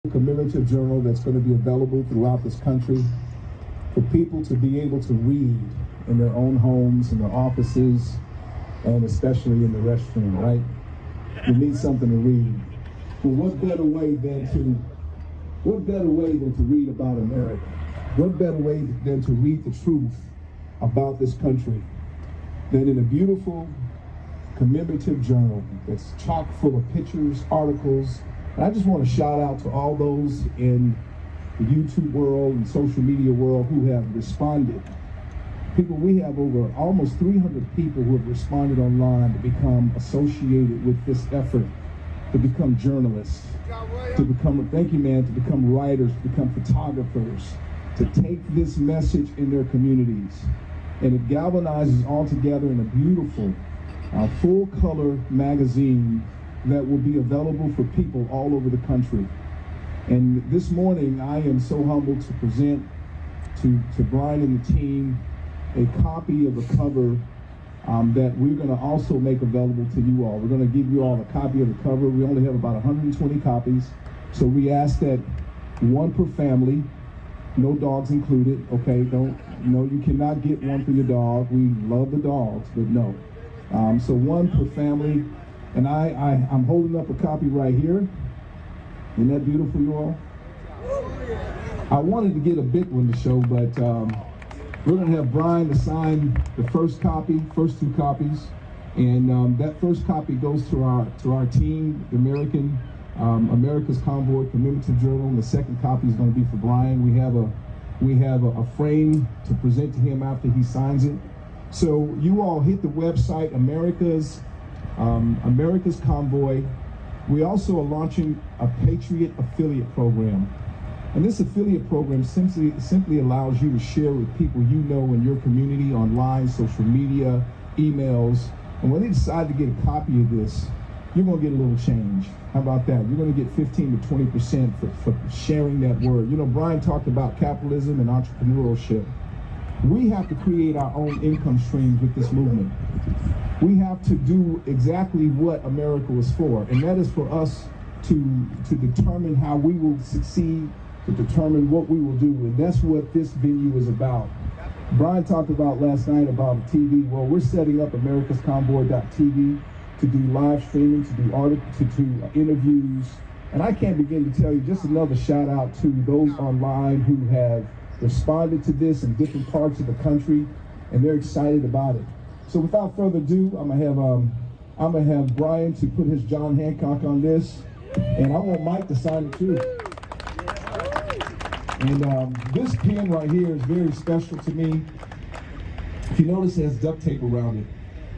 commemorative journal that's going to be available throughout this country for people to be able to read in their own homes, in their offices, and especially in the restroom, right? You need something to read. Well, what better way than to read about America? What better way than to read the truth about this country than in a beautiful commemorative journal that's chock full of pictures, articles. And I just want to shout out to all those in the YouTube world and social media world who have responded. People, we have over almost 300 people who have responded online to become associated with this effort, to become journalists, to become, thank you man, to become writers, to become photographers, to take this message in their communities. And it galvanizes all together in a beautiful, full-color magazine that will be available for people all over the country. And this morning, I am so humbled to present to Brian and the team a copy of the cover that we're going to also make available to you all. We're going to give you all a copy of the cover. We only have about 120 copies, so we ask that one per family, no dogs included, okay? You cannot get one for your dog. We love the dogs, but no. So one per family, and I'm holding up a copy right here. Isn't that beautiful, you all? I wanted to get a big one to show, but we're going to have Brian to sign the first two copies, and that first copy goes to our team, the America's Convoy Commemorative Journal, and the second copy is going to be for Brian. We have a frame to present to him after he signs it. So you all hit the website, America's Convoy. We also are launching a Patriot affiliate program. And this affiliate program simply allows you to share with people you know in your community, online, social media, emails. And when they decide to get a copy of this, you're going to get a little change. How about that? You're going to get 15 to 20% for sharing that word. You know, Brian talked about capitalism and entrepreneurship. We have to create our own income streams with this movement. We have to do exactly what America was for, and that is for us to determine how we will succeed, to determine what we will do, and that's what this venue is about. Brian talked about last night about TV. Well, we're setting up americasconvoy.tv to do live streaming, to do articles, to do interviews, and I can't begin to tell you, just another shout out to those online who have responded to this in different parts of the country, and they're excited about it. So without further ado, I'm gonna have Brian to put his John Hancock on this, and I want Mike to sign it too. And this pen right here is very special to me. If you notice, it has duct tape around it.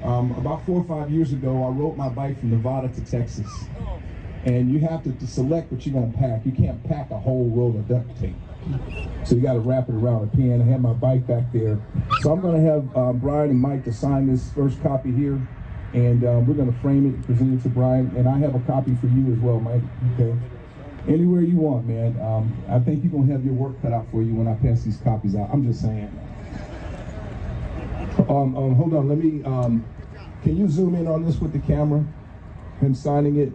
About 4 or 5 years ago, I rode my bike from Nevada to Texas, and you have to select what you're gonna pack. You can't pack a whole roll of duct tape. So you got to wrap it around a pen. I have my bike back there. So I'm going to have Brian and Mike to sign this first copy here, and we're going to frame it and present it to Brian. And I have a copy for you as well, Mike. Okay. Anywhere you want, man. I think you're going to have your work cut out for you when I pass these copies out. I'm just saying. Hold on. Let me. Can you zoom in on this with the camera? Him signing it.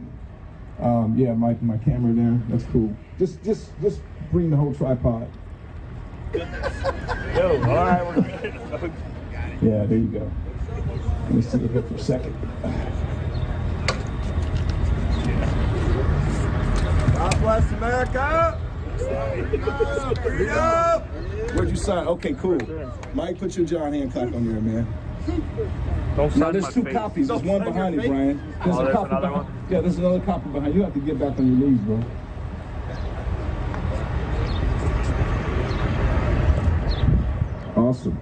Yeah, Mike, my camera there. That's cool. Just bring the whole tripod. Yo, all right, we're good. Yeah, there you go. Let me see it here for a second. God bless America! Freedom! Where'd you sign? Okay, cool. Mike, put your John Hancock on there, man. Don't sign now, there's two copies. There's one behind it, Brian. There's a copy another behind. one? Yeah, there's another copy behind. You have to get back on your knees, bro. Awesome.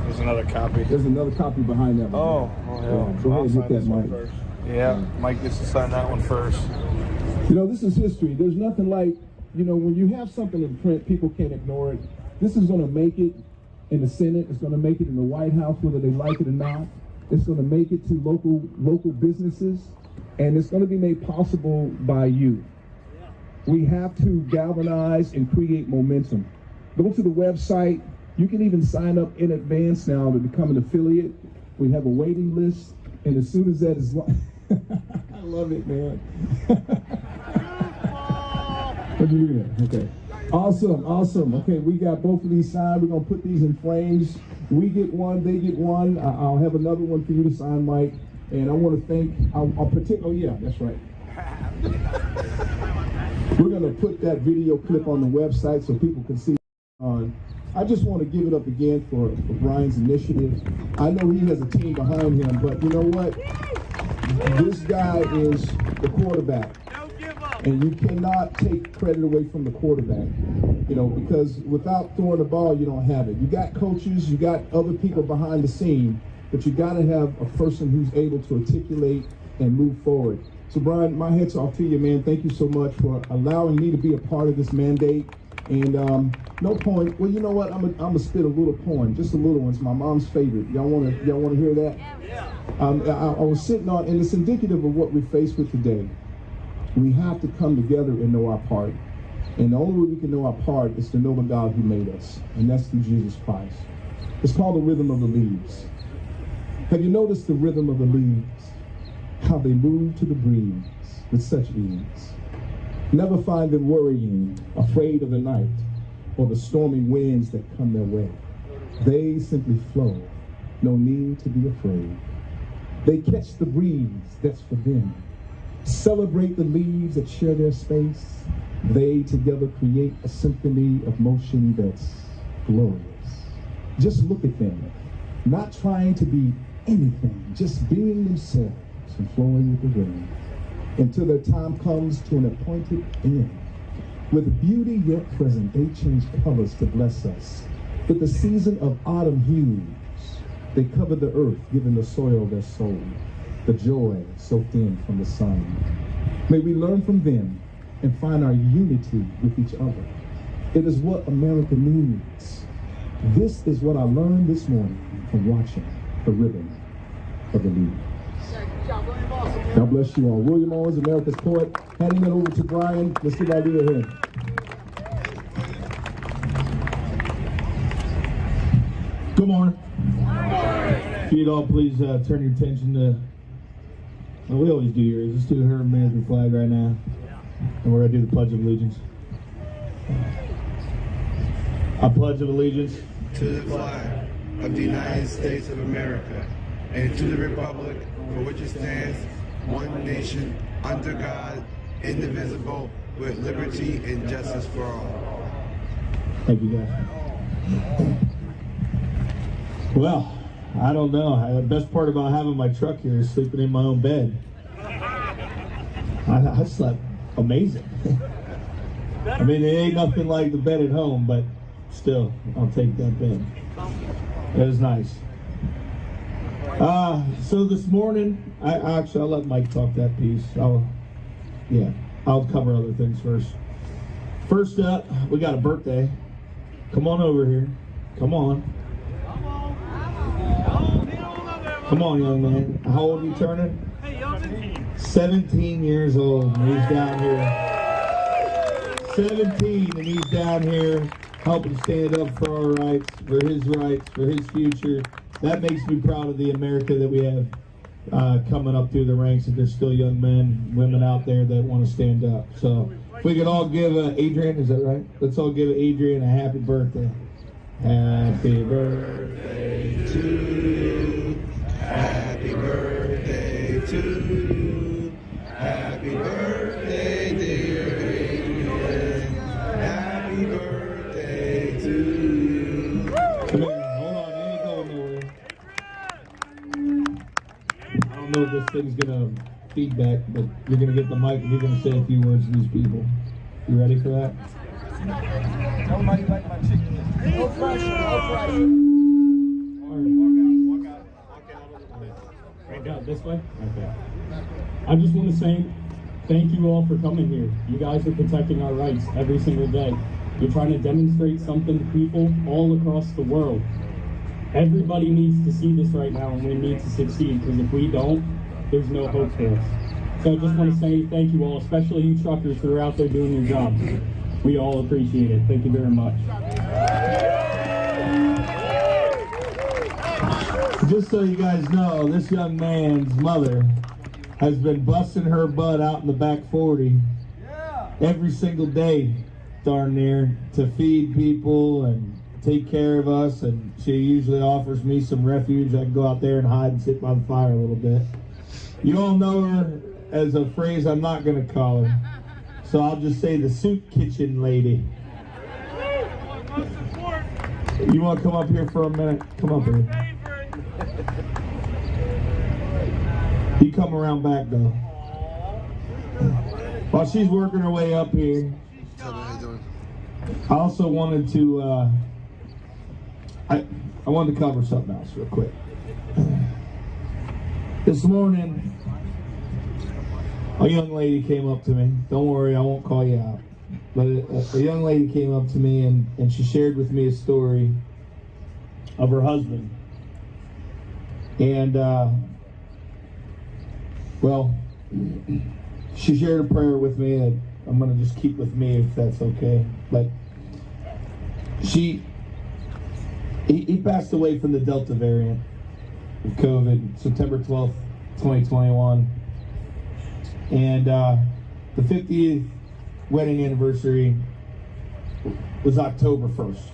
There's another copy. There's another copy behind that one. Oh, yeah. Go ahead and hit that, Mike. Yeah, Mike gets to sign that one first. You know, this is history. There's nothing like, you know, when you have something in print, people can't ignore it. This is going to make it in the Senate. It's going to make it in the White House, whether they like it or not. It's going to make it to local businesses, and it's going to be made possible by you. We have to galvanize and create momentum. Go to the website. You can even sign up in advance now to become an affiliate. We have a waiting list, and as soon as that is, I love it, man. What'd you do there? Okay. Awesome, awesome. Okay, we got both of these signed. We're going to put these in frames. We get one, they get one. I'll have another one for you to sign, Mike. And I want to thank, oh yeah, that's right. We're going to put that video clip on the website so people can see on. I just want to give it up again for Brian's initiative. I know he has a team behind him, but you know what? This guy is the quarterback. And you cannot take credit away from the quarterback, you know, because without throwing the ball, you don't have it. You got coaches, you got other people behind the scene, but you got to have a person who's able to articulate and move forward. So Brian, my hat's off to you, man. Thank you so much for allowing me to be a part of this mandate. And no poem. Well, you know what? I'm gonna spit a little poem, just a little one. It's my mom's favorite. Y'all wanna hear that? Yeah. I was sitting on, and it's indicative of what we're faced with today. We have to come together and know our part. And the only way we can know our part is to know the God who made us, and that's through Jesus Christ. It's called the rhythm of the leaves. Have you noticed the rhythm of the leaves? How they move to the breeze with such ease. Never find them worrying, afraid of the night, or the stormy winds that come their way. They simply flow, no need to be afraid. They catch the breeze that's for them. Celebrate the leaves that share their space. They together create a symphony of motion that's glorious. Just look at them, not trying to be anything, just being themselves and flowing with the wind, until their time comes to an appointed end. With beauty yet present, they change colors to bless us. With the season of autumn hues, they cover the earth, giving the soil their soul, the joy soaked in from the sun. May we learn from them and find our unity with each other. It is what America needs. This is what I learned this morning from watching the rhythm of the leaves. God bless you all. William Owens, America's poet, handing it over to Brian. Let's give our leader a hand. Good morning. If you'd all please turn your attention to, well, we always do yours. Let's do her American flag right now. And we're going to do the Pledge of Allegiance. I pledge of allegiance to the flag of the United States of America and to the republic for which it stands, one nation, under God, indivisible, with liberty and justice for all. Thank you, guys. Well, I don't know. The best part about having my truck here is sleeping in my own bed. I slept amazing. I mean, it ain't nothing like the bed at home, but still, I'll take that bed. It was nice. So this morning, I'll let Mike talk that piece. I'll cover other things first. First up, we got a birthday. Come on over here. Come on. Come on, young man. How old are you turning? 17 years old, and he's down here. 17, and he's down here helping stand up for our rights, for his future. That makes me proud of the America that we have coming up through the ranks, and there's still young men, women out there that want to stand up. So if we could all give Adrian, is that right? Let's all give Adrian a happy birthday. Happy birthday to you. Happy birthday to you. Happy birthday, dear Adrian. Happy birthday to you. Come here, hold on, you ain't going nowhere. I don't know if this thing's gonna feedback, but you're gonna get the mic and you're gonna say a few words to these people. You ready for that? Tell them how you like my chicken. No pressure, no pressure. Walk out. Right down this way? Okay. I just want to say thank you all for coming here. You guys are protecting our rights every single day. You're trying to demonstrate something to people all across the world. Everybody needs to see this right now, and we need to succeed, because if we don't, there's no hope for us. So I just want to say thank you all, especially you truckers who are out there doing your jobs. We all appreciate it. Thank you very much. Just so you guys know, this young man's mother has been busting her butt out in the back 40 every single day, darn near, to feed people and take care of us, and she usually offers me some refuge. I can go out there and hide and sit by the fire a little bit. You all know her as a phrase I'm not going to call her, so I'll just say the soup kitchen lady. You want to come up here for a minute? Come up here. You come around back though. While she's working her way up here, I also wanted to I wanted to cover something else real quick. This morning, a young lady came up to me. Don't worry, I won't call you out. But a young lady came up to me and she shared with me a story of her husband. And, well, she shared a prayer with me that I'm going to just keep with me if that's okay. But he passed away from the Delta variant of COVID, September 12th, 2021. And the 50th wedding anniversary was October 1st.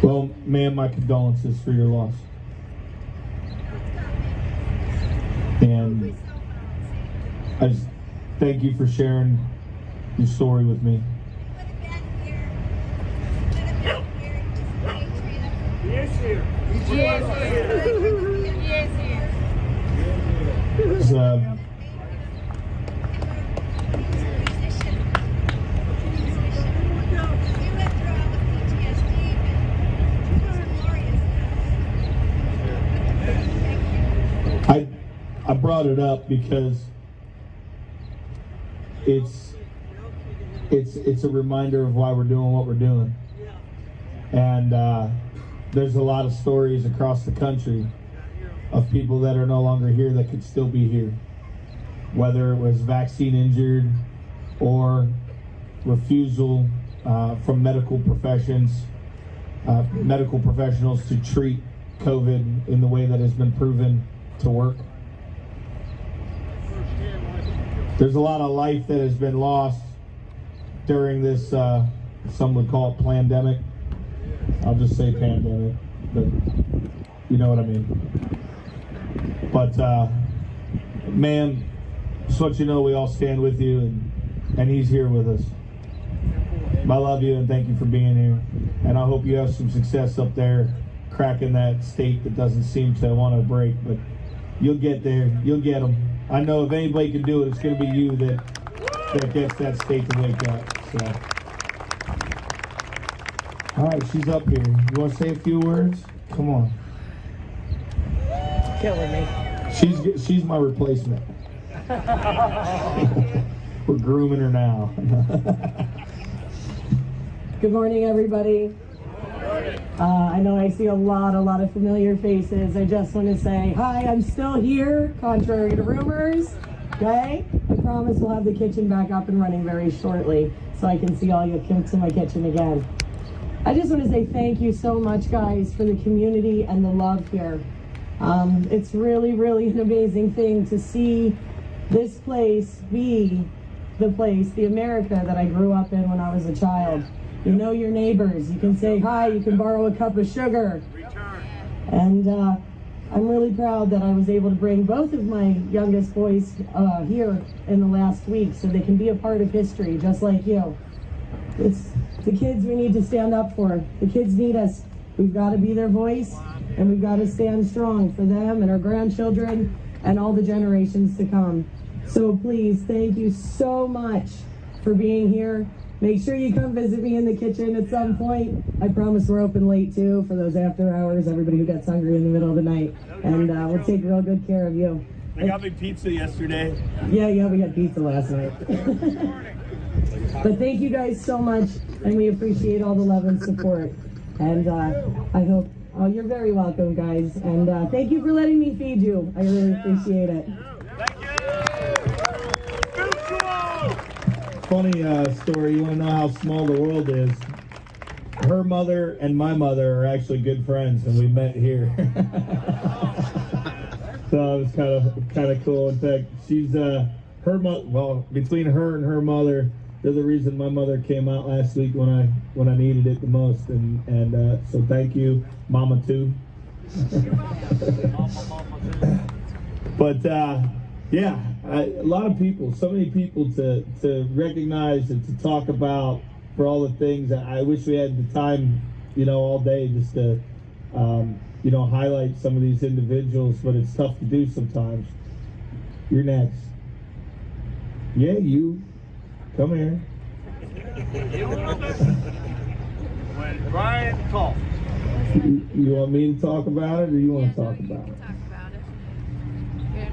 Well, ma'am, my condolences for your loss. And I just thank you for sharing your story with me. I brought it up because it's a reminder of why we're doing what we're doing. And there's a lot of stories across the country of people that are no longer here that could still be here, whether it was vaccine injured or refusal from medical professionals to treat COVID in the way that has been proven to work. There's a lot of life that has been lost during this, some would call it pandemic. I'll just say pandemic, but you know what I mean. But, man, just want you to know we all stand with you, and he's here with us. I love you and thank you for being here. And I hope you have some success up there, cracking that state that doesn't seem to want to break, but you'll get there. You'll get them. I know if anybody can do it, it's going to be you that gets that state to wake up. So, all right, she's up here. You want to say a few words? Come on. Killing me. She's my replacement. We're grooming her now. Good morning, everybody. I know I see a lot of familiar faces. I just want to say, hi, I'm still here, contrary to rumors, okay? I promise we'll have the kitchen back up and running very shortly so I can see all you come to my kitchen again. I just want to say thank you so much, guys, for the community and the love here. It's really an amazing thing to see this place be the America that I grew up in when I was a child. You know your neighbors. You can say hi. You can borrow a cup of sugar. And I'm really proud that I was able to bring both of my youngest boys here in the last week so they can be a part of history, just like you. It's the kids we need to stand up for. The kids need us. We've got to be their voice, and we've got to stand strong for them and our grandchildren and all the generations to come. So please, thank you so much for being here. Make sure you come visit me in the kitchen at some point. I promise we're open late too for those after hours, everybody who gets hungry in the middle of the night. And we'll take real good care of you. I got me pizza yesterday. Yeah, we got pizza last night. But thank you guys so much, and we appreciate all the love and support. And I hope, you're very welcome, guys. And thank you for letting me feed you. I really appreciate it. Funny story, you want to know how small the world is? her mother and my mother are actually good friends, and we met here. So it was kind of cool. In fact, she's between her and her mother, they're the reason my mother came out last week when I needed it the most, and so thank you, Mama too. But yeah, a lot of people, so many people to recognize and to talk about for all the things. I wish we had the time, all day just to highlight some of these individuals, but it's tough to do sometimes. You're next. Yeah, you. Come here. When Brian talks. You want me to talk about it, or you want to talk about it? Talk about it. Here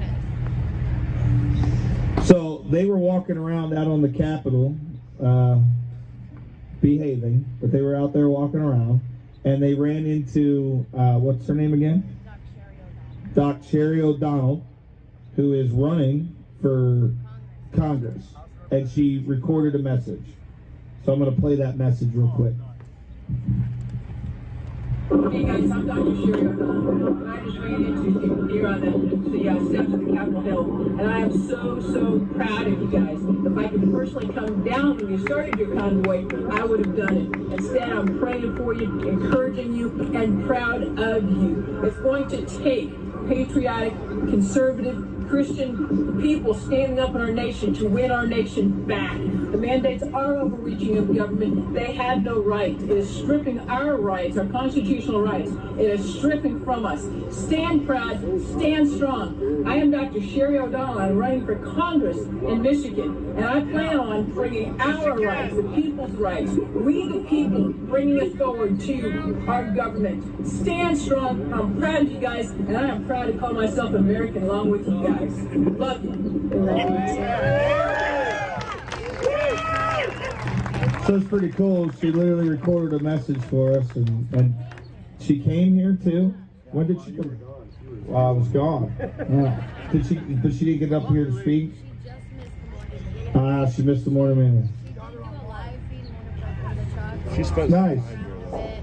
it is. So they were walking around out on the Capitol, behaving, but they were out there walking around, and they ran into, what's her name again? Doc Sherry O'Donnell, who is running for Congress, and she recorded a message. So I'm going to play that message real quick. Hey guys, I'm Dr. Sherry O'Donnell, and I just ran into you here on the steps of the Capitol Hill, and I am so proud of you guys. If I could personally come down when you started your convoy, I would have done it. Instead, I'm praying for you, encouraging you, and proud of you. It's going to take patriotic, conservative, Christian people standing up in our nation to win our nation back. The mandates are overreaching of government. They have no right. It is stripping our rights, our constitutional rights. It is stripping from us. Stand proud, stand strong. I am Dr. Sherry O'Donnell. I'm running for Congress in Michigan, and I plan on bringing our rights, the people's rights, we the people, bringing it forward to our government. Stand strong. I'm proud of you guys, and I am proud to call myself American along with you guys. Love you. So it's pretty cool. She literally recorded a message for us, and she came here too. When did she come? Well, I was gone. Yeah. But she didn't get up here to speak? She missed the morning meeting. She's supposed Nice.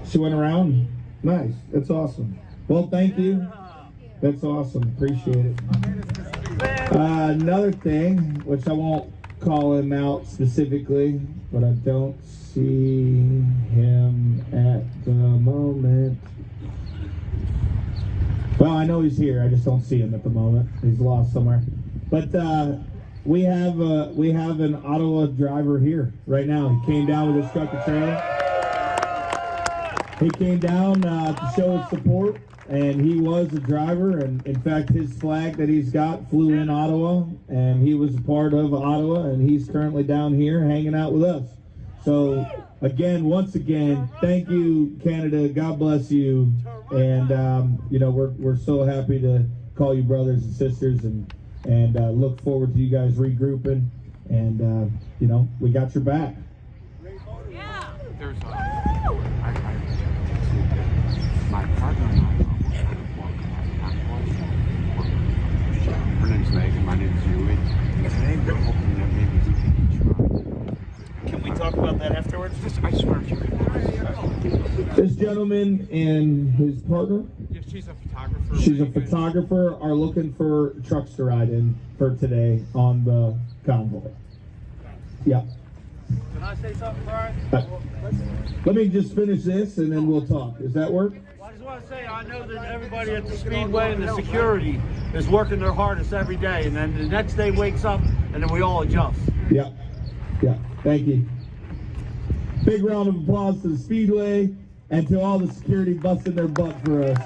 She went around? Nice. That's awesome. Well, thank you. That's awesome. Appreciate it. Another thing, which I won't call him out specifically, but I don't see him at the moment. Well, I know he's here. I just don't see him at the moment. He's lost somewhere. But we have an Ottawa driver here right now. He came down with his truck and trailer. He came down to show his support. And he was a driver, and in fact his flag that he's got flew in Ottawa, and he was a part of Ottawa, and he's currently down here hanging out with us. So again, once again, thank you, Canada. God bless you. And we're so happy to call you brothers and sisters, and look forward to you guys regrouping, and we got your back. Yeah. There's my partner. Her name's Megan, my name's Julie. And today we're hoping that maybe we can try. Can we talk about that afterwards? I swear if you could. This gentleman and his partner, Yeah, she's a photographer. she's a photographer, are looking for trucks to ride in for today on the convoy. Yeah. Can I say something, Brian? Let me just finish this and then we'll talk. Does that work? Well, I just want to say I know that everybody at the Speedway and the security is working their hardest every day, and then the next day wakes up and then we all adjust. Yeah. Yeah. Thank you. Big round of applause to the Speedway and to all the security busting their butt for us.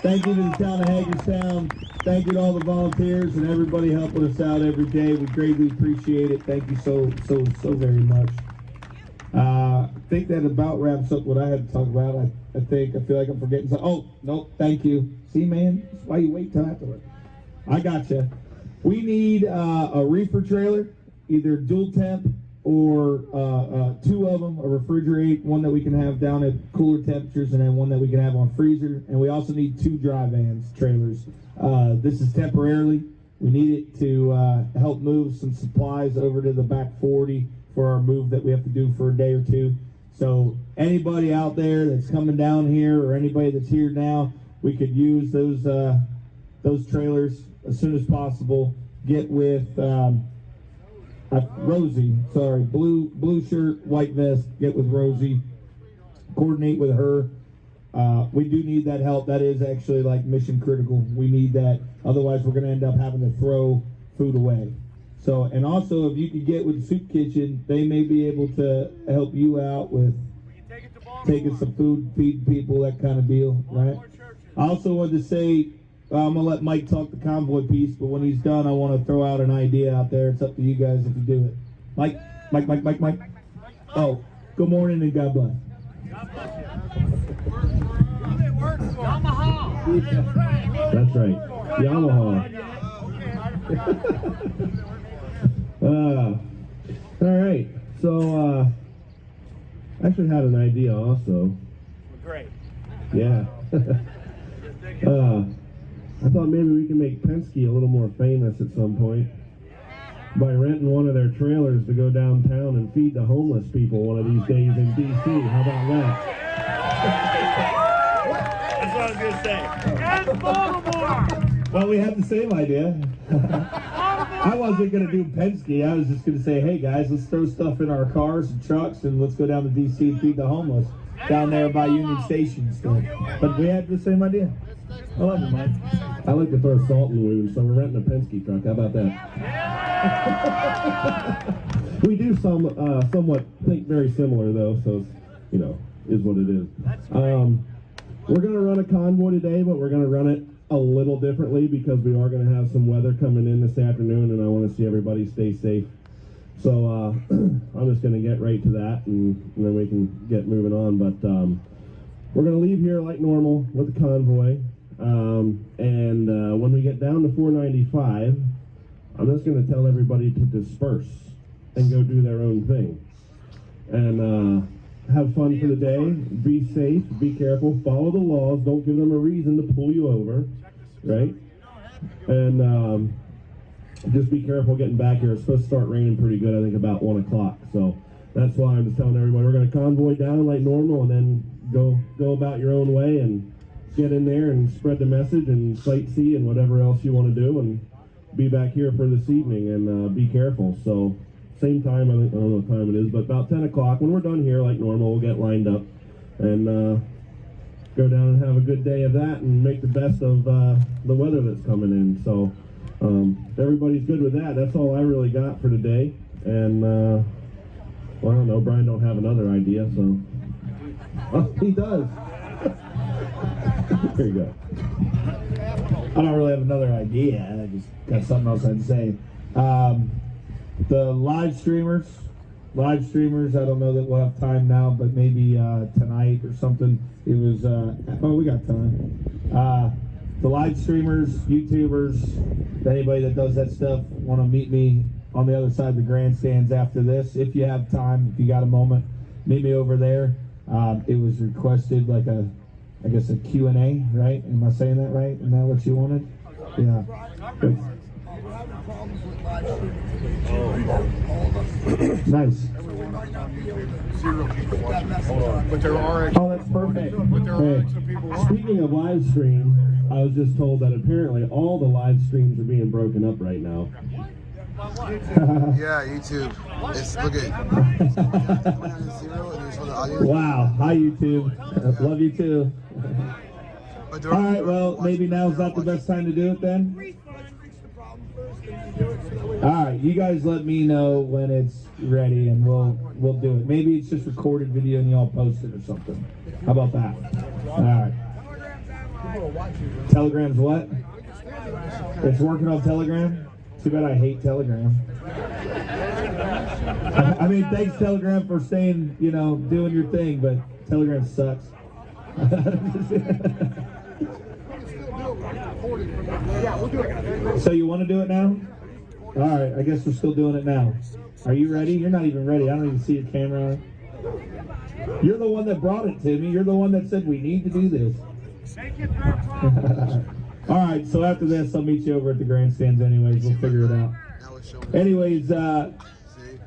Thank you to the town of Hagerstown. Thank you to all the volunteers and everybody helping us out every day. We greatly appreciate it. Thank you so very much. I think that about wraps up what I had to talk about. I feel like I'm forgetting something. Oh, no, thank you. See, man, that's why you wait till afterward. I gotcha. We need a reefer trailer, either dual temp or two of them, a refrigerate, one that we can have down at cooler temperatures, and then one that we can have on freezer. And we also need 2 dry vans trailers. This is temporarily. We need it to help move some supplies over to the back 40 for our move that we have to do for a day or two. So anybody out there that's coming down here or anybody that's here now, we could use those trailers as soon as possible. Get with Rosie, sorry, blue shirt, white vest, get with Rosie, coordinate with her. We do need that help. That is actually like mission critical. We need that. Otherwise, we're going to end up having to throw food away. So, and also, if you could get with the Soup Kitchen, they may be able to help you out with taking some food, feeding people, that kind of deal, right? I also wanted to say, I'm going to let Mike talk the convoy piece, but when he's done, I want to throw out an idea out there. It's up to you guys if you do it. Mike. Oh, good morning and God bless. That's right. Yamaha. All right. So, I actually had an idea also. Great. Yeah. I thought maybe we can make Penske a little more famous at some point by renting one of their trailers to go downtown and feed the homeless people one of these days in D.C. How about that? That's what I was going to say. And Baltimore! Well, we had the same idea. I wasn't going to do Penske. I was just going to say, hey, guys, let's throw stuff in our cars and trucks and let's go down to D.C. and feed the homeless down there by Union Station still. But we had the same idea. I love it, Mike. I like to throw salt in the wound, so we're renting a Penske truck. How about that? We do somewhat think very similar, though, so it's, you know, is what it is. We're going to run a convoy today, but we're going to run it a little differently because we are going to have some weather coming in this afternoon, and I want to see everybody stay safe. So I'm just going to get right to that, and then we can get moving on. But we're going to leave here like normal with the convoy. And when we get down to 495, I'm just going to tell everybody to disperse and go do their own thing. And have fun for the day, be safe, be careful, follow the laws, don't give them a reason to pull you over, right? And just be careful getting back here. It's supposed to start raining pretty good, I think about 1 o'clock. So that's why I'm just telling everybody we're going to convoy down like normal and then go about your own way and get in there and spread the message and sightsee and whatever else you want to do and be back here for this evening and be careful. So same time, I don't know what time it is, but about 10 o'clock when we're done here like normal, we'll get lined up and go down and have a good day of that and make the best of the weather that's coming in. So if everybody's good with that, that's all I really got for today. And well, I don't know, Brian don't have another idea, so oh, he does. There you go. I don't really have another idea. I just got something else I'd say. The live streamers, I don't know that we'll have time now, but maybe tonight or something. It was, oh, we got time. The live streamers, YouTubers, anybody that does that stuff, want to meet me on the other side of the grandstands after this. If you have time, if you got a moment, meet me over there. It was requested like a Q&A, right? Am I saying that right? Isn't that what you wanted? Yeah. Nice. But there are oh, that's perfect. Hey, speaking of live stream, I was just told that apparently all the live streams are being broken up right now. Yeah, YouTube. Look at wow. Hi, YouTube. Love you too. All right, well, maybe now's not the best time to do it then. All right, you guys let me know when it's ready and we'll do it. Maybe it's just recorded video and y'all post it or something. How about that? All right. Telegram's what? It's working on Telegram? Too bad I hate Telegram. I mean, thanks Telegram for saying, you know, doing your thing, but Telegram sucks. So you want to do it now? All right, I guess we're still doing it now. Are you ready? You're not even ready. I don't even see your camera. You're the one that brought it to me. You're the one that said we need to do this. All right, so after this, I'll meet you over at the grandstands anyways. We'll figure it out. Anyways,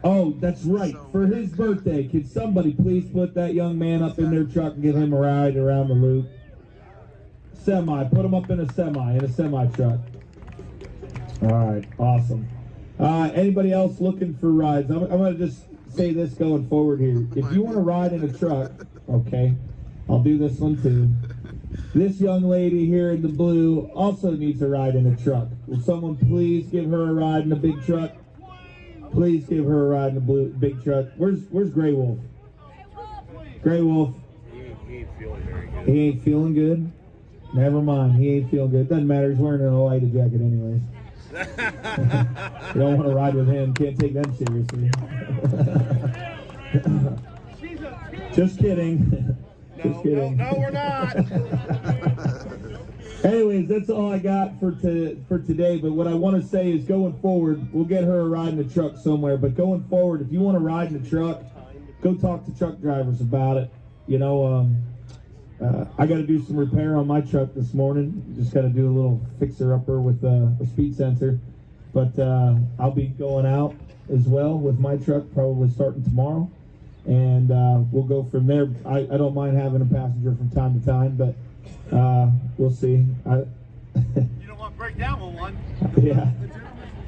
Oh, that's right. For his birthday, could somebody please put that young man up in their truck and give him a ride around the loop? Semi. Put him up in a semi truck. All right. Awesome. Anybody else looking for rides? I'm going to just say this going forward here. If you want to ride in a truck, okay, I'll do this one too. This young lady here in the blue also needs a ride in a truck. Will someone please give her a ride in a big truck? Please give her a ride in the big truck. Where's Gray Wolf? Gray Wolf. He ain't feeling very good. He ain't feeling good? Never mind. He ain't feeling good. Doesn't matter. He's wearing an Oida jacket anyways. You don't want to ride with him. Can't take them seriously. Just kidding. Just kidding. No, we're not. Anyways, that's all I got for today. But what I want to say is going forward, we'll get her a ride in the truck somewhere. But going forward, if you want to ride in the truck, go talk to truck drivers about it. You know, I got to do some repair on my truck this morning. Just got to do a little fixer-upper with a speed sensor. But I'll be going out as well with my truck, probably starting tomorrow. And we'll go from there. I don't mind having a passenger from time to time, but we'll see. You don't want to break down with one. Yeah.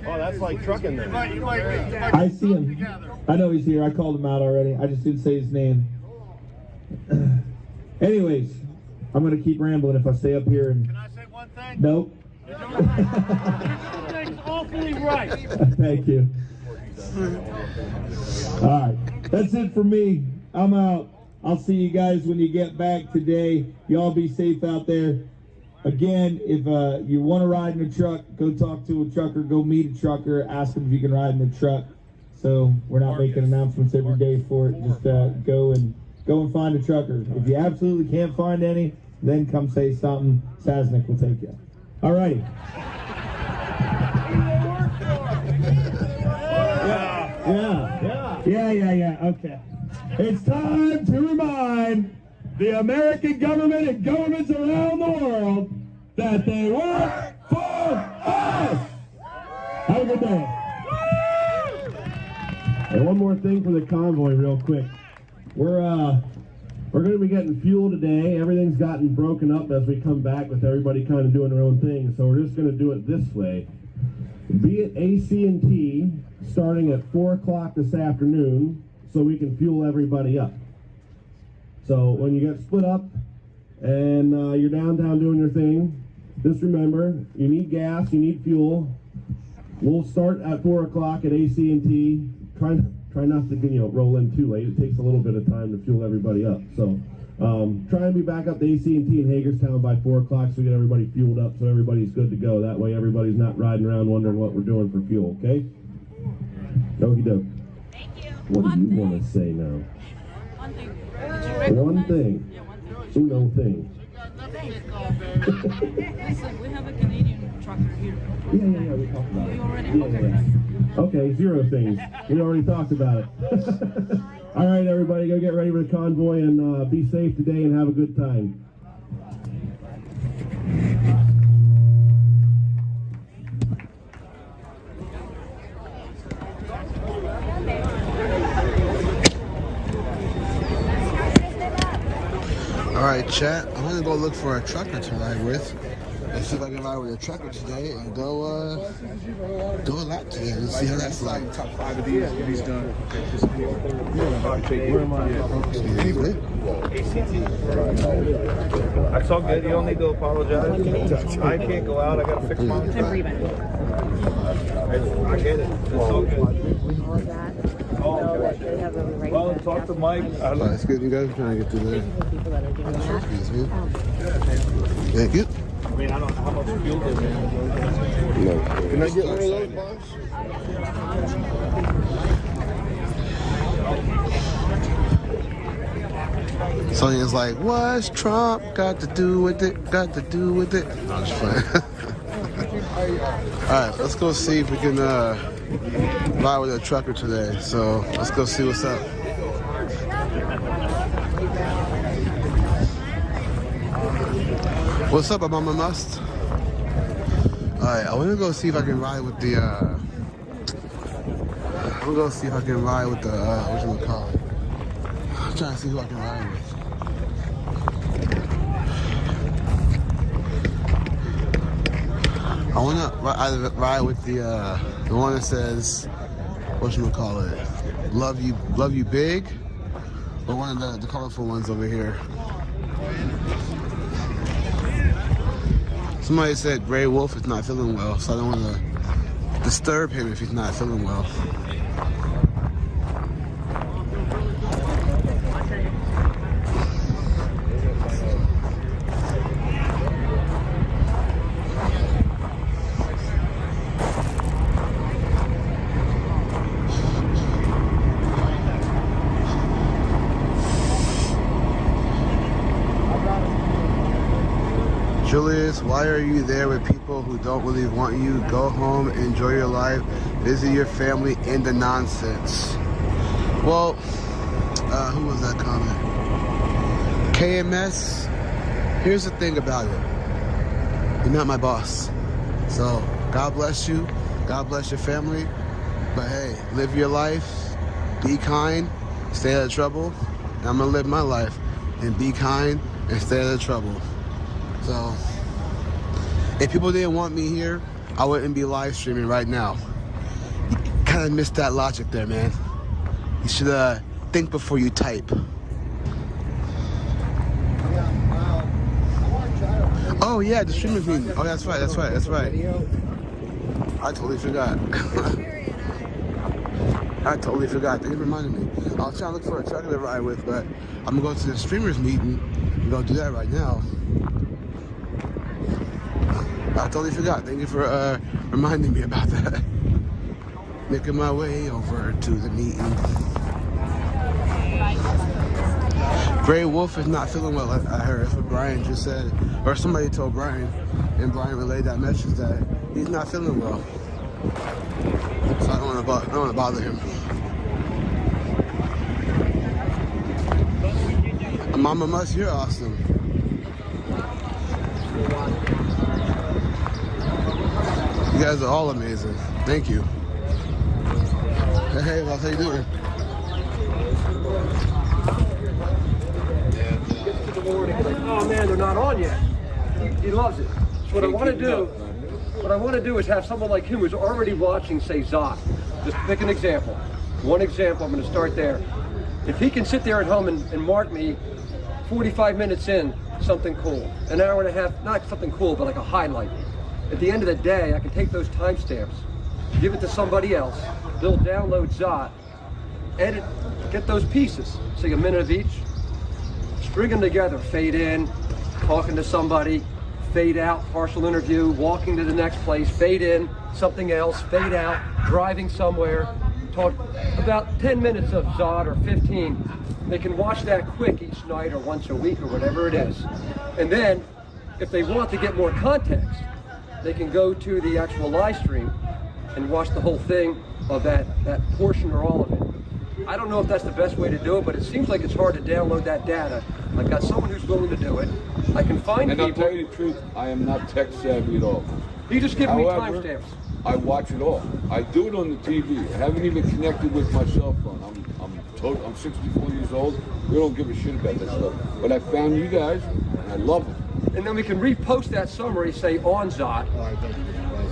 Oh, that's like trucking then. I see him. I know he's here. I called him out already. I just didn't say his name. Anyways, I'm going to keep rambling if I stay up here. And... Can I say one thing? Nope. You're doing things awfully right. Thank you. All right. That's it for me. I'm out. I'll see you guys when you get back today. Y'all be safe out there. Again, if you want to ride in a truck, go talk to a trucker, go meet a trucker, ask them if you can ride in the truck. So we're not making announcements every day for it. Just go and find a trucker. If you absolutely can't find any, then come say something. Sasnick will take you. All righty. Yeah. Okay. It's time to remind the American government and governments around the world that they work for us. Have a good day. And one more thing for the convoy real quick. We're going to be getting fuel today. Everything's gotten broken up as we come back with everybody kind of doing their own thing. So we're just going to do it this way. Be at AC&T starting at 4 o'clock this afternoon so we can fuel everybody up. So when you get split up and you're downtown doing your thing, just remember, you need gas, you need fuel. We'll start at 4 o'clock at AC&T. Try not to roll in too late. It takes a little bit of time to fuel everybody up. So try and be back up to ACT in Hagerstown by 4 o'clock so we get everybody fueled up so everybody's good to go. That way everybody's not riding around wondering what we're doing for fuel, okay? Okie doke. Thank you. What do you want to say now? One thing. One thing. Yeah, one thing. Uno thing. Listen, we have a Canadian trucker here. Yeah, we talked about it. You already? Yeah. Okay, 0 things. We already talked about it. All right, everybody, go get ready for the convoy and be safe today and have a good time. All right, chat. I'm gonna go look for a trucker to ride with. Let's see if I can ride with a trucker today and go do a lap today. Let's see how that's like. Top 5 of these done. Where am I? That's all good. You don't need to apologize. I can't go out. I gotta fix mine. I get it. It's all good. Well, talk to Mike. It's good. You guys are trying to get through there. Excuse me. Thank you. I mean, I don't know how much fuel there is. No. Can I get one of those bars? Sonya's like, what's Trump got to do with it? Got to do with it? No, I'm just playing. Alright, let's go see if we can ride with a trucker today. So let's go see what's up. What's up, Mama Must? Alright, I want to go see if I can ride with the I'm gonna go see if I can ride with the, whatchamacallit. I'm trying to see who I can ride with. I wanna either ride with the one that says, whatchamacallit, love you big, or one of the colorful ones over here. Somebody said Gray Wolf is not feeling well, so I don't want to disturb him if he's not feeling well. Julius, why are you there with people who don't really want you? Go home, enjoy your life, visit your family, end the nonsense. Well, who was that comment? KMS, here's the thing about it. You're not my boss. So, God bless you, God bless your family, but hey, live your life, be kind, stay out of trouble, and I'm gonna live my life and be kind and stay out of trouble. So, if people didn't want me here, I wouldn't be live streaming right now. You kind of missed that logic there, man. You should think before you type. Oh yeah, the streamers meeting. Oh, that's right. I totally forgot. I totally forgot. They reminded me. I was trying to look for a trucker to ride with, but I'm gonna go to the streamers meeting and go do that right now. I totally forgot. Thank you for reminding me about that. Making my way over to the meeting. Gray Wolf is not feeling well, I heard. That's what Brian just said. Or somebody told Brian, and Brian relayed that message that he's not feeling well. So I don't want to bother him. Mama Mus, you're awesome. You guys are all amazing. Thank you. Hey, how you doing? Oh man, they're not on yet. He loves it. So what I want to do is have someone like him who's already watching say Zot. Just pick an example. One example, I'm going to start there. If he can sit there at home and mark me 45 minutes in, something cool. An hour and a half, not something cool, but like a highlight. At the end of the day, I can take those timestamps, give it to somebody else, they'll download Zot, edit, get those pieces, say a minute of each, string them together, fade in, talking to somebody, fade out, partial interview, walking to the next place, fade in, something else, fade out, driving somewhere, talk about 10 minutes of Zot or 15. They can watch that quick each night or once a week or whatever it is. And then, if they want to get more context, they can go to the actual live stream and watch the whole thing of that portion or all of it. I don't know if that's the best way to do it, but it seems like it's hard to download that data. I've got someone who's willing to do it. I can find people. And I'll tell you the truth, I am not tech savvy at all. He just gives me timestamps. I watch it all. I do it on the TV. I haven't even connected with my cell phone. I'm 64 years old. We don't give a shit about that stuff. But I found you guys, and I love it. And then we can repost that summary, say on Zot.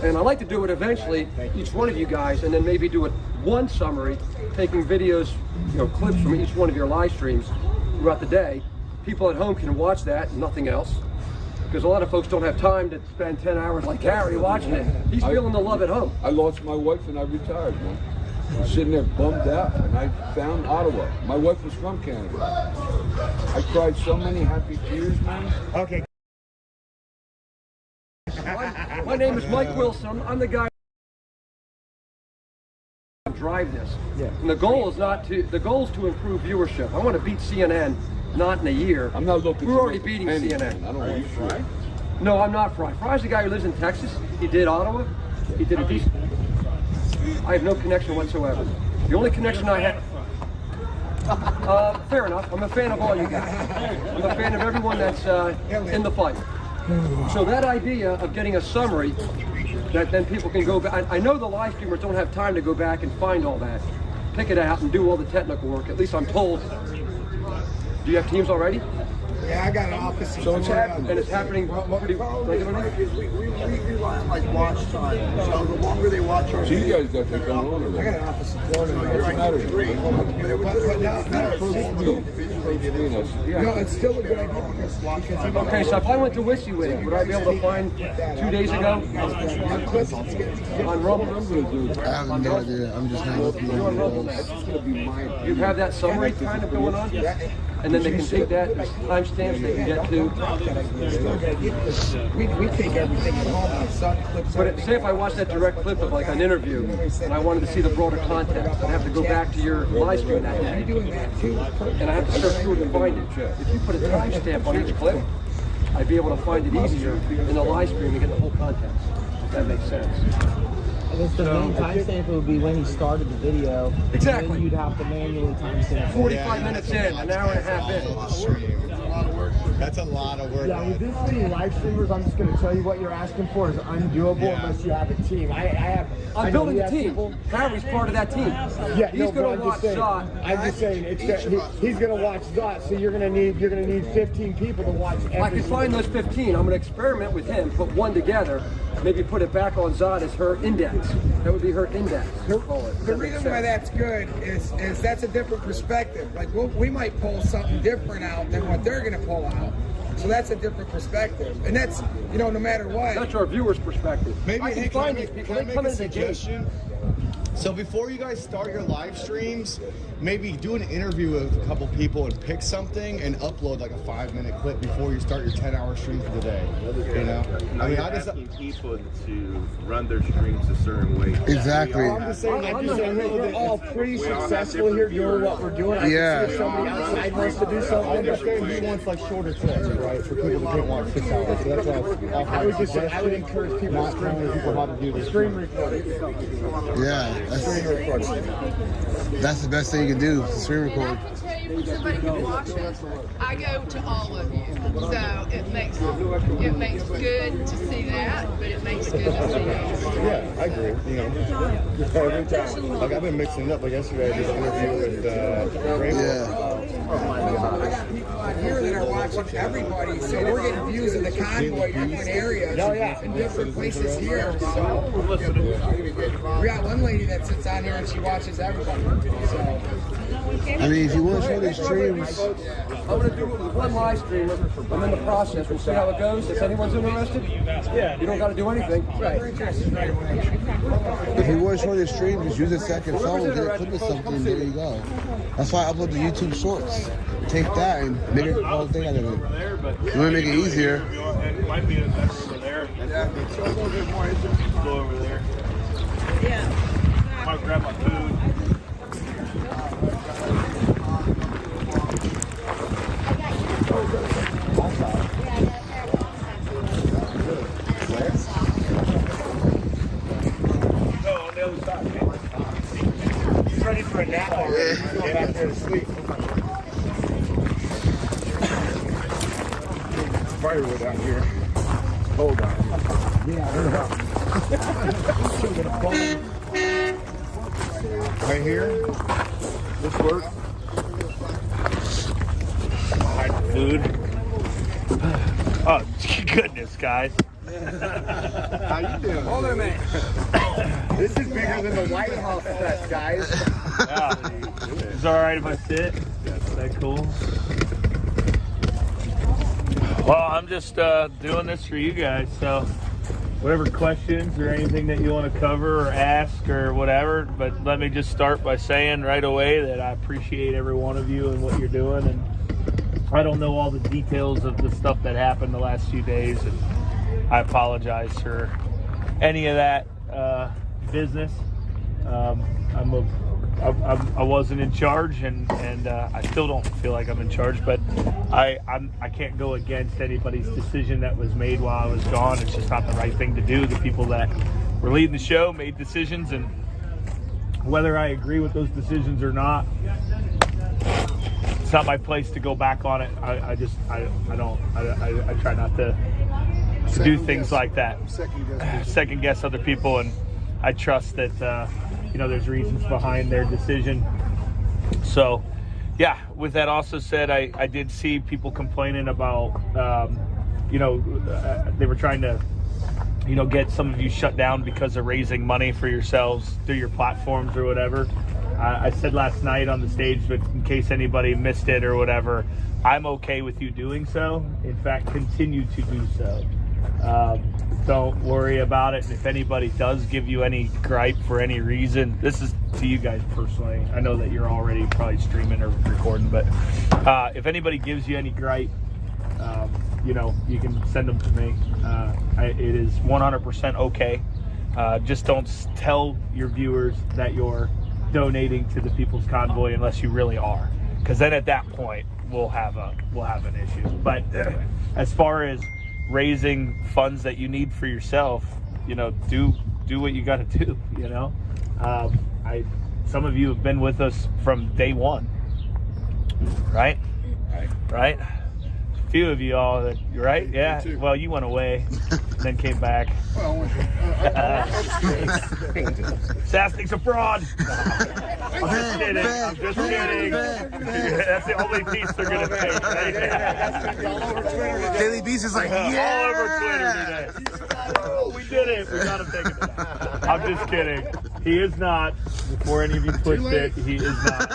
And I like to do it eventually, each one of you guys, and then maybe do it one summary, taking videos, clips from each one of your live streams throughout the day. People at home can watch that and nothing else. Because a lot of folks don't have time to spend 10 hours like Gary watching it. He's feeling the love at home. I lost my wife and I retired, man. I was sitting there bummed out, and I found Ottawa. My wife was from Canada. I cried so many happy tears, man. Okay. My name is Mike Wilson. I'm the guy who drive this. Yeah. And the goal is the goal is to improve viewership. I want to beat CNN, not in a year. I'm not looking. We're already beating CNN. I don't want you Fry. No, I'm not Fry. Fry's the guy who lives in Texas. He did Ottawa. He did a decent. I have no connection whatsoever. The only connection I have. Fair enough. I'm a fan of all you guys. I'm a fan of everyone that's in the fight. So that idea of getting a summary that then people can go back. I know the live streamers don't have time to go back and find all that. pick it out and do all the technical work. At least I'm told. Do you have teams already? Yeah, I got an office. So it's happening, and it's happening pretty regularly. We rely on like watch time. So the longer they watch our So you guys got that going on already? I got an office in Florida. No, it's still a good idea. Okay, so if I went to WYSIWYG, would I be able to find 2 days ago on Rumble? I have no idea. I'm just not looking at it. You have that summary kind of going on? And then they can take that as timestamps they can get to. We take everything at home and suck clips. But say if I watched that direct clip of like an interview and I wanted to see the broader context, I'd have to go back to your live stream that day. And I have to search through it and find it. If you put a timestamp on each clip, I'd be able to find it easier in the live stream and get the whole context. If that makes sense. I guess the main timestamp would be when he started the video. Exactly. And then you'd have to manually timestamp. 45 minutes in, an hour and a half in. That's a lot of work. Yeah, with this many live streamers, I'm just going to tell you what you're asking for is undoable unless you have a team. I'm building a team. Harry's part of that team. Yeah, he's going to watch Zot. I'm just saying, he's going to watch Zot, so you're going to need 15 people to watch every. I can find those 15. I'm going to experiment with him, put one together, maybe put it back on Zot as her index. That would be her index. The reason why that's good is that's a different perspective. Like we might pull something different out than what they're going to pull out. So that's a different perspective, and that's no matter what. That's our viewers' perspective. Maybe I can find these people. They come in the suggestion. So before you guys start your live streams, maybe do an interview with a couple people and pick something and upload like a 5-minute clip before you start your 10-hour stream for the day. You know, I mean, I just asking people to run their streams a certain way. Exactly. I'm just saying we're all pretty successful here doing what we're doing. I can see if somebody outside wants to do something. I understand he wants like shorter clips, right, for people that can't watch 6 hours. So that's why I would just say I would encourage people not telling people how to do the stream recording. Yeah. That's the best thing you can do, stream record. Somebody can watch us. I go to all of you, so it makes good to see that, but it makes good to see us. Yeah, I agree. You know, every time. Like I've been mixing it up. Like yesterday, I did an interview with Yeah. People out here that are watching everybody, so we're getting views of the convoy in different areas and different places here. So we got one lady that sits on here and she watches everybody. So I mean, if you want to show these streams, I'm going to do it with one live stream. I'm in the process. We'll see how it goes. If anyone's interested, you don't got to do anything. if you want to show these streams, just use a second phone, get a clip of something, and there you go. That's why I upload the YouTube Shorts. Take that and make it the whole thing out of it. You want to make it easier. It might be better over there. It's a little bit more interesting to go over there. Yeah. I might grab my food. No, on the other side. He's ready for a nap already. Go back there to sleep. firewood out here. Hold on. Right here. This work. Food. Oh, goodness, guys. How you doing? Hold on, man. This is bigger than the White House fest, guys. Yeah. It's all right if I sit. Is that cool? Well, I'm just doing this for you guys, so whatever questions or anything that you want to cover or ask or whatever, but let me just start by saying right away that I appreciate every one of you and what you're doing, and I don't know all the details of the stuff that happened the last few days, and I apologize for any of that business. I wasn't in charge, and I still don't feel like I'm in charge, but I can't go against anybody's decision that was made while I was gone. It's just not the right thing to do. The people that were leading the show made decisions, and whether I agree with those decisions or not, it's not my place to go back on it. I try not to do things like that. Second guess other people, and I trust that you know, there's reasons behind their decision. So, yeah, with that also said, I did see people complaining about, you know, they were trying to, you know, get some of you shut down because of raising money for yourselves through your platforms or whatever. I said last night on the stage, but in case anybody missed it or whatever, I'm okay with you doing so. In fact, continue to do so. Don't worry about it. And if anybody does give you any gripe for any reason, this is to you guys personally. I know that you're already probably streaming or recording, but if anybody gives you any gripe, you know, you can send them to me. It is 100% okay. Just don't tell your viewers that you're donating to the People's Convoy unless you really are, because then at that point we'll have an issue. But as far as raising funds that you need for yourself, you know, do what you got to do. You know, some of you have been with us from day one, right? A few of you all, right? Yeah. Well, you went away, then came back. Sasnick's a fraud. I'm just kidding. That's the only piece they're gonna take. Right? Daily Beast is like, yeah. All over Twitter today. Oh, we did it. We got him taken down. I'm just kidding. He is not. Before any of you twitched it, he is not.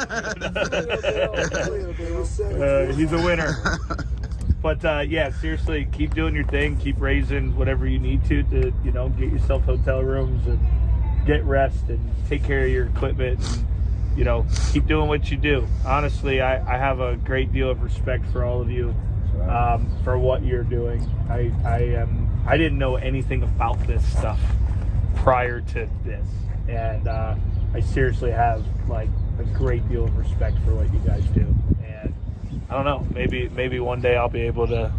He's a winner. But yeah, seriously, keep doing your thing. Keep raising whatever you need to, you know, get yourself hotel rooms and get rest and take care of your equipment. And, you know, keep doing what you do. Honestly, I have a great deal of respect for all of you for what you're doing. I didn't know anything about this stuff prior to this, and I seriously have like a great deal of respect for what you guys do. I don't know, maybe one day I'll be able to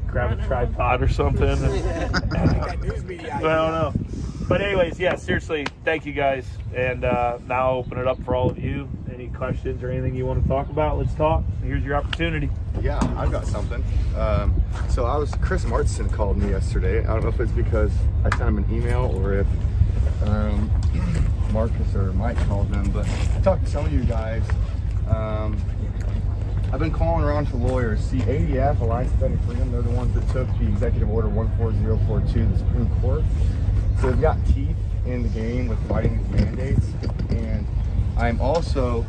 grab a tripod or something. I don't know. But anyways, yeah, seriously, thank you guys. And now I'll open it up for all of you. Any questions or anything you want to talk about, let's talk. Here's your opportunity. Yeah, I've got something. So Chris Martson called me yesterday. I don't know if it's because I sent him an email or if Marcus or Mike called them, but I talked to some of you guys. I've been calling around to lawyers. See, ADF, Alliance Defending Freedom, they're the ones that took the Executive Order 14042 to the Supreme Court. So they've got teeth in the game with fighting these mandates. And I'm also...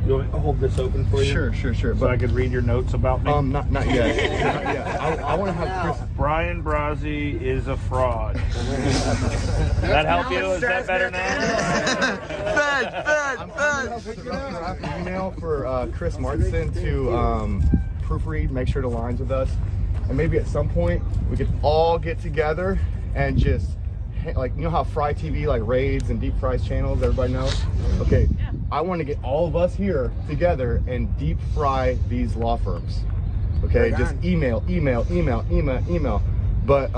You want me to hold this open for you? Sure. So I could read your notes about me? Not yet. Not yet. I want to have Chris... Brian Brazzi is a fraud. Does that help you? Is that better now? I'm going to email for Chris Martson to proofread, make sure it aligns with us. And maybe at some point, we could all get together and just... Like, you know how Fry TV like raids and deep fries channels, everybody knows? Okay, I want to get all of us here together and deep fry these law firms. Okay, just email. But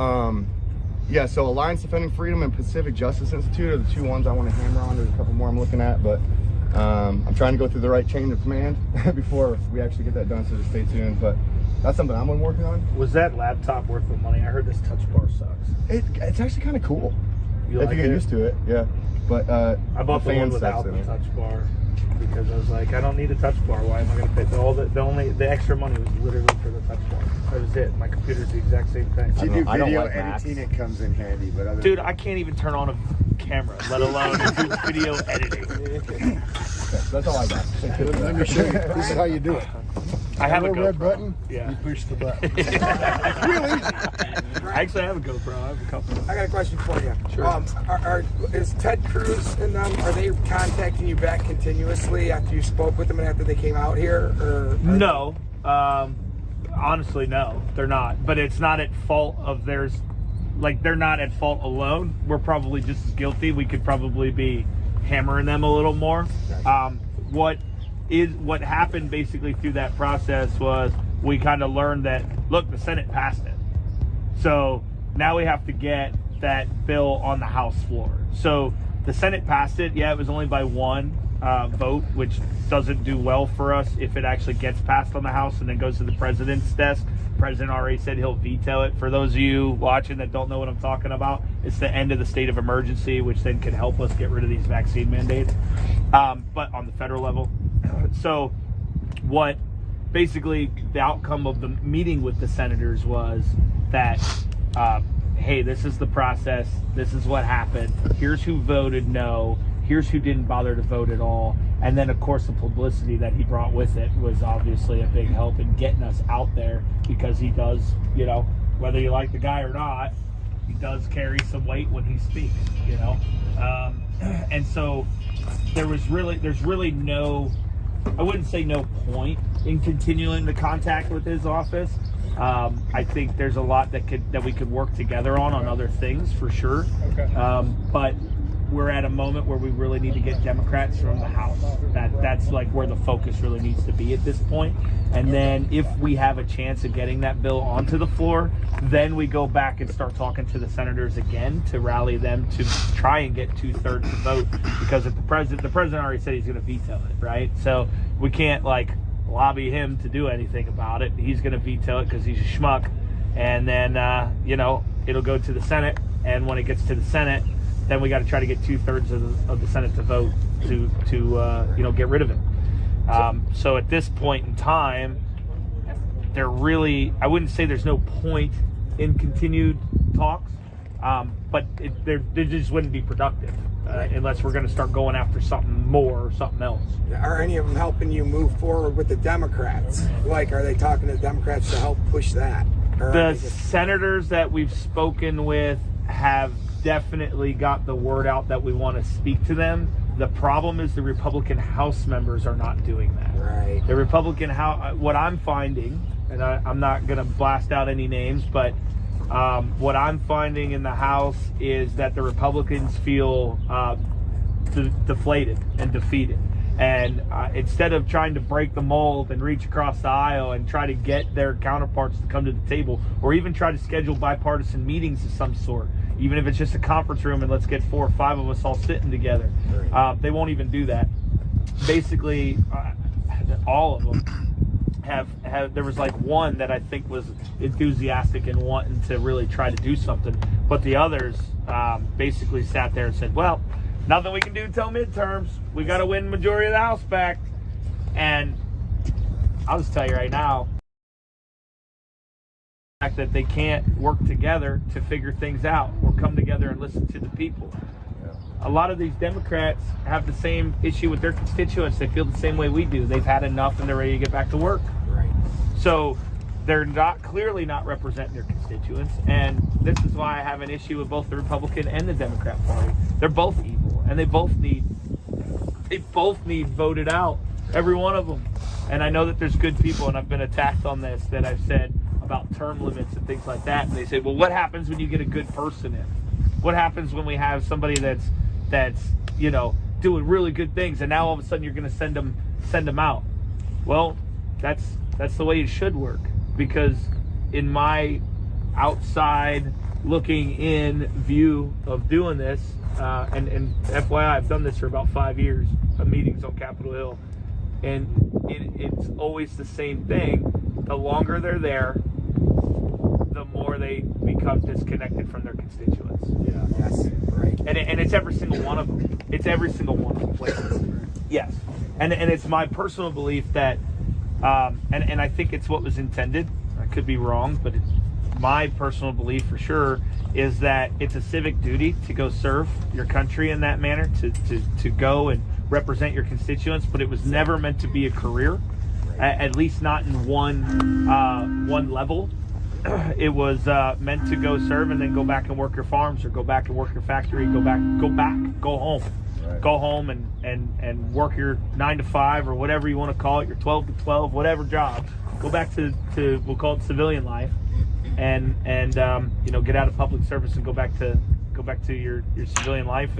yeah, so Alliance Defending Freedom and Pacific Justice Institute are the two ones I want to hammer on. There's a couple more I'm looking at, but I'm trying to go through the right chain of command before we actually get that done, so just stay tuned. But that's something I'm working on. Was that laptop worth the money? I heard this touch bar sucks. It's actually kind of cool. You if like you get it? used to it, yeah. But I bought the one without the touch bar because I was like, I don't need a touch bar. Why am I going to pay? The extra money was literally for the touch bar. That was it. My computer's the exact same thing. To do video editing, it comes in handy. But dude, I can't even turn on a camera, let alone do video editing. Okay, that's all I got. Let me show you. This is how you do it. I have a red GoPro. button. Yeah. You push the button. Really? I actually have a GoPro. I have a couple. I got a question for you. Sure. Is Ted Cruz and them, are they contacting you back continuously after you spoke with them and after they came out here? Or no. Honestly, no, they're not. But it's not at fault of theirs. Like, they're not at fault alone. We're probably just as guilty. We could probably be hammering them a little more. What happened basically through that process was we kind of learned that, look, the Senate passed it. So now we have to get that bill on the House floor. So the Senate passed it. Yeah, it was only by one. vote, which doesn't do well for us if it actually gets passed on the House and then goes to the president's desk. The president already said he'll veto it. For those of you watching that don't know what I'm talking about, it's the end of the state of emergency, which then can help us get rid of these vaccine mandates, but on the federal level. So what basically the outcome of the meeting with the senators was that, hey, this is the process, this is what happened, here's who voted no, here's who didn't bother to vote at all. And then, of course, the publicity that he brought with it was obviously a big help in getting us out there, because he does, you know, whether you like the guy or not, he does carry some weight when he speaks, you know. And so there's really no, I wouldn't say no point in continuing the contact with his office. I think there's a lot that we could work together on other things for sure. Okay. But we're at a moment where we really need to get Democrats from the House. That's like where the focus really needs to be at this point. And then if we have a chance of getting that bill onto the floor, then we go back and start talking to the senators again to rally them to try and get 2/3 to vote, because if the president already said he's going to veto it, right? So we can't like lobby him to do anything about it. He's going to veto it because he's a schmuck. And then, you know, it'll go to the Senate. And when it gets to the Senate, then we got to try to get 2/3 of the Senate to vote to you know, get rid of it. So at this point in time, there really, I wouldn't say there's no point in continued talks, but they just wouldn't be productive unless we're going to start going after something more or something else. Are any of them helping you move forward with the Democrats? Like, are they talking to the Democrats to help push that? The senators that we've spoken with have definitely got the word out that we want to speak to them. The problem is the Republican House members are not doing that. Right. The Republican House, what I'm finding, and I'm not going to blast out any names, but what I'm finding in the House is that the Republicans feel deflated and defeated. And instead of trying to break the mold and reach across the aisle and try to get their counterparts to come to the table, or even try to schedule bipartisan meetings of some sort, even if it's just a conference room and let's get 4 or 5 of us all sitting together, they won't even do that. Basically, all of them have, there was like one that I think was enthusiastic and wanting to really try to do something, but the others basically sat there and said, well, nothing we can do until midterms. We got to win the majority of the House back. And I'll just tell you right now, the fact that they can't work together to figure things out or come together and listen to the people. A lot of these Democrats have the same issue with their constituents. They feel the same way we do. They've had enough and they're ready to get back to work. Right. So they're clearly not representing their constituents, and this is why I have an issue with both the Republican and the Democrat Party. They're both evil, and they both need voted out, every one of them. And I know that there's good people, and I've been attacked on this, that I've said about term limits and things like that, and they say, well, what happens when you get a good person in? What happens when we have somebody that's you know, doing really good things, and now all of a sudden you're going to send them out? Well, that's the way it should work, because in my outside looking in view of doing this, and FYI, I've done this for about 5 years of meetings on Capitol Hill, and it's always the same thing. The longer they're there, the more they become disconnected from their constituents. Yeah, yes, right. And it's every single one of them. It's every single one of them places. Yes. And it's my personal belief that, and I think it's what was intended. I could be wrong, but my personal belief for sure is that it's a civic duty to go serve your country in that manner, to go and represent your constituents, but it was never meant to be a career, at least not in one level. It was meant to go serve and then go back and work your farms, or go back and work your factory, go home. Right. Go home and work your 9 to 5 or whatever you want to call it, your 12 to 12, whatever job. Go back to we'll call it civilian life, and you know, get out of public service and go back to your civilian life,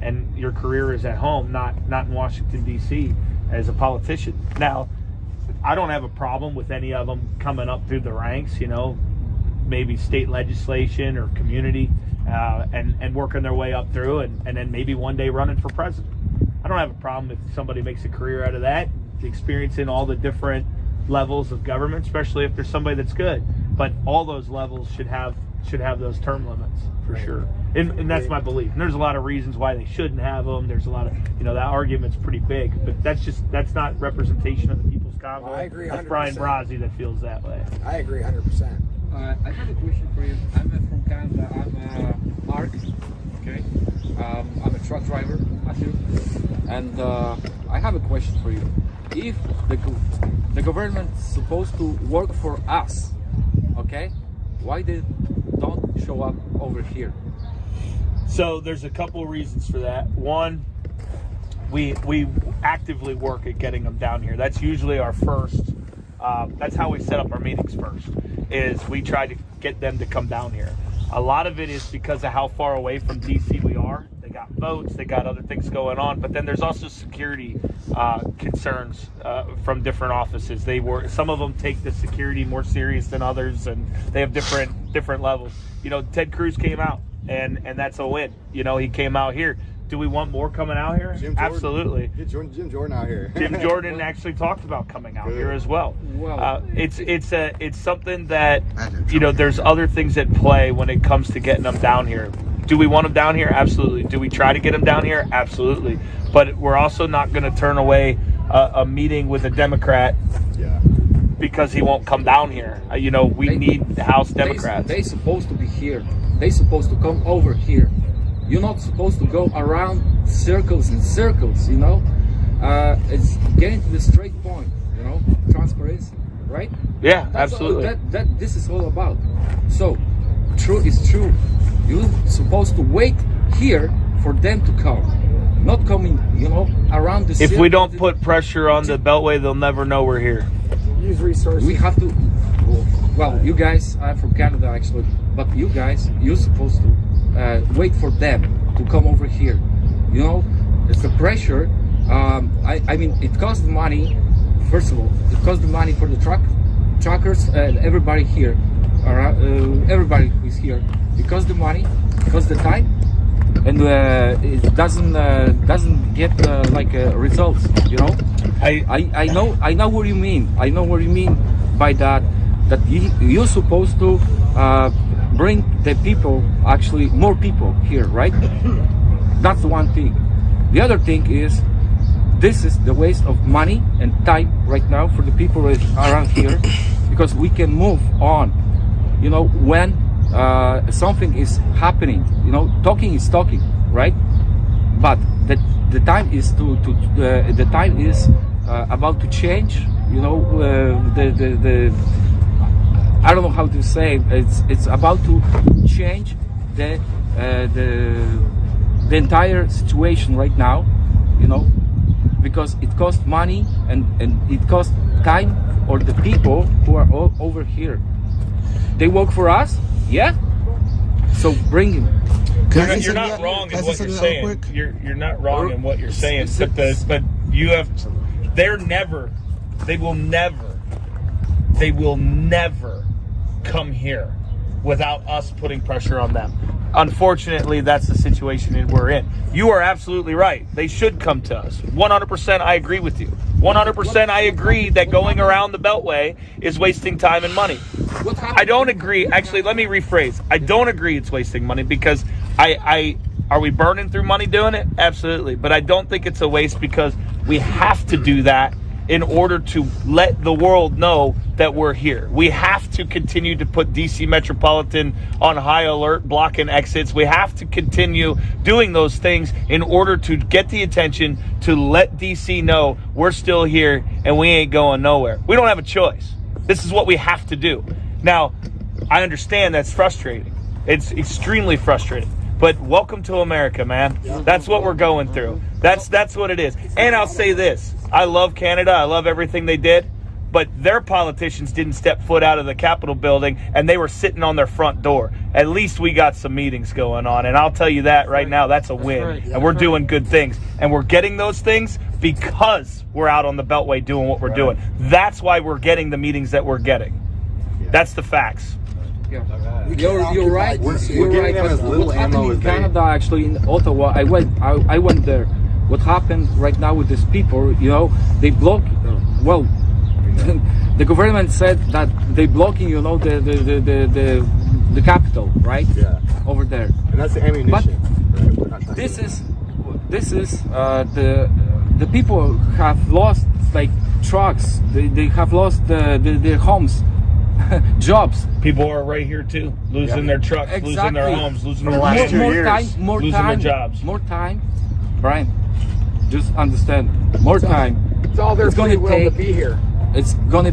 and your career is at home, not in Washington D.C. as a politician. Now, I don't have a problem with any of them coming up through the ranks, you know, maybe state legislation or community, and working their way up through, and then maybe one day running for president. I don't have a problem if somebody makes a career out of that, experiencing all the different levels of government, especially if there's somebody that's good. But all those levels should have those term limits for sure. And that's my belief. And there's a lot of reasons why they shouldn't have them. There's a lot of, that argument's pretty big, but that's not representation of the People's Convoy. I agree 100%. That's Brian Brazzi that feels that way. I agree 100%. I have a question for you. I'm from Canada. I'm Mark. Okay. I'm a truck driver, Matthew. And I have a question for you. If the government's supposed to work for us, okay, why they don't show up over here? So there's a couple reasons for that. One, we actively work at getting them down here. That's usually our first. That's how we set up our meetings first. Is we try to get them to come down here. A lot of it is because of how far away from DC we are. They got votes, they got other things going on, but then there's also security concerns from different offices. Some of them take the security more serious than others, and they have different levels. Ted Cruz came out, and that's a win. He came out here. Do we want more coming out here? Absolutely. Get Jim Jordan out here. Jim Jordan actually talked about coming out here as well. It's something that there's other things at play when it comes to getting them down here. Do we want them down here? Absolutely. Do we try to get them down here? Absolutely. But we're also not going to turn away a meeting with a Democrat because he won't come down here. We need House Democrats. They're supposed to be here. They're supposed to come over here. You're not supposed to go around circles and circles, It's getting to the straight point, transparency, right? Yeah, That's absolutely. All, this is all about. So, true is true. You're supposed to wait here for them to come, not coming, around the circle. If we don't put pressure on the Beltway, they'll never know we're here. Use resources. We have to. Well, you guys, I'm from Canada actually, but you guys, you're supposed to wait for them to come over here. It's the pressure. I mean, it costs money. First of all, it costs the money for the truckers and everybody here. Everybody who's here. It costs the money, it costs the time, and it doesn't get results. I know what you mean. I know what you mean by that. That you're supposed to bring the people, actually more people here, right? That's the one thing. The other thing is, this is the waste of money and time right now for the people around here, because we can move on. When something is happening, talking is talking, right? But the time is the time is about to change. I don't know how to say. It's about to change the entire situation right now, because it costs money and it costs time for the people who are all over here. They work for us, yeah. So bring him. You're not wrong in what you're saying. You're not wrong in what you're saying. But you have. They will never come here without us putting pressure on them. Unfortunately, that's the situation we're in. You are absolutely right. They should come to us. 100% I agree with you. 100% I agree that going around the Beltway is wasting time and money. I don't agree. Actually, let me rephrase. I don't agree it's wasting money because are we burning through money doing it? Absolutely. But I don't think it's a waste because we have to do that in order to let the world know that we're here. We have to continue to put DC Metropolitan on high alert, blocking exits. We have to continue doing those things in order to get the attention to let DC know we're still here and we ain't going nowhere. We don't have a choice. This is what we have to do. Now, I understand that's frustrating. It's extremely frustrating. But welcome to America, man. That's what we're going through. That's what it is. And I'll say this. I love Canada. I love everything they did. But their politicians didn't step foot out of the Capitol building, and they were sitting on their front door. At least we got some meetings going on. And I'll tell you that right now, that's a win. And we're doing good things. And we're getting those things because we're out on the Beltway doing what we're doing. That's why we're getting the meetings that we're getting. That's the facts. Yeah. You're right. You're right. But what's happening in Canada, actually, in Ottawa, I went there. what happened right now with these people, you know, they block, well, the government said that they blocking, you know, the capital, right? Yeah. Over there. And that's the ammunition. But this is the people have lost like trucks. They have lost their homes, jobs. People are right here too, losing their trucks, losing their homes, losing their last land, 2 years, losing their jobs. More time, Brian. Just understand. More time. It's all their free will to be here. It's gonna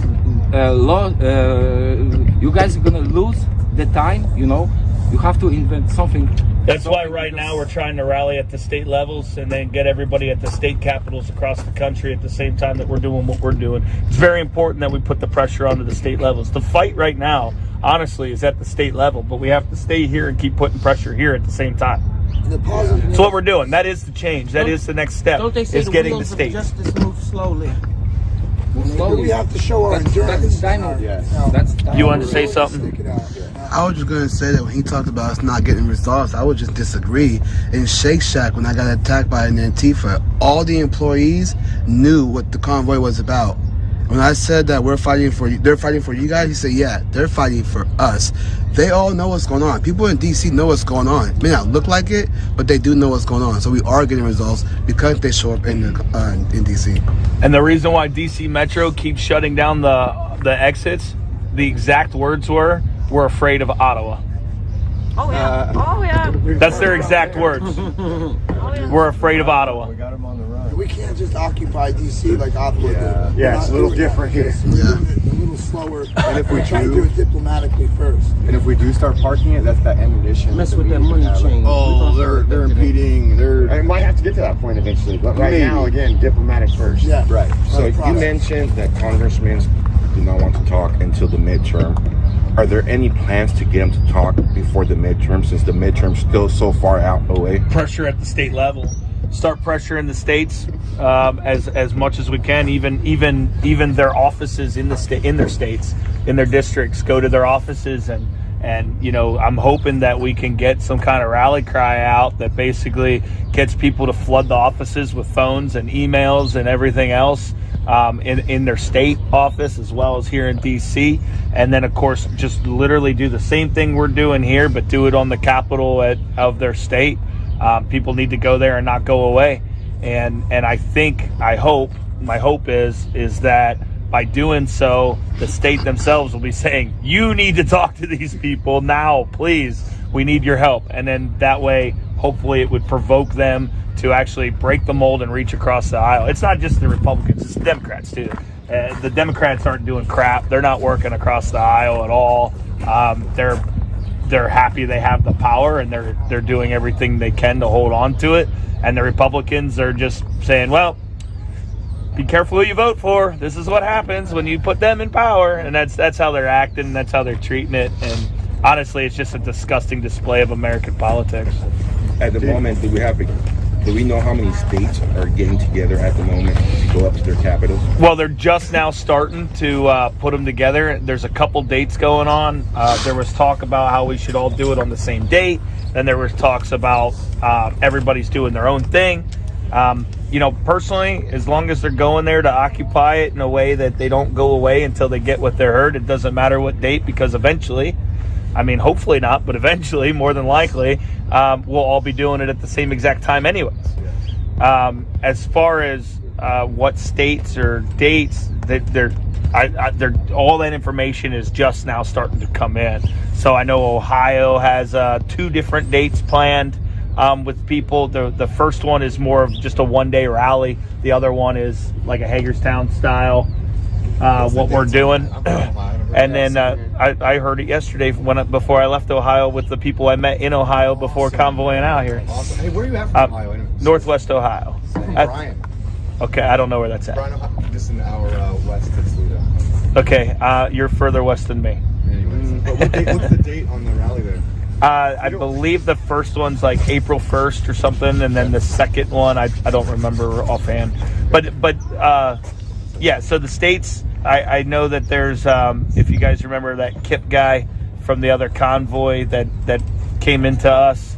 you guys are gonna lose the time. You know, you have to invent something. That's why right now we're trying to rally at the state levels and then get everybody at the state capitals across the country at the same time that we're doing what we're doing. It's very important that we put the pressure onto the state levels. The fight right now, honestly, is at the state level, but we have to stay here and keep putting pressure here at the same time. That's what we're doing. That is the change. That is the next step. Don't they say is the getting the wheels of state. justice move slowly? We have to show our endurance. You wanted to say something? I was just going to say that when he talked about us not getting results, I would just disagree. In Shake Shack, when I got attacked by an Antifa, all the employees knew what the convoy was about. When I said that we're fighting for you, they're fighting for you guys, he said, yeah, they're fighting for us. They all know what's going on. People in D.C. know what's going on. It may not look like it, but they do know what's going on. So we are getting results because they show up in D.C. And the reason why D.C. Metro keeps shutting down the exits, the exact words were, we're afraid of Ottawa. Oh yeah. Oh yeah. That's their exact words. We're afraid of Ottawa. We got them on the run. We can't just occupy DC like Ottawa did. Yeah, it's a little different here. We're doing it a little slower. And if we try to do it diplomatically first. And if we do start parking it, that's that ammunition. Mess with that money chain. Oh, they're impeding. It might have to get to that point eventually, but right now, again, diplomatic first. Yeah. Right. So you mentioned that congressmen do not want to talk until the midterm. Are there any plans to get them to talk before the midterm, since the midterm's still so far out away? Pressure at the state level. Start pressure in the states as much as we can. Even their offices in their states, in their districts, go to their offices and you know, I'm hoping that we can get some kind of rally cry out that basically gets people to flood the offices with phones and emails and everything else. In their state office as well as here in DC, and then of course just literally do the same thing we're doing here, but do it on the capital of their state. People need to go there and not go away, and I hope my hope is that by doing so, the state themselves will be saying, you need to talk to these people now, please, we need your help, and then that way hopefully it would provoke them to actually break the mold and reach across the aisle. It's not just the Republicans, it's the Democrats too. The Democrats aren't doing crap. They're not working across the aisle at all. They're happy they have the power, and they're doing everything they can to hold on to it. And the Republicans are just saying, well, be careful who you vote for. This is what happens when you put them in power. And that's how they're acting, that's how they're treating it. And honestly, it's just a disgusting display of American politics. At the moment, do we know how many states are getting together at the moment to go up to their capitals? Well, they're just now starting to put them together. There's a couple dates going on. There was talk about how we should all do it on the same date. Then there was talks about everybody's doing their own thing. You know, personally, as long as they're going there to occupy it in a way that they don't go away until they get what they're heard, it doesn't matter what date, because eventually, I mean, hopefully not, but eventually, more than likely, we'll all be doing it at the same exact time anyways. As far as what states or dates, they're all that information is just now starting to come in. So I know Ohio has 2 different dates planned with people. The first one is more of just a one-day rally. The other one is like a Hagerstown style, what we're doing. And then I heard it yesterday before I left Ohio with the people I met in Ohio before convoying out here. Awesome. Hey, where are you at from Ohio? Northwest Ohio. Brian. Okay, I don't know where that's at. Brian, Ohio, just an hour west of Toledo. Okay, you're further west than me. Anyways, but what's the date on the rally then? I believe the first one's like April 1st or something, and then the second one I don't remember offhand. But yeah, so the states, I know that there's if you guys remember that Kip guy from the other convoy that came into us,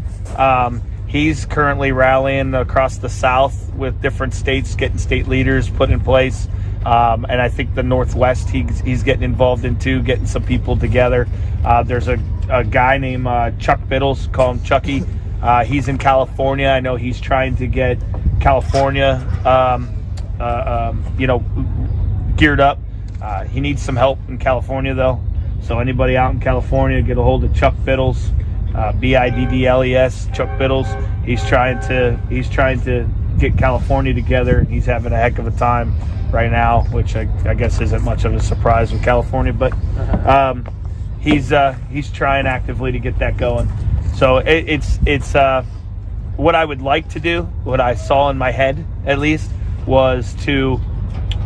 He's currently rallying across the South with different states, getting state leaders put in place. And I think the Northwest he's getting involved in too, getting some people together. There's a guy named Chuck Biddles, call him Chucky. He's in California. I know he's trying to get California, geared up. He needs some help in California though. So anybody out in California, get a hold of Chuck Biddles, Biddles, Chuck Biddles. He's trying to get California together. He's having a heck of a time right now, which I guess isn't much of a surprise with California, but he's trying actively to get that going. So it's what I would like to do, what I saw in my head at least, was to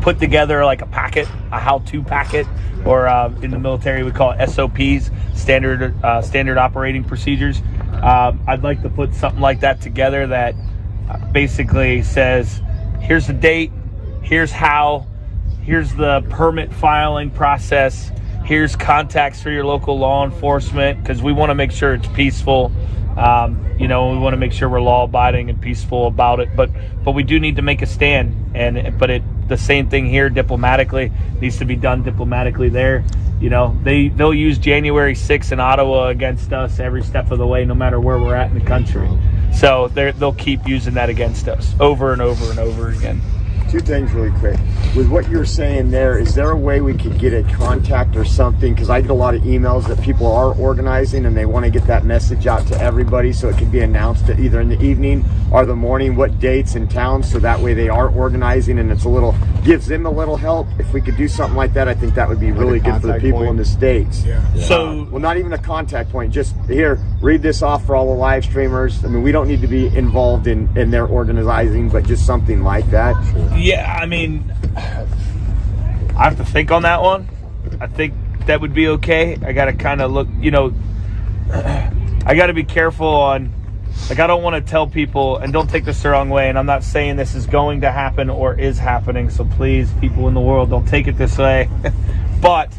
put together like a packet, a how-to packet, or in the military we call it SOPs, standard operating procedures. I'd like to put something like that together that basically says, here's the date, here's how, here's the permit filing process, here's contacts for your local law enforcement, because we want to make sure it's peaceful. We want to make sure we're law-abiding and peaceful about it, but we do need to make a stand. The same thing here, diplomatically, needs to be done diplomatically there. They'll use January 6th in Ottawa against us every step of the way, no matter where we're at in the country. So they'll keep using that against us over and over and over again. Two things really quick. With what you're saying there, is there a way we could get a contact or something? Because I get a lot of emails that people are organizing and they want to get that message out to everybody, so it can be announced either in the evening or the morning, what dates in town, so that way they are organizing and gives them a little help. If we could do something like that, I think that would be really good for the people in the States. Yeah. So, well, not even a contact point, just here, read this off for all the live streamers. I mean, we don't need to be involved in their organizing, but just something like that. Yeah, I mean, I have to think on that one. I think that would be okay. I got to kind of look, I got to be careful on, I don't want to tell people, and don't take this the wrong way, and I'm not saying this is going to happen or is happening, so please, people in the world, don't take it this way. But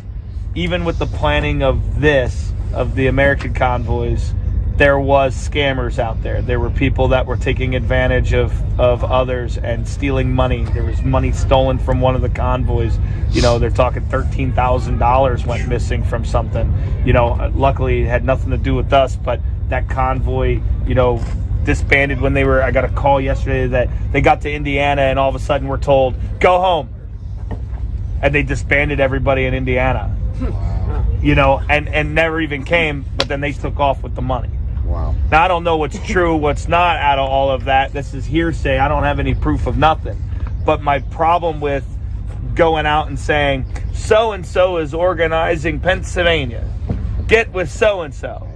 even with the planning of the American convoys, there was scammers out there. There were people that were taking advantage of others and stealing money. There was money stolen from one of the convoys. They're talking $13,000 went missing from something. Luckily it had nothing to do with us, but that convoy, disbanded when I got a call yesterday that they got to Indiana and all of a sudden we're told, go home. And they disbanded everybody in Indiana. And never even came, but then they took off with the money. Wow. Now, I don't know what's true, what's not out of all of that. This is hearsay. I don't have any proof of nothing. But my problem with going out and saying, so-and-so is organizing Pennsylvania, get with so-and-so.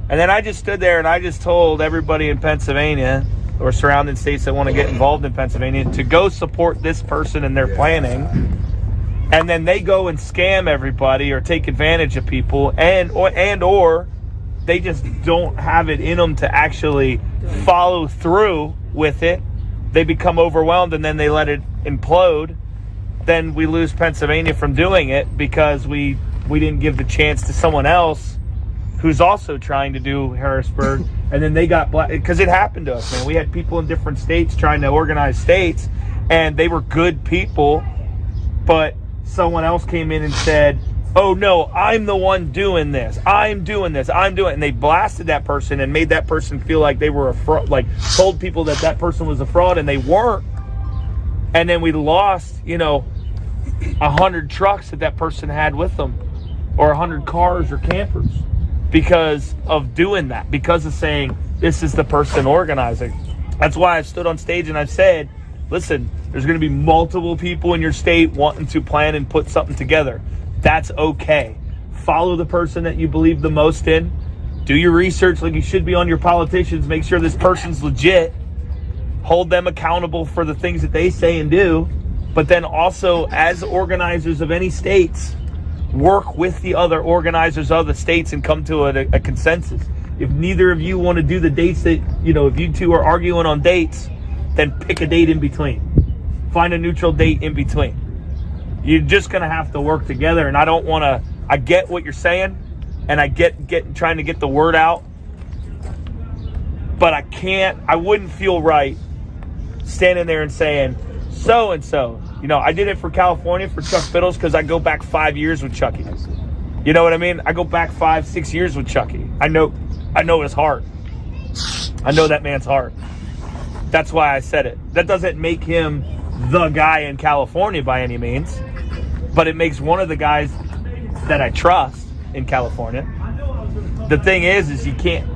And then I just stood there and I just told everybody in Pennsylvania or surrounding states that want to get involved in Pennsylvania to go support this person in their planning. And then they go and scam everybody or take advantage of people or they just don't have it in them to actually follow through with it. They become overwhelmed and then they let it implode. Then we lose Pennsylvania from doing it because we didn't give the chance to someone else who's also trying to do Harrisburg. And then they got because it happened to us, man. We had people in different states trying to organize states, and they were good people, but someone else came in and said, oh no, I'm the one doing this. I'm doing this. And they blasted that person and made that person feel like they were a fraud, like told people that person was a fraud, and they weren't. And then we lost, 100 trucks that person had with them, or 100 cars or campers, because of doing that, because of saying, this is the person organizing. That's why I've stood on stage and I've said, listen, there's going to be multiple people in your state wanting to plan and put something together. That's okay. Follow the person that you believe the most in. Do your research like you should be on your politicians. Make sure this person's legit. Hold them accountable for the things that they say and do. But then also, as organizers of any states, work with the other organizers of the states and come to a consensus. If neither of you want to do the dates that, if you two are arguing on dates, then pick a date in between. Find a neutral date in between. You're just going to have to work together. And I get what you're saying, and I get trying to get the word out. but I wouldn't feel right standing there and saying, so-and-so. You know, I did it for California, for Chuck Fiddles, because I go back 5 years with Chucky. You know what I mean? I go back 5-6 years with Chucky. I know his heart. I know that man's heart. That's why I said it. That doesn't make him the guy in California by any means, but it makes one of the guys that I trust in California. The thing is you can't,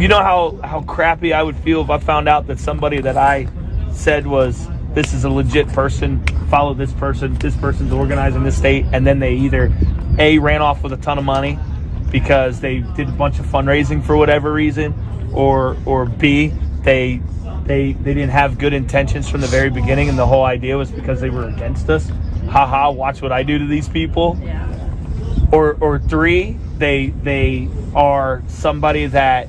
you know how crappy I would feel if I found out that somebody that I said was, this is a legit person, follow this person's organized in this state, and then they either A, ran off with a ton of money because they did a bunch of fundraising for whatever reason, or B, they didn't have good intentions from the very beginning, and the whole idea was because they were against us. Haha, watch what I do to these people. Yeah. Or 3, they are somebody that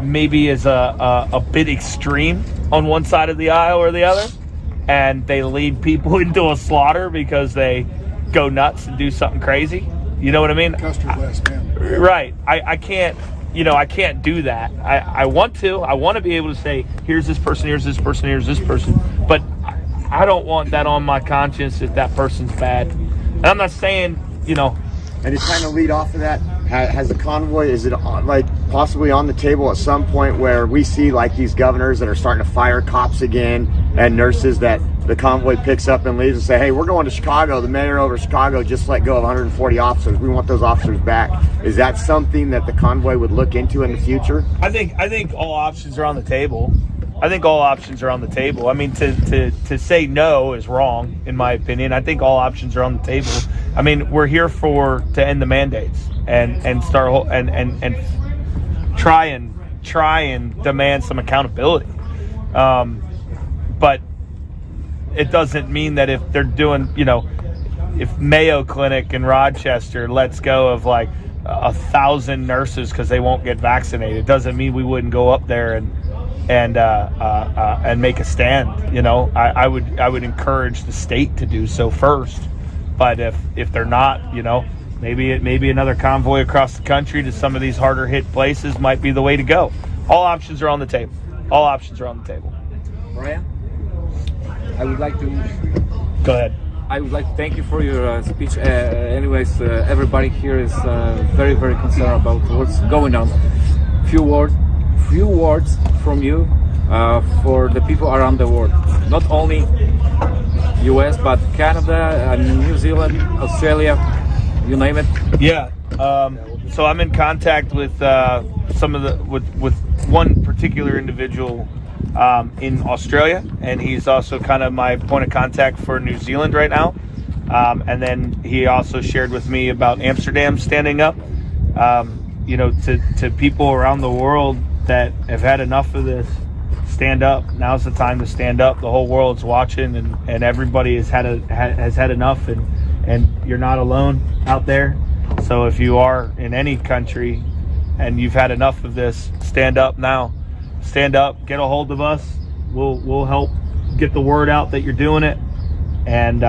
maybe is a bit extreme on one side of the aisle or the other, and they lead people into a slaughter because they go nuts and do something crazy. You know what I mean? Custard West, man. Right. I can't, I can't do that. I want to be able to say, here's this person, here's this person, here's this person. But I don't want that on my conscience if that person's bad. And I'm not saying, And to kind of lead off of that, has the convoy, is it like possibly on the table at some point where we see like these governors that are starting to fire cops again and nurses that the convoy picks up and leaves and say, hey, we're going to Chicago. The mayor over Chicago just let go of 140 officers. We want those officers back. Is that something that the convoy would look into in the future? I think all options are on the table. I mean, to say no is wrong, in my opinion. I think all options are on the table. I mean, we're here to end the mandates and start and try and demand some accountability. But it doesn't mean that if they're doing, if Mayo Clinic in Rochester lets go of like 1,000 nurses because they won't get vaccinated, it doesn't mean we wouldn't go up there and make a stand. I would encourage the state to do so first. But if they're not, maybe another convoy across the country to some of these harder hit places might be the way to go. All options are on the table. Brian, I would like to go ahead. I would like to thank you for your speech. Anyways, everybody here is very, very concerned about what's going on. Few words from you for the people around the world, not only US but Canada, New Zealand, Australia, you name it. Yeah. So I'm in contact with with one particular individual in Australia, and he's also kind of my point of contact for New Zealand right now. And then he also shared with me about Amsterdam standing up. To people around the world that have had enough of this, stand up. Now's the time to stand up. The whole world's watching, and everybody has had enough, and you're not alone out there. So if you are in any country and you've had enough of this, stand up now. Stand up, get a hold of us. We'll help get the word out that you're doing it, and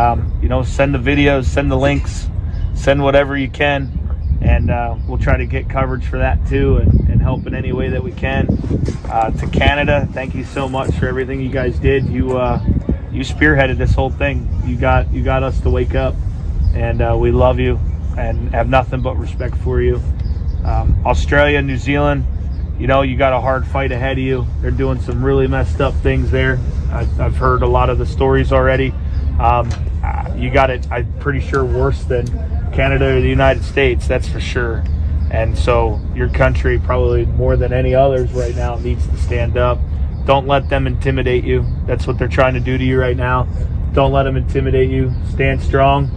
send the videos, send the links, send whatever you can, and we'll try to get coverage for that too, and help in any way that we can. To Canada, thank you so much for everything you guys did. You spearheaded this whole thing. You got us to wake up, and we love you and have nothing but respect for you. Australia, New Zealand, you got a hard fight ahead of you. They're doing some really messed up things there. I've heard a lot of the stories already. You got it, I'm pretty sure, worse than Canada or the United States, that's for sure. And so your country, probably more than any others right now, needs to stand up. Don't let them intimidate you. That's what they're trying to do to you right now. Don't let them intimidate you. Stand strong.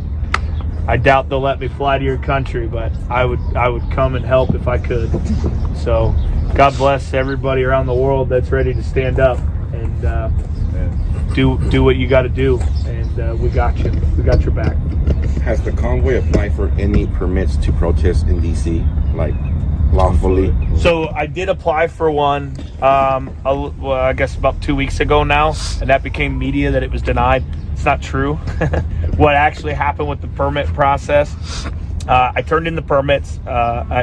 I doubt they'll let me fly to your country, but I would come and help if I could. So God bless everybody around the world that's ready to stand up and do what you got to do. And we got you. We got your back. Has the convoy applied for any permits to protest in DC, like lawfully? So I did apply for one, I guess about 2 weeks ago now, and that became media that it was denied. It's not true. What actually happened with the permit process, I turned in the permits,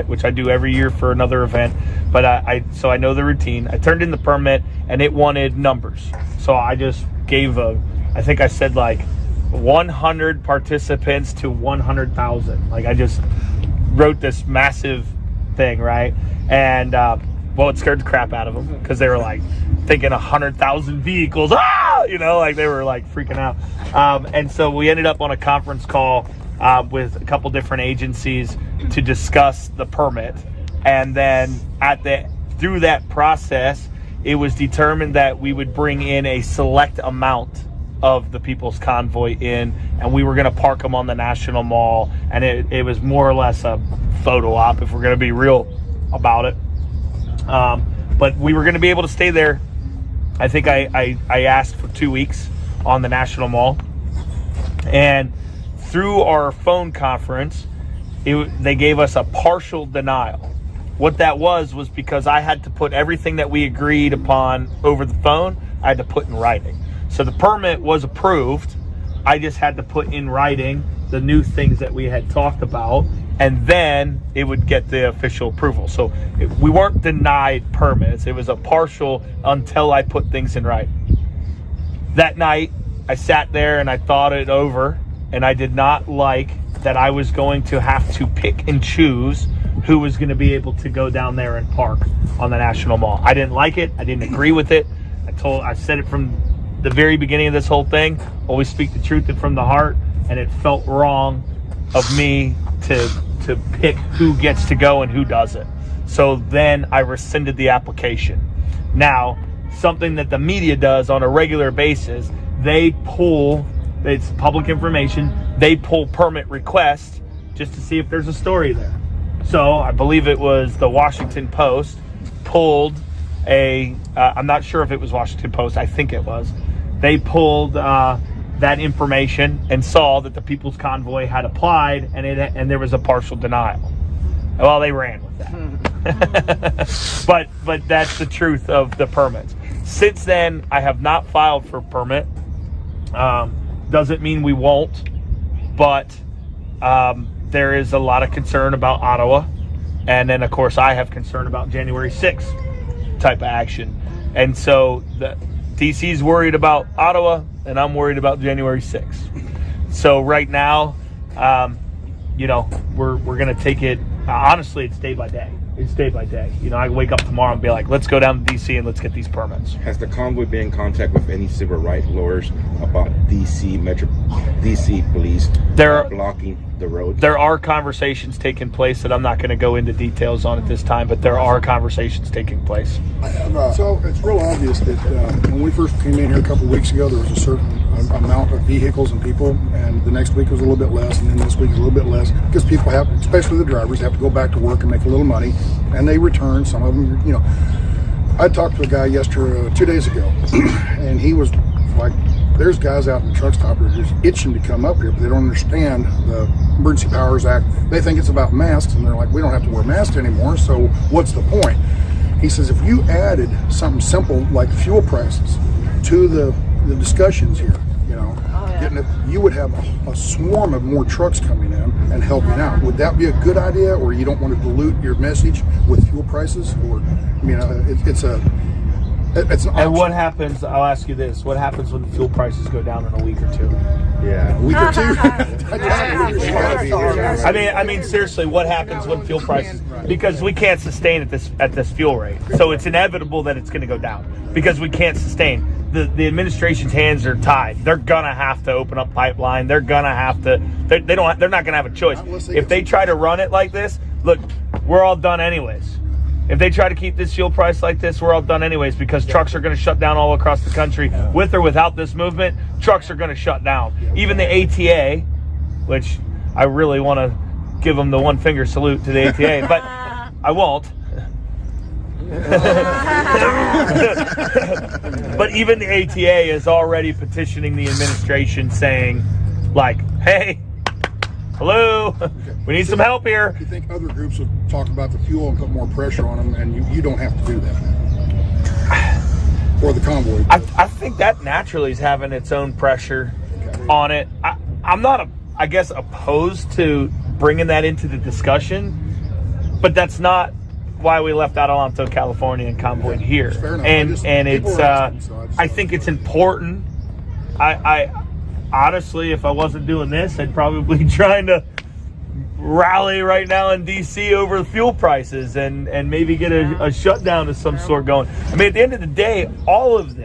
which I do every year for another event. But so I know the routine. I turned in the permit, and it wanted numbers. So I just gave I think I said like 100 participants to 100,000. Like I just wrote this massive thing, right? And well, it scared the crap out of them because they were like thinking 100,000 vehicles, like they were like freaking out. And so we ended up on a conference call with a couple different agencies to discuss the permit. And then through that process, it was determined that we would bring in a select amount of the People's Convoy in, and we were going to park them on the National Mall. And it was more or less a photo op, if we're going to be real about it. But we were going to be able to stay there. I think I asked for 2 weeks on the National Mall. And through our phone conference, they gave us a partial denial. What that was because I had to put everything that we agreed upon over the phone, I had to put in writing. So the permit was approved. I just had to put in writing the new things that we had talked about, and then it would get the official approval. So we weren't denied permits. It was a partial until I put things in writing. That night, I sat there and I thought it over, and I did not like that I was going to have to pick and choose who was going to be able to go down there and park on the National Mall. I didn't like it. I didn't agree with it. I said it from the very beginning of this whole thing. Always speak the truth and from the heart, and it felt wrong of me to pick who gets to go and who doesn't. So then I rescinded the application. Now, something that the media does on a regular basis, it's public information, they pull permit requests just to see if there's a story there. So I believe it was the Washington Post pulled I'm not sure if it was Washington Post, I think it was. They pulled that information and saw that the People's Convoy had applied, and there was a partial denial. Well, they ran with that. but that's the truth of the permits. Since then, I have not filed for permit. Doesn't mean we won't, but there is a lot of concern about Ottawa, and then of course I have concern about January 6th type of action. And so the DC's worried about Ottawa, and I'm worried about January 6th. So right now, we're going to take it. Honestly, it's day by day. It's day by day. I wake up tomorrow and be like, let's go down to DC and let's get these permits. Has the convoy been in contact with any civil rights lawyers about DC police blocking the road? There are conversations taking place that I'm not going to go into details on at this time, but there are conversations taking place. So it's real obvious that when we first came in here a couple of weeks ago, there was a certain amount of vehicles and people, and the next week was a little bit less, and then this week is a little bit less, because people have, especially the drivers, have to go back to work and make a little money, and they return. Some of them, I talked to a guy 2 days ago, and he was like, there's guys out in the truck stop that are just itching to come up here, but they don't understand the Emergency Powers Act. They think it's about masks, and they're like, we don't have to wear masks anymore, so what's the point? He says, if you added something simple like fuel prices to the discussions here, you would have a swarm of more trucks coming in and helping out. Would that be a good idea, or you don't want to dilute your message with fuel prices? Or, it's an option. And what happens, I'll ask you this, what happens when the fuel prices go down in a week or two? Yeah, a week or two. I mean, seriously, what happens when fuel prices, because we can't sustain at this fuel rate. So it's inevitable that it's going to go down because we can't sustain. The administration's hands are tied. They're gonna have to open up pipeline. They're gonna have to. They're not gonna have a choice. If they try to run it like this, look, we're all done anyways. If they try to keep this fuel price like this, we're all done anyways, because trucks are going to shut down all across the country. With or without this movement, trucks are going to shut down. Even the ATA, which I really want to give them the one finger salute to the ATA, but I won't. But even the ATA is already petitioning the administration saying, like, hey, hello, we need some help here. Do you think other groups would talk about the fuel and put more pressure on them, and you don't have to do that? Or the convoy? I think that naturally is having its own pressure on it. I'm not, I guess, opposed to bringing that into the discussion, but that's not why we left Adelanto, California, and Convoy here. And it's I think it's important. I honestly, if I wasn't doing this, I'd probably be trying to rally right now in DC over the fuel prices and maybe get a shutdown of some sort going. I mean, at the end of the day, all of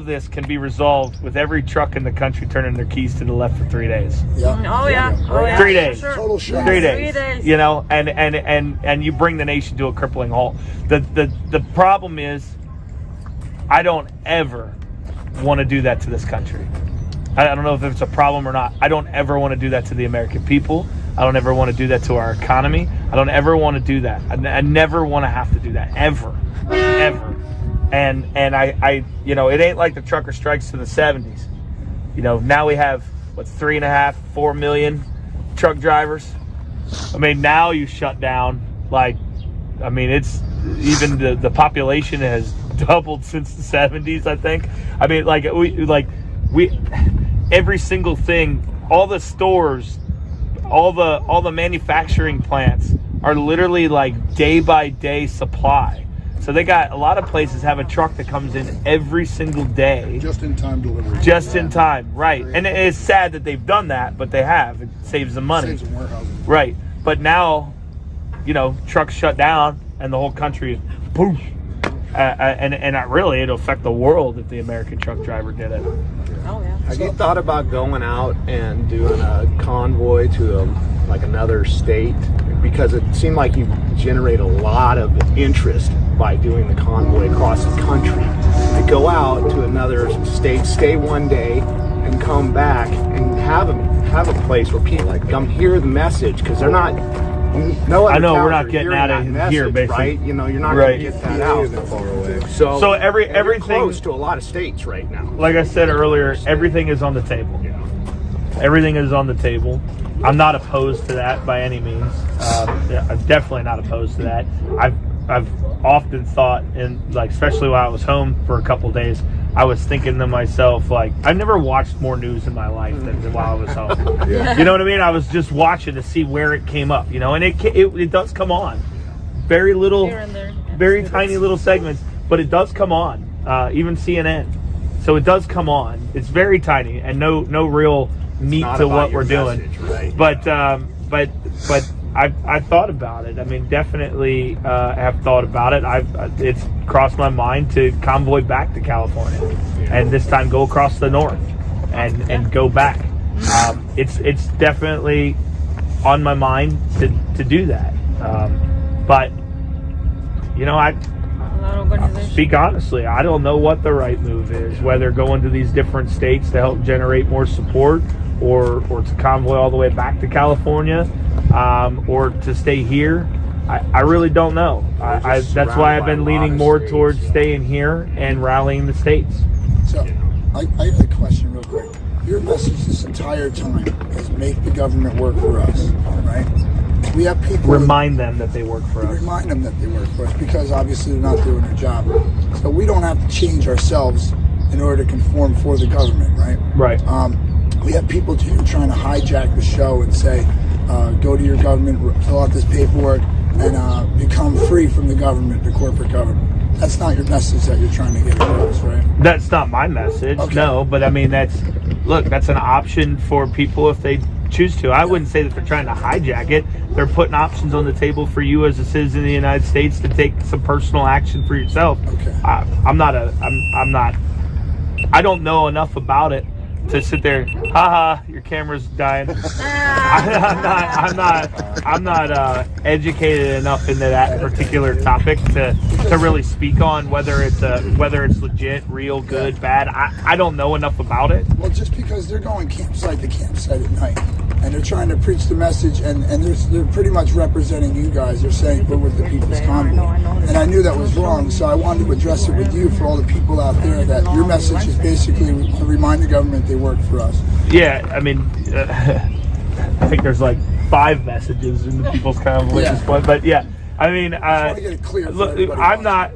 this can be resolved with every truck in the country turning their keys to the left for 3 days. Oh yeah. 3 days. Sure. Total shut. 3 days. 3 days. You know, and you bring the nation to a crippling halt. The problem is, I don't ever want to do that to this country. I don't know if it's a problem or not. I don't ever want to do that to the American people. I don't ever want to do that to our economy. I don't ever want to do that. I never want to have to do that, ever. And I you know, it ain't like the trucker strikes in the 70s. You know, now we have, 3.5, 4 million truck drivers. I mean, now you shut down, it's even the population has doubled since the 70s, I think. I mean, we every single thing, all the stores, all the manufacturing plants are literally day by day supply. So they got a lot of places have a truck that comes in every single day. Just in time delivery. Just in time, right. And it's sad that they've done that, but they have. It saves them money. Saves them warehousing. Right. But now, trucks shut down and the whole country is poof. And really, it'll affect the world if the American truck driver did it. Oh yeah. Have you thought about going out and doing a convoy to another state? Because it seemed like you generate a lot of interest by doing the convoy across the country. To go out to another state, stay one day, and come back and have a place where people come hear the message, because they're not. No, I know we're not getting out of here, basically. Right? You're not going to get that out that far away. So everything close to a lot of states right now. Like I said earlier, everything is on the table. Everything is on the table. I'm not opposed to that by any means. I'm definitely not opposed to that. I've often thought, especially while I was home for a couple days, I was thinking to myself, I've never watched more news in my life than while I was home. You know what I mean? I was just watching to see where it came up, and it does come on. Very little, very tiny little segments, but it does come on, even CNN. So it does come on. It's very tiny and no real meat to what we're doing. Right? But I've thought about it. I mean, definitely have thought about it. It's crossed my mind to convoy back to California, and this time go across the north and go back. It's definitely on my mind to do that. But I'll speak honestly. I don't know what the right move is. Whether going to these different states to help generate more support, or to convoy all the way back to California, or to stay here. I really don't know. That's why I've been leaning more towards staying here and rallying the states. So, I have a question real quick. Your message this entire time is make the government work for us, right? We have people... Remind them that they work for us. Remind them that they work for us, because obviously they're not doing their job. So we don't have to change ourselves in order to conform for the government, right? Right. We have people trying to hijack the show and say, go to your government, fill out this paperwork, and become free from the government, the corporate government. That's not your message that you're trying to get across, right? That's not my message, no. But I mean, that's an option for people if they choose to. I wouldn't say that they're trying to hijack it. They're putting options on the table for you as a citizen of the United States to take some personal action for yourself. Okay. I don't know enough about it to sit there, your camera's dying. I'm not educated enough into that particular topic to really speak on whether it's legit, real, good, bad. I don't know enough about it. Well, just because they're going campsite to campsite at night, and they're trying to preach the message, and they're pretty much representing you guys. They're saying we're with the people's convoy, and I knew that was wrong, so I wanted to address it with you for all the people out there, that your message is basically to remind the government they work for us. Yeah, I mean, I think there's 5 messages in the people's convoy at this point, but yeah, I mean, I just want to get it clear for look, everybody I'm not.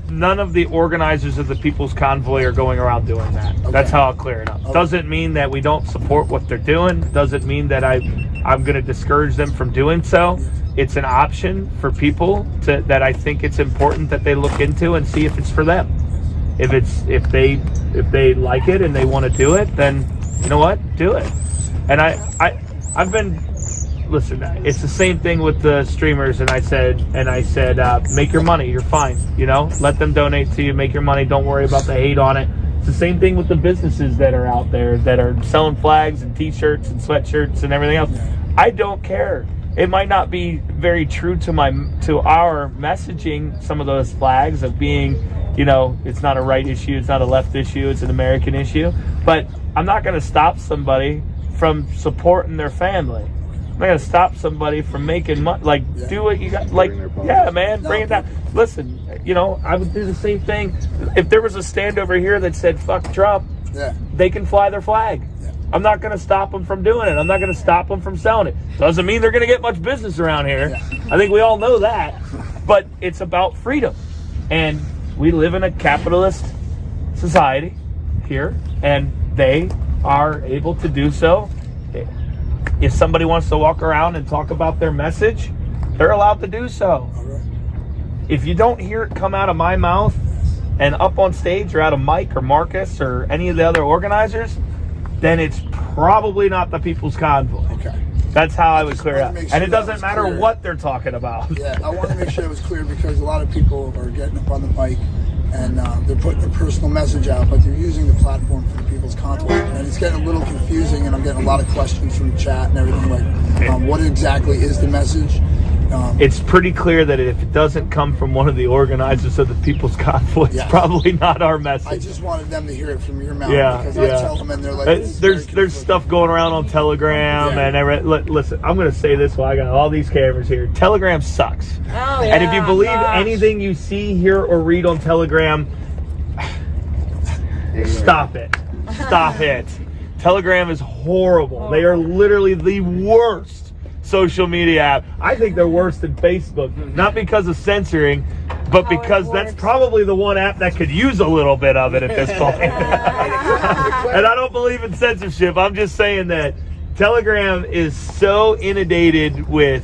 none of the organizers of the People's Convoy are going around doing that. Okay. That's how I'll clear it up. Okay. Doesn't mean that we don't support what they're doing. Doesn't mean that I'm going to discourage them from doing so. It's an option for people that I think it's important that they look into and see if it's for them. If they like it and they want to do it, then you know what? Do it. And I've been. Listen, it's the same thing with the streamers, and I said, make your money. You're fine. Let them donate to you. Make your money. Don't worry about the hate on it. It's the same thing with the businesses that are out there that are selling flags and T-shirts and sweatshirts and everything else. I don't care. It might not be very true to our messaging. Some of those flags of being, it's not a right issue, it's not a left issue, it's an American issue. But I'm not going to stop somebody from supporting their family. I'm not gonna stop somebody from making money. Do what you got. Man, bring it down. Listen, I would do the same thing. If there was a stand over here that said "fuck Trump," they can fly their flag. I'm not gonna stop them from doing it. I'm not gonna stop them from selling it. Doesn't mean they're gonna get much business around here. I think we all know that. But it's about freedom, and we live in a capitalist society here, and they are able to do so. If somebody wants to walk around and talk about their message, they're allowed to do so. If you don't hear it come out of my mouth and up on stage or out of Mike or Marcus or any of the other organizers, then it's probably not the People's Convoy. Okay. That's how I would clear it up. And it doesn't matter what they're talking about. Yeah, I want to make sure it was clear because a lot of people are getting up on the mic and they're putting their personal message out, but they're using the platform for the People's Convoy, and it's getting a little confusing, and I'm getting a lot of questions from the chat and everything, what exactly is the message? It's pretty clear that if it doesn't come from one of the organizers of the People's Convoy, it's probably not our message. I just wanted them to hear it from your mouth, because I tell them and they're like... There's stuff going around on Telegram, and listen, I'm going to say this while I got all these cameras here. Telegram sucks. And if you believe anything you see, hear, or read on Telegram, stop it. Stop it. Telegram is horrible. They are literally the worst social media app. I think they're worse than Facebook, not because of censoring, but because that's probably the one app that could use a little bit of it at this point. And I don't believe in censorship. I'm just saying that Telegram is so inundated with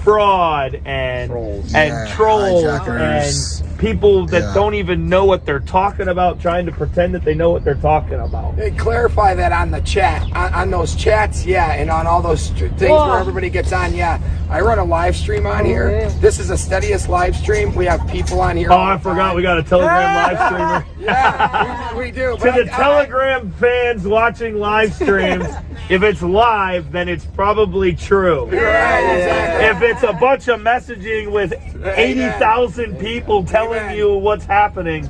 fraud and trolls and people that don't even know what they're talking about, trying to pretend that they know what they're talking about. Hey, clarify that on the chat, on those chats, and on all those things where everybody gets on, I run a live stream on here. This is a steadiest live stream. We have people on here. Oh, I forgot we got a Telegram live streamer. Yeah, we do. To the Telegram fans watching live streams, if it's live, then it's probably true. Right, exactly. If it's a bunch of messaging with 80,000 people telling you what's happening,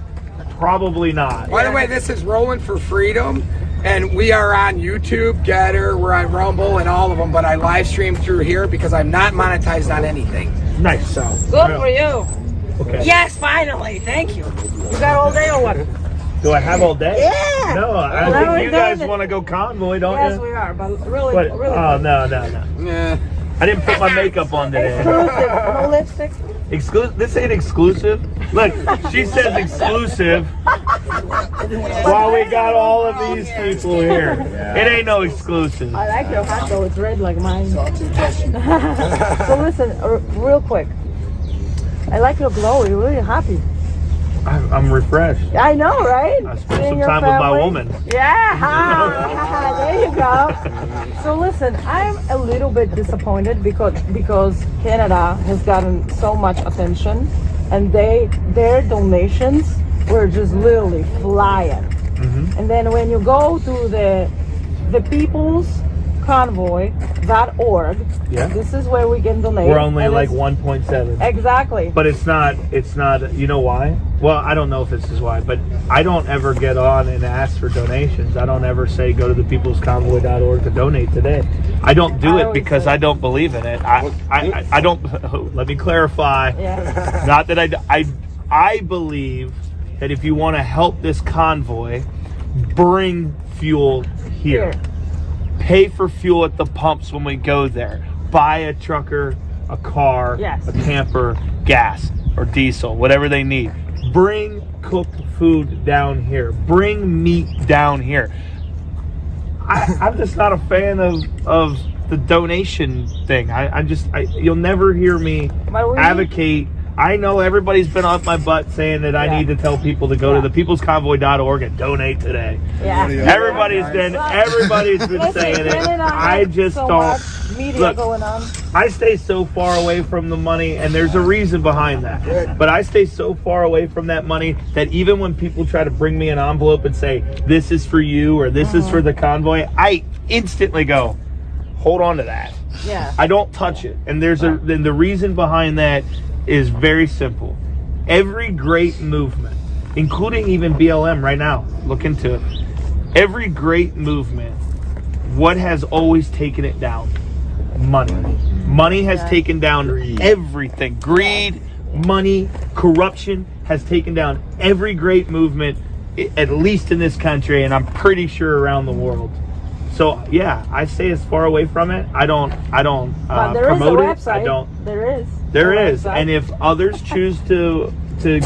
probably not. By the way, this is Rolling for Freedom, and we are on YouTube, Getter, we're on Rumble, and all of them, but I live stream through here because I'm not monetized on anything. Nice. So good for you. Okay. Yes, finally. Thank you. You got all day or what? Do I have all day? Yeah. No, I think you guys want to go convoy, don't you? Yes, we are, but really. Oh, no. Yeah. I didn't put my makeup on today. Exclusive. No lipstick. Exclusive? This ain't exclusive. Look, she says exclusive while we got all of these people here. It ain't no exclusive. I like your hat though. It's red like mine. So listen, real quick. I like your glow. You're really happy. I'm refreshed. I know, right? I spent some time with my woman. Yeah, there you go. So listen, I'm a little bit disappointed because Canada has gotten so much attention, and their donations were just literally flying. And then when you go to the People's Convoy.org. This is where we can donate. We're only like 1.7. Exactly. But it's not, you know why? Well, I don't know if this is why, but I don't ever get on and ask for donations. I don't ever say go to the peoplesconvoy.org to donate today. I don't do it because I don't believe in it. I don't, let me clarify. Not that I believe that if you want to help this convoy, bring fuel here. Pay for fuel at the pumps when we go there. Buy a trucker, a car, a camper, gas or diesel, whatever they need. Bring cooked food down here. Bring meat down here. I'm just not a fan of the donation thing. You'll never hear me advocate. I know everybody's been off my butt saying that I need to tell people to go to the peoplesconvoy.org and donate today. Yeah. Everybody's been saying it. I just don't. Media going on. I stay so far away from the money, and there's a reason behind that. But I stay so far away from that money that even when people try to bring me an envelope and say, this is for you or this is for the convoy, I instantly go, hold on to that. Yeah. I don't touch it. And then the reason behind that is very simple. Every great movement, including even BLM right now, look into it. Every great movement, what has always taken it down? Money. Money has taken down everything. Greed, money, corruption has taken down every great movement, at least in this country, and I'm pretty sure around the world. So yeah, I stay as far away from it. I don't promote it. I don't. There is, and if others choose to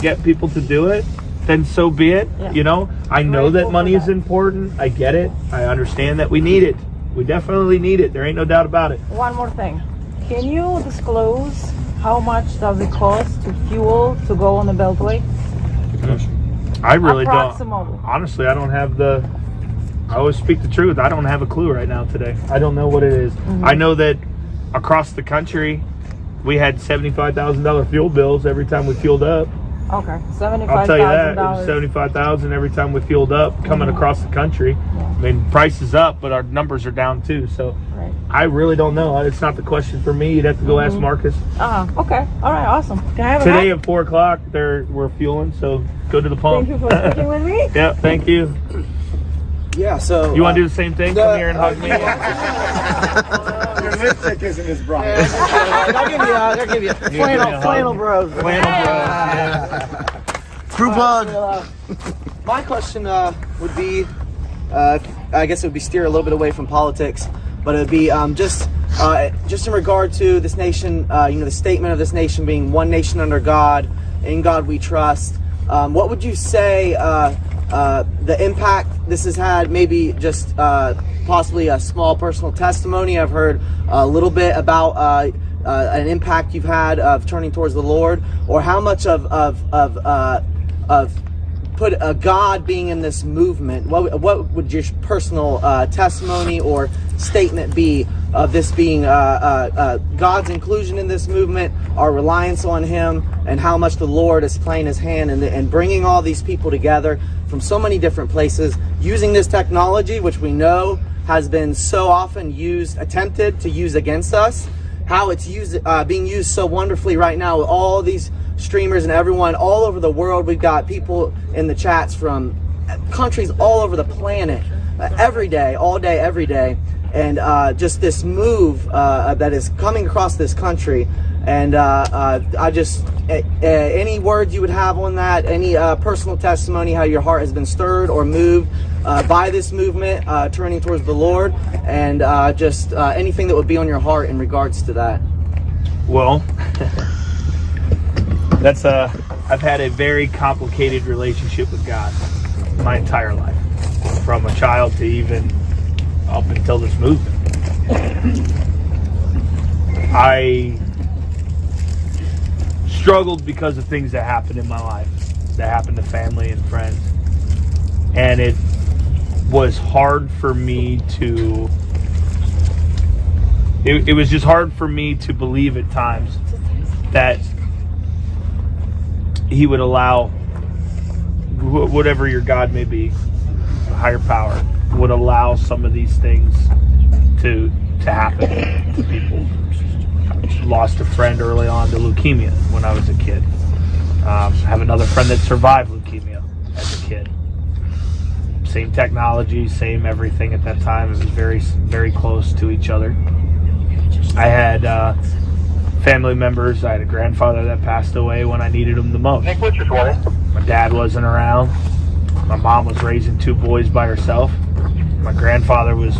get people to do it, then so be it. Yeah. You know, I know that money is important. I get it. I understand that we need it. We definitely need it. There ain't no doubt about it. One more thing. Can you disclose how much does it cost to fuel to go on the Beltway? I really don't. Approximately. Honestly, I don't have the. I always speak the truth. I don't have a clue right now today. I don't know what it is. I know that across the country, we had $75,000 fuel bills every time we fueled up. Okay, $75,000. I'll tell you that. It was $75,000 every time we fueled up coming across the country. I mean, price is up, but our numbers are down too. So I really don't know. It's not the question for me. You'd have to go ask Marcus. Okay. All right. Awesome. Can I have Today at 4 o'clock, we're fueling. So go to the pump. Thank you for speaking with me. Yeah. Thank you. Yeah. So you want to do the same thing? Come here and hug me. Your lipstick isn't as bright. I'll give you flannel bros. Flannel bros. Group hug. My question would be, I guess it would be steer a little bit away from politics, but it would be just in regard to this nation. The statement of this nation being one nation under God, in God we trust. What would you say the impact this has had? Maybe just possibly a small personal testimony. I've heard a little bit about an impact you've had of turning towards the Lord, or how much of put a God being in this movement. What would your personal testimony or statement be of this being God's inclusion in this movement, our reliance on Him, and how much the Lord is playing His hand and bringing all these people together from so many different places, using this technology, which we know has been so often attempted to use against us, how it's being used so wonderfully right now with all these streamers and everyone all over the world. We've got people in the chats from countries all over the planet every day, all day, every day. And just this move that is coming across this country. And any words you would have on that, any personal testimony, how your heart has been stirred or moved by this movement, turning towards the Lord, and just anything that would be on your heart in regards to that. Well, I've had a very complicated relationship with God my entire life, from a child to even up until this movement. I struggled because of things that happened in my life, that happened to family and friends, and it was hard for me to it was just hard for me to believe at times that He would allow whatever your God may be, a higher power, would allow some of these things to happen to people. Lost a friend early on to leukemia when I was a kid. I have another friend that survived leukemia as a kid. Same technology, same everything at that time. It was very, very close to each other. I had family members. I had a grandfather that passed away when I needed him the most. My dad wasn't around. My mom was raising 2 boys by herself. My grandfather was,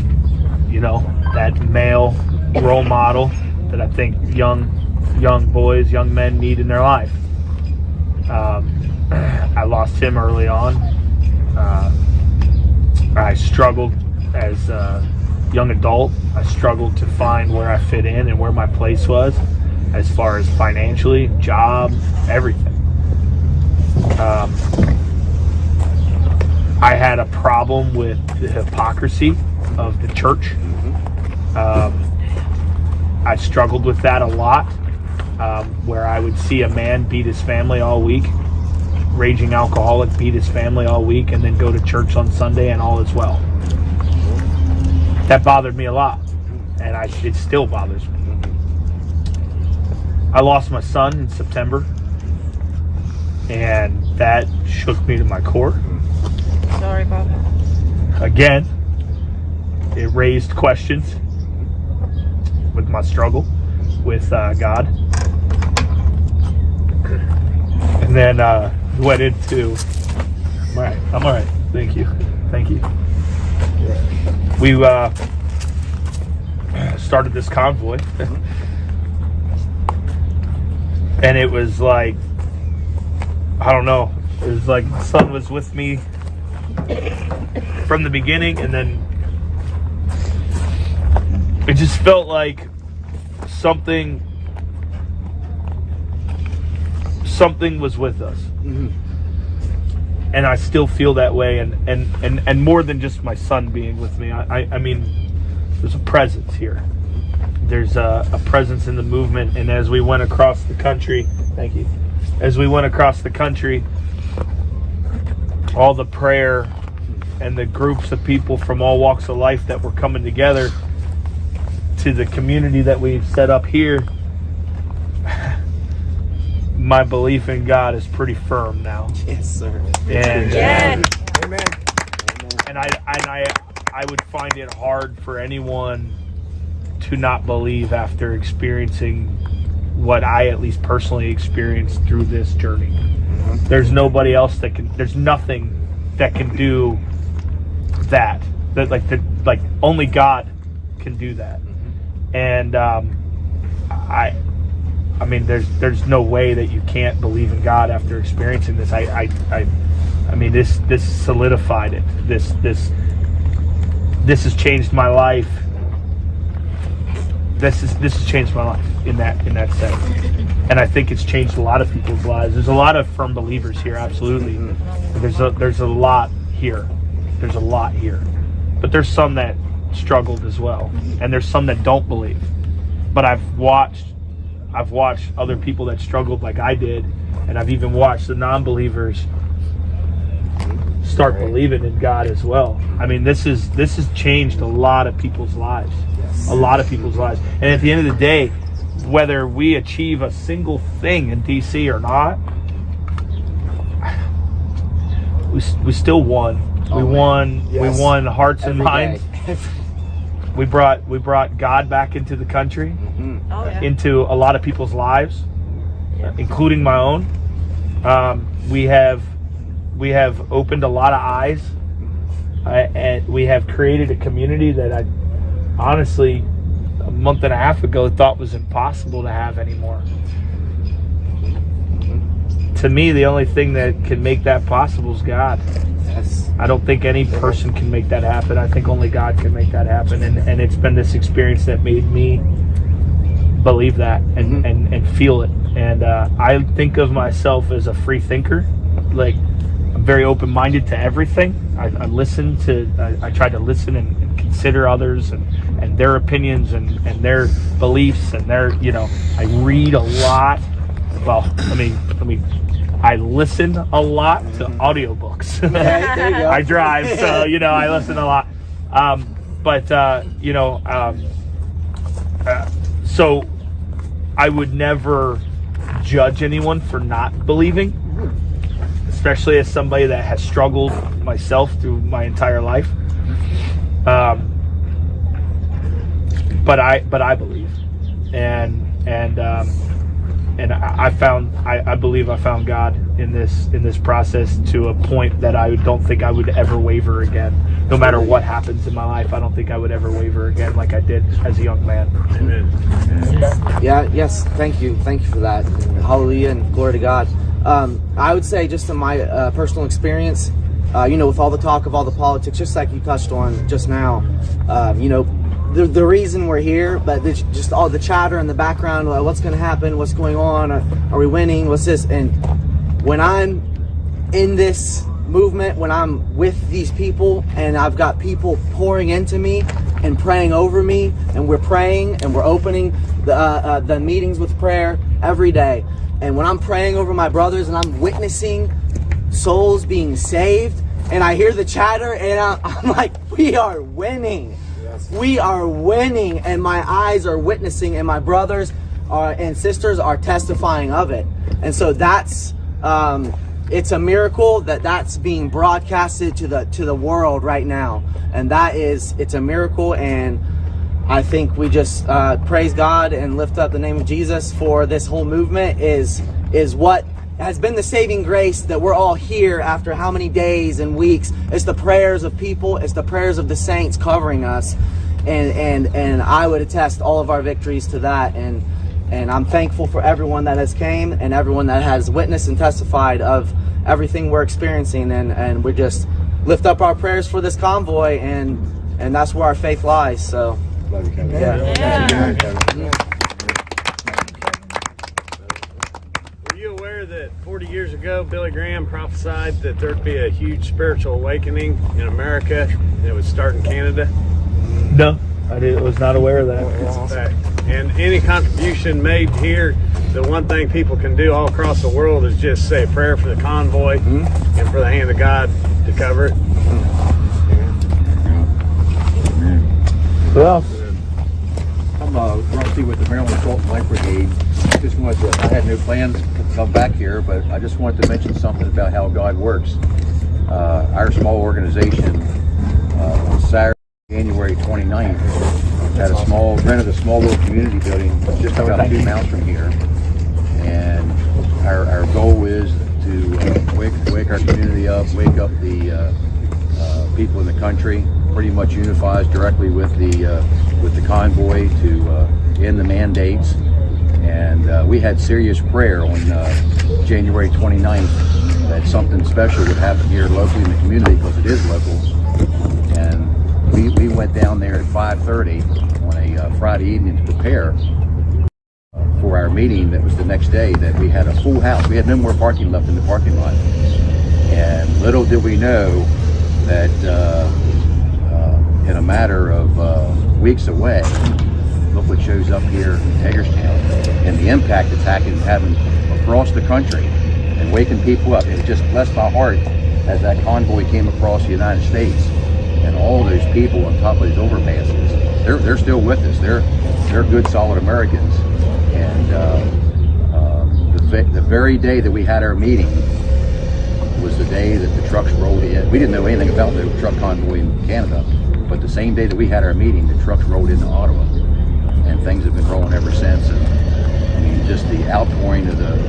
that male role model that I think young boys, young men need in their life. I lost him early on. I struggled as a young adult. I struggled to find where I fit in and where my place was, as far as financially, job, everything. I had a problem with the hypocrisy of the church. I struggled with that a lot, where I would see a man beat his family all week, raging alcoholic, beat his family all week, and then go to church on Sunday and all is well. That bothered me a lot, and it still bothers me. I lost my son in September, and that shook me to my core. Sorry about that. Again, it raised questions with my struggle with God. And then went into, I'm all right. Thank you. We started this convoy. And it was like, I don't know, it was like the sun was with me from the beginning, and then it just felt like something was with us. And I still feel that way, and more than just my son being with me. I mean, there's a presence here. There's a presence in the movement, and as we went across the country, all the prayer and the groups of people from all walks of life that were coming together to the community that we've set up here, my belief in God is pretty firm now. Yes, sir. And Amen. And I would find it hard for anyone to not believe after experiencing what I at least personally experienced through this journey. There's nobody else there's nothing that can do that. Like only God can do that. And I mean, there's no way that you can't believe in God after experiencing this. I mean, this solidified it. This has changed my life. This has changed my life in that sense, and I think it's changed a lot of people's lives. There's a lot of firm believers here, absolutely. There's a lot here. There's a lot here, but there's some that struggled as well, and there's some that don't believe. But I've watched other people that struggled like I did, and I've even watched the non-believers start believing in God as well. I mean, this has changed a lot of people's lives. A lot of people's lives. And at the end of the day, whether we achieve a single thing in DC or not, we still won. We won hearts and minds. We brought God back into the country, into a lot of people's lives, including my own. We have opened a lot of eyes, and we have created a community that I honestly, a month and a half ago, thought was impossible to have anymore. To me, the only thing that can make that possible is God. Yes. I don't think any person can make that happen. I think only God can make that happen. And it's been this experience that made me believe that and feel it. And I think of myself as a free thinker. Like, I'm very open-minded to everything. I try to listen and consider others and their opinions and their beliefs and their, I read a lot. Well, I listen a lot to audiobooks. There you go. I drive, so, I listen a lot. So I would never judge anyone for not believing, especially as somebody that has struggled myself through my entire life. But I believe, and I believe I found God in this process to a point that I don't think I would ever waver again. No matter what happens in my life, I don't think I would ever waver again like I did as a young man. Amen. Yeah. Yes. Thank you for that. Hallelujah and glory to God. I would say, just in my personal experience, with all the talk of all the politics, just like you touched on just now, the reason we're here, but just all the chatter in the background, like, what's going to happen, what's going on, are we winning, what's this? And when I'm in this movement, when I'm with these people and I've got people pouring into me and praying over me, and we're praying and we're opening the meetings with prayer every day, and when I'm praying over my brothers and I'm witnessing souls being saved, and I hear the chatter, and I'm like, we are winning. We are winning, and my eyes are witnessing, and my brothers and sisters are testifying of it. And so that's it's a miracle that's being broadcasted to the world right now, and it's a miracle. And I think we just praise God and lift up the name of Jesus for this whole movement. Is what has been the saving grace that we're all here after how many days and weeks. It's the prayers of people, it's the prayers of the saints covering us, and I would attest all of our victories to that. And I'm thankful for everyone that has came and everyone that has witnessed and testified of everything we're experiencing, and we just lift up our prayers for this convoy, and that's where our faith lies. So love you, Kevin. Yeah. Were you aware that 40 years ago Billy Graham prophesied that there'd be a huge spiritual awakening in America and it would start in Canada? No, I was not aware of that. It's a fact. And any contribution made here, the one thing people can do all across the world is just say a prayer for the convoy and for the hand of God to cover it. Well, I'm Rusty with the Maryland Salt and Light Brigade. I had no plans to come back here, but I just wanted to mention something about how God works. Our small organization on Saturday, January 29th, rented a small little community building just about 2 miles from here. And our goal is to wake our community up, wake up the people in the country, pretty much unifies directly with the convoy to end the mandates. And we had serious prayer on January 29th that something special would happen here locally in the community, because it is local. And we went down there at 5:30 on a Friday evening to prepare for our meeting that was the next day, that we had a full house. We had no more parking left in the parking lot. And little did we know that in a matter of weeks away, look what shows up here in Hagerstown, and the impact it's having across the country and waking people up. It just blessed my heart as that convoy came across the United States, and all those people on top of these overpasses, they're still with us. They're good, solid Americans. And the very day that we had our meeting was the day that the trucks rolled in. We didn't know anything about the truck convoy in Canada, but the same day that we had our meeting, the trucks rolled into Ottawa, and things have been rolling ever since. And I mean, just the outpouring of the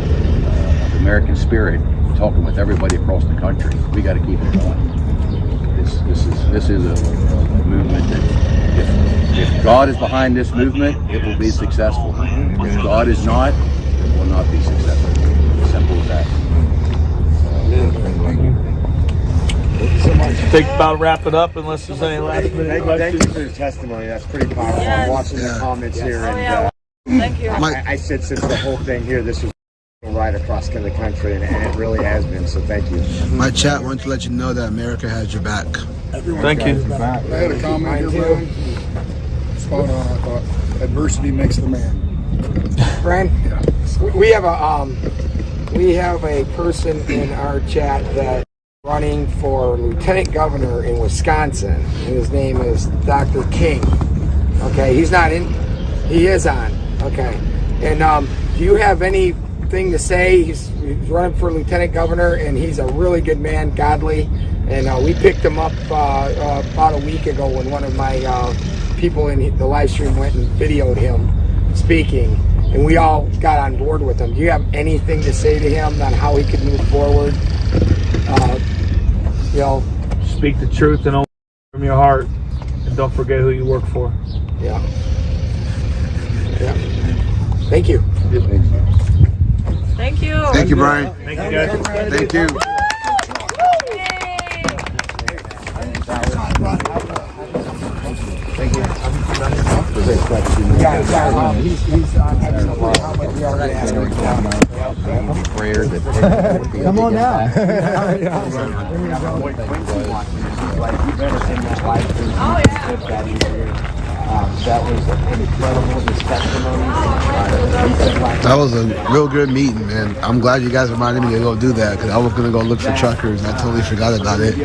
American spirit, talking with everybody across the country. We got to keep it going. This is a movement that if God is behind this movement, it will be successful. If God is not, it will not be successful. Simple as that. Thank you so much. Think about wrap it up unless there's any last minute questions. Thank you for your testimony. That's pretty powerful. I'm watching the comments here, and Thank you. I said since the whole thing here, this was right across the country, and it really has been. So thank you. My chat wanted to let you know that America has your back. Thank you. I had a comment here, Brian. Spot on, I thought. Adversity makes the man. Brian, we have a person in our chat that running for lieutenant governor in Wisconsin, and his name is Dr. King. Okay, he's not in. He is on. Okay, and do you have anything to say? He's running for lieutenant governor, and he's a really good man, godly. And we picked him up about a week ago when one of my people in the live stream went and videoed him speaking, and we all got on board with him. Do you have anything to say to him on how he could move forward? Speak the truth and only from your heart, and don't forget who you work for. Yeah. Thank you. Thank you. Thank you. you. Thank you, Brian. Thank you, guys. Thank you. Come on now. That was incredible. His testimony. That was a real good meeting, man. I'm glad you guys reminded me to go do that because I was going to go look for truckers and I totally forgot about it.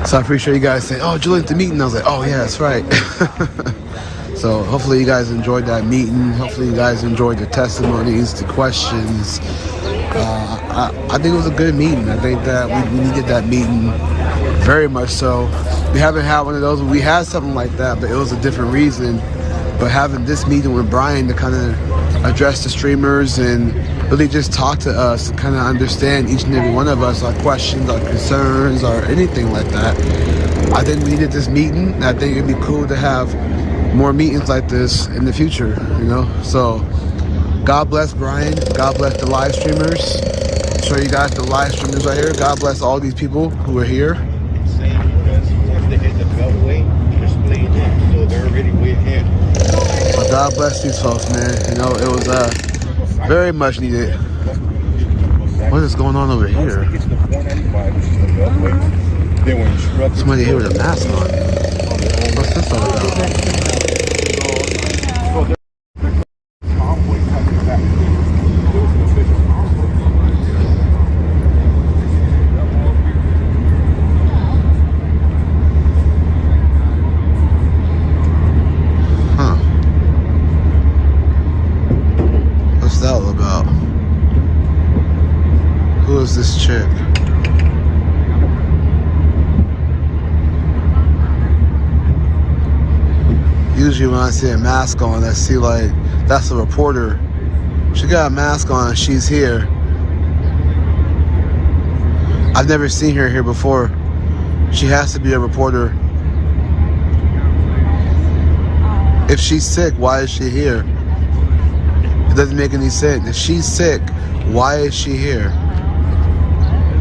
So I appreciate you guys saying, oh, Julian, the meeting. I was like, oh, yeah, that's right. So hopefully you guys enjoyed that meeting. Hopefully you guys enjoyed the testimonies, the questions. I think it was a good meeting. I think that we needed that meeting very much so. We haven't had one of those. We had something like that, but it was a different reason. But having this meeting with Brian to kind of address the streamers and really just talk to us and kind of understand each and every one of us, our questions, our concerns, or anything like that. I think we needed this meeting. And I think it'd be cool to have more meetings like this in the future, you know? So God bless Brian. God bless the live streamers. Show you guys the live streamers right here. God bless all these people who are here. But God bless these folks, man. You know, it was very much needed. What is going on over here? Somebody here with a mask on. What's this all about? This chick. Usually when I see a mask on, I see like that's a reporter. She got a mask on, she's here. I've never seen her here before. She has to be a reporter. If she's sick, why is she here? It doesn't make any sense. If she's sick, why is she here?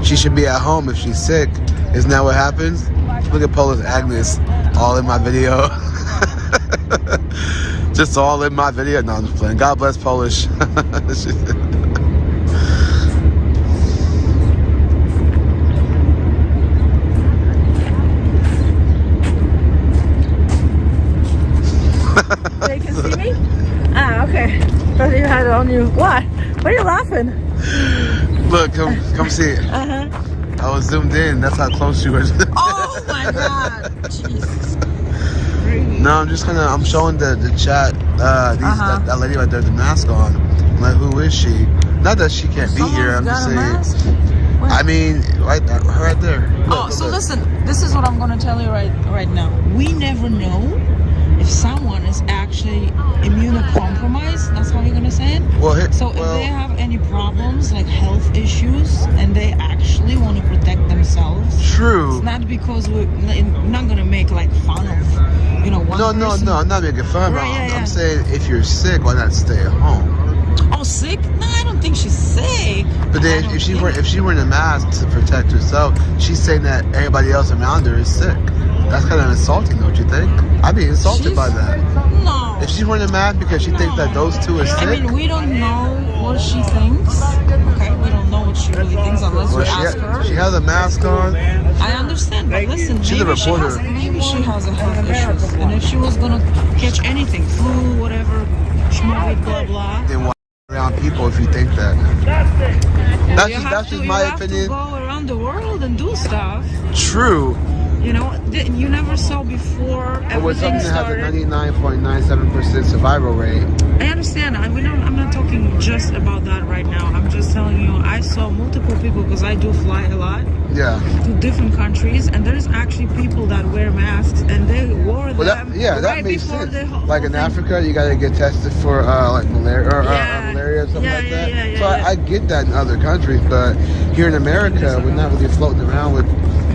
She should be at home if she's sick. Isn't that what happens? Look at Polish Agnes, all in my video. Just all in my video. No, I'm just playing. God bless Polish. They can see me? Ah, okay. But you had it on you. What? Why are you laughing? Look, come see it. I was zoomed in. That's how close she was. Oh my God! Jesus. No, I'm showing the chat. That lady right there, the mask on. I'm like, who is she? Not that she can't be here. I'm just saying. I mean, right there. Look, so listen. This is what I'm gonna tell you right now. We never know if someone is actually immunocompromised. That's how you're gonna say it. If they have any problems like health issues and they actually want to protect themselves, true. It's not because we're not gonna make like fun of, you know, one person. No, I'm not making fun of it. I'm saying if you're sick, why not stay at home? Oh, sick? No, I don't think she's sick. But then if she wearing a mask to protect herself, she's saying that everybody else around her is sick. That's kind of insulting, don't you think? I'd be insulted by that. No. If she's wearing a mask because she thinks that those two are sick. I mean, we don't know what she thinks. Okay, we don't know what she really thinks unless we ask her. She has a mask on. I understand, but listen, she's a reporter. Maybe she has a health issues, and if she was gonna catch anything, flu, whatever, schmoozy, blah blah. Then why around people if you think that? That's just my opinion. You have to go around the world and do stuff. True. You know, you never saw before everything started. Has a 99.97% survival rate. I understand. I'm not talking just about that right now. I'm just telling you, I saw multiple people because I do fly a lot. Yeah. To different countries, and there's actually people that wear masks, and they wore them. That makes sense. Like in Africa, you gotta get tested for like malaria or malaria or something like that. So I get that in other countries, but here in America, we're not really floating around with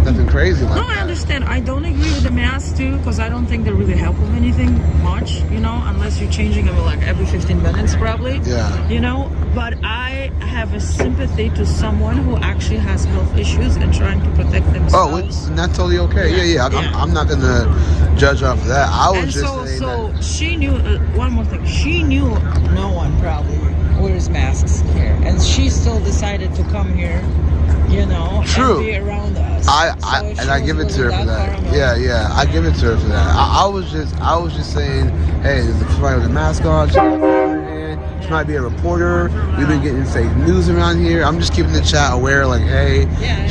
nothing crazy like No, I understand. I don't agree with the masks too, because I don't think they really help with anything much, you know, unless you're changing them like every 15 minutes probably. Yeah. You know, but I have a sympathy to someone who actually has health issues and trying to protect themselves. And that's totally okay. Yeah. I'm not gonna judge off of that. I was just saying so she knew, one more thing, she knew no one probably wears masks here, and she still decided to come here, you know, True. and be around us. I give it to her for that. Yeah, I give it to her for that. I was just saying, hey, there's somebody with a mask on. She might be a reporter. We've been getting fake news around here. I'm just keeping the chat aware, like, hey,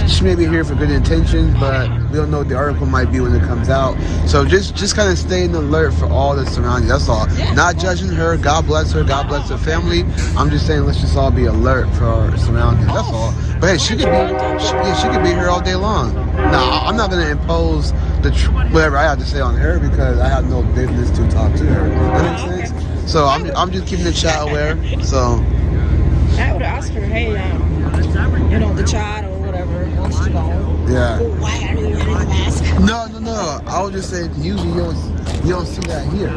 she may be here for good intentions, but we don't know what the article might be when it comes out. So just kind of stay in alert for all that's surrounding. That's all. Not judging her. God bless her. God bless her family. I'm just saying, let's just all be alert for our surroundings. That's all. But hey, she could be here all day long. No, I'm not gonna impose whatever I have to say on her because I have no business to talk to her. That makes sense. So I'm just keeping the chat aware. So I would ask her, hey, you know, the chat or whatever wants to know. Yeah. Why are you wearing a mask? No. I was just saying usually you don't see that here.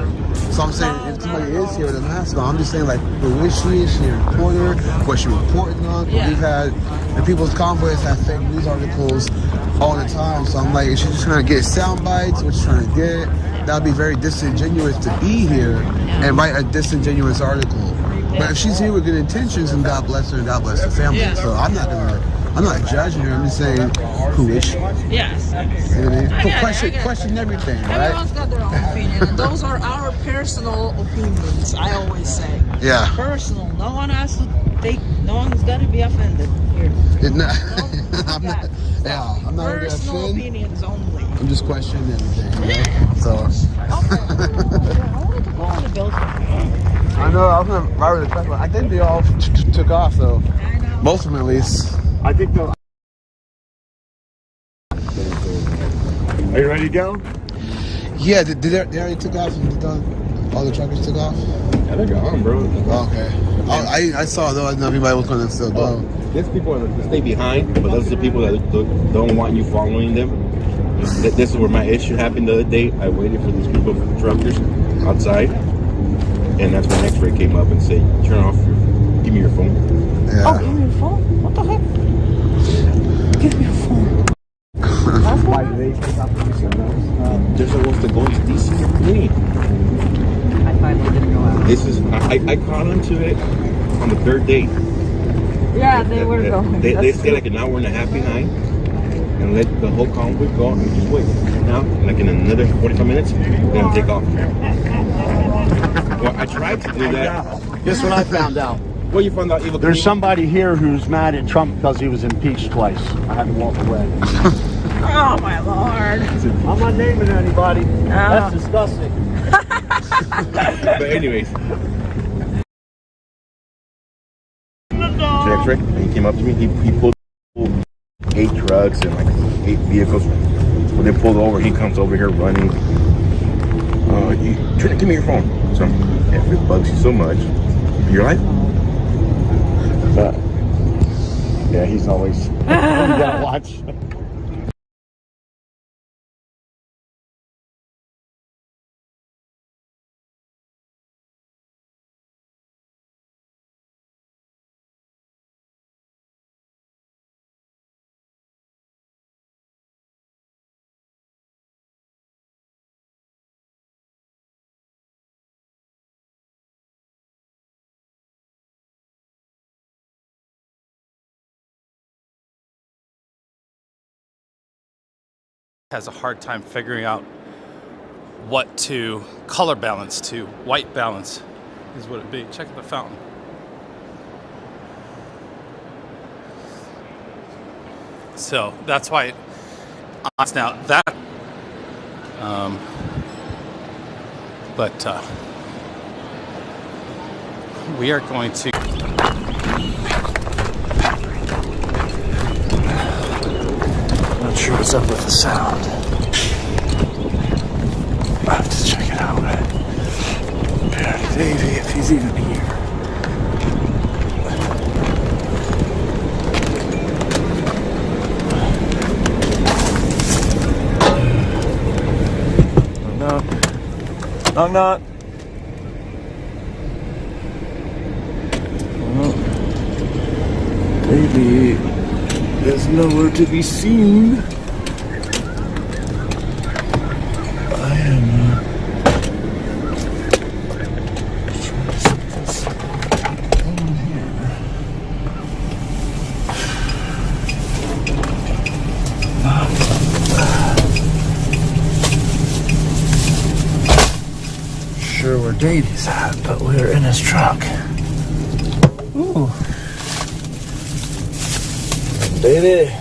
So I'm saying if somebody is here with a mask on, I'm just saying like who is she? Is she a reporter? What she reporting on? Yeah. We've had the People's Convoy has had fake news articles all the time. So I'm like, is she just trying to get sound bites? What she's trying to get? That would be very disingenuous to be here and write a disingenuous article. But if she's here with good intentions, then God bless her and God bless her family. So I'm not judging her. I'm just saying, who is she? Yes. You know what I mean? Question everything, right? Everyone's got their own opinion, and those are our personal opinions. I always say. Yeah. Personal. No one has to take. No one's got to be offended here. I'm not Personal opinions only. I'm just questioning everything, right? So. I wanted to go on the building. I know. I was gonna ride with the truck, but I think they all took off, though. Most of them, at least. I think they'll. Are you ready to go? Yeah. Did they already took off? All the truckers took off? Yeah, they're gone, bro. Oh, okay. I saw though. I didn't know if anybody was going to still go. There's people that stay behind, but those are the people that don't want you following them. This is where my issue happened the other day. I waited for this group of truckers outside, and that's when X-Ray came up and said, "Turn off give me your phone." Yeah. Oh, give me your phone? What the heck? Give me your phone. Why do they pick up they're supposed to go to DC meeting. I finally didn't go out. This is I caught onto it on the third day. Yeah, they were going. They stay like an hour and a half behind and let the whole convoy go and just wait. Now, like in another 45 minutes, they're gonna take off. Well, I tried to do that. Guess what I found out? Well, you found out There's somebody here who's mad at Trump because he was impeached twice. I had to walk away. Oh my lord! I'm not naming anybody. That's disgusting. But anyways. X-Ray, he came up to me. He pulled 8 trucks and like 8 vehicles. When they pulled over, he comes over here running. Give me your phone. So if it bugs you so much, you're like, yeah, he's always. You gotta watch. Has a hard time figuring out what to color balance to. White balance is what it'd be. Check the fountain. So that's why it's now that but we are going to Not sure what's up with the sound. I'll have to check it out. Davey, if he's even here. Knock, knock. Baby is nowhere to be seen. I am trying to set this on here. Sure where Davy's at, but we're in his truck. Ooh. Davey.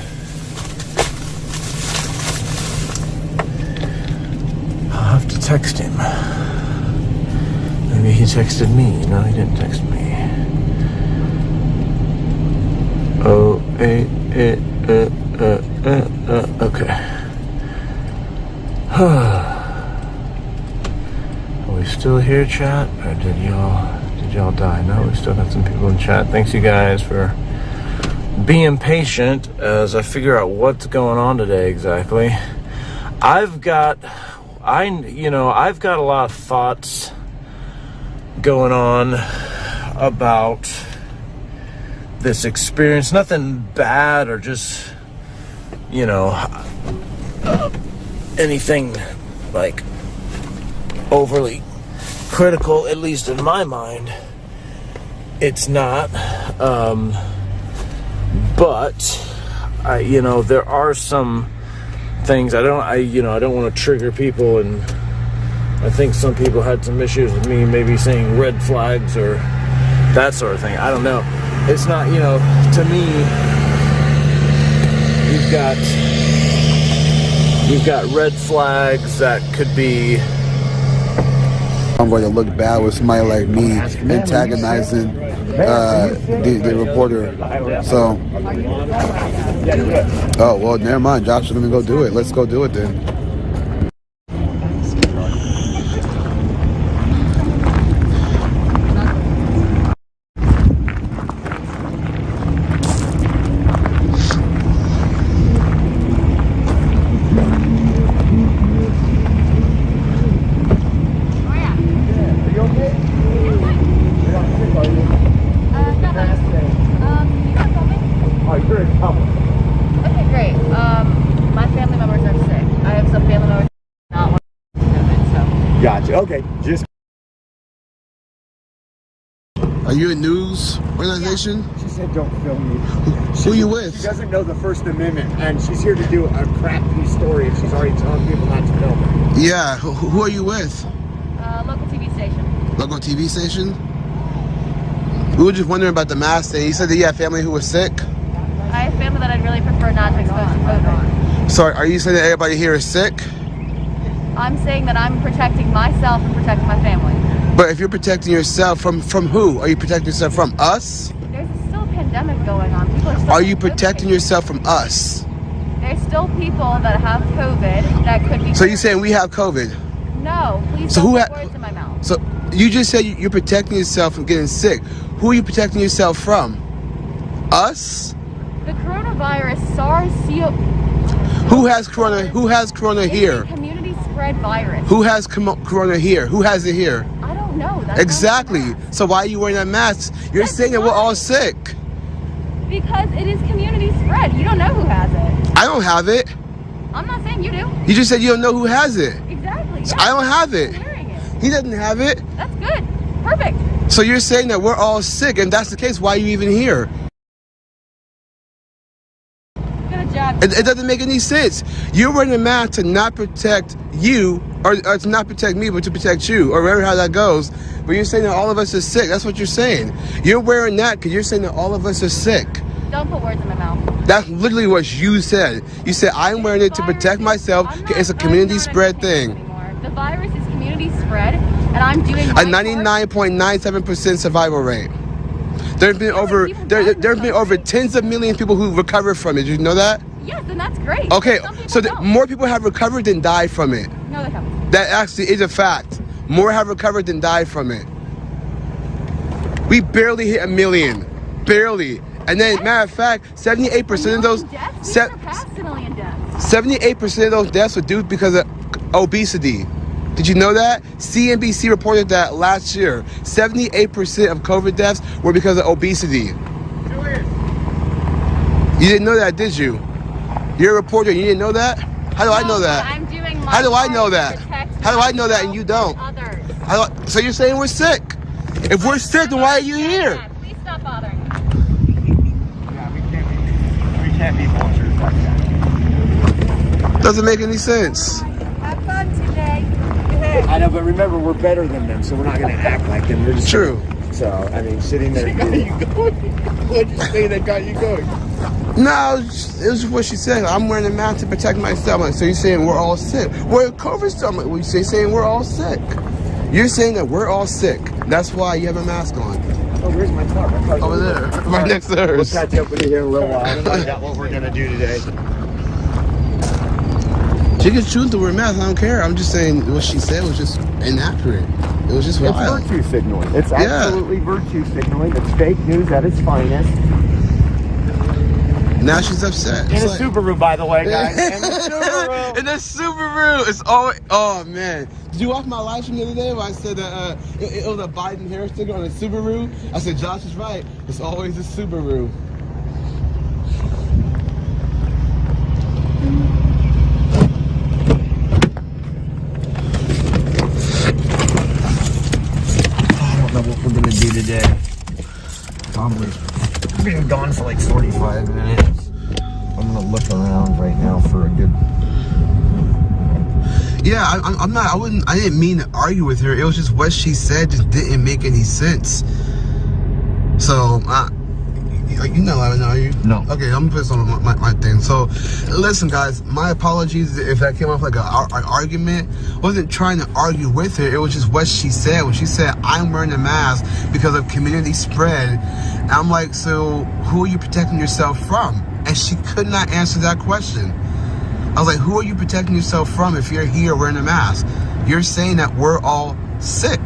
I'll have to text him. Maybe he texted me. No, he didn't text me. Oh, okay. Are we still here, chat? Or did y'all die? No, we still got some people in chat. Thanks you guys for being patient as I figure out what's going on today exactly. I've got a lot of thoughts going on about this experience. Nothing bad or just, anything like overly critical, at least in my mind. It's not. But there are some things I don't want to trigger people, and I think some people had some issues with me maybe saying red flags or that sort of thing. I don't know. It's not, to me, you've got red flags that could be Convoy to look bad with somebody like me antagonizing the reporter. So, oh well, never mind. Josh is gonna go do it. Let's go do it then. Gotcha. Okay. Just. Are you a news organization? She said, "Don't film me." Who are you with? She doesn't know the First Amendment, and she's here to do a crap piece story, and she's already telling people not to film her. Yeah. Who are you with? Local TV station. Local TV station. We were just wondering about the mask thing. You said that you had family who was sick. I have family that I'd really prefer not to expose to COVID. So are you saying that everybody here is sick? I'm saying that I'm protecting myself and protecting my family. But if you're protecting yourself from who? Are you protecting yourself from us? There's still a pandemic going on. People are still. Are you protecting yourself from us? There's still people that have COVID that could be. So you're saying we have COVID? No, please so don't put words in my mouth. So you just said you're protecting yourself from getting sick. Who are you protecting yourself from? Us? The coronavirus, SARS-CoV. Who has corona? Who has corona here? Community spread virus. Who has corona here? Who has it here? I don't know. That's exactly. So why are you wearing that mask? You're saying that we're all sick. Because it is community spread. You don't know who has it. I don't have it. I'm not saying you do. You just said you don't know who has it. Exactly. So I don't have it. He doesn't have it. That's good. Perfect. So you're saying that we're all sick, and that's the case. Why are you even here? Good job. It doesn't make any sense. You're wearing a mask to not protect you, or to not protect me, but to protect you, or whatever how that goes. But you're saying that all of us are sick. That's what you're saying. You're wearing that because you're saying that all of us are sick. Don't put words in my mouth. That's literally what you said. You said, I'm wearing it to protect myself. It's a community spread thing. The virus is community spread, and I'm doing a 99.97% survival rate. There's been over tens of millions of people who recovered from it. Did you know that? Yes, and that's great. Okay, so more people have recovered than died from it. No, they haven't. That actually is a fact. More have recovered than died from it. We barely hit 1 million. Barely. And then, matter of fact, 78% of those 78% 78% of those deaths were due because of obesity. Did you know that? CNBC reported that last year, 78% of COVID deaths were because of obesity. You didn't know that, did you? You're a reporter, you didn't know that? How do I know that? I'm doing my How do I know part to that? protect How do I know that and you don't? others. So you're saying we're sick? If we're sick, then why are you here? Please stop bothering. We can't be vultures like that. Doesn't make any sense. Have fun today. I know, but remember, we're better than them, so we're not going to act like them. We're just true. So, I mean, sitting there. What'd you say that got you going? No, it was what she said. I'm wearing a mask to protect myself. Like, so you're saying we're all sick? We're COVID stuff. Like, well, you're saying we're all sick. You're saying that we're all sick. That's why you have a mask on. Oh, where's my car? My car's over there, right next to hers. We'll catch up with you here in a little while and find out what we're going to do today. She can choose to wear a mask. I don't care. I'm just saying what she said was just inaccurate. It was just wild. It's virtue signaling. It's absolutely virtue signaling. It's fake news at its finest. Now she's upset. In a Subaru, by the way, guys. In the Subaru. In the Subaru. It's always. Oh man. Did you watch my live stream the other day where I said that it was a Biden-Harris sticker on a Subaru? I said Josh is right. It's always a Subaru. I don't know what we're gonna do today. Probably. We've been gone for like 45 minutes. I'm gonna look around right now for a good. Yeah, I'm not. I didn't mean to argue with her. It was just what she said just didn't make any sense. So, you know, are you? No. Okay, I'm gonna put this on my thing. So, listen, guys. My apologies if that came off like an argument. I wasn't trying to argue with her. It was just what she said. When she said, "I'm wearing a mask because of community spread," and I'm like, so who are you protecting yourself from? And she could not answer that question. I was like, who are you protecting yourself from if you're here wearing a mask? You're saying that we're all sick.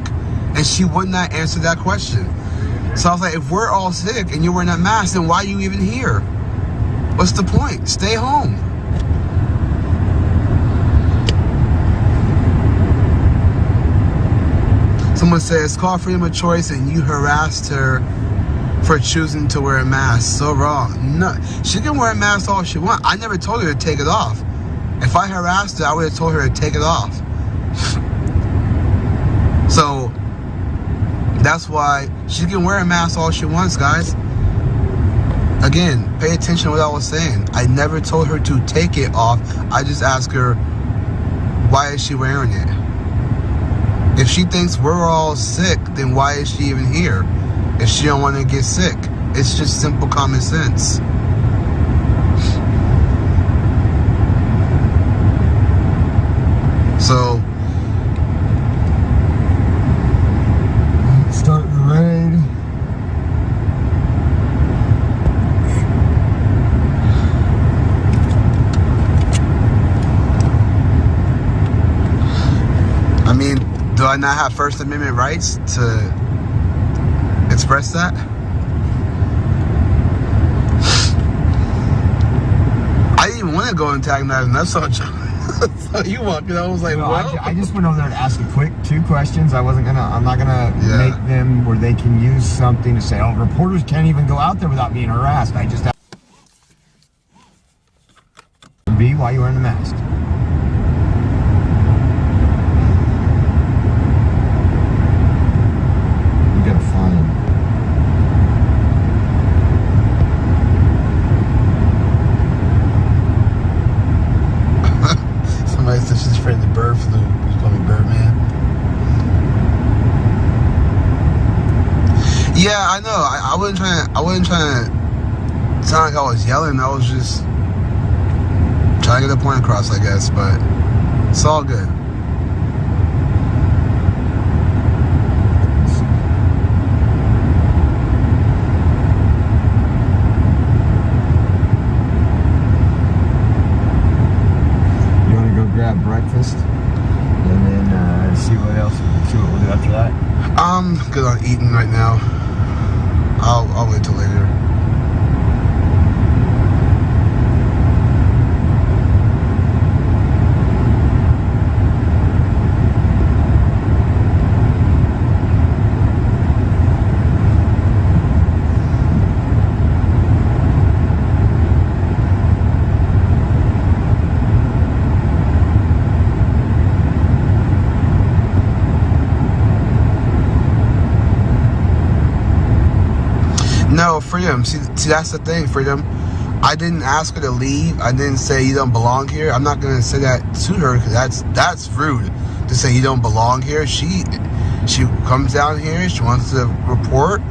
And she would not answer that question. So I was like, if we're all sick and you're wearing that mask, then why are you even here? What's the point? Stay home. Someone said it's called freedom of choice and you harassed her for choosing to wear a mask. So wrong. No, she can wear a mask all she wants. I never told her to take it off. If I harassed her, I would have told her to take it off. So that's why she can wear a mask all she wants, guys. Again, pay attention to what I was saying. I never told her to take it off. I just asked her, why is she wearing it? If she thinks we're all sick, then why is she even here? If she don't want to get sick. It's just simple common sense. So, start the raid. I mean, do I not have First Amendment rights to express that? I didn't even want to go antagonize him. That's all. So you walked in, I was like, no, well. I just went over there to ask a quick 2 questions. I'm not gonna make them where they can use something to say, oh, reporters can't even go out there without being harassed. I just have B, why are you wearing a mask? You gotta find. Somebody said she's afraid of the bird flu. You call me Birdman. Yeah, I know. I wasn't trying to sound like I was yelling. I was just trying to get the point across, I guess. But it's all good. Grab breakfast and then see what we'll do after that. I'm good on eating right now. I'll wait till later. No, Freedom. See, that's the thing, Freedom. I didn't ask her to leave. I didn't say you don't belong here. I'm not gonna say that to her because that's rude to say you don't belong here. She comes down here. She wants to report.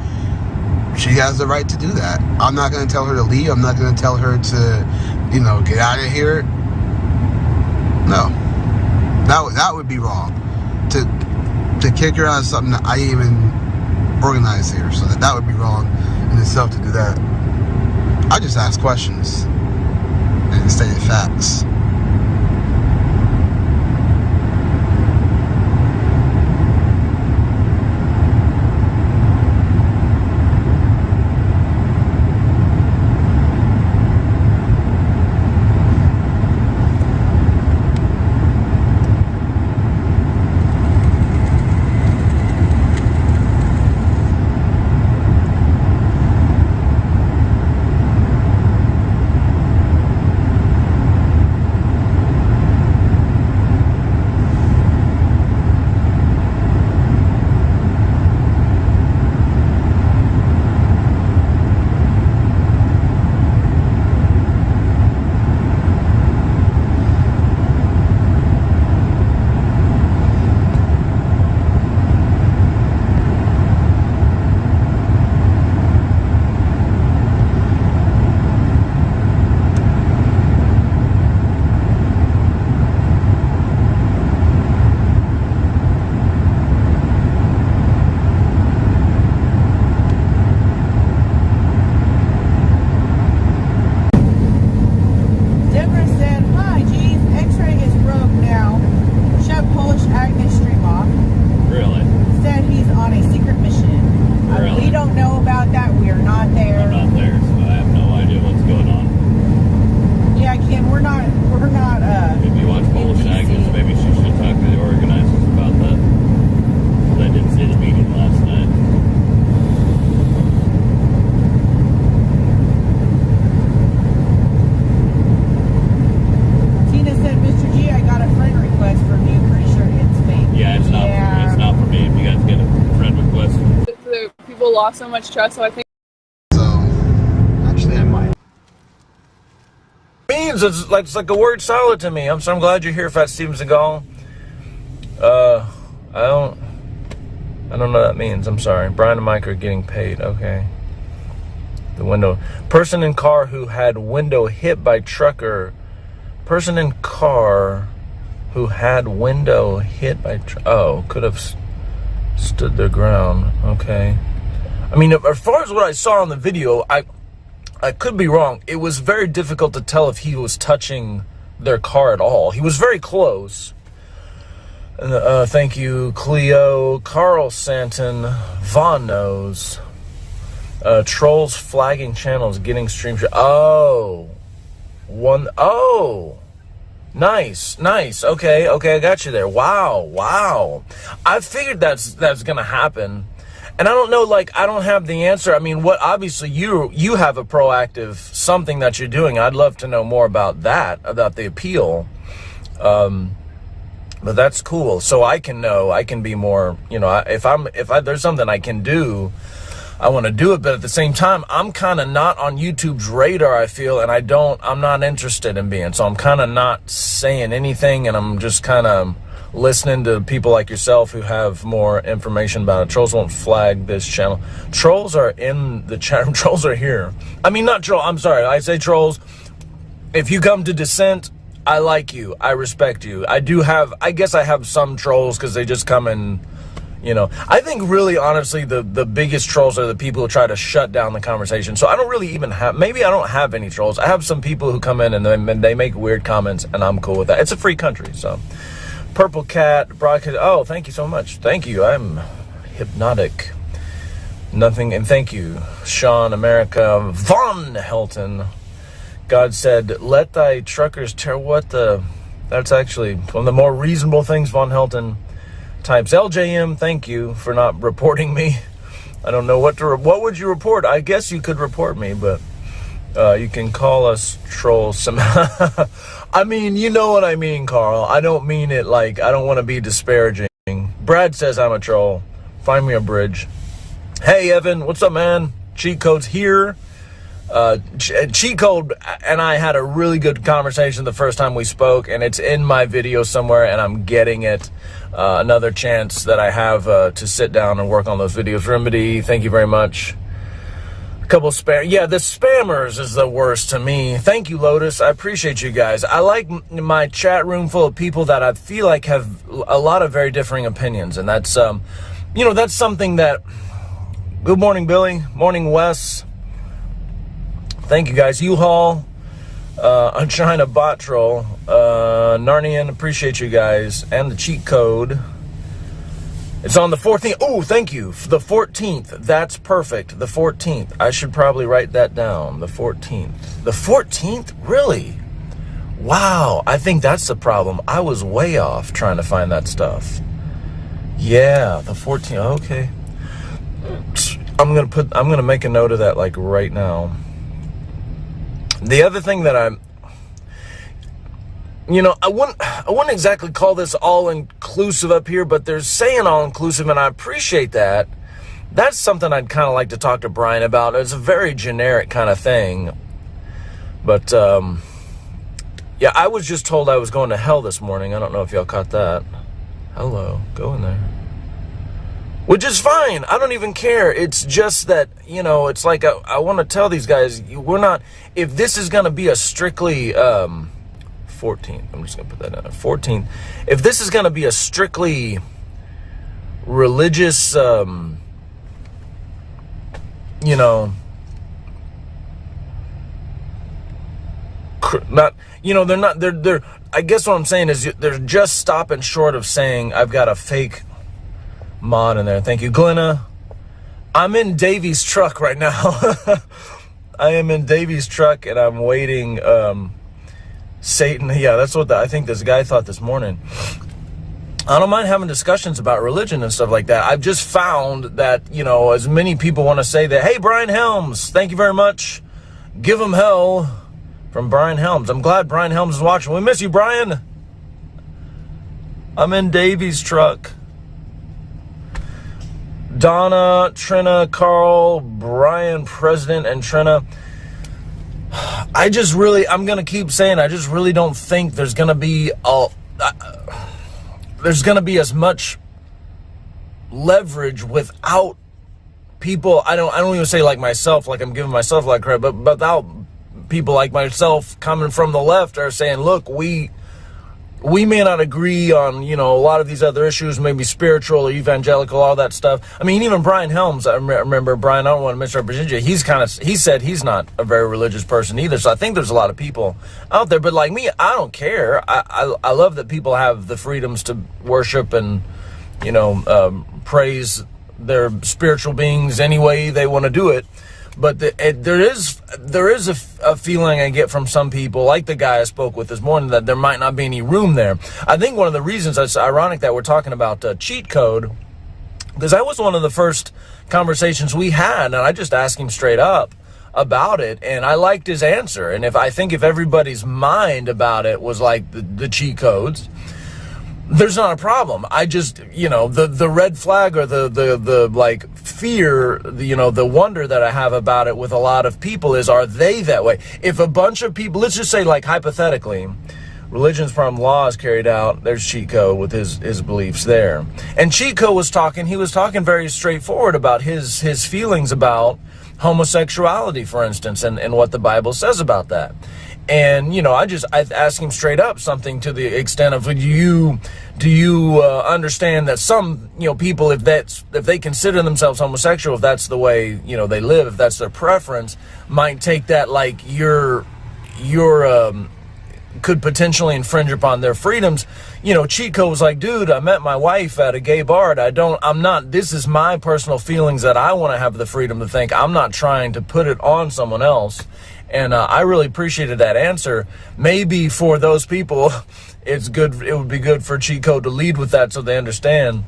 She has the right to do that. I'm not gonna tell her to leave. I'm not gonna tell her to, you know, get out of here. No, that would be wrong. To kick her out of something that I didn't even organize here. So that would be wrong in itself to do that. I just ask questions and stated facts. Lost so much trust, so I think. Actually, I might. Means it's like a word salad to me. I'm glad you're here, Fat Steven Seagal. I don't know what that means. I'm sorry. Brian and Mike are getting paid. Okay. The window. Person in car who had window hit by trucker. Person in car who had window hit by could have stood their ground. Okay. I mean, as far as what I saw on the video, I could be wrong. It was very difficult to tell if he was touching their car at all. He was very close. Thank you, Cleo, Carl Santon, Von Knows, Trolls flagging channels, getting stream. Nice. Okay, I got you there. Wow. I figured that's gonna happen. And I don't know, I don't have the answer. I mean, obviously you have a proactive something that you're doing. I'd love to know more about that, about the appeal. But that's cool. So I can know, I can be more, if there's something I can do, I want to do it. But at the same time, I'm kind of not on YouTube's radar, I feel, and I'm not interested in being. So I'm kind of not saying anything, and I'm just kind of listening to people like yourself who have more information about it. Trolls won't flag this channel. Trolls are in the chat room. Trolls are here. I mean, not troll. I'm sorry. I say trolls. If you come to dissent, I like you. I respect you. I guess I have some trolls because they just come and, I think really, honestly, the biggest trolls are the people who try to shut down the conversation. So I don't really even maybe I don't have any trolls. I have some people who come in and they make weird comments, and I'm cool with that. It's a free country, so. Purple Cat broadcast. Oh, thank you so much. Thank you. I'm hypnotic. Nothing. And thank you, Sean America Von Helton. God said, "Let thy truckers tear." What the? That's actually one of the more reasonable things Von Helton types. LJM. Thank you for not reporting me. I don't know what would you report? I guess you could report me, but you can call us trolls some. I mean, you know what I mean, Carl. I don't mean it I don't want to be disparaging. Brad says I'm a troll. Find me a bridge. Hey, Evan. What's up, man? Cheat Code's here. Cheat Code and I had a really good conversation the first time we spoke, and it's in my video somewhere, and I'm getting it. Another chance that I have to sit down and work on those videos. Remedy, thank you very much. A couple spam. Yeah, the spammers is the worst to me. Thank you, Lotus. I appreciate you guys. I like my chat room full of people that I feel like have a lot of very differing opinions, and that's that's something that. Good morning, Billy. Morning, Wes. Thank you, guys. U-Haul, China Bot Troll, Narnian, appreciate you guys, and the Cheat Code. It's on the 14th. Oh, thank you. The 14th. That's perfect. The 14th. I should probably write that down. The 14th. The 14th? Really? Wow. I think that's the problem. I was way off trying to find that stuff. Yeah, the 14th. Okay. I'm gonna make a note of that like right now. The other thing that I wouldn't exactly call this all-inclusive up here, but they're saying all-inclusive, and I appreciate that. That's something I'd kind of like to talk to Brian about. It's a very generic kind of thing. But, yeah, I was just told I was going to hell this morning. I don't know if y'all caught that. Hello, go in there. Which is fine. I don't even care. It's just that, it's like I want to tell these guys, we're not, if this is going to be a strictly, 14th, I'm just going to put that in, 14th. If this is going to be a strictly religious, not, they're, I guess what I'm saying is they're just stopping short of saying I've got a fake mod in there. Thank you, Glenna. I'm in Davy's truck right now. I am in Davy's truck, and I'm waiting. Satan. Yeah, that's what I think this guy thought this morning. I don't mind having discussions about religion and stuff like that. I've just found that as many people want to say that. Hey, Brian Helms, thank you very much. Give him hell from Brian Helms. I'm glad Brian Helms is watching. We miss you, Brian. I'm in Davy's truck. Donna, Trina, Carl, Brian, President, and Trina. I'm going to keep saying, I just really don't think there's going to be as much leverage without people. I don't even say like myself, like I'm giving myself like credit, but without people like myself coming from the left are saying, look, we may not agree on, a lot of these other issues, maybe spiritual or evangelical, all that stuff. I mean, even Brian Helms, I remember Brian, I don't want to misrepresent you. He said he's not a very religious person either. So I think there's a lot of people out there, but like me, I don't care. I love that people have the freedoms to worship and, praise their spiritual beings any way they want to do it. But there is a feeling I get from some people, like the guy I spoke with this morning, that there might not be any room there. I think one of the reasons it's ironic that we're talking about Cheat Code, because that was one of the first conversations we had, and I just asked him straight up about it, and I liked his answer. And if everybody's mind about it was like the cheat codes, there's not a problem. I just, the red flag or the like fear, the wonder that I have about it with a lot of people is, are they that way? If a bunch of people, let's just say like hypothetically, religion's from law is carried out, there's Cheat Code with his beliefs there. And Cheat Code was talking very straightforward about his feelings about homosexuality, for instance, and what the Bible says about that. And, I asked him straight up something to the extent of, do you understand that some, people, if they consider themselves homosexual, if that's the way, they live, if that's their preference, might take that like could potentially infringe upon their freedoms. Cheat Code was like, dude, I met my wife at a gay bar. This is my personal feelings that I want to have the freedom to think. I'm not trying to put it on someone else. And I really appreciated that answer. Maybe for those people, it's good. It would be good for Cheat Code to lead with that so they understand.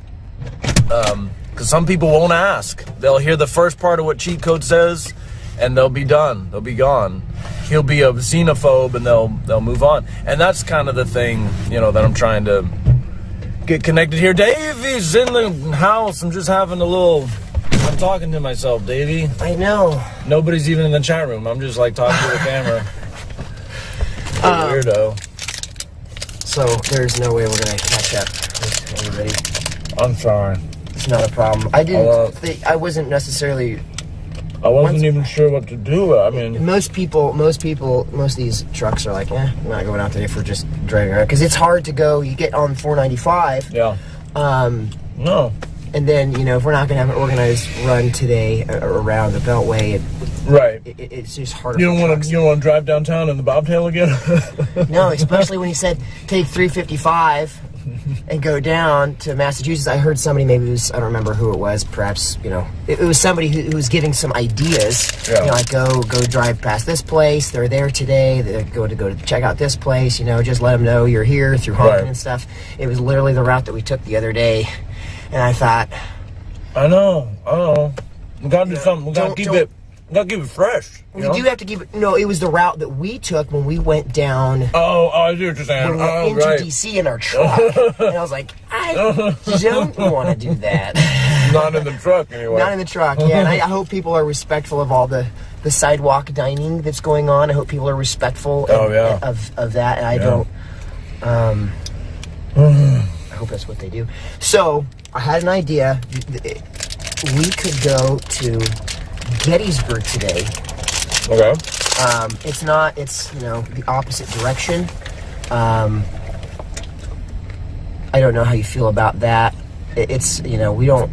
Because some people won't ask. They'll hear the first part of what Cheat Code says, and they'll be done. They'll be gone. He'll be a xenophobe, and they'll move on. And that's kind of the thing, that I'm trying to get connected here. Davey's in the house. I'm just having a little I'm talking to myself, Davey. I know. Nobody's even in the chat room. I'm just like talking to the camera. Weirdo. So there's no way we're gonna catch up with everybody. I'm sorry. It's not a problem. I didn't think, I wasn't necessarily. I wasn't even sure what to do. I mean, most of these trucks are like, I'm not going out today for just driving around, because it's hard to go. You get on 495. Yeah. No. And then, you know, if we're not going to have an organized run today around the Beltway, it's just harder. You don't want to drive downtown in the bobtail again? No, especially when he said take 355 and go down to Massachusetts. I heard somebody, maybe it was, I don't remember who it was, perhaps, you know, it was somebody who was giving some ideas. Yeah. You know, like go drive past this place. They're there today. They go to check out this place. You know, just let them know you're here through honking and stuff. It was literally the route that we took the other day. And I thought, I know. We gotta do something. We gotta keep it fresh. We do have to keep it. No, it was the route that we took when we went down. Oh, I see what you're saying. When we went into DC in our truck. And I was like, I don't want to do that. Not in the truck, anyway. Not in the truck, yeah. And I hope people are respectful of all the sidewalk dining that's going on. I hope people are respectful of that. And I don't. I hope that's what they do. So I had an idea. We could go to Gettysburg today. Okay. It's you know, the opposite direction. I don't know how you feel about that. It's, you know, we don't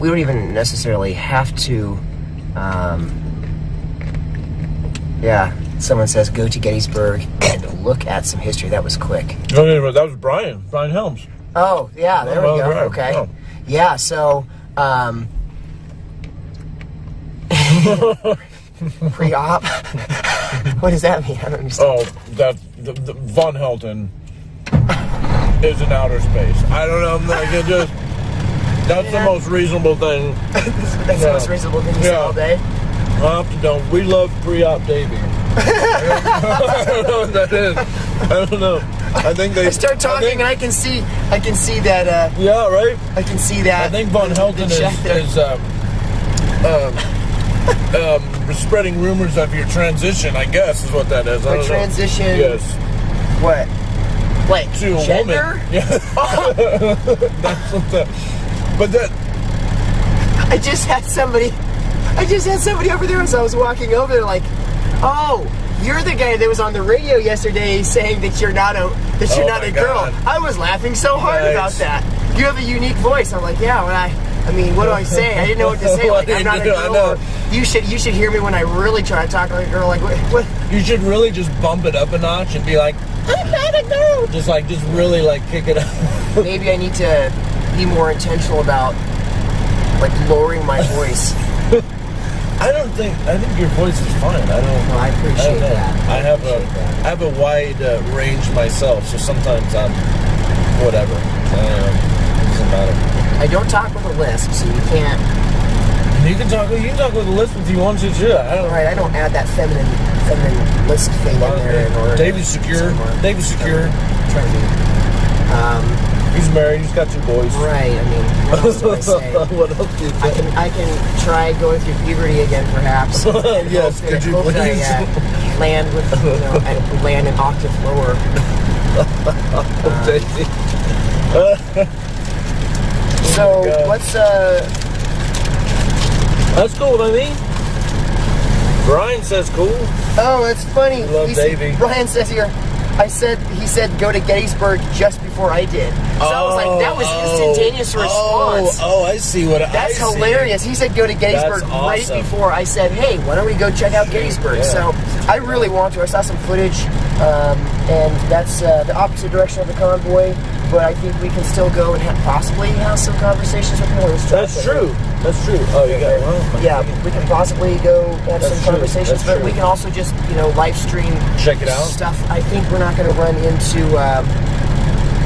even necessarily have to. Someone says go to Gettysburg and look at some history. That was quick. No, that was Brian Helms. Oh, yeah, there we go. Right. Okay. Oh. Yeah, so, pre-op? What does that mean? I don't understand. Oh, that the Von Helton is in outer space. I don't know. Like, that's the most reasonable thing. That's the most reasonable thing you say all day? We love pre-op Davey. I don't know what that is. I don't know. I think they start talking, and I can see that. Yeah, right. I can see that. I think Von Helton is spreading rumors of your transition. I guess is what that is. My transition. Yes. What? Like to a gender? Woman. Yeah. That's what that. But that. I just had somebody over there as I was walking over there, like, oh, you're the guy that was on the radio yesterday saying that you're not a girl. I was laughing so hard about that. You have a unique voice. I'm like, yeah. I mean, what do I say? I didn't know what to say. Like, I'm not a girl. You should hear me when I really try to talk like a girl. Like, what? You should really just bump it up a notch and be like, I'm not a girl. Just really kick it up. Maybe I need to be more intentional about like lowering my voice. I think your voice is fine. I appreciate that. I have a wide range myself, so sometimes I'm whatever. Doesn't matter. I don't talk with a lisp, so you can't. You can talk with a lisp if you want to. Yeah. Right. I don't add that feminine lisp thing in there. David's secure. David's secure. Trying to be. He's married. He's got 2 boys. Right. I mean, what else do I say? What else do you say? I can try going through puberty again, perhaps. Yes. Could you please? Land an octave lower. So what's That's cool with me. Brian says cool. Oh, it's funny. Love Davey. Brian says here. He said go to Gettysburg just before I did. So I was like, that was instantaneous response. Oh, I see what That's hilarious. He said go to Gettysburg right before I said, hey, why don't we go check out Gettysburg? Yeah. So I really want to. I saw some footage, and that's the opposite direction of the convoy. But I think we can still go and possibly have some conversations with more. That's true. That's true. Oh, you got it. Yeah, we can possibly go have some conversations, but we can also just, live stream. Check it out. Stuff. I think we're not going to run into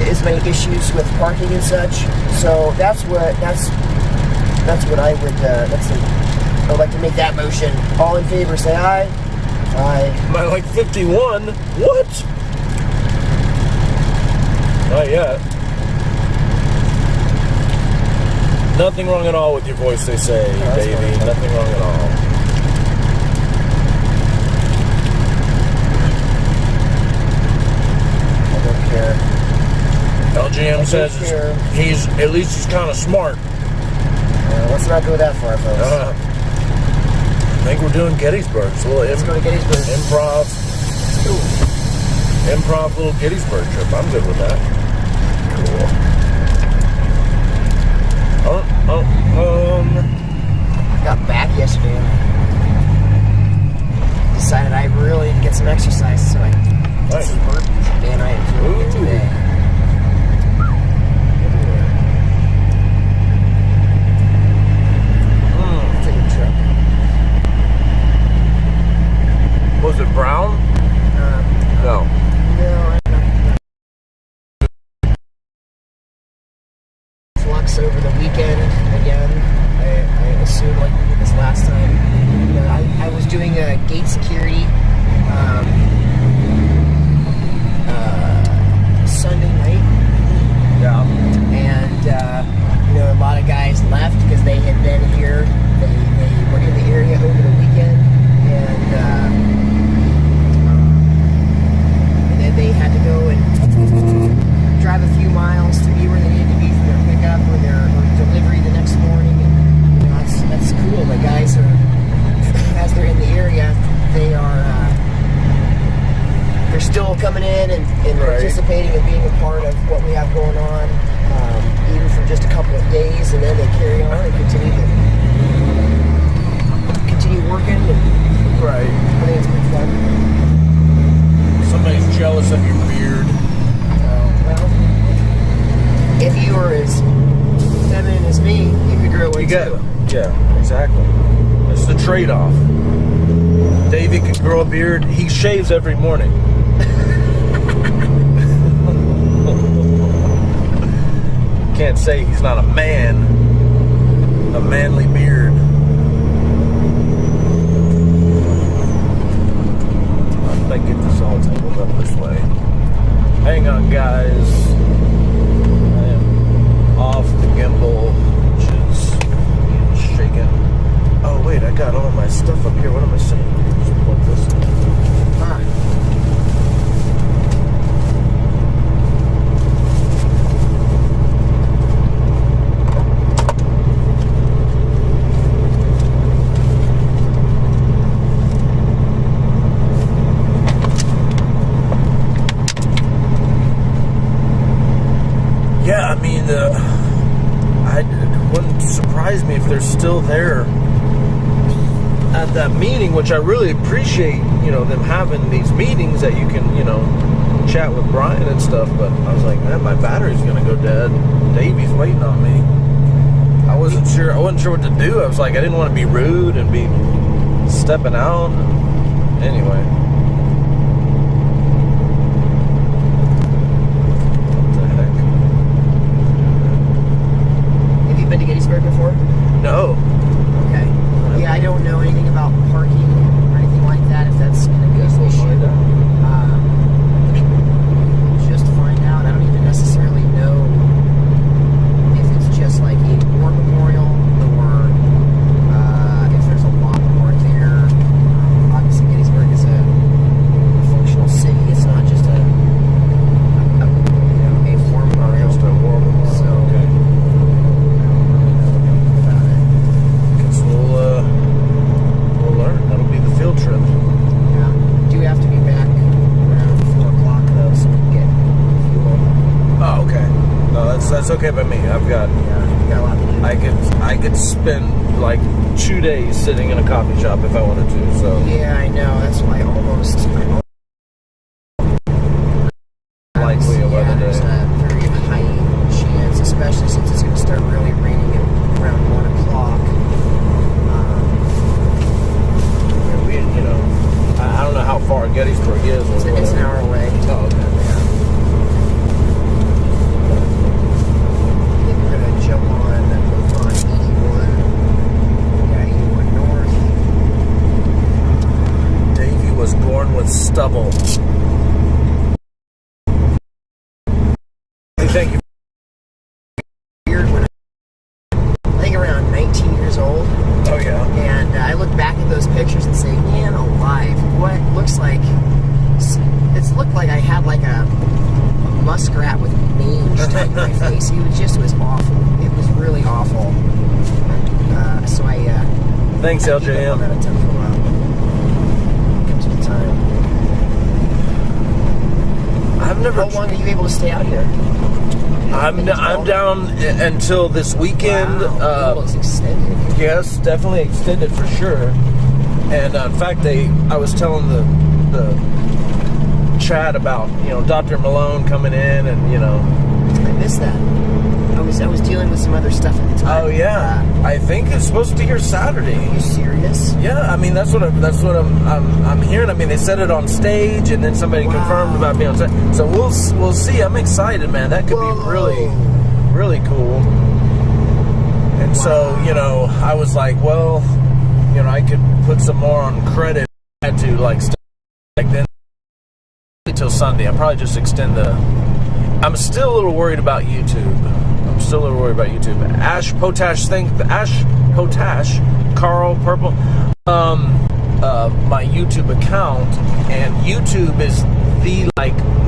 as many issues with parking and such. So that's what I would. I would like to make that motion. All in favor, say aye. Aye. Am I like 51? What? Not yet. Nothing wrong at all with your voice, they say, Davey. Nothing wrong at all. I don't care. LGM says he's at least he's kind of smart. Let's not go that far, folks. I think we're doing Gettysburg. It's a little Let's go to Gettysburg. Improv. Improv little Gettysburg trip. I'm good with that. Cool. Got back yesterday and decided I really need to get some exercise, so I did some burpees. Man, I am feeling it today. Take a trip. Was it brown? No. No, flux over the weekend again. I assume like we did this last time. You know, I was doing a gate security Sunday night. Yeah. And you know, a lot of guys left because they had been here. They were in the area over the weekend, and then they had to go and drive a few miles to be where they needed to be for their pickup or their delivery the next morning. And you know, that's cool. The guys are, as they're in the area, they're still coming in and participating and being a part of what we have going on, even for just a couple of days, and then they carry on and continue working. And I think it's pretty fun. Somebody's jealous of your beard. Well, if you were as feminine as me, you could grow one too. Yeah, exactly. That's the trade-off. Davey can grow a beard. He shaves every morning. Can't say he's not a man. A manly beard. I think get this all tangled up this way. Hang on, guys. I am off the gimbal, which is shaking. Oh wait, I got all my stuff up here. What am I saying? Just plug this in. Yeah, I mean, it wouldn't surprise me if they're still there at that meeting, which I really appreciate, you know, them having these meetings that you can, you know, chat with Brian and stuff. But I was like, man, my battery's gonna go dead. Davey's waiting on me. I wasn't sure what to do. I was like, I didn't want to be rude and be stepping out. Anyway. Been to Gettysburg before? No. Okay. Yeah, I don't know anything about parking or anything like that, if that's going to be an issue. Just to find out. I don't even necessarily know if it's just like a war memorial or if there's a lot more there. Obviously, Gettysburg is a functional city. It's not just a war memorial. Just a war memorial. So, okay. We'll learn. That'll be the field trip. Yeah. Do have to be back around 4 o'clock though, so we can get fuel. Oh, okay. No, that's okay by me. I've got. Yeah, we got a lot to do. I could spend like 2 days sitting in a coffee shop if I wanted to. So. Yeah, I know. That's why likely a weather day. There's a very high chance, especially since it's going to start really raining at around 1 o'clock. You know, I don't know how far Gettysburg is. It's an hour away. Oh, okay. I think we're going to jump on 81. Yeah, 81 North. Davey was born with stubble. Hey, thank you. Weird when old. Oh yeah. And I look back at those pictures and say, man alive, what looks like, it's looked like I had like a muskrat with mange type of my face. It was awful. It was really awful. So I thanks, I LJM. Out of 10 for a while. Comes with time. I've never. How long are you able to stay out here? I'm down until this weekend. Wow, it's extended. Yes, definitely extended for sure. And in fact, I was telling the chat about Dr. Malone coming in, and I missed that. I was dealing with some other stuff at the time. Oh yeah, I think it's supposed to be here Saturday. Are you serious? Yeah, I mean that's what I'm hearing. I mean they said it on stage, and then somebody confirmed about being on stage. So we'll see. I'm excited, man. That could be really cool. And so I was like, well, I could put some more on credit. I had to then until Sunday. I'll probably just extend the. I'm still a little worried about YouTube. Ash Potash Carl Purple, my YouTube account, and YouTube is the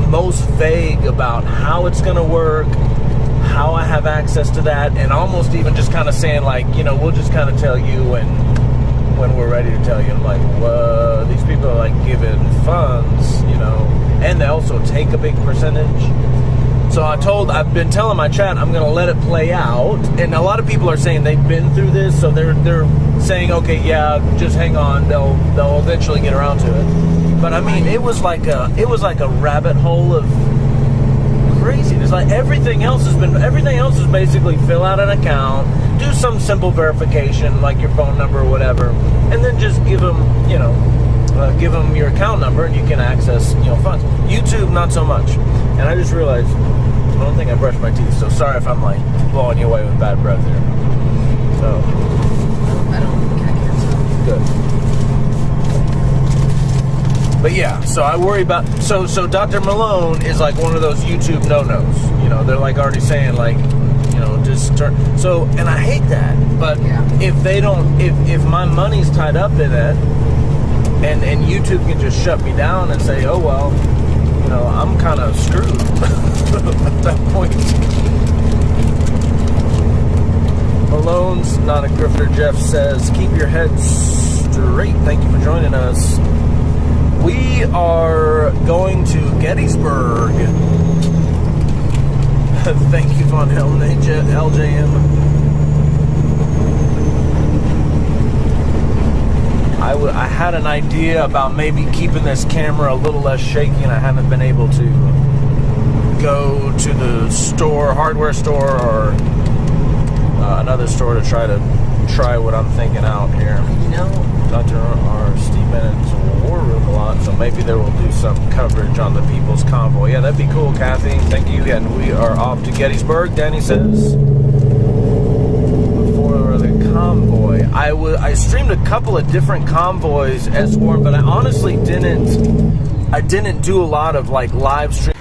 most vague about how it's gonna work, how I have access to that, and almost even just kind of saying we'll just kind of tell you when we're ready to tell you. I'm like, whoa, these people are giving funds, and they also take a big percentage. So I've been telling my chat I'm going to let it play out, and a lot of people are saying they've been through this, so they're saying, okay, yeah, just hang on, they'll eventually get around to it. But I mean, it was like a rabbit hole of craziness. Everything else is basically fill out an account, do some simple verification like your phone number or whatever, and then just give them your account number and you can access funds. YouTube, not so much. And I just realized I don't think I brushed my teeth, so sorry if I'm blowing you away with bad breath here. So I don't think I can. Good. But yeah, so I worry about so Dr. Malone is one of those YouTube no-nos. They're already saying just turn. So, and I hate that. But if they don't, if my money's tied up in it, and YouTube can just shut me down and say, oh well, I'm kind of screwed at that point. Malone's not a grifter. Jeff says, keep your head straight. Thank you for joining us. We are going to Gettysburg. Thank you, Von LJM. I had an idea about maybe keeping this camera a little less shaky, and I haven't been able to go to the hardware store, or another store to try what I'm thinking out here. Dr. R. Steve Bennett's War Room a lot, so maybe there will do some coverage on the People's Convoy. Yeah, that'd be cool, Kathy. Thank you. And we are off to Gettysburg, Danny says. For the convoy, I streamed a couple of different convoys as well, but I honestly didn't do a lot of live stream.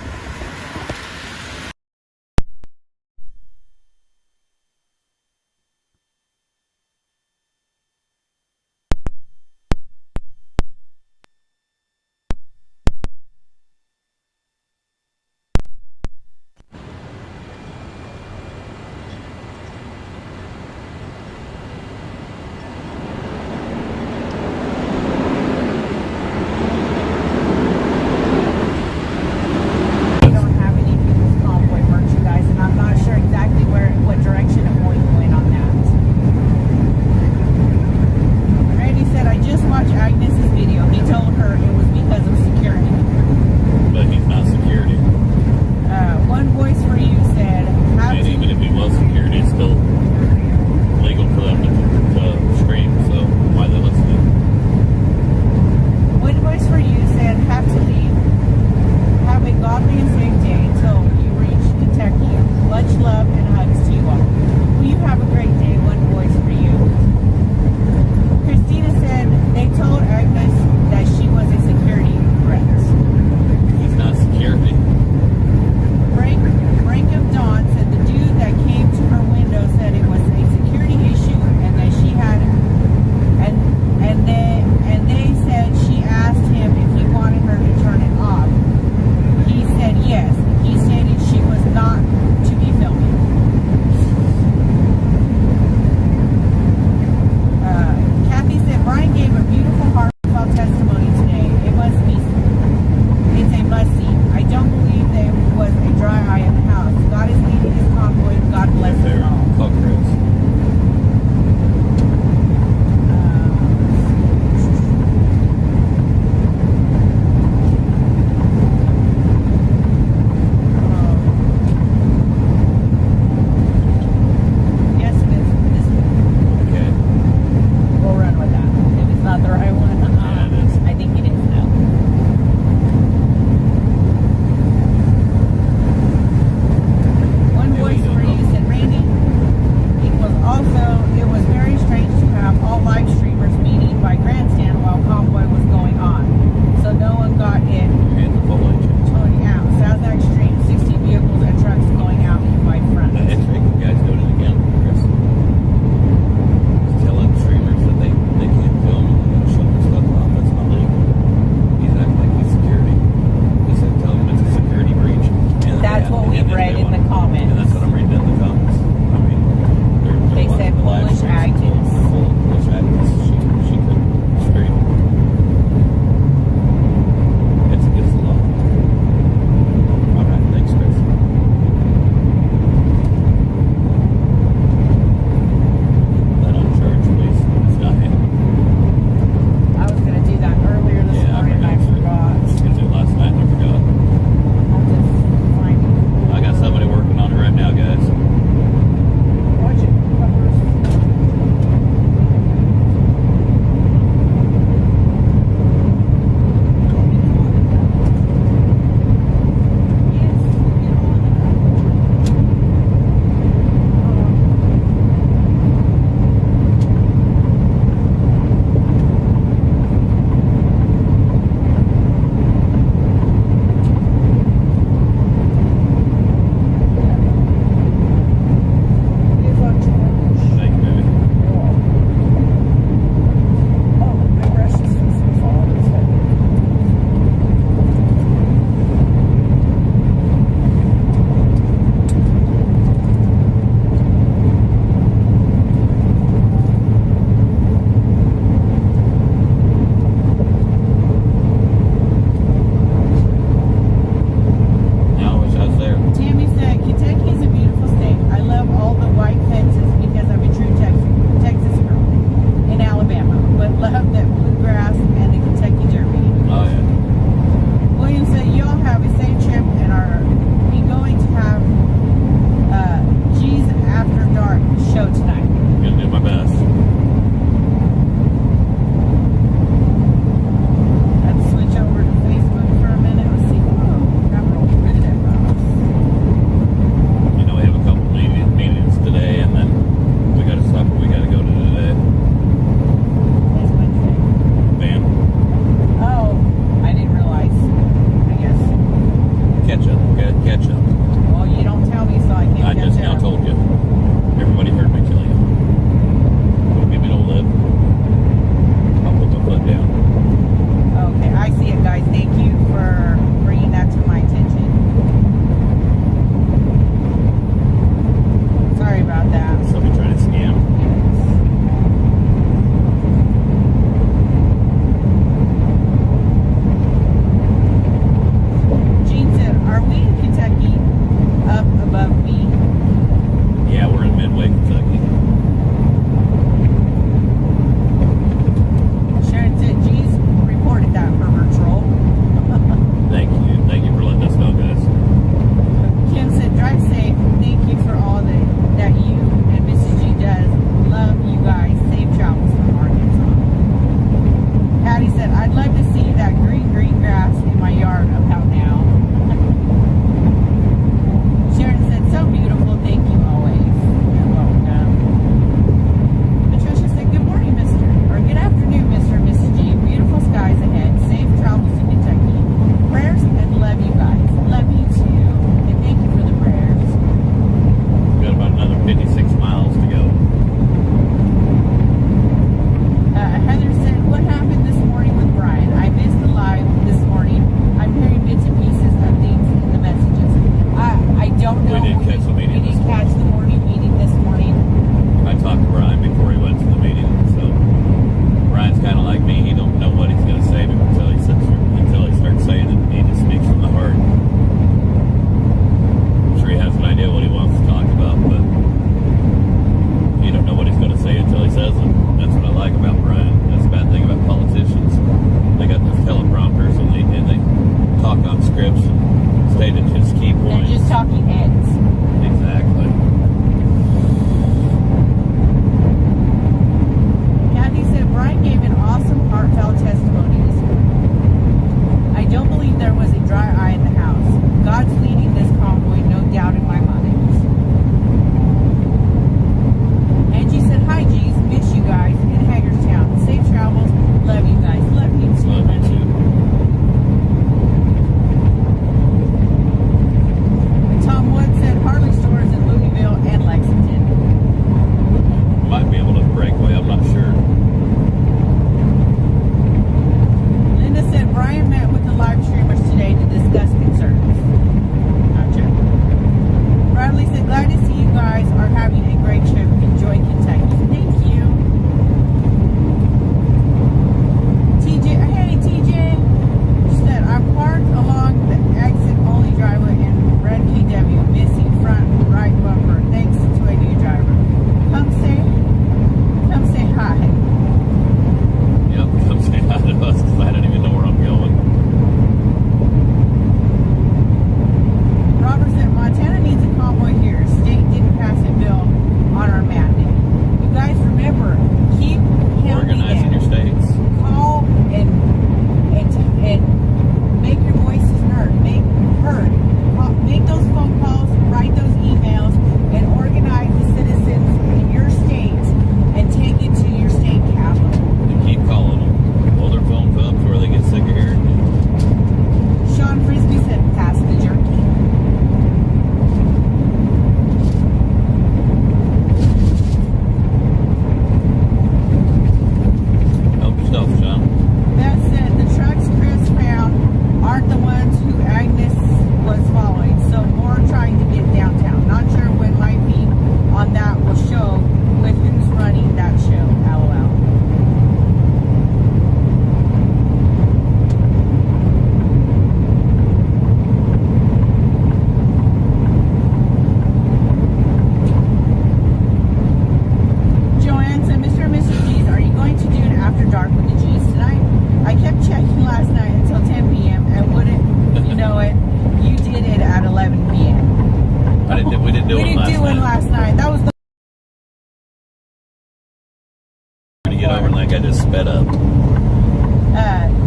sped up.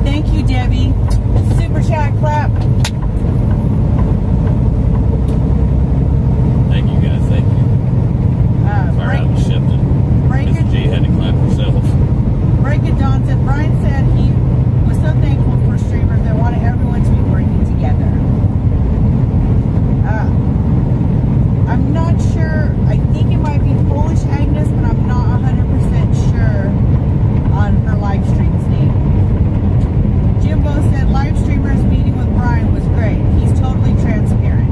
Thank you, Debbie. Super chat clap. Thank you guys, thank you. Sorry, I was shifting. Mr. G had to clap herself. Break It Dawn said, Brian said he was so thankful for streamers that wanted everyone to be working together. I'm not sure. I think it might be Polish Agnes, but I'm not 100% sure on her live stream's name. Jimbo said live streamers meeting with Brian was great. He's totally transparent.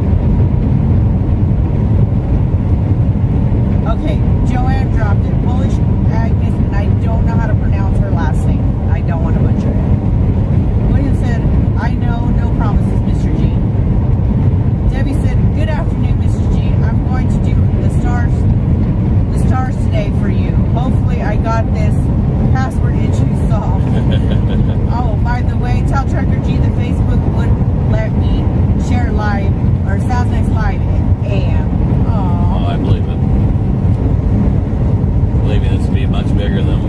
Okay, Joanne dropped it. Polish Agnes, and I don't know how to pronounce her last name. I don't want to butcher it. William said, I know, no promises, Mr. G. Debbie said, good afternoon, Mr. G. I'm going to do the stars today for you. Hopefully I got this password issue solved. Oh, by the way, tell Trucker G that Facebook would let me share live, or Sounds Nice Live AM. Oh, I believe it. I believe this would be much bigger than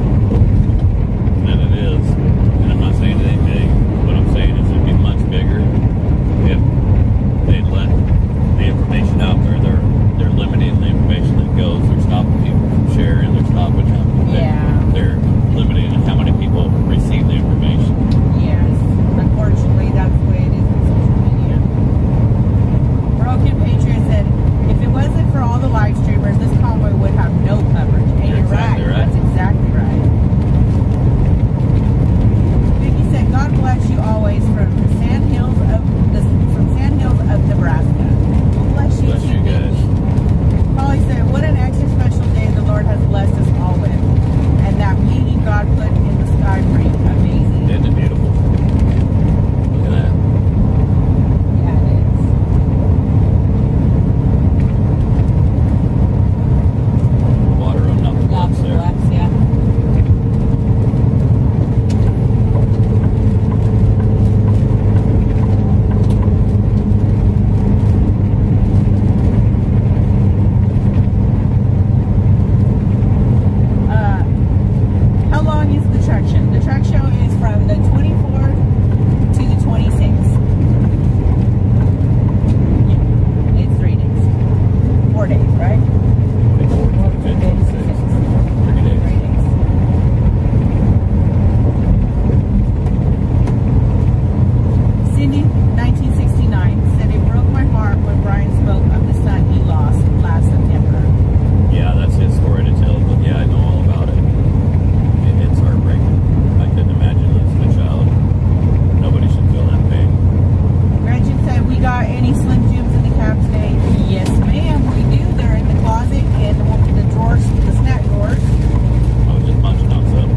it is. And I'm not saying it ain't big. What I'm saying is it'd be much bigger if they'd let the information out there. They're limiting the information that goes. They're stopping people from sharing. They're stopping them. They're limiting how many people receive the information. Yes, unfortunately, that's the way it is in social media. Broken Patriot said, if it wasn't for all the live streamers, this convoy would have no coverage. And you're exactly right. That's exactly right. Vicky said, God bless you always from Sand Hills of Nebraska. Well, bless you too, guys. Polly said, what an extra special day the Lord has blessed us all with. And that meeting God put in the sky for you. Amazing. Isn't it beautiful? Look at that. Yeah, it is. Water running up the bluffs there. Yeah. How long is the truck show? The truck show is from the 24th to the 26th. Yeah, it's 3 days. 4 days, right? 3 days. Cindy, 1969, said it broke my heart when Brian spoke of the son he lost last September. Yeah, that's his story to tell, but yeah, I know all about it. It's heartbreaking. I couldn't imagine losing a child. Nobody should feel that pain. Gretchen said, we got any Slim Jims in the cab today? Yes, ma'am, we do. They're in the closet and the drawers, the snack drawers. I was just munching on some.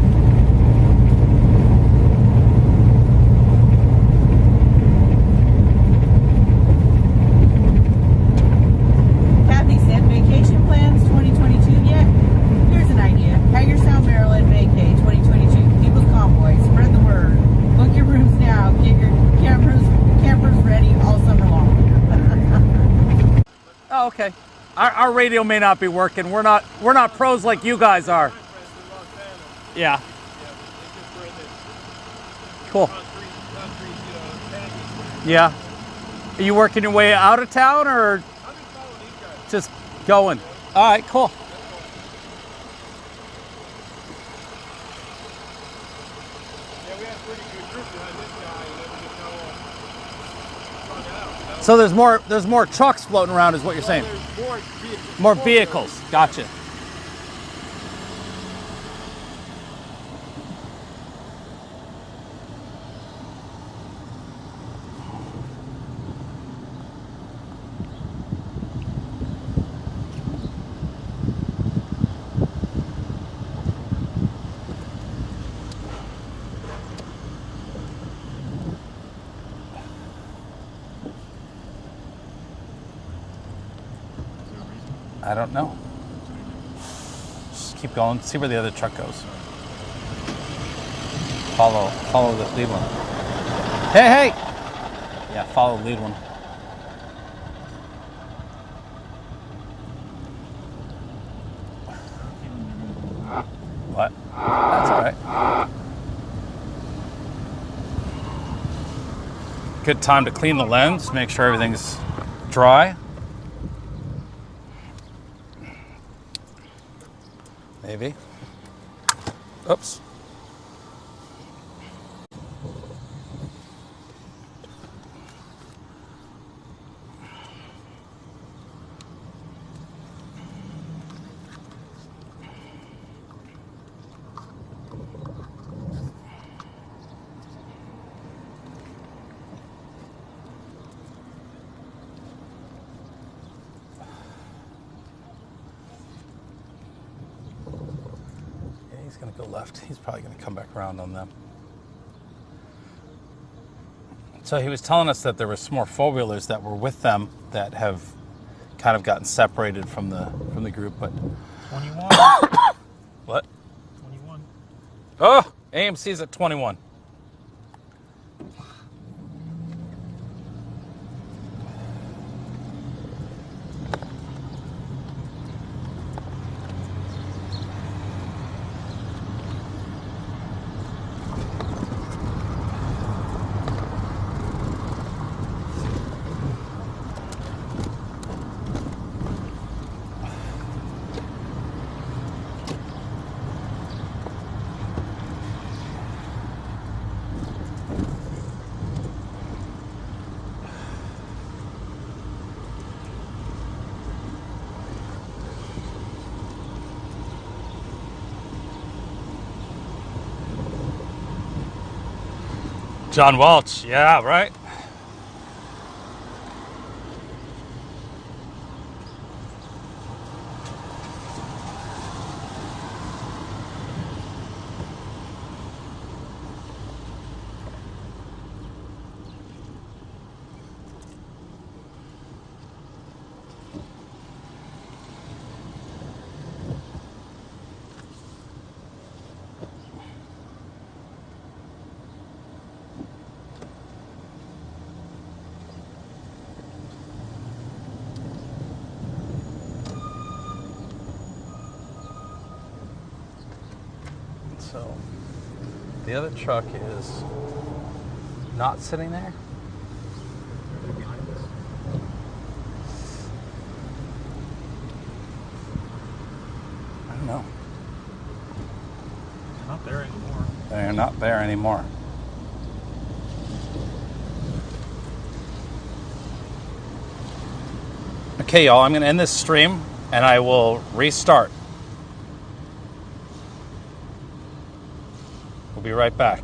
Kathy said, vacation plans 2022 yet? Here's an idea. Hagerstown, Maryland, vacay 2022. People's Convoy. Spread the word. Book your rooms now. Get your campers ready all summer long. Oh, okay. Our radio may not be working. We're not pros like you guys are. Yeah. Cool. Yeah. Are you working your way out of town or just going? All right, cool. So there's more trucks floating around, is what you're saying? More vehicles. Gotcha. I don't know. Just keep going. See where the other truck goes. Follow the lead one. Hey! Yeah, follow the lead one. What? That's all right. Good time to clean the lens, make sure everything's dry. Maybe. Oops. He's going to go left. He's probably going to come back around on them. So he was telling us that there were some more four-wheelers that were with them that have kind of gotten separated from the group, but 21. What? 21. Oh, AMC's at 21. John Welch, yeah, right. So the other truck is not sitting there. I don't know. Not there anymore. They're not there anymore. Okay, y'all, I'm going to end this stream and I will restart. We'll be right back.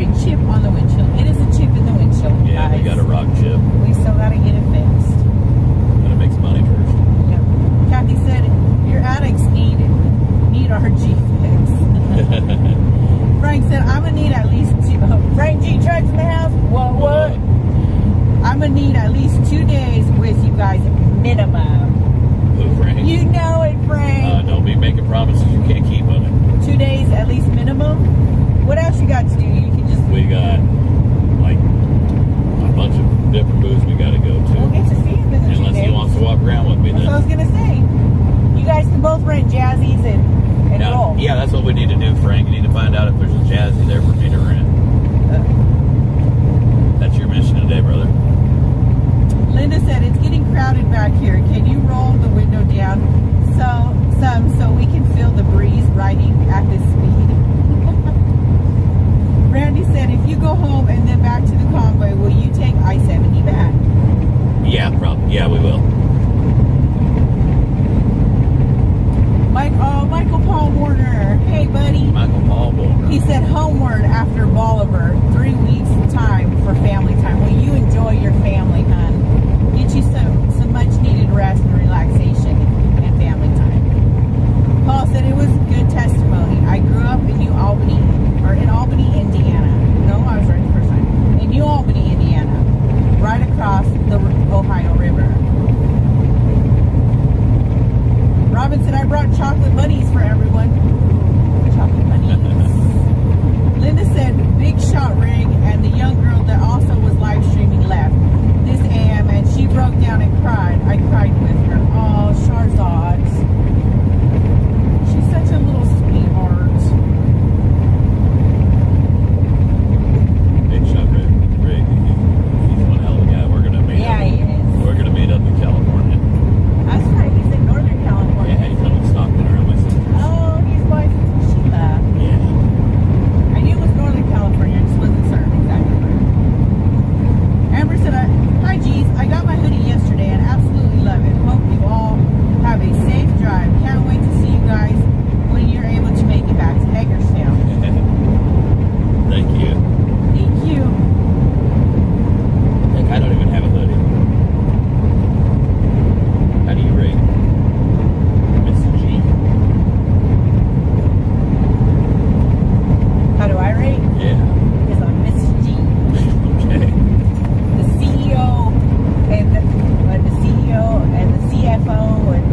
a chip on the windshield. It is a chip in the windshield, Yeah, guys. we got a rock chip. We still got to get it fixed. Gotta make some money first. Yep. Kathy said, your addicts need our G fix. Frank said, I'm going to need at least two. Frank G Trucks in the house? What? I'm going to need at least 2 days with you guys minimum. Who, Frank? You know it, Frank. Don't be making promises you can't keep on it. 2 days at least minimum. What else you got to do? You can just. We got like a bunch of different booths we got to go to. We'll get to see him in the 2 days. Unless he wants to walk around with me, That's what I was then. going to say. You guys can both rent Jazzies and roll. Yeah, that's what we need to do, Frank. You need to find out if there's a Jazzy there for me to rent. That's your mission today, brother. Linda said it's getting crowded back here. Can you roll the window down so we can feel the breeze riding at this speed? Randy said if you go home and then back to the convoy, will you take I-70 back? Yeah, probably. Yeah, we will. Michael Paul Warner. Hey, buddy. Michael Paul Warner. He said homeward after Bolivar. 3 weeks time for family time. Will you enjoy your family, hon? Get you some much needed rest and relaxation and family time. Paul said it was good testimony. I grew up in New Albany, or in Albany, Indiana. No, I was right the first time. In New Albany, Indiana, right across the Ohio River. Robin said I brought chocolate bunnies for everyone. Chocolate bunnies. Linda said big shot rig, and the young girl that also was live streaming left this AM, and she broke down and cried. I cried with her. Oh, Sharzad. She's such a little sweetheart. Big shot, Rig. He's one hell of a guy. We're gonna meet. Yeah, he is. We're gonna meet up in California. That's right. He's in Northern California. Yeah, he's up in Stockton around my sister. Oh, he's my Sheila. Yeah. I knew it was Northern California. I just wasn't certain exactly where. Amber said, hi, G's. I got my hoodie yesterday and absolutely love it. Hope you all have a safe drive. Can't wait to see you guys when you're able to make it back to Hagerstown. Thank you. Thank you. Like, I don't even have a hoodie. How do you rate Mrs. G? How do I rate? Yeah. Because I'm Mrs. G. Okay. The CEO and the CFO and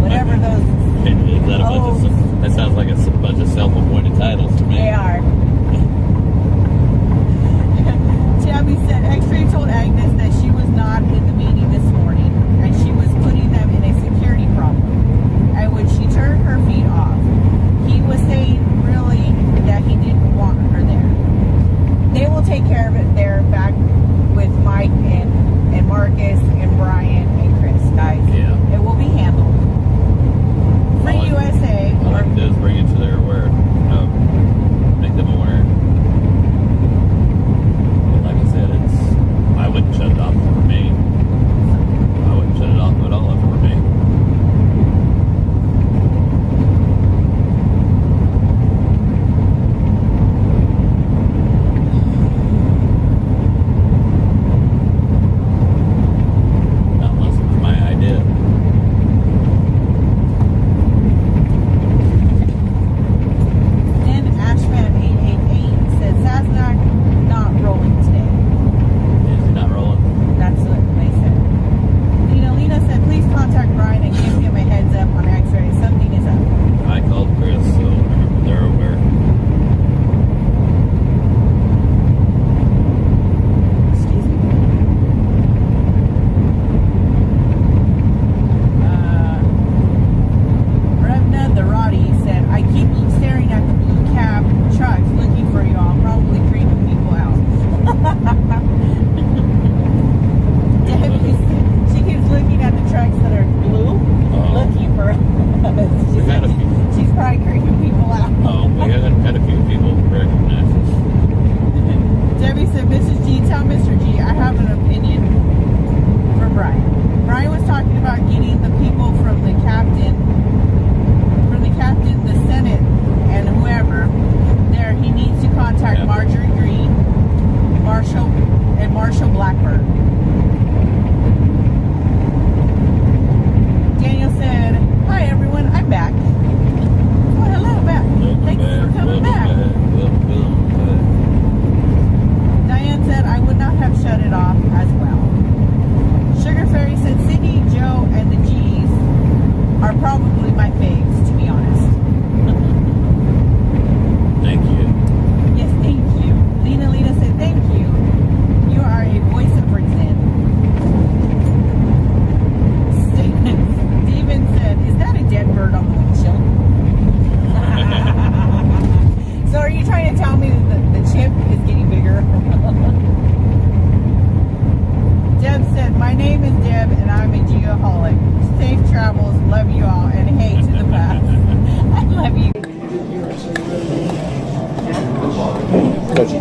whatever those. Is that a bunch of, that sounds like a bunch of self-appointed titles to me. They are. Tabby said X-Ray told Agnes that she was not in the meeting this morning and she was putting them in a security problem. And when she turned her feet off, he was saying really that he didn't want her there. They will take care of it there back with Mike and Marcus and Brian and Chris, guys. Yeah. It will be handled. Free USA. All I can do is bring it to their aware. Make them aware. But like I said, I wouldn't shut it off for me.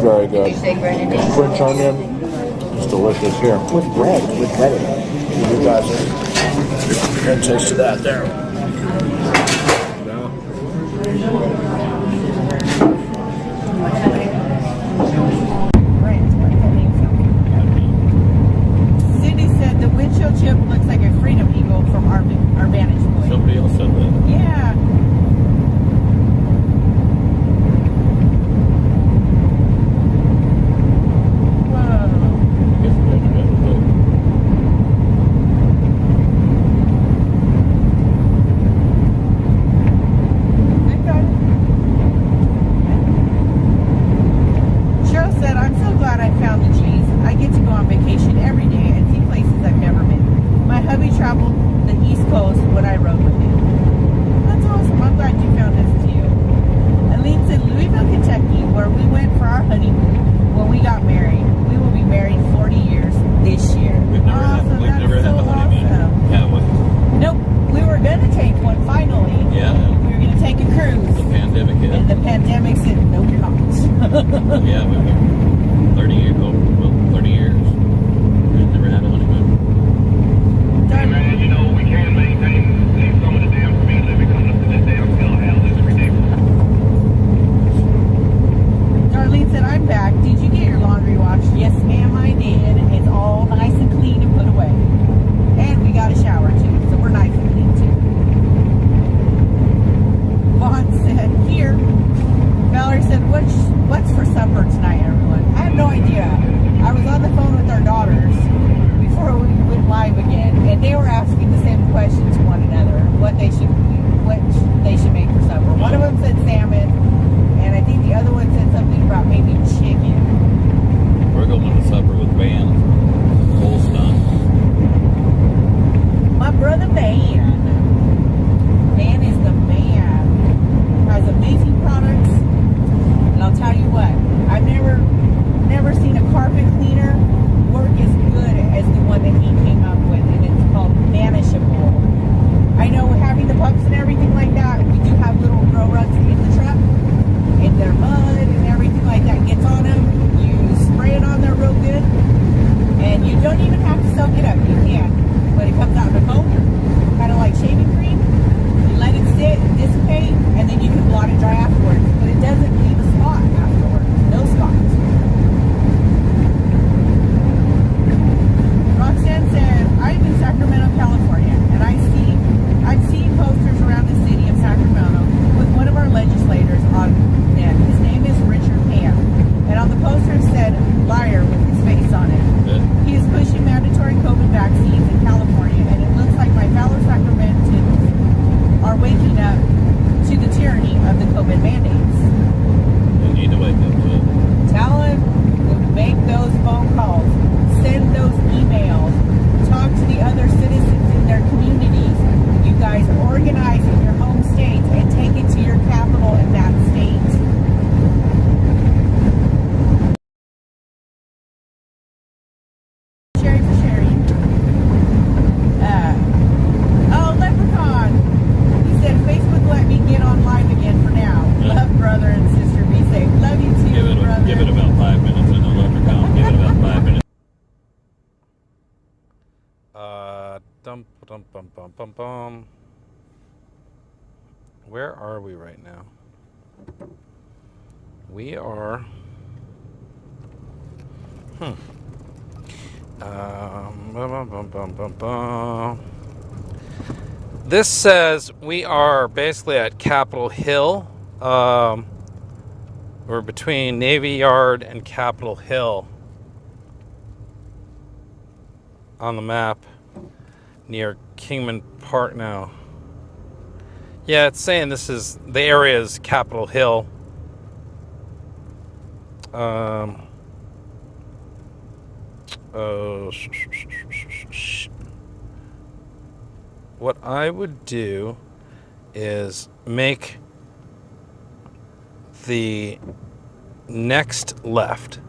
very good. French onion. It's delicious here. With bread. You guys are going to taste of that there. Cindy said the windshield chip looks like a Freedom Eagle from our vantage point. Somebody else said that. Yeah. Cheryl said, I'm so glad I found the G's. I get to go on vacation every day and see places I've never been. My hubby traveled the East Coast when I rode with him. That's awesome. I'm glad you found this too. Aline said, Louisville, Kentucky, where we went for our honeymoon when we got married. We will be married 40 years this year. We've never had a honeymoon. Have we? Nope. We were going to take one finally. Yeah. We were going to take a cruise. The pandemic hit. And the pandemic said, no, you're not. Yeah, we've been 30 years. Well, 30 years. We've never had a honeymoon. Hey man, you know, we can't maintain some of the damn speed limit coming up to this damn hill house. It's ridiculous. Darlene said, I'm back. Did you get your laundry washed? Yes, ma'am, I did. It's all nice and clean and put away. And we got a shower too, so we're nice and clean too. Vaughn said, here. Valerie said, what's for supper tonight, everyone? I have no idea. I was on the phone with our daughters before we went live again, and they were asking the same question to one another, what they should make for supper. One of them said salmon, and I think the other one said something about maybe chicken. We're going to supper with Van from Holston. My brother Van. Van is the man. Has amazing products. And I'll tell you what, I've never seen a carpet cleaner work as good as the one that he came up with, and it's called Vanishable. I know having the pups and everything like that, we do have little grow rugs in the truck, and their mud and everything like that gets on them. You spray it on there real good, and you don't even have to soak it up. You can, but it comes out in a foam, kind of like shaving cream. You let it sit and dissipate, and then you can blot it dry afterwards. But it doesn't leave a spot afterwards. No spots. Roxanne said, I'm in Sacramento, California, and I've seen posters around the city of Sacramento with one of our legislators on it. His name is Richard Pan. And on the poster it said, liar with his face on it. He is pushing mandatory COVID vaccines in California, and it looks like my fellow Sacramentans are waking up to the tyranny of the COVID mandates. They need to wake up to it. Tell him to make those phone calls, send those emails, talk to the other citizens in their communities. You guys organize in your home states and take it to your capital in that state. Sherry for Sherry. Oh, Leprechaun. He said Facebook let me get on live again for now. Love, brother and sister. Be safe. Love you too, brother. Give it about 5 minutes in the Leprechaun. Give it about 5 minutes. Where are we right now? We are. This says we are basically at Capitol Hill. We're between Navy Yard and Capitol Hill on the map near Kingman Park now. Yeah, it's saying this is the area is Capitol Hill. What I would do is make the next left.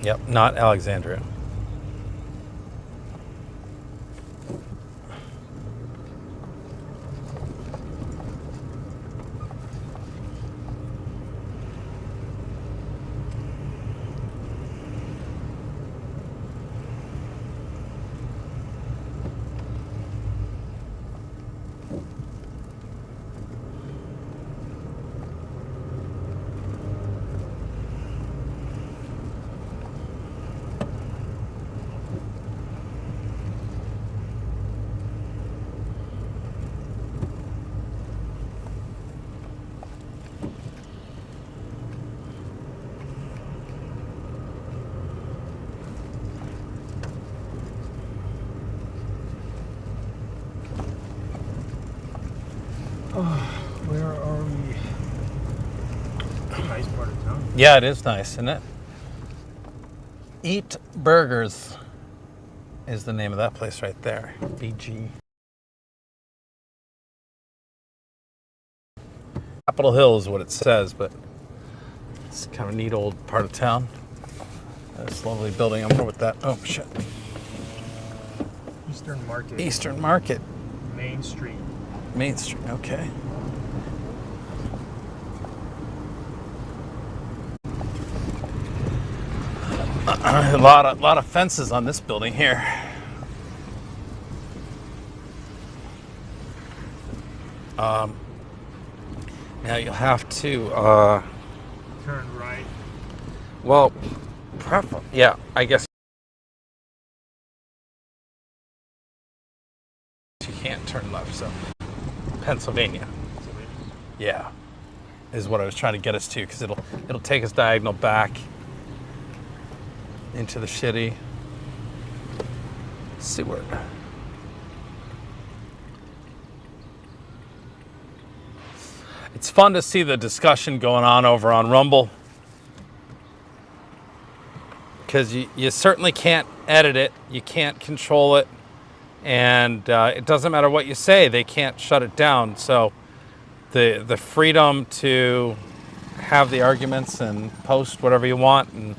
Yep, not Alexandria. Where are we? Nice part of town. Yeah, it is nice, isn't it? Eat Burgers is the name of that place right there. BG. Capitol Hill is what it says, but it's kind of a neat old part of town. This lovely building. I wonder what that. Oh shit. Eastern Market. Eastern Market. Main Street. Main Street. Okay. A lot of fences on this building here. Now you'll have to Turn right. well, yeah, I guess you can't turn left. So Pennsylvania. Yeah, is what I was trying to get us to, because it'll take us diagonal back into the shitty Seward. It's fun to see the discussion going on over on Rumble, because you certainly can't edit it, you can't control it, and it doesn't matter what you say, they can't shut it down. So the freedom to have the arguments and post whatever you want and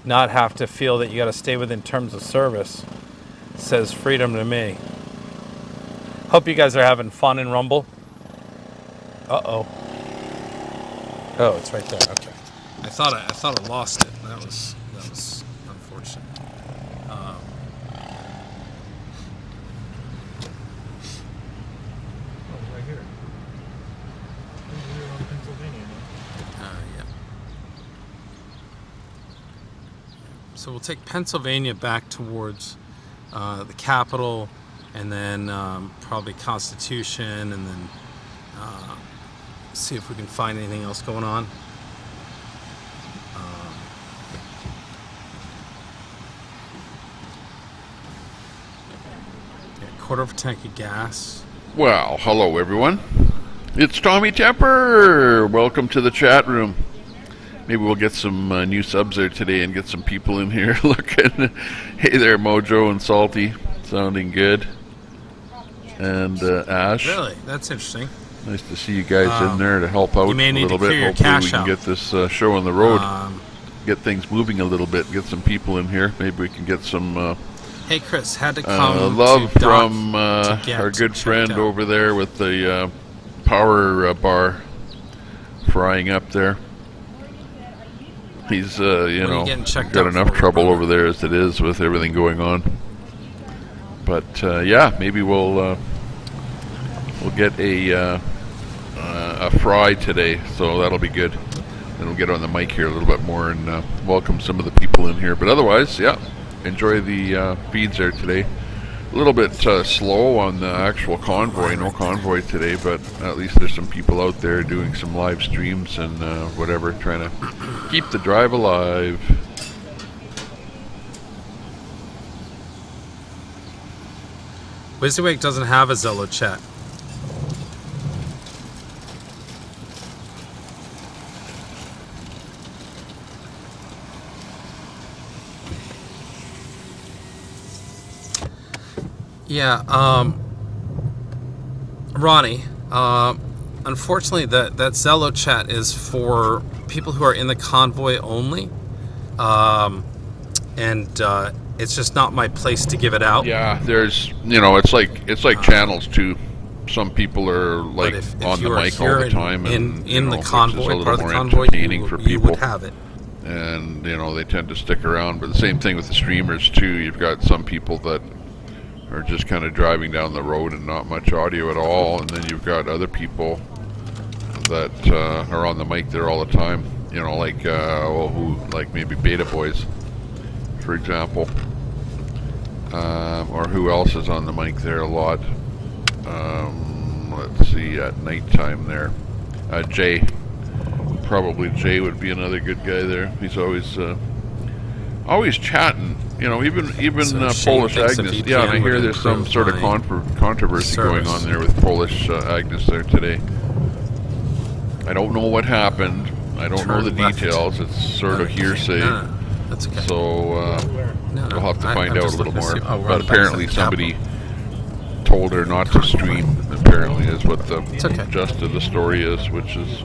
not have to feel that you got to stay within terms of service says freedom to me. Hope you guys are having fun in Rumble. Uh-oh. Oh, it's right there. Okay. I thought I lost it. That was unfortunate. Oh, right here. We're on Pennsylvania now. Yeah. So we'll take Pennsylvania back towards the Capitol, and then probably Constitution, and then see if we can find anything else going on. Quarter of a tank of gas. Well, hello everyone. It's Tommy Temper. Welcome to the chat room. Maybe we'll get some new subs there today and get some people in here looking. Hey there, Mojo and Salty. Sounding good. And Ash. Really? That's interesting. Nice to see you guys in there to help out a little bit. Hopefully we can get this show on the road. Get things moving a little bit. Get some people in here. Maybe we can get some hey Chris, had to come love to from our good friend over there with the power bar frying up there. He's you know, got enough trouble over there as it is with everything going on. But yeah, maybe we'll get a fry today, so that'll be good. Then we'll get on the mic here a little bit more and welcome some of the people in here. But otherwise, yeah, enjoy the feeds there today. A little bit slow on the actual convoy, no convoy today, but at least there's some people out there doing some live streams and whatever, trying to keep the drive alive. WYSIWYG doesn't have a Zello chat. Yeah, Ronnie, unfortunately that Zello chat is for people who are in the convoy only. and it's just not my place to give it out. Yeah, there's, you know, it's like channels too. Some people are like if on the you are mic here all the time, in you know, the which is convoy, a little part of the more convoy, entertaining for you people. would have it. And you know, they tend to stick around. But the same thing with the streamers too. You've got some people that are just kind of driving down the road and not much audio at all, and then you've got other people that are on the mic there all the time. You know, like like maybe Beta Boys, for example, or who else is on the mic there a lot? Let's see, at nighttime there, Jay. Probably Jay would be another good guy there. He's always chatting. You know, even Polish Agnes. Yeah, and I hear there's some sort of controversy going on there with Polish Agnes there today. I don't know what happened. I don't know the details. It's sort of hearsay. No, that's okay. So we'll have to find out a little more. But back apparently to the somebody told her not to stream. Apparently is what the gist of the story is, which is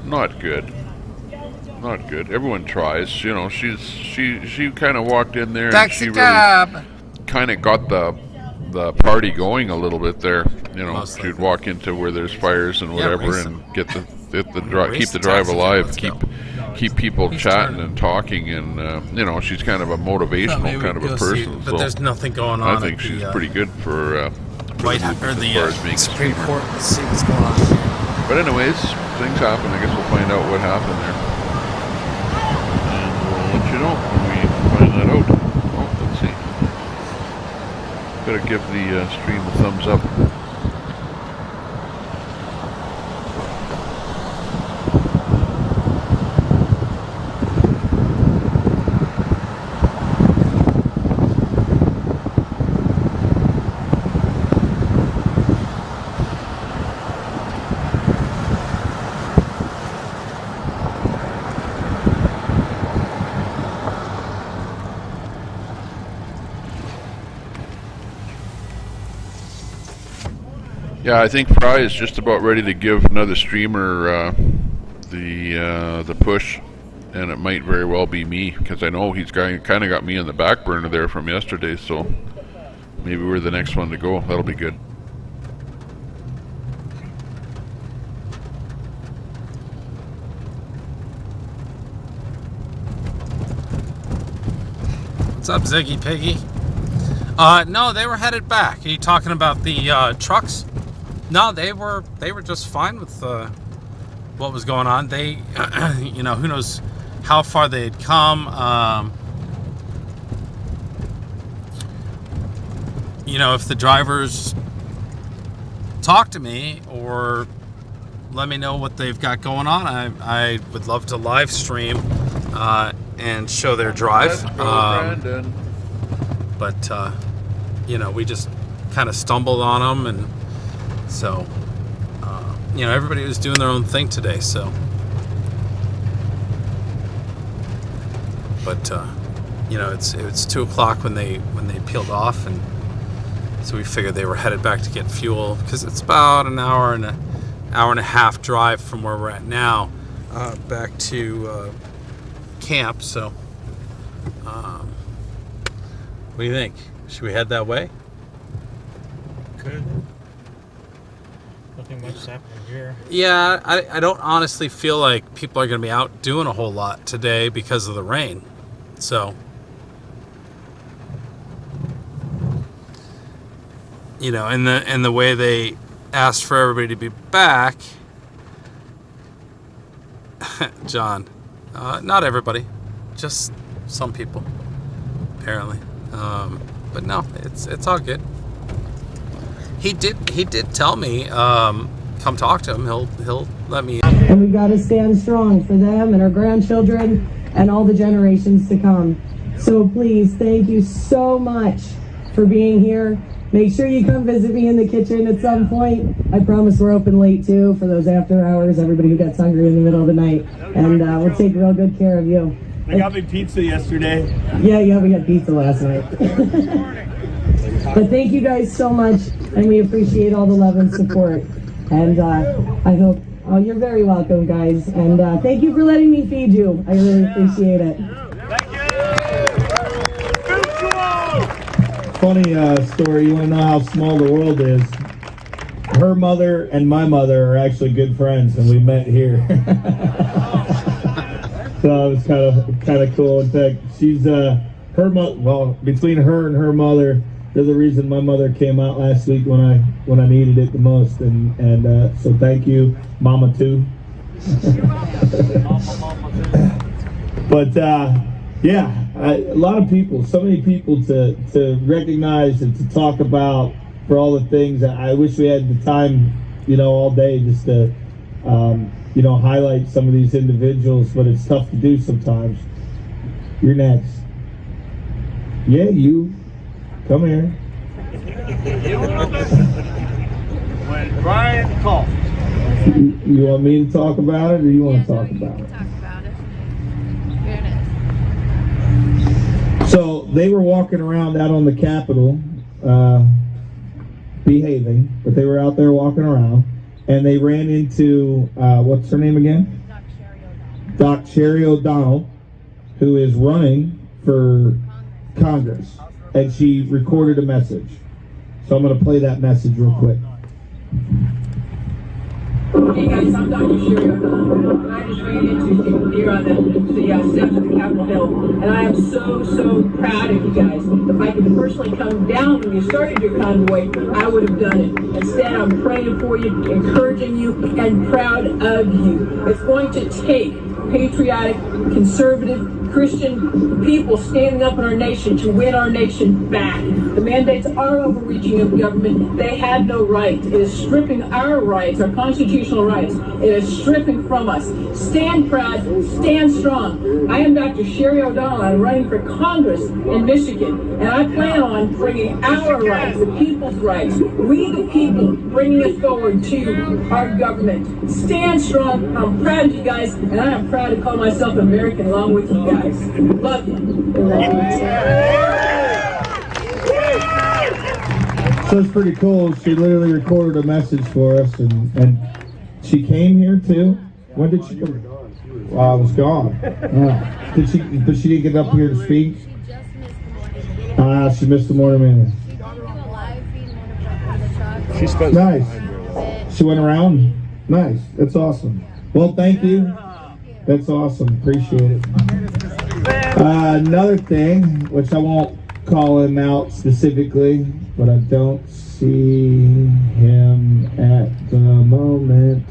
not good. Not good. Everyone tries. You know, she kind of walked in there and she really kind of got the party going a little bit there. You know, she'd walk into where there's fires and whatever, and keep the drive alive, keep people chatting and talking, and you know, she's kind of a motivational kind of a person. But there's nothing going on. I think she's pretty good for the Supreme Court. Let's see what's going on. But anyways, things happen. I guess we'll find out what happened there, and we'll let you know when we find that out. Oh, let's see. Gotta give the stream a thumbs up. Yeah, I think Fry is just about ready to give another streamer the push, and it might very well be me, because I know he's kind of got me in the back burner there from yesterday, so maybe we're the next one to go. That'll be good. What's up, Ziggy Piggy? No, they were headed back. Are you talking about the trucks? No, they were just fine with what was going on. They, you know, who knows how far they had come. You know, if the drivers talk to me or let me know what they've got going on, I would love to live stream and show their drive. But you know, we just kind of stumbled on them, and so you know, everybody was doing their own thing today. So, but you know, it was 2 o'clock when they peeled off, and so we figured they were headed back to get fuel, because it's about an hour and a half drive from where we're at now back to camp. So what do you think? Should we head that way? Could. Nothing much is happening here. Yeah, I don't honestly feel like people are going to be out doing a whole lot today because of the rain. So, you know, and the way they asked for everybody to be back, John, not everybody, just some people, apparently. But no, it's all good. He did tell me, come talk to him. He'll let me. And we got to stand strong for them and our grandchildren and all the generations to come. So please, thank you so much for being here. Make sure you come visit me in the kitchen at some point. I promise we're open late too for those after hours, everybody who gets hungry in the middle of the night. And we'll take real good care of you. They got me pizza yesterday. Yeah, we got pizza last night. But thank you guys so much, and we appreciate all the love and support. And I hope, you're very welcome, guys. And thank you for letting me feed you. I really appreciate it. Thank you. funny story. You want to know how small the world is? Her mother and my mother are actually good friends, and we met here. So it was kind of cool. In fact, she's between her and her mother, they're the reason my mother came out last week when I needed it the most. And so thank you, Mama too. But yeah, a lot of people, so many people to recognize and to talk about for all the things. I wish we had the time, all day just to, highlight some of these individuals, but it's tough to do sometimes. You're next. Yeah, you. Come here. When Brian talks. You want me to talk about it, or you want to talk about it? Talk about it. So they were walking around out on the Capitol, behaving, but they were out there walking around, and they ran into, what's her name again? Doc Sherry O'Donnell, who is running for Congress, and she recorded a message. So I'm going to play that message real quick. Hey guys, I'm Dr. Sherry O'Donnell, and I just ran into you here on the steps of the Capitol Hill, and I am so proud of you guys. If I could personally come down when you started your convoy, I would have done it. Instead, I'm praying for you, encouraging you, and proud of you. It's going to take patriotic, conservative, Christian people standing up in our nation to win our nation back. The mandates are overreaching of government. They have no right. It is stripping our rights, our constitutional rights. It is stripping from us. Stand proud, stand strong. I am Dr. Sherry O'Donnell. I'm running for Congress in Michigan, and I plan on bringing our rights, the people's rights, we the people, bringing it forward to our government. Stand strong. I'm proud of you guys, and I am proud to call myself American along with you guys. Love you. So it's pretty cool. She literally recorded a message for us, and she came here too. When did she come? Well, I was gone. Yeah. But she didn't get up here to speak? She missed the morning meeting. She's supposed nice. She went around? Nice. That's awesome. Well, thank you. That's awesome. Appreciate it. Another thing, which I won't call him out specifically, but I don't see him at the moment.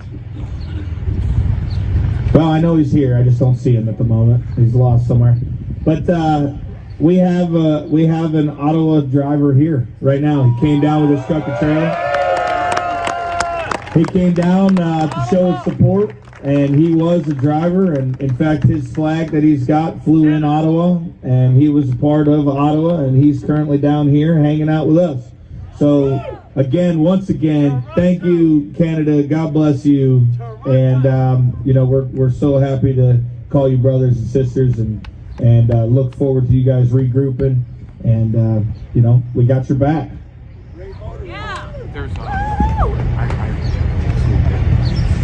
Well, I know he's here. I just don't see him at the moment. He's lost somewhere. But we have an Ottawa driver here right now. He came down with his truck and trailer. He came down to show his support. And he was a driver, and in fact his flag that he's got flew in Ottawa, and he was a part of Ottawa, and he's currently down here hanging out with us. So once again, thank you, Canada. God bless you. And we're so happy to call you brothers and sisters, and look forward to you guys regrouping. And we got your back. There's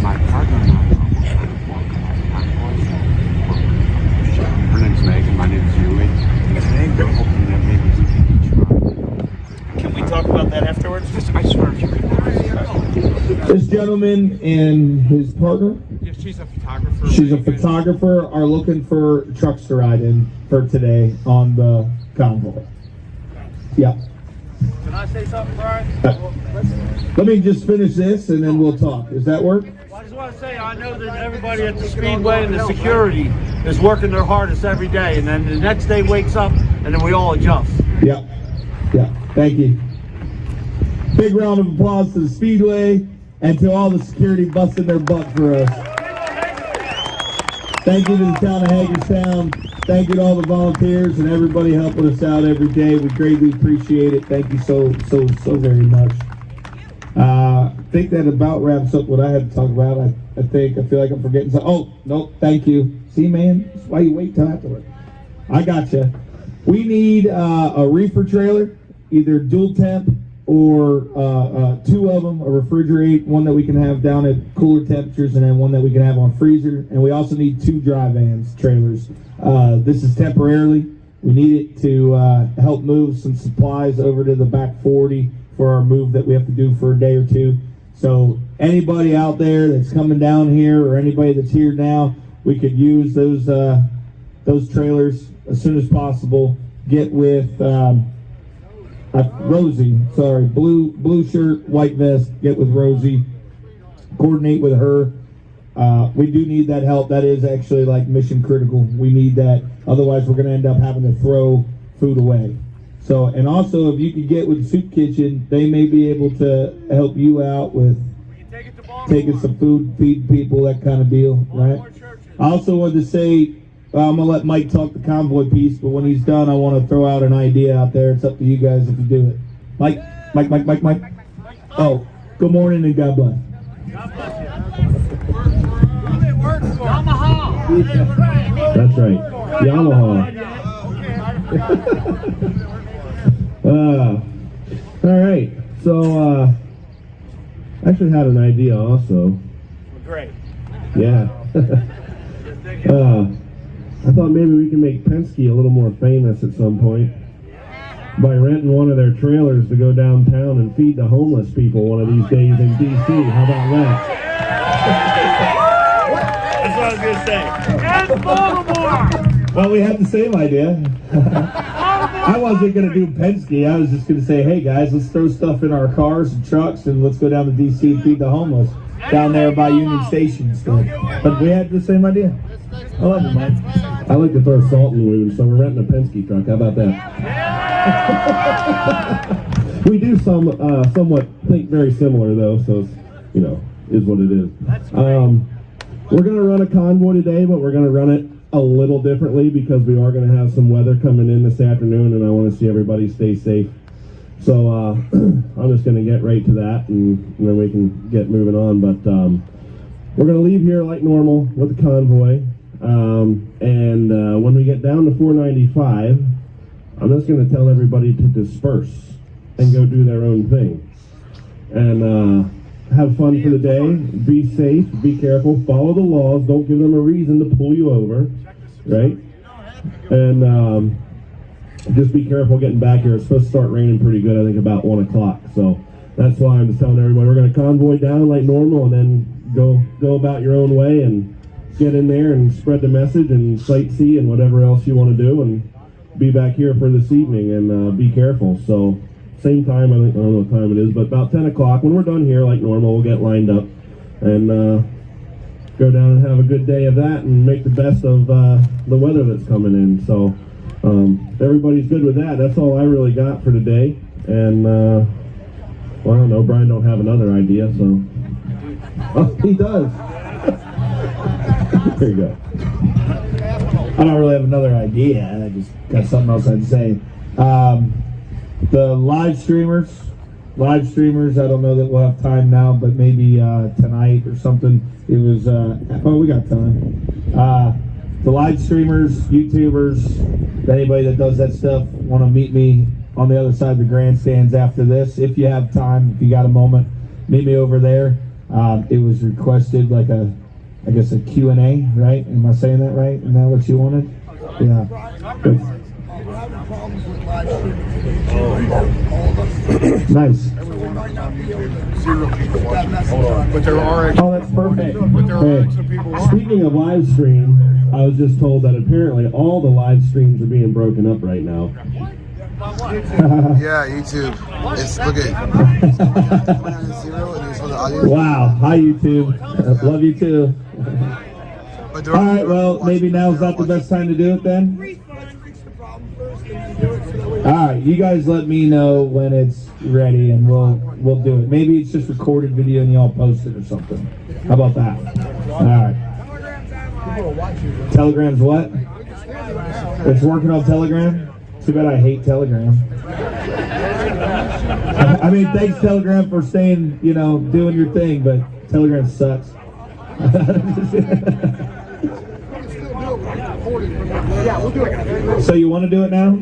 my partner. Her name's Megan, my name's Yui. We're hoping that maybe we can Can we talk about that afterwards? I swear if you could. This gentleman and his partner, Yeah, she's a photographer. she's a photographer, are looking for trucks to ride in for today on the convoy. Yeah. Can I say something, Brian? Let me just finish this and then we'll talk. Does that work? I just want to say I know that everybody at the Speedway and the security is working their hardest every day, and then the next day wakes up and then we all adjust. Yeah. Thank you. Big round of applause to the Speedway and to all the security busting their butt for us. Thank you to the town of Hagerstown. Thank you to all the volunteers and everybody helping us out every day. We greatly appreciate it. Thank you so very much. I think that about wraps up what I had to talk about. I feel like I'm forgetting something. Oh, no, thank you. See, man, that's why you wait till afterward. I gotcha. We need a reefer trailer, either dual temp or two of them, a refrigerate, one that we can have down at cooler temperatures, and then one that we can have on freezer. And we also need two dry vans trailers. This is temporarily. We need it to help move some supplies over to the back 40 for our move that we have to do for a day or two. So anybody out there that's coming down here or anybody that's here now, we could use those trailers as soon as possible. Get with Rosie, sorry, blue shirt, white vest, get with Rosie, coordinate with her. We do need that help. That is actually like mission critical. We need that. Otherwise, we're going to end up having to throw food away. So, and also, if you could get with Soup Kitchen, they may be able to help you out with taking some food, feeding people, that kind of deal, right? I also wanted to say, I'm going to let Mike talk the convoy piece, but when he's done, I want to throw out an idea out there. It's up to you guys if you do it. Mike. Oh, good morning and God bless. That's right. Yamaha. All right. So, I actually had an idea also. Great. Yeah. I thought maybe we can make Penske a little more famous at some point by renting one of their trailers to go downtown and feed the homeless people one of these days in D.C. How about that? That's what I was going to say. And Baltimore! Well, we had the same idea. I wasn't going to do Penske. I was just going to say, hey, guys, let's throw stuff in our cars and trucks and let's go down to D.C. and feed the homeless down there by Union Station stuff. But we had the same idea. I love it, Mike. I like to throw salt in the wound, so we're renting a Penske truck. How about that? We do somewhat think very similar, though, so it's, is what it is. We're going to run a convoy today, but we're going to run it a little differently because we are going to have some weather coming in this afternoon, and I want to see everybody stay safe. So I'm just going to get right to that, and then we can get moving on. But we're going to leave here like normal with the convoy. And when we get down to 495, I'm just going to tell everybody to disperse and go do their own thing. And have fun for the day. Be safe. Be careful. Follow the laws. Don't give them a reason to pull you over. Right? And just be careful getting back here. It's supposed to start raining pretty good, I think, about 1 o'clock. So that's why I'm just telling everybody we're going to convoy down like normal and then go about your own way and get in there and spread the message and sightsee and whatever else you want to do and be back here for this evening and be careful. So same time, I don't know what time it is, but about 10 o'clock when we're done here like normal, we'll get lined up and go down and have a good day of that and make the best of the weather that's coming in. So everybody's good with that. That's all I really got for today. And well, I don't know, Brian don't have another idea, so oh, he does. There you go. I don't really have another idea. I just got something else I'd say. The live streamers, I don't know that we'll have time now, but maybe tonight or something. It was, we got time. The live streamers, YouTubers, anybody that does that stuff, want to meet me on the other side of the grandstands after this. If you have time, if you got a moment, meet me over there. It was requested like I guess a Q&A, right? Am I saying that right? Isn't that what you wanted? Yeah. Nice. But there are oh, that's perfect. Hey, speaking of live stream, I was just told that apparently all the live streams are being broken up right now. Yeah, YouTube. Look at wow. Hi, YouTube. Love you too. All right. Well, maybe now's not the best time to do it then. All right. You guys let me know when it's ready, and we'll do it. Maybe it's just recorded video and y'all post it or something. How about that? All right. Telegram's what? It's working on Telegram? Too bad I hate Telegram. I mean, thanks Telegram for staying, doing your thing, but Telegram sucks. So you want to do it now?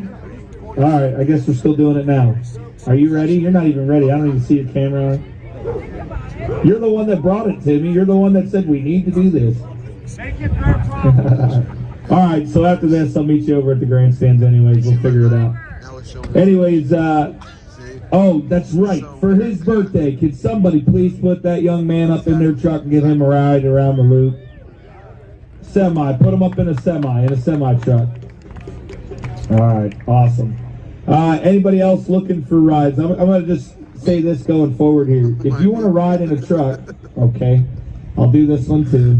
All right, I guess we're still doing it now. Are you ready? You're not even ready. I don't even see your camera on. You're the one that brought it to me. You're the one that said we need to do this. All right, so after this, I'll meet you over at the grandstands anyways. We'll figure it out. Anyways, oh, that's right. For his birthday, could somebody please put that young man up in their truck and give him a ride around the loop? Semi. Put him up in a semi truck. All right, awesome. Anybody else looking for rides? I'm going to just say this going forward here. If you want to ride in a truck, okay, I'll do this one too.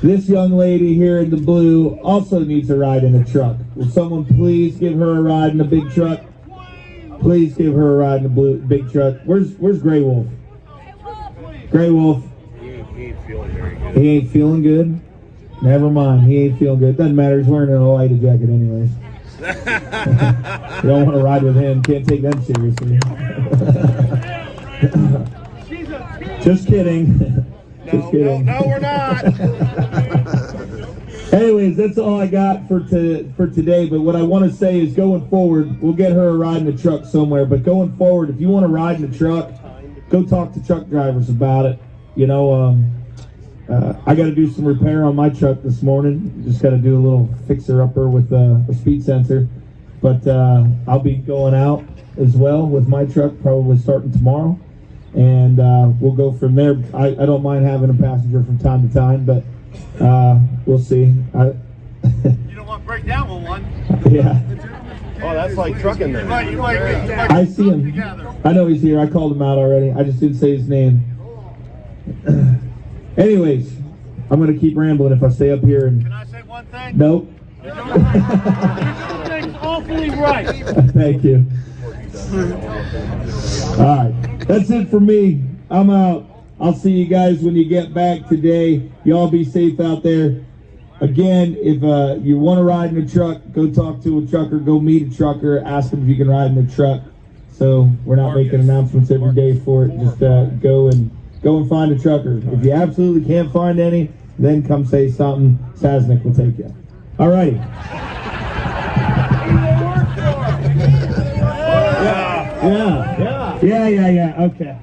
This young lady here in the blue also needs a ride in a truck. Will someone please give her a ride in the big truck? Please give her a ride in the big truck. Where's Gray Wolf? Gray Wolf. He ain't feeling very good. He ain't feeling good? Never mind. He ain't feeling good. Doesn't matter. He's wearing an Oida jacket anyways. You don't want to ride with him. Can't take them seriously. Just kidding. Just kidding. No, we're not. Anyways, that's all I got for today. But what I want to say is going forward, we'll get her a ride in the truck somewhere. But going forward, if you want to ride in the truck, go talk to truck drivers about it. You know, I got to do some repair on my truck this morning. Just got to do a little fixer-upper with a speed sensor. But I'll be going out as well with my truck, probably starting tomorrow. And we'll go from there. I don't mind having a passenger from time to time, but we'll see. You don't want to break down with one. Yeah. Oh, that's like trucking then. I see him. I know he's here. I called him out already. I just didn't say his name. Anyways, I'm going to keep rambling if I stay up here. And... Can I say one thing? Nope. You're doing things awfully right. Thank you. All right. That's it for me. I'm out. I'll see you guys when you get back today. Y'all be safe out there. Again, if you want to ride in a truck, go talk to a trucker, go meet a trucker, ask them if you can ride in a truck. So we're not making announcements every day for it. Just go and find a trucker. If you absolutely can't find any, then come say something. Saznick will take you. All righty. Yeah. Okay.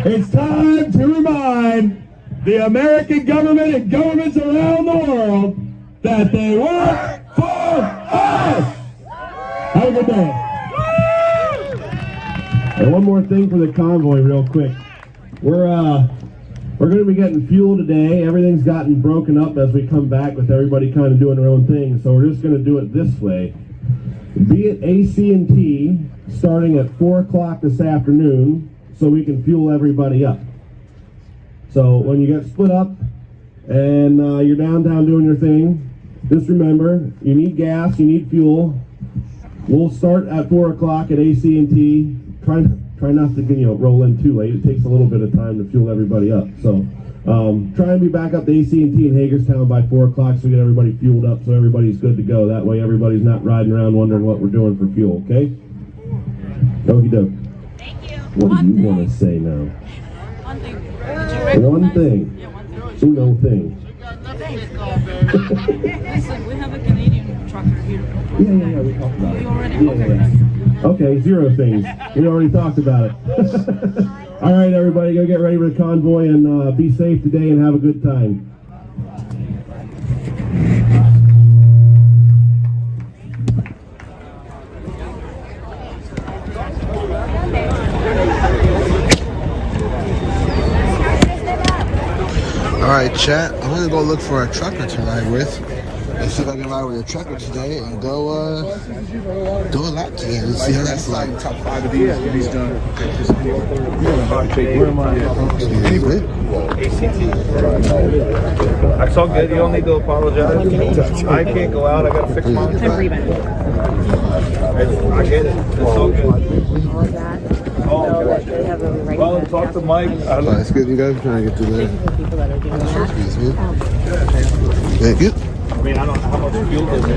It's time to remind the American government and governments around the world that they work for us. Have a good day. And one more thing for the convoy real quick. We're going to be getting fuel today. Everything's gotten broken up as we come back with everybody kind of doing their own thing. So we're just going to do it this way. Be at AC&T starting at 4 o'clock this afternoon so we can fuel everybody up. So when you get split up and you're downtown doing your thing, just remember, you need gas, you need fuel. We'll start at 4 o'clock at AC&T. Try not to roll in too late. It takes a little bit of time to fuel everybody up. So try and be back up to AC&T in Hagerstown by 4 o'clock so we get everybody fueled up so everybody's good to go. That way everybody's not riding around wondering what we're doing for fuel, okay? Okie doke. Thank you. What do you want to say now? One thing. One thing. Yeah, one thing. Uno thing. Listen, we have a Canadian trucker here. Yeah, we talked about it. You already Yeah. Okay, 0 things. We already talked about it. All right, everybody, go get ready for the convoy and be safe today and have a good time. All right, chat. I'm gonna go look for a trucker to ride with. Let's see if I can ride with a trucker today and go do a lap today. Let's see how that's like. Top 5 of these done. Where am I? It's all good. You don't need to apologize. I can't go out. I got to fix mine. I get it. It's all good. Well, talk to Mike. It's good. You guys are trying to get to there. Thank you. I mean, I don't know how much fuel is in.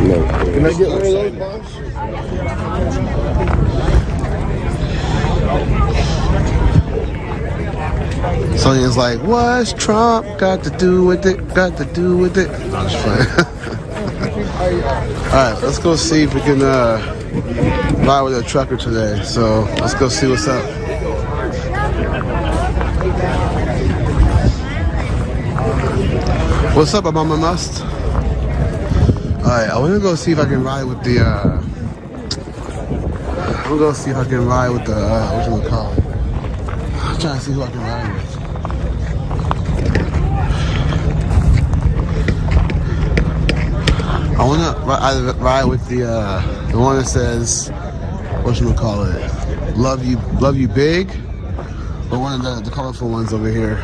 No. Can I get one of those, boss? Sonya's like, what's Trump got to do with it? Got to do with it? No, I'm just playing. Alright, let's go see if we can ride with a trucker today. So let's go see what's up. What's up, Mama Must? Alright, I wanna go see if I can ride with the I'm gonna go see if I can ride with the whatchamacallit. I'm trying to see who I can ride with. I wanna ride with the one that says whatchamacallit, love you big, or one of the colorful ones over here.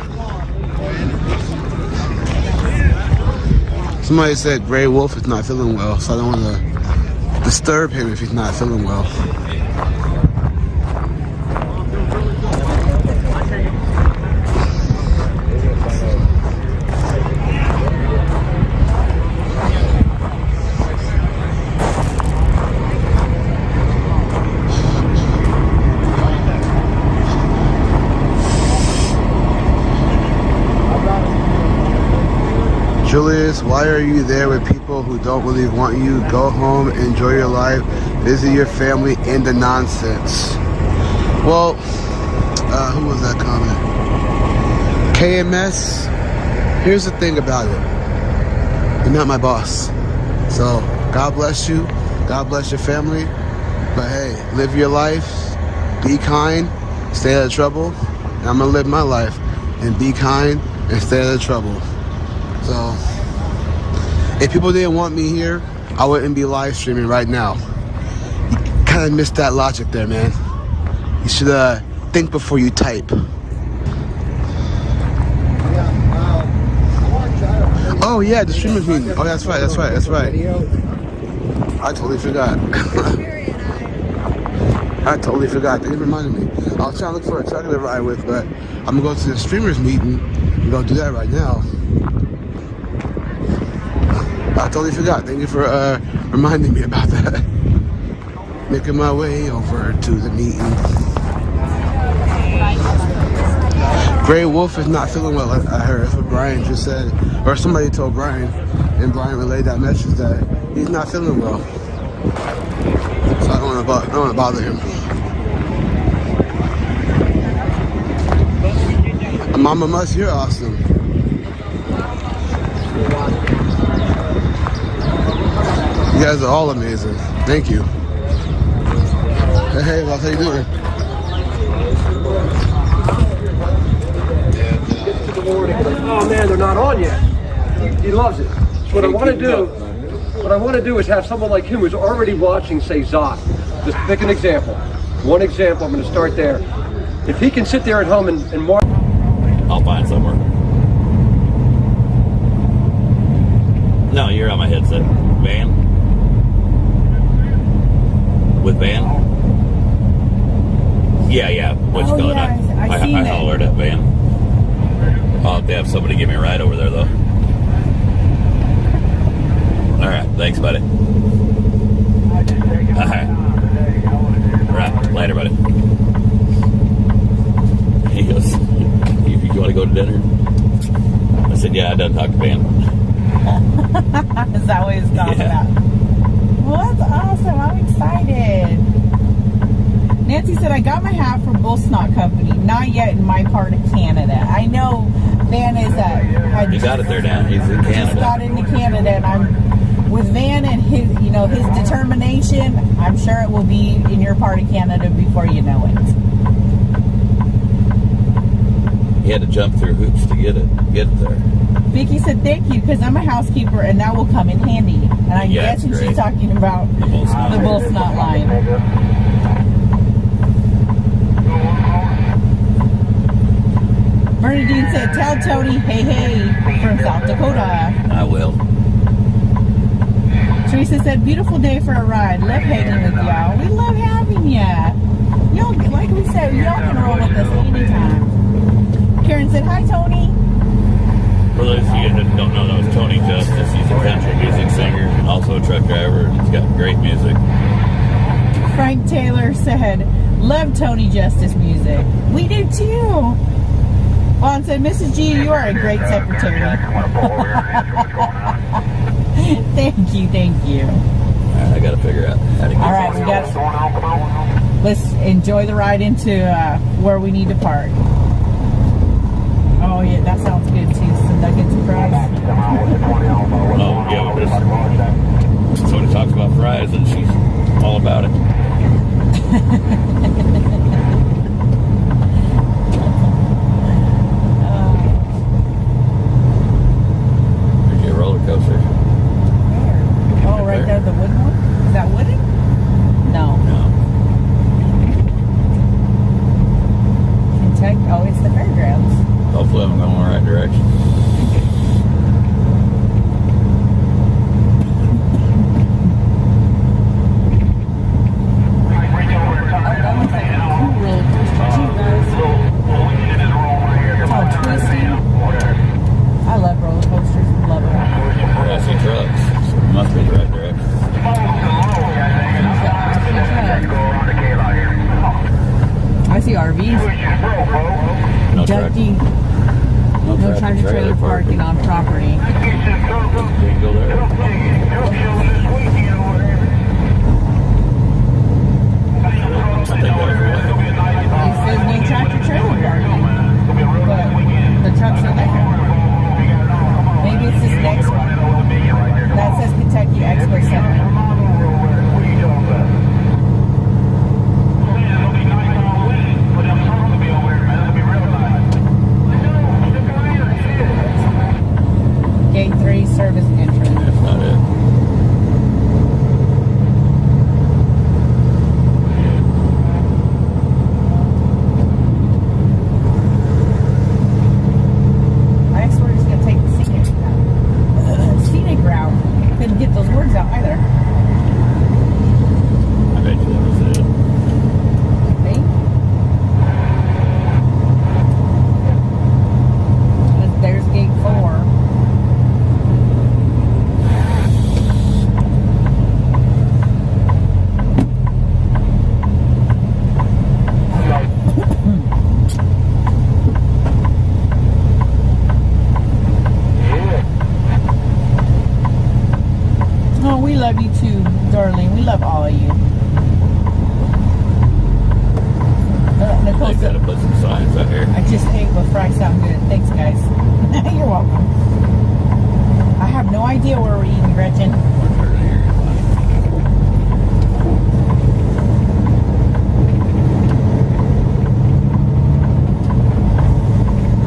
Somebody said Gray Wolf is not feeling well, so I don't want to disturb him if he's not feeling well. Julius, why are you there with people who don't really want you? Go home, enjoy your life, visit your family, end the nonsense. Well, who was that comment? KMS, here's the thing about it. You're not my boss. So, God bless you. God bless your family. But hey, live your life. Be kind. Stay out of trouble. And I'm going to live my life and be kind and stay out of trouble. So, if people didn't want me here, I wouldn't be live streaming right now. You kind of missed that logic there, man. You should think before you type. Oh yeah, the streamers meeting. Oh, that's right. I totally forgot. I totally forgot. They reminded me. I was trying to look for a trucker to ride with, but I'm gonna go to the streamers meeting. We're gonna do that right now. I totally forgot. Thank you for reminding me about that. Making my way over to the meeting. Gray Wolf is not feeling well, I heard. That's what Brian just said. Or somebody told Brian, and Brian relayed that message that he's not feeling well. So I don't want to bother him. Mama Muss, you're awesome. You guys are all amazing. Thank you. Hey, how you doing? Oh man, they're not on yet. He loves it. So what I want to do is have someone like him who's already watching say Zot. Just pick an example. One example, I'm going to start there. If he can sit there at home and mark. I'll find somewhere. No, you're on my headset. Van? With Van? Yeah. What you call it? I hollered at Van. I'll have to have somebody give me a ride over there, though. All right. Thanks, buddy. All right. Later, buddy. He goes, you want to go to dinner? I said, yeah, I done talked to Van. Is that what he's talking about? Well, that's awesome. I'm excited. Nancy said, I got my hat from Bull Snot Company. Not yet in my part of Canada. I know Van is he got it there now. He's in Canada. Just got into Canada, and I'm with Van and his, his determination. I'm sure it will be in your part of Canada before you know it. He had to jump through hoops to get it there. Vicky said, thank you, because I'm a housekeeper, and that will come in handy. And I'm guessing she's talking about the Bull Snot line. Bernadine said, tell Tony, hey, from South Dakota. I will. Teresa said, beautiful day for a ride. Love hanging with y'all. We love having ya. Y'all, like we said, y'all can roll with us anytime. Karen said, hi, Tony. For those of you that don't know, that was Tony Justice. He's a country music singer and also a truck driver. He's got great music. Frank Taylor said, love Tony Justice music. We do too. Vaughn said, Mrs. G, you are a great secretary. Thank you. I got to figure out how to get all right, let's enjoy the ride into where we need to park. Oh yeah, that sounds good too. Some nuggets and fries. Oh yeah, somebody talks about fries, and she's all about it. There's your roller coaster. Where? Oh, right there, the wooden one? Is that wooden? No. Kentucky? Oh, it's the fairgrounds. Hopefully I'm going in the right direction. I love roller coasters. Love them. I see trucks. So it must be the right direction. I see RVs. No No tractor trailer parking on property. You can go there. It says no tractor trailer parking, but the trucks are there. Maybe it's this next one. That says Kentucky Expo Center. Gate 3 service entrance. That's not it. I swear he's going to take the scenic route. Couldn't get those words out either. I bet you that was it. I think. There's gate 4. Oh, we love you too, darling. We love all of you. Nicole They said, gotta put some signs out here. I just ate with fries sound good. Thanks, guys. You're welcome. I have no idea where we're eating, Gretchen.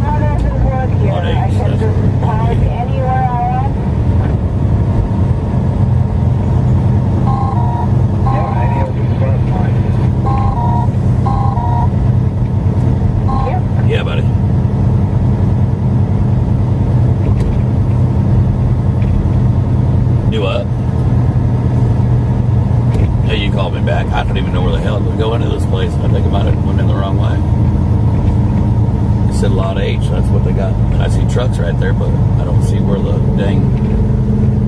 How does it work here? I can park anywhere I want. Yeah, buddy. Do what? Hey, you called me back. I don't even know where the hell to go into this place. I think I might have went in the wrong way. It said Lot H. That's what they got. And I see trucks right there, but I don't see where the dang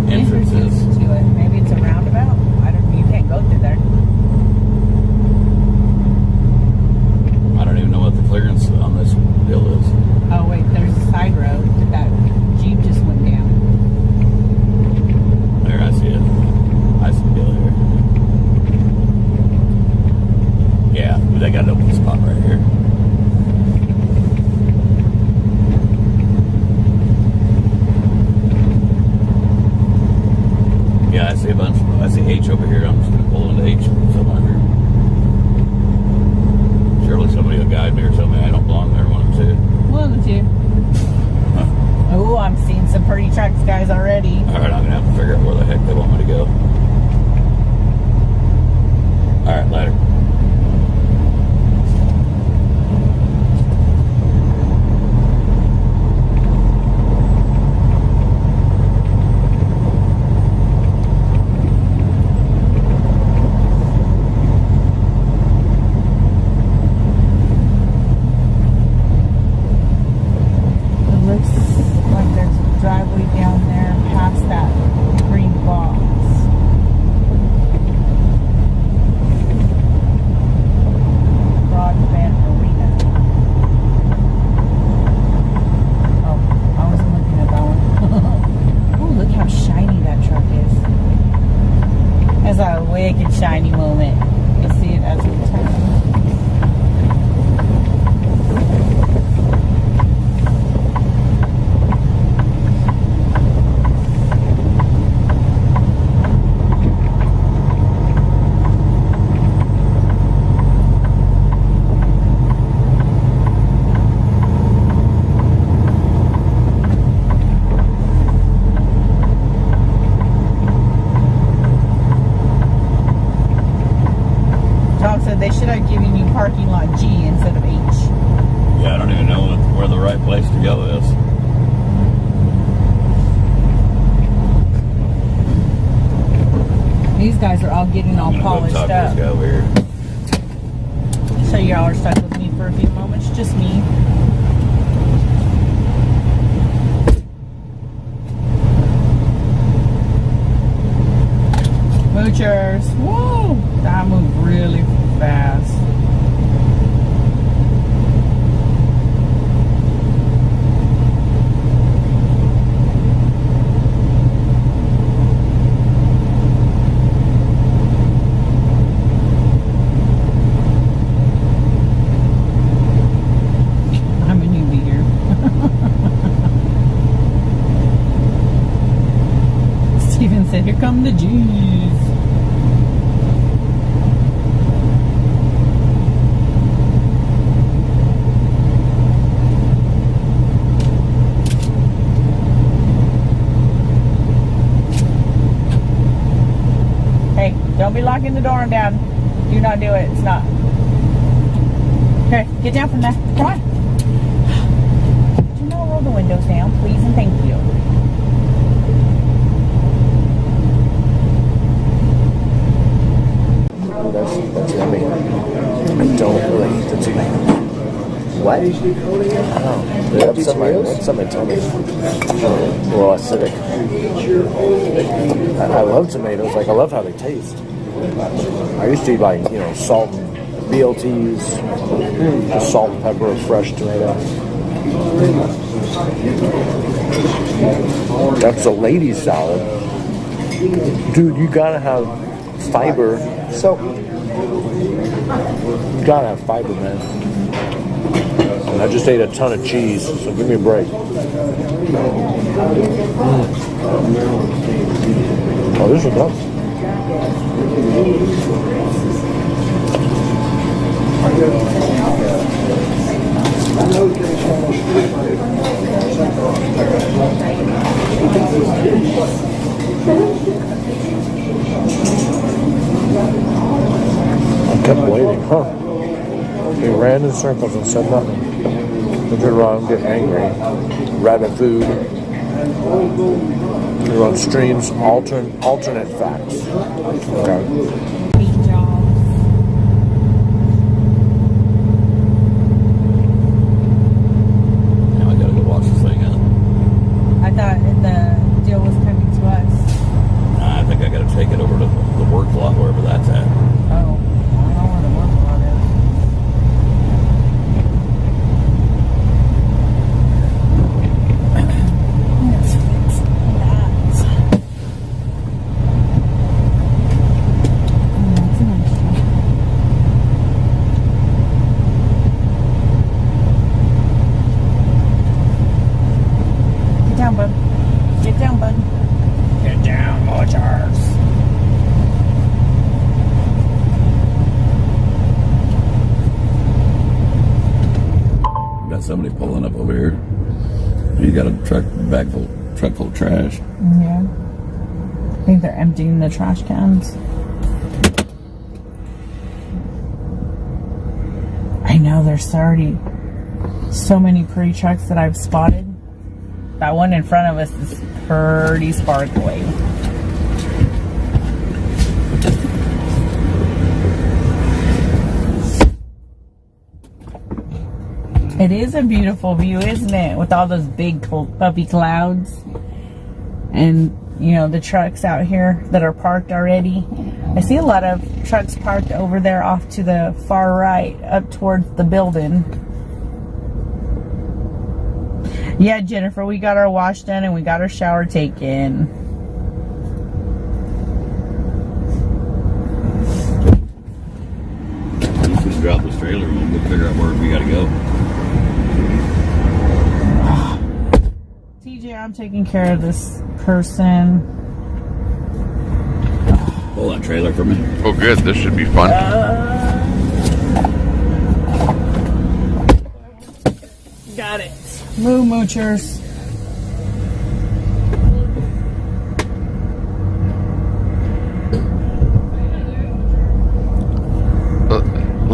entrance is. To it. Maybe it's a roundabout. You can't go through there. I don't even know what the clearance on this deal is. Oh wait, there's a side road that Jeep just went down. There, I see it. I see the deal here. Yeah, they got an open spot right here. Yeah, I see a bunch. I see H over here. I'm just gonna pull into H somewhere here. Surely somebody will guide me or something. I don't belong there. One of them too. One of the two. Oh, I'm seeing some pretty trucks, guys, already. All right, I'm gonna have to figure out where the heck they want me to go. All right, later. they should have given you parking lot G instead of H. Yeah, I don't even know where the right place to go is. These guys are all getting all polished talk to up. this guy over here. So y'all are stuck with me for a few moments, just me. Moochers. Whoa! That moved really fast. I'm a newbie here. Steven said, here come the G's. Hey, don't be locking the door, Dad. Do not do it. It's not. Okay, get down from there. Come on. Do not roll the windows down, please, and thank you. That's yummy. I don't really eat the tomato. What? I don't know. Somebody told me. A little acidic. I love tomatoes. Like, I love how they taste. I used to eat, like, you know, salt and BLTs, just salt and pepper, fresh tomato. That's a lady's salad. Dude, you gotta have fiber. So, you gotta have fiber, man. And I just ate a ton of cheese, so give me a break. Oh, this is tough. I kept waiting, huh? They ran in circles and said nothing. Look at Ron get angry. Rabbit food. You're on streams, alternate facts. Okay. Now I gotta go wash this thing out. I thought the deal was coming to us. I think I gotta take it over to the work lot, wherever that's at. Oh, I don't know where the work lot is. Let's fix that. That's an extra. Get down, bud. Get down, bud. Get down, Charles. Got somebody pulling up over here. You got a truck full of trash. Yeah. I think they're emptying the trash cans. I know there's already so many pretty trucks that I've spotted. That one in front of us is pretty sparkly. It is a beautiful view, isn't it? With all those big puffy clouds. And, you know, the trucks out here that are parked already. I see a lot of trucks parked over there off to the far right, up towards the building. Yeah, Jennifer, we got our wash done and we got our shower taken. Let's just drop this trailer and we'll figure out where we gotta go. TJ, I'm taking care of this person. Pull that trailer for me. Oh, good. This should be fun. Got it. Moo moochers.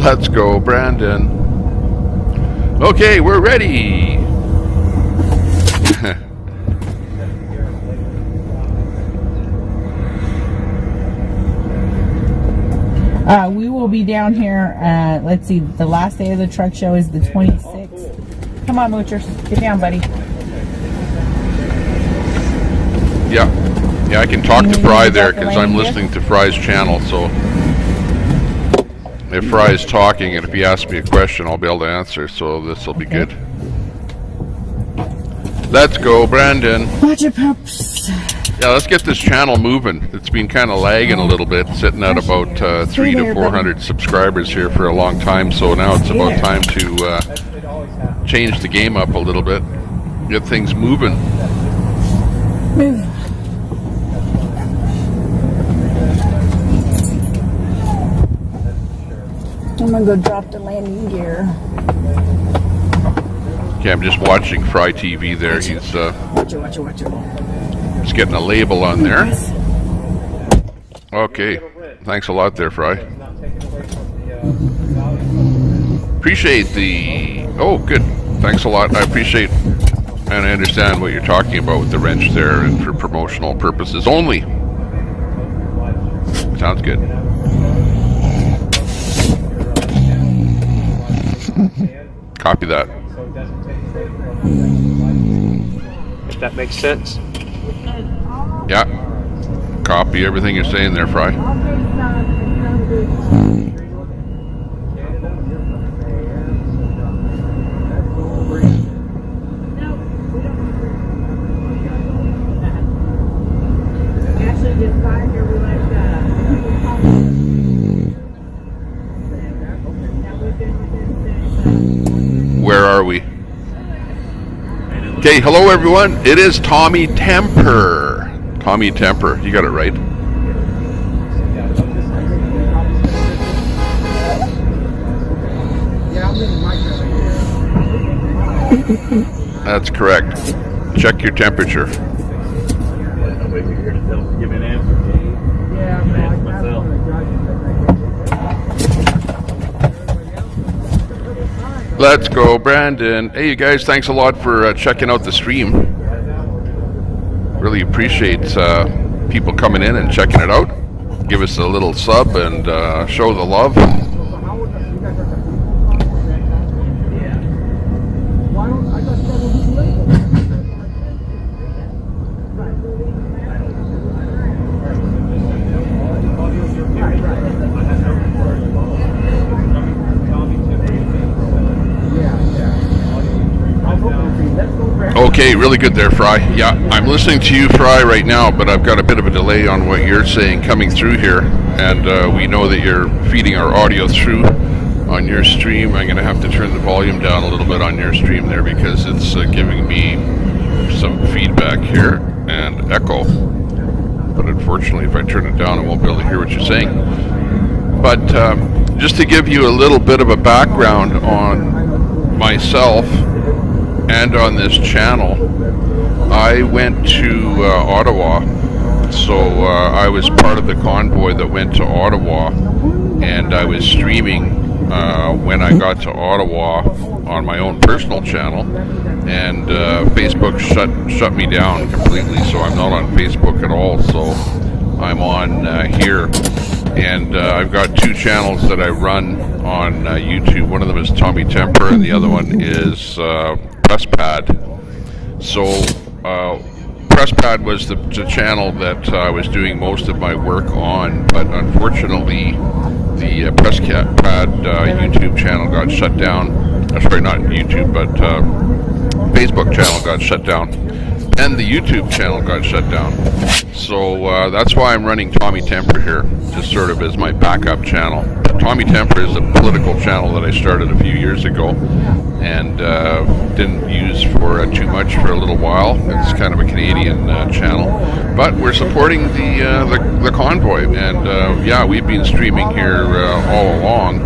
Let's go, Brandon. Okay, we're ready. We will be down here, let's see, the last day of the truck show is the 26th. Come on, Moochers, get down, buddy. Yeah, I can talk to Fry there because I'm listening to Fry's channel, so if Fry's talking and if he asks me a question, I'll be able to answer, so this will be good. Let's go, Brandon. Watch it, pups. Yeah, let's get this channel moving. It's been kind of lagging a little bit, sitting at about 300 to 400 subscribers here for a long time, so now it's about time to change the game up a little bit, get things moving. I'm gonna go drop the landing gear. Okay, I'm just watching Fry TV there. He's Watch it. Just getting a label on there. Okay, thanks a lot there, Fry. Appreciate the... Oh, good. Thanks a lot. I appreciate and I understand what you're talking about with the wrench there and for promotional purposes only. Sounds good. Copy that. If that makes sense. Yeah. Copy everything you're saying there, Fry. Where are we? Okay, hello everyone. It is Tommy Temper. Tommy Temper, you got it right. That's correct. Check your temperature. Give me an answer. Myself. Let's go, Brandon. Hey, you guys, thanks a lot for checking out the stream. Really appreciate people coming in and checking it out. Give us a little sub and show the love. Okay, really good there, Fry. Yeah, I'm listening to you, Fry, right now, but I've got a bit of a delay on what you're saying coming through here, and we know that you're feeding our audio through on your stream. I'm going to have to turn the volume down a little bit on your stream there because it's giving me some feedback here and echo. But unfortunately, if I turn it down, I won't be able to hear what you're saying. But just to give you a little bit of a background on myself and on this channel, I went to Ottawa, so I was part of the convoy that went to Ottawa, and I was streaming when I got to Ottawa on my own personal channel, and Facebook shut me down completely, so I'm not on Facebook at all, so I'm on here. And I've got two channels that I run on YouTube. One of them is Tommy Temper, and the other one is PressPad. So PressPad was the channel that I was doing most of my work on, but unfortunately the PressPad YouTube channel got shut down. Sorry, not YouTube, but Facebook channel got shut down, and the YouTube channel got shut down. So that's why I'm running Tommy Temper here, just sort of as my backup channel. Tommy Temper is a political channel that I started a few years ago and didn't use for too much for a little while. It's kind of a Canadian channel, but we're supporting the convoy, and yeah, we've been streaming here all along.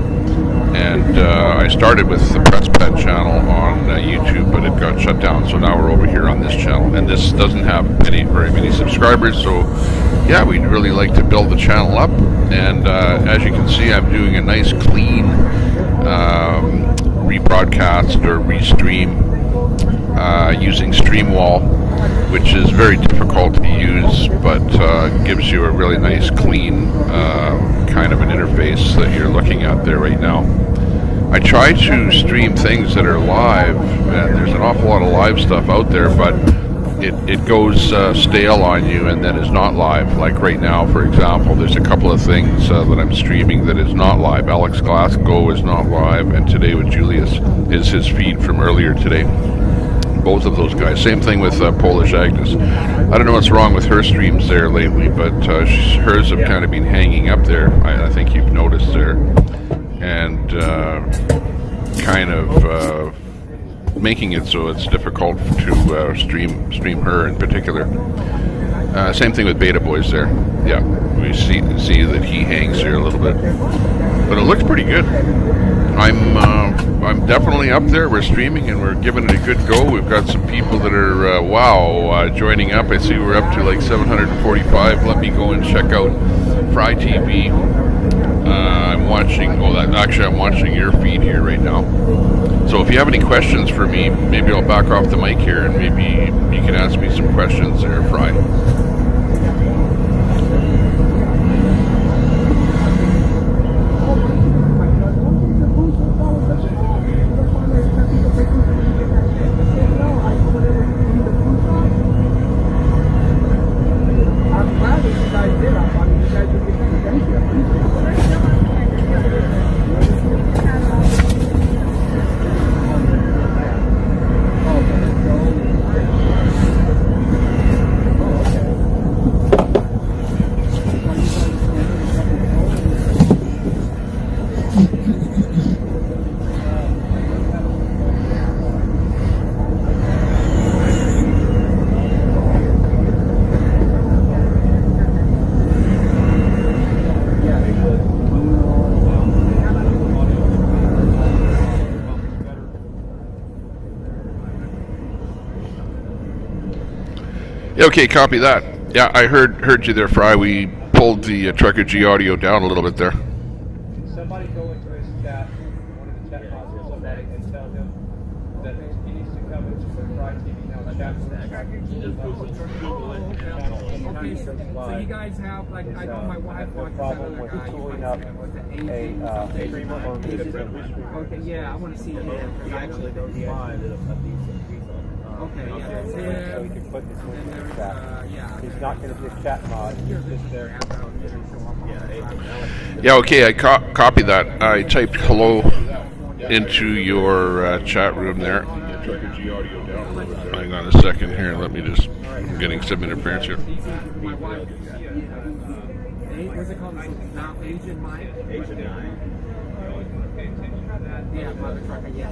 And I started with the PressPad channel on YouTube, but it got shut down, so now we're over here on this channel, and this doesn't have very many subscribers, so yeah, we'd really like to build the channel up. And as you can see, I'm doing a nice clean rebroadcast or restream using Streamwall, which is very difficult to use, but gives you a really nice, clean kind of an interface that you're looking at there right now. I try to stream things that are live, and there's an awful lot of live stuff out there, but it goes stale on you and then is not live. Like right now, for example, there's a couple of things that I'm streaming that is not live. Alex Glasgow is not live, and Today with Julius is his feed from earlier today. Both of those guys. Same thing with Polish Agnes. I don't know what's wrong with her streams there lately, but hers have kind of been hanging up there. I think you've noticed there, and kind of making it so it's difficult to stream her in particular. Same thing with Beta Boys there. Yeah, we see that he hangs here a little bit, but it looks pretty good. I'm definitely up there. We're streaming and we're giving it a good go. We've got some people that are joining up. I see we're up to like 745. Let me go and check out Fry TV. I'm watching. I'm watching your feed here right now. So if you have any questions for me, maybe I'll back off the mic here and maybe you can ask me some questions there, Fry. Okay, copy that. Yeah, I heard you there, Fry. We pulled the Trucker G audio down a little bit there. Somebody go into his chat, one of the chat boxes, or somebody, and tell him that he needs to come into the Fry TV now chat. Okay, so you guys have, like, I know my wife watches that other guy. Tooling up a streamer or video. Okay, yeah, I want to see him. Actually, those live is a decent piece of okay, yeah, that's so we can put this in the chat. He's not going to be a chat mod. He's just there. Yeah, okay, I copy that. I typed hello into your chat room there. Hang on a second here. Let me just... I'm getting some interference here. My wife, what's it called? Asian Mike? Asian Mike. Yeah, mother trucker. Yeah.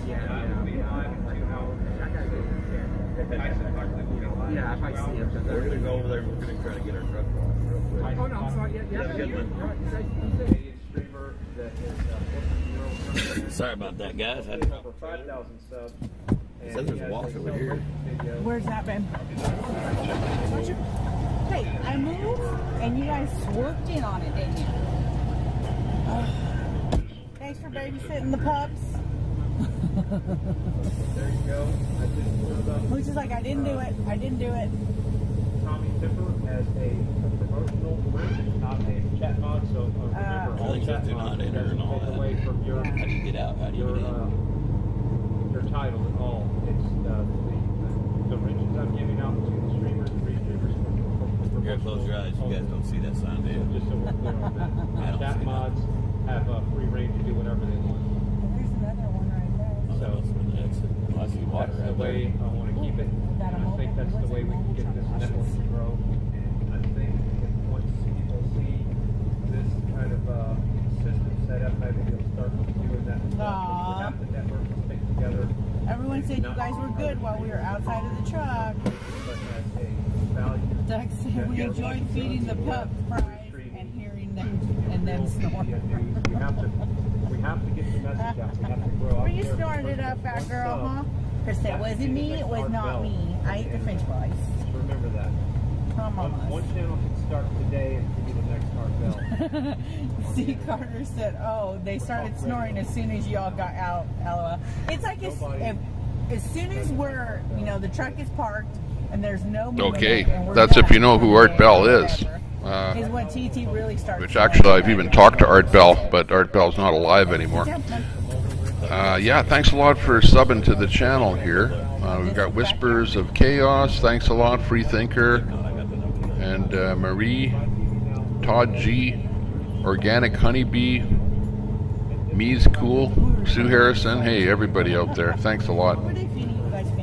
Yeah, if I see him. We're going to go over there and we're going to try to get our truck washed real quick. Oh, no, I'm sorry. Yeah. Sorry about that, guys. For 5,000 subs. Said there's a wash over here. Where's that been? Hey, I moved and you guys swooped in on it, didn't you? Thanks for babysitting the pups. There you go. Which is like, I didn't do it. Tommy Tipper has a promotional link, not a chat mod, so remember all chat mods take away from your How do you get out? How do you get in? Your title and all. It's the riches I'm giving out to the streamers, You gotta close your eyes. You guys don't see that sign, do you? Just so we're clear on that. Chat mods have free reign to do whatever they want. There's another one right there. So I see water that's the right way I want to keep it. And I think that's the way we can get this network to grow. And I think once people see this kind of system set up, maybe they'll start doing that. We have the network to stick together. Everyone said you guys were good while we were outside of the truck. But as a value. Doug said we enjoyed feeding the pup fries and hearing them and them snore. We have to get the message out. We have to grow up. Were you snorting it up, fat girl, huh? Chris said, was it me? It was not me. I ate the french fries. Remember that. Come on. One channel can start today and give you the See, Carter said, "Oh, they started snoring as soon as y'all got out." LOL. It's like as soon as we're, the truck is parked and there's no movement. Okay, and we're that's if done you know who Art Bell is. Is when TT really starts. Which actually I've even talked to Art Bell, but Art Bell's not alive anymore. Yeah, thanks a lot for subbing to the channel here. We've got Whispers of Chaos, thanks a lot, Free Thinker, and Marie, Todd G, Organic Honeybee, Me's Cool, Sue Harrison, hey everybody out there, thanks a lot.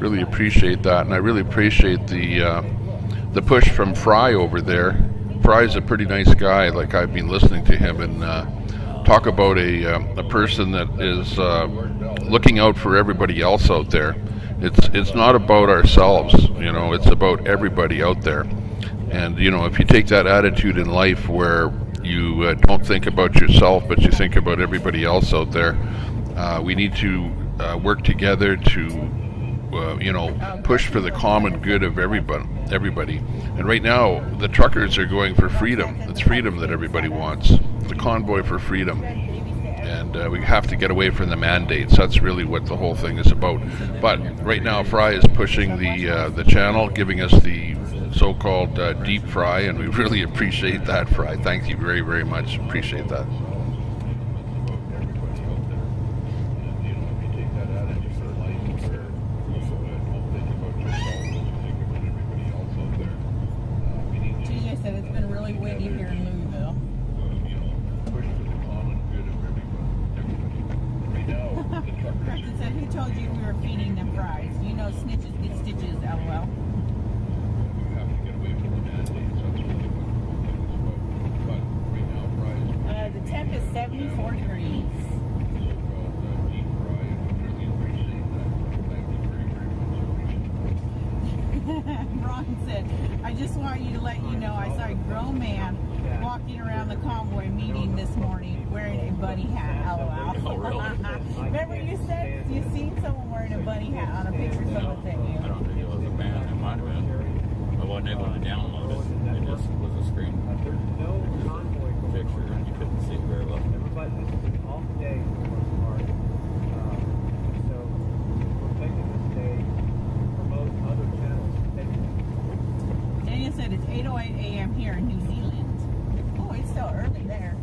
Really appreciate that, and I really appreciate the push from Fry over there. Fry's a pretty nice guy, like I've been listening to him and talk about a person that is looking out for everybody else out there. It's not about ourselves, it's about everybody out there. And if you take that attitude in life where you don't think about yourself but you think about everybody else out there, we need to work together to push for the common good of everybody. And right now the truckers are going for freedom. It's freedom that everybody wants, the convoy for freedom. And we have to get away from the mandates. That's really what the whole thing is about. But right now Fry is pushing the channel, giving us the so-called deep fry, and we really appreciate that, Fry. Thank you very, very much. Appreciate that. TJ said it's been really windy here in Louisville. Preston said, "Who told you we were feeding them fries? Snitches get stitches, LOL." The temp is 74 degrees. Ron said, "I just want you to let you know I saw a grown man walking around the convoy meeting this morning wearing a bunny hat." LOL. Oh, really? Remember you said you seen someone wearing a bunny hat on a picture someone sent you? I don't think it was a band. It might have been. I wasn't able to download it. It just was a screen picture, and you couldn't see very well. Everybody, this is an off day for the most part. So we're taking this day to promote other channels. Daniel said it's 8:08 a.m. here in New Zealand. Oh, it's still early there.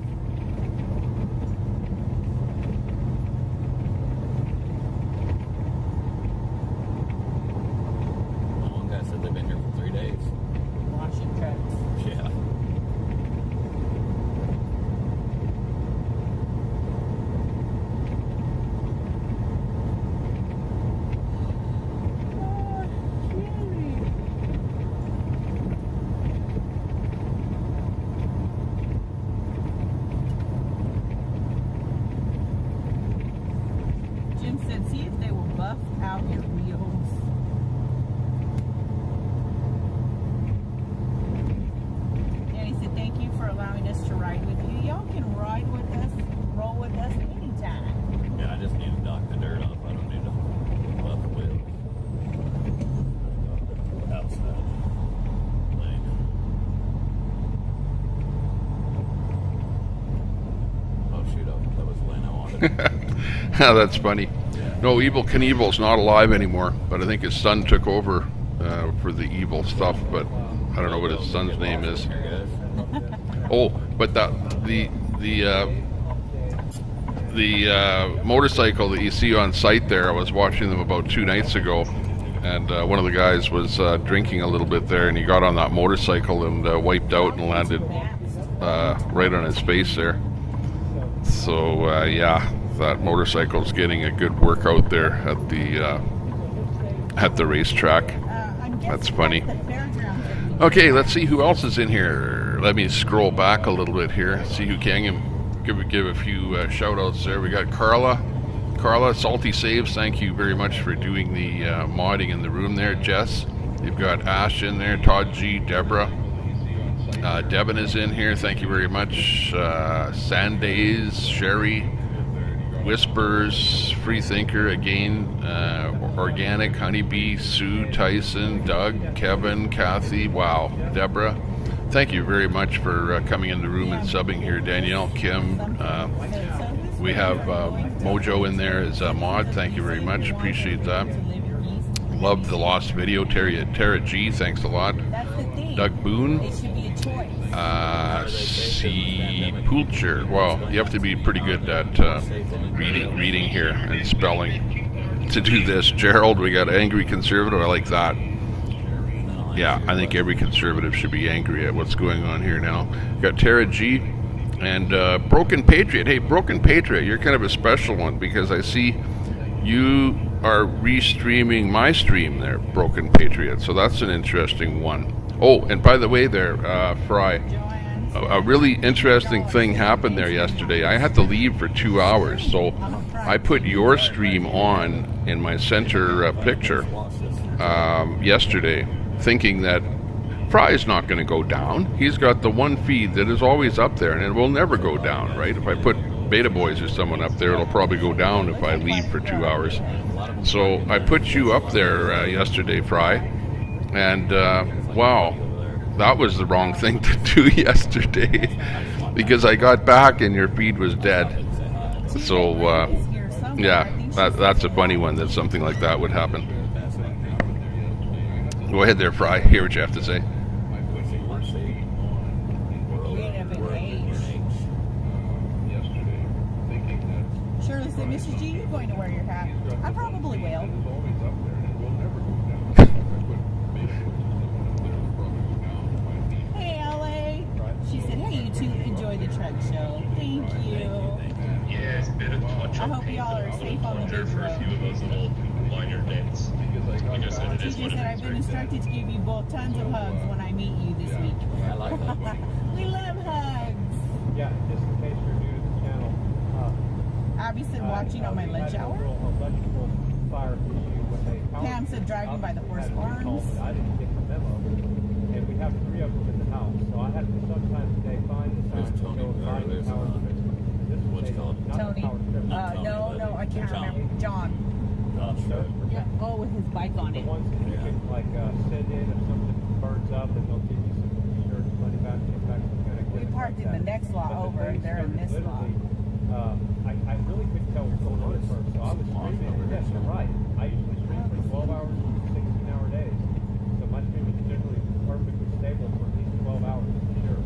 One guy said they've been here for 3 days. Washing trucks. Yeah. Jim said, "See if they will buff out your wheels." And he said, "Thank you for allowing us to ride with you. Y'all can ride with us, roll with us anytime." Yeah, I just need to knock the dirt off. I don't need to buff the wheels. Outside. Oh shoot, that was the lane I wanted. That's funny. No, Evil Knievel's not alive anymore, but I think his son took over for the evil stuff, but I don't know what his son's name is. Oh, but the motorcycle that you see on site there, I was watching them about 2 nights ago, and one of the guys was drinking a little bit there, and he got on that motorcycle and wiped out and landed right on his face there. So yeah, that motorcycle's getting a good workout there at the racetrack. That's funny. Okay, let's see who else is in here. Let me scroll back a little bit here, see who can. Give a few shout outs there. We got Carla, Salty Saves, thank you very much for doing the modding in the room there. Jess, you've got Ash in there, Todd G, Deborah, Devin is in here, thank you very much. Sandays, Sherry, Whispers, Free Thinker again, Organic, Honeybee, Sue, Tyson, Doug, Kevin, Kathy, wow, Deborah, Thank you very much for coming in the room and subbing here, Danielle, Kim. We have Mojo in there as a mod. Thank you very much. Appreciate that. Love the lost video. Tara G, thanks a lot. Doug Boone. C. Poulcher. Well, you have to be pretty good at reading here and spelling to do this. Gerald, we got Angry Conservative. I like that. Yeah, I think every conservative should be angry at what's going on here now. Got Tara G and Broken Patriot. Hey, Broken Patriot, you're kind of a special one because I see you are restreaming my stream there, Broken Patriot. So that's an interesting one. Oh, and by the way there, Fry, a really interesting thing happened there yesterday. I had to leave for 2 hours, so I put your stream on in my center picture yesterday, thinking that Fry's not going to go down. He's got the one feed that is always up there, and it will never go down, right? If I put Beta Boys or someone up there, it'll probably go down if I leave for 2 hours. So I put you up there yesterday, Fry, and wow, that was the wrong thing to do yesterday because I got back and your feed was dead. So yeah, that's a funny one that something like that would happen. Go ahead there, Fry. Hear what you have to say. Shirley said, Mr. G, you're going to wear your hat. I probably will. Hey, LA. She said, hey, you two, enjoy the truck show. Thank you. Yeah, it's been a bunch I hope y'all are safe on the big for a road. few of those little minor dents. Like I said, it is TJ what said, it I've is. been instructed to give you both tons of hugs when I meet you this week. I like that. We love hugs. Yeah, just in case you're new to the channel. Abby said, watching on my lunch hour. Pam said, driving by the horse barns. I didn't get the memo. And we have 3 of them in the house. So I have to sometimes today find the time to go find the power strip. Tony. No, I can't remember. John. Yeah. Oh, with his bike on it. The ones that you can like send in if something burns up, and they'll give you some insurance money back. In fact, some kind of We parked in the next lot over, and they're in this lot. I really couldn't tell what was going on at first, so I was streaming. Yes, you're right. I usually stream for 12 hours, 16-hour days. So my stream is generally perfectly stable for at least 12 hours, for sure.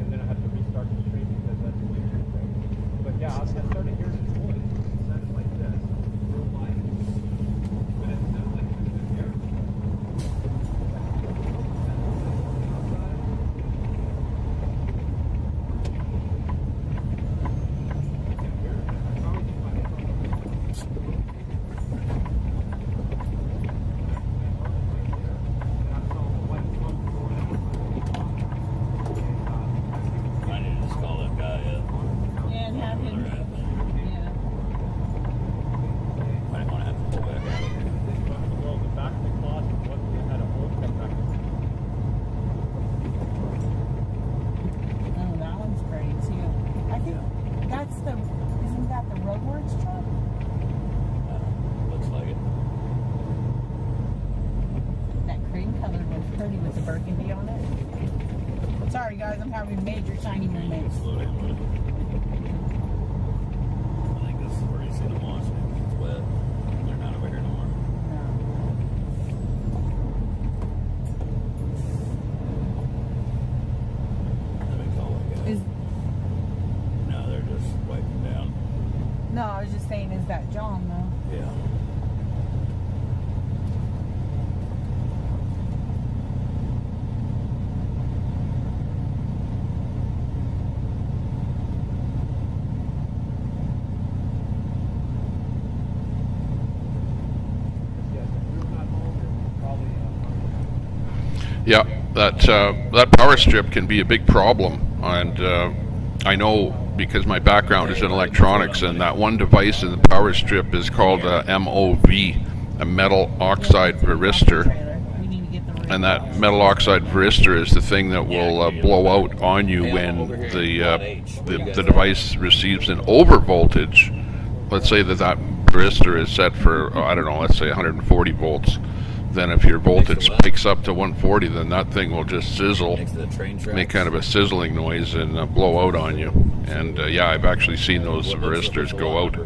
And then I have to restart the stream because that's a YouTube thing. But yeah, I started hearing this voice. It sounded like this. Real life. But it sounds like it's in here. I need to just call that guy up. Yeah, and have him. Yeah. I didn't want to have to pull back out. Well, the back of the closet, what we had a hole cut back. Oh, that one's great too. I think that's the, isn't that the Roadworks truck? Looks like it. That cream color was pretty with the burgundy on it. Sorry guys, I'm having major shiny moments. Slow down with it. I think this is where you see them washing it. It's wet. They're not over here no more. Let me call that guy. No, they're just wiping down. No, I was just saying, is that John though? Yeah. Yeah, that power strip can be a big problem, and I know because my background is in electronics, and that one device in the power strip is called MOV, a metal oxide varistor, and that metal oxide varistor is the thing that will blow out on you when the device receives an over voltage. Let's say that varistor is set for, I don't know, let's say 140 volts. then if your voltage picks up to 140, then that thing will just sizzle, make kind of a sizzling noise and blow out on you. And yeah, I've actually seen those varistors go out.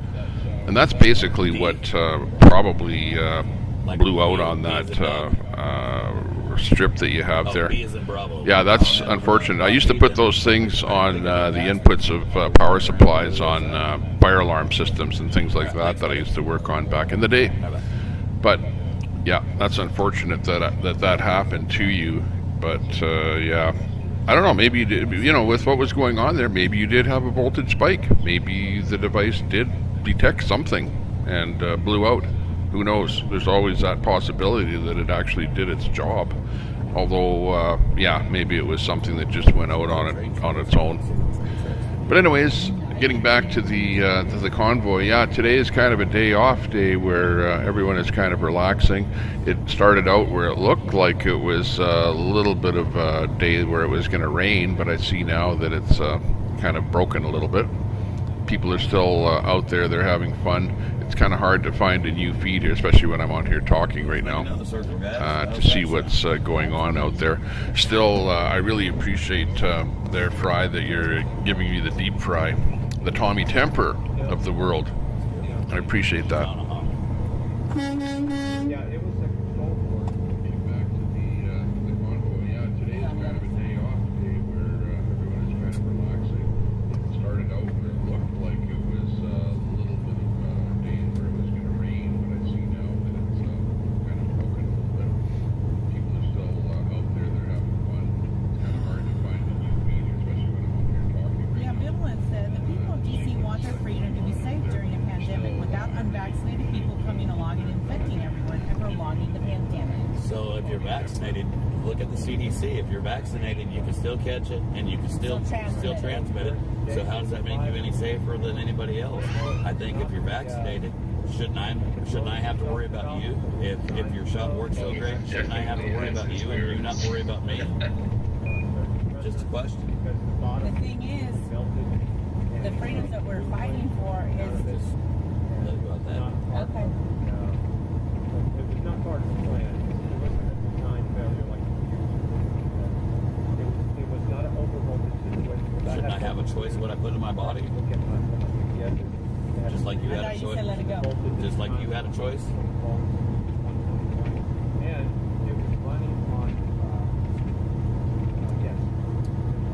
And that's basically what probably blew out on that strip that you have there. Yeah, that's unfortunate. I used to put those things on the inputs of power supplies on fire alarm systems and things like that I used to work on back in the day. But yeah, that's unfortunate that happened to you. But yeah, I don't know, maybe you did, you know, with what was going on there, maybe you did have a voltage spike. Maybe the device did detect something and blew out. Who knows? There's always that possibility that it actually did its job. Although, yeah, maybe it was something that just went out on its own. But anyways, getting back to the convoy, yeah, today is kind of a day off day where everyone is kind of relaxing. It started out where it looked like it was a little bit of a day where it was going to rain, but I see now that it's kind of broken a little bit. People are still out there, they're having fun. It's kind of hard to find a new feed here, especially when I'm on here talking right now, to see what's going on out there. Still, I really appreciate their fry that you're giving me, the deep fry, the Tommy Temper of the world. I appreciate that. If you're vaccinated, you can still catch it and you can still transmit it. So how does that make you any safer than anybody else? I think if you're vaccinated, shouldn't I have to worry about you? If your shot works so great, shouldn't I have to worry about you and you not worry about me? Just a question. The thing is, the freedoms that we're fighting for is just about that. Okay. It was not part of the plan. It wasn't a design failure like it was not an overvoltage situation. Shouldn't I have a choice what I put in my body? Just like you had a choice. Just like you had a choice. And it was running on yes.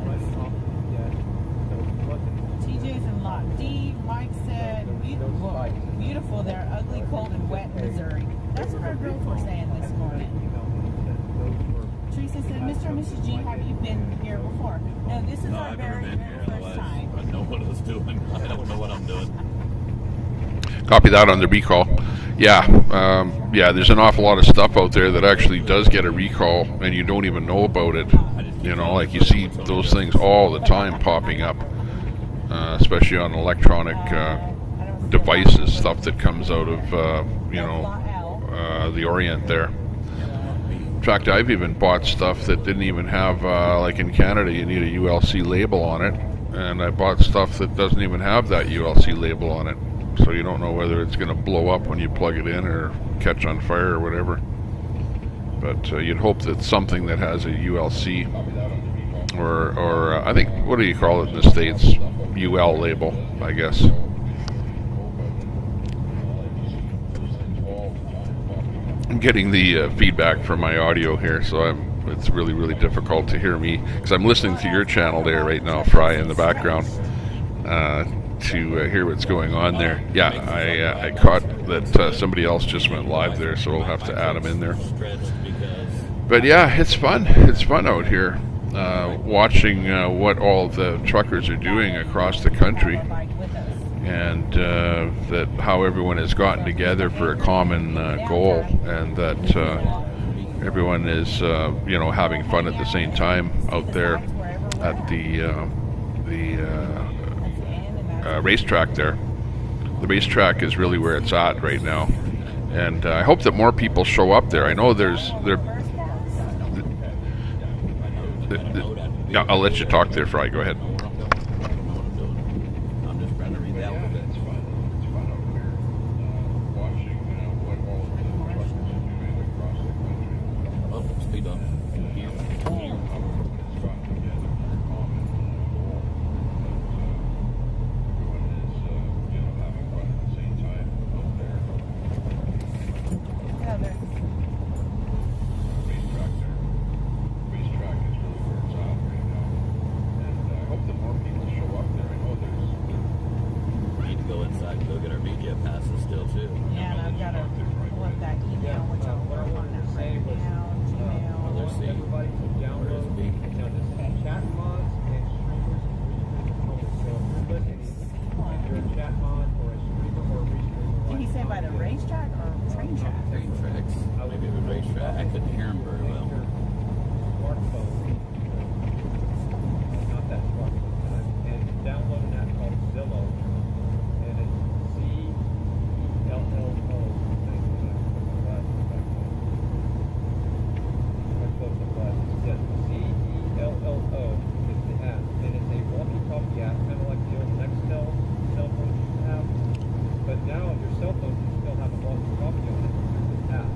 Running off yes. So it wasn't. TJ's in lot D. Mike said beautiful there, ugly, cold, and wet Missouri. That's what our girls were saying this morning. Teresa said, Mr. and Mrs. G, have you been here before? No, this is our very first time. I know what I was doing. I don't know what I'm doing. Copy that on the recall. Yeah, yeah, there's an awful lot of stuff out there that actually does get a recall and you don't even know about it. You know, like you see those things all the time popping up, especially on electronic devices, stuff that comes out of, you know, the Orient there. In fact, I've even bought stuff that didn't even have, like in Canada, you need a ULC label on it. And I bought stuff that doesn't even have that ULC label on it. So you don't know whether it's going to blow up when you plug it in or catch on fire or whatever. But you'd hope that something that has a ULC or I think, what do you call it in the States? UL label, I guess. I'm getting the feedback from my audio here, so it's really, really difficult to hear me because I'm listening to your channel there right now, Fry, in the background, to hear what's going on there. Yeah, I caught that somebody else just went live there, so we'll have to add them in there. But yeah, it's fun. It's fun out here, watching what all the truckers are doing across the country. And that how everyone has gotten together for a common goal, and that everyone is, you know, having fun at the same time out there at the racetrack there. The racetrack is really where it's at right now, and I hope that more people show up there. I know yeah, I'll let you talk there, Fry. Go ahead. by the racetrack or train track? Train tracks. Maybe the racetrack. I couldn't hear him very well. Smartphone. Not that smartphone. And download an app called Zillow. And it's Zillo. Yes, Zello is the app, and it's a walkie-talkie app, kind of like the old Nextel cell phones you have. But now your cell phone can still have a walkie-talkie on it through this app.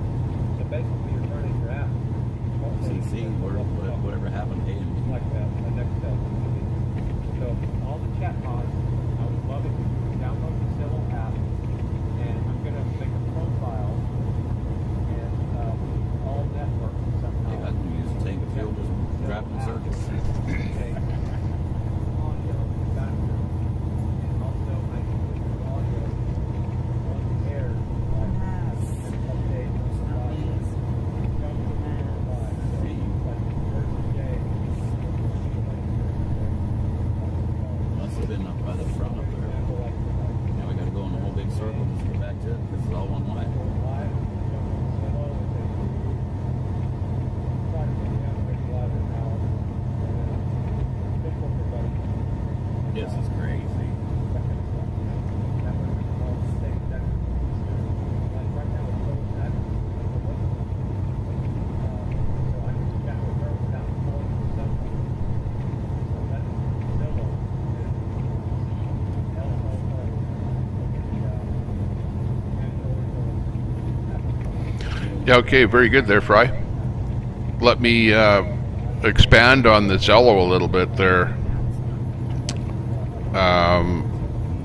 So basically, you're turning your app. CC, whatever happened to him. Like a Nextel. So all the chat pods, I would love it if you would download the Zillow app, and I'm going to make a profile and all networks somehow. Yeah, I can use the tank of fuel just driving circuits. Must have been up by the front up there. Now we got to go in the whole big circle just to get back to it because it's all one line. This is crazy. Yeah, okay, very good there, Fry. Let me expand on the Zello a little bit there,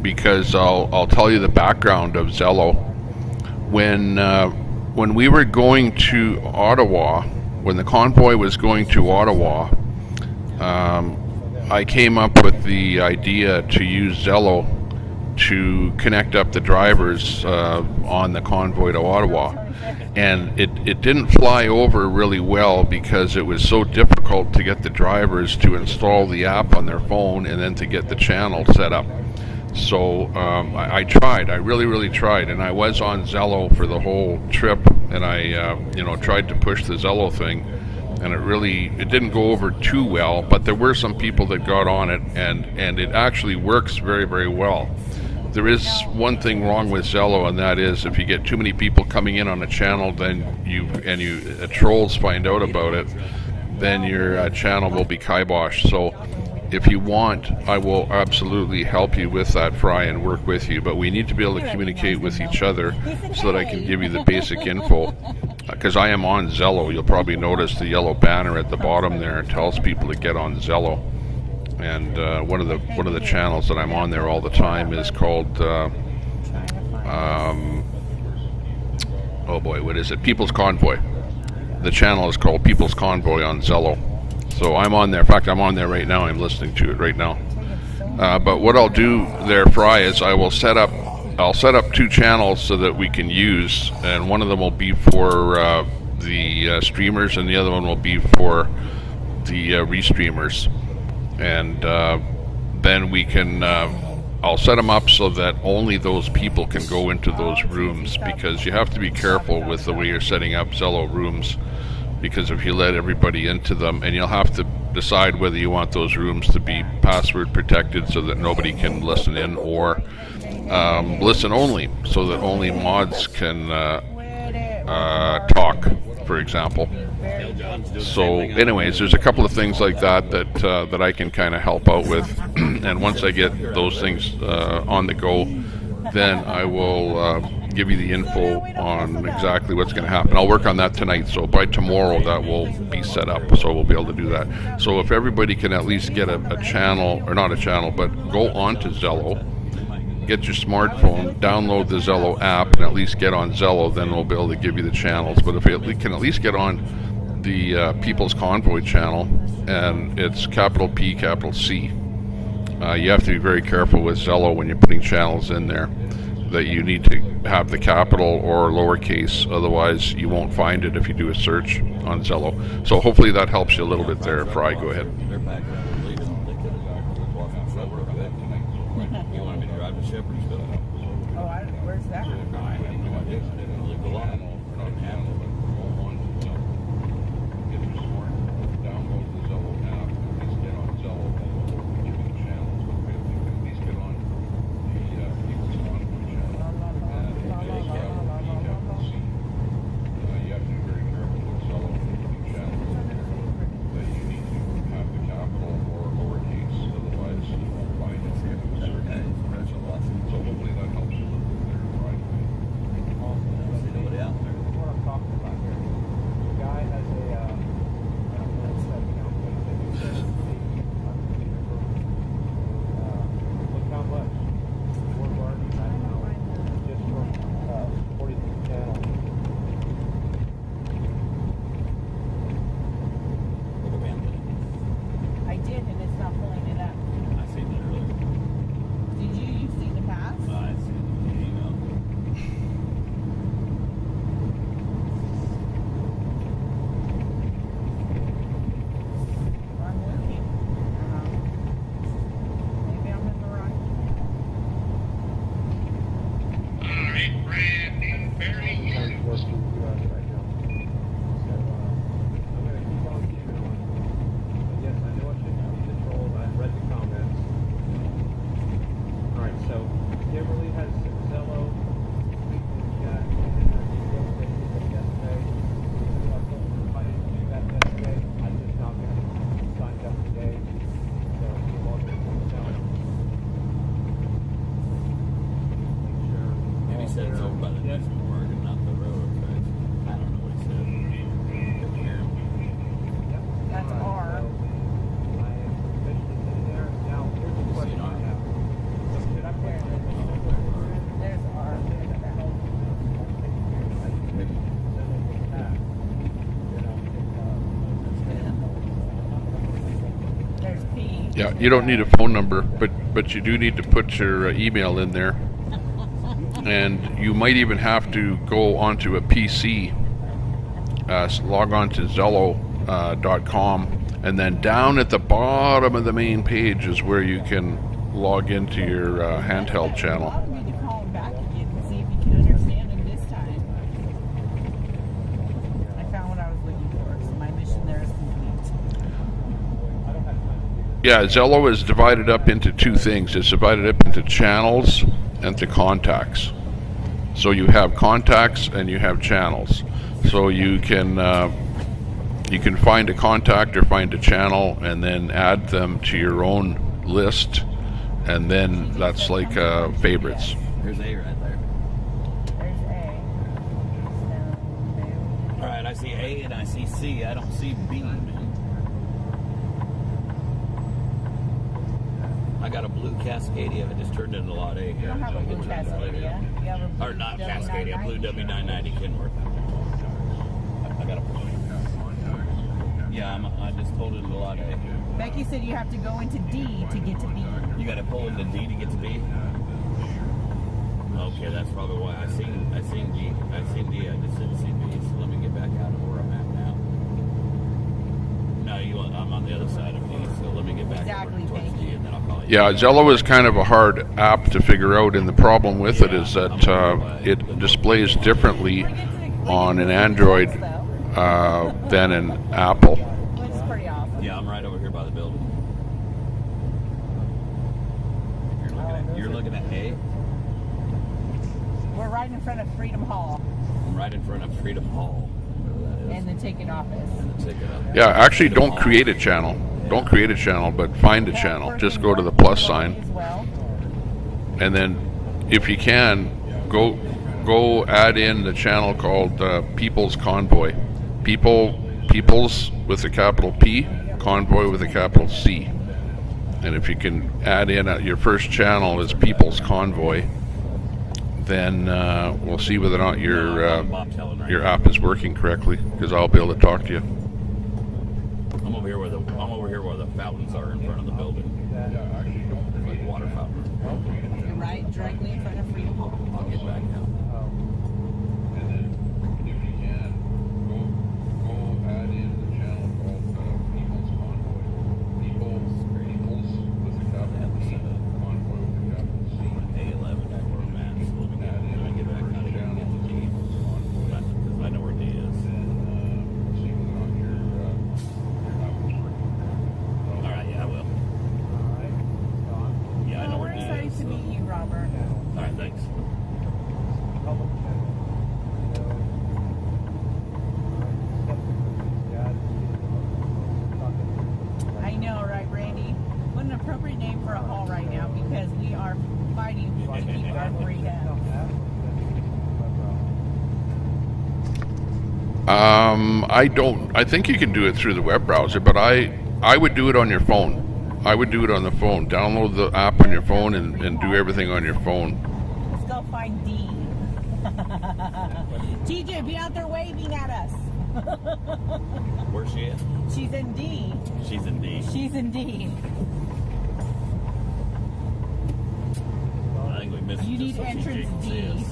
because I'll tell you the background of Zello. When we were going to Ottawa, when the convoy was going to Ottawa, I came up with the idea to use Zello to connect up the drivers on the convoy to Ottawa. And it didn't fly over really well because it was so difficult to get the drivers to install the app on their phone and then to get the channel set up. So I tried, I really tried, and I was on Zello for the whole trip, and I tried to push the Zello thing, and it didn't go over too well, but there were some people that got on it, and it actually works very well. There is one thing wrong with Zello, and that is if you get too many people coming in on a channel, then trolls find out about it, then your channel will be kiboshed. So if you want, I will absolutely help you with that, Fry, and work with you, but we need to be able to communicate with each other so that I can give you the basic info. Because I am on Zello. You'll probably notice the yellow banner at the bottom there tells people to get on Zello. And one of the channels that I'm on there all the time is called oh boy, what is it? People's Convoy. The channel is called People's Convoy on Zello. So I'm on there. In fact, I'm on there right now. I'm listening to it right now. But what I'll do there, Fry, is I'll set up 2 channels so that we can use, and one of them will be for the streamers, and the other one will be for the restreamers. And then we can I'll set them up so that only those people can go into those rooms, because you have to be careful with the way you're setting up Zello rooms, because if you let everybody into them, and you'll have to decide whether you want those rooms to be password protected so that nobody can listen in, or listen only so that only mods can talk, for example. So anyways, there's a couple of things like that I can kind of help out with, and once I get those things on the go, then I will give you the info on exactly what's going to happen. I'll work on that tonight, so by tomorrow that will be set up, so we'll be able to do that. So if everybody can at least get a channel, or not a channel, but go onto Zello, get your smartphone, download the Zello app, and at least get on Zello, then we'll be able to give you the channels. But if you can at least get on the People's Convoy channel, and it's capital P, capital C. You have to be very careful with Zello when you're putting channels in there, that you need to have the capital or lowercase, otherwise you won't find it if you do a search on Zello. So hopefully that helps you a little bit there. Fry, go ahead. Where's that? sometimes work for us right now. So I'm going to keep on keeping on. But yes, I know I should be controlled. I've read the comments. All right, so Kimberly has Zello. We got yesterday. I told her if I didn't do that yesterday, I just not going to sign up today. So we'll log in myself. And he said it's over by the next park and not the railroad tracks. I don't know what he said. Couldn't hear him. That's R. I am officially sitting there. Now, here's the question I have. Should I put There's R. There's P. Yeah, you don't need a phone number, but you do need to put your email in there. And you might even have to go onto a PC, log on to Zello.com, and then down at the bottom of the main page is where you can log into your handheld channel. I need to call him back again and see if he can understand him this time. I found what I was looking for, so my mission there is complete. Yeah, Zello is divided up into two things. It's divided up into channels and to contacts. So you have contacts and you have channels. So you can find a contact or find a channel and then add them to your own list, and then that's like favorites. There's A right there. There's A. All right, I see A and I see C. I don't see B, man. I got a blue Cascadia. I just turned into lot A. You don't have a blue Cascadia. You have a blue Or not W990. Cascadia, blue W990 Kenworth. I got a. Yeah, I just pulled into lot A. Becky said you have to go into D to get to B. You got to pull into D to get to B. Okay, that's probably why I seen D. I just didn't see B. So let me get back out of where I'm at now. No, I'm on the other side of D. So let me get back Exactly, towards D, and then I'll call you. Yeah, Zello is kind of a hard app to figure out, and the problem with it is that it displays differently on an Android than an Apple. Which is pretty awesome. Yeah, I'm right over here by the building. You're looking at A? We're right in front of Freedom Hall I'm right in front of Freedom Hall. and the ticket office. Yeah, actually don't create a channel. Don't create a channel, but find a channel. Just go to the plus sign. And then if you can, go add in the channel called People's Convoy. People's with a capital P, Convoy with a capital C. And if you can add in your first channel is People's Convoy, then we'll see whether or not your app is working correctly, because I'll be able to talk to you. I'm over here where the fountains are in front of the building. Like a water fountain. You're right directly in front of Freedom Hall. I'll get back now. And then if you can, go add in the channel called People's Convoy. People's with a capital P, Convoy with a capital C. A11, that's where I'm at. So let me get back out of here and get to D. Because I know where D is. Alright, yeah, I will. Yeah, I know Well, where we're D excited is. to meet you, Robert. Alright, thanks. I know, right, Randy? What an appropriate name for a hall right now, because we are fighting to keep our freedom. I think you can do it through the web browser, but I would do it on your phone. I would do it on the phone. Download the app on your phone and do everything on your phone. Let's go find D. TJ, be out there waving at us. Where's she at? She's in D. She's in D. She's in D. I think we missed You it need just so TJ entrance can see D. us.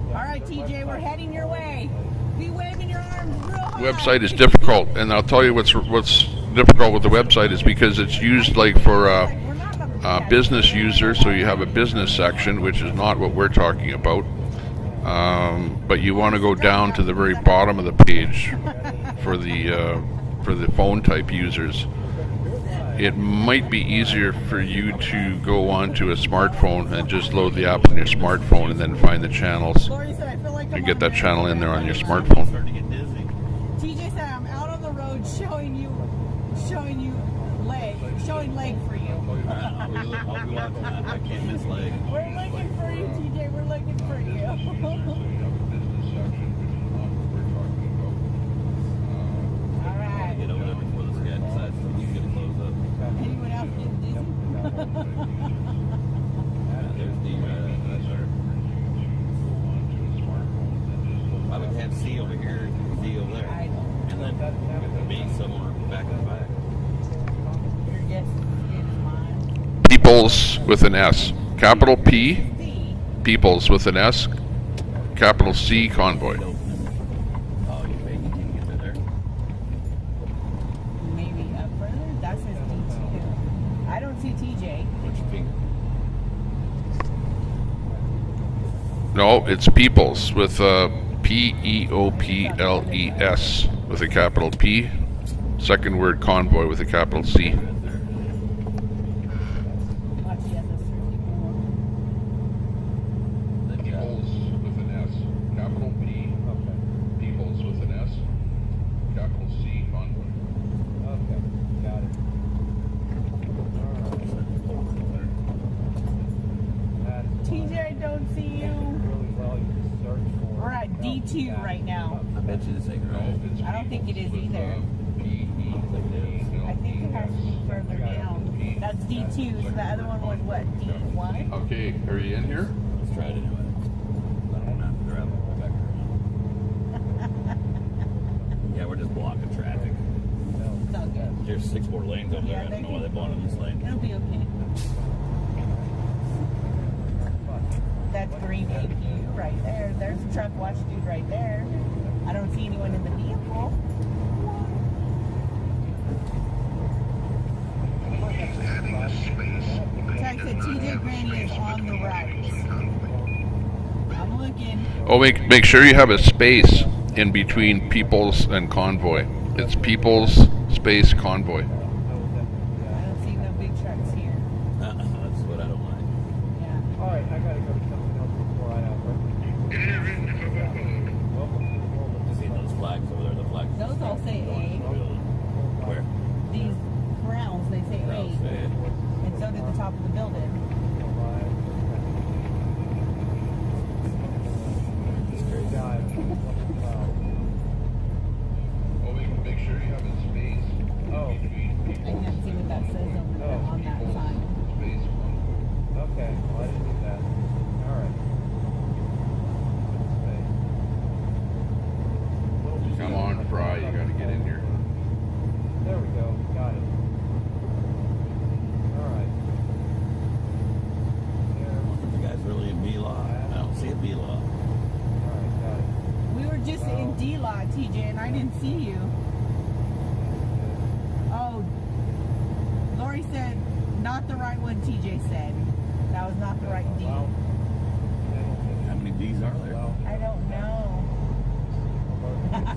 All right, TJ, we're heading your way. Be waving your arms real high. Website is difficult, and I'll tell you what's difficult with the website is because it's used like for a business user, so you have a business section, which is not what we're talking about. but you want to go down to the very bottom of the page for the phone type users. It might be easier for you to go onto a smartphone and just load the app on your smartphone and then find the channels and get that channel in there on your smartphone. TJ said I'm out on the road showing leg for you. I'll be watching that. I can't miss leg. We're looking for you, TJ. We're looking for you. All right. Get over there before this guy decides he's going to close up. Anyone else getting dizzy? There's the I would have C over here, D over there, and then B somewhere back in the back. Peoples with an S. Capital P, Peoples with an S. Capital C, Convoy. Maybe up further? That says D2. I don't see TJ. What's your finger? No, it's Peoples with P-E-O-P-L-E-S with a capital P. Second word, Convoy with a capital C. D2 right now. I bet you this ain't right. I don't think it is either. I think it has to be further down. That's D2, so the other one was what, D1? Okay, are you in here? Let's try it anyway. I don't have to drive all the way back around. Yeah, we're just blocking traffic. It's all good. There's 6 more lanes over there. I don't know why they bought in this lane. It'll be okay. That's green APU right there. There's a truck wash dude right there. I don't see anyone in the vehicle. Ty said TJ Granny is on the right. I'm looking. Oh, make sure you have a space in between Peoples and Convoy. It's Peoples space Convoy. I don't see no big trucks here. That's what I don't like. Yeah. All right, I gotta go to something else before I See those flags over there? The flags. Those all say A. Where? These browns, they say A. And so did the top of the building. Make sure you have a space between I can't see what that says over there on that sign. Okay, well I didn't do that. Alright. Come on, Fry, you gotta get in here. There we go, got it. Alright. The guy's really in B-Law. I don't see a B-Law. Alright, got it. We were just in D-Lot, TJ, and I didn't see you. Oh, Lori said, not the right one, TJ said. That was not the right D. How many D's are there? I don't know.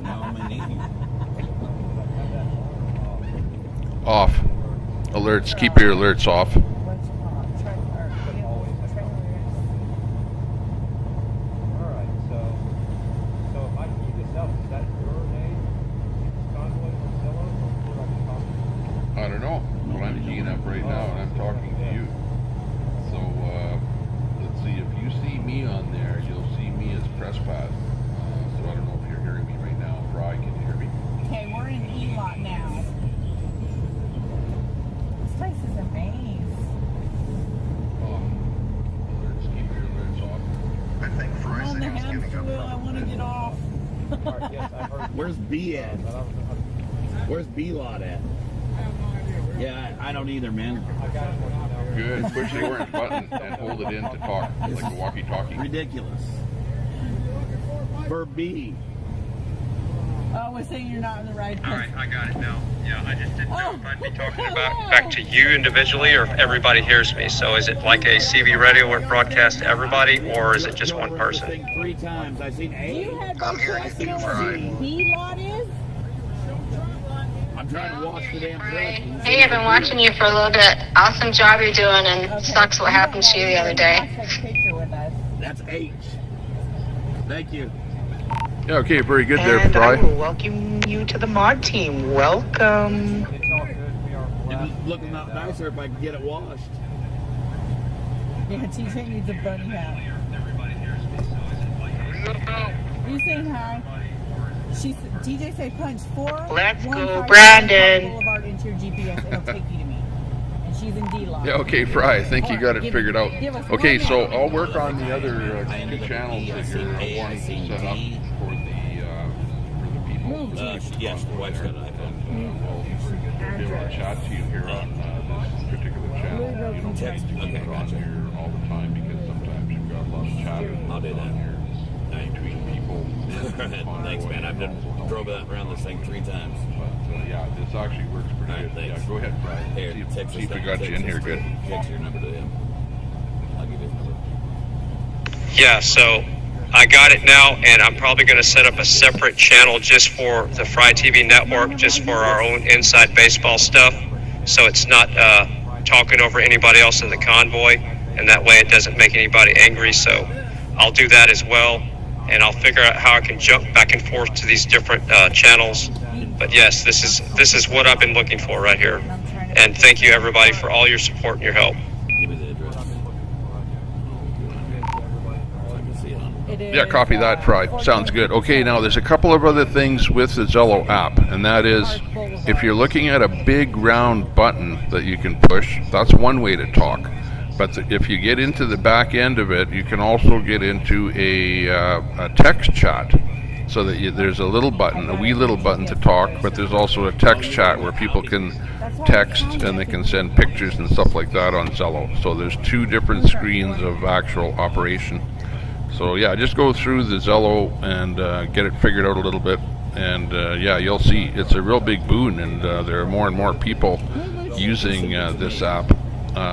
How many? Off. Alerts. Keep your alerts off. Alright, so if I keep this up, is that your name? Convoy Priscilla? Or who I can talk to? I don't know. Well, I'm keying up right now and I'm talking to you. So, let's see. If you see me on there, you'll see me as PressPad. So I don't know if you're hearing me right now. Fry, can you hear me? Okay, we're in E-Lot now. This place is a maze. Alerts. Keep your alerts off. I think I'm on the hamster wheel. I want to get off. Alright, yes, I heard. Where's B at? Where's B-Lot at? Yeah, I don't either, man. Good. Push the orange button and hold it in to talk like a walkie-talkie. Ridiculous. For B. Oh, we're saying you're not in the right place. All right, I got it now. Yeah, I just didn't know if I'd be talking about back to you individually or if everybody hears me. So is it like a CB radio where it broadcasts to everybody, or is it just one person? 3 times. I've seen A. I'm hearing you too, Fry. B lot is? I'm trying to watch the damn thing. Hey, I've been watching you for a little bit. Awesome job you're doing, and sucks what happened to you the other day. That's H. Thank you. Yeah, okay, very good there, And Fry. I will welcome you to the mod team. Welcome. It'd look a lot nicer if I could get it washed. Yeah, TJ needs a bunny hat. Are you saying hi? DJ say punch 4. Let's go, Brandon. Boulevard into your GPS. It'll take you to me. And she's in D-Lock. Yeah, okay, Fry, I think you got it figured out. give us Okay, one so minute. I'll work on the other 2 channels that you're wanting to set up for the people. Yes, the wife's got an iPhone. We'll be able to chat to you here on this particular channel. You don't Text. keep Okay, it on gotcha. here all the time because sometimes you've got a lot of chatter I'll do that. on here between people. Thanks, man. I've drove around this thing 3 times. But yeah, this actually works pretty good. Thanks. Yeah, go ahead, Fry. Here, See if we got you in here good. Text your number to him. I'll give you his number. Yeah, so I got it now, and I'm probably going to set up a separate channel just for the Fry TV network, just for our own inside baseball stuff. So it's not talking over anybody else in the convoy, and that way it doesn't make anybody angry. So I'll do that as well, and I'll figure out how I can jump back and forth to these different channels. But yes, this is what I've been looking for right here. And thank you everybody for all your support and your help. Give me the address. Yeah, copy that, Fry. Sounds good. Okay, now there's a couple of other things with the Zello app, and that is if you're looking at a big round button that you can push, that's one way to talk. But if you get into the back end of it, you can also get into a text chat. So that there's a little button, a wee little button to talk, but there's also a text chat where people can text and they can send pictures and stuff like that on Zello. So there's 2 different screens of actual operation. So yeah, just go through the Zello and get it figured out a little bit, and yeah, you'll see it's a real big boon, and there are more and more people using this app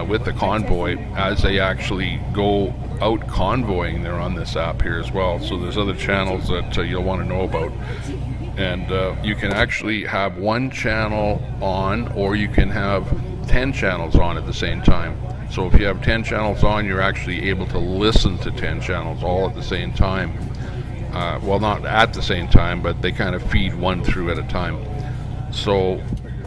with the Convoy as they actually go out convoying. They're on this app here as well, so there's other channels that you'll want to know about, and you can actually have 1 channel on, or you can have 10 channels on at the same time. So if you have 10 channels on, you're actually able to listen to 10 channels all at the same time. Well, not at the same time, but they kind of feed one through at a time. So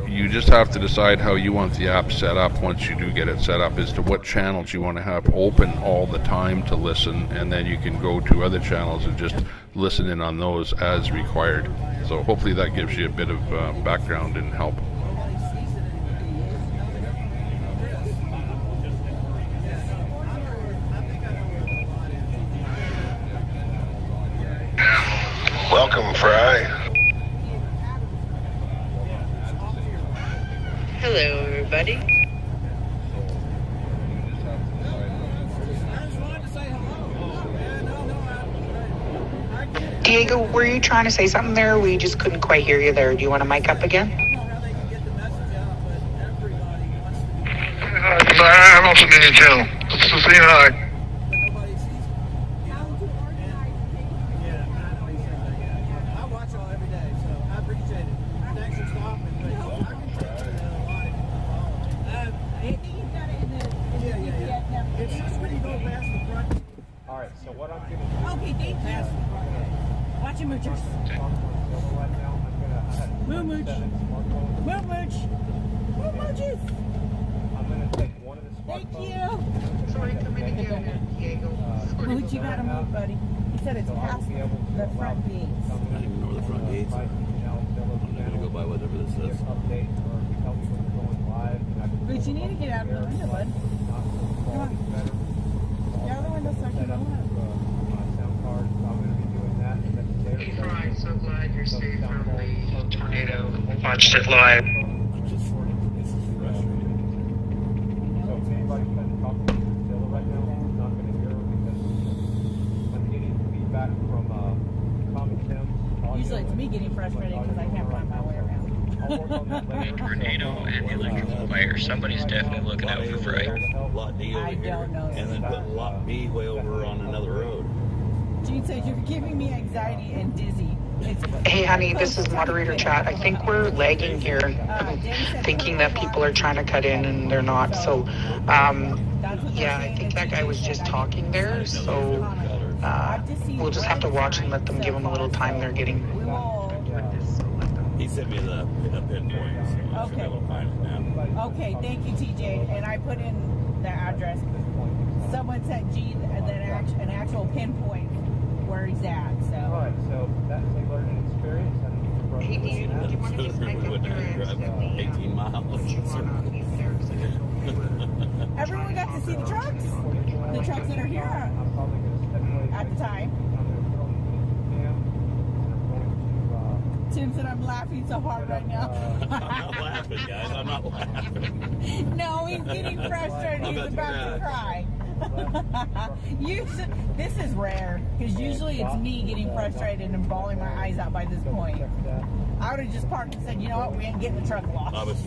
you just have to decide how you want the app set up once you do get it set up as to what channels you want to have open all the time to listen, and then you can go to other channels and just listen in on those as required. So hopefully that gives you a bit of background and help. Welcome, Fry. Hello, everybody. Diego, were you trying to say something there? We just couldn't quite hear you there. Do you want to mic up again? I'm also in your channel. So say hi. Alright, so what I'm gonna do. Okay, thank you. Watch your moochers. Moo mooch. Moo mooch. Moo mooches. I'm gonna take one of the smart Thank you. Sorry, come in again, Diego. Mooch, you gotta move, buddy. He said it's past the front gates. I don't even know where the front gates are. I'm gonna go by whatever this says. But you need to get out of the window, bud. Come on. Get out of the window so I can go up. Hey, Fry, so glad you're safe from the tornado. Watched it live. Usually it's me getting frustrated because I can't find my way around. Tornado and the electrical wire. Somebody's definitely looking out for Fry. Lot D over here, and then put lot B way over on another road. Gene says you're giving me anxiety and dizzy. Hey honey, this is moderator chat. I think we're lagging here. I'm thinking that people are trying to cut in and they're not. So, yeah, I think that guy was just talking there. So, we'll just have to watch and let them give them a little time. They're getting. He sent me the pinpoint, so I should be able to find it now. Okay, thank you, TJ. And I put in the address. Someone sent Gene an actual pinpoint where he's at. So. All right, so that's a learning experience. Hey, do you want to just make up drive 18 miles. Everyone got to see the trucks? The trucks that are here at the time. Tim said I'm laughing so hard right now. I'm not laughing, guys. I'm not laughing. No, he's getting frustrated. He's about to cry. This is rare, because usually it's me getting frustrated and bawling my eyes out by this point. I would have just parked and said, you know what, we ain't getting the truck lost. I was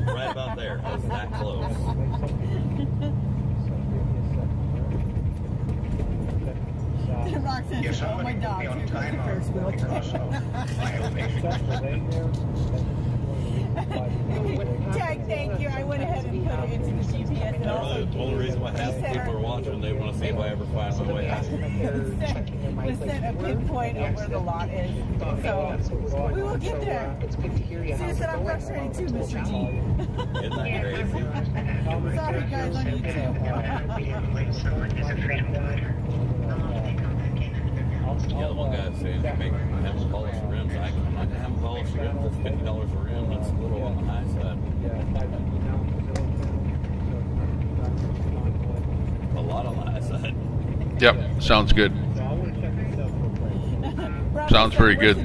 right about there. I was that close. Roxanne said, oh my dog, here comes the Ferris wheel Tag, thank you. I went ahead and put it into the GPS. And also, the only reason why half the people are watching, they want to see if I ever find my way out. We sent a pinpoint of where the lot is. So we will get there. Sue said I'm frustrated too, Mr. G. Isn't that crazy? Sorry guys on Yeah, the one guy was saying they make them polish the rims. I'm not going to have them polish the rims. That's $50 a rim. That's a little on the high side. A lot on the high side. Yep, sounds good. Sounds very good.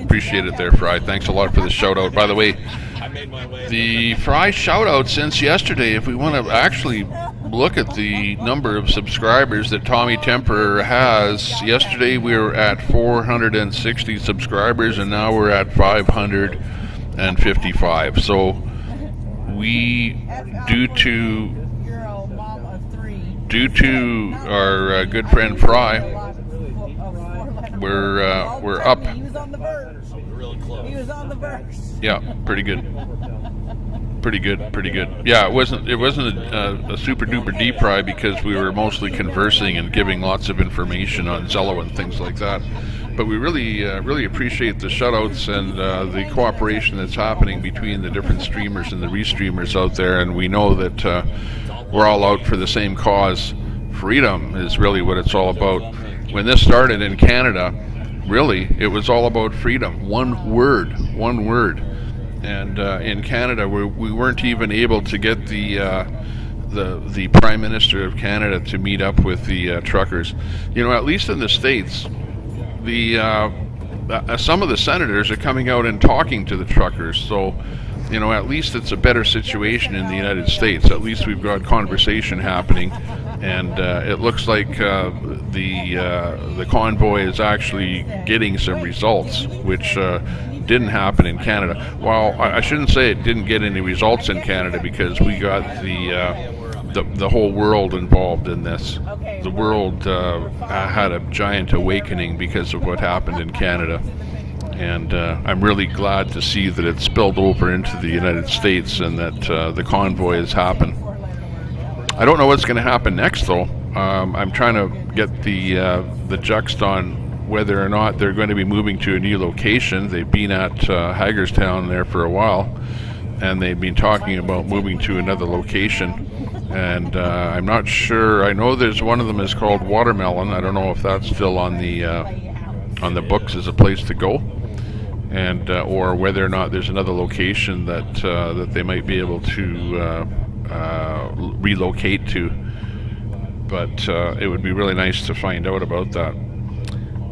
Appreciate it there, Fry. Thanks a lot for the shout out. By the way, the Fry shout out since yesterday, if we want to actually look at the number of subscribers that Tommy Temper has, yesterday we were at 460 subscribers and now we're at 555. So we, due to our good friend Fry, we're up. He was on the verge. He was on the verge. Yeah, pretty good. Pretty good. Yeah, it wasn't a super duper deep fry because we were mostly conversing and giving lots of information on Zello and things like that. But we really appreciate the shoutouts and the cooperation that's happening between the different streamers and the restreamers out there. And we know that we're all out for the same cause. Freedom is really what it's all about. When this started in Canada, really, it was all about freedom. One word. And in Canada, we weren't even able to get the Prime Minister of Canada to meet up with the truckers. You know, at least in the States, some of the senators are coming out and talking to the truckers. So, you know, at least it's a better situation in the United States. At least we've got conversation happening, and it looks like the convoy is actually getting some results, which didn't happen in Canada. Well, I shouldn't say it didn't get any results in Canada, because we got the whole world involved in this. The world had a giant awakening because of what happened in Canada. And I'm really glad to see that it spilled over into the United States and that the convoy has happened. I don't know what's going to happen next, though. I'm trying to get the juxt on whether or not they're going to be moving to a new location. They've been at Hagerstown there for a while, and they've been talking about moving to another location. And I'm not sure. I know there's one of them is called Watermelon. I don't know if that's still on the books as a place to go, and or whether or not there's another location that they might be able to relocate to. But it would be really nice to find out about that.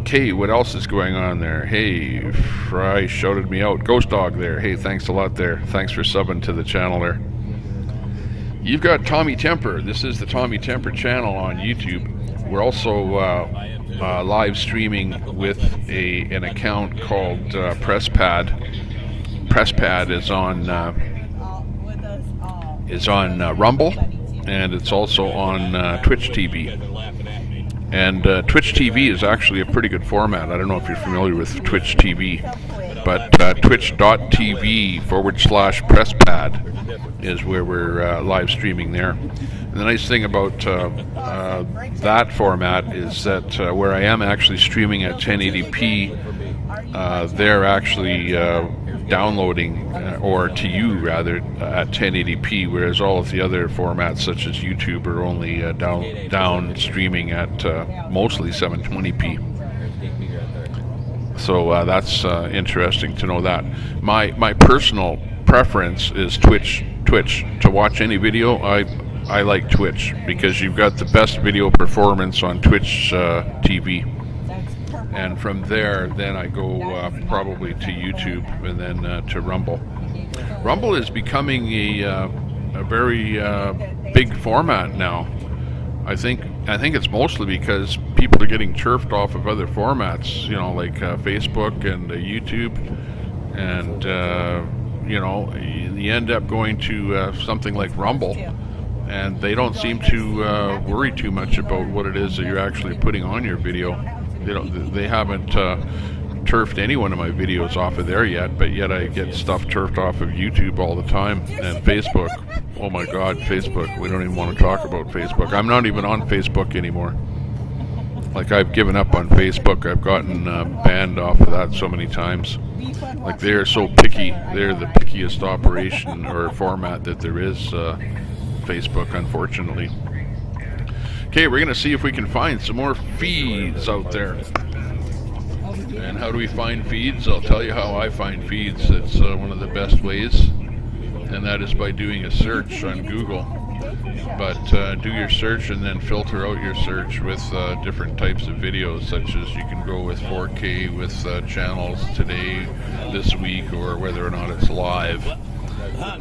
Okay, what else is going on there? Hey, Fry shouted me out. Ghost Dog there. Hey, thanks a lot there. Thanks for subbing to the channel there. You've got Tommy Temper. This is the Tommy Temper channel on YouTube. We're also live streaming with an account called PressPad. PressPad is on Rumble, and it's also on Twitch TV. And Twitch TV is actually a pretty good format. I don't know if you're familiar with Twitch TV, but twitch.tv/PressPad is where we're live streaming there. And the nice thing about that format is that where I am actually streaming at 1080p, they're actually downloading, or to you rather, at 1080p, whereas all of the other formats such as YouTube are only down streaming at mostly 720p. So that's interesting to know that. My personal preference is Twitch. To watch any video, I like Twitch because you've got the best video performance on Twitch TV. And from there, then I go probably to YouTube and then to Rumble. Rumble is becoming a very big format now. I think it's mostly because people are getting turfed off of other formats, you know, like Facebook and YouTube, and you know, you end up going to something like Rumble, and they don't seem to worry too much about what it is that you're actually putting on your video. They haven't turfed any one of my videos off of there yet, but yet I get stuff turfed off of YouTube all the time, and Facebook. Oh my God, Facebook. We don't even want to talk about Facebook. I'm not even on Facebook anymore. Like, I've given up on Facebook. I've gotten banned off of that so many times. Like, they're so picky. They're the pickiest operation or format that there is, Facebook, unfortunately. Okay, we're going to see if we can find some more feeds out there. And how do we find feeds? I'll tell you how I find feeds. It's one of the best ways, and that is by doing a search on Google. But do your search and then filter out your search with different types of videos, such as you can go with 4K with channels today, this week, or whether or not it's live.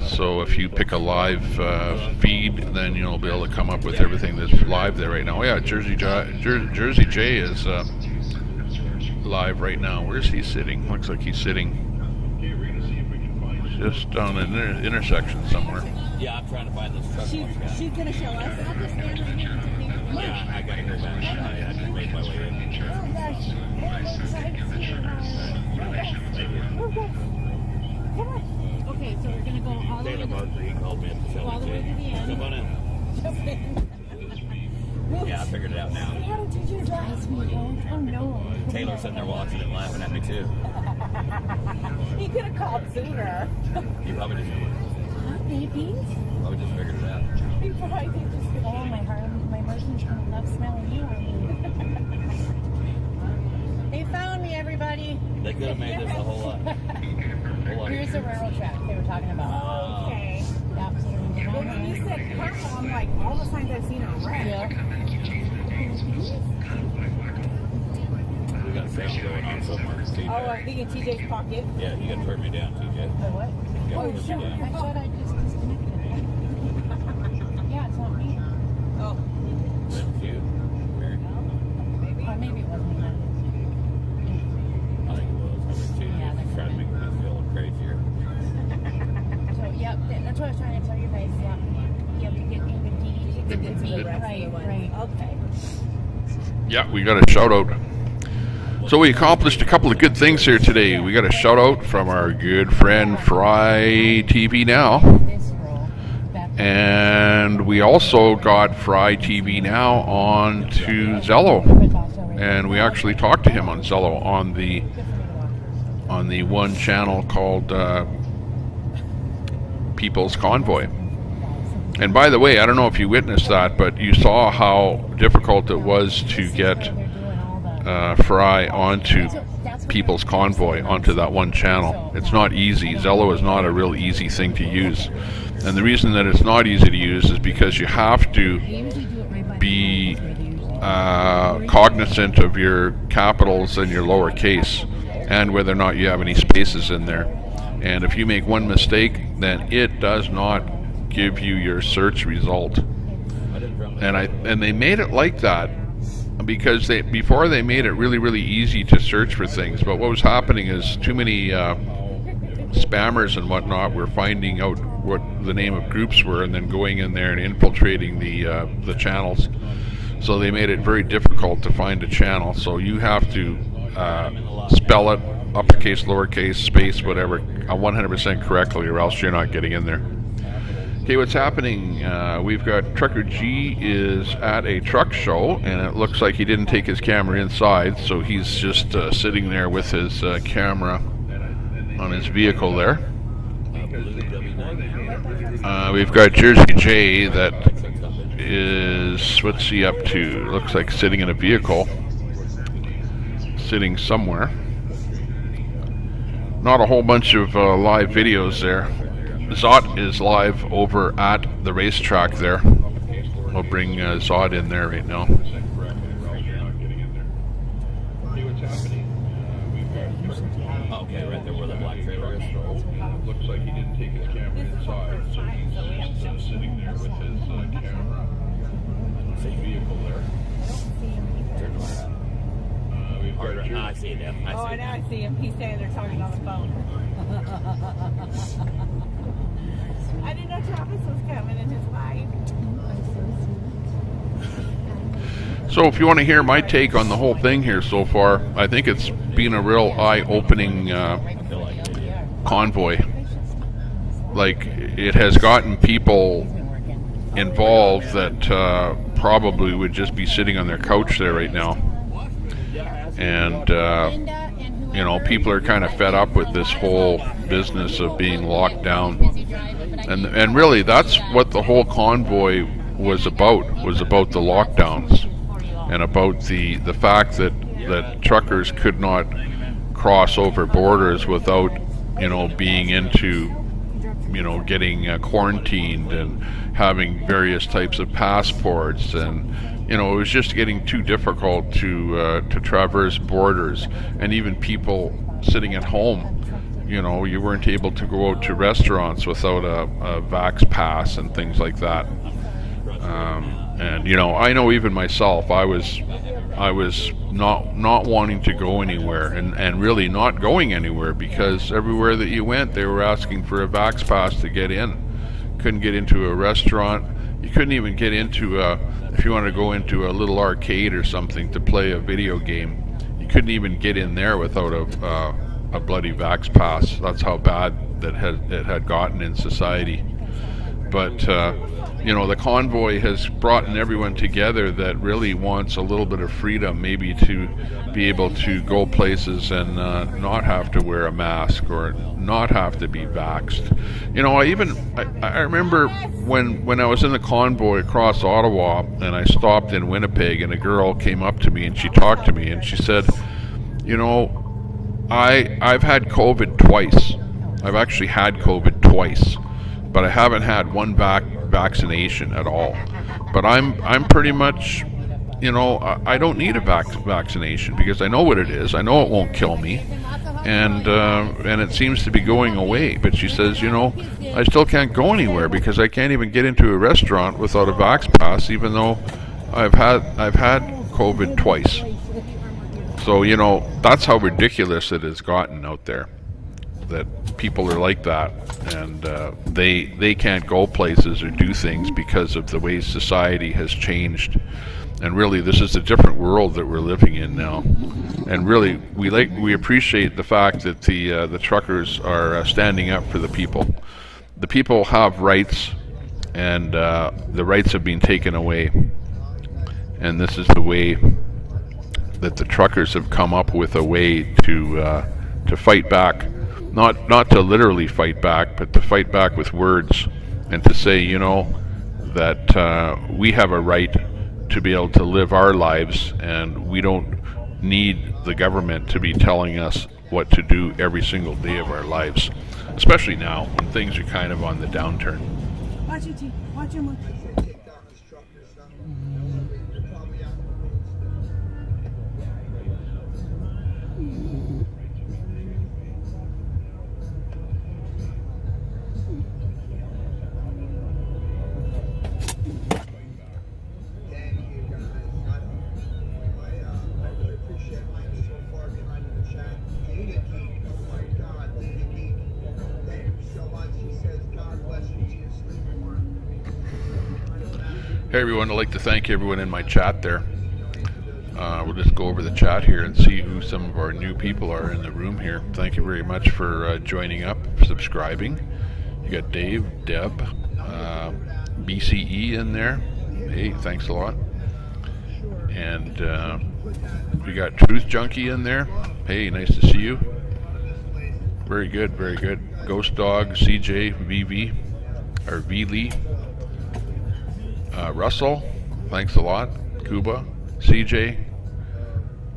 So if you pick a live feed, then you'll be able to come up with everything that's live there right now. Oh yeah, Jersey J is live right now. Where's he sitting? Looks like he's sitting just down in an intersection somewhere. Yeah, I'm trying to find this truck. She's gonna show us. Yeah, I gotta go back. I just made my way in. Come on. Okay, so we're gonna go all the way. Taylor Barkley, he called me up to All the way to the end. Jump on in. Jump in. Yeah, I figured it out now. How did you drive me? Oh no. Taylor's sitting there watching and laughing at me too. He could have called sooner. You probably just Babies? probably just figured it out. He probably just oh my heart, my emotions gonna love smelling you. They found me, everybody. They could have made this a whole lot. Here's the railroad track they were talking about. Okay. Yep. Well, when you said purple, I'm like, all the signs I've seen are red. Yeah. We got sound going on somewhere. TJ. Oh, I think in TJ's pocket. Yeah, you gotta turn me down, TJ. Oh, what? Oh, sure. I thought I just disconnected it. Yeah, it's not me. Oh. That's you. Mary. Maybe. Or maybe it wasn't me. I think it was. I mean, TJ was trying to make me feel crazier. So, yep, that's what I was trying to tell you guys. Yeah. You have to get even to get me. Right. Okay. Yeah, we got a shout out. So we accomplished a couple of good things here today. We got a shout out from our good friend Fry TV Now. And we also got Fry TV Now on to Zello. And we actually talked to him on Zello on the one channel called People's Convoy. And by the way, I don't know if you witnessed that, but you saw how difficult it was to get Fry onto People's Convoy, onto that one channel. It's not easy. Zello is not a real easy thing to use. And the reason that it's not easy to use is because you have to be cognizant of your capitals and your lowercase, and whether or not you have any spaces in there. And if you make one mistake, then it does not give you your search result. And they made it like that because before they made it really, really easy to search for things, but what was happening is too many spammers and whatnot were finding out what the name of groups were and then going in there and infiltrating the channels. So they made it very difficult to find a channel. So you have to spell it uppercase, lowercase, space, whatever, 100% correctly, or else you're not getting in there. Okay, what's happening? We've got Trucker G is at a truck show, and it looks like he didn't take his camera inside, so he's just sitting there with his camera on his vehicle there. We've got Jersey J that is, what's he up to? Looks like sitting in a vehicle, sitting somewhere. Not a whole bunch of live videos there. Zot is live over at the racetrack there. We'll bring Zot in there right now. Okay, right there where the black trailer is. Looks like he didn't take his camera inside, so he's just sitting there with his camera on his vehicle there. I see him. Now I see him. He's standing there talking on the phone. I didn't know Travis was coming in his life. So if you want to hear my take on the whole thing here so far, I think it's been a real eye-opening convoy. Like, it has gotten people involved that probably would just be sitting on their couch there right now. And you know, people are kind of fed up with this whole business of being locked down, and really that's what the whole convoy was about the lockdowns, and about the fact that truckers could not cross over borders without, you know, being into, you know, getting quarantined and having various types of passports, and you know, it was just getting too difficult to traverse borders. And even people sitting at home, you know, you weren't able to go out to restaurants without a vax pass and things like that. And you know, I know even myself, I was not wanting to go anywhere, and really not going anywhere, because everywhere that you went, they were asking for a vax pass to get in. Couldn't get into a restaurant. You couldn't even get into if you wanted to go into a little arcade or something to play a video game, you couldn't even get in there without a bloody vax pass. That's how bad that it had gotten in society. But you know, the convoy has brought everyone together that really wants a little bit of freedom, maybe to be able to go places and not have to wear a mask or not have to be vaxxed. You know, I remember when I was in the convoy across Ottawa, and I stopped in Winnipeg, and a girl came up to me and she talked to me and she said, you know, I've had COVID twice. I've actually had COVID twice, but I haven't had one vaccination at all. But I'm pretty much, you know, I don't need a vaccination because I know what it is. I know it won't kill me, and it seems to be going away. But she says, you know, I still can't go anywhere because I can't even get into a restaurant without a vax pass, even though I've had COVID twice. So, you know, that's how ridiculous it has gotten out there, that people are like that, and they can't go places or do things because of the way society has changed. And really, this is a different world that we're living in now. And really, we appreciate the fact that the truckers are standing up for the people. The people have rights, and the rights have been taken away. And this is the way that the truckers have come up with a way to fight back. Not to literally fight back, but to fight back with words, and to say, you know, that we have a right to be able to live our lives, and we don't need the government to be telling us what to do every single day of our lives, especially now when things are kind of on the downturn. Watch it, watch him. Hey everyone, I'd like to thank everyone in my chat there. We'll just go over the chat here and see who some of our new people are in the room here. Thank you very much for joining up, subscribing. You got Dave, Deb, BCE in there. Hey, thanks a lot. And we got Truth Junkie in there. Hey, nice to see you. Very good, very good. Ghost Dog, CJ, VV, or V Lee. Russell, thanks a lot. Cuba, CJ.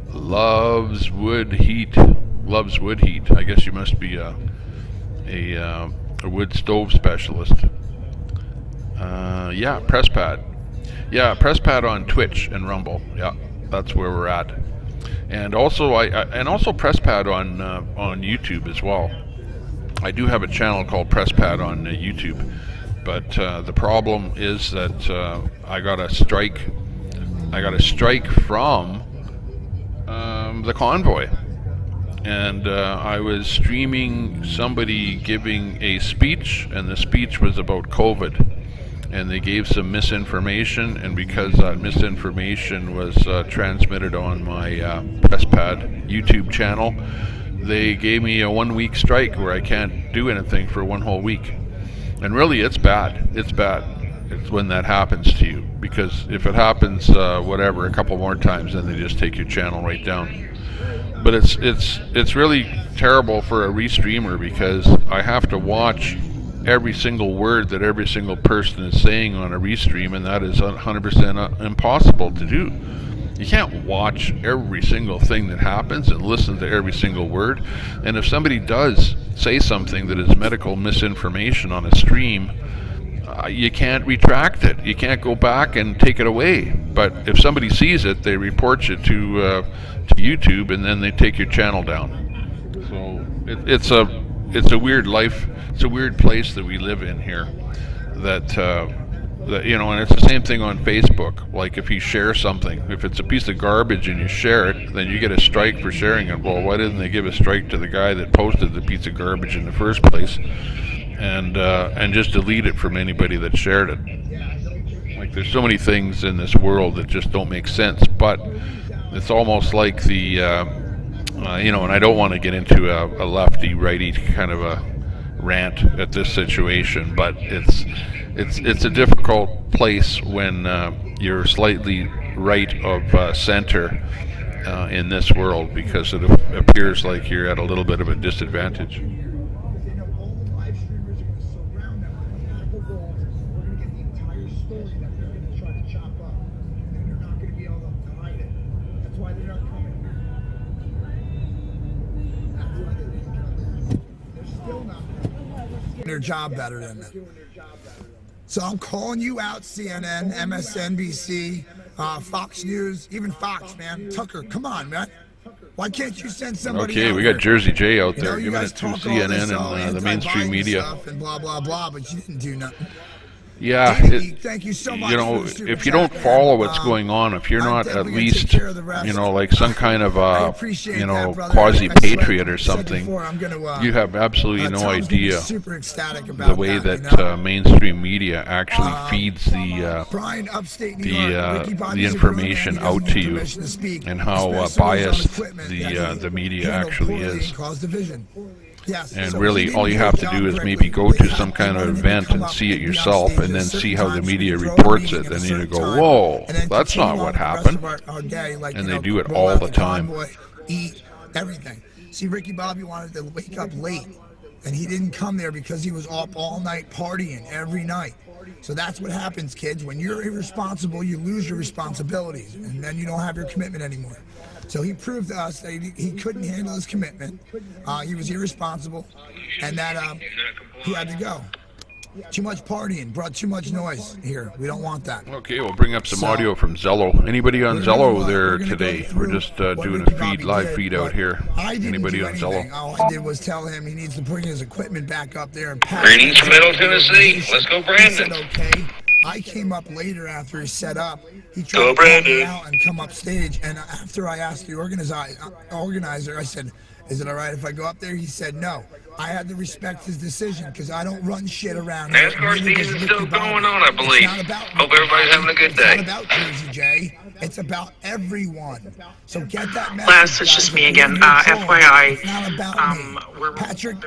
Loves wood heat. Loves wood heat. I guess you must be a wood stove specialist. Yeah, PressPad. Yeah, PressPad on Twitch and Rumble. Yeah, that's where we're at. And also also PressPad on YouTube as well. I do have a channel called PressPad on YouTube, but the problem is that I got a strike. I got a strike from the Convoy, and I was streaming somebody giving a speech, and the speech was about COVID. And they gave some misinformation, and because that misinformation was transmitted on my PressPad YouTube channel, they gave me a 1-week strike where I can't do anything for 1 whole week. And really, it's bad. It's bad. It's when that happens to you, because if it happens, whatever, a couple more times, then they just take your channel right down. But it's really terrible for a restreamer, because I have to watch every single word that every single person is saying on a restream, and that is 100% impossible to do. You can't watch every single thing that happens and listen to every single word. And if somebody does say something that is medical misinformation on a stream, you can't retract it. You can't go back and take it away. But if somebody sees it, they report you to YouTube, and then they take your channel down. So it's a weird life. It's a weird place that we live in here. That you know, and it's the same thing on Facebook. Like if you share something, if it's a piece of garbage and you share it, then you get a strike for sharing it. Well, why didn't they give a strike to the guy that posted the piece of garbage in the first place, and just delete it from anybody that shared it? Like there's so many things in this world that just don't make sense. But it's almost like the you know, and I don't want to get into a lefty righty kind of a rant at this situation, but it's a difficult place when you're slightly right of center in this world, because it appears like you're at a little bit of a disadvantage. Their job better than them. So I'm calling you out, CNN, MSNBC, Fox News, even Fox, man. Tucker, come on, man. Why can't you send somebody? Okay, out we got there? Jersey J out You there know, you giving guys it to talk all CNN this, and the mainstream anti-Biden media. stuff and blah blah blah, but you didn't do nothing. Yeah, thank you so much. you know, for the super if you don't chat, follow man. what's going on, if you're I'm not at definitely gonna least, take care of the rest. you know, like some kind of appreciate you know, that, brother. quasi-patriot or I said something, before, I'm gonna, you have absolutely no Tom's gonna be idea super ecstatic about the way that, that you know? mainstream media actually feeds the Brian, upstate New York, Ricky the Bobby's information a grown man. out He to doesn't you, need permission to speak, and how especially when he's on biased equipment that the he media handled actually poorly is. and caused division. Yes, And so really, he all didn't you do have his to job do is correctly. maybe go to They some kind of wanted him to event come and up see it and be on yourself, stage and at then a see certain how the time, media throw a reports meeting it, at a and you certain go, time, whoa, and then that's continue not on what with the rest happened. of our day, like, And you they know, do it roll all out the time. Convoy, eat, everything. See, Ricky Bobby wanted to wake up late, and he didn't come there because he was up all night partying every night. So that's what happens, kids. When you're irresponsible, you lose your responsibilities, and then you don't have your commitment anymore. So he proved to us that he couldn't handle his commitment. He was irresponsible, and that he had to go. Too much partying brought too much noise here. We don't want that. Okay, we'll bring up some audio from Zello. Anybody on Zello there today? We're just doing a live feed out here. Anybody on Zello? All I did was tell him he needs to bring his equipment back up there and pack Greetings from Middle Tennessee. Let's go, Brandon. He said, okay. I came up later after he set up. He tried Go, to call me Brandon. out and come up stage. And after I asked the organizer, I said, Is it all right if I go up there? He said no. I had to respect his decision because I don't run shit around here. NASCAR season's still going on, I believe. Hope everybody's having a good day. It's not about Jersey J. It's about everyone. So get that message. Les, it's just me again. FYI, It's not about me. Patrick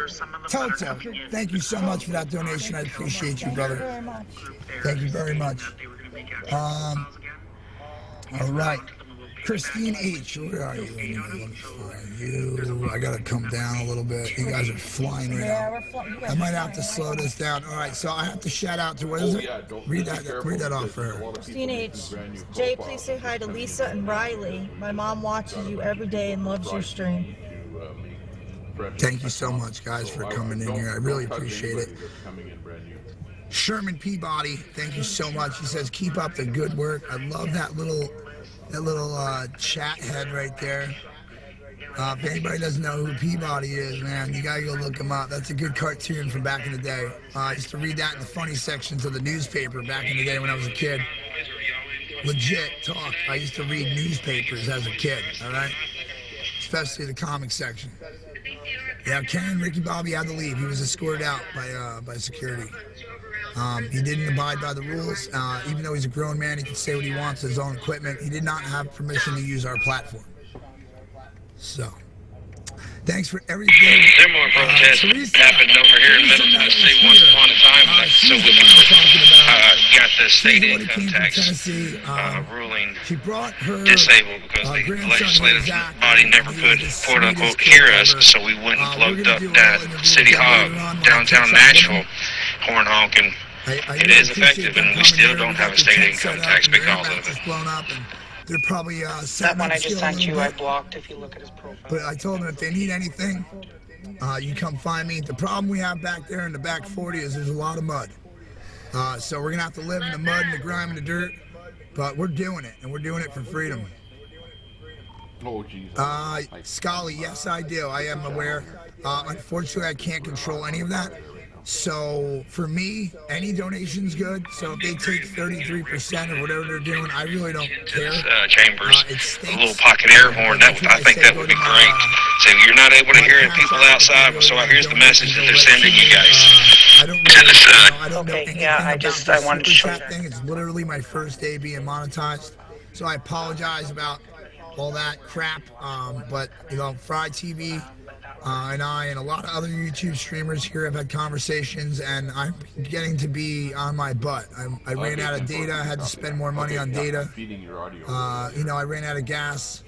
Toto, thank you so much for that donation. I appreciate you, brother. Thank you very much. All right. Christine H, where are you? I gotta come down a little bit. You guys are flying right now. I might have to slow this down. All right, so I have to shout out to, what is it? Read that off for her. Christine H. Jay, please say hi to Lisa and Riley. My mom watches you every day and loves your stream. Thank you so much, guys, for coming in here. I really appreciate it. Sherman Peabody, thank you so much. He says, keep up the good work. I love that little chat head right there. If anybody doesn't know who Peabody is, man, you gotta go look him up. That's a good cartoon from back in the day. I used to read that in the funny sections of the newspaper back in the day when I was a kid. Legit talk. I used to read newspapers as a kid, all right? Especially the comic section. Yeah, Ken and Ricky Bobby had to leave. He was escorted out by security. He didn't abide by the rules. Even though he's a grown man, he can say what he wants with his own equipment. He did not have permission to use our platform. So, thanks for everything. Similar protest happened over here in Middle Tennessee once upon a time, so we got the state income tax ruling disabled because the legislative body never could, quote unquote, hear us, so we went and plugged up that City Hall downtown Nashville, horn honking. It is effective, and we still don't have a state income tax because of it. They're probably that one I just sent you, I blocked if you look at his profile. But I told them if they need anything, you come find me. The problem we have back there in the back 40 is there's a lot of mud. So we're going to have to live in the mud and the grime and the dirt. But we're doing it, and we're doing it for freedom. Oh, geez. Scully, yes, I do. I am aware. Unfortunately, I can't control any of that. So for me, any donation's good. So if they take 33% or whatever they're doing, I really don't care. Chambers, a little pocket air horn. I think that would be great. So you're not able to hear it, people outside. So here's the message that they're sending you guys. I don't know anything I wanted to show that thing. It's literally my first day being monetized. So I apologize about all that crap. But you know, Fry TV. And I and a lot of other YouTube streamers here have had conversations, and I'm getting to be on my butt. I ran out of data. I had to spend more money on data. You know, I ran out of gas.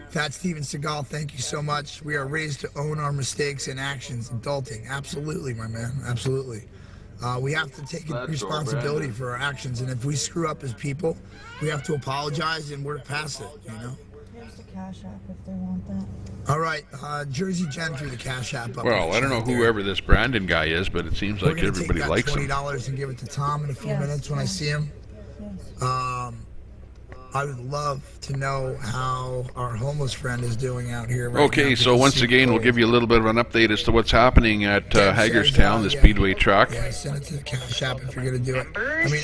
Fat Steven Seagal, thank you so much. We are raised to own our mistakes and actions. Adulting, absolutely, my man, absolutely. We have to take responsibility for our actions, and if we screw up as people, we have to apologize and work past it, you know? Here's the Cash App if they want that. All right, Jersey Jen threw the Cash App up. Well, I don't know whoever this Brandon guy is, but it seems like everybody likes him. $20 and give it to Tom in a few minutes when I see him. I would love to know how our homeless friend is doing out here right Okay, now. so once again, we'll give you a little bit of an update as to what's happening at Hagerstown, the Speedway truck. Yeah, send it to the Cash App if you're going to do it.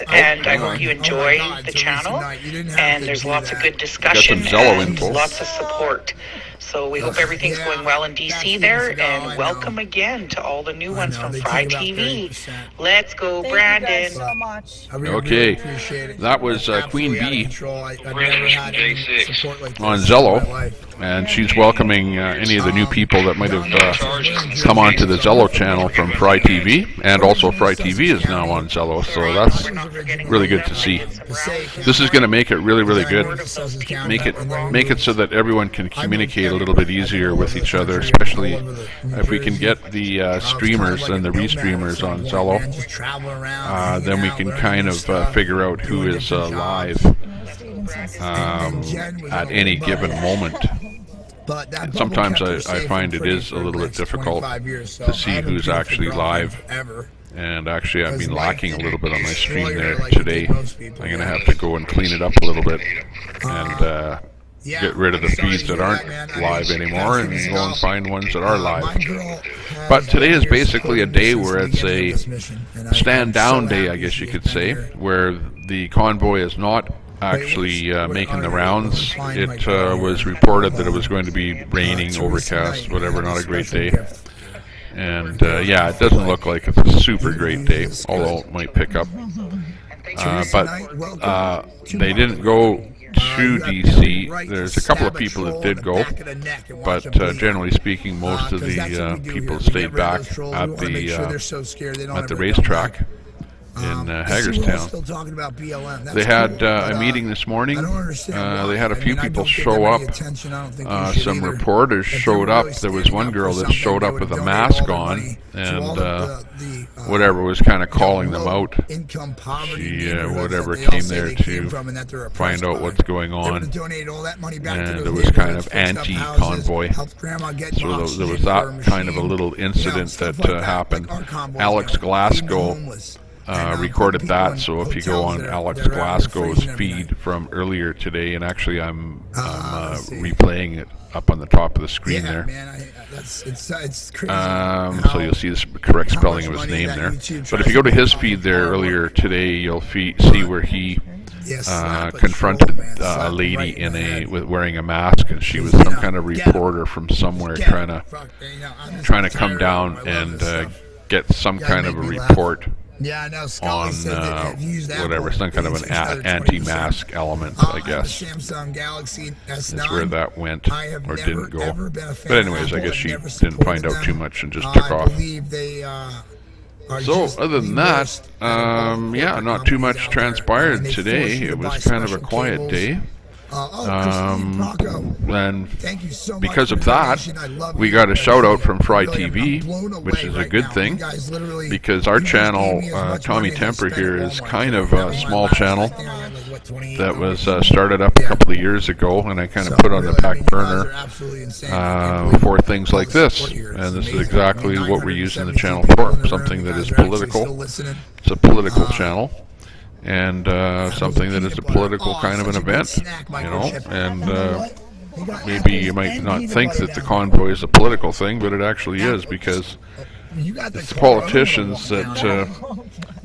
I hope you enjoy the channel, and there's lots of good discussion and lots of support. So we hope everything's going well in DC there, and welcome again to all the new ones from Fry TV. Let's go, Brandon. Thank you guys so much. Okay, that was Queen Bee on Zello, and she's welcoming any of the new people that might have come onto the Zello channel from Fry TV, and also Fry TV is now on Zello, so that's really good to see. This is going to make it really, really good. Make it so that everyone can communicate a little bit easier with each other, especially if we can get the streamers and the restreamers on Zello. Then we can kind of figure out who is live at any given moment. Sometimes I find it is a little bit difficult to see who's actually live. And actually, I've been lacking a little bit on my stream there today. I'm going to have to go and clean it up a little bit and get rid of the feeds that aren't live anymore and go and find ones that are live. But today is basically a day where it's a stand down day, I guess you could say, where the convoy is not actually making the rounds. It was reported that it was going to be raining, overcast, whatever, not a great day. And yeah, it doesn't look like it's a super great day, although it might pick up. But they didn't go to DC. There's a couple of people that did go, but generally speaking, most of the people stayed back at the racetrack in Hagerstown. They had a meeting this morning. They had a few people show up. Some reporters showed up. There was one girl that showed up with a mask on, and whatever was kind of calling them out. She whatever came there to find out what's going on, and it was kind of anti-convoy. So there was that kind of a little incident that happened. Alex Glasgow recorded that, so if you go on Alex Glasgow's feed from earlier today, and actually I'm replaying it up on the top of the screen there. It's crazy. So you'll see the correct spelling of his name there. But if you go to his feed there earlier today, you'll see where he confronted a lady with wearing a mask, and she was some kind of reporter from somewhere trying to come down and get some kind of a report on whatever, some kind of an anti-mask element, I guess. Samsung Galaxy S9. That's where that went, or didn't go. But anyways, I guess she didn't find out too much and just took off. So other than that, yeah, not too much transpired today. It was kind of a quiet day. And because of that, we got a shout out from Fry TV, which is a good thing, because our channel, Tommy Temper here, is kind of a small channel that was started up a couple of years ago, and I kind of put on the back burner for things like this. And this is exactly what we're using the channel for, something that is political. It's a political channel. And something that is a political kind of an event, you know, and maybe you might not think that the convoy is a political thing, but it actually is, because it's the politicians that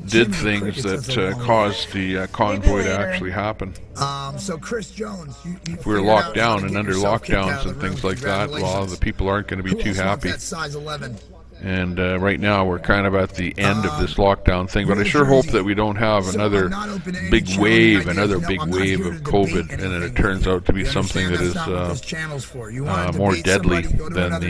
did things that caused the convoy to actually happen. So Chris Jones, if we're locked down and under lockdowns and things like that, well, the people aren't going to be too happy. And right now we're kind of at the end of this lockdown thing, but I sure hope that we don't have another big wave of COVID, and then it turns out to be something that is more deadly than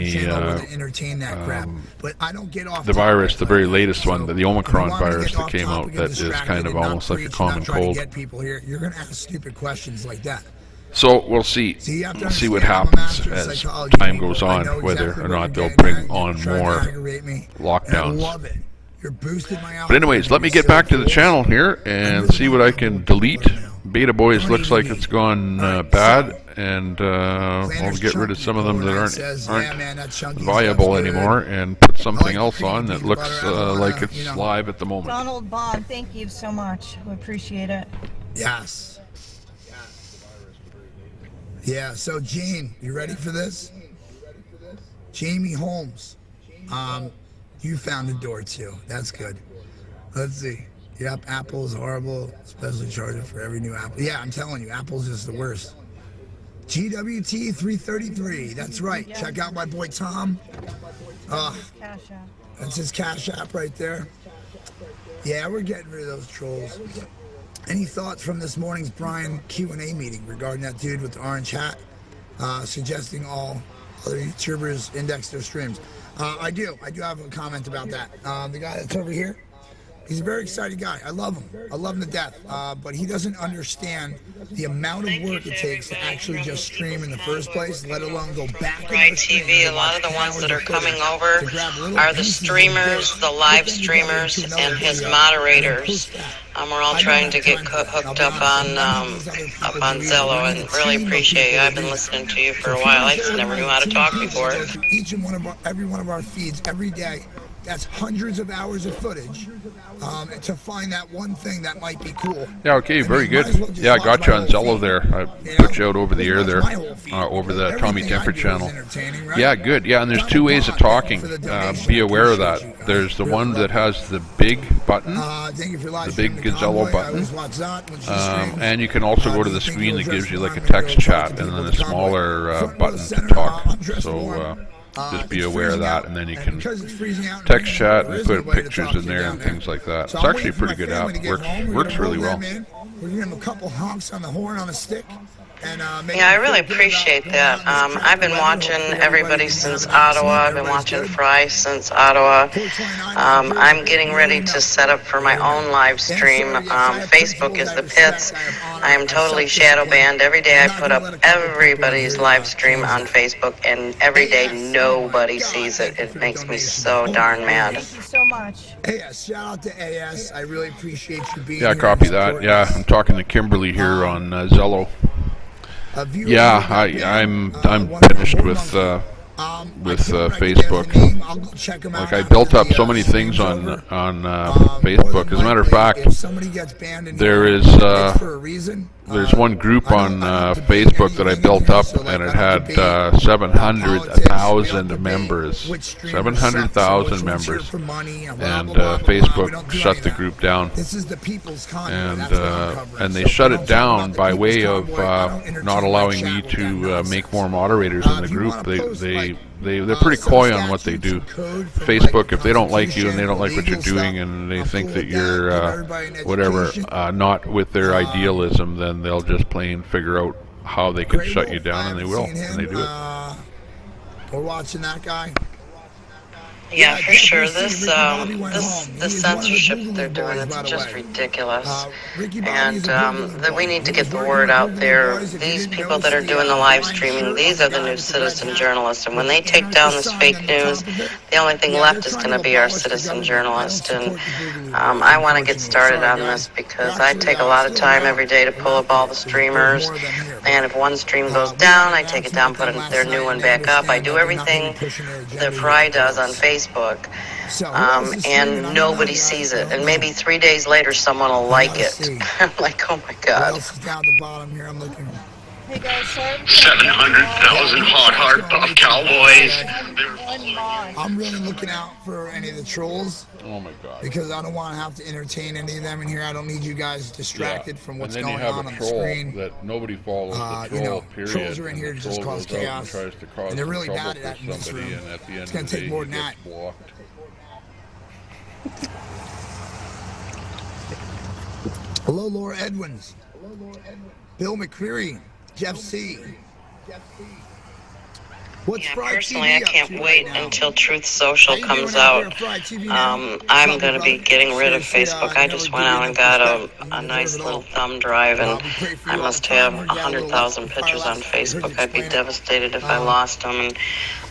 the virus, the very latest one, the Omicron virus that came out, that is kind of almost like a common cold. You're going to ask stupid questions like that. So we'll see. We'll see what happens as time goes on, whether or not they'll bring on more lockdowns. But anyways, let me get back to the channel here and see what I can delete. Beta Boys looks like it's gone bad, and I'll get rid of some of them that aren't viable anymore and put something else on that looks like it's live at the moment. Donald Bond, thank you so much. We appreciate it. Yes. Yeah, so Gene, you ready for this? Jamie Holmes, you found the door too. That's good. Let's see. Yep, Apple is horrible, especially charging for every new Apple. Yeah, I'm telling you, Apple's just the worst. GWT 333, that's right. Yes. Check out my boy Tom. That's his Cash App right there. Yeah, we're getting rid of those trolls. Any thoughts from this morning's Brian Q&A meeting regarding that dude with the orange hat, suggesting all other YouTubers index their streams? I do have a comment about that. The guy that's over here, he's a very excited guy. I love him. I love him to death. But he doesn't understand the amount of work it takes to actually just stream in the first place, let alone go back. Right, TV, a lot of the ones that are coming over are the streamers, the live streamers, and his moderators. We're all trying to get hooked up on Zello, and really appreciate you. I've been listening to you for a while. I just never knew how to talk before. Every one of our feeds every day. That's hundreds of hours of footage to find that one thing that might be cool. Yeah, okay, very good. Yeah, I got you on Zello there. I put you out over the air there, over the Tommy Temper channel. Yeah, good. Yeah, and there's two ways of talking. Be aware of that. There's the one that has the big button, the big Zello button, and you can also go to the screen that gives you like a text chat and then a smaller button to talk. So just be aware of that, and then you can text chat and put pictures in there and things like that. It's actually a pretty good app. Works really well. We're giving him a couple honks on the horn on a stick. Yeah, I really appreciate that. I've been watching everybody since Ottawa. I've been watching Fry since Ottawa. I'm getting ready to set up for my own live stream. Facebook is the pits. I am totally shadow banned. Every day I put up everybody's live stream on Facebook, and every day nobody sees it. It makes me so darn mad. Thank you so much. AS, shout out to AS. I really appreciate you being here. Yeah, copy that. Yeah, I'm talking to Kimberly here on Zello. Yeah, I'm finished with Facebook. Like, I built up so many things on Facebook. As a matter of fact, there's one group on Facebook that I built up, and it had 700,000 members. 700,000 members, and Facebook shut the group down. And they shut it down by way of not allowing me to make more moderators in the group. They're pretty coy on what they do. Facebook, if they don't like you and they don't like what you're doing and they think that you're not with their idealism, then they'll just plain figure out how they can shut you down, and they will, and they do it. We're watching that guy. Yeah, for sure. This censorship that they're doing, it's just ridiculous. And that we need to get the word out there. These people that are doing the live streaming, these are the new citizen journalists. And when they take down this fake news, the only thing left is going to be our citizen journalist. And I want to get started on this because I take a lot of time every day to pull up all the streamers. And if one stream goes down, I take it down, put their new one back up. I do everything that Fry does on Facebook. And nobody sees it, and maybe 3 days later someone will like it. I'm like, oh my god. Down the bottom here, I'm looking. Hey guys, 700,000 hard buff cowboys. I'm really looking out for any of the trolls. Oh my god. Because I don't want to have to entertain any of them in here. I don't need you guys distracted from what's going on the screen. That nobody follows the troll, period. Trolls are in here to just cause chaos. And they're really bad at that in this room. It's going to take more than that. Hello, Laura Edwins. Bill McCreary. Jeff C. Personally, I can't wait until Truth Social comes out. I'm going to be getting rid of Facebook. I just went out and got a nice little thumb drive, and I must have 100,000 pictures on Facebook. I'd be devastated if I lost them, and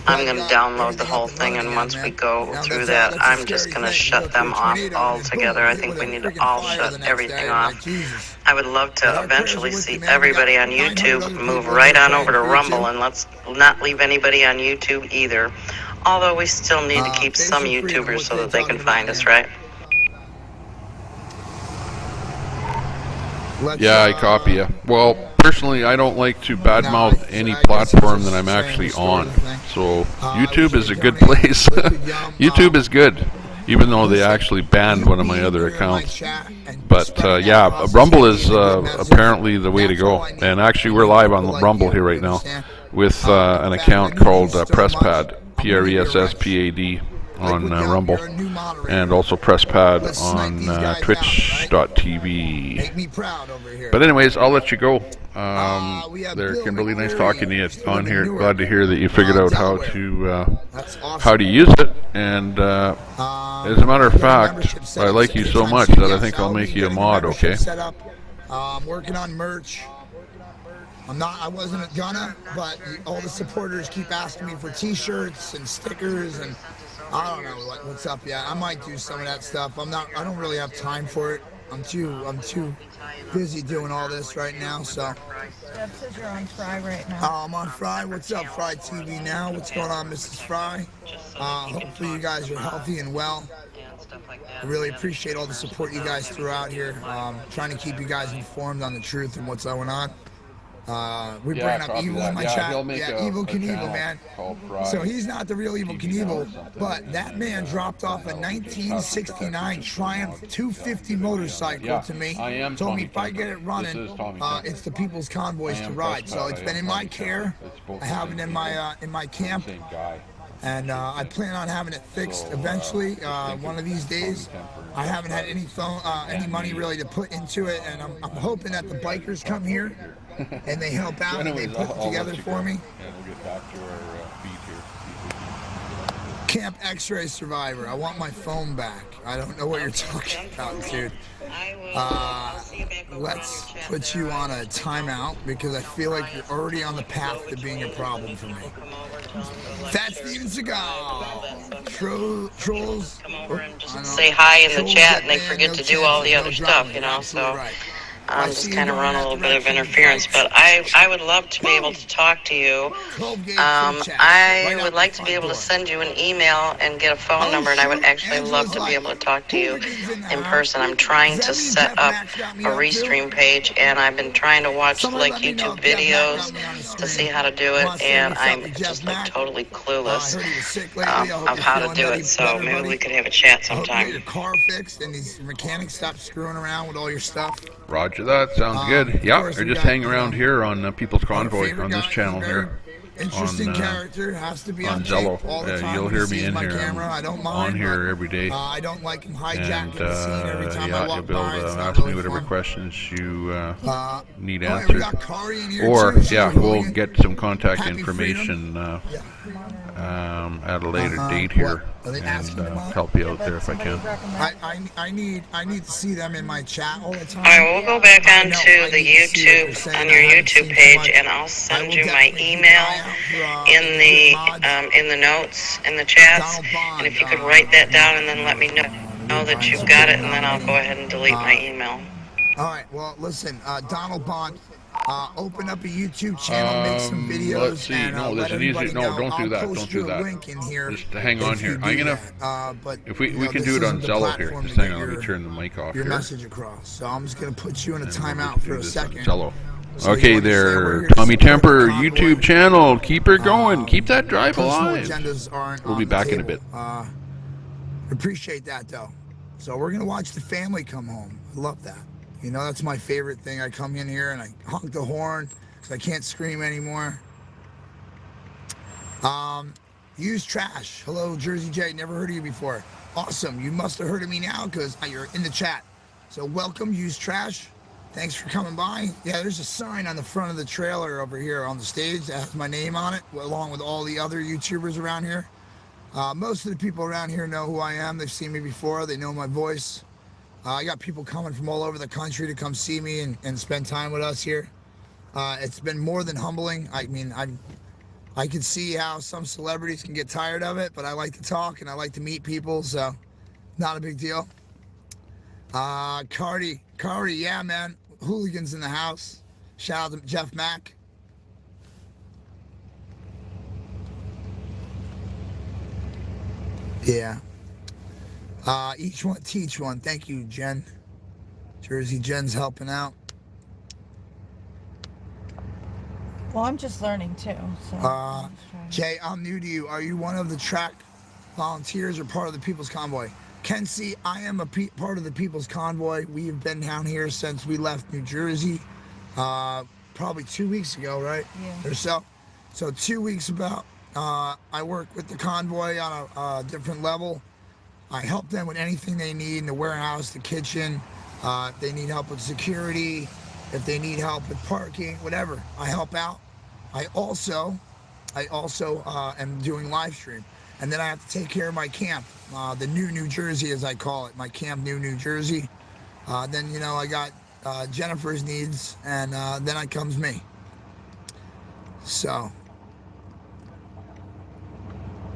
I'm going to download the whole thing, and once we go through that, I'm just going to shut them off altogether. I think we need to all shut everything off. I would love to eventually see everybody on YouTube move right on over to Rumble, and let's not leave anybody on YouTube either. Although we still need to keep some YouTubers so that they can find us, right? Yeah, I copy you. Well, personally, I don't like to badmouth any platform that I'm actually on. So YouTube is a good place. YouTube is good, even though they actually banned one of my other accounts. But yeah, Rumble is apparently the way to go. And actually, we're live on Rumble here right now with an account called PressPad, PressPad on Rumble, and also PressPad on Twitch.tv. But anyways, I'll let you go. There, Kimberly, nice talking to you on here. Glad to hear that you figured out how to use it. And as a matter of fact, I like you so much that I think I'll make you a mod. Okay. I'm working on merch. I wasn't gonna, but all the supporters keep asking me for t-shirts and stickers, and I don't know what's up yet. I might do some of that stuff. I don't really have time for it. I'm too busy doing all this right now. So. Deb says you're on Fry right now. I'm on Fry. What's up, Fry TV now? What's going on, Mrs. Fry? Hopefully you guys are healthy and well. I really appreciate all the support you guys threw out here. Trying to keep you guys informed on the truth and what's going on. We bring up Evil in my chat. Yeah, Evil Knievel, man. So he's not the real Evil Knievel, but that man dropped off a 1969 Triumph 250 motorcycle to me. Told me if I get it running, it's the People's Convoys to ride. So it's been in my care. I have it in my camp. And I plan on having it fixed eventually, one of these days. I haven't had any money really to put into it, and I'm hoping that the bikers come here and they help out and they put it together for me. And we'll get back to our feed here. Camp X-Ray Survivor. I want my phone back. I don't know what you're talking about, dude. Let's put you on a timeout because I feel like you're already on the path to being a problem for me. Fat Steven Seagal. Trolls. Say hi in the chat and they forget to do all the other stuff, you know, so I'm just kind of run a little bit of interference, but I would love to be able to talk to you. I would like to be able to send you an email and get a phone number, and I would actually love to be able to talk to you in person. I'm trying to set up a restream page, and I've been trying to watch like YouTube videos to see how to do it, and I'm just like totally clueless of how to do it, so maybe we could have a chat sometime. Your car fixed and these mechanics stop screwing around with all your stuff. Roger that. Sounds good. Yeah, or just hang around here on People's Convoy on this channel here. Interesting character, has to be on Zello. All the time. You'll hear me in here. I don't mind, on here every day. I don't like him hijacking the scene every time I walk you'll be able by. to It's ask not me really whatever fun. questions you need We answered. got Kari in here Or, too. She's yeah, a we'll hooligan. get some contact Happy information at a later date here and help you out there if I can. I need to see them in my chat all the time. All right, we'll go back onto the YouTube, on your YouTube page, and I'll send you my email in the notes, in the chats, and if you could write that down and then let me know that you've got it, and then I'll go ahead and delete my email. All right, well, listen, Donald Bond, open up a YouTube channel, make some videos. Let's see. And, No, let there's an easy. everybody No, know. don't do I'll that. post Don't do you a that. link in here Just hang if on you here. do I'm gonna. that. But If we you know, can this do it on isn't the Zello here. platform Just to hang get on. Let me turn the mic off your here. message across. So I'm just gonna put you in a timeout for a Do this second. on Zello. So Okay, you understand we're there, here to Tommy support the Temper convoy. YouTube channel. Keep her going. Keep that drive Personal alive. agendas aren't We'll on be the back in a table. bit. Appreciate that though. So we're gonna watch the family come home. I love that. You know, that's my favorite thing. I come in here and I honk the horn because I can't scream anymore. Use trash. Hello, Jersey J. Never heard of you before. Awesome. You must have heard of me now because you're in the chat. So welcome, Use Trash. Thanks for coming by. Yeah, there's a sign on the front of the trailer over here on the stage that has my name on it, along with all the other YouTubers around here. Most of the people around here know who I am. They've seen me before. They know my voice. I got people coming from all over the country to come see me and spend time with us here. It's been more than humbling. I mean, I can see how some celebrities can get tired of it, but I like to talk and I like to meet people, so not a big deal. Cardi, yeah, man. Hooligans in the house. Shout out to Jeff Mack. Yeah. Each one teach one. Thank you, Jen. Jersey Jen's helping out. Well, I'm just learning too. So Jay, I'm new to you. Are you one of the track volunteers or part of the People's Convoy? Kenzie, I am a part of the People's Convoy. We've been down here since we left New Jersey, probably 2 weeks ago, right? Yeah. Or so. So 2 weeks about. I work with the convoy on a different level. I help them with anything they need in the warehouse, the kitchen. If they need help with security, if they need help with parking, whatever, I help out. I also am doing live stream. And then I have to take care of my camp, the New Jersey, as I call it, my camp, New Jersey. Then, you know, I got Jennifer's needs, and then it comes me. So,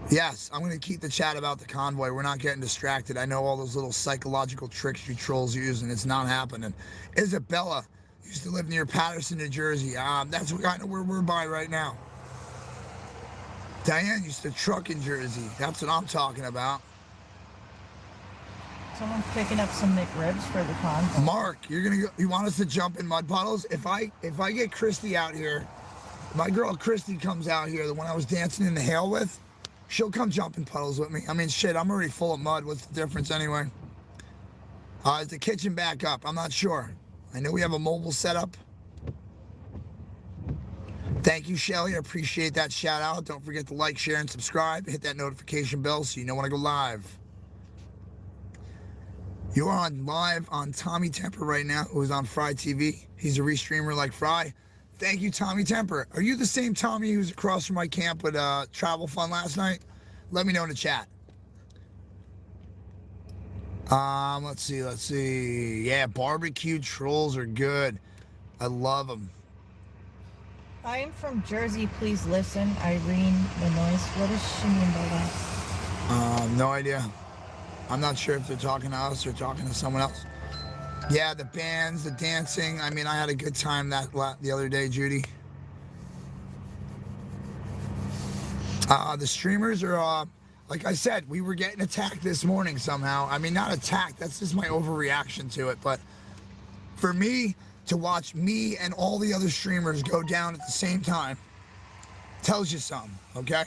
Yes, I'm going to keep the chat about the convoy. We're not getting distracted. I know all those little psychological tricks you trolls use, and it's not happening. Isabella used to live near Patterson, New Jersey. That's kind of where we're by right now. Diane used to truck in Jersey. That's what I'm talking about. Someone's picking up some McRibs for the convoy. Mark, you're gonna go, you want us to jump in mud puddles? If I get Christy out here, my girl Christy comes out here, the one I was dancing in the hail with, she'll come jump in puddles with me. I mean, shit, I'm already full of mud. What's the difference anyway? Is the kitchen back up? I'm not sure. I know we have a mobile setup. Thank you, Shelly. I appreciate that shout out. Don't forget to like, share, and subscribe. Hit that notification bell so you know when I go live. You're on live on Tommy Temper right now, who's on Fry TV. He's a restreamer like Fry. Thank you, Tommy Temper. Are you the same Tommy who's across from my camp with Travel Fun last night? Let me know in the chat. Let's see. Yeah, barbecue trolls are good. I love them. I am from Jersey. Please listen. Irene Benoist. What does she mean by that? No idea. I'm not sure if they're talking to us or talking to someone else. Yeah, the bands, the dancing. I mean, I had a good time the other day, Judy. The streamers are, like I said, we were getting attacked this morning somehow. I mean, not attacked. That's just my overreaction to it. But for me to watch me and all the other streamers go down at the same time tells you something, okay?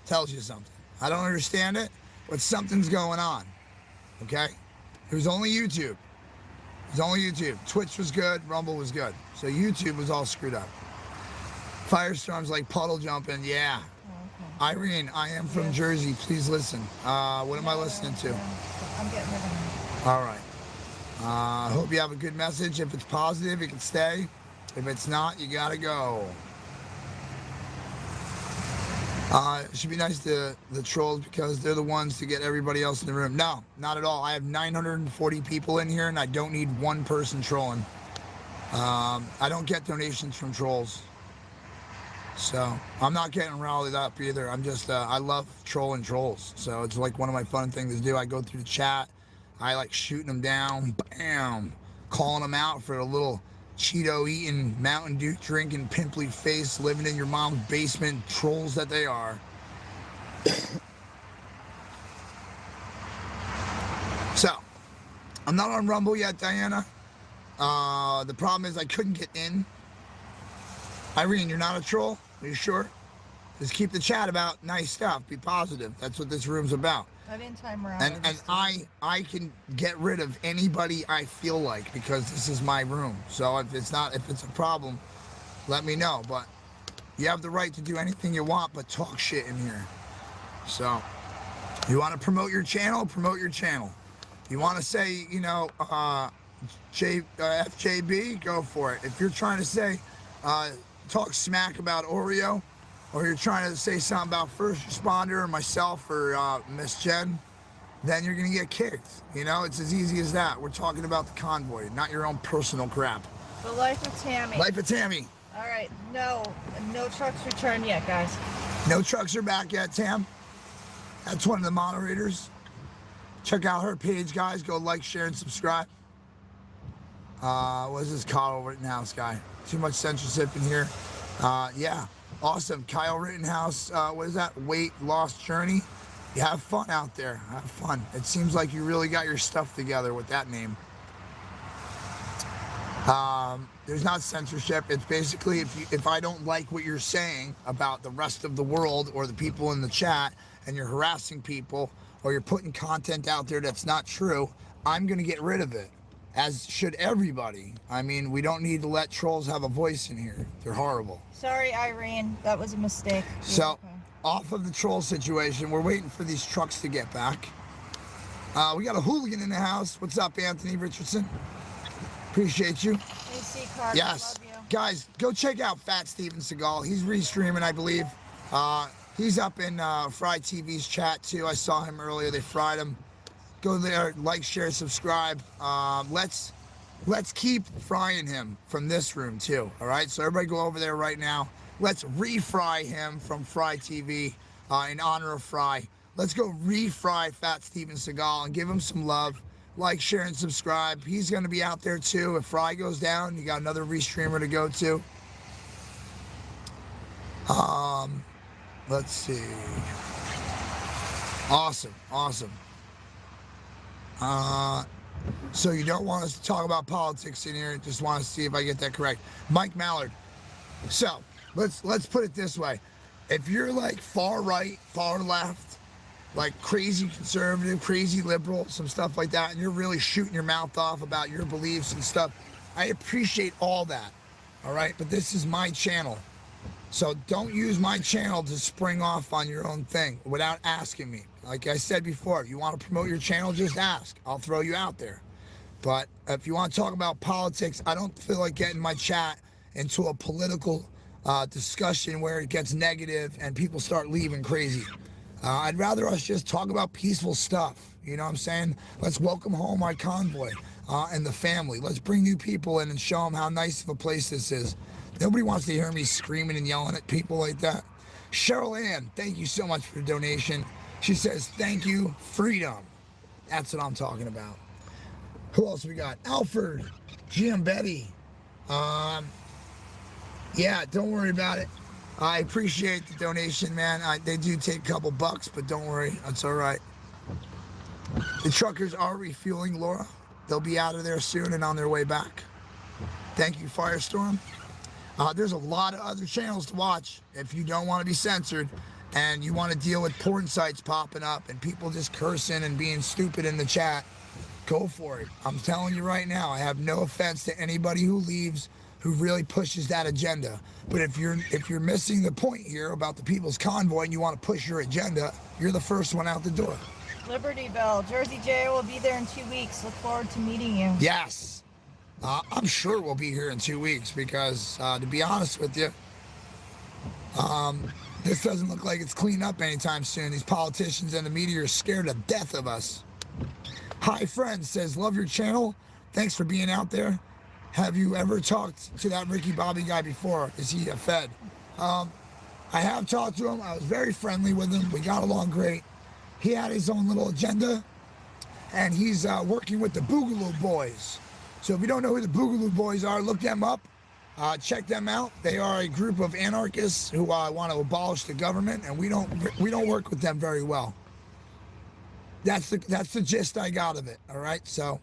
Tells you something. I don't understand it, but something's going on, okay? It was only YouTube. It was only YouTube. Twitch was good. Rumble was good. So YouTube was all screwed up. Firestorms like puddle jumping, yeah. Okay. Irene, I am from Jersey. Please listen. What am I listening to? I'm getting rid of them. All right. Hope you have a good message. If it's positive, you can stay. If it's not, you gotta go. It should be nice to the trolls because they're the ones to get everybody else in the room. No, not at all. I have 940 people in here and I don't need one person trolling. I don't get donations from trolls. So I'm not getting rallied up either. I'm just, I love trolling trolls. So it's like one of my fun things to do. I go through the chat. I like shooting them down, bam, calling them out for a little Cheeto eating, Mountain Dew drinking, pimply face, living in your mom's basement, trolls that they are. So, I'm not on Rumble yet, Diana. The problem is I couldn't get in. Irene, you're not a troll? Are you sure? Just keep the chat about nice stuff. Be positive. That's what this room's about. I didn't time around. And I can get rid of anybody I feel like because this is my room. So if it's a problem, let me know. But you have the right to do anything you want, but talk shit in here. So you want to promote your channel? Promote your channel. You want to say, you know, FJB? Go for it. If you're trying to say, talk smack about Oreo, or you're trying to say something about first responder or myself or Miss Jen, then you're going to get kicked. You know, it's as easy as that. We're talking about the convoy, not your own personal crap. The life of Tammy. Life of Tammy. All right. No trucks returned yet, guys. No trucks are back yet, Tam. That's one of the moderators. Check out her page, guys. Go like, share, and subscribe. What is this Kyle Rittenhouse guy? Too much censorship in here. Yeah. Awesome. Kyle Rittenhouse, what is that? Weight Loss Journey. You have fun out there. Have fun. It seems like you really got your stuff together with that name. There's not censorship. It's basically if I don't like what you're saying about the rest of the world or the people in the chat and you're harassing people or you're putting content out there that's not true, I'm going to get rid of it. As should everybody. I mean, we don't need to let trolls have a voice in here. They're horrible. Sorry, Irene. That was a mistake. So, off of the troll situation, we're waiting for these trucks to get back. We got a hooligan in the house. What's up, Anthony Richardson? Appreciate you. AC Carter, yes. love you. Guys, go check out Fat Steven Seagal. He's restreaming, I believe. He's up in Fry TV's chat, too. I saw him earlier. They fried him. Go there, like, share, subscribe. Let's keep frying him from this room too. All right, so everybody go over there right now. Let's refry him from Fry TV. in honor of Fry. Let's go re-fry Fat Steven Seagal and give him some love. Like, share, and subscribe. He's going to be out there too. If Fry goes down, you got another restreamer to go to. Let's see. Awesome. So you don't want us to talk about politics in here. Just want to see if I get that correct. Mike Mallard. So let's put it this way. If you're like far right, far left, like crazy conservative, crazy liberal, some stuff like that, and you're really shooting your mouth off about your beliefs and stuff, I appreciate all that. All right. But this is my channel. So don't use my channel to spring off on your own thing without asking me. Like I said before, if you want to promote your channel, just ask. I'll throw you out there. But if you want to talk about politics, I don't feel like getting my chat into a political discussion where it gets negative and people start leaving crazy. I'd rather us just talk about peaceful stuff. You know what I'm saying? Let's welcome home our convoy and the family. Let's bring new people in and show them how nice of a place this is. Nobody wants to hear me screaming and yelling at people like that. Cheryl Ann, thank you so much for the donation. She says, thank you, freedom. That's what I'm talking about. Who else we got? Alfred, Jim, Betty. Yeah, don't worry about it. I appreciate the donation, man. They do take a couple bucks, but don't worry. That's all right. The truckers are refueling, Laura. They'll be out of there soon and on their way back. Thank you, Firestorm. There's a lot of other channels to watch if you don't want to be censored and you want to deal with porn sites popping up and people just cursing and being stupid in the chat. Go for it. I'm telling you right now, I have no offense to anybody who leaves who really pushes that agenda. But if you're missing the point here about the People's Convoy and you want to push your agenda, you're the first one out the door. Liberty Bell, Jersey J will be there in 2 weeks. Look forward to meeting you. Yes. I'm sure we'll be here in 2 weeks because, to be honest with you, this doesn't look like it's cleaned up anytime soon. These politicians and the media are scared to death of us. Hi, friend says, love your channel. Thanks for being out there. Have you ever talked to that Ricky Bobby guy before? Is he a Fed? I have talked to him. I was very friendly with him. We got along great. He had his own little agenda, and he's working with the Boogaloo Boys. So if you don't know who the Boogaloo Boys are, look them up. Check them out. They are a group of anarchists who want to abolish the government, and we don't work with them very well. That's the gist I got of it. All right, so.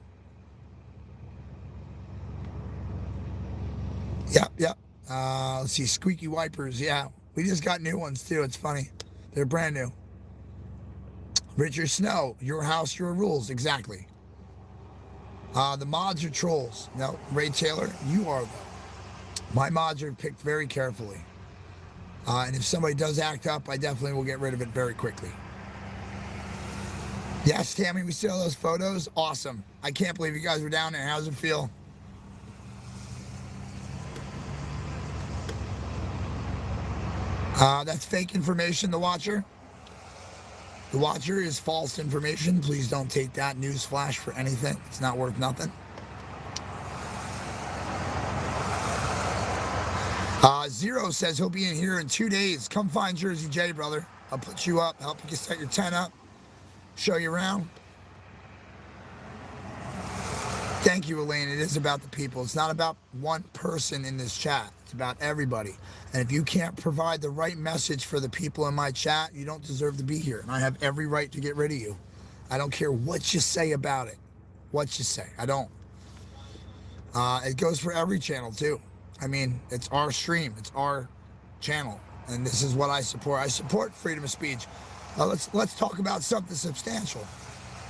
Yep. Let's see, squeaky wipers. Yeah, we just got new ones too. It's funny, they're brand new. Richard Snow, your house, your rules. Exactly. The mods are trolls. No, Ray Taylor, you are though. My mods are picked very carefully. And if somebody does act up, I definitely will get rid of it very quickly. Yes, Tammy, we still have those photos. Awesome. I can't believe you guys were down there. How's it feel? That's fake information, The Watcher. The Watcher is false information. Please don't take that news flash for anything. It's not worth nothing. Zero says he'll be in here in 2 days. Come find Jersey J, brother. I'll put you up, help you set your tent up, show you around. Thank you, Elaine. It is about the people. It's not about one person in this chat. It's about everybody. And if you can't provide the right message for the people in my chat, you don't deserve to be here. And I have every right to get rid of you. I don't care what you say about it. What you say. I don't. It goes for every channel, too. I mean, it's our stream. It's our channel. And this is what I support. I support freedom of speech. Let's talk about something substantial.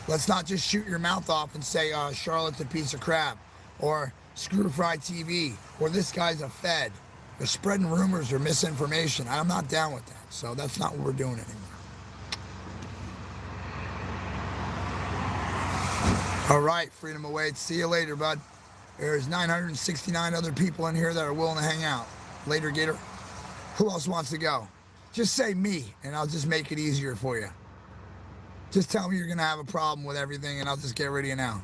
Let's not just shoot your mouth off and say, Charlotte's a piece of crap, or screw Fry TV, or this guy's a Fed. They're spreading rumors or misinformation. I'm not down with that. So that's not what we're doing anymore. All right, freedom awaits. See you later, bud. There's 969 other people in here that are willing to hang out. Later, Gator. Who else wants to go? Just say me, and I'll just make it easier for you. Just tell me you're going to have a problem with everything, and I'll just get rid of you now.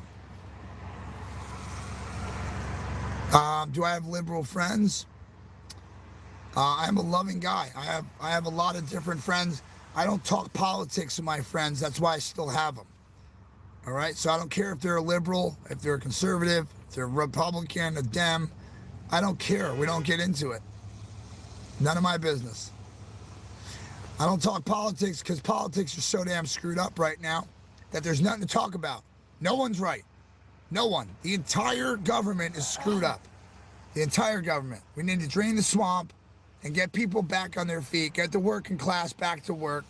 Do I have liberal friends? I'm a loving guy. I have a lot of different friends. I don't talk politics with my friends. That's why I still have them. All right? So I don't care if they're a liberal, if they're a conservative, if they're a Republican, a Dem. I don't care. We don't get into it. None of my business. I don't talk politics because politics are so damn screwed up right now that there's nothing to talk about. No one's right. No one. The entire government is screwed up. The entire government. We need to drain the swamp and get people back on their feet, get the working class back to work,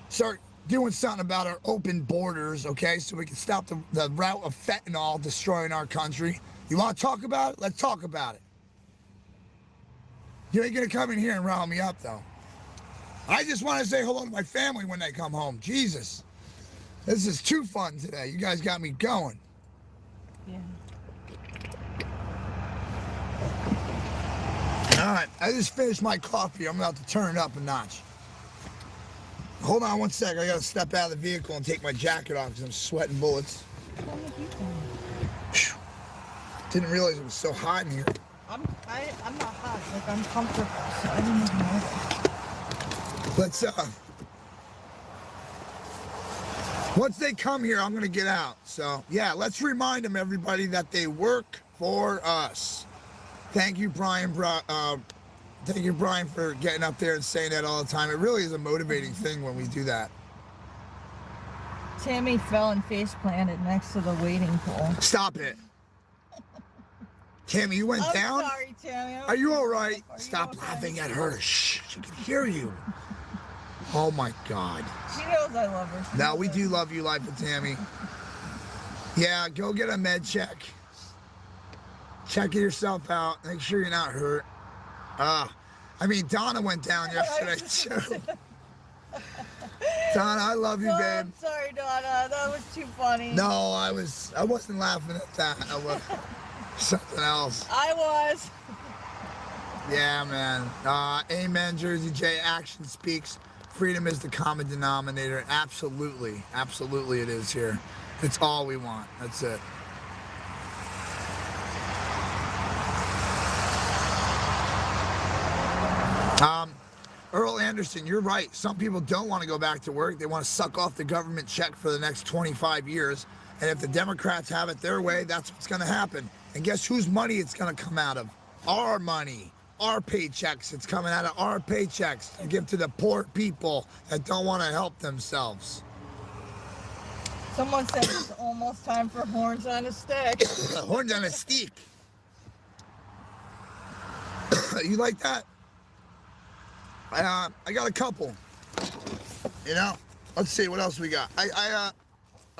start doing something about our open borders, okay, so we can stop the route of fentanyl destroying our country. You want to talk about it? Let's talk about it. You ain't going to come in here and rile me up, though. I just want to say hello to my family when they come home. Jesus. This is too fun today. You guys got me going. Yeah. All right, I just finished my coffee. I'm about to turn it up a notch. Hold on one sec. I got to step out of the vehicle and take my jacket off because I'm sweating bullets. Didn't realize it was so hot in here. I'm not hot. Like, I'm comfortable, so I didn't even know. Let's, once they come here, I'm going to get out. So, yeah, let's remind them, everybody, that they work for us. Thank you, Brian. Thank you, Brian, for getting up there and saying that all the time. It really is a motivating thing when we do that. Tammy fell and face planted next to the waiting pool. Stop it. Tammy, you went down? I'm sorry, Tammy. Are you all right? Stop laughing at her. Shh. She can hear you. Oh, my God. She knows I love her. No, we do love you, Life of Tammy. Yeah, go get a med check. Check yourself out. Make sure you're not hurt. I mean, Donna went down yesterday, too. Donna, I love you, babe. I'm sorry, Donna. That was too funny. No, I wasn't laughing at that. I was something else. I was. Yeah, man. Amen, Jersey J. Action speaks. Freedom is the common denominator. Absolutely. Absolutely it is here. It's all we want. That's it. Earl Anderson, you're right. Some people don't want to go back to work. They want to suck off the government check for the next 25 years. And if the Democrats have it their way, that's what's going to happen. And guess whose money it's going to come out of? Our money. Our paychecks. It's coming out of our paychecks to give to the poor people that don't want to help themselves. Someone said it's almost time for horns on a stick. Horns on a stick. You like that? I got a couple. You know, let's see what else we got. I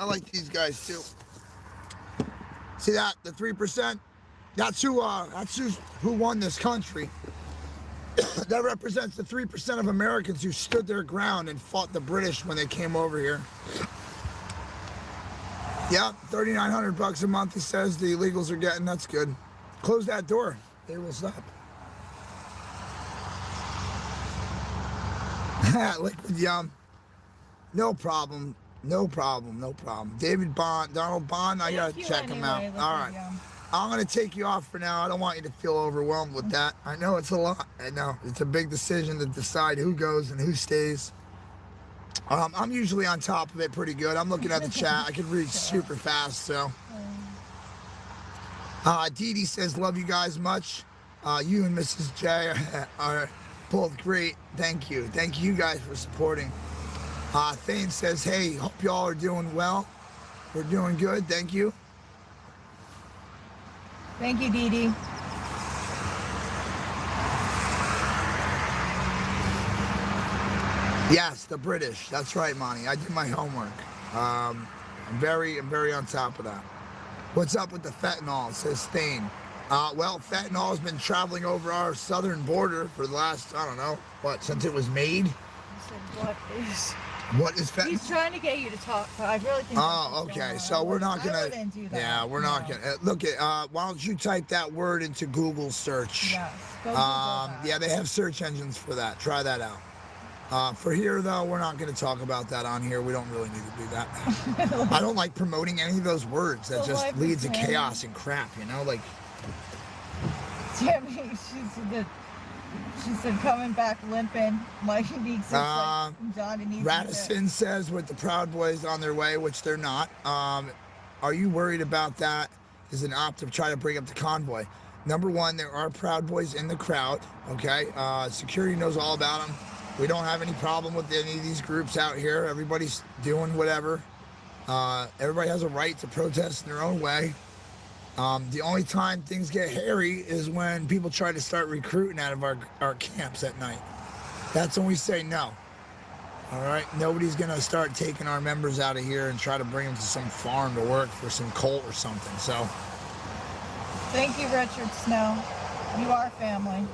like these guys too. See that? The 3%. That's who won this country. That represents the 3% of Americans who stood their ground and fought the British when they came over here. Yeah, $3,900 a month. He says the illegals are getting. That's good. Close that door. They will stop. Liquid Yum. No problem. No problem. No problem. David Bond, Donald Bond, I gotta check him out. All right. I'm gonna take you off for now. I don't want you to feel overwhelmed with that. I know it's a lot. I know. It's a big decision to decide who goes and who stays. I'm usually on top of it pretty good. I'm looking at the chat. I can read super fast, so. Dee Dee says, love you guys much. You and Mrs. J are both great. Thank you. Thank you guys for supporting. Thane says, hey, hope y'all are doing well. We're doing good. Thank you. Thank you, Dee Dee. Yes, the British. That's right, Monty. I did my homework. I'm very on top of that. What's up with the fentanyl? Says Thane. Well, fentanyl has been traveling over our southern border for the last, I don't know, what, since it was made? He said, what is fentanyl? He's trying to get you to talk, but I really think okay, so we're not going to, yeah, we're not going to, look at, why don't you type that word into Google search? Yes, go Google that. Yeah, they have search engines for that. Try that out. For here, though, we're not going to talk about that on here. We don't really need to do that. I don't like promoting any of those words. That just leads to chaos and crap, you know? Like, Tammy, she's good. She said coming back limping. Mike needs to Johnny needs Radisson says with the Proud Boys on their way, which they're not. Are you worried about that as an op to try to bring up the convoy? Number one, there are Proud Boys in the crowd, okay? Security knows all about them. We don't have any problem with any of these groups out here. Everybody's doing whatever. Everybody has a right to protest in their own way. The only time things get hairy is when people try to start recruiting out of our camps at night. That's when we say no. All right? Nobody's going to start taking our members out of here and try to bring them to some farm to work for some cult or something. So, thank you, Richard Snow. You are family.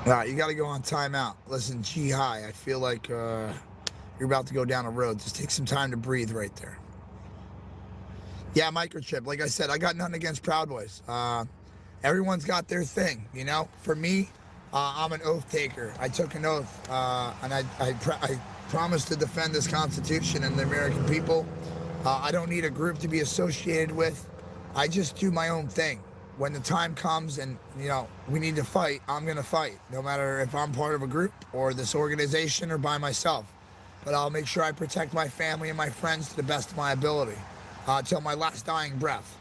All right, you got to go on timeout. Listen, G High, I feel like you're about to go down a road. Just take some time to breathe right there. Yeah, microchip. Like I said, I got nothing against Proud Boys. Everyone's got their thing, you know. For me, I'm an oath taker. I took an oath, and I promised to defend this Constitution and the American people. I don't need a group to be associated with. I just do my own thing. When the time comes and, you know, we need to fight, I'm going to fight. No matter if I'm part of a group or this organization or by myself. But I'll make sure I protect my family and my friends to the best of my ability. Till my last dying breath.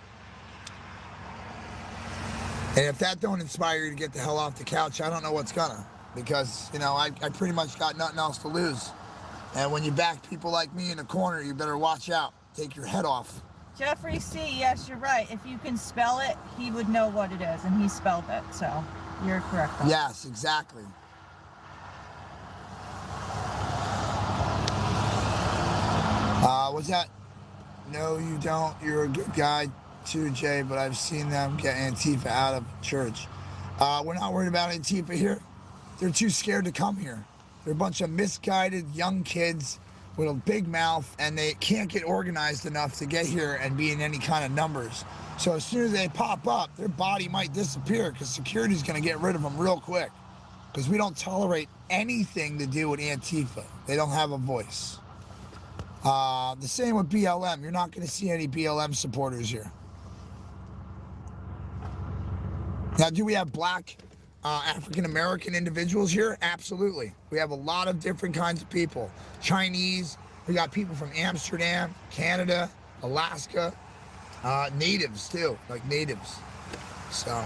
And if that don't inspire you to get the hell off the couch, I don't know what's gonna. Because, you know, I pretty much got nothing else to lose. And when you back people like me in the corner, you better watch out. Take your head off. Jeffrey C., yes, you're right. If you can spell it, he would know what it is, and he spelled it, so you're correct. Yes, exactly. What's that? No, you don't. You're a good guy too, Jay, but I've seen them get Antifa out of church. We're not worried about Antifa here. They're too scared to come here. They're a bunch of misguided young kids with a big mouth, and they can't get organized enough to get here and be in any kind of numbers. So as soon as they pop up, their body might disappear because security's going to get rid of them real quick. Because we don't tolerate anything to do with Antifa. They don't have a voice. The same with BLM. You're not going to see any BLM supporters here. Now, do we have black African-American individuals here? Absolutely. We have a lot of different kinds of people. Chinese, we got people from Amsterdam, Canada, Alaska, natives too, like natives. So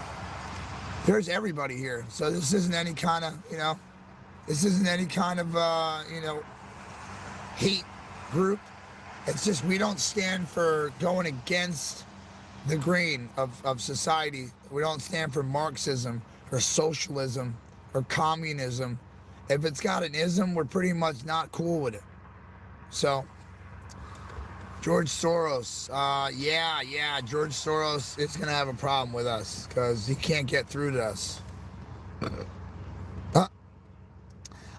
there's everybody here. So this isn't any kind of, you know, you know, hate group. It's just we don't stand for going against the grain of society. We don't stand for Marxism or socialism or communism. If it's got an ism, we're pretty much not cool with it. So George Soros, George Soros is gonna have a problem with us because he can't get through to us.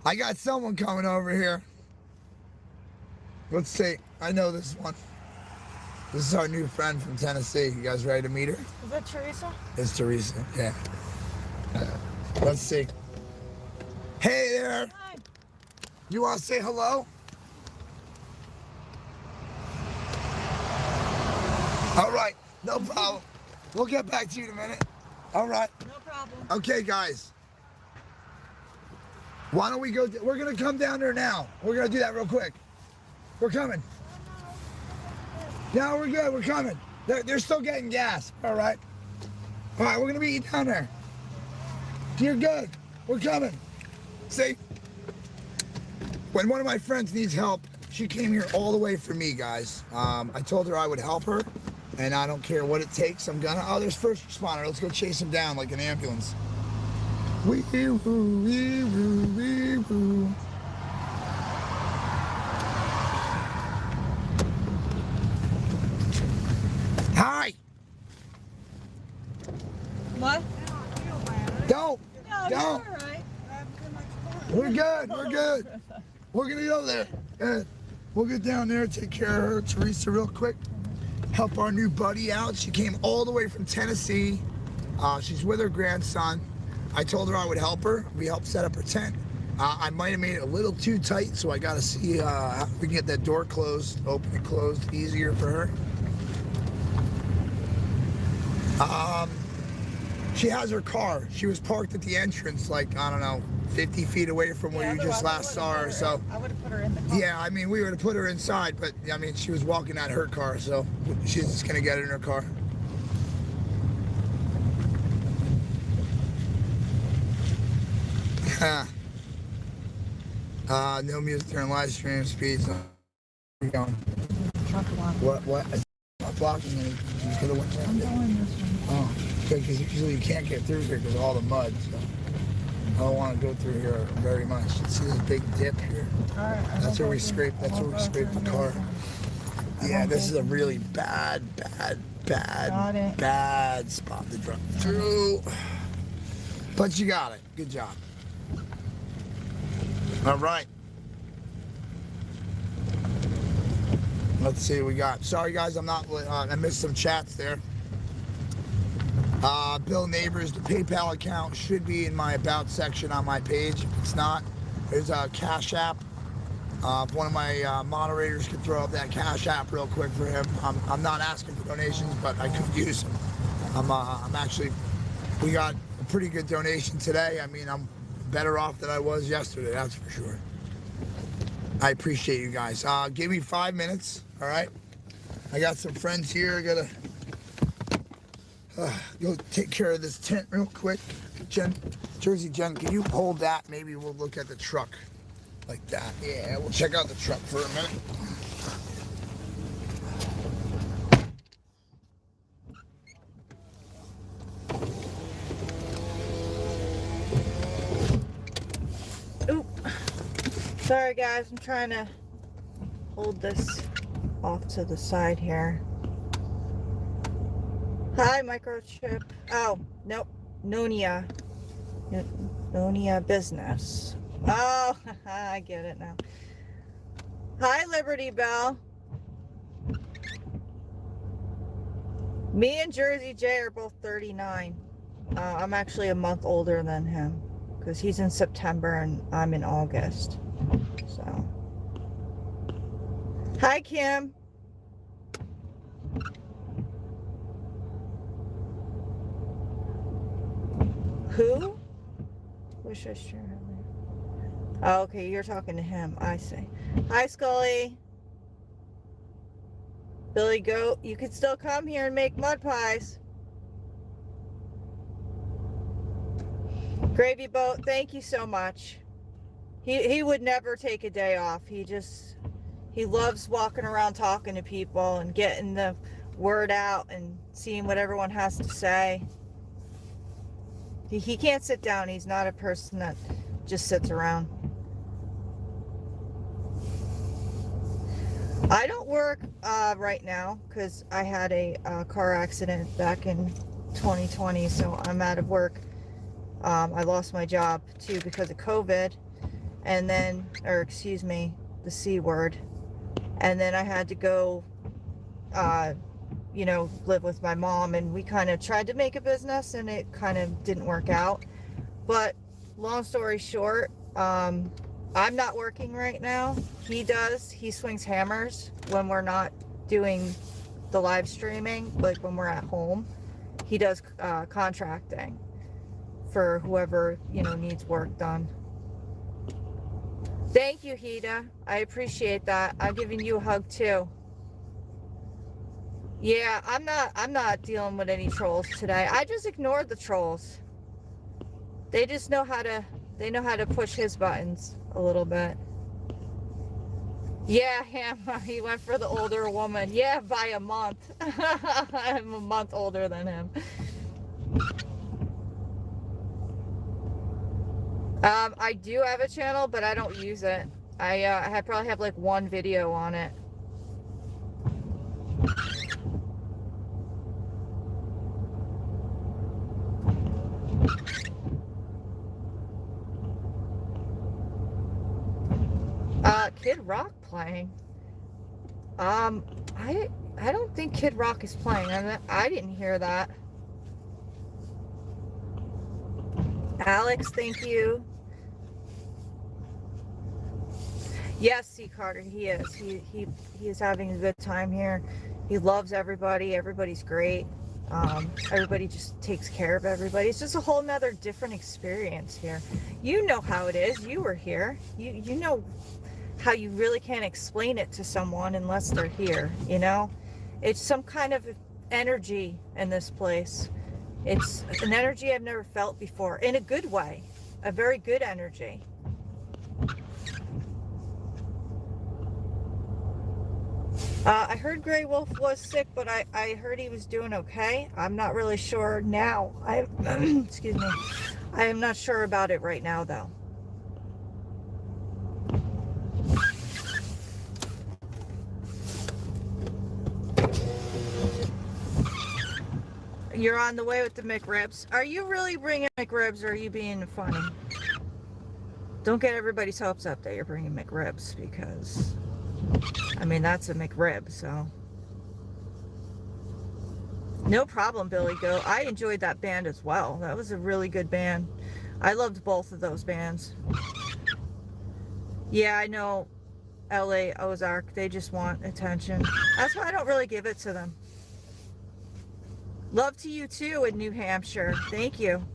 I got someone coming over here. Let's see. I know this one. This is our new friend from Tennessee. You guys ready to meet her? Is that Teresa? It's Teresa, yeah. Let's see. Hey there. Hi. You want to say hello? All right, no problem. We'll get back to you in a minute. All right. No problem. Okay, guys. Why don't we go? We're going to come down there now. We're going to do that real quick. We're coming. No, we're good. We're coming. They're still getting gas. All right. All right, we're going to be down there. You're good. We're coming. See? When one of my friends needs help, she came here all the way for me, guys. I told her I would help her, and I don't care what it takes. I'm gonna. Oh, there's first responder. Let's go chase him down like an ambulance. Wee-woo, wee-woo, wee-woo. Hi. What? Don't. No, Don't. you're all right. We're good. We're good. We're gonna go there. We'll get down there, take care of her, Teresa, real quick. Help our new buddy out. She came all the way from Tennessee. She's with her grandson. I told her I would help her. We helped set up her tent. I might have made it a little too tight, so I got to see how we can get that door closed, open and closed, easier for her. She has her car. She was parked at the entrance, like, I don't know, 50 feet away from where you just last saw her. So I would have put her in the car. yeah, I mean, we would have put her inside, but I mean, she was walking out her car, so she's just gonna get in her car. No music during live stream speeds. We're going. What? I'm not blocking anything. You could have went around it. Oh, okay, because usually you can't get through here because of all the mud. So I don't want to go through here very much. See this big dip here. That's where we scrape. That's where we scrape the car. Yeah, this is a really bad spot to drop through. But you got it. Good job. All right. Let's see what we got. Sorry guys, I missed some chats there. Bill Neighbors, the PayPal account should be in my About section on my page. If it's not, there's a Cash App. If one of my moderators could throw up that Cash App real quick for him. I'm not asking for donations, but I could use them. We got a pretty good donation today. I mean, I'm better off than I was yesterday, that's for sure. I appreciate you guys. Give me 5 minutes, all right? I got some friends here. I gotta go take care of this tent real quick. Jersey Jen, can you hold that? Maybe we'll look at the truck like that. Yeah, we'll check out the truck for a minute. Sorry guys, I'm trying to hold this off to the side here. Hi, Microchip. Oh, nope. Nonia Business. Oh, I get it now. Hi, Liberty Bell. Me and Jersey J are both 39. I'm actually a month older than him because he's in September and I'm in August. So, hi, Kim. Who? Wish I shared her. Oh, okay, you're talking to him. I see. Hi, Scully. Billy Goat, you can still come here and make mud pies. Gravy Boat, thank you so much. He would never take a day off. He loves walking around talking to people and getting the word out and seeing what everyone has to say. He can't sit down. He's not a person that just sits around. I don't work right now because I had a car accident back in 2020, so I'm out of work. I lost my job too because of COVID. And then, or excuse me, the C word. And then I had to go, live with my mom, and we kind of tried to make a business and it kind of didn't work out. But long story short, I'm not working right now. He does. He swings hammers when we're not doing the live streaming, like when we're at home. He does contracting for whoever, needs work done. Thank you, Hida. I appreciate that. I'm giving you a hug too. Yeah, I'm not dealing with any trolls today. I just ignored the trolls. They just know how to push his buttons a little bit. Yeah, he went for the older woman. Yeah, by a month. I'm a month older than him. I do have a channel, but I don't use it. I probably have like one video on it. Kid Rock playing. I don't think Kid Rock is playing. I didn't hear that. Alex, thank you. Yes, C. Carter, he is. He is having a good time here. He loves everybody. Everybody's great. Everybody just takes care of everybody. It's just a whole nother different experience here. You know how it is. You were here. You know how you really can't explain it to someone unless they're here, you know? It's some kind of energy in this place. It's an energy I've never felt before, in a good way, a very good energy. I heard Grey Wolf was sick, but I heard he was doing okay. I'm not really sure now. Excuse me. I am not sure about it right now, though. You're on the way with the McRibs. Are you really bringing McRibs, or are you being funny? Don't get everybody's hopes up that you're bringing McRibs, because, I mean, that's a McRib, so. No problem, Billy Goat. I enjoyed that band as well. That was a really good band. I loved both of those bands. Yeah, I know LA Ozark. They just want attention. That's why I don't really give it to them. Love to you too in New Hampshire. Thank you.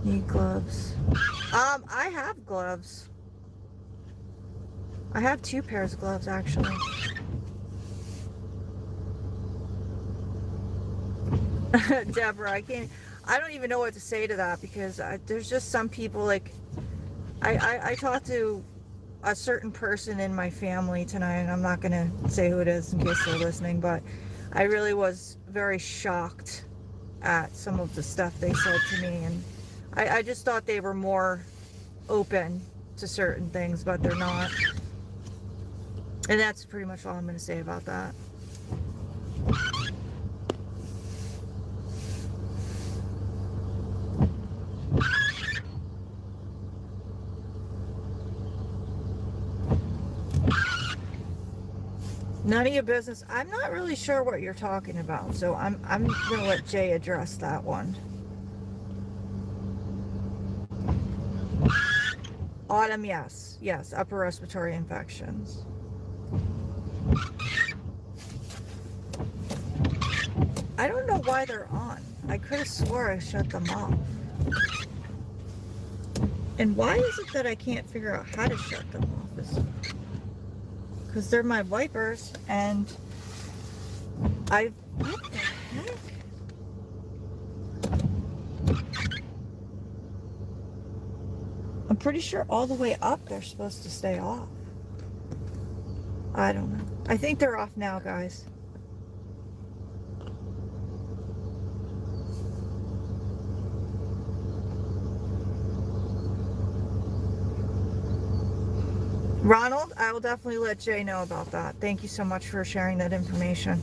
Need gloves. I have gloves. I have 2 pairs of gloves actually. Deborah, I don't even know what to say to that, because there's just some people, like, I talked to a certain person in my family tonight, and I'm not going to say who it is in case they're listening, but I really was very shocked at some of the stuff they said to me, and I just thought they were more open to certain things, but they're not. And that's pretty much all I'm going to say about that. None of your business. I'm not really sure what you're talking about, so I'm gonna let Jay address that one. Autumn, yes, upper respiratory infections. I don't know why they're on. I could have swore I shut them off. And why is it that I can't figure out how to shut them off? Because they're my wipers, and what the heck? I'm pretty sure all the way up they're supposed to stay off. I don't know. I think they're off now, guys. Ronald, I will definitely let Jay know about that. Thank you so much for sharing that information.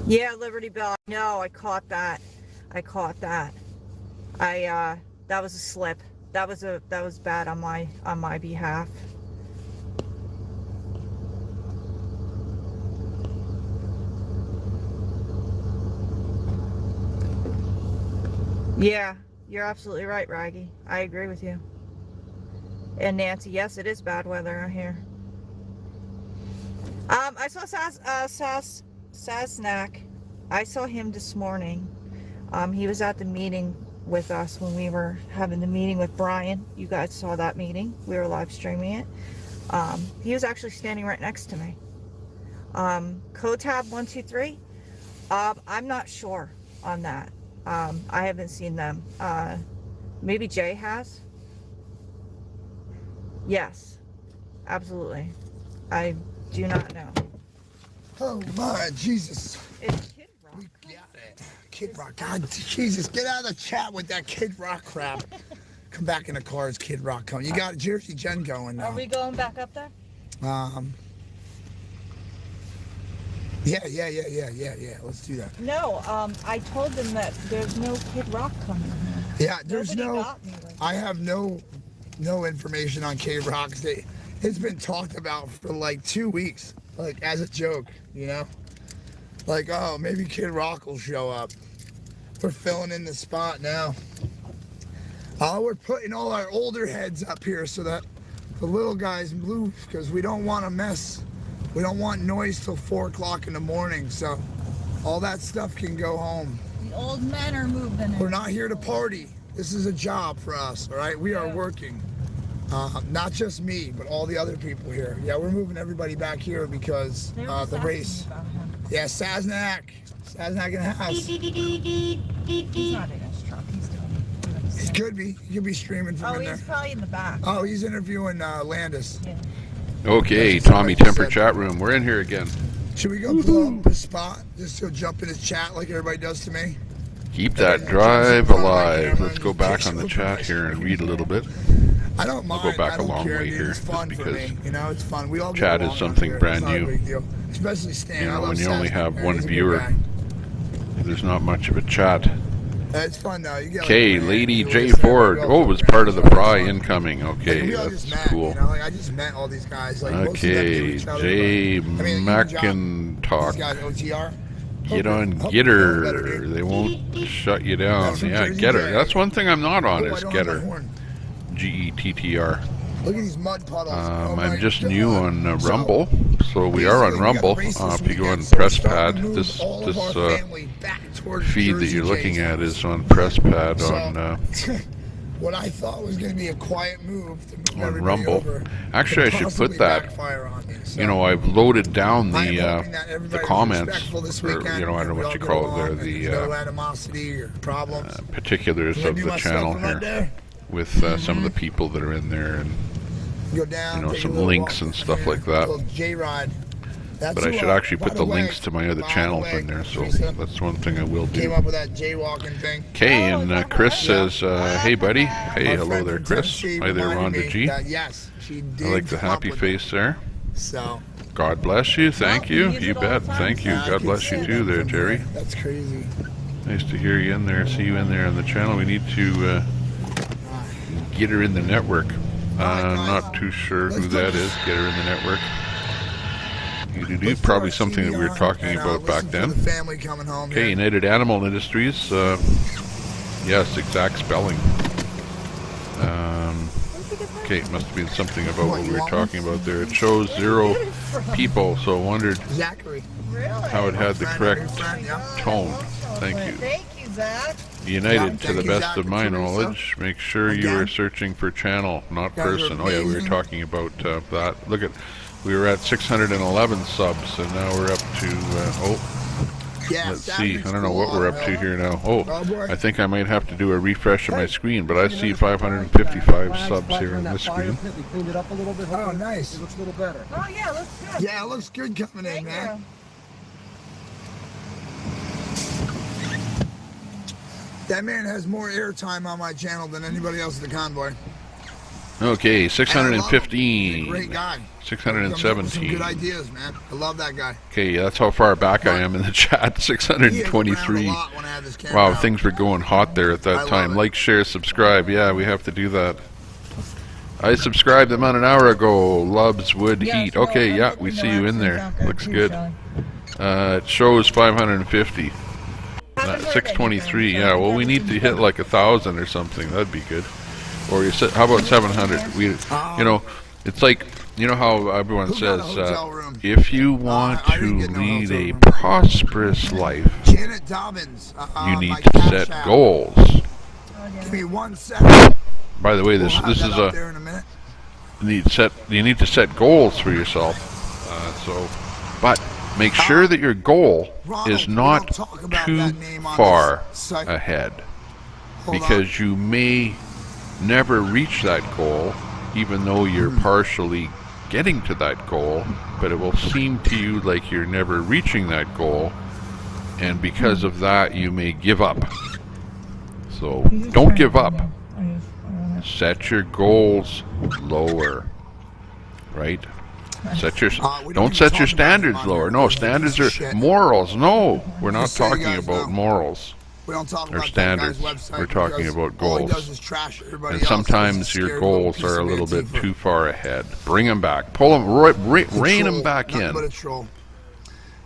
Yeah, Liberty Bell. No, I caught that. That was a slip. That was bad on my behalf. Yeah, you're absolutely right, Raggy. I agree with you. And Nancy, yes, it is bad weather out here. I saw Sasnak. I saw him this morning. He was at the meeting with us when we were having the meeting with Brian. You guys saw that meeting. We were live streaming it. He was actually standing right next to me. Code tab 123. I'm not sure on that. I haven't seen them. Maybe Jay has. Yes, absolutely. I do not know. Oh my Jesus! It's Kid Rock. We got it. Kid Rock. God, Jesus! Get out of the chat with that Kid Rock crap. Come back in the car as Kid Rock coming. You got Jersey Jen going now. Are we going back up there? Yeah. Let's do that. No, I told them that there's no Kid Rock coming. Yeah, there's Nobody no. got me like I have no information on Kid Rock. It's been talked about for like 2 weeks, like as a joke, you know. Like, oh, maybe Kid Rock will show up. We're filling in the spot now. We're putting all our older heads up here so that the little guys move, because we don't want to mess. We don't want noise till 4 o'clock in the morning, so all that stuff can go home. The old men are moving. We're not here to party. This is a job for us, all right? We are working. Not just me, but all the other people here. Yeah, we're moving everybody back here because the race. Yeah, Saznak in the house. He's not in his truck. He's doing it. He could be. He could be streaming from in there. Oh, he's probably in the back. Oh, he's interviewing Landis. Yeah. Okay, Tommy Temper chat room. We're in here again. Should we go pull up a spot just to jump in his chat like everybody does to me? Keep that drive alive. Let's go back on the chat here and read a little bit. I don't mind. We'll go back a long care, way dude. here It's fun just for because me. You know, it's fun. We all chat get is along something up here. brand It's not a new. big deal. Especially Stan. You I know, love when you only Stan. have He's one a good viewer, guy. there's not much of a chat. It's fun though. You get Okay, like, Lady man, J you Ford. listen, Oh, it was part of the Fry incoming. Okay, we all that's just met, cool. You know, like I just met all these guys. Like, most of them knew Okay, each other, Jay but, I mean, like, McIntalk. these guys, OTR. Get on Getter. They won't shut you down. That's from Yeah, Jersey Getter. Jay. That's one thing I'm not on Oh, I is don't have my Getter. horn. Gettr. Look at these mud puddles. Oh my I'm just God. new on So, Rumble, so we are on basically, we got Rumble. races this If you go on weekend, so we're starting to PressPad, move this all of our family back towards feed that Jersey you're looking Jay's at house. is on PressPad So, on what I thought was going to be a quiet move to move on everybody Rumble. over Actually, I could should possibly put that. backfire on me. So, You know, I've loaded down I'm the hoping that everybody was comments, respectful this or weekend, you know, I don't know and we what all you get call it along, there, and the there's no animosity or problems. particulars Can I of do the my channel stuff right here there? with some of the people that are in there, and Go down, you know, take a some little links walk and stuff here. like that. Little J-Ride. That's But I who, should actually by put the way, links to my other by the channels way, in there, so Teresa, that's one thing I will came do. up with that jaywalking thing. Okay, and Chris says, hey buddy. Our Hey, hello friend there, from Chris. Tennessee Hi there, reminded Rhonda me G. that, yes, she did I like the come up happy with face there. So, God bless you. Thank you. You bet. Thank you. Yeah, I God can bless see you that too there, from Terry. there. That's crazy. Nice to hear you in there. See you in there on the channel. We need to get her in the network. Not too sure who that is. Get her in the network. You do probably something that we were talking about back then. The family coming home. Okay, United Animal Industries. Yes, exact spelling. Okay, it must have been something about what we were talking about there. It shows 0 people, so I wondered Zachary. how it had the correct tone. Thank you. Thank you, Zach. United, to the best of my knowledge, make sure you are searching for channel, not person. Oh yeah, we were talking about that. Look at, we were at 611 subs, and now we're up to, let's see, I don't know what we're up to here now. Oh, I think I might have to do a refresh of my screen, but I see 555 subs here on this screen. We cleaned it up a little bit. Oh, nice. It looks a little better. Oh, yeah, it looks good. Yeah, it looks good coming in, man. That man has more airtime on my channel than anybody else at the Convoy. Okay, 615. He's a great guy. 617. Some good ideas, man. I love that guy. Okay, that's how far back I am in the chat. 623. Wow, things were going hot there at that time. Like, share, subscribe. Yeah, we have to do that. I subscribed them on an hour ago. Loves would heat. Okay, yeah, we see you in there. Looks good. It shows 550. 623. Yeah, well, we need to hit like 1,000 or something. That'd be good. Or you said, how about 700? We, you know, it's like, you know how everyone says, if you want to lead a prosperous life, Janet Dobbins, you need to set goals. Give me 1 second. By the way, this is a you need to set goals for yourself. But make sure that your goal is not too far ahead, because you may never reach that goal, even though you're partially getting to that goal, but it will seem to you like you're never reaching that goal, and because of that you may give up. So don't give up. Set your goals lower, right? Set your don't set your standards lower. No, standards are morals. No, we're not talking about morals. We don't talk or about standards. That guy's website. We're talking about goals. All he does is trash everybody And else. sometimes your goals are a little bit too far ahead. Bring them back. Pull them, rein them back in. But a troll.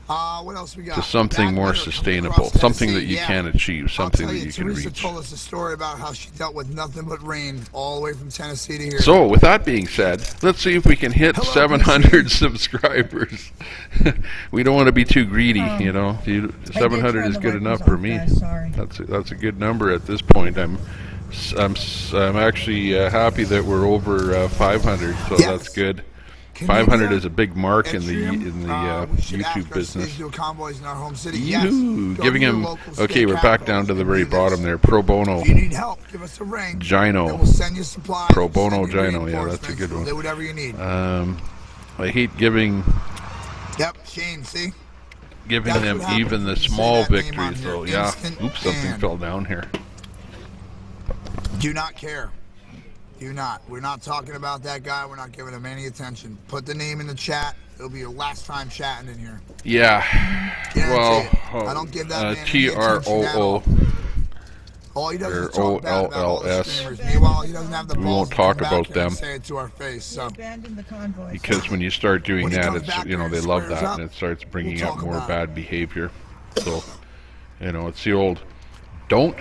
What else we got? to something more sustainable, something that you can achieve, something that you can Teresa reach. told us a story about how she dealt with nothing but rain all the way from Tennessee to here. So, with that being said, let's see if we can hit 700 subscribers. We don't want to be too greedy, you know. 700 is good enough for me. That's a good number at this point. I'm actually happy that we're over 500, so that's good. 500 is a big mark in the YouTube business. Convoys in our home city. Giving him. Okay, we're back down to the very bottom there. Pro bono. If you need help, give us a ring. Gyno. We'll send you supplies. Pro bono gyno. Yeah, that's a good one. We'll do whatever you need. I hate giving. Yep, Shane. See. Giving them even the small victories, though. Yeah. Oops, something fell down here. Do not care. Do not. We're not talking about that guy. We're not giving him any attention. Put the name in the chat. It'll be your last time chatting in here. Yeah. Well, I don't give that man TROO. All he does is or talk bad about all the OLLS. streamers. Meanwhile, he doesn't have the We balls won't to talk come about back here and them. say it to our face. So. Because when you start doing that, it's, you know, they love that, up, and it starts bringing we'll out talk more about bad behavior. So, you know, it's the old, don't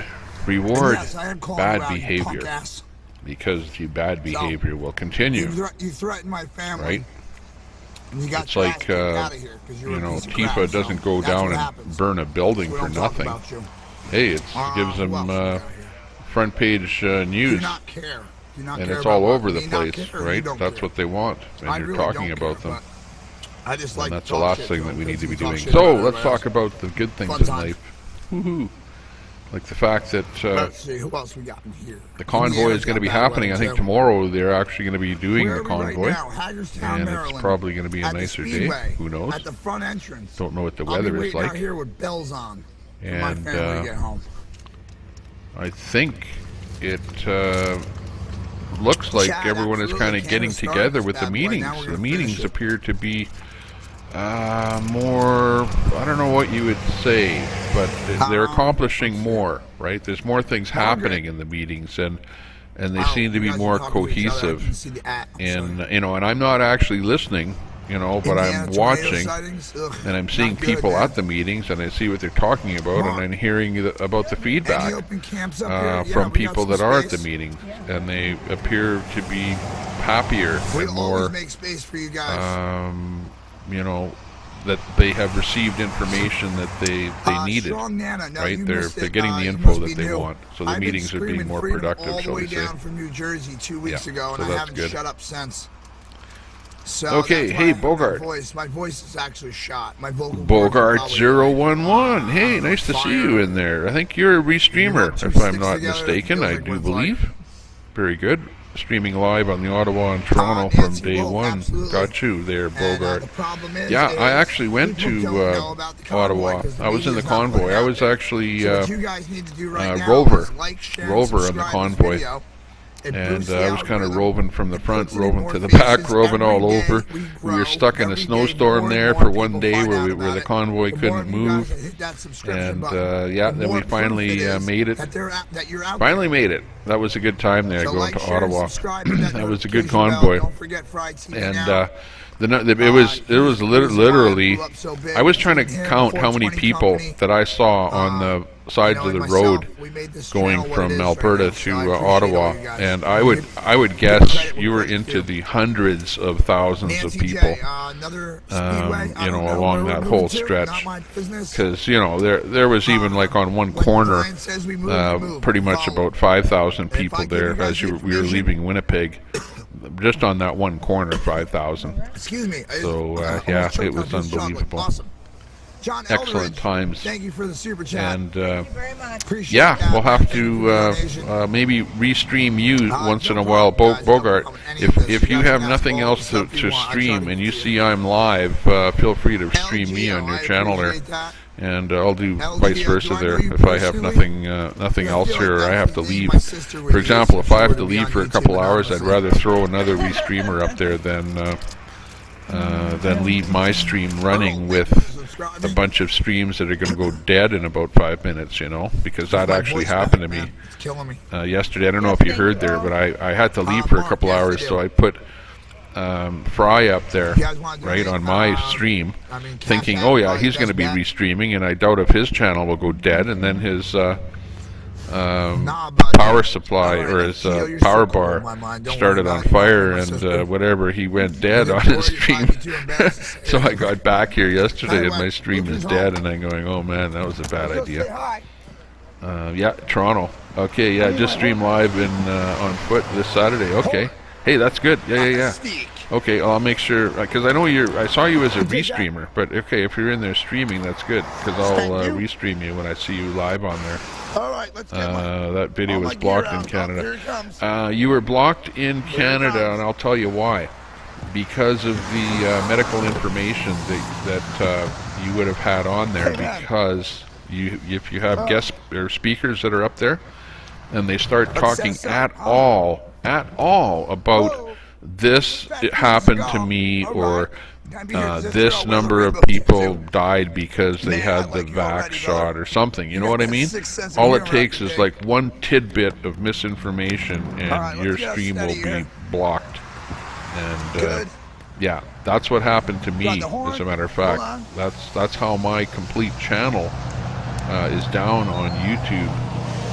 reward Yes, I am calling bad you out, you behavior, punk ass. because the bad behavior will continue, You threatened my family. right? And you got It's your like, ass kicked out of here 'cause you were you a know, piece of crap, Tifa so doesn't go that's down what and happens. burn a building We for don't talk nothing. about you. Hey, it gives them front page news. Do not care. Do not And care it's all about over the me, not place, care, you right? don't That's care. what they want, and I you're really talking don't about care, them. but I just like And that's to the talk last shit thing to that them we need to be because you doing. talk shit So about let's everybody talk else. about the good things Fun in time. life. Woohoo! Like the fact that Let's see, who else we got in here? the convoy is going to be happening. I think tomorrow they're actually going to be doing Where the are we right convoy, now? Hagerstown, and Maryland. it's probably going to be a At the nicer day. Speedway, Who knows? At the front entrance. Don't know what the I'll be weather is waiting out like. here with bells on for my And family to get home. I think it looks like Chad, everyone is absolutely. kind of Canada getting started together this with the bad boy. meetings. Now we're The gonna finish meetings it. appear to be more, I don't know what you would say, but they're accomplishing more, right? There's more things happening in the meetings, and they seem to be more cohesive. And, you know, and I'm not actually listening, you know, but I'm watching, and I'm seeing people at the meetings, and I see what they're talking about, and I'm hearing about the feedback from people that are at the meetings, and they appear to be happier and more, Make space for you guys. you know, that they have received information that they needed, Strong Nana. No, right? you They're missed it. getting the You info must that be they new. want, so the I've been meetings are being screaming more freedom productive, all the shall way we say? down from New Jersey 2 weeks ago, and so I that's haven't good. shut up since. So Okay, that's why hey, I have that Bogart. My voice is actually shot. My vocal Bogart cords are probably 011. Hey, nice to see you in there. I think you're a restreamer, if I'm not mistaken. I do believe. Very good. Streaming live on the Ottawa and Toronto from day one. Got you there, Bogart. Yeah, I actually went to Ottawa. I was in the convoy. I was actually rover in the convoy. And I was kind of roving from the front, roving to the back, roving all over. We were stuck in a snowstorm there for one day where the convoy couldn't move. And yeah, then we finally made it. Finally made it. That was a good time there, going to Ottawa. That was a good convoy. And it was literally, I was trying to count how many people that I saw on the sides of the road going from Alberta to Ottawa, and I would guess you were into the hundreds of thousands of people, you know, along that whole stretch, because, you know, there was even like on one corner, pretty much about 5,000 people there as we were leaving Winnipeg. Just on that one corner, 5,000. Excuse me. So yeah, it was unbelievable. Awesome. John Excellent times. Thank you for the super chat. And Appreciate yeah, that. we'll have to maybe restream you once in a while, Bogart. If you have nothing else to stream and you see I'm live, feel free to stream me on your channel there. And I'll do vice versa there. If I have nothing else here, or I have to leave. For example, if I have to leave for a couple hours, I'd rather throw another restreamer up there than leave my stream running with a bunch of streams that are going to go dead in about 5 minutes, you know, because that actually happened to me yesterday. I don't know if you heard there, but I had to leave for a couple hours, so I put Fry up there, right, on my stream, thinking, oh yeah, he's going to be restreaming, and I doubt if his channel will go dead, and then his power supply or his power bar started on fire, and whatever, he went dead on his stream. So I got back here yesterday and my stream is dead, and I'm going, oh man, that was a bad idea. Yeah, Toronto. Okay, yeah, just stream live in on foot this Saturday. Okay, hey, that's good. Yeah. Okay, I'll make sure, because I know I saw you as a restreamer, but okay, if you're in there streaming, that's good, because I'll restream you when I see you live on there. All right, let's get that video was blocked in Canada. You were blocked in Canada, and I'll tell you why. Because of the medical information that you would have had on there, because if you have guest or speakers that are up there, and they start talking at all about this, it happened to me, or this number of people died because they had the vax shot or something, you know what I mean? All it takes is like one tidbit of misinformation and your stream will be blocked. And yeah, that's what happened to me, as a matter of fact. That's how my complete channel is down on YouTube,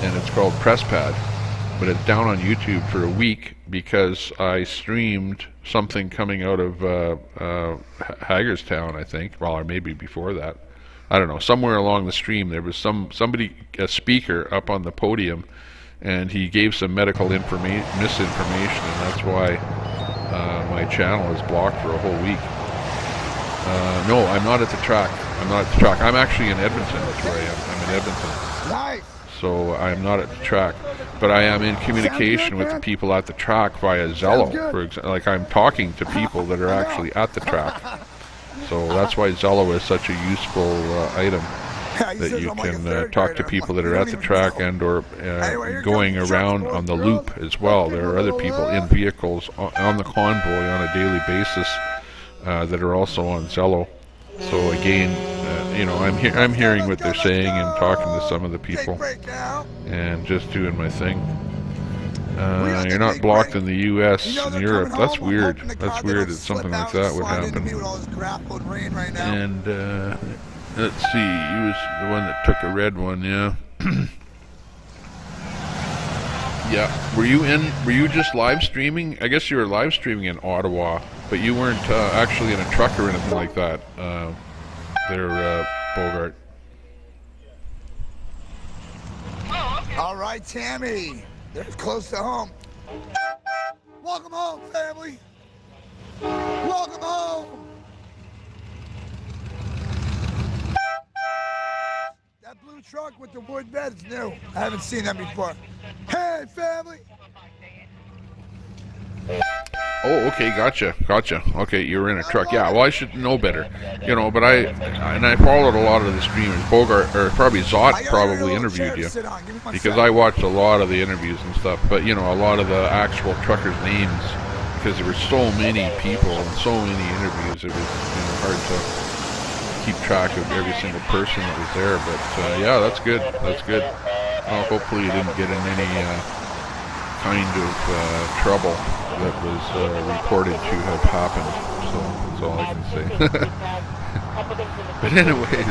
and it's called PressPad, but it's down on YouTube for a week because I streamed something coming out of Hagerstown, I think, well, or maybe before that. I don't know, somewhere along the stream there was somebody, a speaker up on the podium, and he gave some medical misinformation, and that's why my channel is blocked for a whole week. No, I'm not at the track. I'm actually in Edmonton. That's where I am. I'm in Edmonton. Nice. So I'm not at the track, but I am in communication with the people at the track via Zello. For example, like I'm talking to people that are actually at the track. So that's why Zello is such a useful item, that you can talk to people that are at the track and or going around on the loop as well. There are other people in vehicles on the convoy on a daily basis that are also on Zello. So again, you know, I'm hearing what they're saying and talking to some of the people and just doing my thing. You're not blocked in the U.S. and Europe. That's weird. That's weird that something like that would happen. And let's see, he was the one that took a red one, yeah. Yeah. Were you just live streaming? I guess you were live streaming in Ottawa, but you weren't actually in a truck or anything like that. There, Bogart. All right, Tammy. They're close to home. Welcome home, family. Welcome home. That blue truck with the wood bed is new. I haven't seen that before. Hey, family. Oh, okay, gotcha. Okay, you're in a truck. Yeah, well, I should know better, you know. But I followed a lot of the streamers. Bogart, or probably Zot, probably interviewed you, because I watched a lot of the interviews and stuff. But you know, a lot of the actual truckers' names, because there were so many people and so many interviews, it was hard to keep track of every single person that was there. But yeah, that's good. That's good. Well, hopefully you didn't get in any kind of trouble that was reported to have happened. So that's all I can say. But anyways,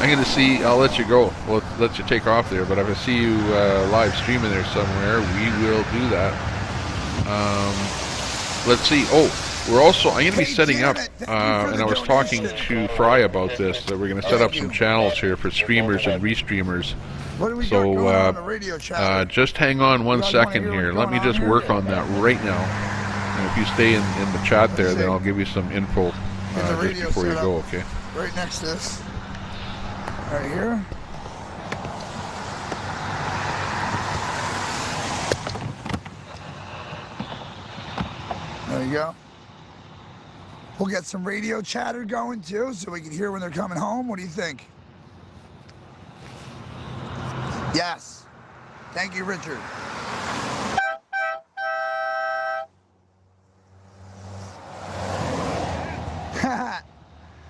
I'm going to see, I'll let you go. We'll let you take off there, but if I see you live streaming there somewhere, we will do that. Let's see. Oh, we're also, I'm going to be setting up, and I was talking to Fry about this, that we're going to set up some channels here for streamers and restreamers. So just hang on 1 second here. Let me just work on that right now. And if you stay in the chat there, then I'll give you some info just before you go, okay? Right next to this. Right here. There you go. We'll get some radio chatter going too, so we can hear when they're coming home. What do you think? Yes. Thank you, Richard.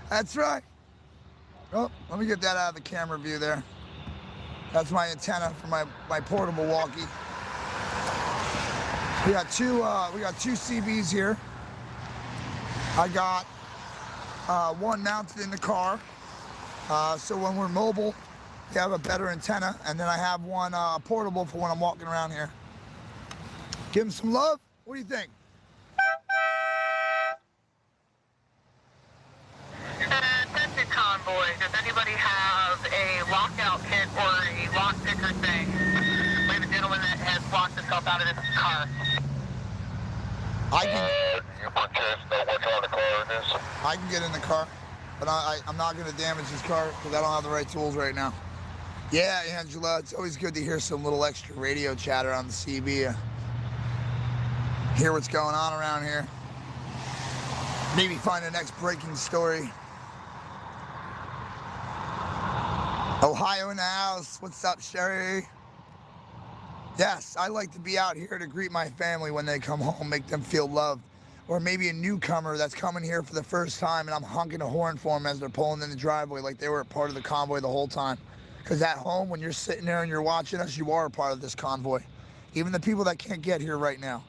That's right. Oh, let me get that out of the camera view there. That's my antenna for my portable walkie. We got two CBs here. I got one mounted in the car, so when we're mobile, we have a better antenna, and then I have one portable for when I'm walking around here. Give him some love. What do you think? That's a Convoy. Does anybody have a lockout kit or a lock picker thing? We have a gentleman that has locked himself out of this car. I can get in the car, but I'm not going to damage his car because I don't have the right tools right now. Yeah, Angela, it's always good to hear some little extra radio chatter on the CB. Hear what's going on around here. Maybe find the next breaking story. Ohio in the house. What's up, Sherry? Yes, I like to be out here to greet my family when they come home, make them feel loved. Or maybe a newcomer that's coming here for the first time and I'm honking a horn for them as they're pulling in the driveway like they were a part of the convoy the whole time. Because at home, when you're sitting there and you're watching us, you are a part of this convoy. Even the people that can't get here right now.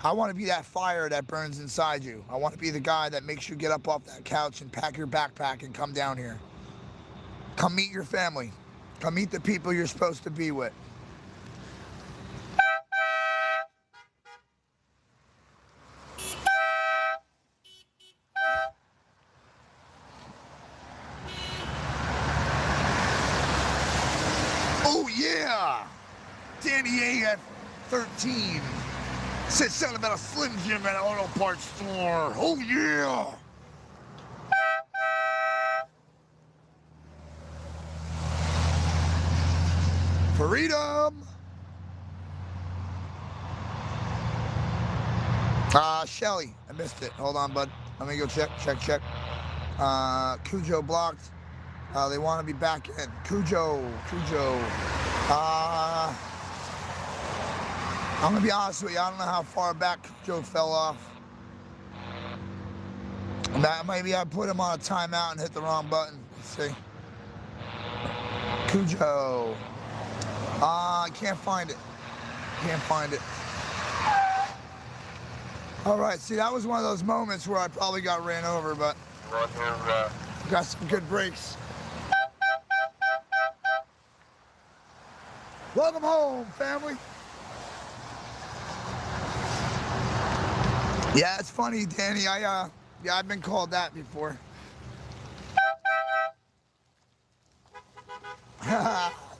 I want to be that fire that burns inside you. I want to be the guy that makes you get up off that couch and pack your backpack and come down here. Come meet your family. Come meet the people you're supposed to be with. Oh yeah! Danny AF13 said something about a Slim Jim at an auto parts store. Oh yeah! Freedom! Shelly, I missed it. Hold on, bud. Let me go check. Cujo blocked. They want to be back in. Cujo. I'm going to be honest with you. I don't know how far back Cujo fell off. Maybe I put him on a timeout and hit the wrong button. Let's see. Cujo. I can't find it. All right, see, that was one of those moments where I probably got ran over, but got some good breaks. Welcome home, family. Yeah, it's funny, Danny. I've been called that before.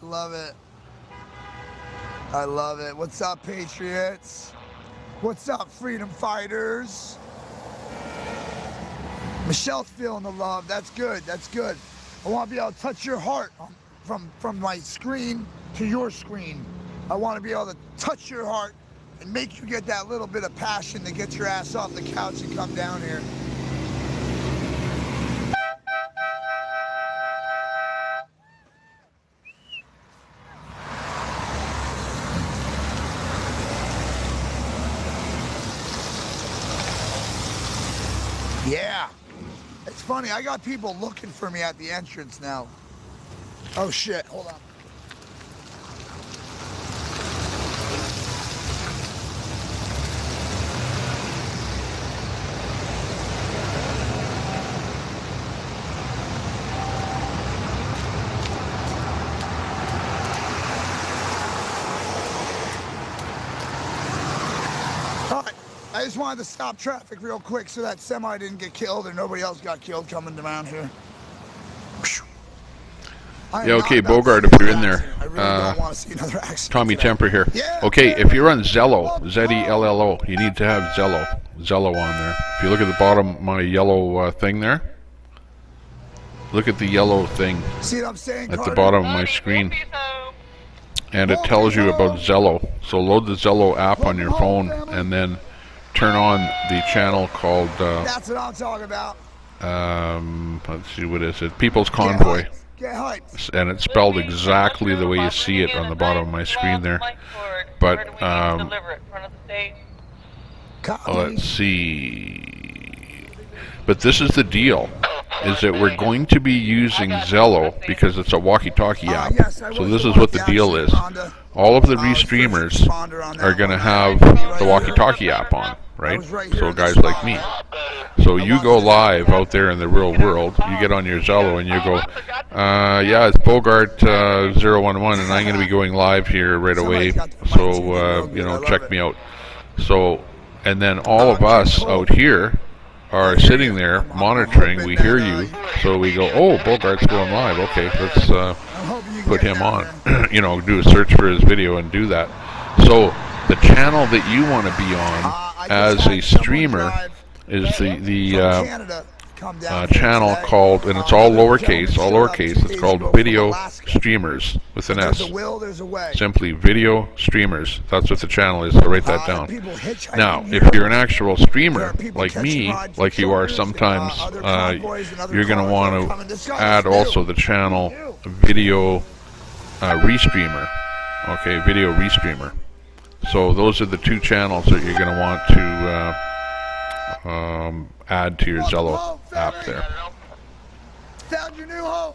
Love it. I love it. What's up, Patriots? What's up, freedom fighters? Michelle's feeling the love. That's good. I want to be able to touch your heart from my screen to your screen. I want to be able to touch your heart and make you get that little bit of passion to get your ass off the couch and come down here. Yeah, it's funny. I got people looking for me at the entrance now. Oh shit, hold on. I just wanted to stop traffic real quick so that semi didn't get killed and nobody else got killed coming around here. Yeah, okay, Bogart, if you're in there. I really don't want to see another accident. Tommy Temper here. Okay, if you're on Zello, Z-E-L-L-O, you need to have Zello on there. If you look at the bottom, my yellow thing there. Look at the yellow thing see what I'm saying, at Carter? the bottom of my screen. And it tells you about Zello. So load the Zello app on your phone and then turn on the channel called that's what I'm talking about. Let's see, what is it? People's Convoy. Get hyped. And it's spelled exactly the way you see it on the bottom of my screen there. But let's see. But this is the deal. is that we're going to be using Zello because it's a walkie-talkie app. So this is what the deal is. All of the restreamers are going to have the walkie-talkie app on, right? So guys like me. So you go live out there in the real world, you get on your Zello and you go, yeah, it's Bogart 011 and I'm going to be going live here right away, so, you know, check me out. So, and then all of us out here are sitting there monitoring, we hear you, so we go, oh, Bogart's going live, okay, let's put him on, you know, do a search for his video and do that. So the channel that you want to be on as a streamer is the channel called, and it's all lowercase, it's called Video Streamers with an S. Simply Video Streamers. That's what the channel is, so write that down. Now, if you're an actual streamer, like me, like you are sometimes, you're going to want to add also the channel Video Restreamer. Okay, Video Restreamer. So those are the two channels that you're going to want to add to your Zello app there. Found your new home.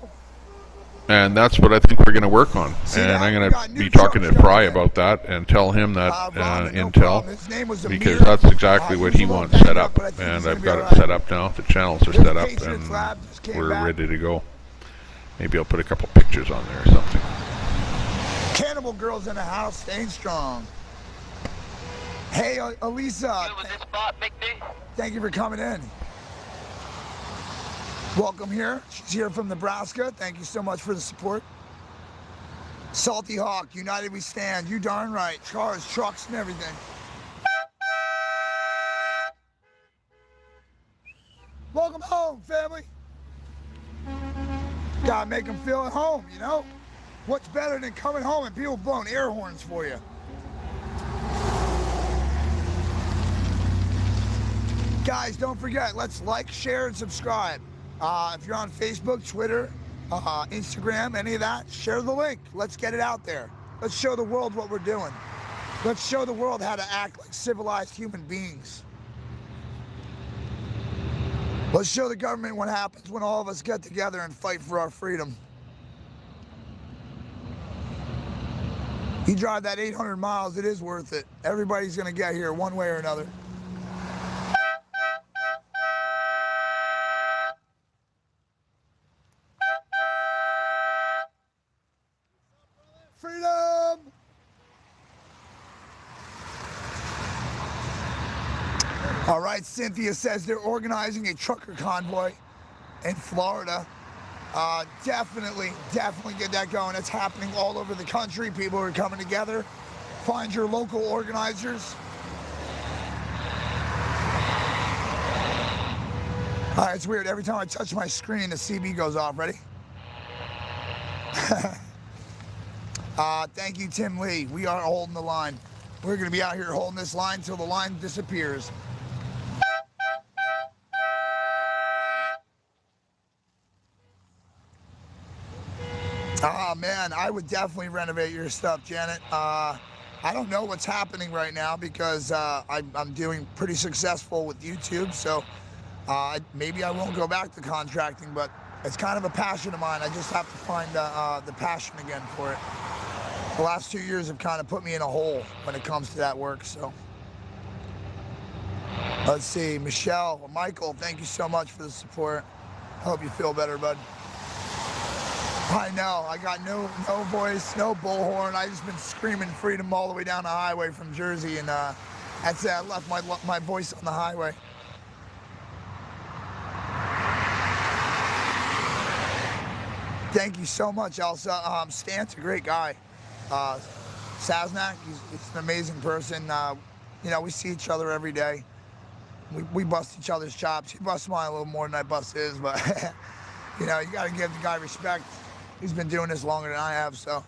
And that's what I think we're going to work on. And I'm going to be talking to Fry about that and tell him that intel, because that's exactly what he wants set up. And I've got it set up now. The channels are set up and we're ready to go. Maybe I'll put a couple pictures on there or something. Cannibal Girls in the house, staying strong. Hey, Elisa. Thank you for coming in. Welcome here. She's here from Nebraska. Thank you so much for the support. Salty Hawk, United We Stand. You darn right. Cars, trucks, and everything. Welcome home, family. Gotta make them feel at home, you know? What's better than coming home and people blowing air horns for you? Guys, don't forget, let's like, share, and subscribe. If you're on Facebook, Twitter, Instagram, any of that, share the link. Let's get it out there. Let's show the world what we're doing. Let's show the world how to act like civilized human beings. Let's show the government what happens when all of us get together and fight for our freedom. You drive that 800 miles, it is worth it. Everybody's gonna get here one way or another. Freedom! All right, Cynthia says they're organizing a trucker convoy in Florida. Definitely get that going. It's happening all over the country. People are coming together. Find your local organizers. All right, it's weird. Every time I touch my screen, the CB goes off. Ready? Thank you, Tim Lee. We are holding the line. We're going to be out here holding this line until the line disappears. Oh, man, I would definitely renovate your stuff, Janet. I don't know what's happening right now because I'm doing pretty successful with YouTube, so maybe I won't go back to contracting, but it's kind of a passion of mine. I just have to find the passion again for it. The last 2 years have kind of put me in a hole when it comes to that work, so. Let's see, Michael, thank you so much for the support. Hope you feel better, bud. I know, I got no voice, no bullhorn. I just been screaming freedom all the way down the highway from Jersey, and that's it. I left my voice on the highway. Thank you so much, Elsa. Stan's a great guy. Saznak, he's an amazing person. You know, we see each other every day. We bust each other's chops. He busts mine a little more than I bust his, but you know, you got to give the guy respect. He's been doing this longer than I have, so.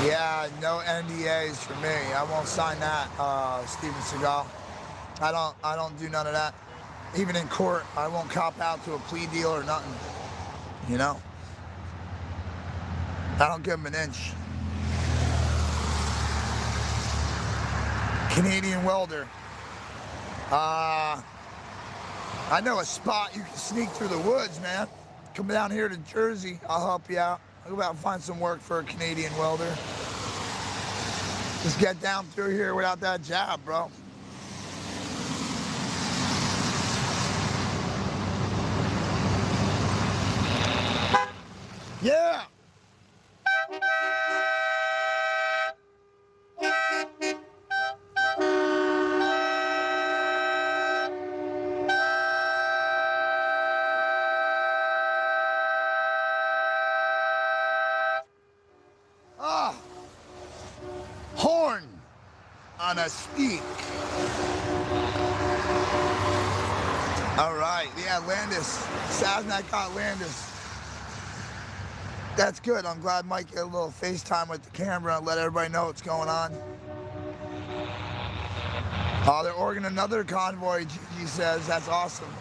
Yeah, no NDAs for me. I won't sign that, Steven Seagal. I don't do none of that. Even in court, I won't cop out to a plea deal or nothing, you know? I don't give him an inch. Canadian welder. I know a spot you can sneak through the woods, man. Come down here to Jersey, I'll help you out. I'll go out and find some work for a Canadian welder. Just get down through here without that job, bro. Yeah! Horn on a steak. All right, yeah, Landis. Saznak got Landis. That's good. I'm glad Mike get a little FaceTime with the camera and let everybody know what's going on. Oh, they're ordering another convoy, Gigi says. That's awesome.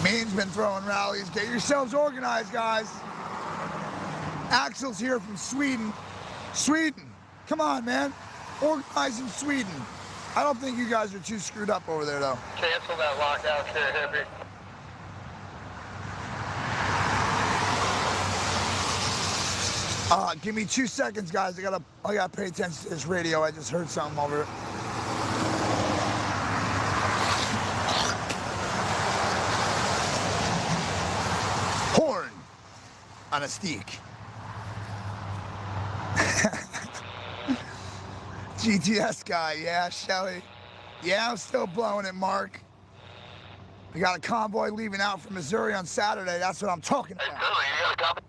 Mean's been throwing rallies. Get yourselves organized, guys. Axel's here from Sweden. Sweden. Come on, man. Organize in Sweden. I don't think you guys are too screwed up over there, though. Cancel that lockout here, Heavy. Give me 2 seconds, guys. I gotta pay attention to this radio. I just heard something over it. Horn on a steak. GTS guy, yeah, Shelly. Yeah, I'm still blowing it, Mark. We got a convoy leaving out from Missouri on Saturday. That's what I'm talking about.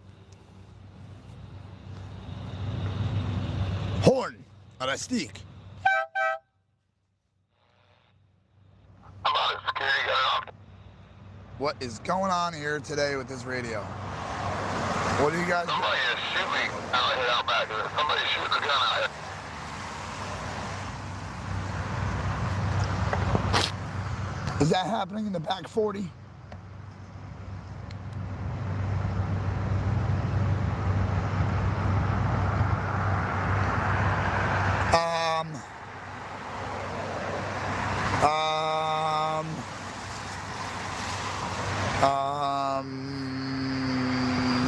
Horn on a steak. What is going on here today with this radio? What do you guys do? Somebody is shooting out here out back there. Somebody's shooting a gun out here. Is that happening in the back 40?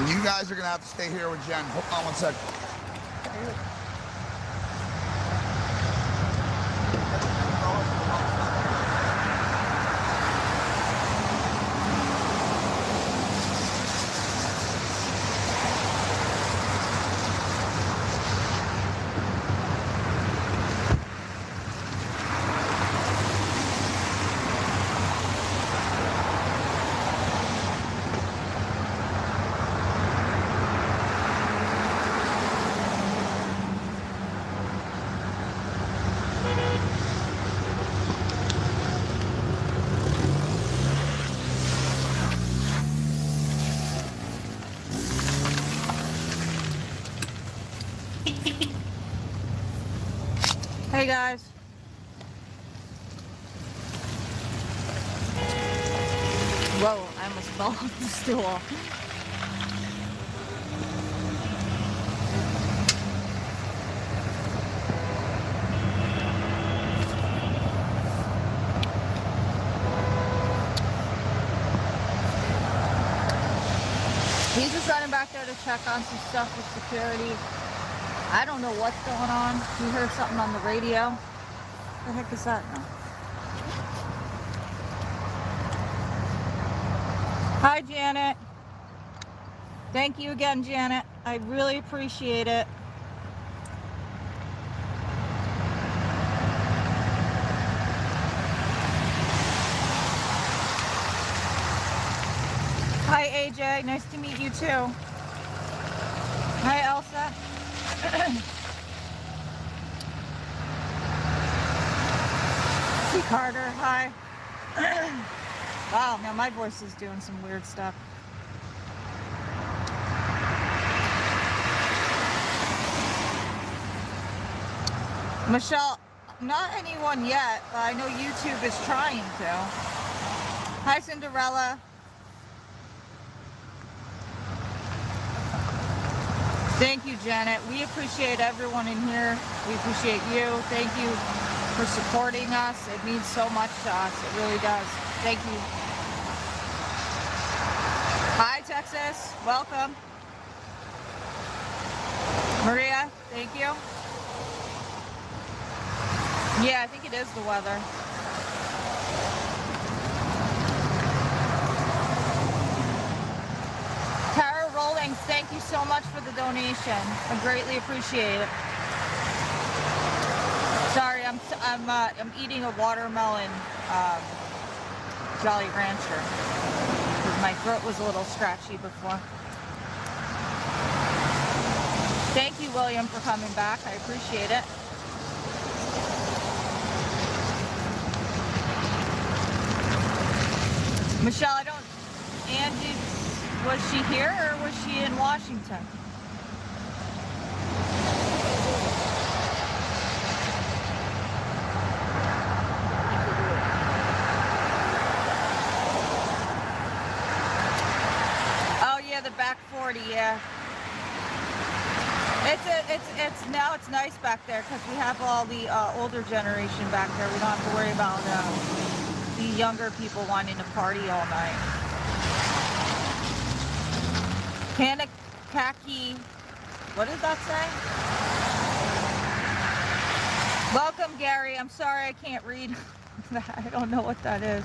You guys are gonna have to stay here with Jen. Hold on 1 second. Hey guys. Whoa, I almost fell off the stool. He's just running back there to check on some stuff with security. I don't know what's going on. He heard something on the radio. What the heck is that now? Hi, Janet. Thank you again, Janet. I really appreciate it. Hi, AJ. Nice to meet you, too. Hi, Elsa. See Carter, hi. Wow, now my voice is doing some weird stuff. Michelle, not anyone yet, but I know YouTube is trying to. Hi, Cinderella. Thank you, Janet. We appreciate everyone in here. We appreciate you. Thank you for supporting us. It means so much to us. It really does. Thank you. Hi, Texas. Welcome. Maria, thank you. Yeah, I think it is the weather. Tara Rollings, thank you so much for the donation. I greatly appreciate it. Sorry, I'm eating a watermelon Jolly Rancher because my throat was a little scratchy before. Thank you, William, for coming back. I appreciate it. Michelle, I don't... Angie, was she here or was she in Washington? Oh yeah, the back 40, yeah. It's nice back there because we have all the older generation back there. We don't have to worry about the younger people wanting to party all night. Kanakaki, what does that say? Welcome, Gary. I'm sorry I can't read. I don't know what that is.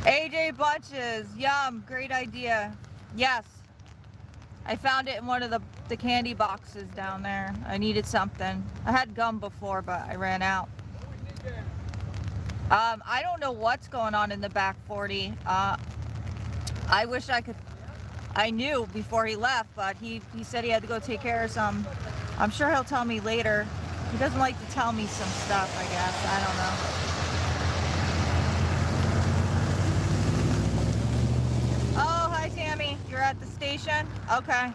AJ Bunches, yum, great idea. Yes, I found it in one of the candy boxes down there. I needed something. I had gum before, but I ran out. I don't know what's going on in the back 40. I wish I knew before he left, but he said he had to go take care of some. I'm sure he'll tell me later. He doesn't like to tell me some stuff, I guess. I don't know. Oh, hi, Tammy. You're at the station? Okay.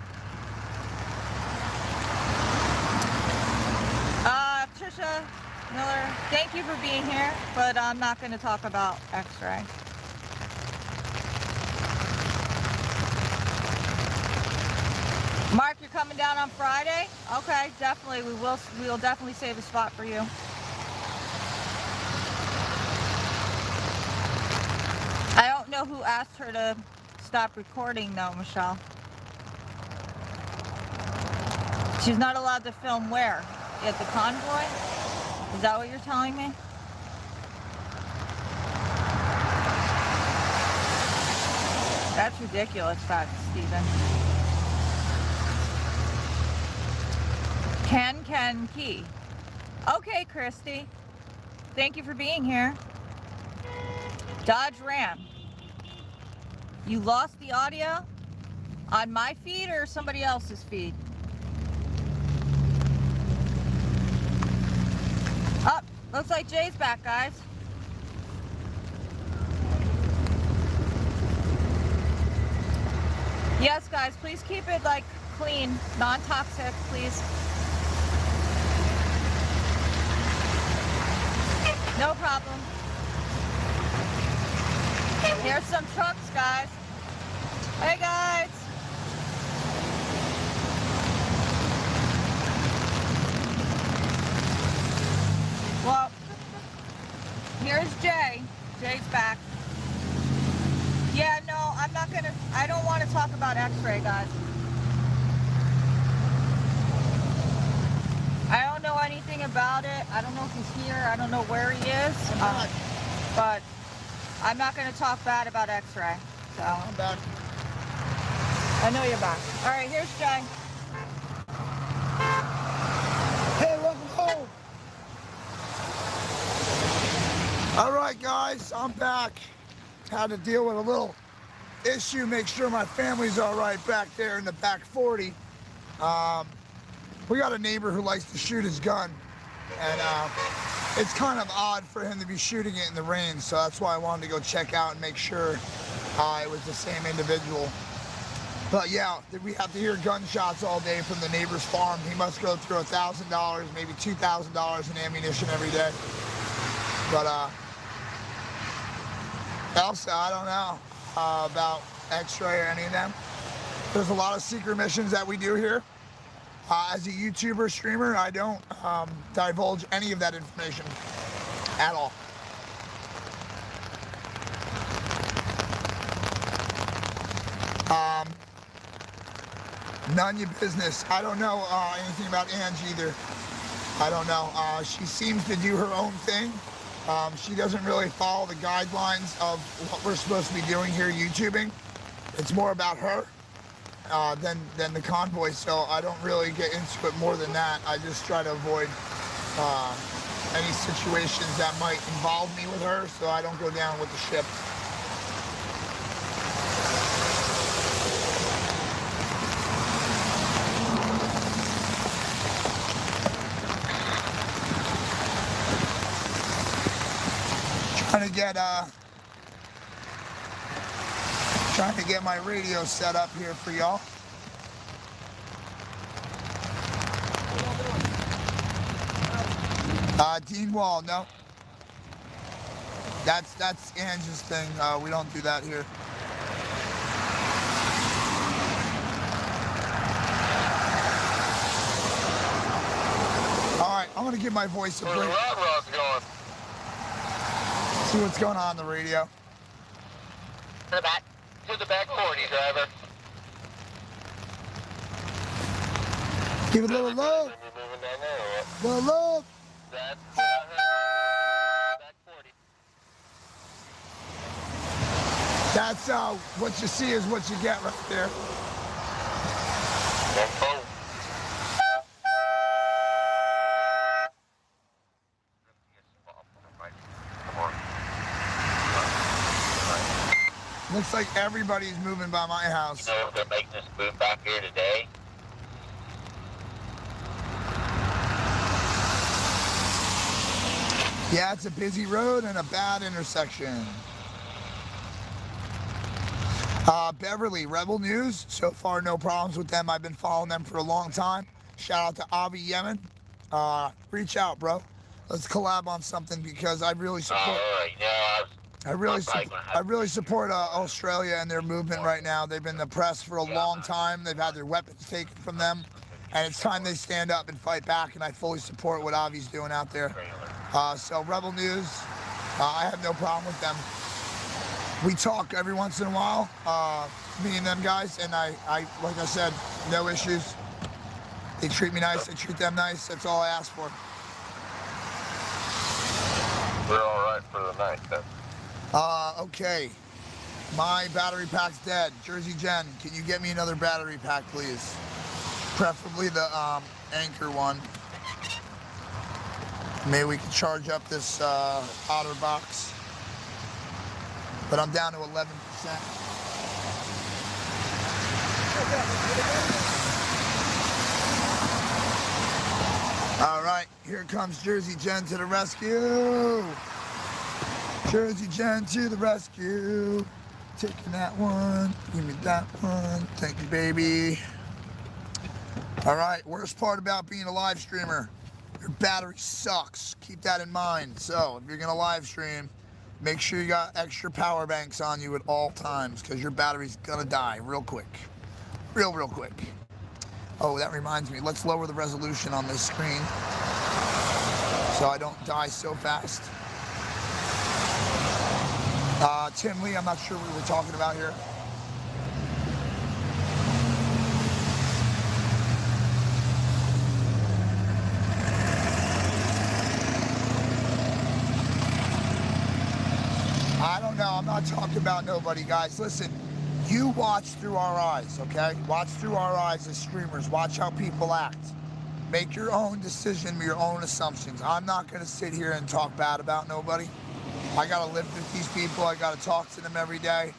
Trisha Miller, thank you for being here, but I'm not going to talk about X-ray. Mark, you're coming down on Friday? Okay, definitely. We will definitely save a spot for you. I don't know who asked her to stop recording though, Michelle. She's not allowed to film where? At the Convoy? Is that what you're telling me? That's ridiculous, Fat Steven. Ken Key. Okay, Christy. Thank you for being here. Dodge Ram. You lost the audio? On my feed or somebody else's feed? Oh, looks like Jay's back, guys. Yes, guys, please keep it like clean, non-toxic, please. No problem. Here's some trucks, guys. Hey, guys. Well, here's Jay. Jay's back. Yeah, no, I don't want to talk about X-ray, guys. I don't know anything about it. I don't know if he's here. I don't know where he is. But I'm not going to talk bad about X-ray. So I'm back. I know you're back. All right, here's Jay. Hey, welcome home. All right, guys, I'm back. Had to deal with a little issue, make sure my family's all right back there in the back 40. We got a neighbor who likes to shoot his gun, and it's kind of odd for him to be shooting it in the rain, so that's why I wanted to go check out and make sure it was the same individual. But yeah, we have to hear gunshots all day from the neighbor's farm. He must go through $1,000, maybe $2,000 in ammunition every day. But else, I don't know about X-ray or any of them. There's a lot of secret missions that we do here. As a YouTuber, streamer, I don't divulge any of that information at all. None your business. I don't know anything about Angie either. I don't know. She seems to do her own thing. She doesn't really follow the guidelines of what we're supposed to be doing here YouTubing. It's more about her than the convoy, so I don't really get into it more than that. I just try to avoid any situations that might involve me with her, so I don't go down with the ship. Trying to get my radio set up here for y'all. Dean Wall, no. That's Angie's thing. We don't do that here. All right, I'm gonna give my voice a break. Where's the rod rods going? See what's going on the radio. To the back 40, driver. Give it a little love. Moving down there or what? Little love. That's back 40. That's what you see is what you get right there. Looks like everybody's moving by my house. You know, they're making this move back here today. Yeah, it's a busy road and a bad intersection. Beverly, Rebel News. So far, no problems with them. I've been following them for a long time. Shout out to Avi Yemen. Reach out, bro. Let's collab on something because I really support. I really support Australia and their movement right now. They've been oppressed for a long time. They've had their weapons taken from them, and it's time they stand up and fight back. And I fully support what Avi's doing out there. So Rebel News, I have no problem with them. We talk every once in a while, me and them guys, and I like I said, no issues. They treat me nice. I treat them nice. That's all I ask for. We're all right for the night then. Okay. My battery pack's dead. Jersey Jen, can you get me another battery pack, please? Preferably the Anchor one. Maybe we can charge up this Otter box. But I'm down to 11%. All right, here comes Jersey Jen to the rescue. Jersey Jen to the rescue. Taking that one. Give me that one. Thank you, baby. All right, worst part about being a live streamer. Your battery sucks. Keep that in mind. So, if you're going to live stream, make sure you got extra power banks on you at all times because your battery's going to die real quick. Real quick. Oh, that reminds me. Let's lower the resolution on this screen so I don't die so fast. Tim Lee, I'm not sure what we were talking about here. I don't know. I'm not talking about nobody, guys. Listen, you watch through our eyes, okay? Watch through our eyes as streamers. Watch how people act. Make your own decision, your own assumptions. I'm not going to sit here and talk bad about nobody. I got to live with these people. I got to talk to them every day.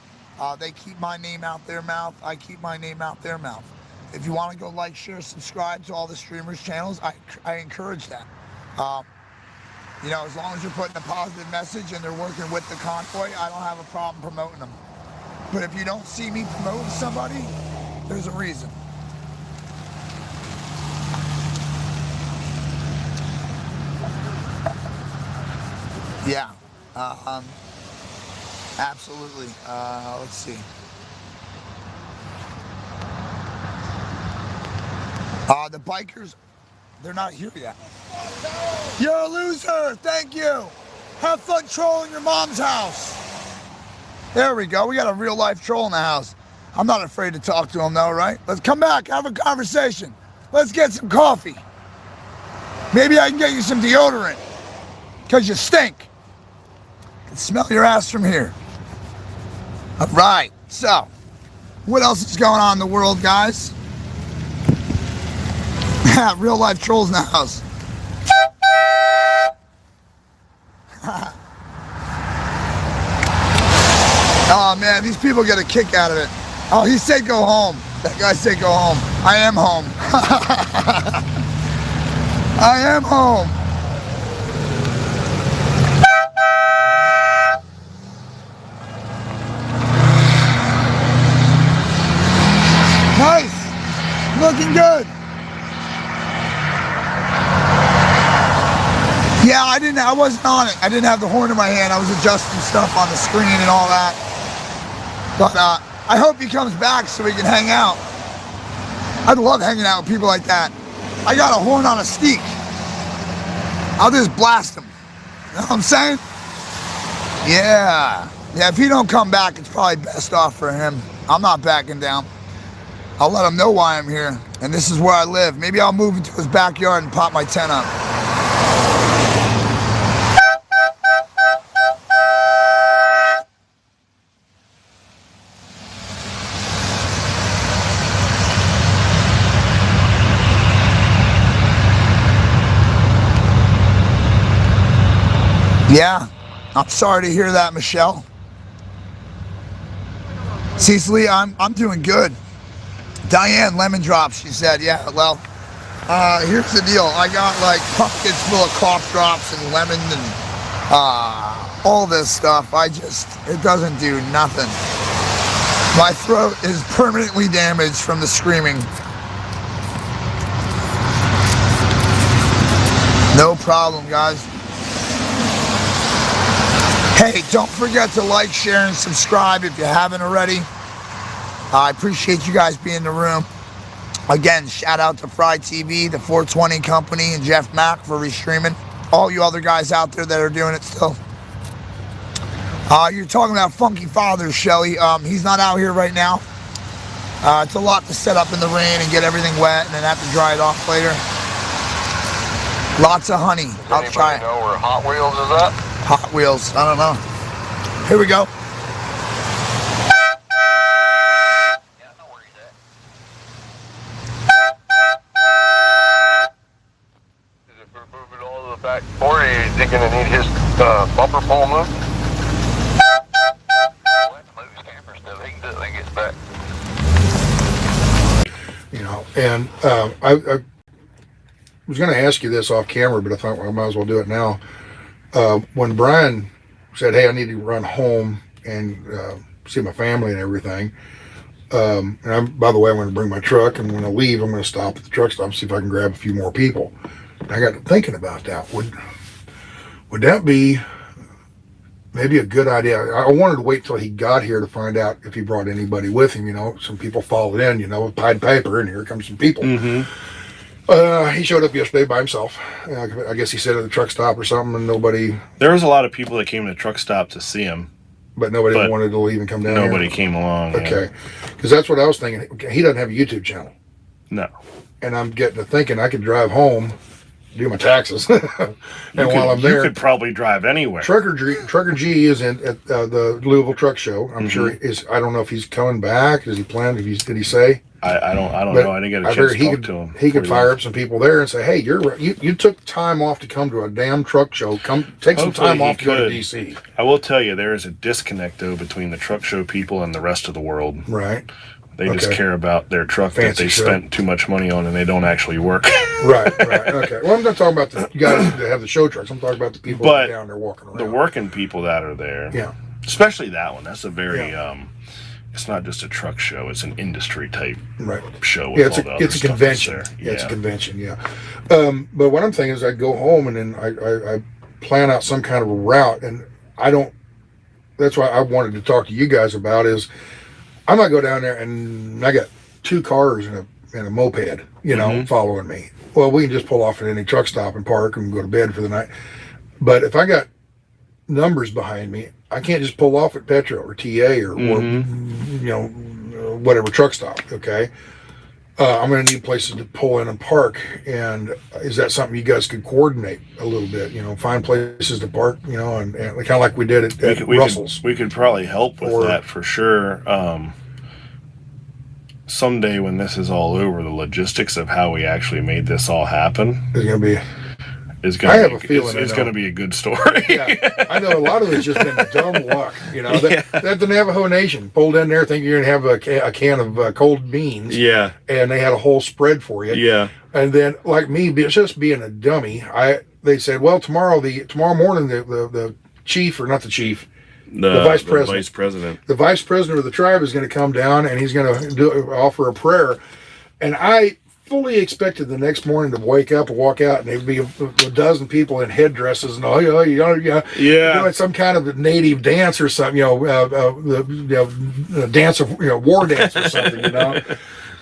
They keep my name out their mouth. I keep my name out their mouth. If you want to go like, share, subscribe to all the streamers' channels, I encourage that. You know, as long as you're putting a positive message and they're working with the convoy, I don't have a problem promoting them. But if you don't see me promoting somebody, there's a reason. Yeah. Absolutely. Let's see. The bikers, they're not here yet. You're a loser. Thank you. Have fun trolling your mom's house. There we go. We got a real life troll in the house. I'm not afraid to talk to him though, right? Let's come back, have a conversation. Let's get some coffee. Maybe I can get you some deodorant. Because you stink. I can smell your ass from here. All right. So, what else is going on in the world, guys? Real life trolls in the house. Oh man, these people get a kick out of it. Oh, he said go home. That guy said go home. I am home. I am home. Nice. Looking good. Yeah, I wasn't on it. I didn't have the horn in my hand. I was adjusting stuff on the screen and all that. But I hope he comes back so we can hang out. I'd love hanging out with people like that. I got a horn on a stick. I'll just blast him. You know what I'm saying? Yeah. Yeah, if he don't come back, it's probably best off for him. I'm not backing down. I'll let him know why I'm here. And this is where I live. Maybe I'll move into his backyard and pop my tent up. Yeah, I'm sorry to hear that, Michelle. Cecily, I'm doing good. Diane, lemon drops, she said. Yeah, well, here's the deal. I got like pumpkins full of cough drops and lemon and all this stuff. It doesn't do nothing. My throat is permanently damaged from the screaming. No problem, guys. Hey, don't forget to like, share, and subscribe if you haven't already. I appreciate you guys being in the room. Again, shout out to Fry TV, the 420 Company, and Jeff Mack for restreaming. All you other guys out there that are doing it still. You're talking about Funky Fathers, Shelly. He's not out here right now. It's a lot to set up in the rain and get everything wet and then have to dry it off later. Lots of honey. I'll try it. Know where Hot Wheels is at? Hot Wheels. I don't know. Here we go. Yeah, I know where he's at. Is it for moving all to the back? Or is he going to need his bumper pole moved? We'll have to move his camper still. He can do it when he gets back. You know, and I was going to ask you this off camera, but I thought I might as well do it now. When Brian said, hey, I need to run home and see my family and everything, and by the way, I'm going to bring my truck, and when I leave, I'm going to stop at the truck stop and see if I can grab a few more people. And I got to thinking about that. Would that be maybe a good idea? I wanted to wait till he got here to find out if he brought anybody with him. You know, some people followed in, you know, with Pied Piper, and here comes some people. Mm-hmm. He showed up yesterday by himself. I guess he said at the truck stop or something, and nobody... There was a lot of people that came to the truck stop to see him. But nobody wanted to leave and come down here? Nobody came along. Okay. Because that's what I was thinking. He doesn't have a YouTube channel. No. And I'm getting to thinking I could drive home, do my taxes, and while I'm there... You could probably drive anywhere. Trucker G is at the Louisville Truck Show. I'm sure he is. I don't know if he's coming back. Does he plan? Did he say? I don't know. I didn't get a chance to talk to him. He could fire up some people there and say, "Hey, you took time off to come to a damn truck show. Come take some time off to go to DC." I will tell you, there is a disconnect though between the truck show people and the rest of the world. Right. They just care about their truck that they spent too much money on, and they don't actually work. Right. Okay. Well, I'm not talking about the guys that have the show trucks. I'm talking about the people that are down there walking around. The working people that are there. Yeah. Especially that one. That's a very it's not just a truck show, it's an industry type show with it's a convention. Yeah, it's a convention, but what I'm thinking is I go home and then I plan out some kind of a route, and that's why I wanted to talk to you guys about is I might go down there and I got 2 cars and a moped, following me. Well, we can just pull off at any truck stop and park and go to bed for the night. But if I got numbers behind me, I can't just pull off at Patriot or TA or whatever truck stop. Okay, I'm going to need places to pull in and park. And is that something you guys could coordinate a little bit? Find places to park. And kind of like we did at Russell's. We could probably help with that for sure. Someday when this is all over, the logistics of how we actually made this all happen is going to be. I have a feeling it's going to be a good story. Yeah, I know a lot of it's just been dumb luck. That the Navajo Nation pulled in there thinking you're going to have a can of cold beans. Yeah, and they had a whole spread for you. Yeah, and then like me, just being a dummy, they said, well, tomorrow morning the chief, or not the chief, the vice president, the vice president of the tribe is going to come down and he's going to offer a prayer, and I fully expected the next morning to wake up and walk out and there'd be a dozen people in headdresses and doing some kind of native dance or something, dance of war dance or something,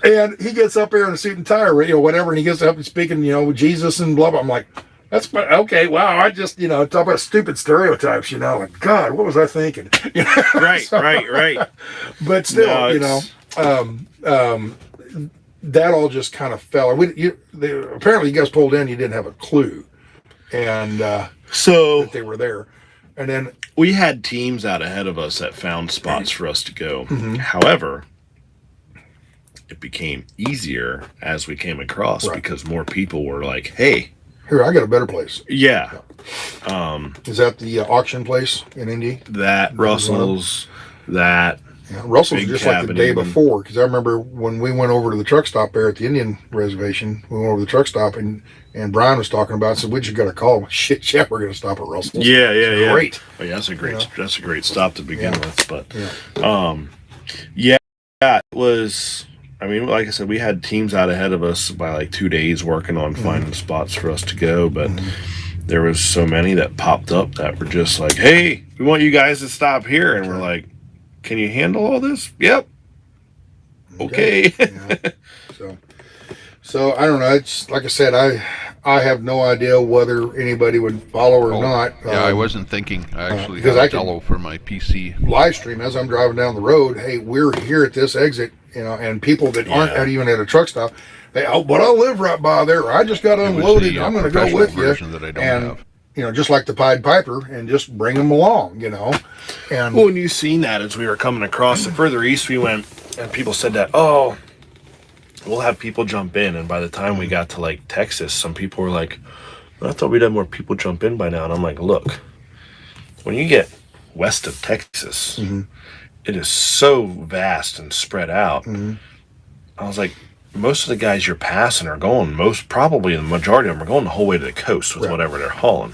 And he gets up there in a suit and tie, whatever, and he gets up and speaking, Jesus and blah blah. I'm like, that's okay. Wow, I just talk about stupid stereotypes, like God, what was I thinking? Right. But still, that all just kind of fell. Apparently, you guys pulled in. You didn't have a clue, and so that they were there. And then we had teams out ahead of us that found spots for us to go. However, it became easier as we came across because more people were like, "Hey, here, I got a better place." Yeah. Is that the auction place in Indy? That Russell's. That. Yeah, Russell's just like the day before, because I remember when we went over to the truck stop there at the Indian reservation, we went over to the truck stop and Brian was talking about it, said, we just got to call. Shit, yeah, we're going to stop at Russell's. Yeah. Great. Oh, yeah, that's a great stop to begin with. But, it was, like I said, we had teams out ahead of us by like 2 days working on finding spots for us to go, but there was so many that popped up that were just like, hey, we want you guys to stop here. And we're like, can you handle all this? Yep. Okay. So I don't know. It's like I said, I have no idea whether anybody would follow or not. Yeah, I wasn't thinking. I actually had a Jello for my PC. Live stream as I'm driving down the road. Hey, we're here at this exit, and people that aren't even at a truck stop, but I live right by there. I just got unloaded. I'm going to go with you. That I don't have. Just like the Pied Piper, and just bring them along, And when you seen that as we were coming across, the further east we went, and people said that, oh, we'll have people jump in. And by the time we got to like Texas, some people were like, I thought we'd have more people jump in by now. And I'm like, look, when you get west of Texas, it is so vast and spread out. I was like, most of the guys you're passing are going, probably the majority of them are going the whole way to the coast with whatever they're hauling.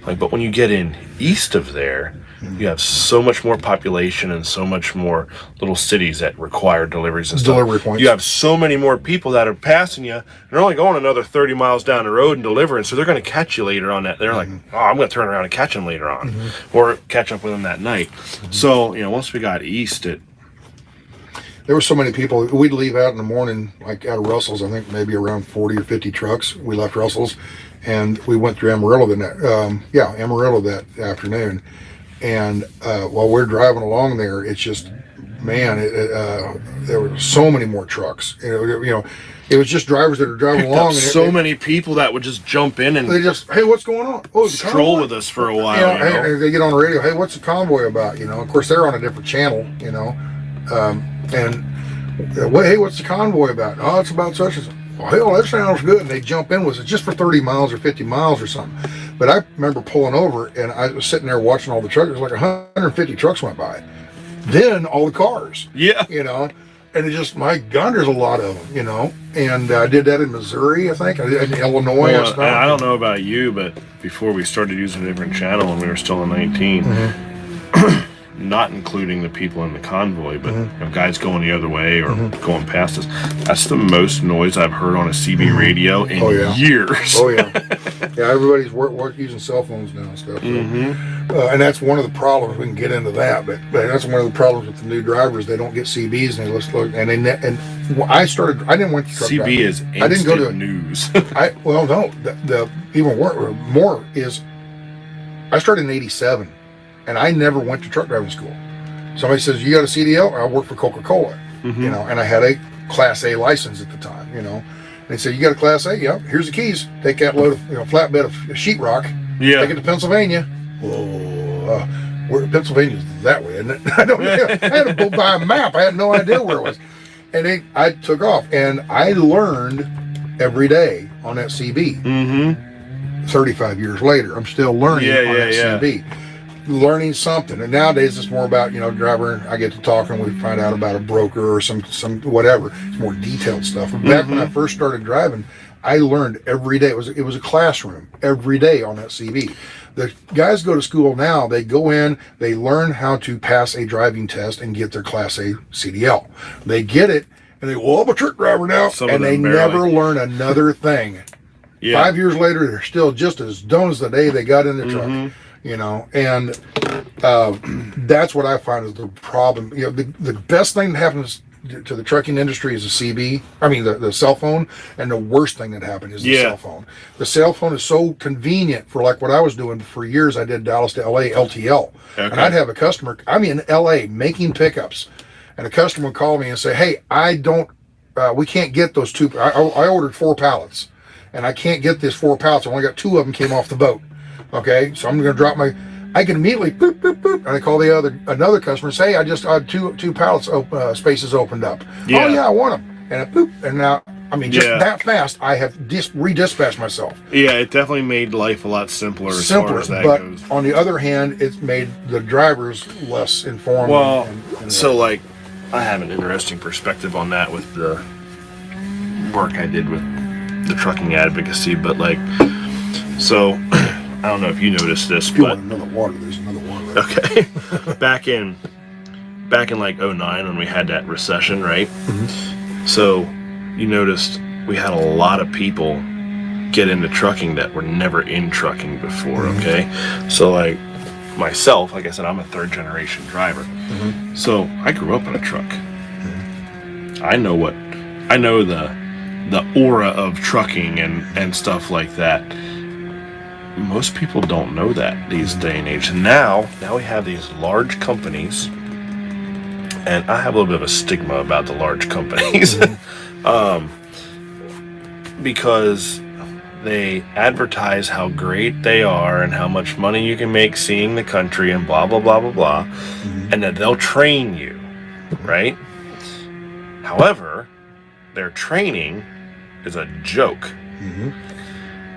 But when you get in east of there, you have so much more population and so much more little cities that require deliveries and stuff. Delivery points. You have so many more people that are passing you. They're only going another 30 miles down the road and delivering, so they're going to catch you later on that. They're like, oh, I'm going to turn around and catch them later on, or catch up with them that night. So, once we got east, there were so many people. We'd leave out in the morning, like out of Russell's, I think maybe around 40 or 50 trucks. We left Russell's, and we went through Amarillo Amarillo that afternoon. And while we're driving along there, it's just, man, there were so many more trucks. It was just drivers that are driving along. And many people that would just jump in and they just, hey, what's going on? Oh, stroll with us for a while. Hey, they get on the radio. Hey, what's the convoy about? Of course, they're on a different channel. Hey, what's the convoy about? Oh, it's about such and such. Well, hell, that sounds good. And they jump in with it just for 30 miles or 50 miles or something. But I remember pulling over, and I was sitting there watching all the trucks. It was like 150 trucks went by. Then all the cars. Yeah. And it's just, my God, there's a lot of them, And I did that in Missouri, I think. I did in Illinois. I don't know about you, but before we started using a different channel when we were still in 19, not including the people in the convoy, but guys going the other way or going past us. That's the most noise I've heard on a CB radio in years. Oh, yeah. Yeah, everybody's using cell phones now and stuff. So. And that's one of the problems. We can get into that, but that's one of the problems with the new drivers. They don't get CBs, and they let's look. And I didn't want to truck CB driving. is instant I didn't go to news. The even more is I started in '87, and I never went to truck driving school. Somebody says, you got a CDL? I work for Coca-Cola, you know, and I had a Class A license at the time, you know. And they said, you got a Class A? Yeah, here's the keys. Take that load of, flatbed of sheetrock. Yeah. Take it to Pennsylvania. Whoa, where Pennsylvania's that way, isn't it? I don't know. I had to go by a map. I had no idea where it was. And I took off, and I learned every day on that CB. 35 years later, I'm still learning on that CB. Learning something, and nowadays it's more about driver. I get to talking, we find out about a broker or some whatever. It's more detailed stuff. But back when I first started driving, I learned every day. It was a classroom every day on that CB. The guys go to school now. They go in, they learn how to pass a driving test and get their Class A CDL. They get it, and they I'm a truck driver now, and they never learn another thing. 5 years later, they're still just as dumb as the day they got in the truck. And that's what I find is the problem. The best thing that happens to the trucking industry is the cell phone, and the worst thing that happened is the cell phone. The cell phone is so convenient for like what I was doing for years. I did Dallas to LA LTL, and I'd have a customer. I'm in LA making pickups, and a customer would call me and say, "Hey, we can't get those two. I ordered 4 pallets, and I can't get this 4 pallets. I only got 2 of them came off the boat." Okay, so I'm going to drop I can immediately boop, boop, boop, and I call another customer and say, "Hey, I just had two pallets spaces opened up." Yeah. "Oh yeah, I want them." And boop, and now just that fast, I have redispatched myself. Yeah, it definitely made life a lot simpler as far as that goes. On the other hand, it's made the drivers less informed. Well, I have an interesting perspective on that with the work I did with the trucking advocacy, but I don't know if you noticed this, if you want another water, there's another water. Okay. back in like 09 when we had that recession, right? So you noticed we had a lot of people get into trucking that were never in trucking before, okay? So like myself, like I said, I'm a 3rd generation driver. So I grew up in a truck. I know the aura of trucking and stuff like that. Most people don't know that these day and age. Now we have these large companies, and I have a little bit of a stigma about the large companies because they advertise how great they are and how much money you can make seeing the country and blah blah blah blah blah, and that they'll train you, right? However, their training is a joke.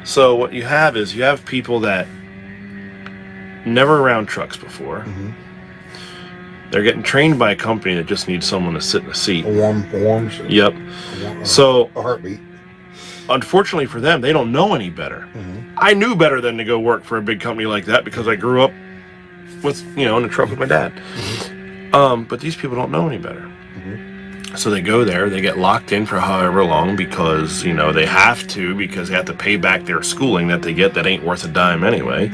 So what you have people that never around trucks before. They're getting trained by a company that just needs someone to sit in a seat. Warm. Yep. So a heartbeat. Unfortunately for them, they don't know any better. I knew better than to go work for a big company like that because I grew up with in a truck with my dad. But these people don't know any better. So they go there, they get locked in for however long because, they have to because they have to pay back their schooling that they get that ain't worth a dime anyway.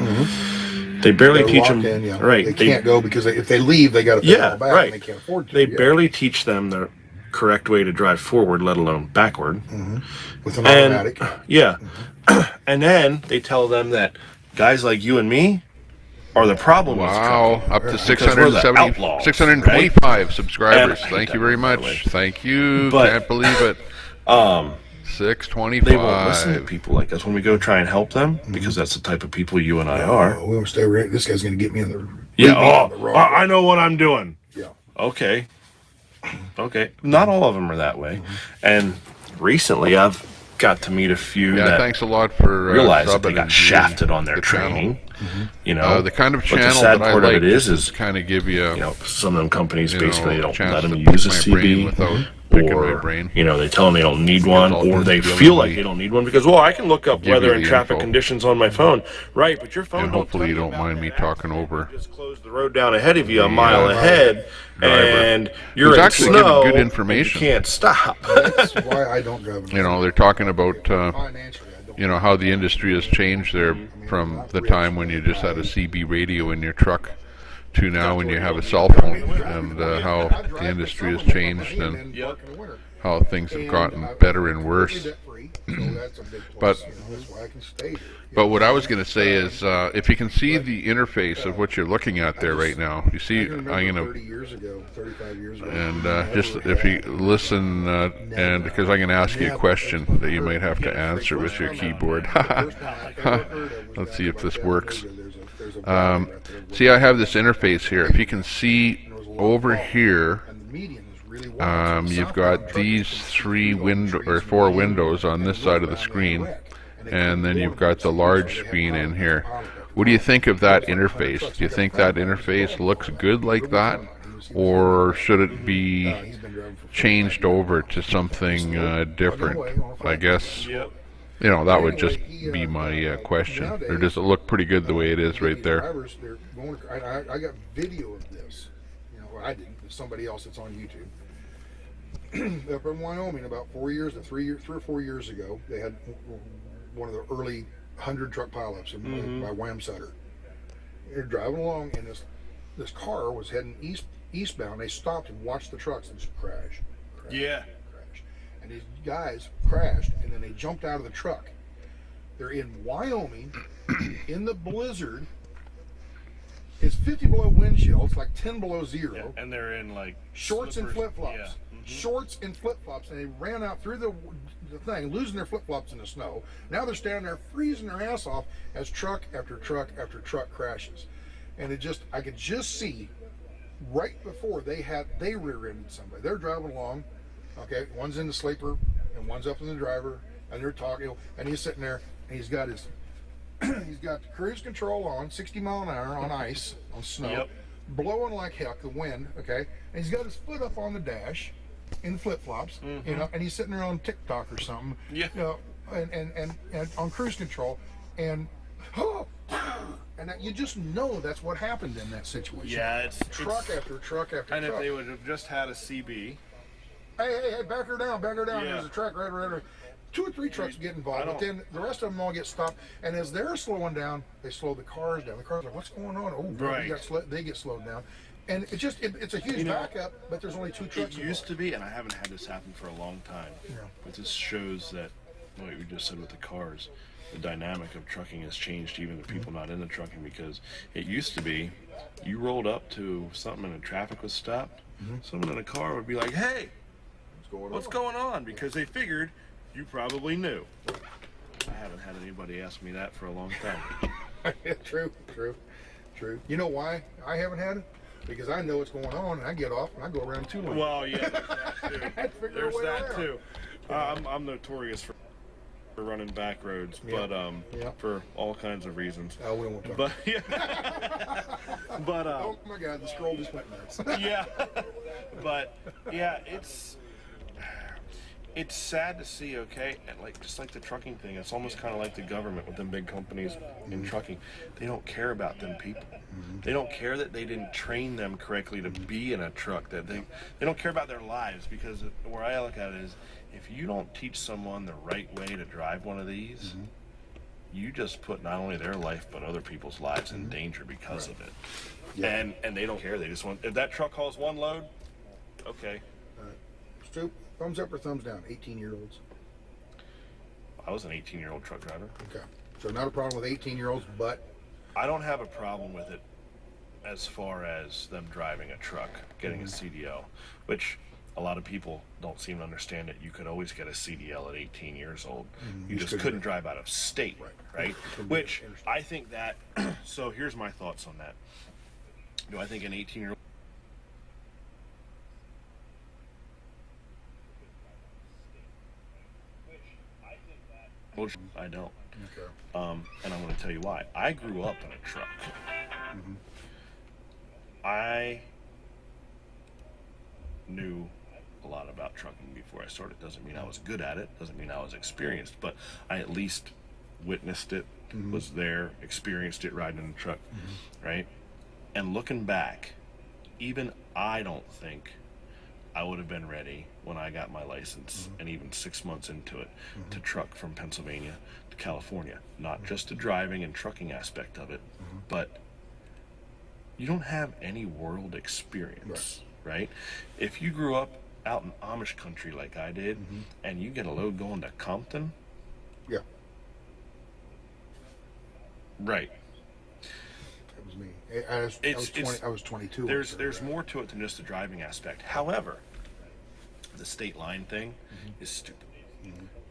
They barely teach them. Right. They can't go because if they leave, they got to pay it all back and they can't afford to. They barely teach them the correct way to drive forward, let alone backward. With an automatic. And then they tell them that guys like you and me are the problem. Wow, up to 625 subscribers. Thank you very much. Thank you. Can't believe it. 625. They won't listen to people like us when we go try and help them because that's the type of people you and I are. We won't stay right. This guy's going to get me in the I know what I'm doing. Okay. Not all of them are that way. And recently I've got to meet a few that thanks a lot for realize that they got shafted on their training. The kind of channel the sad that part I like of it is kind of give you, some of them companies basically don't let them use a CB or they tell them they don't need one, or they feel like they don't need one because I can look up weather and traffic conditions on my phone, right? But your phone. And hopefully you don't mind me talking over. Just close the road down ahead of you a mile ahead, and you're in actually snow. Good information. You can't stop. That's why I don't drive. They're talking about you know, how the industry has changed there from the time when you just had a CB radio in your truck to now when you have a cell phone, and how the industry has changed and how things have gotten better and worse. But what I was going to say is, if you can see the interface of what you're looking at there right now, you see, I'm going to, and just if you listen, and because I'm going to ask you a question that you might have to answer with your keyboard. Let's see if this works. See, I have this interface here. If you can see over here, you've got these four windows on this side of the screen, and then you've got the large screen in here. What do you think of that interface? Do you think that interface looks good like that, or should it be changed over to something different? I guess, you know, that would just be my question. Or does it look pretty good the way it is right there? I got video of this. You know, I didn't. It's somebody else that's on YouTube. Up in Wyoming, about 3 or 4 years ago, they had one of the early 100 truck pileups by Wham Sutter. They're driving along, and this car was heading eastbound. They stopped and watched the trucks and just crashed. And these guys crashed, and then they jumped out of the truck. They're in Wyoming, in the blizzard. It's 50 below wind chill. It's like 10 below zero. Yeah, and they're in like shorts and flip-flops. Yeah. Shorts and flip-flops, and they ran out through the thing, losing their flip-flops in the snow. Now they're standing there freezing their ass off as truck after truck after truck crashes. And I could just see right before they rear-ended somebody. They're driving along, okay, one's in the sleeper and one's up in the driver, and they're talking, and he's sitting there, and he's got the cruise control on, 60 mile an hour on ice, on snow, blowing like heck, the wind, okay, and he's got his foot up on the dash in flip-flops, you know, and he's sitting there on TikTok or something, you know, and on cruise control, and you just know that's what happened in that situation. Yeah, it's truck after truck after truck. And if they would have just had a CB. Hey, back her down. Yeah. There's a truck right. 2 or 3 trucks get involved, but then the rest of them all get stopped. And as they're slowing down, they slow the cars down. The cars are like, what's going on? Oh, right. They get slowed down. And it's a huge backup, but there's only 2 trucks. It used to be, and I haven't had this happen for a long time, but this shows that what you just said with the cars, the dynamic of trucking has changed, even the people not in the trucking, because it used to be you rolled up to something and the traffic was stopped, someone in a car would be like, hey, what's going on? Because they figured you probably knew. I haven't had anybody ask me that for a long time. True. You know why I haven't had it? Because I know what's going on, and I get off and I go around 2 lanes. Well, yeah, there's that too. I'm notorious for running back roads, but for all kinds of reasons. Oh, we don't want to talk. But oh my God, the scroll just went nuts. But it's sad to see, okay, and just like the trucking thing, it's almost kind of like the government with them big companies in trucking. They don't care about them people. They don't care that they didn't train them correctly to be in a truck. That they don't care about their lives, because where I look at it is, if you don't teach someone the right way to drive one of these, you just put not only their life but other people's lives in danger because of it. And they don't care. They just want, if that truck hauls one load, okay. Stu, thumbs up or thumbs down? 18-year-olds. I was an 18-year-old truck driver. Okay, so not a problem with 18-year-olds, but I don't have a problem with it as far as them driving a truck, getting a CDL, which a lot of people don't seem to understand that you could always get a CDL at 18 years old. You just couldn't drive out of state, right? Which I think that, so here's my thoughts on that. Do I think an 18-year-old I don't. Okay. And I'm going to tell you why. I grew up in a truck. I knew a lot about trucking before I started. Doesn't mean I was good at it. Doesn't mean I was experienced. But I at least witnessed it, was there, experienced it riding in a truck, right? And looking back, even I don't think I would have been ready when I got my license, and even 6 months into it, to truck from Pennsylvania to California. Not just the driving and trucking aspect of it, but you don't have any world experience, right? If you grew up out in Amish country like I did, and you get a load going to Compton, right. That was me. I was 22. There's more to it than just the driving aspect. However, the state line thing is stupid.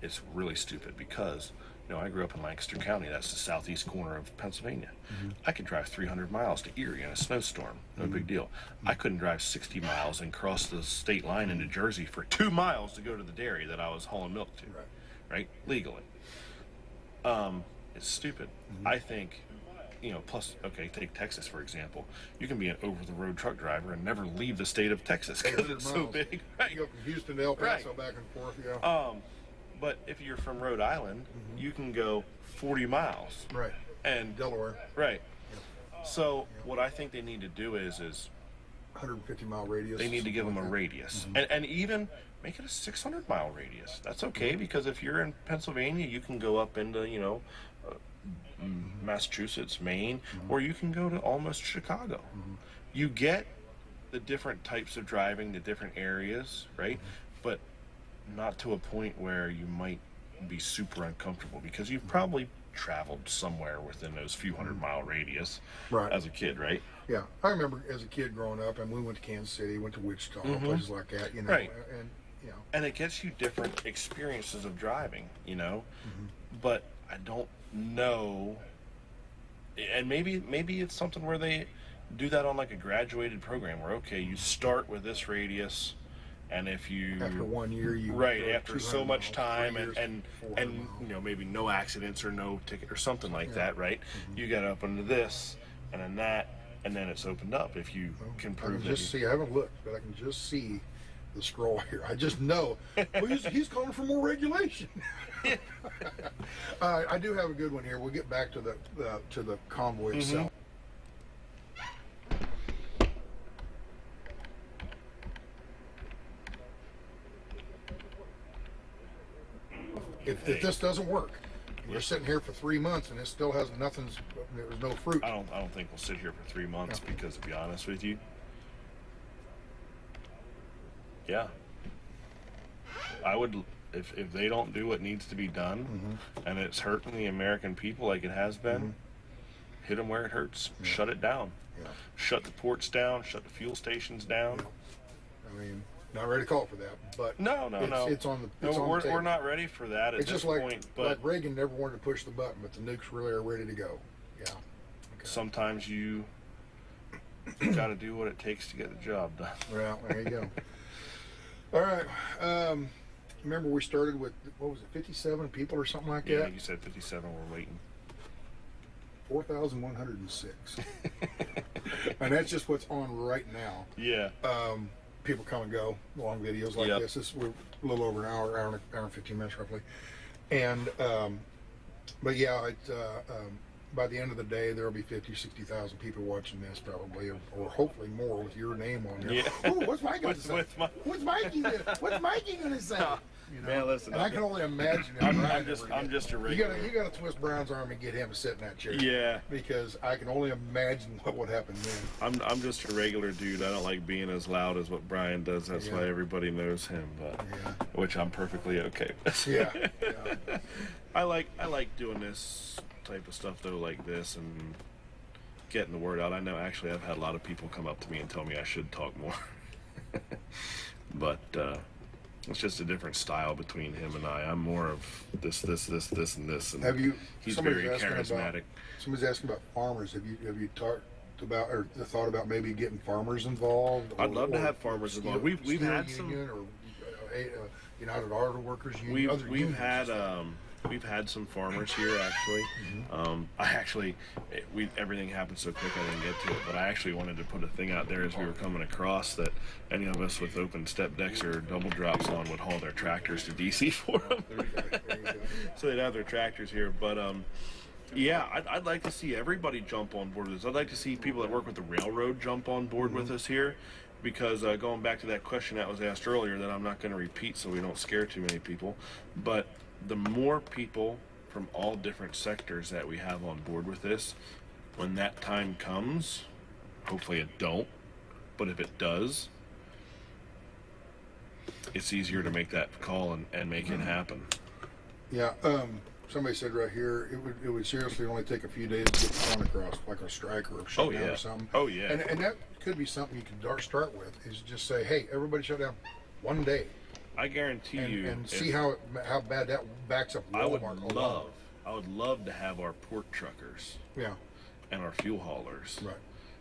It's really stupid because, you know, I grew up in Lancaster County. That's the southeast corner of Pennsylvania. I could drive 300 miles to Erie in a snowstorm. No big deal. I couldn't drive 60 miles and cross the state line into Jersey for 2 miles to go to the dairy that I was hauling milk to, right? Legally. It's stupid. I think, you know, plus, okay, take Texas, for example. You can be an over-the-road truck driver and never leave the state of Texas because it's so big. Right? You go from Houston to El Paso back and forth, but if you're from Rhode Island, you can go 40 miles. Right. And Delaware. Right. So what I think they need to do is 150-mile radius. They need to give them a radius. And even make it a 600-mile radius. That's okay, because if you're in Pennsylvania, you can go up into, you know, Massachusetts, Maine, or you can go to almost Chicago. You get the different types of driving, the different areas, right? But not to a point where you might be super uncomfortable, because you've probably traveled somewhere within those few 100-mile radius as a kid, right? Yeah, I remember as a kid growing up, and we went to Kansas City, went to Wichita, places like that, you know. Right. And you know, and it gets you different experiences of driving, you know. But I don't know, and maybe it's something where they do that on like a graduated program, where okay, you start with this radius, and if you after 1 year, you after so much time, and you know, maybe no accidents or no ticket or something like that, right? You got up into this and then that, and then it's opened up if you can prove that. I haven't looked, but I can just see the scroll here. I just know he's calling for more regulation. I do have a good one here. We'll get back to the convoy itself. If this doesn't work, we're sitting here for 3 months and it still has there's no fruit. I don't think we'll sit here for 3 months because, to be honest with you, I would, if they don't do what needs to be done, and it's hurting the American people like it has been, hit them where it hurts. Shut it down. Shut the ports down. Shut the fuel stations down. I mean, not ready to call for that, but no. It's on the we're not ready for that at this point. But like Reagan never wanted to push the button, but the nukes really are ready to go. Yeah. Okay. Sometimes you got to do what it takes to get the job done. Well, there you go. All right. Remember we started with, what was it, 57 people or something like that? Yeah, you said 57. We're waiting. 4,106. And that's just what's on right now. Yeah. People come and go, long videos like this. We're a little over an hour and 15 minutes roughly. And, but yeah, by the end of the day, there'll be 50, 60,000 people watching this probably, or hopefully more with your name on there. Yeah. Ooh, what's Mike going to say? What's Mikey going to say? You know? Man, listen. And I can only imagine. I'm just a regular. You got to twist Brian's arm and get him to sit in that chair. Yeah. Because I can only imagine what would happen then. I'm just a regular dude. I don't like being as loud as what Brian does. That's why everybody knows him. But which I'm perfectly okay with. Yeah. I like doing this type of stuff though, like this, and getting the word out. I know actually I've had a lot of people come up to me and tell me I should talk more. But it's just a different style between him and I. I'm more of this, and this, and have you? He's very charismatic. Somebody's asking about farmers. Have you talked about or thought about maybe getting farmers involved? I'd love to have farmers involved. We've had some, or United Auto Workers Union. We've had some farmers here actually. Everything happened so quick I didn't get to it, but I actually wanted to put a thing out there as we were coming across that any of us with open step decks or double drops on would haul their tractors to DC for them. There you go. So they'd have their tractors here, but I'd like to see everybody jump on board with this. I'd like to see people that work with the railroad jump on board with us here, because going back to that question that was asked earlier that I'm not going to repeat so we don't scare too many people, but the more people from all different sectors that we have on board with this, when that time comes, hopefully it don't, but if it does, it's easier to make that call and make it happen. Yeah, somebody said right here, it would seriously only take a few days to get the front across, like a strike or a shutdown or something. Oh, yeah. And that could be something you can start with, is just say, hey, everybody shut down one day. I guarantee you. And see how bad that backs up Walmart. I would love to have our pork truckers and our fuel haulers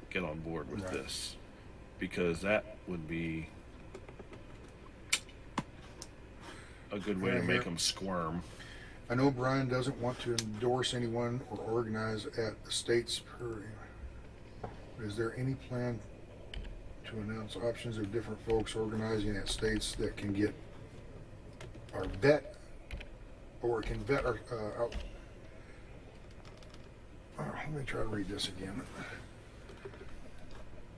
get on board with this, because that would be a good way to make them squirm. I know Brian doesn't want to endorse anyone or organize at the state's per. Is there any plan to announce options of different folks organizing at states that can get our vet, or can vet our out? Let me try to read this again.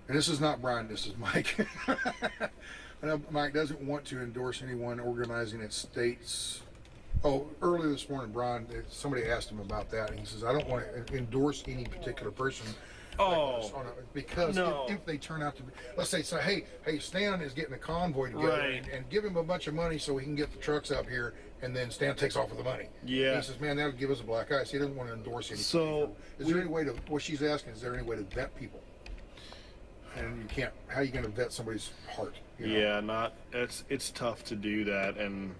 And this is not Brian, this is Mike. I know Mike doesn't want to endorse anyone organizing at states. Oh, earlier this morning, Brian, somebody asked him about that, and he says, I don't want to endorse any particular person. Because if they turn out to be, let's say, hey, Stan is getting a convoy together and give him a bunch of money so he can get the trucks up here, and then Stan takes off with the money. Yeah. He says, man, that would give us a black eye. So he doesn't want to endorse anything. So, is there any way to, what she's asking, is there any way to vet people? And you can't, how are you going to vet somebody's heart? You know? It's tough to do that, and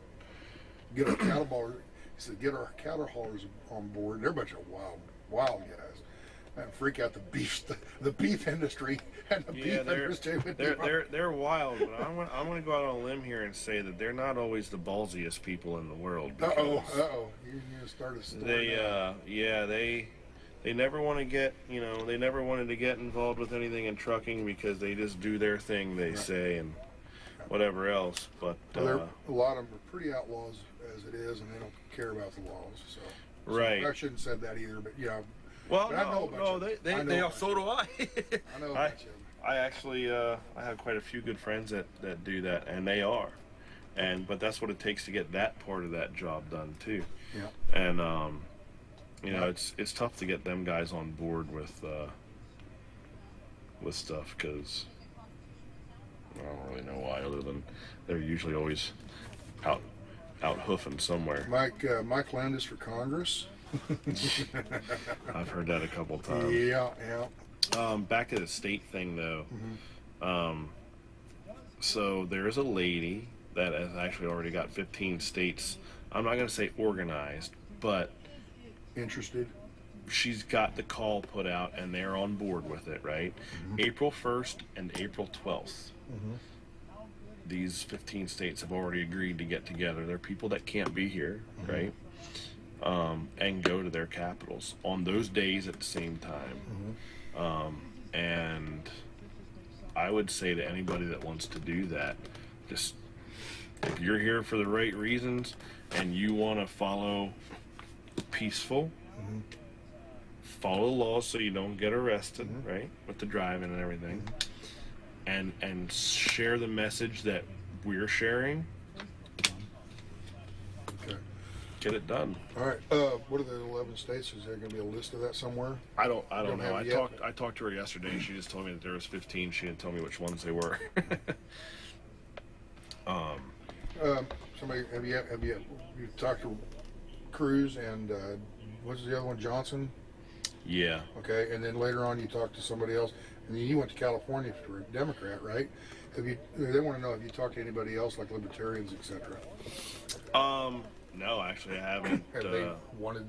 get our cattle haulers. He said, get our cattle haulers on board. They're a bunch of wild guys. And freak out the beef industry and the beef industry. They're wild, but I'm going to go out on a limb here and say that they're not always the ballsiest people in the world. You're going to start a story. They never want to get, they never wanted to get involved with anything in trucking because they just do their thing, they say, and whatever else. But a lot of them are pretty outlaws as it is, and they don't care about the laws. So I shouldn't have said that either, but yeah. Well, so do I. I know about you. I actually, I have quite a few good friends that do that, and they are, but that's what it takes to get that part of that job done too. Yeah. And it's tough to get them guys on board with stuff, because I don't really know why, other than they're usually always out hoofing somewhere. Mike Landis for Congress. I've heard that a couple times. Yeah. Back to the state thing, though. So there's a lady that has actually already got 15 states. I'm not going to say organized, but interested. She's got the call put out, and they're on board with it, right? April 1st and April 12th. These 15 states have already agreed to get together. They're people that can't be here, right? And go to their capitals on those days at the same time. And I would say to anybody that wants to do that, just if you're here for the right reasons and you want to follow peaceful, follow the laws so you don't get arrested, right, with the driving and everything, and share the message that we're sharing. Get it done. All right. What are the 11 states? Is there going to be a list of that somewhere? I don't know. I talked to her yesterday. She just told me that there was 15. She didn't tell me which ones they were. Somebody have you talked to Cruz and what's the other one, Johnson? Yeah. Okay. And then later on you talked to somebody else, and then you went to California for a Democrat, right? They want to know, have you talked to anybody else like libertarians, etc.? No, actually, I haven't.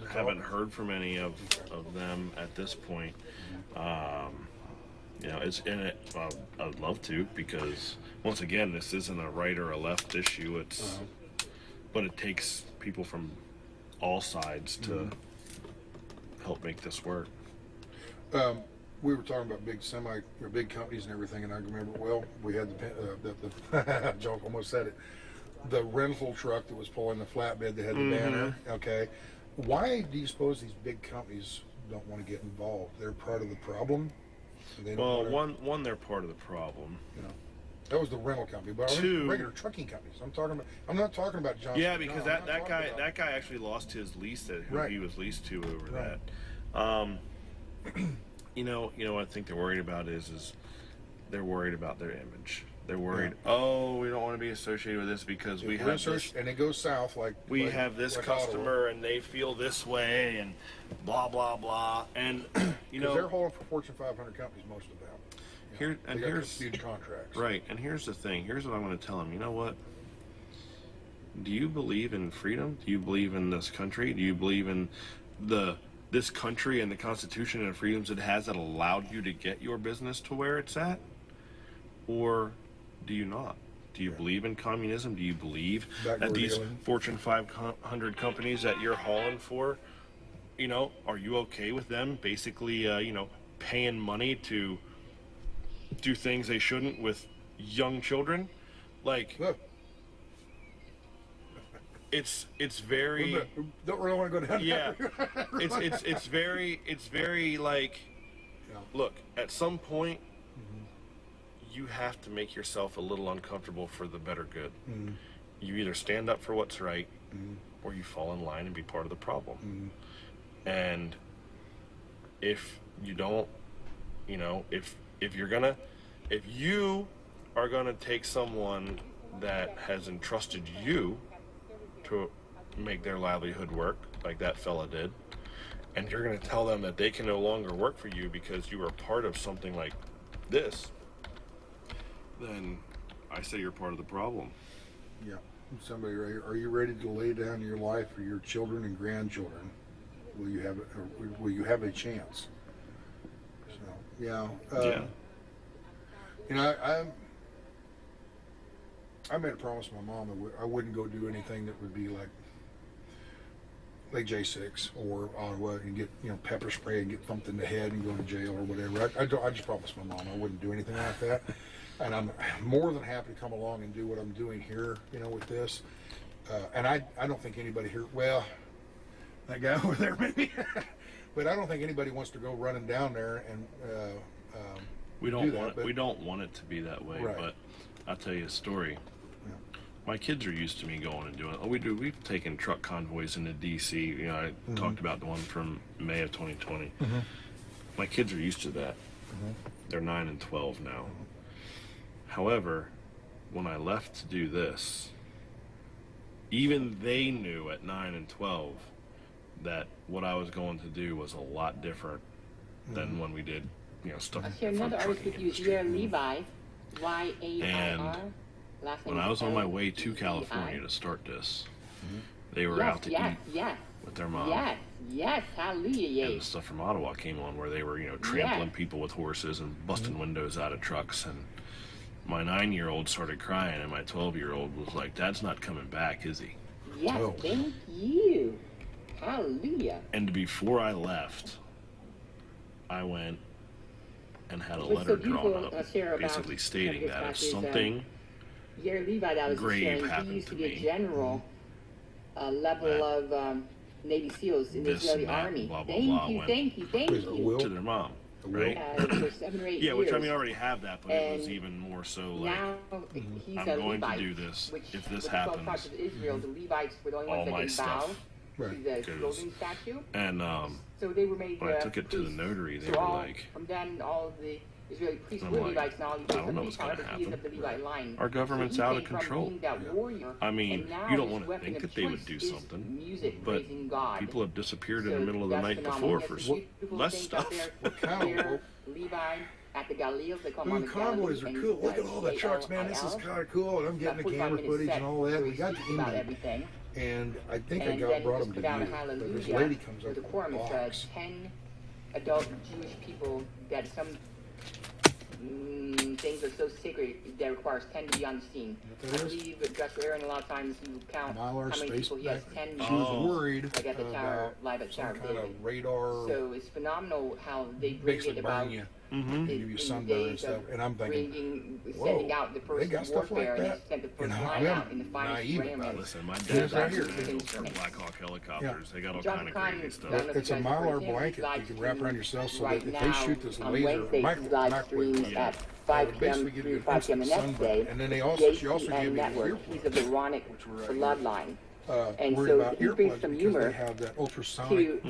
Haven't heard from any of them at this point. It's in it. I'd love to, because once again, this isn't a right or a left issue. But it takes people from all sides to help make this work. We were talking about big companies and everything, and I remember we had the Joke almost said it. The rental truck that was pulling the flatbed that had the banner. Okay, why do you suppose these big companies don't want to get involved? They're part of the problem. Well, one, they're part of the problem. That was the rental company, but regular trucking companies. I'm not talking about Johnson. Yeah, because that guy actually lost his lease that who he was leased to over that. You know what I think they're worried about is they're worried about their image. They're worried. Oh, we don't want to be associated with this because we have this, and it goes south we have this customer and they feel this way and blah blah blah. And they're hauling for Fortune 500 companies, most of them. Here's huge contracts. Right, and here's the thing. Here's what I'm going to tell them. You know what? Do you believe in freedom? Do you believe in this country? Do you believe in this country and the Constitution and the freedoms it has that allowed you to get your business to where it's at? Or do you not? Do you believe in communism? Do you believe that these Fortune 500 companies that you're hauling for, are you okay with them basically, paying money to do things they shouldn't with young children? Like, it's very. Don't really want to go down. Yeah, it's very like. Look, at some point, you have to make yourself a little uncomfortable for the better good. You either stand up for what's right, or you fall in line and be part of the problem. And if you don't, if you are gonna take someone that has entrusted you to make their livelihood work, like that fella did, and you're gonna tell them that they can no longer work for you because you are part of something like this, then I say you're part of the problem. Yeah. Somebody, are you ready to lay down your life for your children and grandchildren? Will you have a chance? So, yeah. I made a promise to my mom that I wouldn't go do anything that would be like J6 or Ottawa and get pepper spray and get thumped in the head and go to jail or whatever. I just promised my mom I wouldn't do anything like that, and I'm more than happy to come along and do what I'm doing here, with this. And I don't think anybody here. Well, that guy over there maybe, but I don't think anybody wants to go running down there and. We don't want it to be that way, but I'll tell you a story. My kids are used to me going and doing it. We've taken truck convoys into DC. I talked about the one from May of 2020. My kids are used to that. They're 9 and 12 now. However, when I left to do this, even they knew at 9 and 12 that what I was going to do was a lot different than when we did stuff. Here, another artist with you is Yair Levi, Y-A-I-R. When I was on my way to California to start this, they were out to eat with their mom. Yes, hallelujah. And the stuff from Ottawa came on where they were, trampling people with horses and busting windows out of trucks. And my 9-year-old started crying, and my 12-year-old was like, "Dad's not coming back, is he?" Yes, thank you. Hallelujah. And before I left, I went and had a letter drawn up, basically stating that if something grave happened to me, he used to be a general level of Navy SEALs in the Israeli Army. Thank you. To their mom, right? For 7 or 8 years. Yeah, which I already have that, but it was even more so like, he's I'm going to do this. If this happens, Israel, the Levites were the only all ones my that can bow stuff to the golden statue. And so they were made. When I took it to the notary, they were like, from then all of the Israeli priests were Levites, now I don't know what's going to happen. Our government's out of control. I mean, you don't want to think that they would do something, but people have disappeared in the middle of the night before for less stuff. Levi at the Galil, they call them convoys are cool. Look at all the trucks, man. This is kind of cool. And I'm getting the camera footage and all that. We got the email. And I think I brought them to you. But this lady comes up with a box. 10 adult Jewish people that some things are so sacred that requires 10 to be on the scene. I believe that Dr. Aaron a lot of times you count how many people he has. 10 she was worried like at the tower, live at Tower kind of radar. So it's phenomenal how they bring it about and give you sunburn and stuff. And I'm thinking, whoa, sending out the first they got stuff like warfare, that. sent the first You know, line out in the I'm finest naive frame about it. Listen, my There's dad's right here. handles for Black Hawk helicopters. They got all John kind of Convoy, crazy stuff. It's a Mylar blanket you can wrap around yourself so that if they shoot this on laser, Wednesday, live streams at 5 p.m. through 5 p.m. the next day. And then she also gave me network. He's of the Ironic bloodline. And worried so about he brings earplugs some because humor they have that ultrasonic.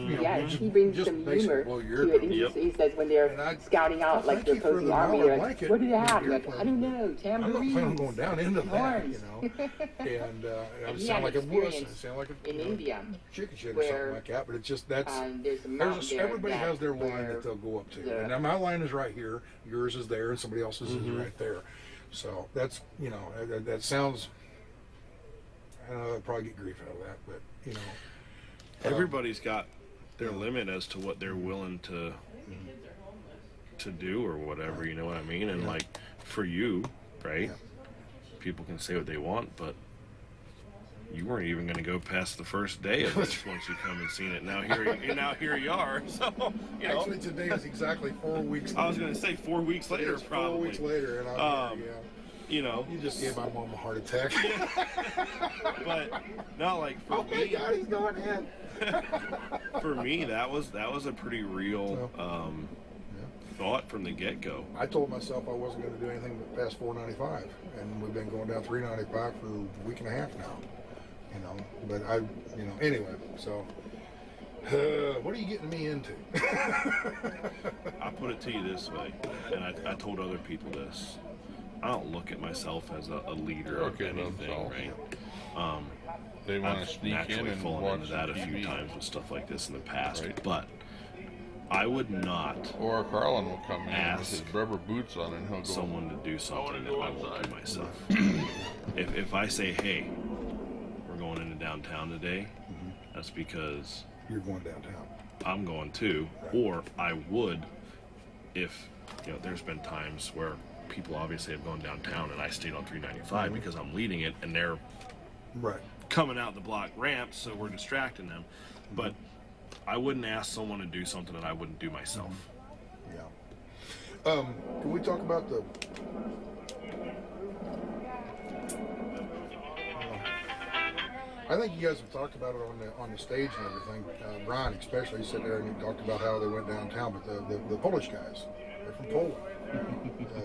he brings some humor to it. He says when they're scouting out like the opposing army, they're like, what do they have? Like, I don't know, tambourines. I'm not planning on going down into that, horns. you know. And I would he sound had like a wuss, experience and sound like a in India, chicken shit or where, something like that. But it's just that's there's everybody has their line that they'll go up to. And now my line is right here, yours is there, and somebody else's is right there. So that's that sounds. I know I'll probably get grief out of that, but you know, everybody's got their limit as to what they're willing to do or whatever. You know what I mean? And like for you, right? People can say what they want, but you weren't even going to go past the first day of this once you come and seen it. Now here you are. So you know. Actually, today is exactly 4 weeks. I was going to say 4 weeks later, probably. 4 weeks later, and I'm here, you know, you just gave my mom a heart attack. But not like for me. God, he's going in. For me, that was a pretty real thought from the get-go. I told myself I wasn't going to do anything but past 495, and we've been going down 395 for a week and a half now. You know, but anyway. So, what are you getting me into? I put it to you this way, and I told other people this. I don't look at myself as a leader of anything, right? They want to I've sneak in naturally and fallen watch into that a few TV. times with stuff like this in the past, but I would not. Or Carlin will come in with ask his rubber boots on and he'll go. Someone to do something that I won't do myself. if I say, hey, we're going into downtown today, that's because you're going downtown. I'm going too, or I would if there's been times where people obviously have gone downtown and I stayed on 395 because I'm leading it and they're coming out the block ramp, so we're distracting them. But I wouldn't ask someone to do something that I wouldn't do myself. Can we talk about the I think you guys have talked about it on the stage and everything. Brian especially sat there and he talked about how they went downtown, but the Polish guys, they're from Poland.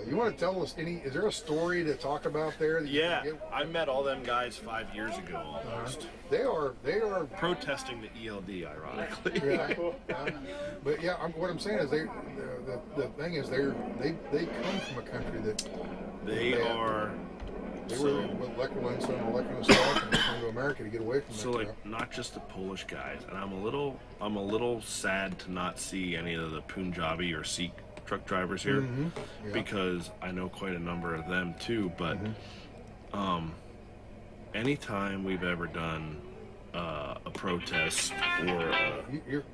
You want to tell us is there a story to talk about there? That I met all them guys 5 years ago almost. They are protesting the ELD, ironically. But what I'm saying is the thing is they come from a country that they were with molecular stuff and they come to America to get away from that. So like not just the Polish guys, and I'm a little sad to not see any of the Punjabi or Sikh truck drivers here because I know quite a number of them too, but anytime we've ever done a protest or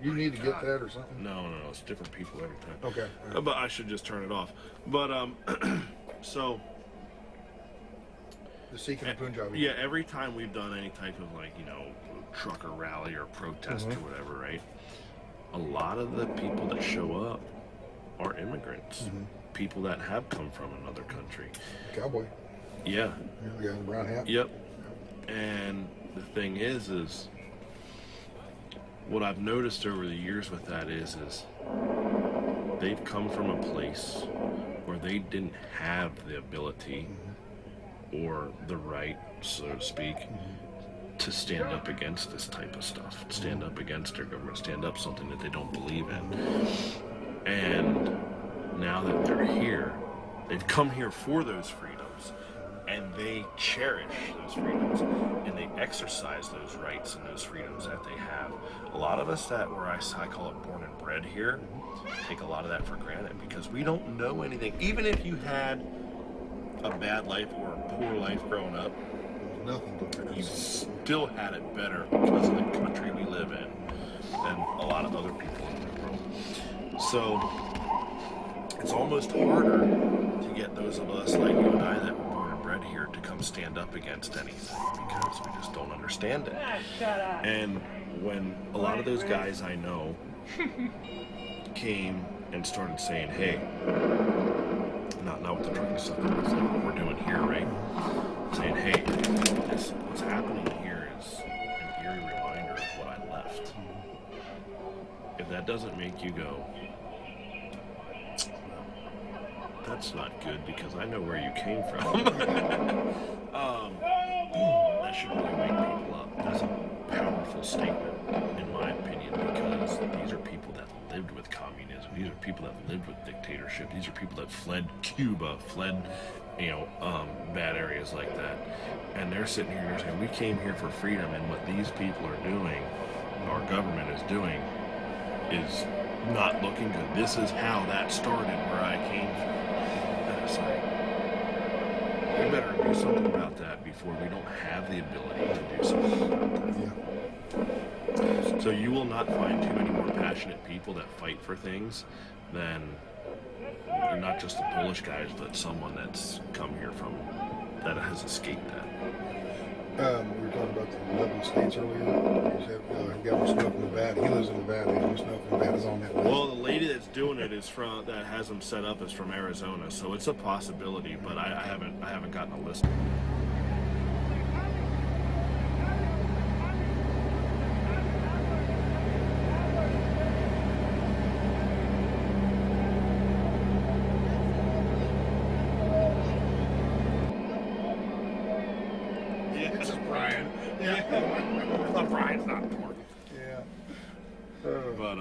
you need to get that or something. No, it's different people every time. Okay, but I should just turn it off. But so the Sikh and the Punjabi. Yeah, every time we've done any type of trucker rally or protest or whatever, right? A lot of the people that show up are immigrants, people that have come from another country. Cowboy. Yeah. Yeah, the brown hat. Yep. And the thing is what I've noticed over the years with that is they've come from a place where they didn't have the ability or the right, so to speak, to stand up against this type of stuff, stand up against their government, stand up something that they don't believe in. And now that they're here, they've come here for those freedoms, and they cherish those freedoms, and they exercise those rights and those freedoms that they have. A lot of us that were, I call it born and bred here, take a lot of that for granted because we don't know anything. Even if you had a bad life or a poor life growing up, you still had it better because of the country we live in than a lot of other people in the world. So it's almost harder to get those of us like you and I that were born and bred here to come stand up against anything because we just don't understand it. And when a lot of those guys I know came and started saying, hey, not with the trucking stuff, but what we're doing here, right? Saying, hey, what's happening here is an eerie reminder of what I left. If that doesn't make you go, that's not good because I know where you came from. That should really wake people up. That's a powerful statement, in my opinion, because these are people that lived with communism. These are people that lived with dictatorship. These are people that fled Cuba, fled, bad areas like that. And they're sitting here and they're saying, we came here for freedom, and what these people are doing, our government is doing, is not looking good. This is how that started where I came from. And it's like, we better do something about that before we don't have the ability to do something about that. Yeah. So you will not find too many more passionate people that fight for things than not just the Polish guys, but someone that's come here from, that has escaped that. We were talking about the 11 states earlier. Governor Snow from Nevada. He lives in Nevada. Governor Snow from Nevada's on that list. Well, the lady that's doing it is from, that has them set up, is from Arizona, so it's a possibility. But I haven't gotten a list. This is Brian. Yeah. Brian's not important. Yeah. But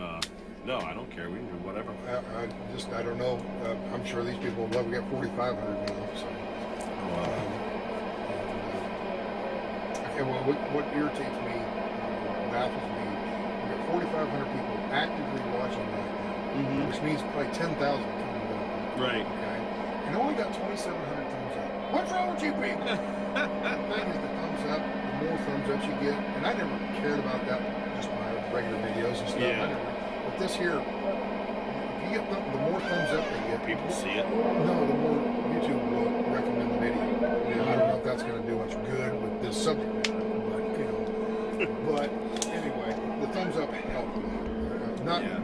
no, I don't care. We can do whatever. I don't know. I'm sure these people love. We got 4,500 now. So. Okay. Well, what irritates me, baffles me, we got 4,500 people actively watching right now, which means probably 10,000 coming down. Right. Okay. And only got 2,700 thumbs up. What's wrong with you people? The thing is, the thumbs up, the more thumbs ups you get, and I never cared about that, just my regular videos and stuff. Yeah. But this here, if you get the more thumbs up they get, people see it. No, the more YouTube will recommend the video. Now, I don't know if that's going to do much good with this subject matter, but but anyway, the thumbs up help me.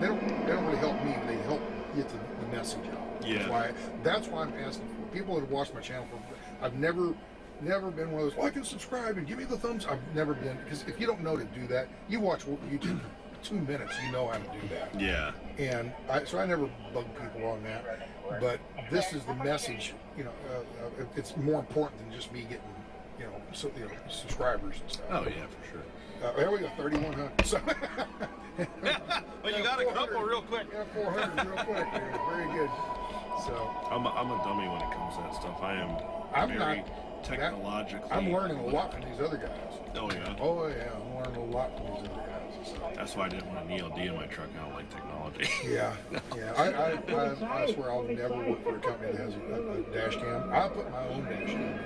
They don't really help me, but they help get the message out. Yeah. That's why I'm asking for people that have watched my channel for. I've never been one of those, like and subscribe and give me the thumbs. I've never been, because if you don't know to do that, you watch YouTube for 2 minutes, you know how to do that. Yeah. And so I never bug people on that. But this is the message. It's more important than just me getting, subscribers and stuff. Oh yeah, for sure. There we go, 3,100. So Well, you got a couple real quick. Yeah, 400 real quick. Very good. So I'm a dummy when it comes to that stuff. I'm very technologically. I'm learning a lot from these other guys. Oh yeah. Oh yeah, I'm learning a lot from these other guys. So. That's why I didn't want an ELD in my truck. I don't like technology. Yeah. I swear I'll never work for a company that has a dash cam. I'll put my own dash cam.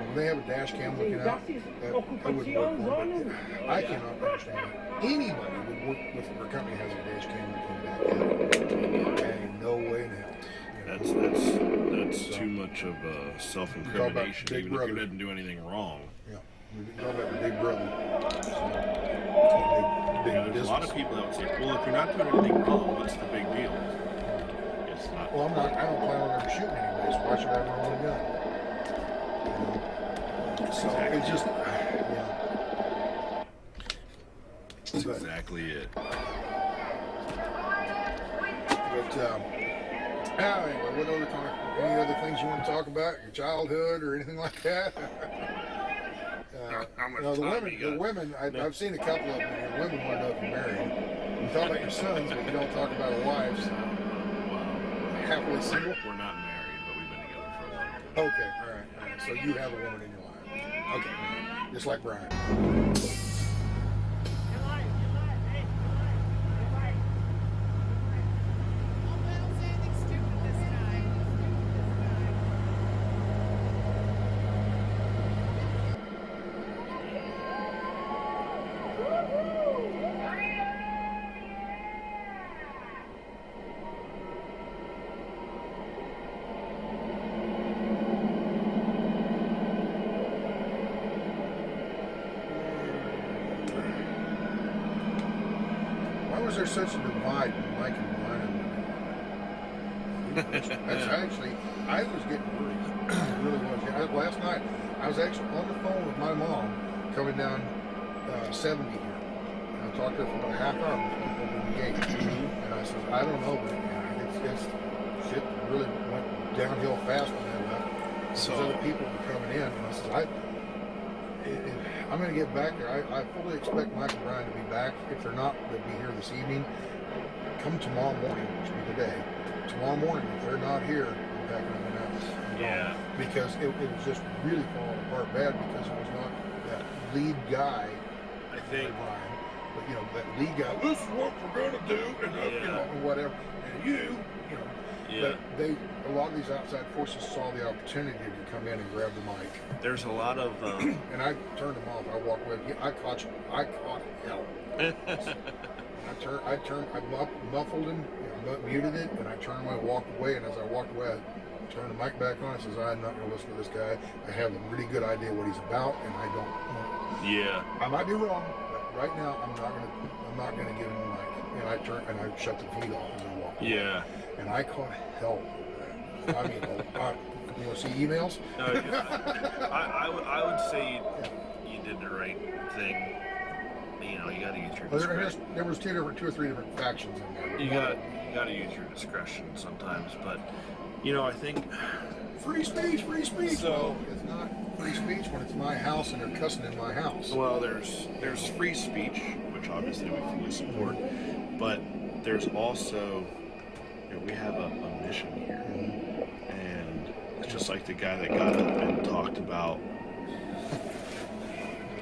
When they have a dash cam looking out, I wouldn't work for them. I cannot understand that anybody would work with a company that has a dash cam looking back. Ain't no way in hell. That's too much of a self-incrimination, even if you didn't do anything wrong. Yeah, we're talking about Big Brother. There's a lot of people that would say, well, if you're not doing anything wrong, what's the big deal? It's not. Well, I don't plan on ever shooting anybody, so why should I run with a gun? So it's just, That's exactly it. But anyway, any other things you want to talk about? Your childhood or anything like that? The women, I've seen a couple of them. The women want to know if you're married. You talk about your sons, but you don't talk about a wife. So. Happily single? We're not married, but we've been together for a while. Okay, all right. So you have a woman in your life. Okay, just like Brian. Why was there such a divide in Mike and Brian? That's actually, I was getting worried. I really was. Last night, I was actually on the phone with my mom coming down 70 here. And I talked to her for about a half hour before I opened the gate. And I said, I don't know, but it's shit really went downhill fast when I left. So other people were coming in, and I said, I'm going to get back there. I fully expect Mike and Brian to be back. If they're not, they'll be here this evening. Come tomorrow morning, which will be today. Tomorrow morning, if they're not here, I'm packing everything else. Yeah. Because it was just really falling apart bad because it was not that lead guy. I think. Brian, but that lead guy. This is what we're going to do, and whatever. And you know. Yeah. But a lot of these outside forces saw the opportunity to come in and grab the mic. There's a lot of and I turned them off. I walked away. I caught hell. I muffled him, muted it, and I turned away, walked away. And as I walked away, I turned the mic back on. I says, I'm not going to listen to this guy. I have a really good idea what he's about, and I don't know. Yeah. I might be wrong, but right now I'm not going to give him the mic. And I shut the feed off as I walked away. Yeah. And I caught hell. I mean, you want to see emails? I would say you did the right thing. You got to use your discretion. There was two or three different factions in there. You got to use your discretion sometimes, but I think free speech. So it's not free speech when it's my house and they're cussing in my house. Well, there's free speech, which obviously we fully support, but there's also we have a mission here, and it's just like the guy that got up and talked about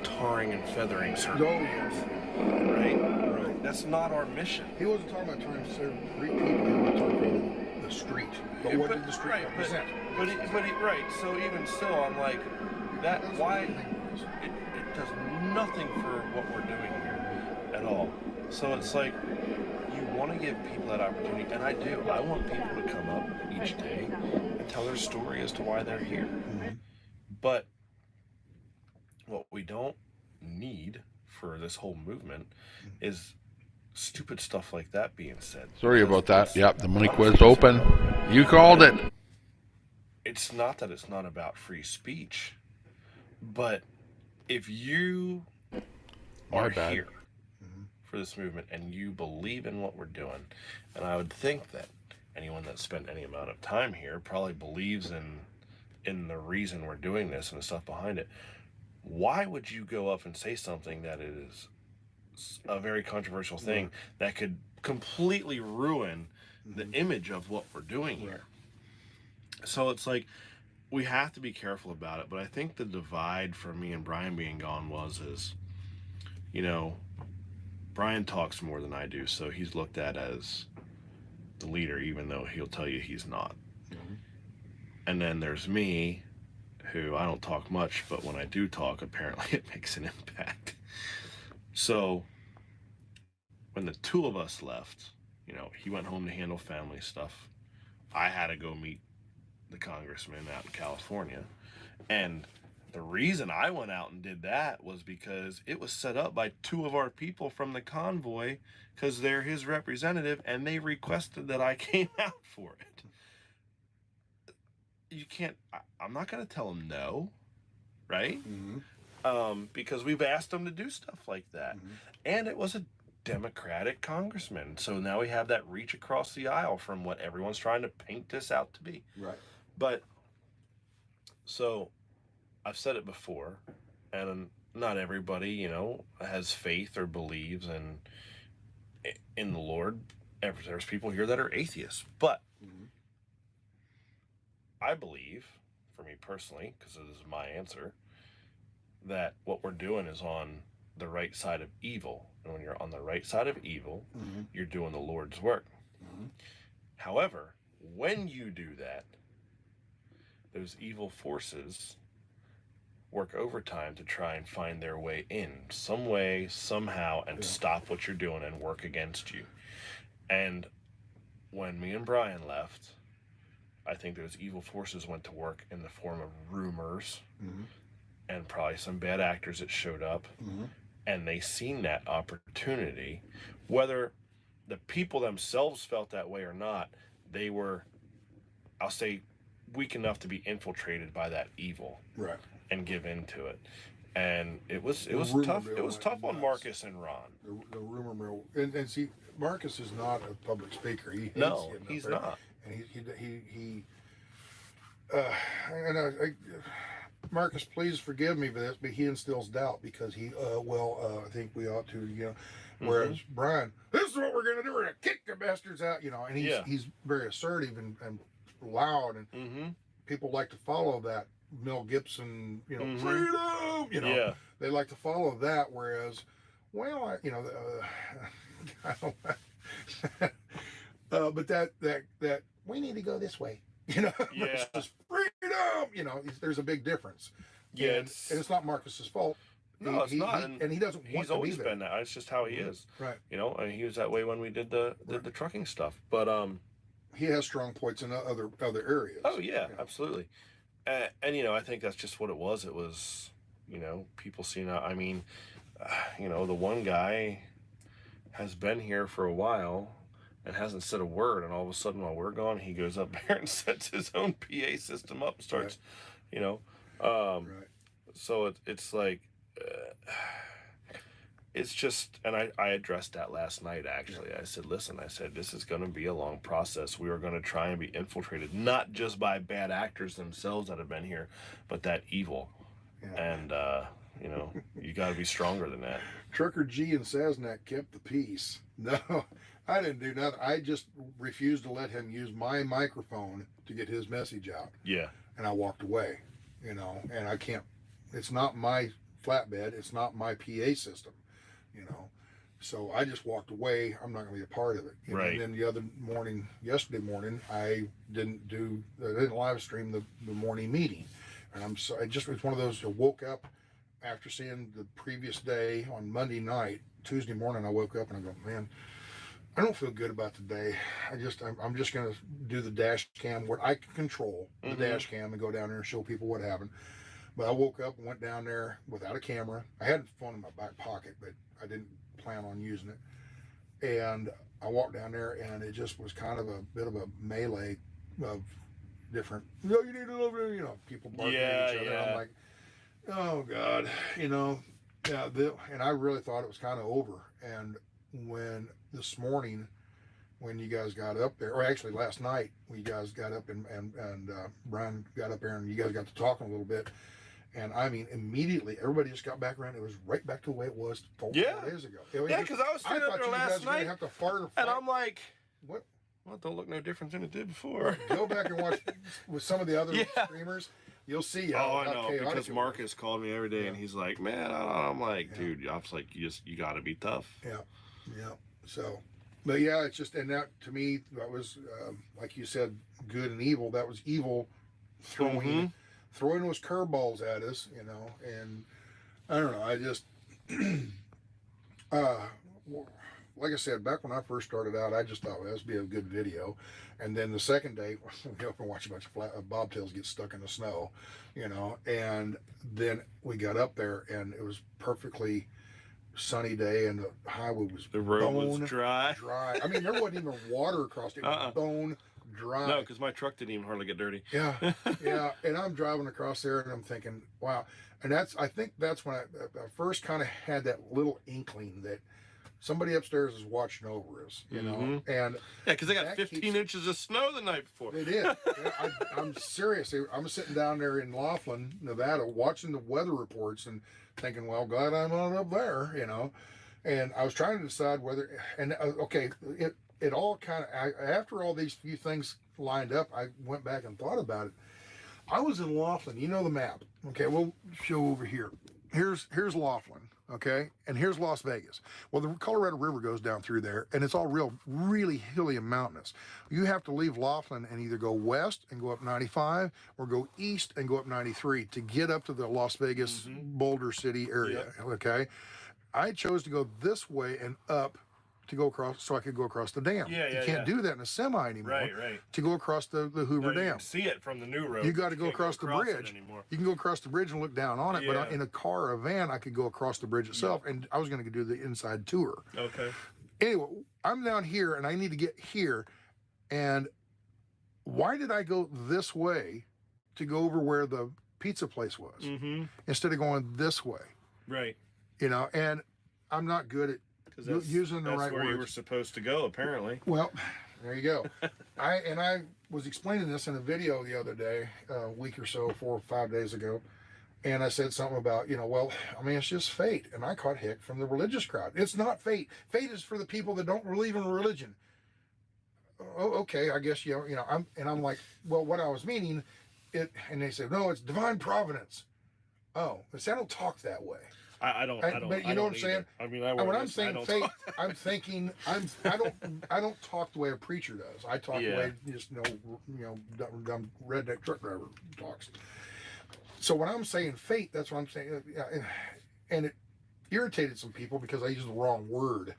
tarring and feathering certain people. Right. That's not our mission. He wasn't talking about trying to greet people. He was talking about the street. But what did the street represent? But right. So even still, I'm like, that. Why? It does nothing for what we're doing here at all. So it's like you want to give people that opportunity, and I do. I want people to come up each day and tell their story as to why they're here. But what we don't need for this whole movement is stupid stuff like that being said. Sorry about that. Yep, the mic was open. You called it. It's not that it's not about free speech, but if you are here for this movement and you believe in what we're doing, and I would think that anyone that's spent any amount of time here probably believes in the reason we're doing this and the stuff behind it. Why would you go up and say something that is a very controversial thing that could completely ruin the image of what we're doing here? So it's like we have to be careful about it. But I think the divide for me and Brian being gone is Brian talks more than I do, so he's looked at as the leader, even though he'll tell you he's not. And then there's me, who I don't talk much, but when I do talk, apparently it makes an impact. So when the two of us left, he went home to handle family stuff. I had to go meet the congressman out in California. And the reason I went out and did that was because it was set up by two of our people from the convoy, because they're his representative, and they requested that I came out for it. You can't, I'm not going to tell them no, right? Because we've asked them to do stuff like that. And it was a Democratic congressman. So now we have that reach across the aisle from what everyone's trying to paint this out to be. Right. But, so, I've said it before, and not everybody, has faith or believes in the Lord. There's people here that are atheists. But, I believe, for me personally, because this is my answer, that what we're doing is on the right side of evil. And when you're on the right side of evil, you're doing the Lord's work. However, when you do that, those evil forces work overtime to try and find their way in some way, somehow, and stop what you're doing and work against you. And when me and Brian left, I think those evil forces went to work in the form of rumors and probably some bad actors that showed up, and they seen that opportunity. Whether the people themselves felt that way or not, they were I'll say, weak enough to be infiltrated by that evil, right, and give into it. And it was tough. It was tough on Marcus and Ron. The rumor mill, and see, Marcus is not a public speaker. He hates No, getting up he's there. not. And Marcus, please forgive me for this, but he instills doubt because I think we ought to, whereas Brian, this is what we're going to do. We're going to kick the bastards out, and he's very assertive and loud, and people like to follow that. Mel Gibson, freedom, they like to follow that, whereas, but that we need to go this way, versus freedom, there's a big difference. Yeah, and it's not Marcus's fault. No, it's not, and he doesn't. He's always been that. It's just how he is, right? And he was that way when we did the trucking stuff. But he has strong points in other areas. Oh yeah, absolutely. And I think that's just what it was. It was, people seeing. I mean, the one guy has been here for a while and hasn't said a word, and all of a sudden, while we're gone, he goes up there and sets his own PA system up and starts, right. So it's like. It's just, and I addressed that last night, actually. I said, listen, this is going to be a long process. We are going to try and be infiltrated, not just by bad actors themselves that have been here, but that evil. Yeah. And, you got to be stronger than that. Trucker G and Sasnak kept the peace. No, I didn't do nothing. I just refused to let him use my microphone to get his message out. Yeah. And I walked away, and I can't, it's not my flatbed, it's not my PA system. So I just walked away. I'm not going to be a part of it. Right. And then yesterday morning, I didn't live stream the morning meeting. And it's one of those, I woke up after seeing the previous day on Monday night. Tuesday morning, I woke up and I go, man, I don't feel good about today. I'm just going to do the dash cam where I can control the dash cam and go down there and show people what happened. But I woke up and went down there without a camera. I had a phone in my back pocket, but I didn't plan on using it. And I walked down there, and it just was kind of a bit of a melee of different, you need to love it, people barking at each other. Yeah. I'm like, oh, God, and I really thought it was kind of over. And when this morning, when you guys got up there, or actually last night, when you guys got up and Brian got up there and you guys got to talking a little bit, and I mean, immediately everybody just got back around. It was right back to the way it was 4 days ago. Because I was sitting up there last night, have to fart or and I'm like, what? Well, it don't look no different than it did before. Go back and watch with some of the other streamers. You'll see. I know, because Marcus called me every day, and he's like, man, I'm like, dude, I was like, you got to be tough. Yeah. So. But yeah, it's just, and that to me, that was, like you said, good and evil. That was evil throwing those curveballs at us, and I don't know. I just, like I said, back when I first started out, I just thought, well, this would be a good video. And then the second day, we go up and watch a bunch of bobtails get stuck in the snow, and then we got up there and it was perfectly sunny day, and the highway was the road was dry. I mean, there wasn't even water across it. It was bone dry. No, because my truck didn't even hardly get dirty. Yeah. And I'm driving across there, and I'm thinking, wow. And I think that's when I first kind of had that little inkling that somebody upstairs is watching over us, And because they got 15 inches of snow the night before. They did. I'm serious. I'm sitting down there in Laughlin, Nevada, watching the weather reports and thinking, well, glad I'm not up there, And I was trying to decide whether, and it all kind of, after all these few things lined up, I went back and thought about it. I was in Laughlin, the map. Okay, we'll show over here. Here's Laughlin, okay? And here's Las Vegas. Well, the Colorado River goes down through there, and it's all really hilly and mountainous. You have to leave Laughlin and either go west and go up 95 or go east and go up 93 to get up to the Las Vegas Boulder City area, okay? I chose to go this way and up to go across, so I could go across the dam. You can't do that in a semi anymore. Right. To go across the Hoover Dam. You can see it from the new road. You got to go across the bridge. You can go across the bridge and look down on it, but in a car or a van, I could go across the bridge itself, and I was going to do the inside tour. Okay. Anyway, I'm down here, and I need to get here, and why did I go this way to go over where the pizza place was instead of going this way? Right. You know, and I'm not good at using the right That's where words. you were supposed to go, apparently. Well, there you go. I was explaining this in a video the other day, a week or so, 4 or 5 days ago, and I said something about, well, I mean, it's just fate, and I caught heck from the religious crowd. It's not fate. Fate is for the people that don't believe in religion. Oh, okay, I guess I'm like, well, what I was meaning, and they said, no, it's divine providence. Oh, see, I don't talk that way. I don't. But you know what I'm saying? I mean, when I'm saying fate, I'm thinking I don't talk the way a preacher does. I talk the way just dumb redneck truck driver talks. So when I'm saying fate, that's what I'm saying, and it irritated some people because I used the wrong word,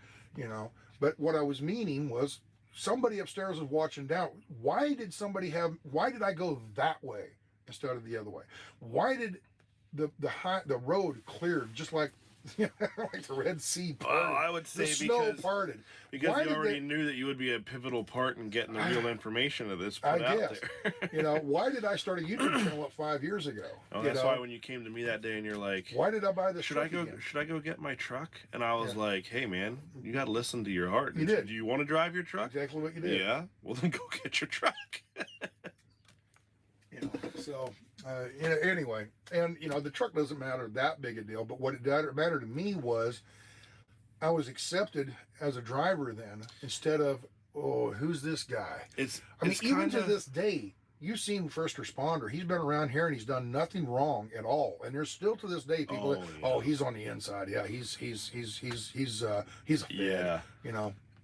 But what I was meaning was somebody upstairs was watching down. Why did I go that way instead of the other way? Why did the road cleared just like like the Red Sea parted? I would say the snow parted. Because you already knew that you would be a pivotal part in getting the real information of this put out there. Why did I start a YouTube channel 5 years ago? Oh, that's why when you came to me that day and you're like, why did I buy the truck again? Should I go get my truck? And I was like, hey man, you got to listen to your heart. You did. Do you want to drive your truck? Exactly what you did. Yeah. Well, then go get your truck. So anyway, and the truck doesn't matter that big a deal, but what it mattered to me was I was accepted as a driver then instead of, oh, who's this guy? Even to this day, you've seen First Responder. He's been around here and he's done nothing wrong at all. And there's still to this day people he's on the inside. Yeah, he's a fed, yeah.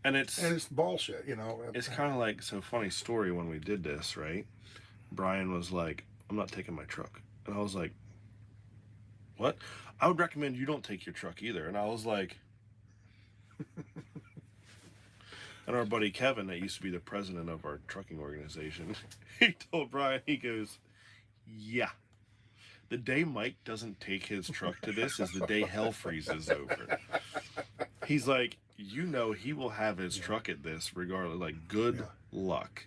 And it's bullshit, It's kind of like, so funny story when we did this, right? Brian was like, I'm not taking my truck. And I was like, what? I would recommend you don't take your truck either. And I was like, and our buddy Kevin, that used to be the president of our trucking organization, he told Brian, he goes, yeah, the day Mike doesn't take his truck to this is the day hell freezes over. He's like, he will have his truck at this regardless, like, good luck.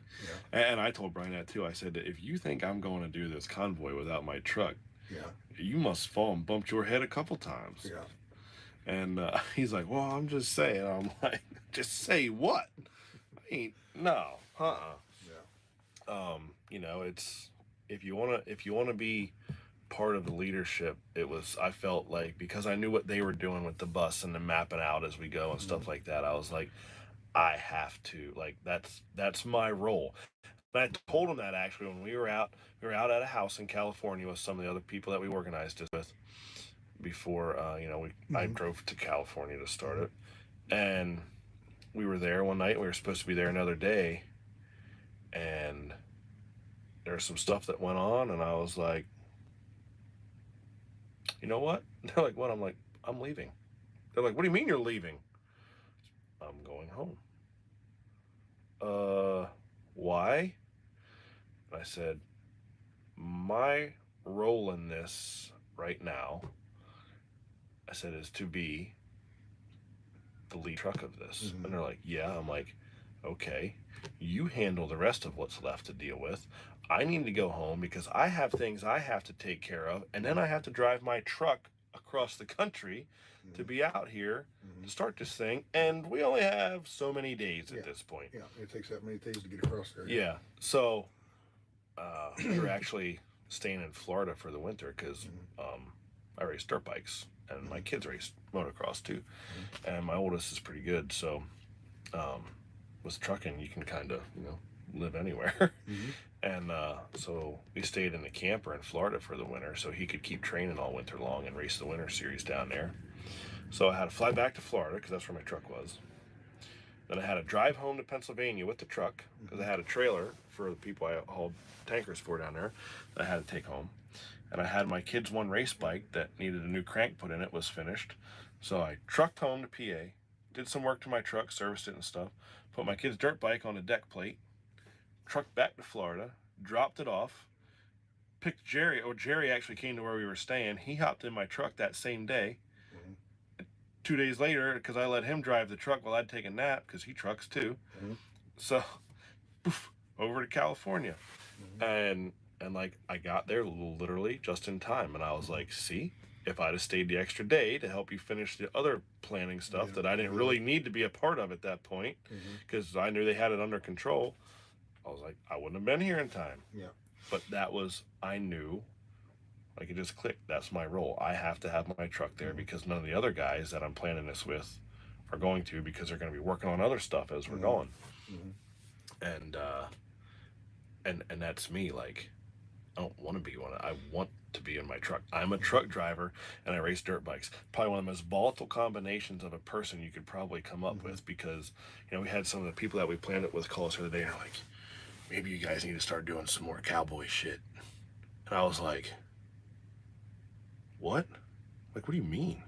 Yeah. And I told Brian that too. I said, if you think I'm going to do this convoy without my truck, you must fall and bump your head a couple times. Yeah. And he's like, well, I'm just saying. I'm like, just say what? No. Yeah. It's, if you want to be part of the leadership, I felt like, because I knew what they were doing with the bus and the mapping out as we go and stuff like that, I was like, I have to, like, that's my role. And I told him that actually when we were out at a house in California with some of the other people that we organized it with before I drove to California to start it. And we were there one night, we were supposed to be there another day, and there was some stuff that went on, and I was like, you know what? They're like, what? I'm like, I'm leaving. They're like, what do you mean you're leaving? I'm going home. Why? And I said, my role in this right now, I said, is to be the lead truck of this. And they're like, yeah. I'm like, okay, you handle the rest of what's left to deal with. I need to go home because I have things I have to take care of, and then I have to drive my truck across the country to be out here to start this thing, and we only have so many days at this point. Yeah, it takes that many days to get across there. Yeah, so we're actually staying in Florida for the winter because I race dirt bikes, and my kids race motocross too, and my oldest is pretty good, so with trucking you can kind of live anywhere. And so we stayed in the camper in Florida for the winter so he could keep training all winter long and race the winter series down there. So I had to fly back to Florida because that's where my truck was. Then I had to drive home to Pennsylvania with the truck because I had a trailer for the people I hauled tankers for down there that I had to take home. And I had my kids' one race bike that needed a new crank put in it, was finished. So I trucked home to PA, did some work to my truck, serviced it and stuff, put my kid's dirt bike on a deck plate, trucked back to Florida, dropped it off, picked Jerry. Jerry actually came to where we were staying. He hopped in my truck that same day. 2 days later, because I let him drive the truck while I'd take a nap, because he trucks too. So, poof, over to California. And like, I got there literally just in time. And I was like, see, if I'd have stayed the extra day to help you finish the other planning stuff that I didn't really need to be a part of at that point, because I knew they had it under control, I was like, I wouldn't have been here in time. Yeah. But that was, I knew, like, it just clicked. That's my role. I have to have my truck there because none of the other guys that I'm planning this with are going to, because they're going to be working on other stuff as we're going. And that's me. Like, I don't want to be one. I want to be in my truck. I'm a truck driver and I race dirt bikes. Probably one of the most volatile combinations of a person you could probably come up with, because, you know, we had some of the people that we planned it with call us the other day and they're like, maybe you guys need to start doing some more cowboy shit. And I was like, what? Like, what do you mean?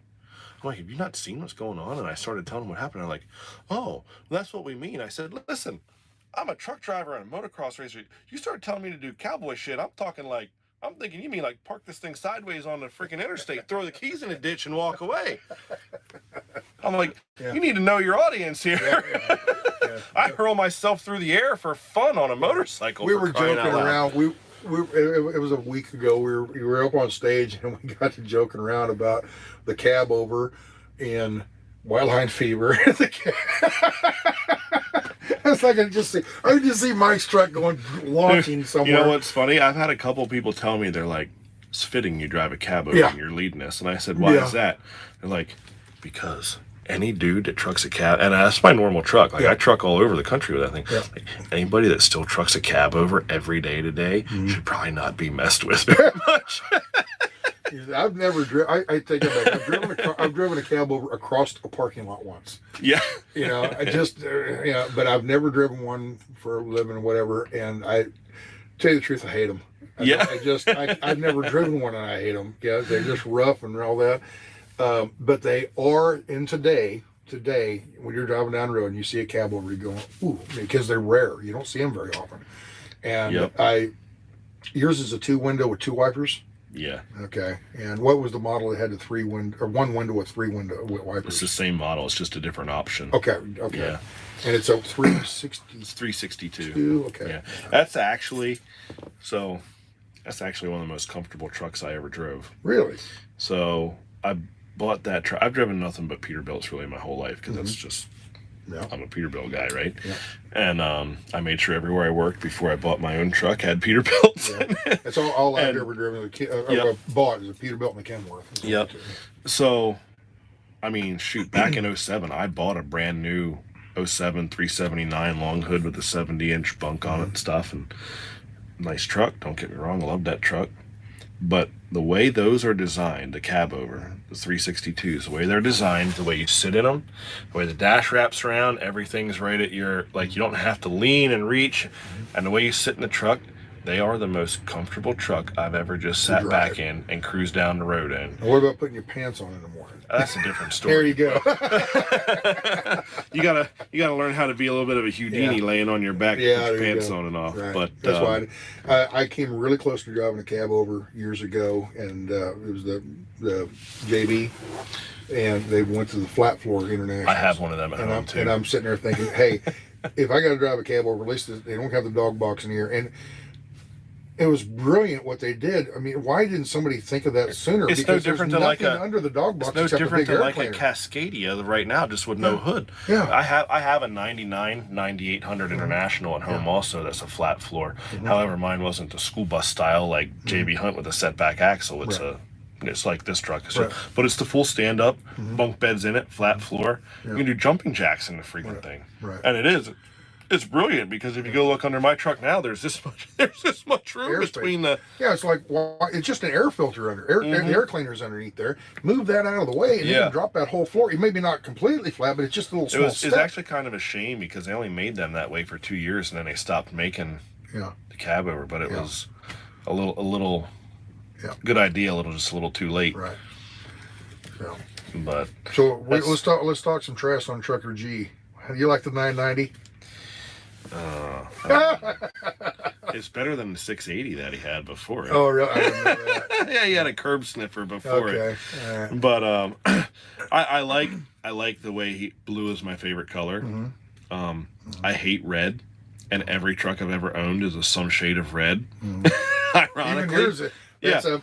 I'm like, have you not seen what's going on? And I started telling them what happened. They're like, oh, well, that's what we mean. I said, listen, I'm a truck driver and a motocross racer. You started telling me to do cowboy shit. I'm thinking you mean like park this thing sideways on the freaking interstate, throw the keys in a ditch and walk away. I'm like, you need to know your audience here. I hurl myself through the air for fun on a motorcycle. We were joking around. It was a week ago. We were up on stage and we got to joking around about the cab over and wildline fever. It's like I just see Mike's truck launching somewhere. You know what's funny? I've had a couple people tell me, they're like, it's fitting you drive a cab over and you're leading us. And I said, why is that? They're like, because any dude that trucks a cab, and that's my normal truck. Like I truck all over the country with that thing. Like, anybody that still trucks a cab over every day today should probably not be messed with very much. I've never driven. I take it back. I've driven a cab over across a parking lot once. Yeah. You know, I just but I've never driven one for a living or whatever. And I tell you the truth, I hate them. I've never driven one and I hate them. Yeah, they're just rough and all that. But they are in today, when you're driving down the road and you see a cab over, you go, ooh, because they're rare. You don't see them very often. And yours is a 2-window with 2 wipers. Yeah. Okay. And what was the model that had the 1 window with 3 window with wipers? It's the same model. It's just a different option. Okay. Yeah. And it's a 360. It's 362. Okay. Yeah. That's actually one of the most comfortable trucks I ever drove. Really? So I bought that truck. I've driven nothing but Peterbilts really my whole life, because that's just, I'm a Peterbilt guy, right? Yeah. And I made sure everywhere I worked before I bought my own truck had Peterbilts in it. That's all I've ever driven. Bought is a Peterbilt and a Kenworth. Yep. So, I mean, shoot, back in 07, I bought a brand new 07 379 long hood with a 70-inch bunk on it and stuff, and nice truck. Don't get me wrong, I love that truck. But the way those are designed, the cab over, the 362s, the way they're designed, the way you sit in them, the way the dash wraps around, everything's right at your, like, you don't have to lean and reach, and the way you sit in the truck, they are the most comfortable truck I've ever just sat back in and cruised down the road in. And what about putting your pants on in the morning? That's a different story. There you go. you gotta learn how to be a little bit of a Houdini laying on your back with your pants on and off. Right. But that's why I came really close to driving a cab over years ago, and it was the JB, and they went to the Flat Floor International. I have one of them at home too. And I'm sitting there thinking, hey, if I got to drive a cab over, at least they don't have the dog box in here. And it was brilliant what they did. I mean, why didn't somebody think of that sooner? It's no different than like under the dog box. It's no different than like a Cascadia right now, just with no hood. Yeah. I have a 99 9800 International at home also. That's a flat floor. However, mine wasn't the school bus style like JB Hunt with a setback axle. It's like this truck, but it's the full stand up, bunk beds in it, flat floor. You can do jumping jacks in the freaking thing, and it's brilliant, because if you go look under my truck now, there's this much room between the. Yeah, it's like it's just an air filter under the air cleaner's underneath there. Move that out of the way and then drop that whole floor. It maybe not completely flat, but it's just a little small step. It's actually kind of a shame, because they only made them that way for 2 years, and then they stopped making the cab over. But it was a little good idea, just a little too late. Right. Yeah. But so let's talk some trash on Trucker G. You like the 990? It's better than the 680 that he had before it. Oh, really? I didn't know that. Yeah, he had a curb sniffer before it. All right. But I like the way blue is my favorite color. I hate red. and every truck I've ever owned is some shade of red. Ironically, even yours, it's a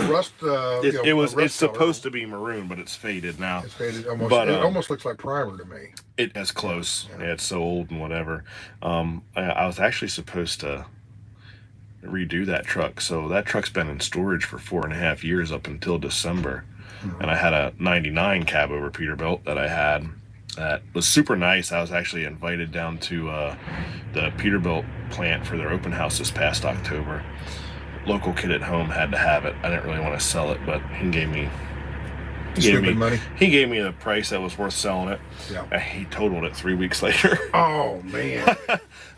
rust. It's supposed to be maroon, but it's faded now. It's faded almost. But, it almost looks like primer to me. It's close. Yeah, it's so old and whatever. I was actually supposed to redo that truck. So that truck's been in storage for 4.5 years up until December. And I had a 99 cab over Peterbilt that I had that was super nice. I was actually invited down to the Peterbilt plant for their open house this past October. Local kid at home had to have it. I didn't really want to sell it, but he gave me money. He gave me the price that was worth selling it. Yeah. He totaled it 3 weeks later. Oh man.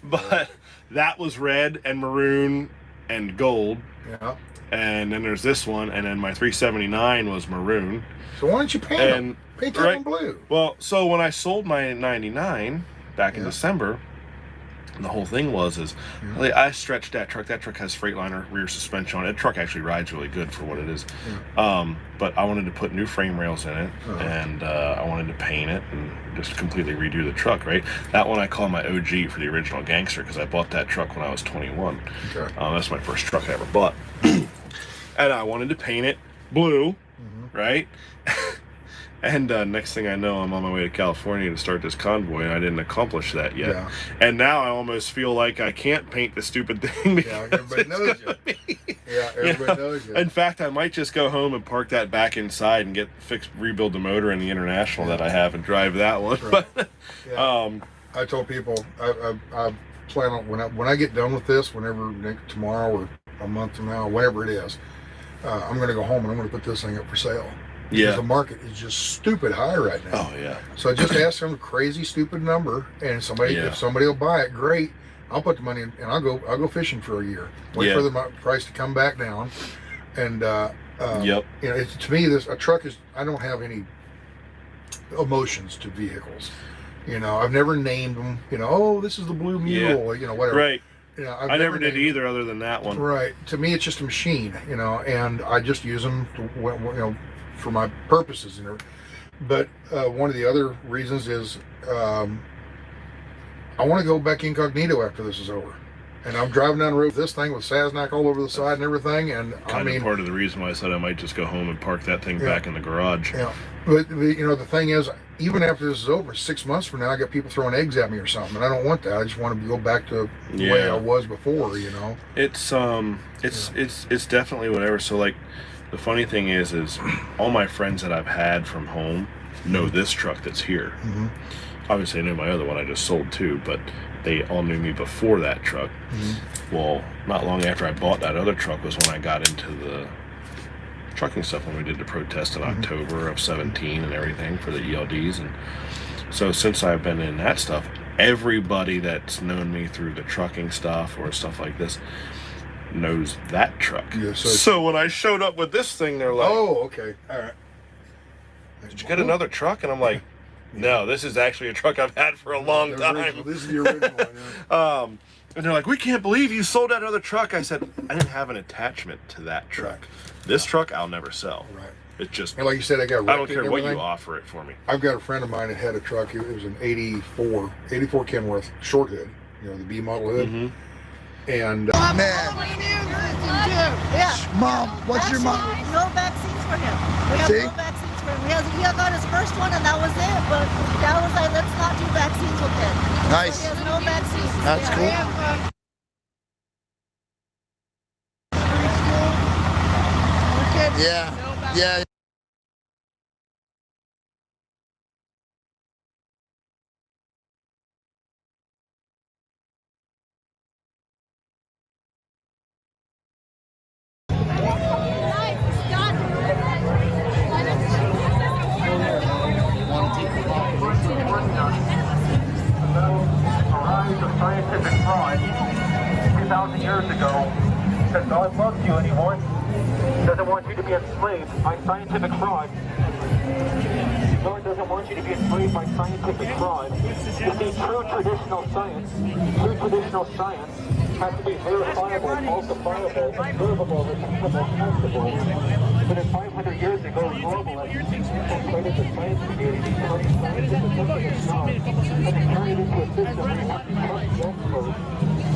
But that was red and maroon and gold. Yeah. And then there's this one, and then my 379 was maroon. So why don't you paint them? Paint them in blue. Well, so when I sold my 99 back in December, the whole thing was I stretched that truck. That truck has Freightliner rear suspension on it. The truck actually rides really good for what it is. But I wanted to put new frame rails in it, and I wanted to paint it and just completely redo the truck, right? That one I call my OG for the original gangster because I bought that truck when I was 21. Okay. That's my first truck I ever bought. And I wanted to paint it blue, right? And next thing I know, I'm on my way to California to start this convoy, and I didn't accomplish that yet. Yeah. And now I almost feel like I can't paint the stupid thing because everybody knows you. Yeah, everybody knows you. In fact, I might just go home and park that back inside and rebuild the motor in the International that I have and drive that one. Right. But, I told people I plan on when I get done with this, tomorrow or a month from now, whatever it is, I'm going to go home and I'm going to put this thing up for sale. Because the market is just stupid high right now. Oh yeah. So I just ask some crazy stupid number, and if somebody will buy it, great. I'll put the money in, and I'll go fishing for a year. Wait for the price to come back down, and you know, to me, a truck is. I don't have any emotions to vehicles. You know, I've never named them. You know, oh, this is the Blue Mule. You know, whatever. Right. You know, I never did either, other than that one. Right. To me, it's just a machine. You know, and I just use them. For my purposes, but one of the other reasons is I want to go back incognito after this is over, and I'm driving down the road with this thing with Sasnak all over the side and everything, and kind of part of the reason why I said I might just go home and park that thing back in the garage. Yeah, but you know, the thing is, even after this is over, 6 months from now, I got people throwing eggs at me or something, and I don't want that. I just want to go back to the way I was before. You know, it's definitely whatever. So like. The funny thing is all my friends that I've had from home know this truck that's here. Obviously, I know my other one I just sold too, but they all knew me before that truck. Well, not long after I bought that other truck was when I got into the trucking stuff when we did the protest in October of 17 and everything for the ELDs. And so since I've been in that stuff, everybody that's known me through the trucking stuff or stuff like this knows that truck. Yeah, so when I showed up with this thing, they're like, oh, okay, all right. Did you get another truck? And I'm like, no, this is actually a truck I've had for a long time. This is the original one. And they're like, we can't believe you sold that other truck. I said, I didn't have an attachment to that truck. This truck I'll never sell. Right. It's just, and like you said, I don't care what you offer it for me. I've got a friend of mine that had a truck. It was an 84 Kenworth short hood, you know, the B model hood. And man, Mom, what's your mom? No vaccines for him. We have no vaccines for him. He got his first one, and that was it. But that was like, let's not do vaccines with him. Nice. So he has no vaccines. That's cool. Yeah. Scientific fraud 2,000 years ago, because God loves you anymore, doesn't want you to be enslaved by scientific fraud. God doesn't want you to be enslaved by scientific fraud. You see, true traditional science has to be verifiable, falsifiable, observable, repeatable, testable. But in 500 200 years ago, globalists infiltrated the science community, studied scientific knowledge, and they turned it into a system where you have to trust the experts,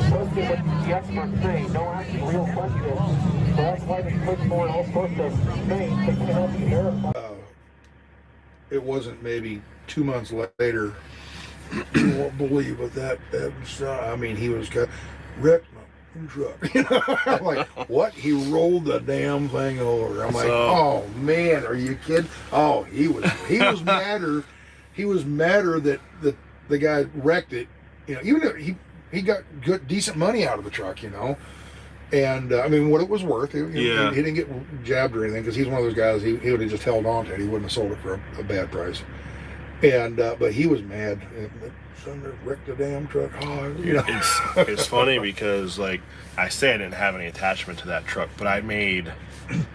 trusting what the experts say, no asking real questions. So that's why they push forward all sorts of things that cannot be verified. It wasn't maybe 2 months later. You won't believe what that was. I mean, he was wrecked my truck. I'm like, what? He rolled the damn thing over. I'm like, oh man, are you kidding? Oh, he was madder. He was madder that the guy wrecked it. You know, even though he got decent money out of the truck. You know. And I mean, what it was worth. He didn't get jabbed or anything because he's one of those guys. He would have just held on to it. He wouldn't have sold it for a bad price. And but he was mad. Son wrecked the damn truck. Oh, you know. It's funny because, like I say, I didn't have any attachment to that truck, but I made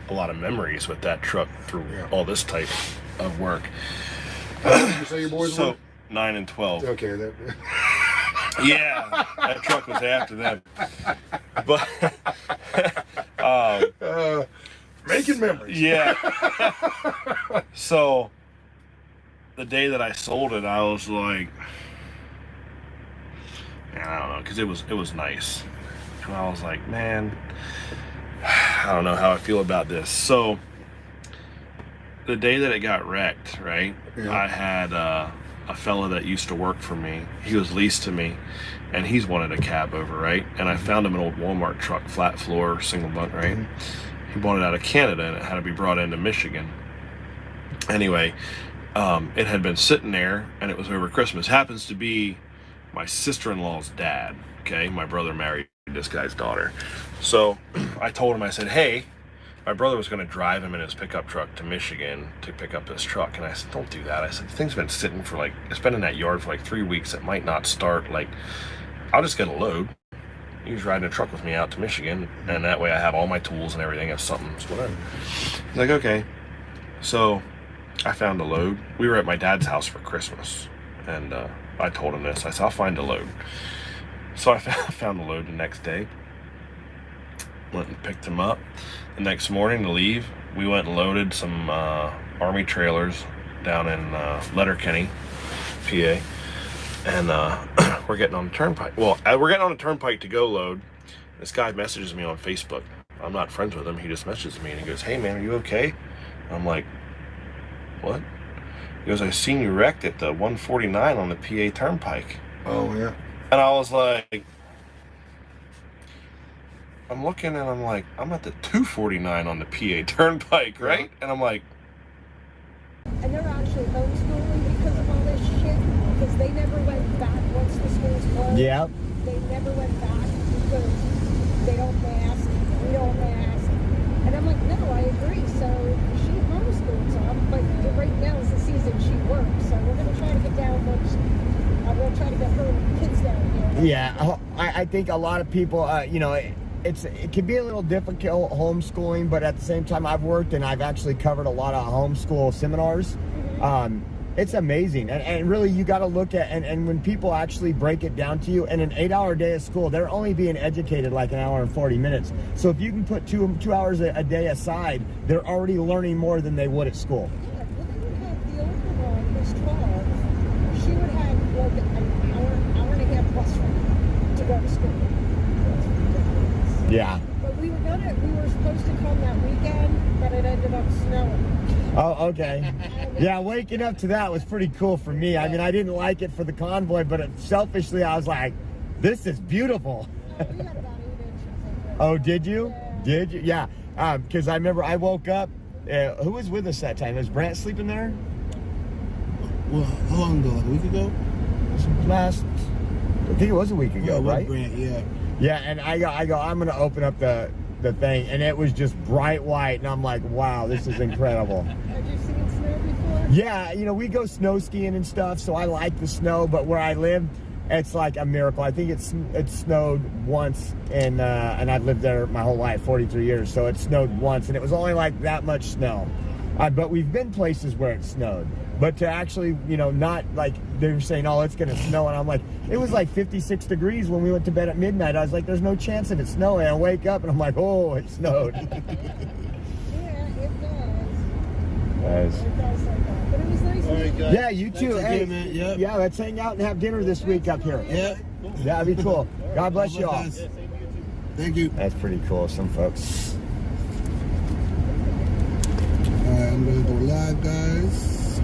a lot of memories with that truck through all this type of work. How old did you say your boys were? 9 and 12. Okay. Yeah, that truck was after them. But making memories. Yeah. So the day that I sold it, I was like, I don't know, because it was nice, and I was like, man, I don't know how I feel about this. So the day that it got wrecked, right? Yeah. I had a fella that used to work for me. He was leased to me, and he's wanted a cab over, right? And I found him an old Walmart truck, flat floor, single bunk, right? He bought it out of Canada, and it had to be brought into Michigan. Anyway, it had been sitting there, and it was over Christmas. Happens to be my sister-in-law's dad, okay? My brother married this guy's daughter. So I told him, I said, hey, my brother was going to drive him in his pickup truck to Michigan to pick up this truck. And I said, don't do that. I said, the thing's been sitting for it's been in that yard for 3 weeks. It might not start. I'll just get a load. He's riding a truck with me out to Michigan, and that way I have all my tools and everything. If something's whatever. He's like, okay. So I found a load. We were at my dad's house for Christmas, and I told him this. I said, I'll find a load. So I found the load the next day. Went and picked him up. The next morning to leave, we went and loaded some Army trailers down in Letterkenny, PA. And we're getting on the turnpike. Well, we're getting on the turnpike to go load. This guy messages me on Facebook. I'm not friends with him. He just messages me and he goes, hey man, are you okay? And I'm like, what? He goes, I seen you wrecked at the 149 on the PA turnpike. Oh yeah. And I was like, I'm looking and I'm like, I'm at the 249 on the PA turnpike, right? And I'm like, and they're actually homeschooling because of all this shit, because they never went back once the schools closed. Yeah. They never went back because they don't mask, we don't mask. And I'm like, no, I agree. So she homeschools them, but right now is the season she works. So we're going to try to get down once. I'm going to try to get her kids down here. Yeah, I think a lot of people, you know, it can be a little difficult homeschooling, but at the same time, I've worked and I've actually covered a lot of homeschool seminars. It's amazing, and really you got to look at, and when people actually break it down to you, in an 8-hour day of school, they're only being educated like an hour and 40 minutes. So if you can put two hours a day aside, they're already learning more than they would at school. Yeah, well, they would have the older one, who's 12, she would have like an hour and a half bus ride to go to school. Yeah. But we were supposed to come that weekend, but it ended up snowing. Oh, okay. Yeah, waking up to that was pretty cool for me. I mean, I didn't like it for the convoy, but selfishly, I was like, this is beautiful. We had about 8 inches. Oh, did you? Yeah. Did you? Yeah. Because I remember I woke up. Who was with us that time? Was Brant sleeping there? Well, how long ago? Like a week ago? I think it was a week ago, right? Brant, yeah. Yeah, and I go, I'm going to open up the thing, and it was just bright white, and I'm like, wow, this is incredible. Have you seen snow before? Yeah, you know, we go snow skiing and stuff, so I like the snow, but where I live, it's like a miracle. I think it snowed once, and I've lived there my whole life, 43 years, so it snowed once, and it was only like that much snow. But we've been places where it snowed. But to actually, you know, not like they were saying, oh, it's going to snow. And I'm like, it was like 56 degrees when we went to bed at midnight. I was like, there's no chance of it snowing. I wake up and I'm like, oh, it snowed. Yeah, it does. guys. It does like that. But it was nice. All right, guys. Yeah, you too. Thanks Hey, again, man. Yep. yeah, let's hang out and have dinner this week up here. Yeah. That'd be cool. God bless you all. Thank you. That's pretty cool, some folks. Alright, I'm gonna go live, guys.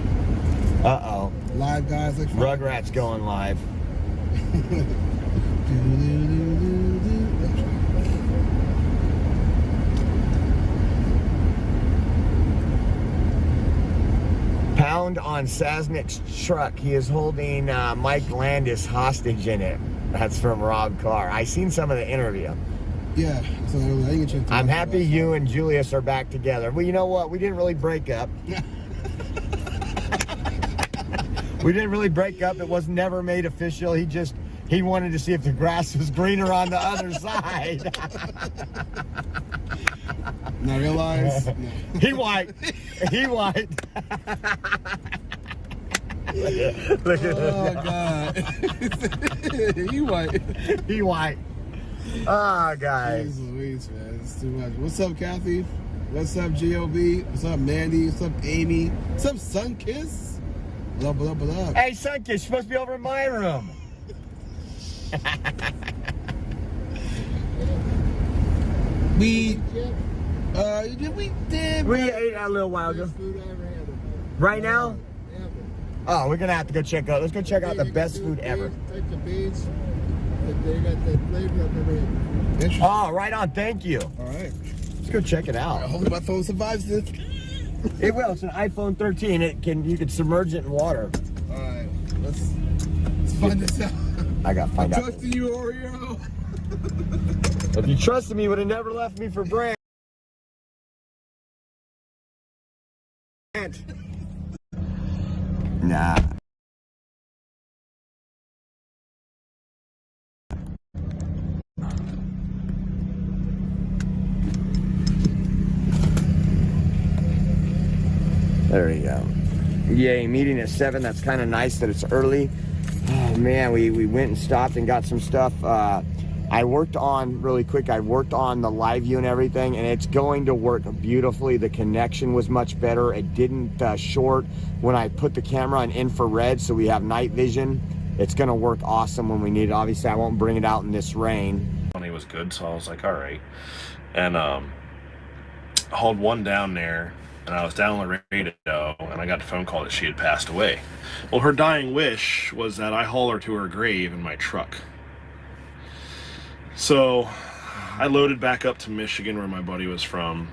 Uh-oh. Live, guys. Like Rugrats going live. Pound on Sasnick's truck. He is holding Mike Landis hostage in it. That's from Rob Carr. I seen some of the interview. Yeah, so I didn't get you. I'm happy you and Julius are back together. Well, you know what? We didn't really break up. We didn't really break up. It was never made official. He wanted to see if the grass was greener on the other side. And I realized. No. He white. He white. Look at Oh God. He white. He white. Ah, guys. Jeez Louise, man. It's too much. What's up, Kathy? What's up, G.O.B.? What's up, Mandy? What's up, Amy? What's up, Sunkiss? What up? Hey, Sunkiss, you're supposed to be over in my room. We did. We ate a little while ago. Right now? Oh, we're gonna have to go check out. Let's go check out the best food ever. Take the beans. They got the flavor of everything. Oh, right on. Thank you. All right. Let's go check it out. Hopefully my phone survives this. It will. It's an iPhone 13. You can submerge it in water. All right. Let's find this out. I got to find out. Trusting you, Oreo. If you trusted me, you would have never left me for Brand. Nah. There you go. Yay, meeting at 7. That's kind of nice that it's early. Oh man, we went and stopped and got some stuff. I worked on, really quick, I worked on the live view and everything, and it's going to work beautifully. The connection was much better. It didn't short when I put the camera on infrared, so we have night vision. It's gonna work awesome when we need it. Obviously, I won't bring it out in this rain. Money was good, so I was like, all right. And hauled one down there, and I was down on Laredo, and I got a phone call that she had passed away. Well, her dying wish was that I haul her to her grave in my truck. So I loaded back up to Michigan, where my buddy was from,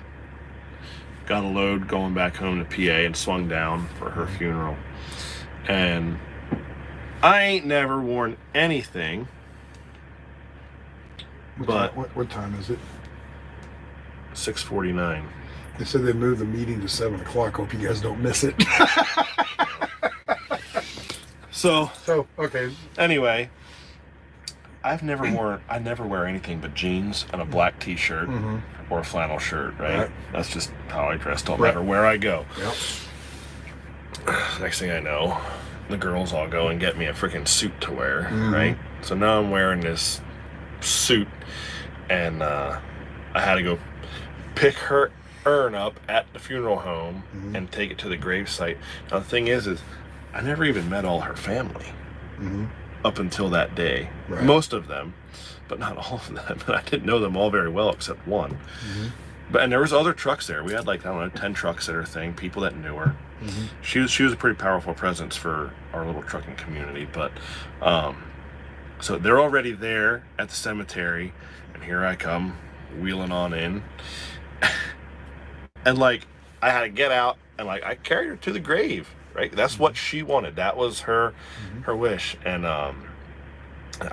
got a load going back home to PA, and swung down for her funeral. And I ain't never worn anything. What time is it? 6:49. They said they moved the meeting to 7 o'clock. Hope you guys don't miss it. So okay. Anyway, I never wear anything but jeans and a black t-shirt or a flannel shirt, right? That's just how I dress, don't matter where I go. Yep. Next thing I know, the girls all go and get me a freaking suit to wear, right? So now I'm wearing this suit, and I had to go pick her urn up at the funeral home and take it to the gravesite. Now the thing is I never even met all her family up until that day. Right. Most of them, but not all of them. I didn't know them all very well except one. And there was other trucks there. We had like, I don't know, 10 trucks at her thing, people that knew her. She was a pretty powerful presence for our little trucking community. But so they're already there at the cemetery, and here I come wheeling on in. And like, I had to get out, and like, I carried her to the grave, right? That's what she wanted. That was her wish. And I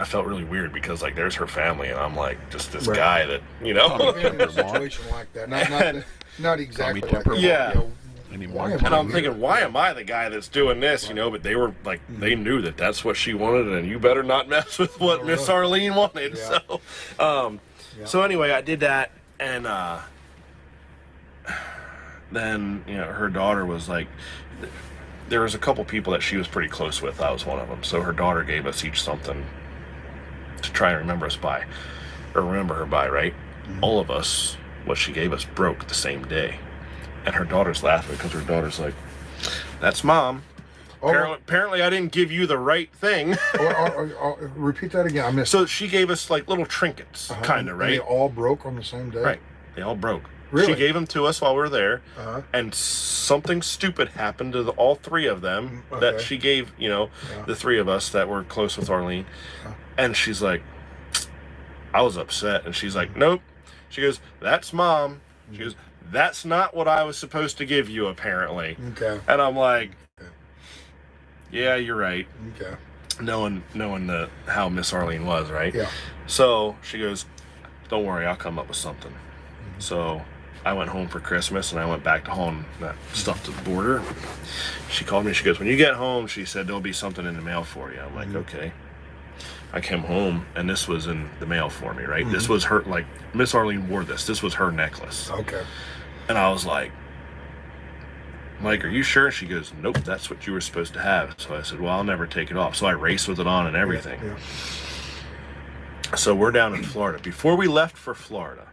felt really weird because like, there's her family, and I'm like just this guy that, you know. Situation like that. Not exactly like that. Yeah. You know, And I'm thinking, why am I the guy that's doing this, you know? But they were like, they knew that that's what she wanted, and you better not mess with what Miss Arlene wanted. So, so anyway, I did that, and then, you know, her daughter was like, there was a couple people that she was pretty close with. I was one of them. So her daughter gave us each something to try and remember us by, or remember her by, right? All of us, what she gave us broke the same day. And her daughter's laughing because her daughter's like, "That's Mom. Apparently I didn't give you the right thing." Repeat that again. I missed. So she gave us like little trinkets, kind of, right? And they all broke on the same day? Right. They all broke. Really? She gave them to us while we were there, and something stupid happened to all three of them that she gave, the three of us that were close with Arlene. And she's like, I was upset. And she's like, nope. She goes, "That's Mom." She goes, "That's not what I was supposed to give you, apparently." Okay. And I'm like, yeah, you're right. Okay. Knowing how Miss Arlene was, right? Yeah. So she goes, "Don't worry, I'll come up with something." So I went home for Christmas, and I went back to hauling that stuff to the border. She called me. She goes, "When you get home," she said, "there'll be something in the mail for you." I'm like, okay. I came home, and this was in the mail for me, right? This was her, like, Miss Arlene wore this. This was her necklace. Okay. And I was like, "Mike, are you sure?" She goes, "Nope, that's what you were supposed to have." So I said, "Well, I'll never take it off." So I raced with it on and everything. Yeah. So we're down in Florida. Before we left for Florida,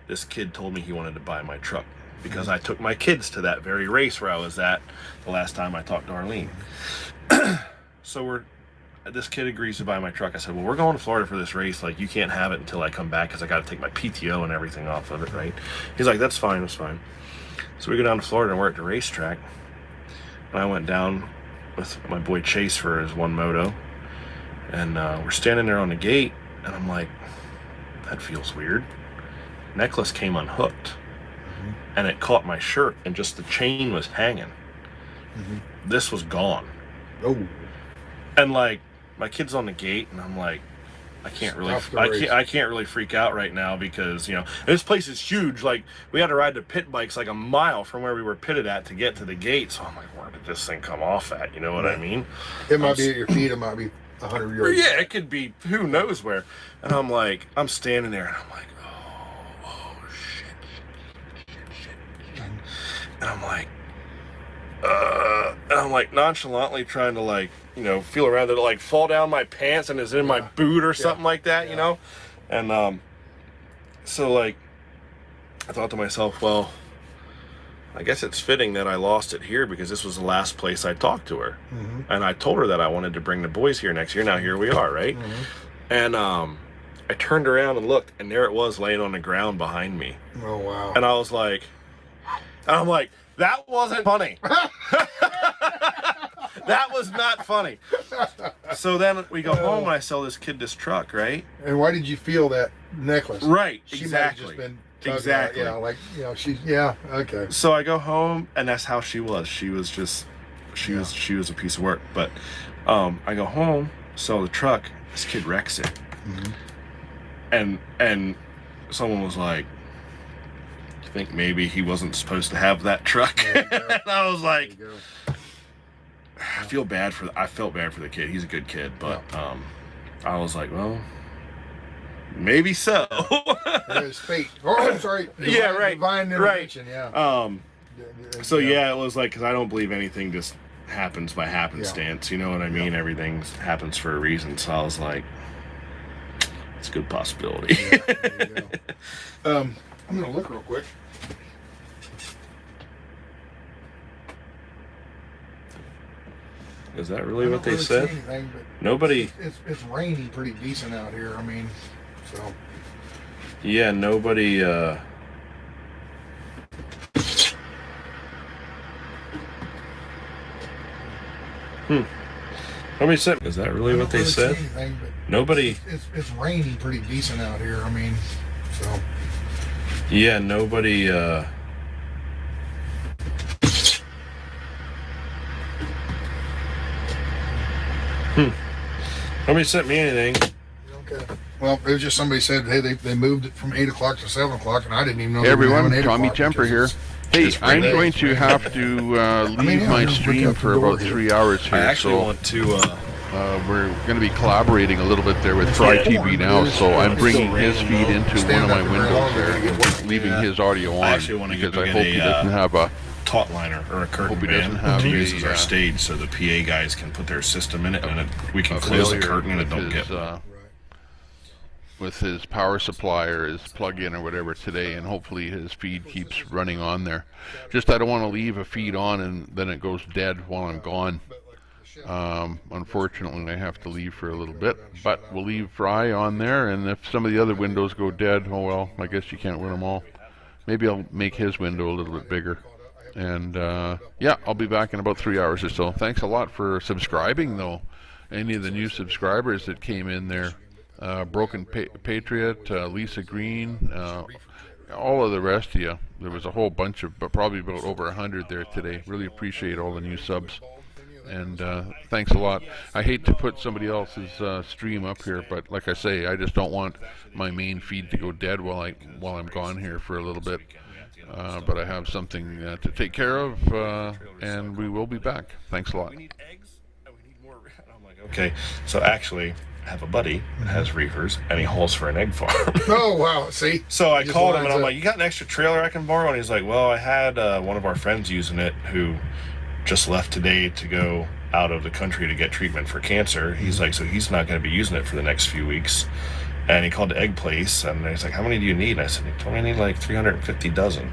this kid told me he wanted to buy my truck because I took my kids to that very race where I was at the last time I talked to Arlene. So this kid agrees to buy my truck. I said, "Well, we're going to Florida for this race. Like, you can't have it until I come back because I got to take my PTO and everything off of it, right?" He's like, "That's fine, that's fine." So we go down to Florida, and we're at the racetrack. And I went down with my boy Chase for his one moto. And we're standing there on the gate, and I'm like, that feels weird. Necklace came unhooked, and it caught my shirt, and just the chain was hanging. This was gone. Oh. And like, my kid's on the gate, and I'm like, I can't really freak out right now because, this place is huge. Like, we had to ride the pit bikes like a mile from where we were pitted at to get to the gate. So I'm like, where did this thing come off at? You know what I mean? It might be at your feet. It might be 100 yards. Yeah, it could be who knows where. And I'm like, I'm standing there, and I'm like, oh shit. And I'm like, nonchalantly trying to, like, feel around it, like fall down my pants and is in my boot or something like that, And so, like, I thought to myself, well, I guess it's fitting that I lost it here because this was the last place I talked to her. And I told her that I wanted to bring the boys here next year. Now here we are, right? And I turned around and looked, and there it was laying on the ground behind me. Oh, wow. And I was like, that wasn't funny. That was not funny. So then we go home, and I sell this kid this truck, right? And why did you feel that necklace? Right, She exactly. might have just been okay. So I go home, and that's how she was. She was just, she was a piece of work. But I go home, sell the truck. This kid wrecks it, and someone was like, "You think maybe he wasn't supposed to have that truck?" And I was like, I felt bad for the kid. He's a good kid, but I was like, well, maybe so. It's fate. Oh, I'm sorry. Divine intervention. Yeah. So yeah, it was like, because I don't believe anything just happens by happenstance. You know what I mean? Everything happens for a reason. So I was like, it's a good possibility. I'm gonna look real quick. Is that really what they said? Nobody. It's raining pretty decent out here. I mean, so. Yeah, nobody. Nobody said. Is that really what they said? Nobody. It's raining pretty decent out here. I mean, so. Yeah, nobody. Nobody sent me anything. Okay. Well, it was just somebody said, hey, they moved it from 8 o'clock to 7 o'clock, and I didn't even know. Hey everyone, Tommy Jumper here. Hey, I'm going to have to leave my stream for about 3 hours here. I actually want to. We're going to be collaborating a little bit there with Fry TV now, so I'm bringing his feed into one of my windows there, leaving his audio on, because I hope he doesn't have a taut liner or a curtain band to use as our stage, so the PA guys can put their system in it, and we can close the curtain and it don't get. with his power supply or his plug-in or whatever today, and hopefully his feed keeps running on there. Just I don't want to leave a feed on and then it goes dead while I'm gone. Unfortunately, I have to leave for a little bit, but we'll leave Fry on there, and if some of the other windows go dead, oh well, I guess you can't win them all. Maybe I'll make his window a little bit bigger. And yeah, I'll be back in about 3 hours or so. Thanks a lot for subscribing, though. Any of the new subscribers that came in there. Broken Patriot, Lisa Green, all of the rest of you. There was a whole bunch of, but probably about over 100 there today. Really appreciate all the new subs. And thanks a lot. I hate to put somebody else's stream up here, but like I say, I just don't want my main feed to go dead while I'm gone here for a little bit. But I have something to take care of, and we will be back. Thanks a lot. Okay, so actually, I have a buddy that has reefers, and he hauls for an egg farm. Oh, wow, see? So I called him, and I'm like, you got an extra trailer I can borrow? And he's like, well, I had one of our friends using it who just left today to go out of the country to get treatment for cancer. He's like, so he's not going to be using it for the next few weeks. And he called the egg place, and he's like, how many do you need? And I said, he told me I need like 350 dozen.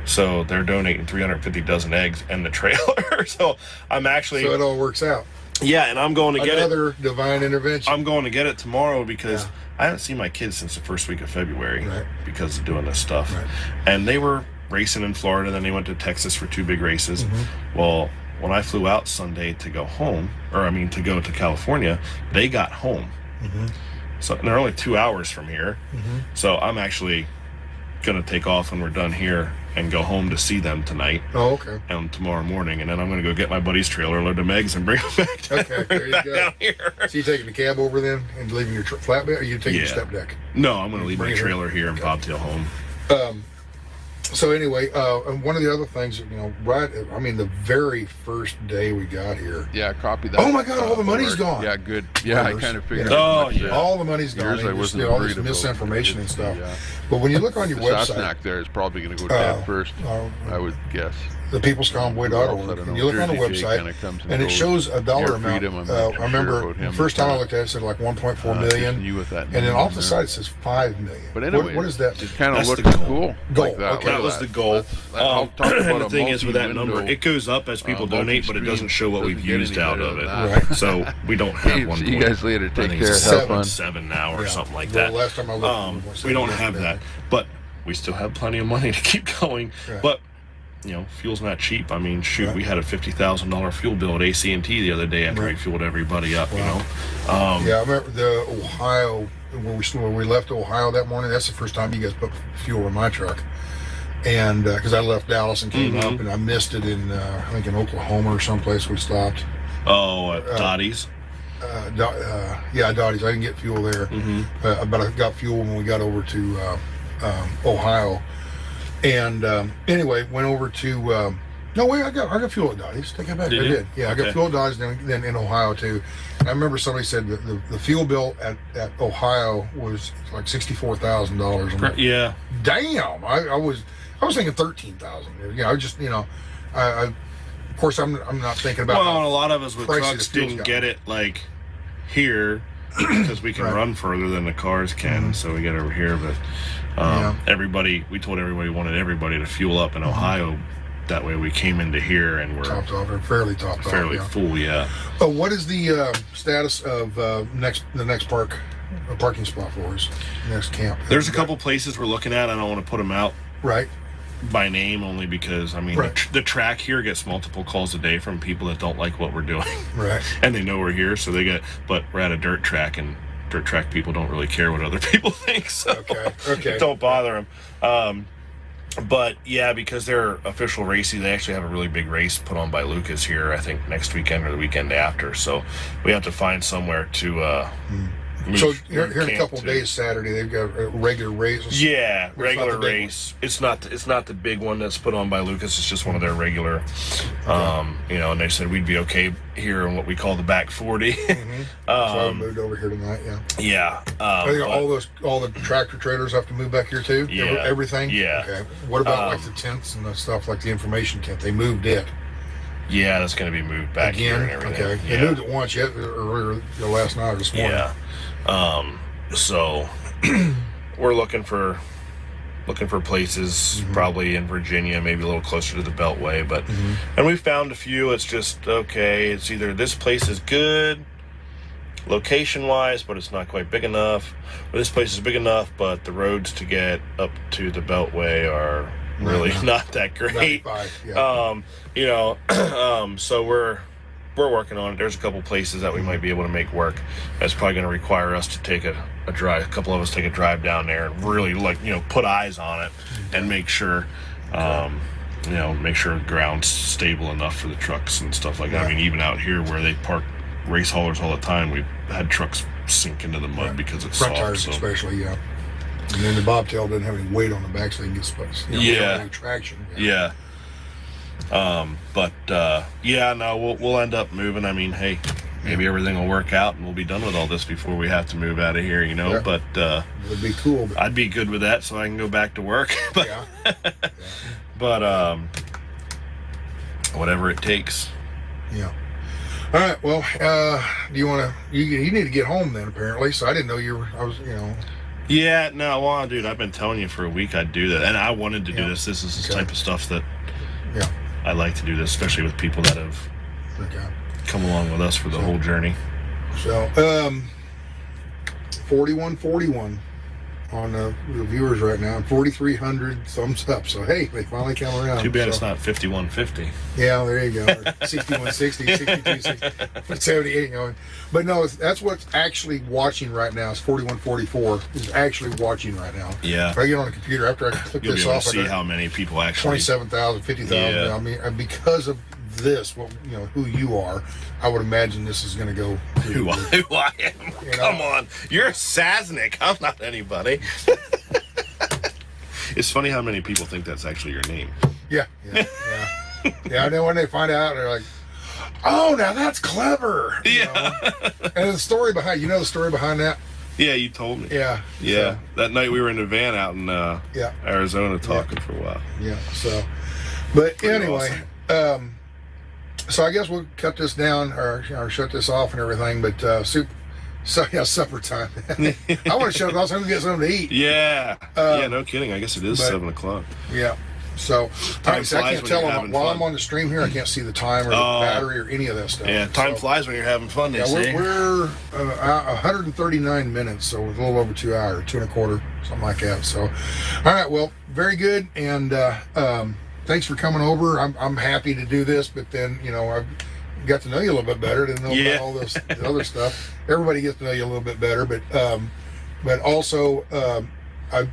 So they're donating 350 dozen eggs and the trailer. So I'm actually... So it all works out. Yeah, and I'm going to get another divine intervention. I'm going to get it tomorrow because I haven't seen my kids since the first week of February because of doing this stuff. And they were racing in Florida, then they went to Texas for 2 big races. Well, when I flew out Sunday to go home, to go to California, they got home. So and they're only 2 hours from here. So I'm actually going to take off when we're done here and go home to see them tonight. Oh, okay. And tomorrow morning, and then I'm going to go get my buddy's trailer, load them eggs, and bring them back down, down here. So you taking the cab over then and leaving your flatbed, or you taking your step deck? No, I'm going to leave my trailer here and bobtail home. So anyway, one of the other things, the very first day we got here. Yeah, copy that. Oh my God, all the money's gone. Yeah, good. Yeah, I kind of figured. All the money's gone. I wasn't all this misinformation and stuff. Yeah. But when you look on your website, Sasnak there is probably going to go dead first. I would guess. The peoplesconvoy.org. And you look on the website, and it shows a dollar amount. I remember the first time I looked at it, it said like 1.4 million. And then off the side it says 5 million. But anyway, what is that? It kind of looks cool. Goal. That was the goal. And the thing is with that number, it goes up as people donate, but it doesn't show what we've used out of it. Right. So we don't have one. See you guys later. Take care. Have fun. 7 now or something like that. Last time I looked, we don't have that, but we still have plenty of money to keep going. But fuel's not cheap. I mean, shoot, we had a $50,000 fuel bill at AT&T the other day after we fueled everybody up. Yeah, I remember the Ohio when we left Ohio that morning. That's the first time you guys put fuel in my truck. And because I left Dallas and came up, and I missed it in I think in Oklahoma or someplace we stopped. Oh, at Dottie's. Yeah, Dottie's. I didn't get fuel there, but I got fuel when we got over to Ohio. And anyway, went over to I got fuel at Dottie's. Take it back. I did. Yeah, I got fuel at Dottie's, then in Ohio too. And I remember somebody said that the fuel bill at Ohio was like $64,000. Like, yeah. Damn. I was thinking 13,000. Of course I'm not thinking about. Well, a lot of us with trucks didn't get it like here because we can run further than the cars can, so we get over here. But we told everybody, wanted everybody to fuel up in Ohio. That way we came into here and we're topped off, or fairly topped off. Fairly full, yeah. What is the status of the next parking spot for us? Next camp. There's a couple places we're looking at. I don't want to put them out. Right. By name only because the track here gets multiple calls a day from people that don't like what we're doing. Right. And they know we're here, so but we're at a dirt track, and dirt track people don't really care what other people think, so okay. Don't bother them. But yeah, because they're official racing, they actually have a really big race put on by Lucas here, I think next weekend or the weekend after. So we have to find somewhere to So here in a couple of days, Saturday, they've got a regular race. Yeah, regular race. It's not the big one that's put on by Lucas. It's just one of their regular. And they said we'd be okay here in what we call the back 40. So I moved over here tonight. Yeah. Yeah. All the tractor trailers have to move back here too. Yeah. Everything. Yeah. Okay. What about like the tents and the stuff like the information tent? They moved it. Yeah, that's going to be moved back again. Here and everything. Okay. They moved it once yet, or last night or this morning. Yeah. So we're looking for places, probably in Virginia, maybe a little closer to the Beltway, but and we found a few. It's just okay. It's either this place is good location-wise, but it's not quite big enough, or this place is big enough, but the roads to get up to the Beltway are really not that great. So we're working on it. There's a couple places that we might be able to make work. That's probably going to require us to take a drive. A couple of us take a drive down there and really put eyes on it and make sure, make sure the ground's stable enough for the trucks and stuff like that. I mean, even out here where they park race haulers all the time, we've had trucks sink into the mud because it's front soft. Tires especially, And then the bobtail doesn't have any weight on the back, so they can get space. Any traction. We'll end up moving. I mean, hey, maybe everything will work out and we'll be done with all this before we have to move out of here, but it would be cool. I'd be good with that so I can go back to work. But whatever it takes. Yeah. All right. Well, do you want to? You need to get home then, apparently. So I didn't know you were. Yeah. No. Well, dude, I've been telling you for a week I'd do that, and I wanted to do this. This is the type of stuff that. Yeah. I like to do this, especially with people that have come along with us for the whole journey. So, 4141 on the viewers right now, and 4,300 thumbs up. So hey, they finally come around. Too bad it's not 5150. Yeah, there you go. 6160, 6260, 78 going. But no, that's what's actually watching right now. Is 4144 is actually watching right now. Yeah. If I get on the computer after I click You'll this be able off, to see how many people actually 27,000, 50,000. Yeah. I mean, because of this, who you are, I would imagine this is going to go. Who I am? Come on, you're Saznik. I'm not anybody. It's funny how many people think that's actually your name. Yeah. I know when they find out, they're like, "Oh, now that's clever." And the story behind, the story behind that. Yeah, you told me. Yeah. So. That night we were in the van out in Arizona talking for a while. Yeah. So, but anyway, awesome. So I guess we'll cut this down or shut this off and everything. But supper time. I want to shut it off so I can get something to eat. Yeah. No kidding. I guess it is 7 o'clock. Yeah. So I can't tell while I'm on the stream here. I can't see the time or the battery or any of that stuff. Yeah, time flies when you're having fun. We're 139 minutes, so a little over 2 hours, 2 and a quarter, something like that. So, all right. Well, very good, and thanks for coming over. I'm happy to do this, but then I've got to know you a little bit better. Didn't know about all this the other stuff. Everybody gets to know you a little bit better, but also I'm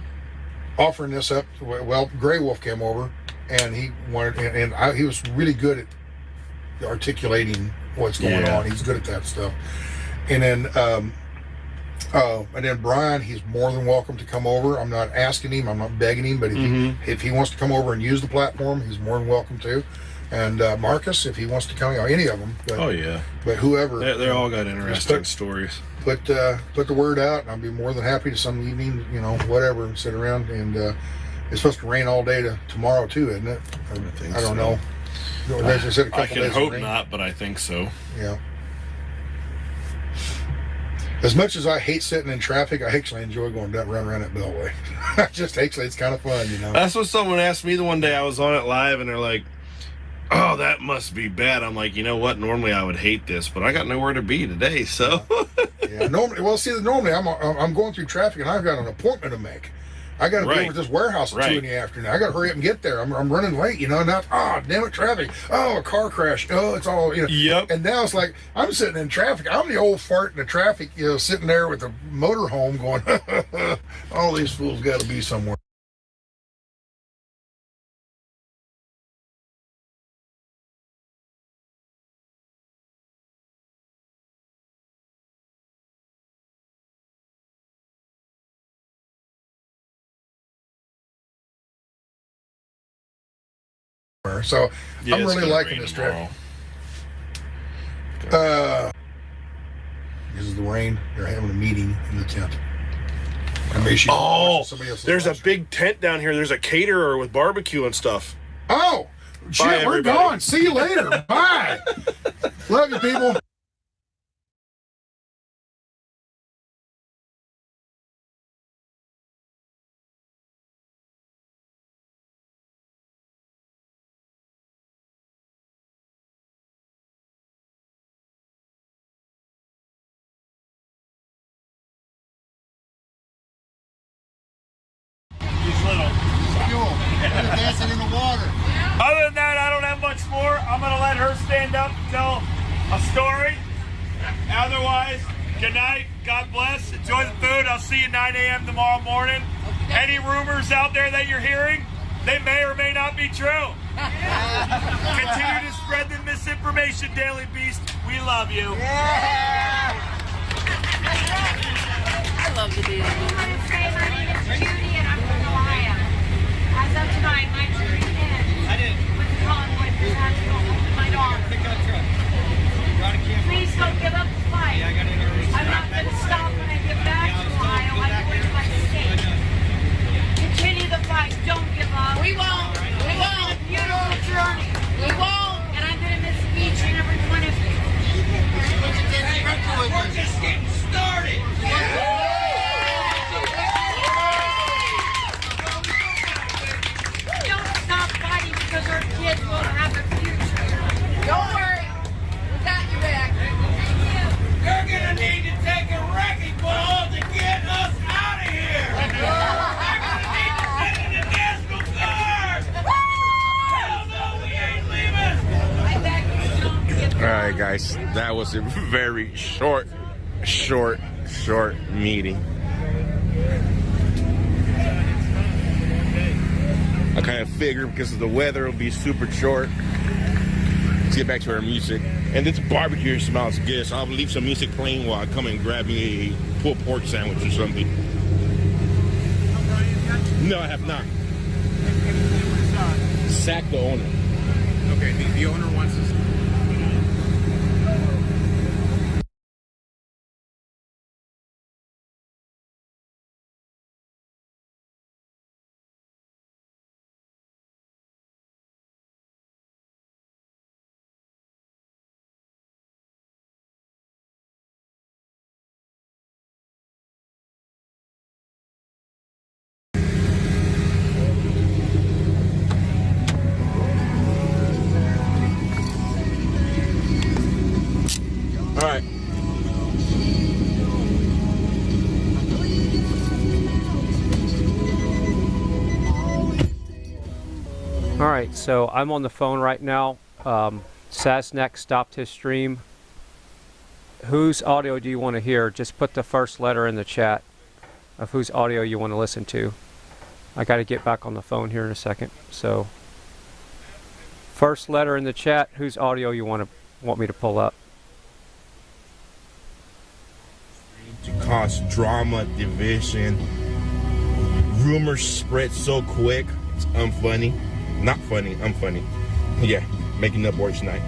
offering this up. Well, Gray Wolf came over, and he wanted, and he was really good at articulating what's going on. He's good at that stuff. And then Brian, he's more than welcome to come over. I'm not asking him, I'm not begging him, but if he wants to come over and use the platform, he's more than welcome to. And Marcus, if he wants to come, any of them. But, but whoever. They all got interesting stories. Put the word out, and I'll be more than happy to some evening, whatever, and sit around. And it's supposed to rain all day tomorrow too, isn't it? I don't know. I can hope not, but I think so. Yeah. As much as I hate sitting in traffic, I actually enjoy going run around that Beltway. It's kind of fun, That's what someone asked me the one day. I was on it live, and they're like, "Oh, that must be bad." I'm like, you know what? Normally I would hate this, but I got nowhere to be today, so. Normally I'm going through traffic, and I've got an appointment to make. I got to be over at this warehouse at 2 in the afternoon. I got to hurry up and get there. I'm running late, Not damn it, traffic. Oh, a car crash. Oh, it's all Yep. And now it's like I'm sitting in traffic. I'm the old fart in the traffic, sitting there with the motorhome going. All these fools got to be somewhere. So I'm really liking this trip. Because of the rain, they're having a meeting in the tent. There's a big tent down here. There's a caterer with barbecue and stuff. Oh, shit, we're gone. See you later. Bye. Love you, people. Other than that, I don't have much more. I'm going to let her stand up and tell a story. Otherwise, good night. God bless. Enjoy the food. I'll see you 9 a.m. tomorrow morning. Any rumors out there that you're hearing, they may or may not be true. Continue to spread the misinformation, Daily Beast. We love you. I love the Daily Beast. My name is Judy and I'm from Ohio. As of tonight, my jury in with the Convoy with my dog. Please don't give up the fight. I'm not going to stop when I get back to Ohio. I'm going to my state. Continue the fight. Don't give up. We won't. We won't. It's been a beautiful journey. We won't. And I'm going to miss each and every one of you. We're just getting started. Don't stop fighting because our kids won't have a future. Don't worry. We got you back. You're going to need to take a wrecking ball to get us out of here. You're going to need to send in the National Guard. Hell no, we ain't leaving. All right, guys, that was a very short meeting. I kind of figured because of the weather it'll be super short. Let's get back to our music. And this barbecue smells good, so I'll leave some music playing while I come and grab me a pulled pork sandwich or something. No, I have not. Sack the owner. Okay, the owner wants us. All right. All right, so I'm on the phone right now. Sasnek stopped his stream. Whose audio do you want to hear? Just put the first letter in the chat of whose audio you want to listen to. I got to get back on the phone here in a second. So, first letter in the chat, whose audio you want me to pull up? To cause drama, division, rumors spread so quick, it's unfunny. Not funny, unfunny. Yeah, making up words tonight.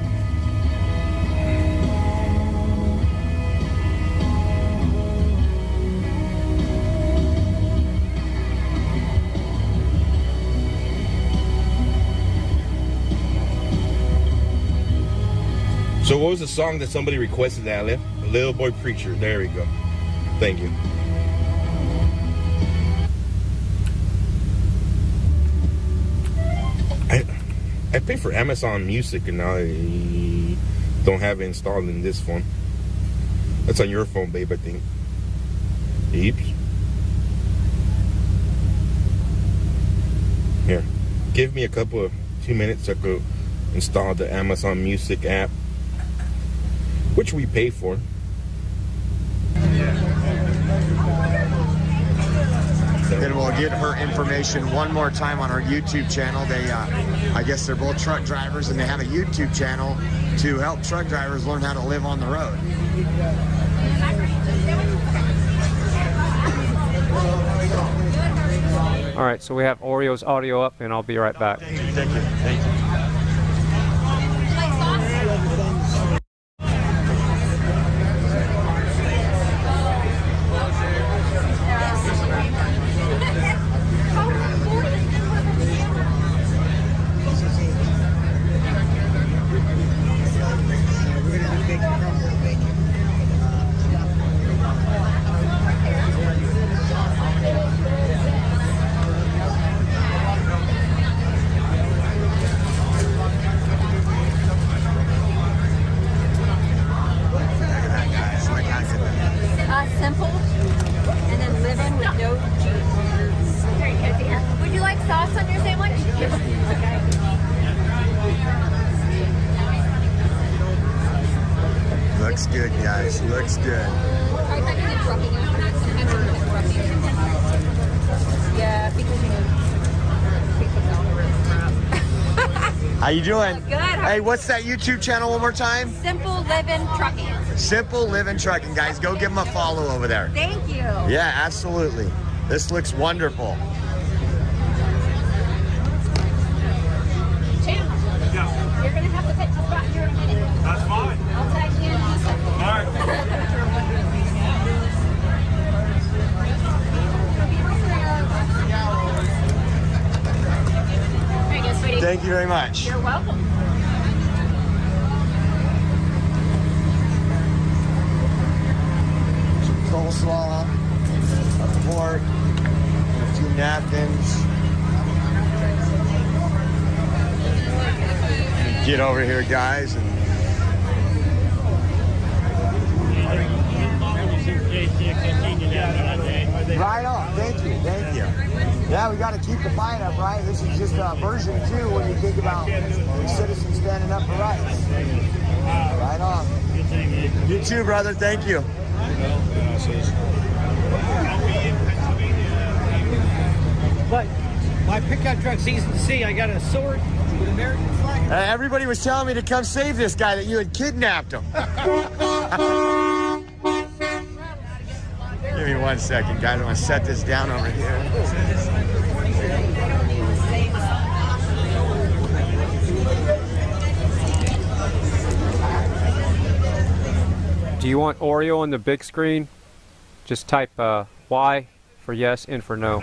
So what was the song that somebody requested that I left? Little Boy Preacher. There we go. Thank you. I pay for Amazon Music and I don't have it installed in this phone. That's on your phone, babe, I think. Oops. Here. Give me a couple of 2 minutes to go install the Amazon Music app, which we pay for. Then we'll get her information one more time on our YouTube channel. They, I guess they're both truck drivers and they have a YouTube channel to help truck drivers learn how to live on the road. All right, so we have Oreo's audio up and I'll be right back. Thank you. Thank you. Looks good, guys. Looks good. Yeah, because How you doing? Good. Hey, what's that YouTube channel one more time? Simple Living Trucking. Simple Living Trucking, guys. Go give them a follow over there. Thank you. Yeah, absolutely. This looks wonderful. Champ, you're going to have to take the spot here in a minute. That's fine. I'll tag you in a second. All right. There you go, sweetie. Thank you very much. You're welcome. Coleslaw, a fork, and a few napkins. Get over here, guys, and right on. Thank you. Thank you. Yeah, we got to keep the fight up, right? This is just version 2 when you think about citizens standing up for rights. Right on. You too, brother. Thank you. But my pickup truck's easy to see. I got a sword with American flag. Everybody was telling me to come save this guy, that you had kidnapped him. Give me 1 second, guys. I'm going to set this down over here. Do you want Oreo on the big screen? Just type Y for yes and for no.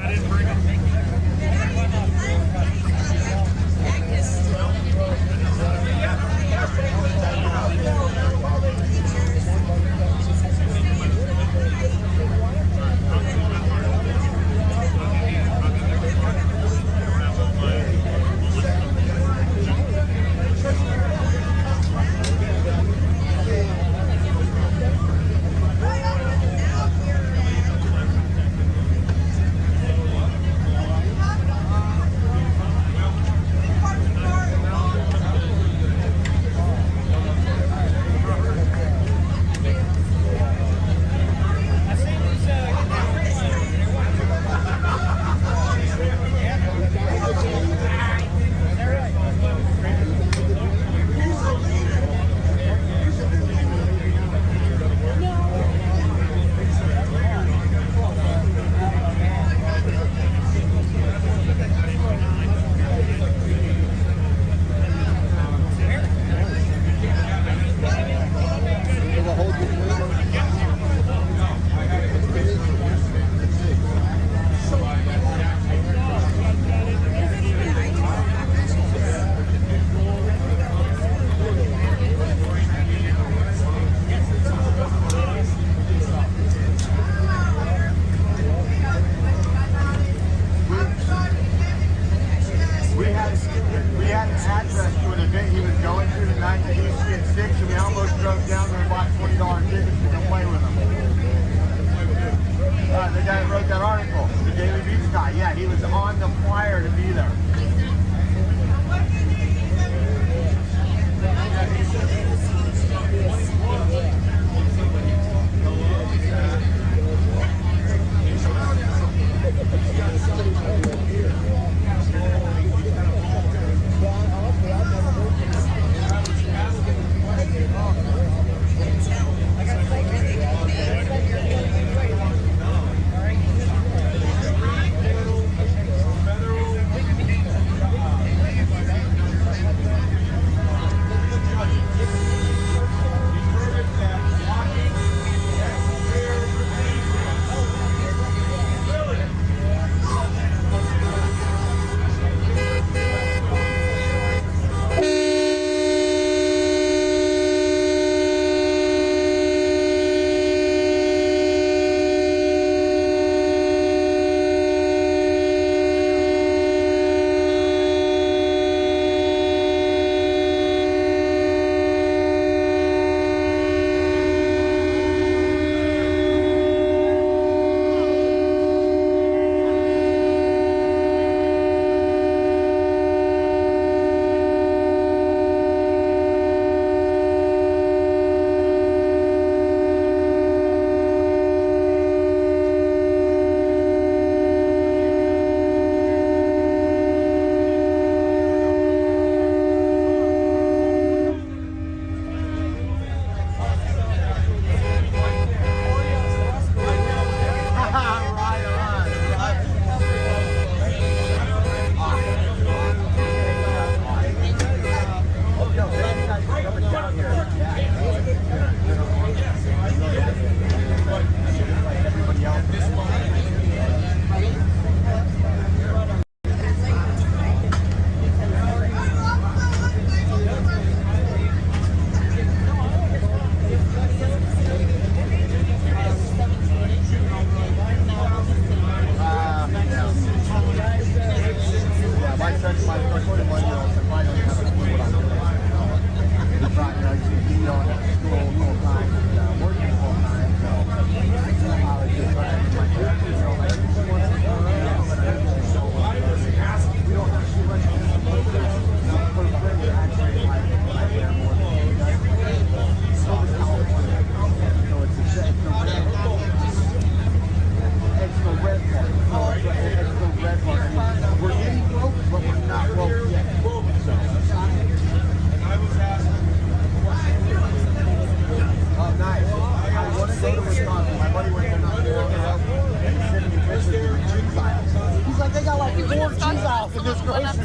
pulling up to.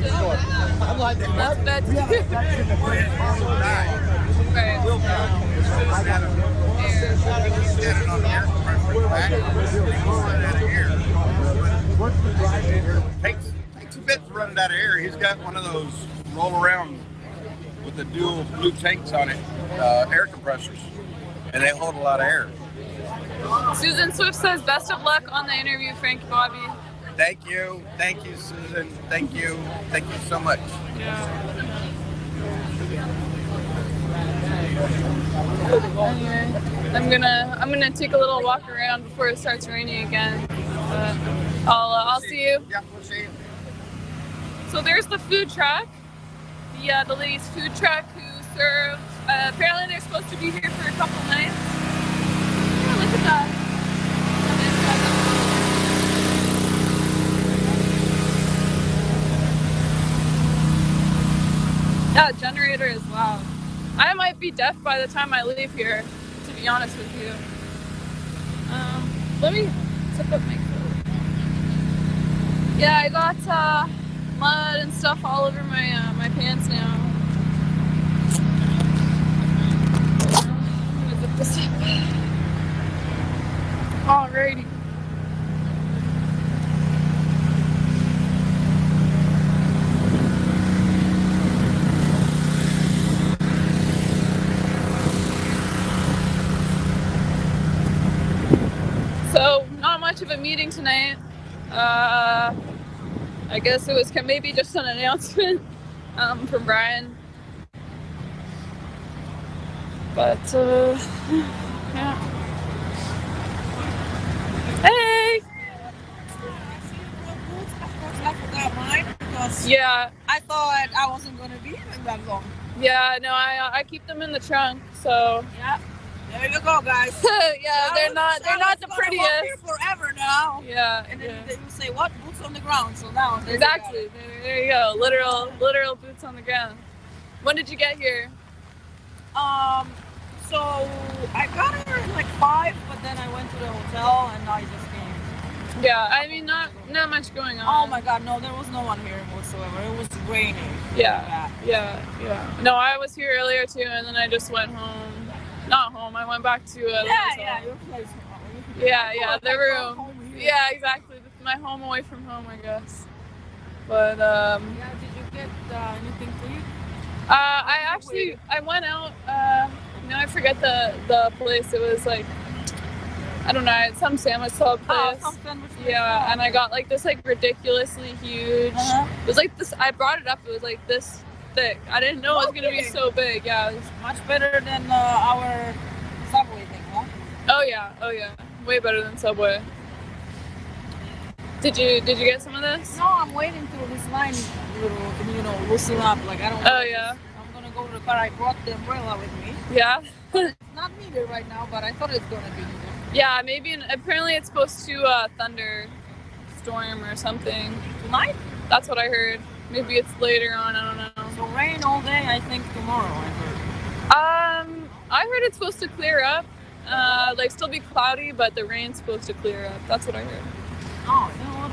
That's Takes a bit to run it out of air. He's got one of those roll around with the dual blue tanks on it, air compressors, and they hold a lot of air. Susan Swift says, best of luck on the interview, Frankie Bobby. Thank you, Susan. Thank you so much. Anyway, I'm gonna take a little walk around before it starts raining again. I'll see you. Yeah, we'll see you. So there's the food truck, the ladies' food truck who serve. Apparently they're supposed to be here for a couple nights. Yeah, look at that. That generator is loud. I might be deaf by the time I leave here, to be honest with you. Let me zip up my coat. Yeah, I got mud and stuff all over my my pants now. I'm gonna zip this up. Alrighty. So, not much of a meeting tonight. I guess it was maybe just an announcement from Brian. But, yeah. Hey! I forgot mine because Yeah. I thought I wasn't going to be here that long. Yeah, no, I keep them in the trunk, so. Yeah. There you go, guys. Yeah, they're not the prettiest. Here forever now. Yeah. And then they will say, "What? Boots on the ground." So now. Exactly. There you go. Literal boots on the ground. When did you get here? So I got here at like 5, but then I went to the hotel and I just came. Yeah, I mean not much going on. Oh my God, no, there was no one here whatsoever. It was raining. Yeah. No, I was here earlier too, and then I just went home. Not home. I went back to your place. Yeah, the room. Yeah, exactly. My home away from home, I guess. But yeah, did you get anything to eat? I went out. I forget the place. It was like, I don't know, some sandwich shop place. Some sandwich place. Yeah, and I got like this like ridiculously huge. It was like this. I brought it up. It was like this thick. I didn't know it was gonna be so big. Yeah, it was much better than our Subway thing, huh? Oh yeah, way better than Subway. Did you get some of this? No, I'm waiting till this line loosen up. Like I don't. Oh yeah. I'm gonna go to the car. I brought the umbrella with me. Yeah. It's not needed right now, but I thought it's gonna be needed. Yeah, maybe. Apparently, it's supposed to thunderstorm or something tonight. That's what I heard. Maybe it's later on. I don't know. So rain all day. I think tomorrow. I heard. I heard it's supposed to clear up. Like still be cloudy, but the rain's supposed to clear up. That's what I heard. Oh, you know what?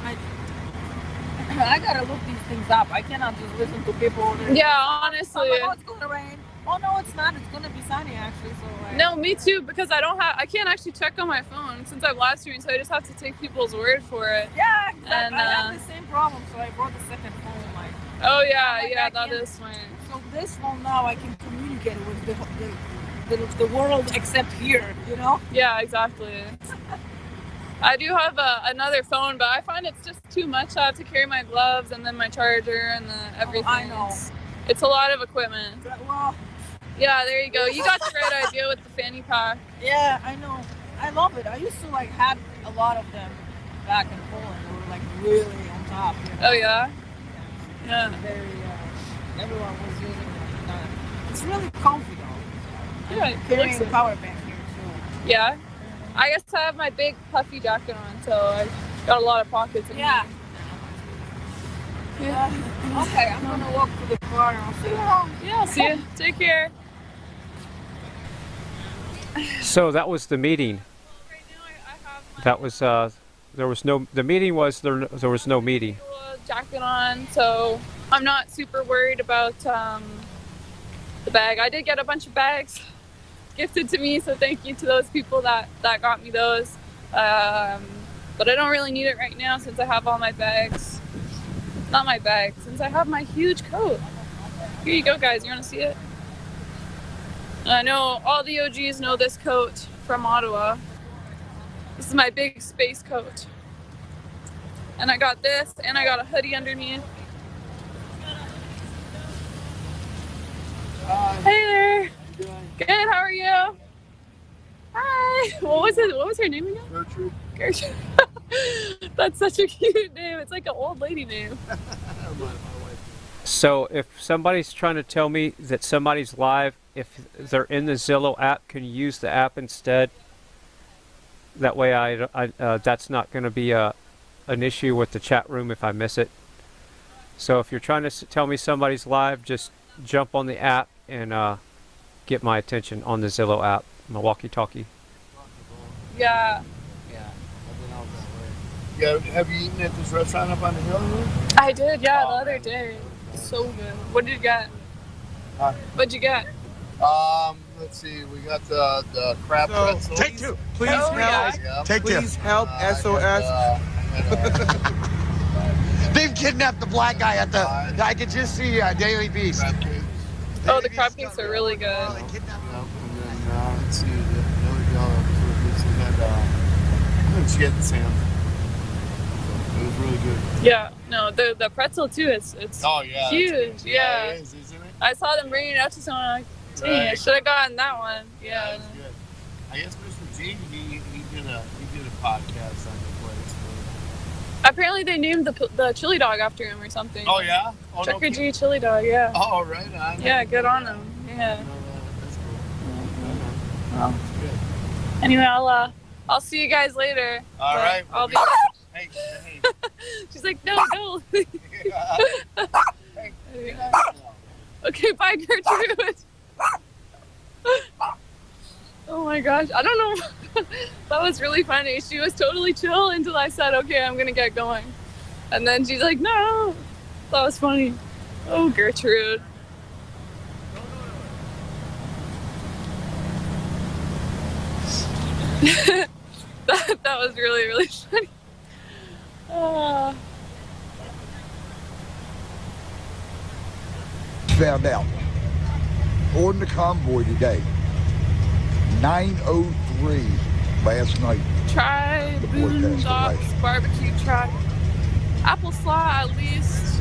I gotta look these things up. I cannot just listen to people. Yeah, honestly. Oh, it's gonna rain. Oh no, it's not. It's gonna be sunny actually. So. No, me too. Because I can't actually check on my phone since I'm live streaming, so I just have to take people's word for it. Yeah, exactly. And I have the same problem, so I brought the second phone. Oh yeah, that is smart. So this phone now I can communicate with the world except here, you know? Yeah, exactly. I do have another phone, but I find it's just too much. I have to carry my gloves and then my charger and everything. I know. It's a lot of equipment. Well, yeah, there you go. You got the right idea with the fanny pack. Yeah, I know. I love it. I used to have a lot of them back in Poland. They were really on top. You know? Oh yeah. Yeah. Everyone was using it. It's really comfy though. Yeah, carrying a power bank here too. Yeah. I guess I have my big puffy jacket on, so I got a lot of pockets in here. Yeah. Okay, I'm gonna walk to the car and I'll see you home. Yeah, I'll see you. Take care. So that was the meeting. That was the meeting was there was no meeting. jacket on, so I'm not super worried about the bag. I did get a bunch of bags gifted to me, so thank you to those people that got me those. But I don't really need it right now since I have all my bags. Not my bag, since I have my huge coat. Here you go, guys. You want to see it? I know all the OGs know this coat from Ottawa. This is my big space coat. And I got this, and I got a hoodie underneath. Hey there. Good, how are you? Hi. What was her name again? Gertrude. Gertrude. That's such a cute name. It's like an old lady name. So if somebody's trying to tell me that somebody's live, if they're in the Zillow app, can you use the app instead? That way that's not going to be an issue with the chat room if I miss it. So if you're trying to tell me somebody's live, just jump on the app and get my attention on the Zillow app, my walkie-talkie. Yeah. Yeah, have you eaten at this restaurant up on the hill here? I did, yeah, the other day. So good. What did you get? What'd you get? Let's see. We got the crab pretzels. Take two. Please help. Yeah. Please help. SOS. They've kidnapped the black guy at the. I could just see Daily Beast. Oh, the crab cakes are really good. And then, let's see. The other girl, she had the Sam. It was really good. Yeah, no, the pretzel too. It's oh, yeah, huge. Yeah, it is, isn't it? I saw them bringing it up to someone. I'm like, dang, I should have gotten that one. Yeah. That was good. I guess Mr. G, he did a podcast on the place. Apparently they named the chili dog after him or something. Oh yeah. Oh, Chuck E. G chili dog. Yeah. Oh right on. Yeah, good on him. Yeah. That's cool. Well, anyway, I'll see you guys later. All right. I'll be. Hey. She's like, no. Okay, bye, Gertrude. Oh my gosh, I don't know. That was really funny. She was totally chill until I said, okay, I'm gonna get going. And then she's like, no. That was funny. Oh, Gertrude. that was really, really funny. Found out on the convoy today, 9:03 last night. Try Boondocks barbecue truck. Apple slaw at least.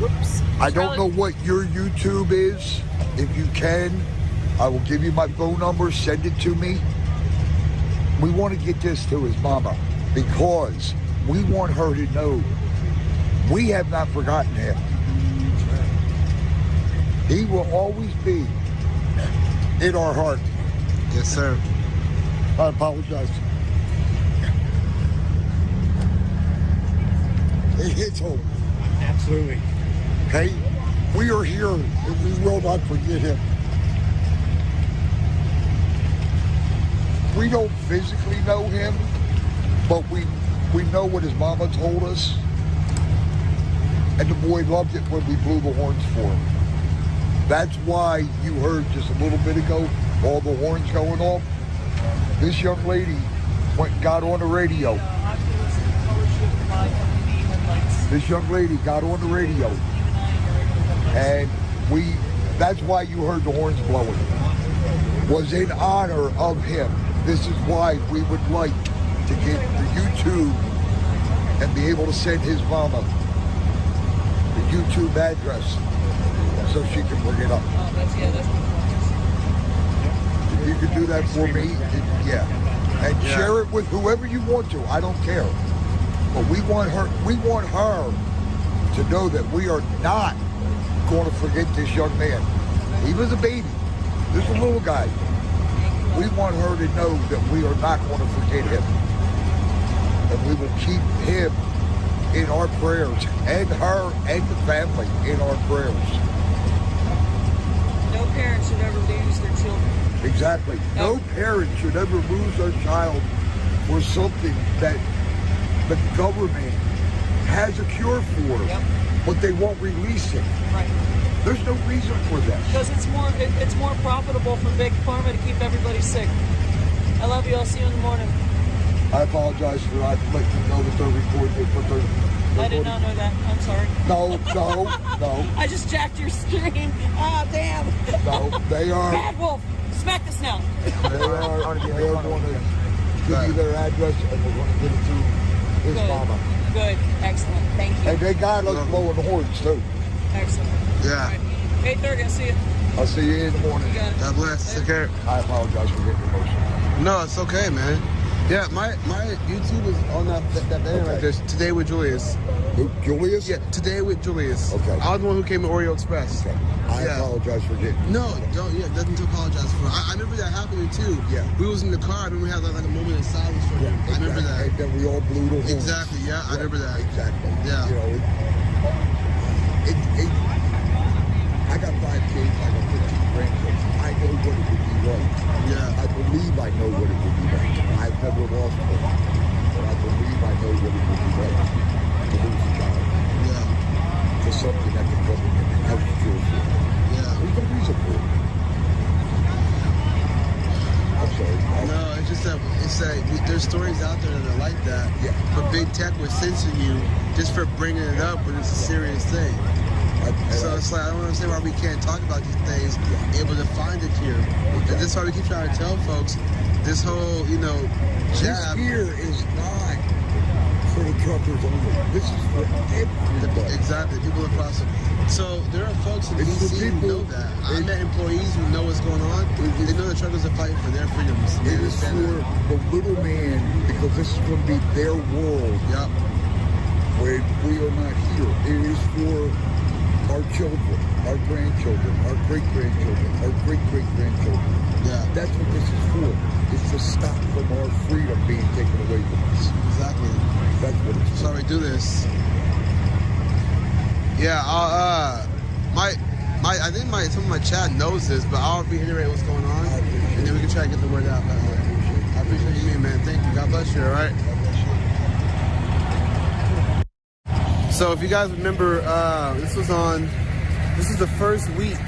Whoops. I don't know what your YouTube is. If you can, I will give you my phone number. Send it to me. We want to get this to his mama because we want her to know we have not forgotten him. He will always be in our heart. Yes, sir. I apologize. It hits home. Absolutely. Okay? We are here and we will not forget him. We don't physically know him, but we know what his mama told us. And the boy loved it when we blew the horns for him. That's why you heard just a little bit ago all the horns going off. This young lady went and got on the radio. This young lady got on the radio. And that's why you heard the horns blowing. Was in honor of him. This is why we would like to get the YouTube and be able to send his mama the YouTube address so she can bring it up. If you could do that for me, yeah. And share it with whoever you want to. I don't care. But we want her to know that we are not going to forget this young man. He was a baby. This is a little guy. We want her to know that we are not going to forget him. And we will keep him in our prayers, and her and the family in our prayers. No parent should ever lose their children. Exactly. No parent should ever lose their child for something that the government has a cure for it, but they won't release it. Right. There's no reason for that. Because it's more profitable for Big Pharma to keep everybody sick. I love you. I'll see you in the morning. I apologize for not letting them know that they're recording. They put their I did not know that. I'm sorry. No. I just jacked your screen. Ah, damn. No, they are. Bad Wolf, smack this now. They are going to give you their address and we're going to get it to his Good. mama. Good. Excellent. Thank you. And they got us blowing horns too. Excellent. Yeah. 8:30. I'll see you. I'll see you in the morning. You got it. God bless. Take care. I apologize for getting emotional. No, it's okay, man. Yeah, my YouTube is on that banner right there. Today with Julius. Who, Julius? Yeah, Today with Julius. Okay. I was the one who came to Oreo Express. Okay. I apologize for getting. No, nothing to apologize for. I remember that happening too. Yeah. We was in the car. I remember we had like a moment of silence for him. I remember that. And then we all blew the horns. Exactly. Yeah, I remember that. Exactly. Yeah. You know, I got 5 kids. I got 15 grandkids. I know what it would be like. Yeah. I believe I know what it would be like. I've never lost one, but I believe I know what it would be like to lose a child. Yeah. For something that the government has to cure for. Yeah. There's no reason for it. I'm sorry. No, it's just that there's stories out there that are like that. Yeah. But big tech would censor you just for bringing it up when it's a serious thing. So it's like, I don't understand why we can't talk about these things, able to find a cure. And this is why we keep trying to tell folks, this whole, jab. This here is not for the truckers only. This is for everybody. Exactly, people across it. So there are folks in It's DC who know that. I met employees who know what's going on. They know the truckers are fighting for their freedoms. It is for the little man, because this is going to be their world. Yep. When we are not here. It is for our children, our grandchildren, our great-grandchildren, our great-great-grandchildren. Yeah. That's what this is for. It's to stop from our freedom being taken away from us. Exactly. That's what it's for. So we do this. Yeah, I think some of my chat knows this, but I'll reiterate what's going on, and then we can try to get the word out. I appreciate you, man. Thank you. God bless you. All right. So if you guys remember, this is the first week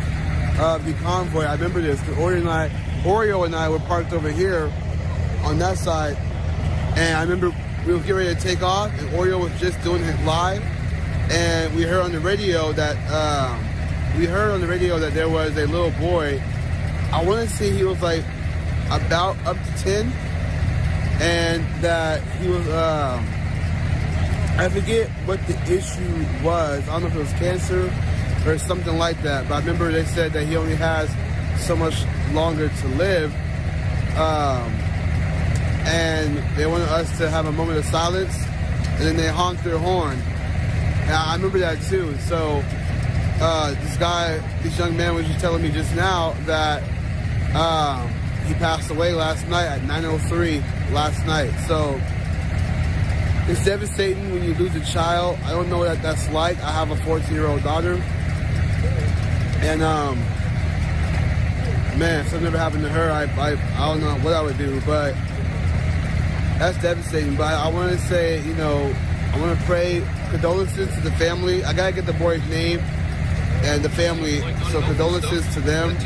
of the convoy. I remember this. Oreo and I were parked over here on that side, and I remember we were getting ready to take off, and Oreo was just doing it live, and we heard on the radio that there was a little boy. I want to say he was like about up to 10, and that he was. I forget what the issue was. I don't know if it was cancer or something like that. But I remember they said that he only has so much longer to live. And they wanted us to have a moment of silence. And then they honked their horn. And I remember that too. So this young man was just telling me just now that he passed away last night at 9:03 last night. So it's devastating when you lose a child. I don't know what that's like. I have a 14-year-old daughter. And, man, if something ever happened to her, I don't know what I would do. But that's devastating. But I want to say, I want to pray condolences to the family. I got to get the boy's name and the family. So condolences to them.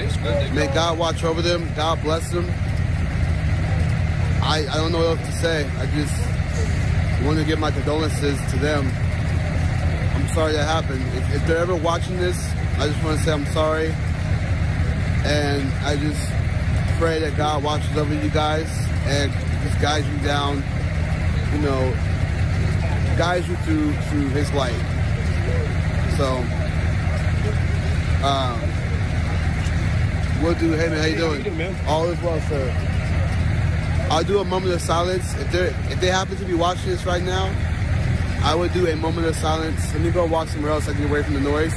May God watch over them. God bless them. I don't know what else to say. I just want to give my condolences to them. I'm sorry that happened. If they're ever watching this, I just want to say I'm sorry. And I just pray that God watches over you guys and just guides you down, guides you through his light. So, we'll do, hey man, how you doing? All is well, sir. I'll do a moment of silence. If they happen to be watching this right now, I would do a moment of silence. Let me go walk somewhere else so I can get away from the noise.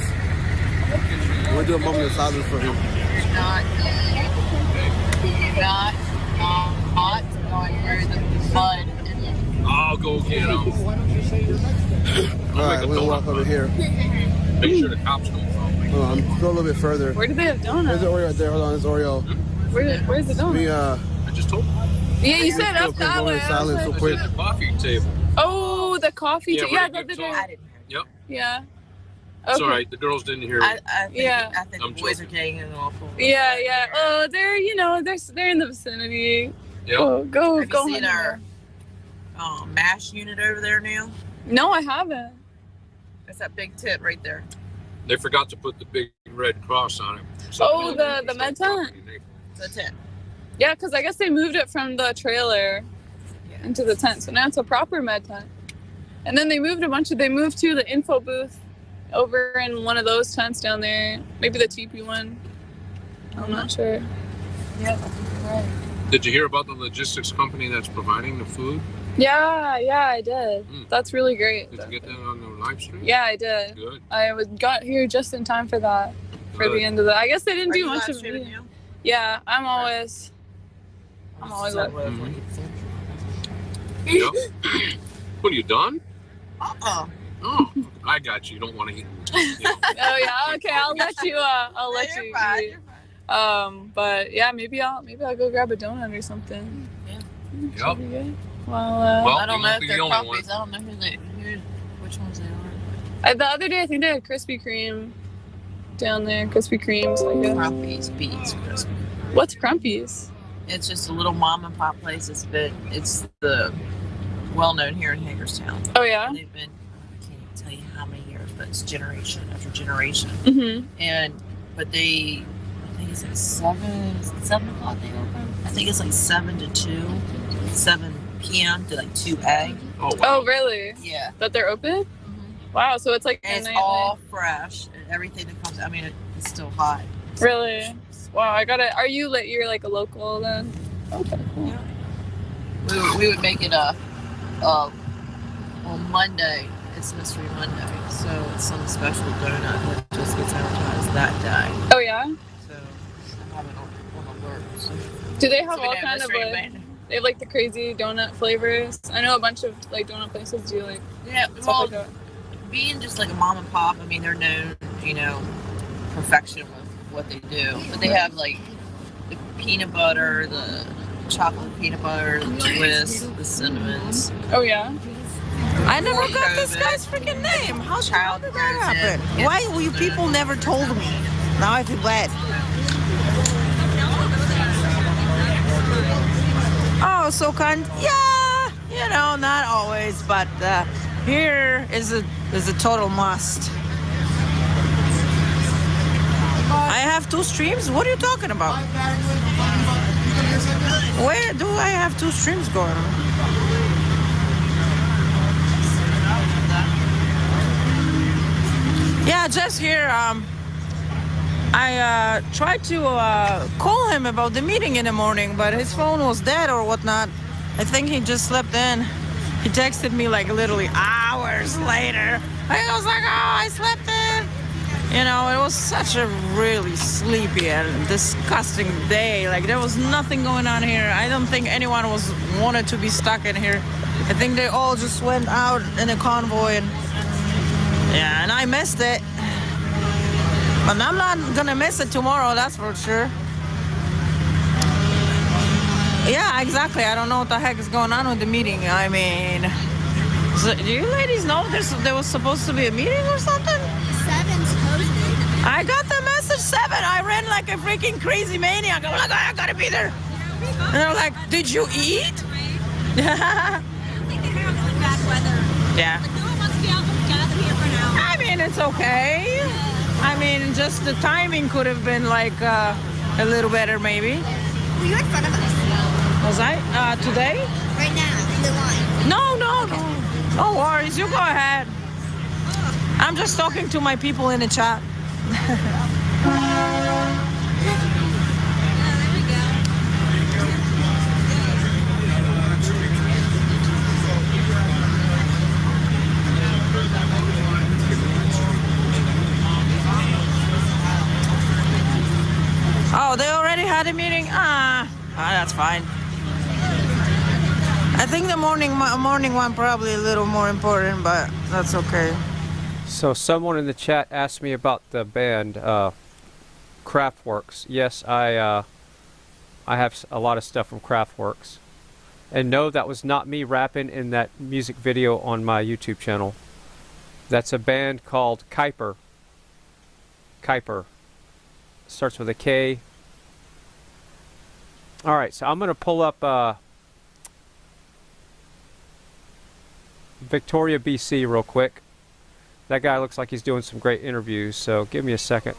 We'll do a moment of silence for him. Not going through the mud. I'll go get him. All right, we'll walk over here. Make sure the cops don't follow me. Hold on, go a little bit further. Where do they have donuts? There's the Oreo right there. Hold on, there's Oreo. Where's the donut? I just told you. Yeah, you said up that way. Silence real quick. The coffee table. Oh, the coffee. Yeah, too. where Yeah, they the give other day. talk. Yep. Yeah. It's Okay. all right. The girls didn't hear I it. think, Yeah. I think the boys are getting an awful. Yeah, yeah. Oh, they're they're in the vicinity. Yep. Go. Have you seen our MASH unit over there now? No, I haven't. That's that big tent right there. They forgot to put the big red cross on it. Oh, the med tent. The tent. Yeah, because I guess they moved it from the trailer into the tent, so now it's a proper med tent. And then they moved they moved to the info booth over in one of those tents down there, maybe the teepee one. I'm not sure. Yeah, right. Did you hear about the logistics company that's providing the food? Yeah, I did. That's really great. Did you get that on the live stream? Yeah, I did. Good. Got here just in time for that, for the end of the. I guess they didn't do much of it. Yeah, I'm always like. Yep. What, are you done? Uh-uh. Oh, I got you. You don't want to eat. Oh yeah, okay. I'll let you. Eat. But yeah, maybe I'll go grab a donut or something. Yep. Should be good. Well, I don't know if be they're the only one. crumpies. I don't know which ones they are. The other day, I think they had Krispy Kreme down there. Krispy Kremes. Crumpies beats Krispy. What's Crumpies? It's just a little mom and pop place. It's the well known here in Hagerstown. Oh yeah. And they've been, I can't even tell you how many years, but it's generation after generation. Mm-hmm. But I think it's like 7 o'clock they open. I think it's like 7 to 2, 7 p.m. to like 2 Oh, wow. Oh really? Yeah. That they're open? Wow, so it's like and it's all fresh and everything that comes. I mean, it's still hot. Really? Wow, you're like a local then? Okay, cool. Yeah. We would make it on Monday. It's Mystery Monday, so it's some special donut that just gets advertised that day. Oh yeah? So I have it on alert. So. Do they have all kind of they have like the crazy donut flavors? I know a bunch of like donut places do like stuff like that. Being just like a mom and pop, I mean they're known, perfection with what they do. But they have like the peanut butter, the chocolate peanut butter, the twist, the cinnamons. Oh yeah. I never got this guy's freaking name. How did that happen? Why you people never told me? Now I feel bad. Oh, so kind. Yeah, not always, but here is a total must. I have 2 streams? What are you talking about? Where do I have 2 streams going on? Yeah, just here. I tried to call him about the meeting in the morning, but his phone was dead or whatnot. I think he just slept in. He texted me like literally hours later. I was like, oh, I slept in. It was such a really sleepy and disgusting day. Like there was nothing going on here. I don't think anyone wanted to be stuck in here. I think they all just went out in a convoy and I missed it. But I'm not gonna miss it tomorrow, that's for sure. Yeah, exactly. I don't know what the heck is going on with the meeting. I mean, do you ladies know there was supposed to be a meeting or something? 7 supposedly. I got the message 7. I ran like a freaking crazy maniac. I'm like, I gotta be there. And they're like, did you eat? I think they have really bad weather. Yeah. Like, no one wants to be out together here for now. I mean, it's okay. I mean, just the timing could have been like a little better, maybe. Well, you're in front of us. Was I? Today? Right now, in the line. No. No worries. You go ahead. I'm just talking to my people in the chat. Oh, they already had a meeting? That's fine. I think the morning one probably a little more important, but that's okay. So someone in the chat asked me about the band Kraftwerks. Yes, I have a lot of stuff from Kraftwerks. And no, that was not me rapping in that music video on my YouTube channel. That's a band called Kuiper. Kuiper. Starts with a K. Alright, so I'm going to pull up Victoria, BC real quick. That guy looks like he's doing some great interviews, so give me a second.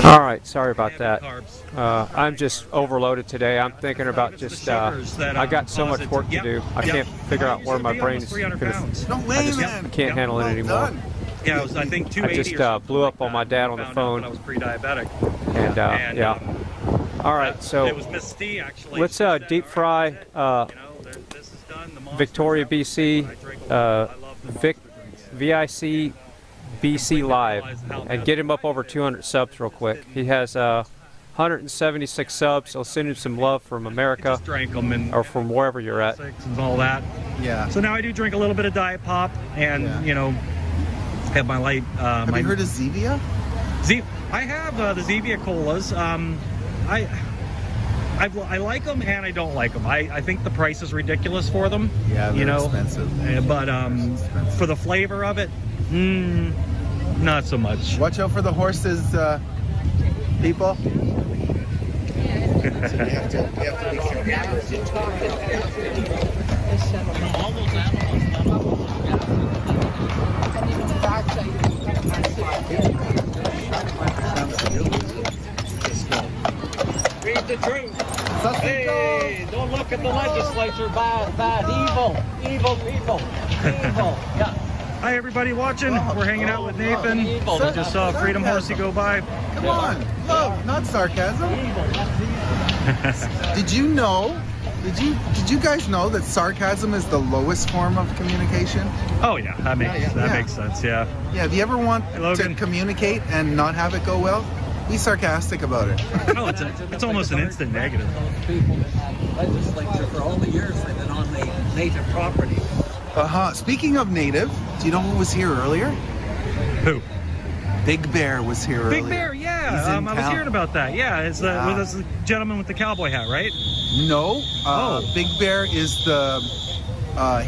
Alright, sorry about that. I'm just overloaded today. I'm thinking about just, I got so much work to do. I can't figure out where my brain is going I can't handle it anymore. Yeah, it was, I think, 280. I just blew up on my dad on the phone. I was pre-diabetic. And, yeah. Alright, so it was Miss D, actually. let's deep fry Victoria, BC, VIC BC Live, and get him up over 200 subs real quick. He has 176 subs. I'll send him some love from America or from wherever you're at. And all that. Yeah. So now I do drink a little bit of Diet Pop, and you know, have my light. Have you heard of Zevia? I have the Zevia colas. I like them and I don't like them. I think the price is ridiculous for them. Yeah, they're expensive. But for the flavor of it, not so much. Watch out for the horses, people. So you have to be Read the truth. Hey, don't look at the legislature bad. Evil people. Evil. Yeah. Hi everybody watching. We're hanging out with Nathan. We just saw Freedom Horsey go by. Come on, love, not sarcasm. Did you know? Did you guys know that sarcasm is the lowest form of communication? Oh yeah, that makes sense. Yeah. Yeah. If you ever want to communicate and not have it go well, be sarcastic about it. Oh, it's almost an instant negative. People in the legislature for all the years they've been on the native property. Speaking of native, do you know who was here earlier? Who? Big Bear was here earlier. Big Bear, yeah. I was hearing about that. Yeah, it's the gentleman with the cowboy hat, right? No. Big Bear is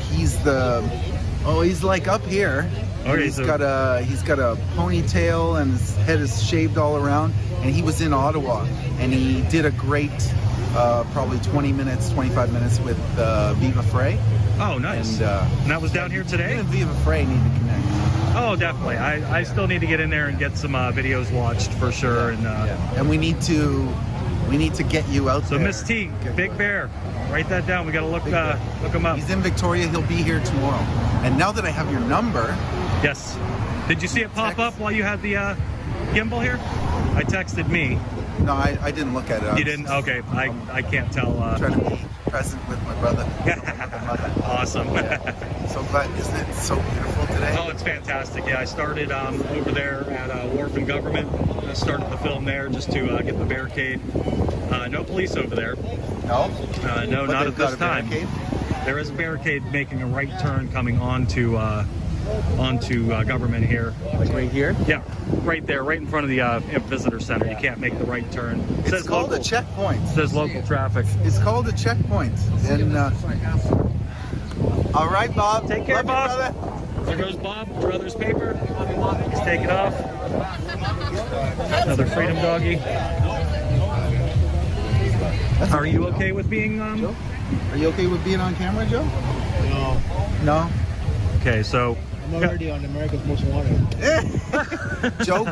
he's like up here. Okay, he's got a ponytail and his head is shaved all around, and he was in Ottawa and he did a great probably 20 minutes, 25 minutes with Viva Frey. Oh, nice. And that was down here today? Me and Viva Frey need to connect. Oh, definitely. I still need to get in there and get some videos watched for sure. And we need to get you out there. So Miss T, Big Bear, write that down. We got to look him up. He's in Victoria. He'll be here tomorrow. And now that I have your number. Yes. Did you see it pop up while you had the gimbal here? I texted me. No, I didn't look at it. You didn't? Okay. I can't tell. Trying to be present with my brother. Awesome. So glad. Isn't it so beautiful today? Oh, it's fantastic. Yeah, I started over there at Wharf and Government. I started the film there just to get the barricade. No police over there. No? No, But not they've at this got a time. barricade? There is a barricade making a right turn coming onto Government here. Like right here? Yeah, right there, right in front of the visitor center. You can't make the right turn. It's called a checkpoint. It says local traffic. It's called a checkpoint. And all right, Bob. Take care, Love you, Bob. brother. There goes Bob, brother's paper. He's taking off. Another freedom doggy. Are you okay with being Joe? Are you okay with being on camera, Joe? No. No? Okay, so I'm already on America's Most Wanted. Joe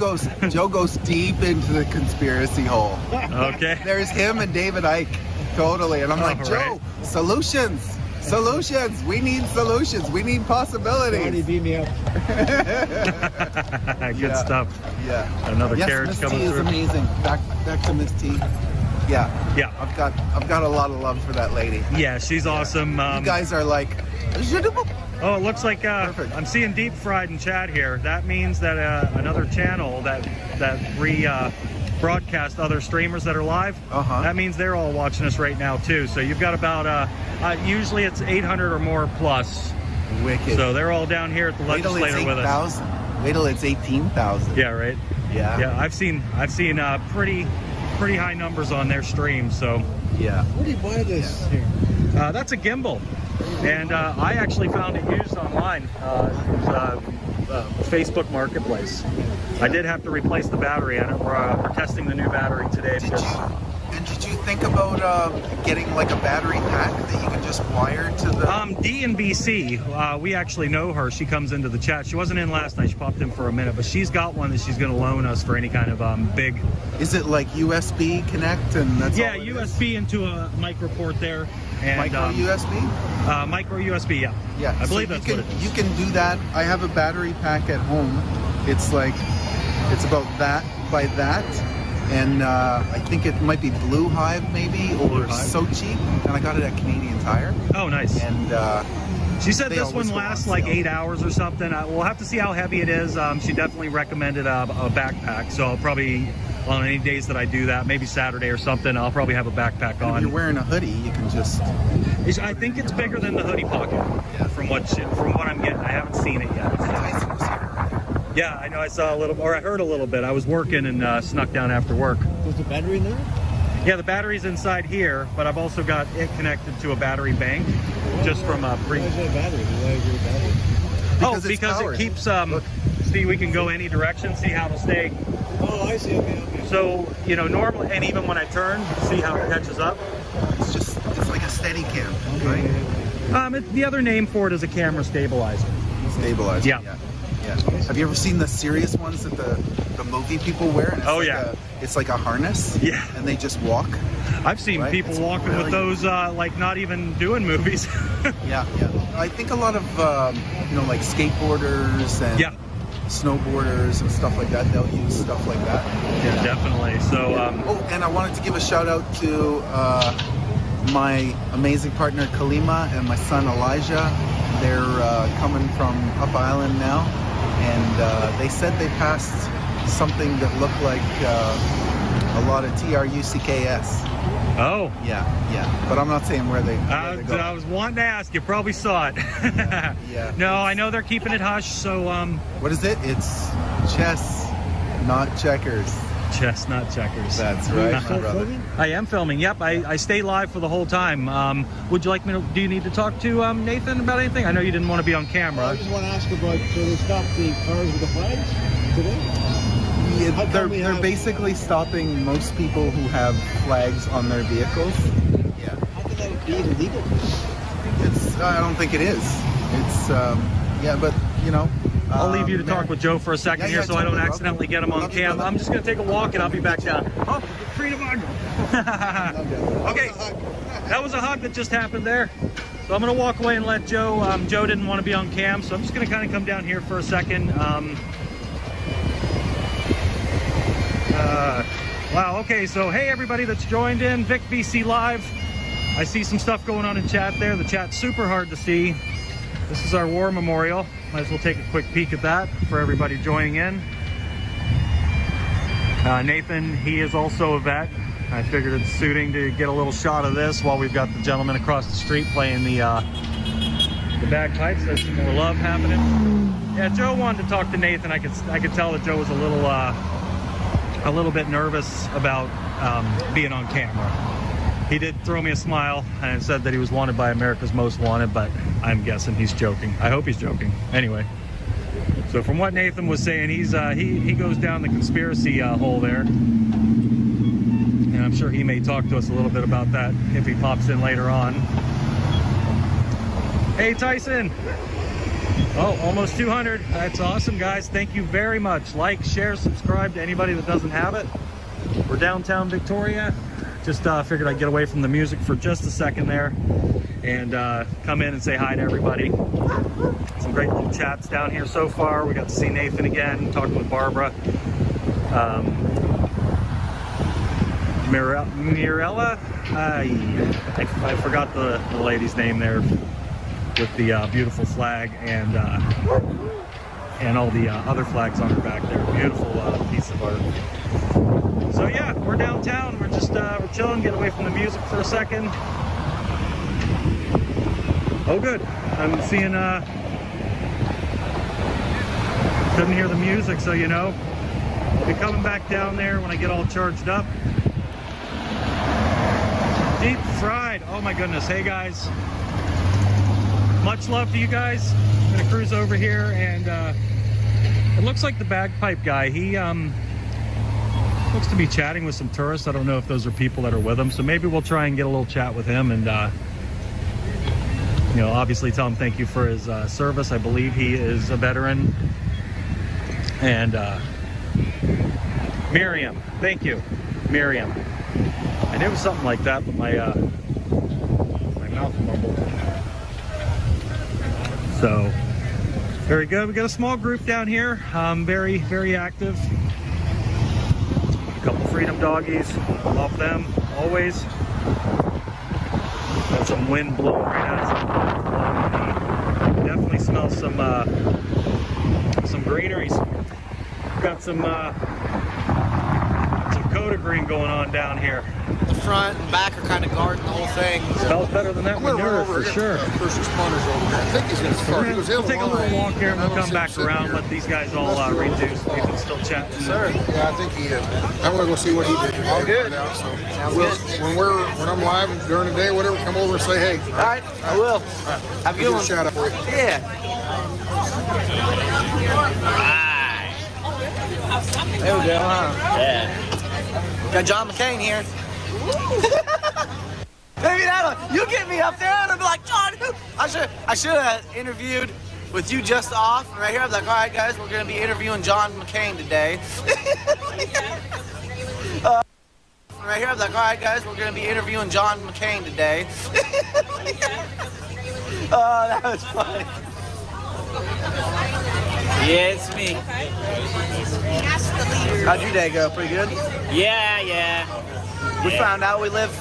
goes deep into the conspiracy hole. Okay. There's him and David Icke, totally. And I'm like, Joe, solutions. We need solutions. We need possibilities. Already beat me up. Good stuff. Yeah. Another yes, carriage Miss coming T is through. amazing. Back to Miss T. Yeah. Yeah. I've got a lot of love for that lady. Yeah, she's awesome. You guys are like. Oh, it looks like I'm seeing Deep Fried in chat here. That means that another channel that broadcast other streamers that are live. That means they're all watching us right now too. So you've got about usually it's 800 or more plus. Wicked. So they're all down here at the legislator with us. Wait till it's 18,000. Yeah, right. Yeah. Yeah, I've seen pretty high numbers on their stream. So yeah. Where do you buy this here? That's a gimbal. And I actually found it used online. It was Facebook Marketplace. I did have to replace the battery on it. We're testing the new battery today. Did you think about getting like a battery pack that you can just wire to the... D and BC, we actually know her. She comes into the chat. She wasn't in last night. She popped in for a minute, but she's got one that she's going to loan us for any kind of big... Is it like USB connect and that's yeah, all it USB into a micro port there. And, micro USB? Micro USB, yeah. Yeah, I believe so that's what it is. You can do that. I have a battery pack at home. It's like, it's about that by that. And I think it might be Blue Hive maybe, or Sochi. And I got it at Canadian Tire. Oh, nice. And she said this one lasts like 8 hours or something. We'll have to see how heavy it is. She definitely recommended a backpack. So I'll probably, on any days that I do that, maybe Saturday or something, I'll probably have a backpack on. If you're wearing a hoodie, you can just... I think it's bigger than the hoodie pocket, from what I'm getting. I haven't seen it yet. Yeah, I know. I saw a little, or I heard a little bit. I was working and snuck down after work. Was the battery in there? Yeah, the battery's inside here, but I've also got it connected to a battery bank, just from a pre. Why is there a battery? Why is there a battery? Because it keeps. See, we can go any direction. See how to stay. Oh, I see. Okay. So normally, and even when I turn, see how it catches up. It's like a steady cam, right? The other name for it is a camera stabilizer. Stabilizer. Yeah. Have you ever seen the serious ones that the movie people wear? And it's it's like a harness. Yeah. And they just walk. I've seen people walking with those, like not even doing movies. Yeah. I think a lot of like skateboarders and snowboarders and stuff like that. They'll use stuff like that. Yeah, definitely. So. And I wanted to give a shout out to my amazing partner Kalima and my son Elijah. They're coming from Up Island now, and they said they passed something that looked like a lot of TRUCKS. Oh. Yeah. But I'm not saying where they go. I was wanting to ask. You probably saw it. Yeah. No, I know they're keeping it hush. So. What is it? It's chess, not checkers. Chess, not checkers. That's right, my brother. I am filming. Yep, I stay live for the whole time. Would you like me to? Do you need to talk to Nathan about anything? I know you didn't want to be on camera. Well, I just want to ask about. So they stopped the cars with the flags today? They're basically stopping most people who have flags on their vehicles. Yeah. How could that be illegal? I don't think it is. It's yeah, but you know. I'll leave you to talk with Joe for a second here, so I don't accidentally get him on cam. I'm just gonna take a walk and I'll be back down. Oh, freedom hug. Okay, that was a hug that just happened there. So I'm gonna walk away and let Joe. Joe didn't want to be on cam, so I'm just gonna kind of come down here for a second. Wow. Okay. So hey, everybody that's joined in, Vic BC Live. I see some stuff going on in chat there. The chat's super hard to see. This is our war memorial. Might as well take a quick peek at that for everybody joining in. Nathan, he is also a vet. I figured it's suiting to get a little shot of this while we've got the gentleman across the street playing the bagpipes. There's some more love happening. Yeah, Joe wanted to talk to Nathan. I could tell that Joe was a little bit nervous about being on camera. He did throw me a smile and said that he was wanted by America's Most Wanted, but I'm guessing he's joking. I hope he's joking. Anyway, so from what Nathan was saying, he goes down the conspiracy hole there, and I'm sure he may talk to us a little bit about that if he pops in later on. Hey Tyson! Oh, almost 200. That's awesome, guys. Thank you very much. Like, share, subscribe to anybody that doesn't have it. We're downtown Victoria. Just figured I'd get away from the music for just a second there and come in and say hi to everybody. Some great little chats down here so far. We got to see Nathan again, talking with Barbara. Mirella? I forgot the lady's name there with the beautiful flag and all the other flags on her back there. Beautiful piece of art. So yeah, we're downtown. We're just we're chilling, get away from the music for a second. Oh good. I'm seeing couldn't hear the music, so you know. I'll be coming back down there when I get all charged up. Deep fried. Oh my goodness. Hey guys. Much love to you guys. I'm gonna cruise over here and it looks like the bagpipe guy, he looks to be chatting with some tourists. I don't know if those are people that are with him, so maybe we'll try and get a little chat with him and you know, obviously tell him thank you for his service. I believe he is a veteran. And Miriam, thank you, Miriam. I knew it was something like that, but my mouth mumbled. So very good. We got a small group down here, very, very active. A couple freedom doggies, love them always. Got some wind blowing right at us. Definitely smell some greeneries. Got some Coda green going on down here. The front and back are kind of guarding the whole thing. Smells better than that manure for sure. First responders over there. I think he's going to start. We'll take a little walk here and we'll come back around, let these guys all reduce. We can still chat. Sir. Yeah, I think he is. I'm going to go see what he did. All good. When I'm live during the day, whatever, come over and say hey. All right, I will. Right. Have a good one. Shout out for you. Yeah. There we go, huh? Yeah. Got John McCain here. Maybe you get me up there and I'll be like, John, I should have interviewed with you just off right here. I'm like, all right, guys, we're gonna be interviewing John McCain today. Right here, I'm like, all right, guys, we're gonna be interviewing John McCain today. Oh, that was funny. Yeah, it's me. How'd your day go? Pretty good? Yeah. We found out we live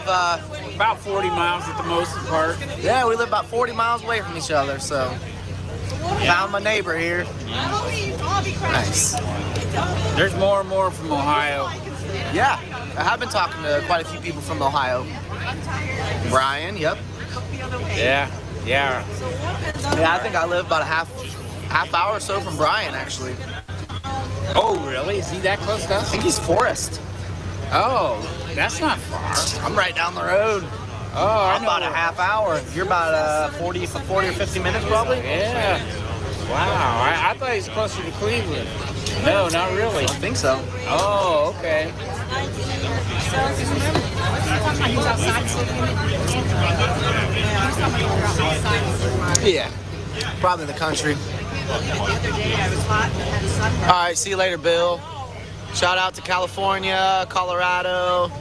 about 40 miles at the most part. Yeah, we live about 40 miles away from each other, so found my neighbor here. Nice. There's more and more from Ohio. Yeah, I have been talking to quite a few people from Ohio. Brian, yep. Yeah. Yeah, I think I live about a half hour or so from Brian, actually. Oh, really? Is he that close to us? I think he's Forest. Oh, that's not far. I'm right down the road. Oh, I'm about a half hour. You're about 40 or 50 minutes, probably? Yeah. Wow, I thought he was closer to Cleveland. No, not really. I think so. Oh, okay. Yeah, probably the country. All right, see you later, Bill. Shout out to California, Colorado.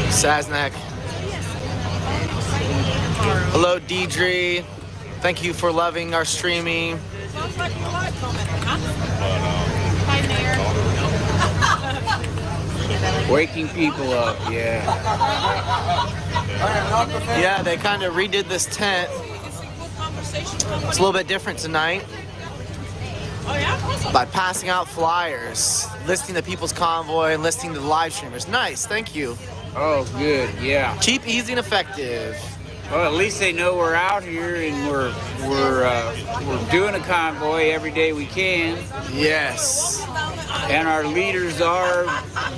Sasnak. Hello, Deidre. Thank you for loving our streaming. Waking people up, yeah. Yeah, they kind of redid this tent. It's a little bit different tonight. By passing out flyers, listing the People's Convoy, and listing the live streamers. Nice, thank you. Oh, good, yeah. Cheap, easy, and effective. Well, at least they know we're out here and we're doing a convoy every day we can. Yes. And our leaders are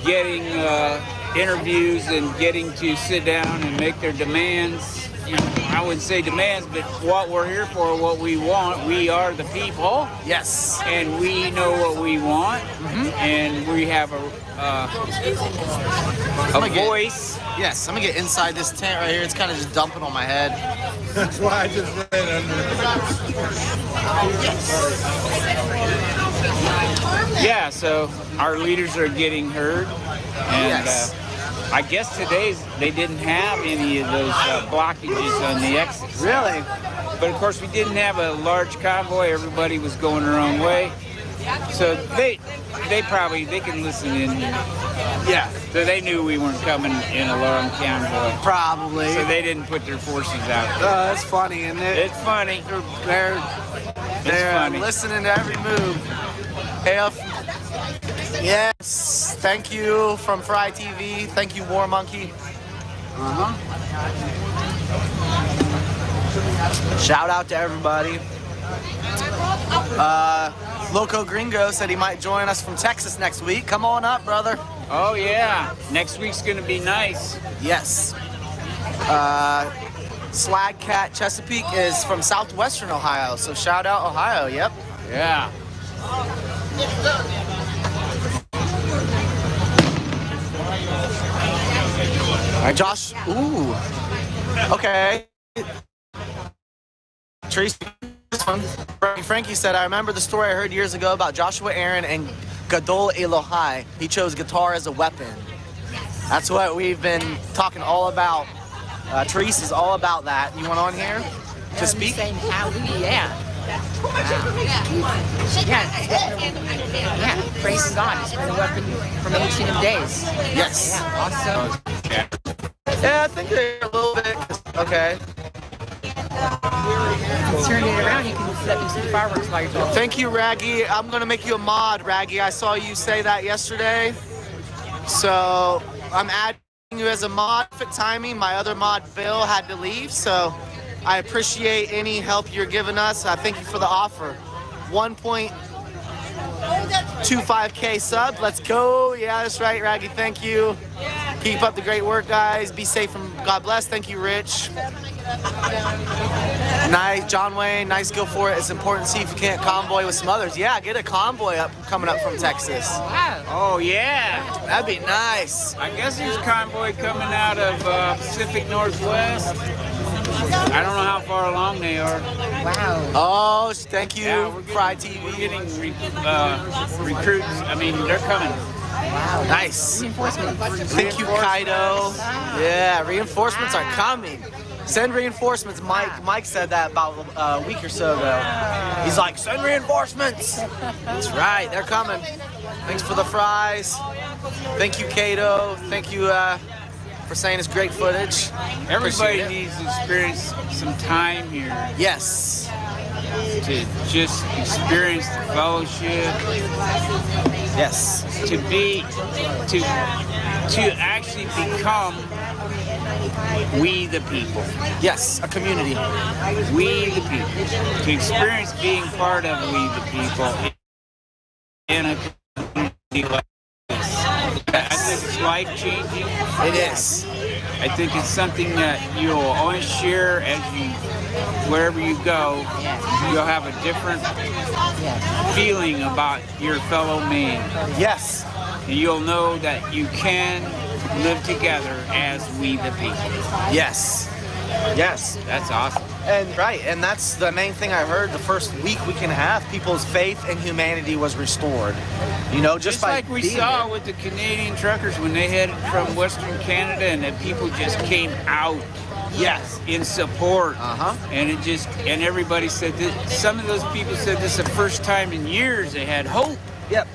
getting interviews and getting to sit down and make their demands. You know, I wouldn't say demands, but what we're here for, what we want. We are the people. Yes. And we know what we want. And we have a voice. Yes, I'm gonna get inside this tent right here. It's kind of just dumping on my head. That's why I just laid under it. Yeah, so our leaders are getting heard. And I guess today they didn't have any of those blockages on the exits. Really? But of course we didn't have a large convoy. Everybody was going their own way. So they can listen in. Yeah. So they knew we weren't coming in a long convoy. Probably. So they didn't put their forces out. Oh, that's funny, isn't it? It's funny. They're funny. listening to every move. Yes. Thank you from Fry TV. Thank you, War Monkey. Shout out to everybody. Loco Gringo said he might join us from Texas next week. Come on up, brother. Oh yeah, next week's gonna be nice. Yes. Slag Cat Chesapeake is from southwestern Ohio, so shout out Ohio. Yep. Yeah. All right, Josh. Ooh. Okay. Tracy. Frankie said, I remember the story I heard years ago about Joshua Aaron and Gadol Elohai. He chose guitar as a weapon. That's what we've been talking all about. Therese is all about that. You want on here to speak? Saying hallelujah, yeah, praise God. It's been a weapon from ancient days. Yes. Yeah, awesome. Yeah, I think they're a little bit. Okay. Turn it around, you can set do some fireworks by yourself. Thank you, Raggy. I'm gonna make you a mod, Raggy. I saw you say that yesterday. So I'm adding you as a mod. Fit timing. My other mod, Bill, had to leave. So I appreciate any help you're giving us. I thank you for the offer. 1.25K sub. Let's go. Yeah, that's right, Raggy. Thank you. Keep up the great work, guys. Be safe and God bless. Thank you, Rich. Nice, John Wayne. Nice, go for it. It's important to see if you can't convoy with some others. Yeah, get a convoy coming up from Texas. Oh yeah, that'd be nice. I guess there's a convoy coming out of Pacific Northwest. I don't know how far along they are. Wow. Oh, thank you, Fry TV. We're getting recruits. I mean, they're coming. Wow. Nice. Reinforcements. Thank you, Kaido. Yeah, reinforcements are coming. Send reinforcements. Mike said that about a week or so ago. He's like, send reinforcements. That's right, they're coming. Thanks for the fries. Thank you, Kato. Thank you for saying it's great footage. Everybody needs to experience some time here. Yes. To just experience the fellowship. Yes. To actually become we the people. Yes, a community. We the people. To experience being part of we the people in a community like this. I think it's why life-changing. It is. I think it's something that you'll always share as you, wherever you go. You'll have a different feeling about your fellow man. Yes. And you'll know that you can live together as we the people. Yes. Yes. That's awesome. And right, and that's the main thing I heard the first week and a half. People's faith in humanity was restored. You know, just by like we being saw there. with the Canadian truckers when they headed from Western Canada, and that people just came out. Yes, in support. And it just, and everybody said that. Some of those people said this is the first time in years they had hope. Yep.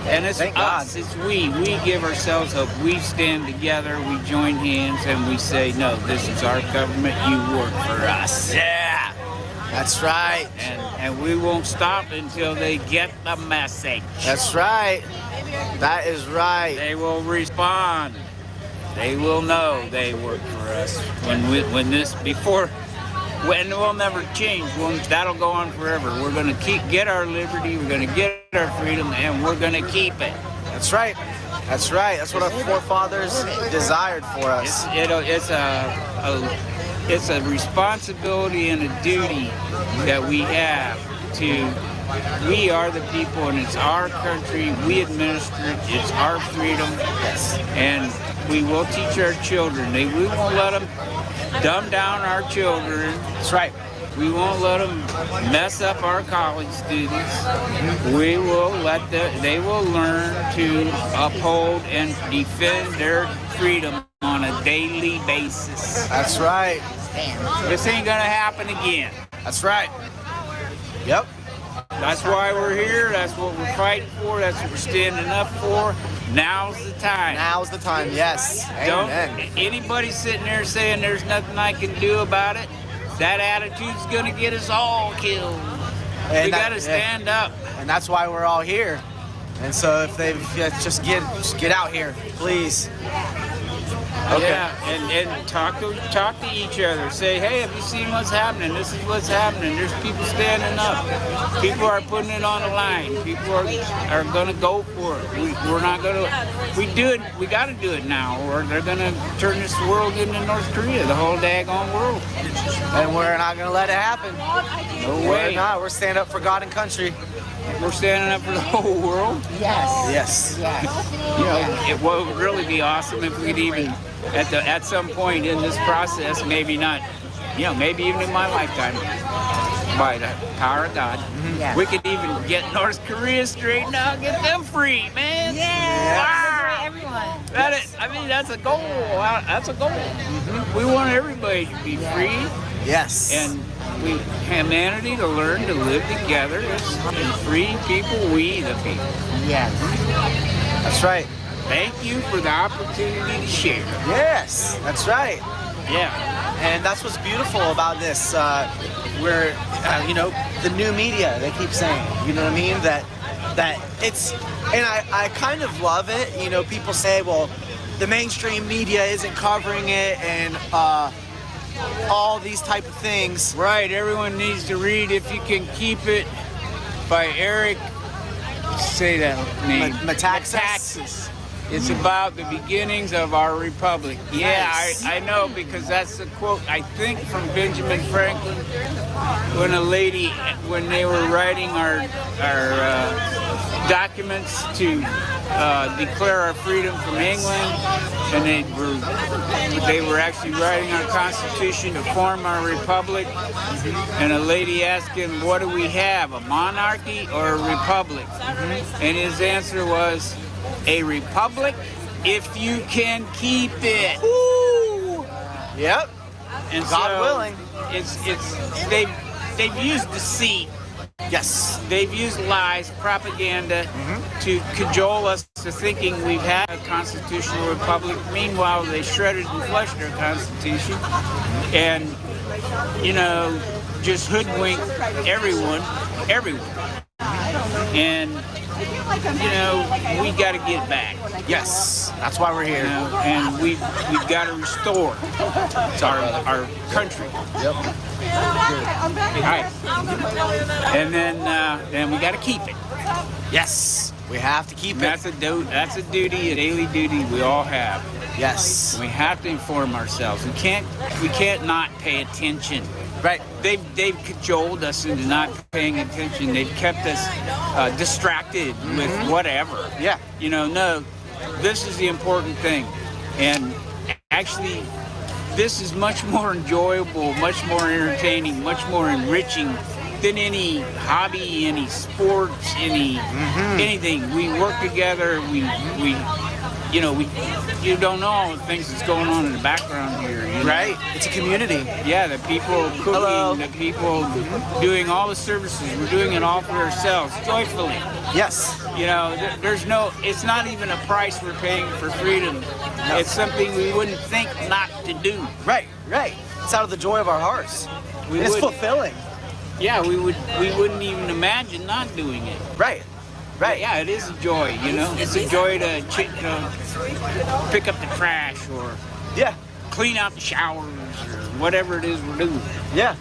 And it's Thank us, God. it's we. We give ourselves hope. We stand together, we join hands, and we say, no, this is our government, you work for us. Yeah, that's right. And we won't stop until they get the message. That's right. That is right. They will respond. They will know they work for us. When we'll never change. That'll go on forever. We're going to get our liberty, we're going to get our freedom, and we're going to keep it. That's right. That's right. That's what our forefathers desired for us. It's a responsibility and a duty that we have to. We are the people, and it's our country. We administer it. It's our freedom. Yes. And we will teach our children. We won't let them dumb down our children. That's right. We won't let them mess up our college students. We will let them, they will learn to uphold and defend their freedom on a daily basis. That's right. This ain't gonna happen again. That's right. Yep. That's why we're here. That's what we're fighting for. That's what we're standing up for. Now's the time. Now's the time, yes. Don't Amen. anybody sitting there saying there's nothing I can do about it. That attitude's gonna get us all killed. And we gotta stand up. And that's why we're all here. And so if they've just get out here, please. Okay. Yeah, and talk to each other. Say, hey, have you seen what's happening? This is what's happening. There's people standing up. People are putting it on the line. People are gonna go for it. We're not gonna. We do it. We got to do it now, or they're gonna turn this world into North Korea, the whole daggone world. And we're not gonna let it happen. No way. We're not. We're standing up for God and country. We're standing up for the whole world. Yes. You know, it would really be awesome if we'd even, at some point in this process, maybe not, maybe even in my lifetime, by the power of God, we could even get North Korea straightened out, get them free, man. Yeah. Everyone. That's a goal. That's a goal. We want everybody to be free. Yes. And humanity to learn to live together as free people, we the people. Yes. That's right. Thank you for the opportunity to share. Yes, that's right. Yeah. And that's what's beautiful about this. We're, the new media, they keep saying, you know what I mean? That it's, and I kind of love it. People say, well, the mainstream media isn't covering it and all these type of things. Right, everyone needs to read If You Can Keep It by Eric, say that name. Metaxas. It's about the beginnings of our republic. Yeah, I know, because that's the quote, I think, from Benjamin Franklin, when they were writing our documents to declare our freedom from England, and they were actually writing our Constitution to form our republic, and a lady asked him, what do we have, a monarchy or a republic? And his answer was, a republic if you can keep it. Ooh. Yep. And God willing. They've used deceit. Yes. They've used lies, propaganda to cajole us to thinking we've had a constitutional republic. Meanwhile, they shredded and fleshed our Constitution and, just hoodwink everyone. And, we got to get back. Yes, that's why we're here. And we've got to restore our country. Yep. All right. And then we got to keep it. Yes. We have to keep it. That's a duty, a daily duty we all have. Yes. We have to inform ourselves. We can't not pay attention. Right. They've cajoled us into not paying attention. They've kept us distracted with whatever. Yeah. You know, no, this is the important thing. And actually, this is much more enjoyable, much more entertaining, much more enriching than any hobby, any sports, anything. We work together. You don't know all the things that's going on in the background here. Right. It's a community. Yeah, the people cooking, the people doing all the services. We're doing it all for ourselves, joyfully. Yes. You know, it's not even a price we're paying for freedom. No. It's something we wouldn't think not to do. Right. It's out of the joy of our hearts. It's fulfilling. Yeah, we wouldn't even imagine not doing it. Right. Yeah, it is a joy, you know. It's a joy to pick up the trash or clean out the showers or whatever it is we're doing. Yeah,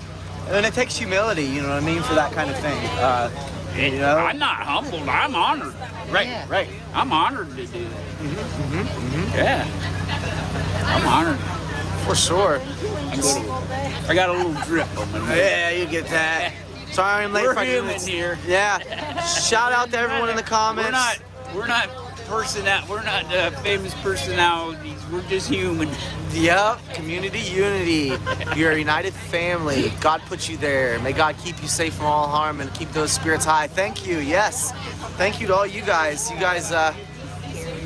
and it takes humility, you know what I mean, for that kind of thing. You know? I'm not humbled. I'm honored. Right. I'm honored to do that. Yeah, I'm honored. For sure. I got a little drip on my nose. Yeah, you get that. Sorry I'm late. We're human here. Yeah. Shout out to everyone in the comments. We're not famous personalities. We're just human. Yep. Community unity. You're a united family. God put you there. May God keep you safe from all harm and keep those spirits high. Thank you. Yes. Thank you to all you guys. You guys,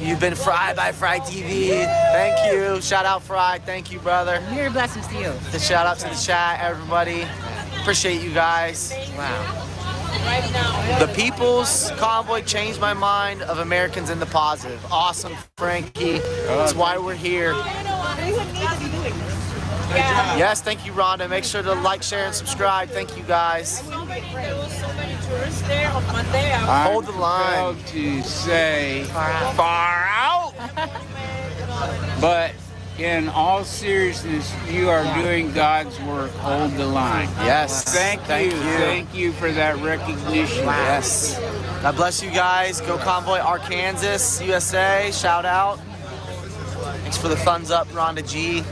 you've been Fry by Fry TV. Thank you. Shout out Fry. Thank you, brother. Mere blessings to you. The shout out to the chat, everybody. Appreciate you guys. Wow. The People's Convoy changed my mind of Americans in the positive. Awesome, Frankie. That's why we're here. Yes, thank you, Rhonda. Make sure to like, share, and subscribe. Thank you, guys. Hold the line. I'm proud to say far out. But in all seriousness, you are doing God's work. Hold the line. Yes. Thank you. Thank you for that recognition. Yes. God bless you guys. Go Convoy, Arkansas, USA. Shout out. Thanks for the thumbs up, Rhonda G.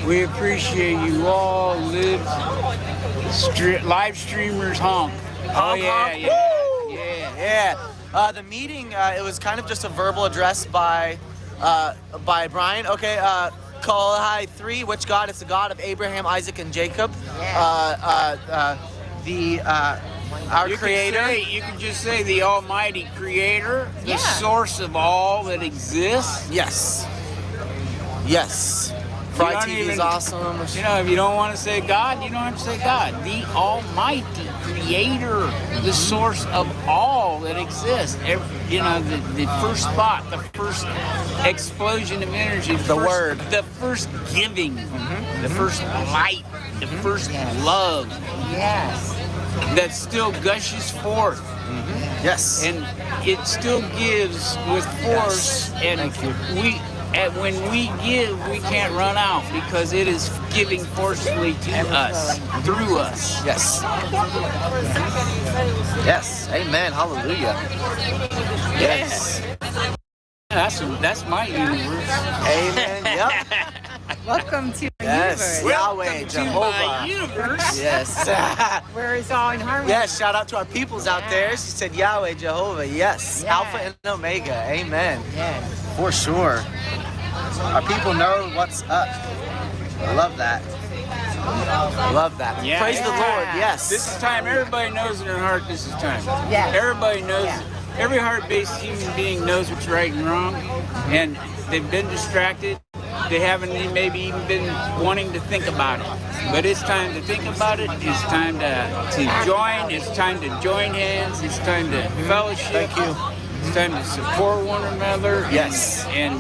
We appreciate you all. Live streamers honk. Oh yeah. The meeting, it was kind of just a verbal address by Brian. Okay, Kolahai 3, which God is the God of Abraham, Isaac, and Jacob. Our Creator. You can just say the Almighty Creator, the source of all that exists. Yes. Fry TV is awesome. You know, if you don't want to say God, you don't have to say God. The Almighty Creator, the source of all that exists. The first thought, the first explosion of energy, the first giving, the first light, the first love. Yes. That still gushes forth. Yes. And it still gives with force. And when we give, we can't run out because it is giving forcefully to us, through us. Yes. Yes. Amen. Hallelujah. Yes. That's my universe. Amen. Yep. Welcome to my universe. Yahweh, Jehovah. My universe. Yes. Where it's all in harmony. Yes, shout out to our peoples out there. She said Yahweh, Jehovah. Yes. Alpha and Omega. Amen. Yes. For sure. Our people know what's up. I love that. Love that. Yeah. Praise the Lord. Yes. This is time. Everybody knows in their heart this is time. Yeah. Everybody knows. Yeah. Every heart-based human being knows what's right and wrong, and they've been distracted. They haven't maybe even been wanting to think about it. But it's time to think about it. It's time to join. It's time to join hands. It's time to fellowship. Thank you. It's time to support one another. Yes. And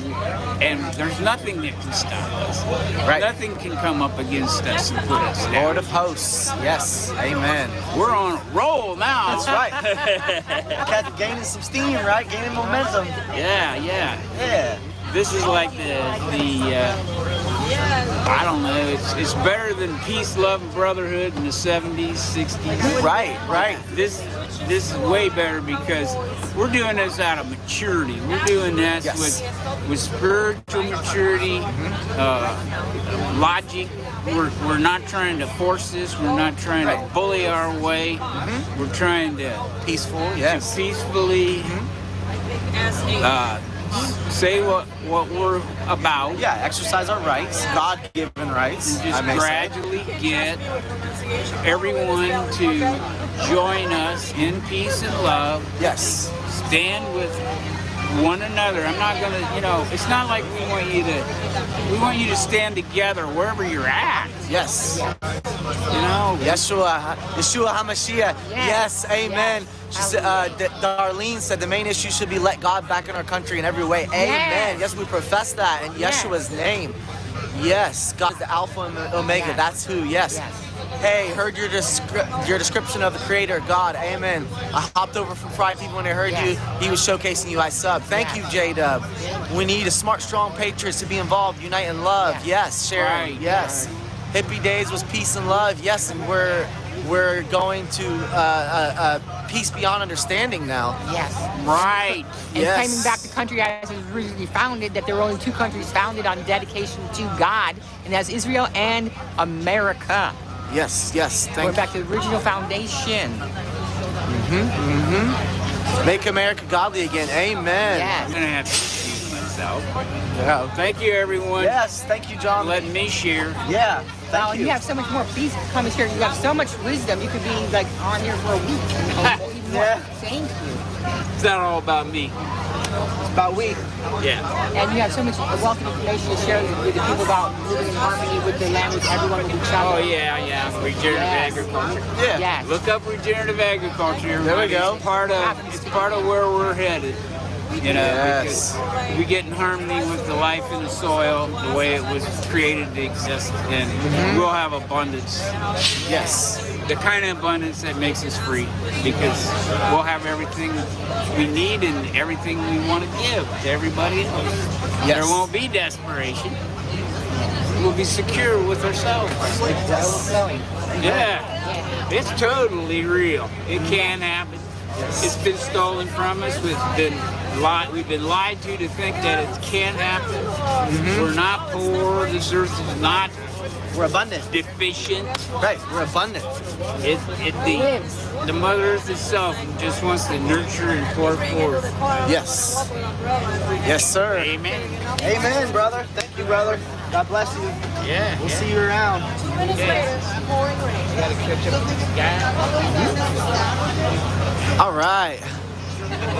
there's nothing that can stop us. Right. Nothing can come up against us and put us down. Lord of hosts. Yes. Amen. We're on a roll now. That's right. Kathy gaining some steam, right? Gaining momentum. Yeah. Yeah. This is like I don't know. It's better than peace, love, and brotherhood in the 70s, 60s. Right. This is way better because we're doing this out of maturity. We're doing this with spiritual maturity, logic. We're not trying to force this. We're not trying to bully our way. We're trying to peacefully say what we're about. Yeah, exercise our rights, God-given rights. And just gradually get everyone to join us in peace and love. Yes. Stand with one another. I'm not gonna, it's not like we want you to stand together wherever you're at. Yes. Yeshua HaMashiach. Yes, amen. She said, Darlene said the main issue should be let God back in our country in every way. Amen. Yes, we profess that in Yeshua's name. Yes, God is the Alpha and the Omega. That's who. Yes. Hey, heard your description of the Creator God. Amen. I hopped over from Friday People when I heard you. He was showcasing you. I sub. Thank you, J-Dub. We need a smart, strong patriots to be involved, unite in love. Yes, Sharon. Right. Yes. Hippie days was peace and love. Yes, and we're going to peace beyond understanding now. Yes. Right. And claiming back the country as it was originally founded, that there were only two countries founded on dedication to God, and that's Israel and America. Yes. Going back to the original foundation. Make America godly again. Amen. Yes. I'm gonna have to excuse myself. Yeah. Thank you, everyone. Yes, thank you, John. For letting me share. Yeah. Wow, and you have so much more peace coming here. You have so much wisdom. You could be like on here for a week. Even more. Thank you. It's not all about me. It's about we. Yeah. And you have so much wealth of information to share with the people about living in harmony with the land, with everyone, with each other. Oh yeah. Regenerative agriculture. Yeah. Yes. Look up regenerative agriculture. There we go. It's part of where we're headed. Because we get in harmony with the life in the soil, the way it was created to exist, and we'll have abundance. Yes. The kind of abundance that makes us free, because we'll have everything we need and everything we want to give to everybody else. Yes. There won't be desperation. We'll be secure with ourselves. Yeah. It's totally real. It can happen. It's been stolen from us. We've been lied to think that it can happen. We're not poor. This earth is not. We're abundant. Deficient. Right. We're abundant. The Mother Earth itself just wants to nurture and pour forth. Yes. Yes, sir. Amen. Amen, brother. Thank you, brother. God bless you. Yeah. We'll see you around. 2 minutes later, pouring rain. Gotta catch up with the guy. All right.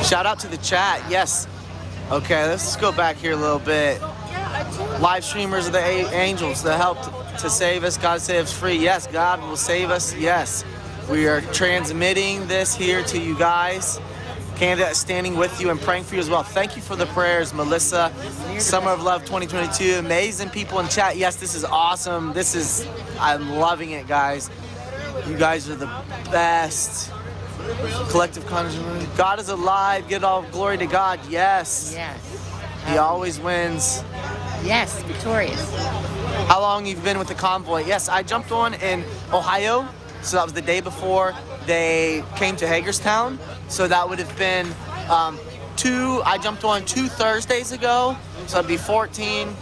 Shout out to the chat. Yes. Okay, let's go back here a little bit. Live streamers of the angels that helped to save us. God save us free. Yes, God will save us. Yes. We are transmitting this here to you guys. Canada is standing with you and praying for you as well. Thank you for the prayers, Melissa. Summer of Love 2022. Amazing people in chat. Yes, this is awesome. I'm loving it, guys. You guys are the best. Collective consciousness. God is alive. Give all glory to God. Yes. Yes. He always wins. Yes, victorious. How long you've been with the Convoy? Yes, I jumped on in Ohio. So that was the day before they came to Hagerstown. So that would have been I jumped on 2 Thursdays ago. So it'd be 14,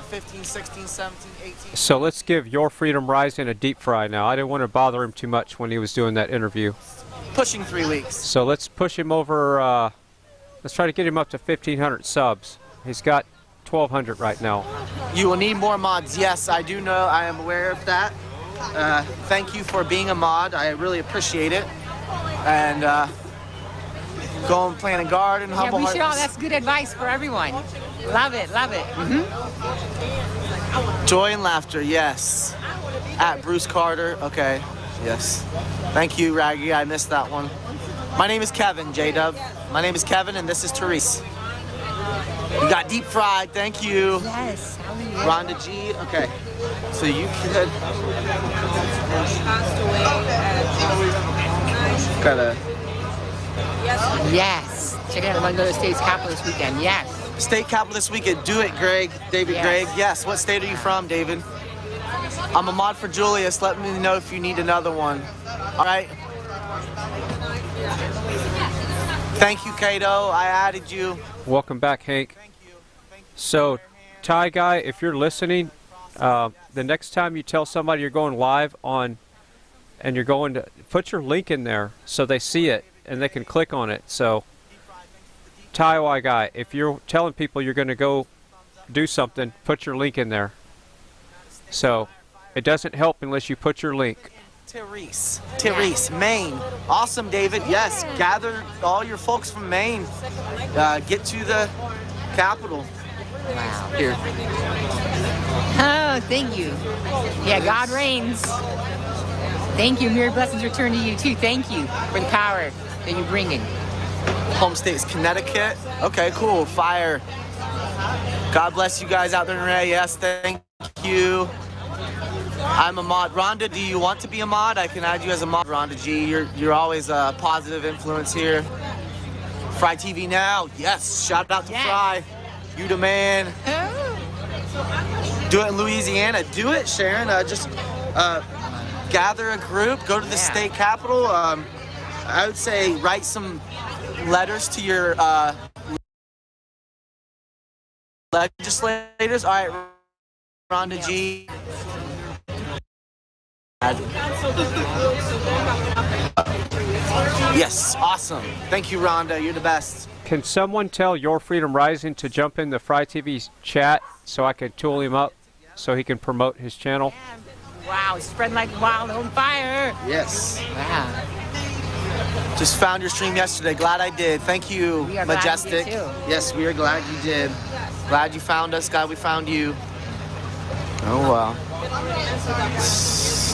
15, 16, 17, 18. So let's give Your Freedom Rising a deep fry now. I didn't want to bother him too much when he was doing that interview. Pushing 3 weeks. So let's push him over, let's try to get him up to 1,500 subs. He's got 1,200 right now. You will need more mods. Yes, I do know. I am aware of that. Thank you for being a mod. I really appreciate it. And go and plant a garden. Yeah, we should all. That's good advice for everyone. Love it, love it. Joy and laughter, yes. At Bruce Carter, okay, yes. Thank you, Raggy. I missed that one. My name is Kevin, J-Dub. My name is Kevin, and this is Therese. You got deep fried. Thank you. Yes. Rhonda G. Okay. So you could. Gotta. Yes. Check it out. I'm going to go to the State's Capitol this weekend. Yes. State capital this weekend. Do it, Greg. David Yes. Greg. Yes. What state are you from, David? I'm a mod for Julius. Let me know if you need another one. All right. Thank you, Kato. I added you. Welcome back, Hank. So, Ty Guy, if you're listening, the next time you tell somebody you're going live on, and you're going to put your link in there so they see it and they can click on it. So, Ty Guy, if you're telling people you're going to go do something, put your link in there. So, it doesn't help unless you put your link. Therese, Maine. Awesome, David. Yes, gather all your folks from Maine. Get to the capital. Wow. Here. Oh, thank you. Yeah, God reigns. Thank you. Mere blessings return to you, too. Thank you for the power that you're bringing. Home state's Connecticut. Okay, cool. Fire. God bless you guys out there in Ray. Yes, thank you. I'm a mod. Rhonda, do you want to be a mod? I can add you as a mod, Rhonda G. You're always a positive influence here. Fry TV now. Yes, shout out to Fry. You the man. Do it in Louisiana. Do it, Sharon. Just gather a group, go to the state capitol. I would say write some letters to your legislators. All right, Rhonda G. Yes, awesome. Thank you, Rhonda. You're the best. Can someone tell Your Freedom Rising to jump in the Fry TV chat so I can tool him up so he can promote his channel? Wow, spreading like wild on fire. Yes. Wow. Just found your stream yesterday. Glad I did. Thank you, We are glad Majestic. you did, too. Yes, we are glad you did. Glad you found us. Glad we found you. Oh, wow.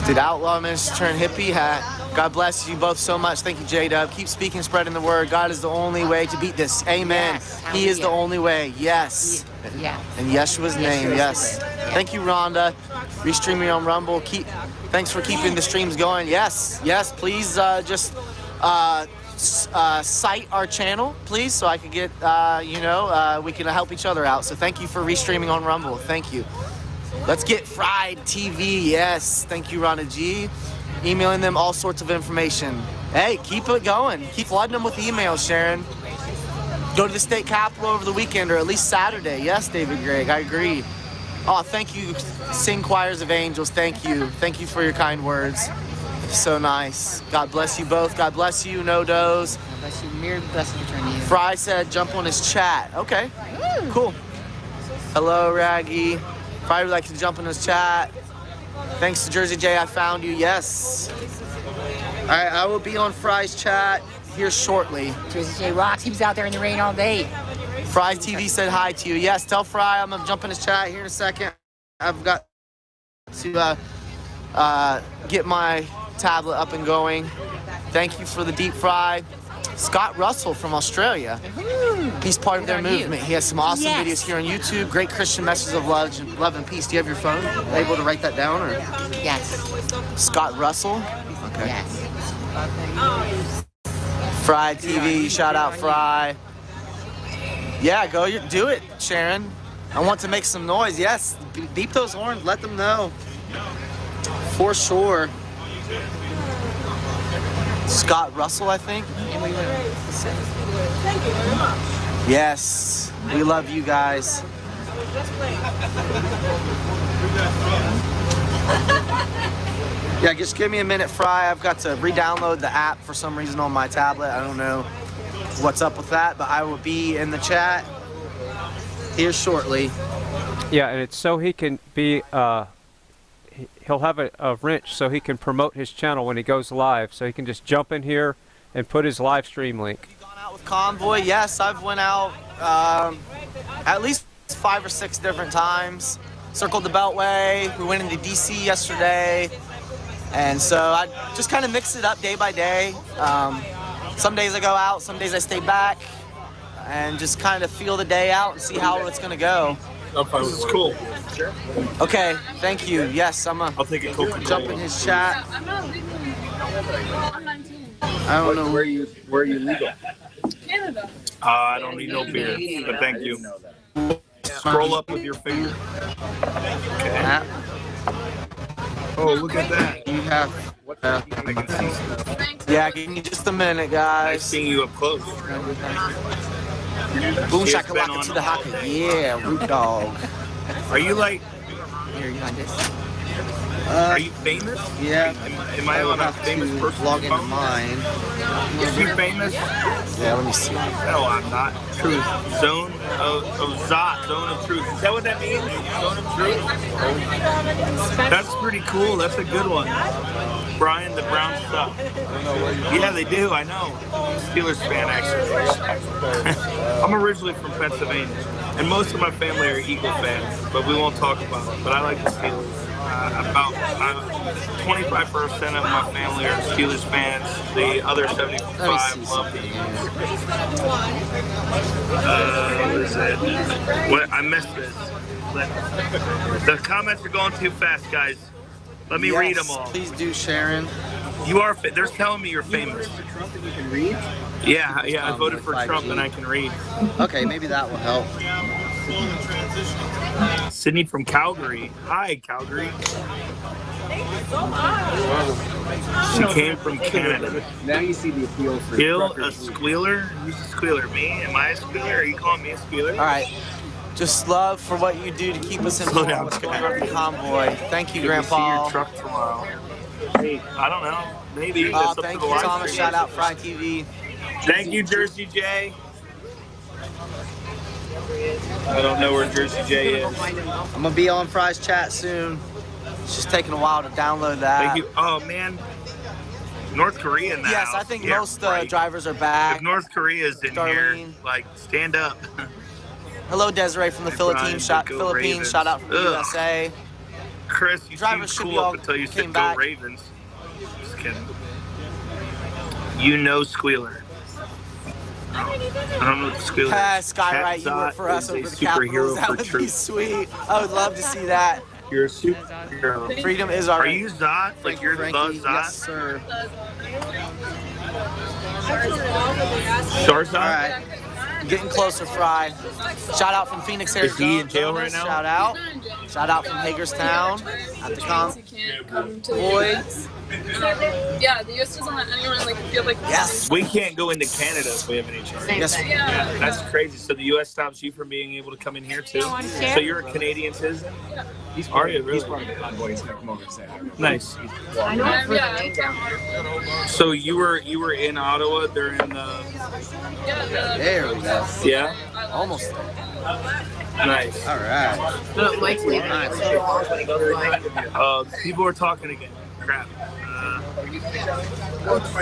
Did Outlaw Minister turn hippie hat? God bless you both so much. Thank you, J-Dub. Keep speaking, spreading the word. God is the only way to beat this. Amen. Yes. He is the only way. Yes. Yeah. In Yeshua's name, yes. Thank you, Rhonda. Restreaming on Rumble. Thanks for keeping the streams going. Yes, yes. Please just cite our channel, please, so I can get, we can help each other out. So thank you for restreaming on Rumble. Thank you. Let's get Fried TV. Yes. Thank you, Rhonda G. Emailing them all sorts of information. Hey, keep it going. Keep flooding them with emails, Sharon. Go to the state capitol over the weekend, or at least Saturday. Yes, David Gregg, I agree. Oh, thank you, Sing Choirs of Angels. Thank you. Thank you for your kind words. So nice. God bless you both. God bless you, No Does. God bless you. Mere blessings return to you. Fry said jump on his chat. Okay, cool. Hello, Raggy. Fry would like to jump on his chat. Thanks to Jersey J, I found you. Yes. All right, I will be on Fry's chat here shortly. Jersey J rocks. He was out there in the rain all day. Fry TV said hi to you. Yes, tell Fry I'm gonna jump in his chat here in a second. I've got to get my tablet up and going. Thank you for the deep fry. Scott Russell from Australia. He's part of their movement. He has some awesome videos here on YouTube. Great Christian messages of love and peace. Do you have your phone? Able to write that down? Or? Yes. Scott Russell? Okay. Yes. Fry TV, shout out Fry. Yeah, go do it, Sharon. I want to make some noise. Yes, beep those horns. Let them know. For sure. Scott Russell, I think. Thank you very much. Yes, we love you guys. Yeah, just give me a minute, Fry. I've got to re-download the app for some reason on my tablet. I don't know what's up with that, but I will be in the chat here shortly. Yeah, and it's so he can be, he'll have a wrench so he can promote his channel when he goes live. So he can just jump in here and put his live stream link. With Convoy, yes, I've went out at least 5 or 6 different times. Circled the Beltway. We went into DC yesterday. And so I just kind of mix it up day by day. Some days I go out, some days I stay back, and just kind of feel the day out and see how it's going to go. This is cool. Okay, thank you. Yes, I'll take a Coca-Cola. Jump in his chat. I'm not legal. I'm 19. I don't know where you legal. Canada. I don't need no beer, but thank you. Scroll up with your finger. Okay. Oh, look at that. You have. I can see stuff. Yeah, give me just a minute, guys. Nice seeing you up close. Boom shakalaka to the haka. Yeah, root dog. Are you like? Here, you want this? Are you famous? Yeah. Am I on a famous person? Log into mine. Is he famous? Yeah, let me see. No, I'm not. Truth. Zone of Zot. Zone of Truth. Is that what that means? Zone of Truth? That's pretty cool. That's a good one. Brian, the Browns suck. Yeah, they do. I know. Steelers fan, actually. I'm originally from Pennsylvania, and most of my family are Eagle fans, but we won't talk about it. But I like the Steelers. About 25% of my family are Steelers fans. The other 75 love the Eagles. What is it? What? I missed this. The comments are going too fast, guys. Let me read them all. Please do, Sharon. You are. They're telling me you're famous. Trump and you can read? Yeah. I voted for Trump and I can read. Okay, maybe that will help. Sydney from Calgary. Hi, Calgary. She came from Canada. Now you see the appeal for Kill a squealer? Who's a squealer? Me? Am I a squealer? Are you calling me a squealer? All right. Just love for what you do to keep us informed on what's going on with the convoy. Thank you, Grandpa. See your truck tomorrow. Hey, I don't know. Maybe. Thank you, Thomas. Shout out Fry TV. Thank you, Jersey J. I don't know where Jersey J is. I'm gonna be on Fry's chat soon. It's just taking a while to download that. Thank you. Oh man, North Korea now. Yes, I think most drivers are back. If North Korea is in here, like stand up. Hello, Desiree from the Philippines. Shout out from the USA. Chris, you drivers seem cool up until you said go Ravens. Just kidding. You know Squealer. I don't know what Squealer is. Skywrite, you work for us over the Capitals. That would be sweet. I would love to see that. You're a superhero. Freedom is our. Are you Zot? Like you're the Zot? Yes, sir. Sharzad? All right. Getting closer, Fry. Shout out from Phoenix, Arizona. Is he in jail right now? Shout out. Shout out from Hagerstown at the You can't come to the U.S. Yeah, the U.S. doesn't let anyone feel like. Yes. We can't go into Canada if we have any charges. Yes. Yeah. That's crazy. So the U.S. stops you from being able to come in here too. So you're a Canadian citizen? Yeah. Are you really? He's part of the convoy. He's gonna come over and say hi. Nice. Yeah. So you were in Ottawa during the. There we go. Yeah. Almost. Nice. All right. People are talking again. Crap.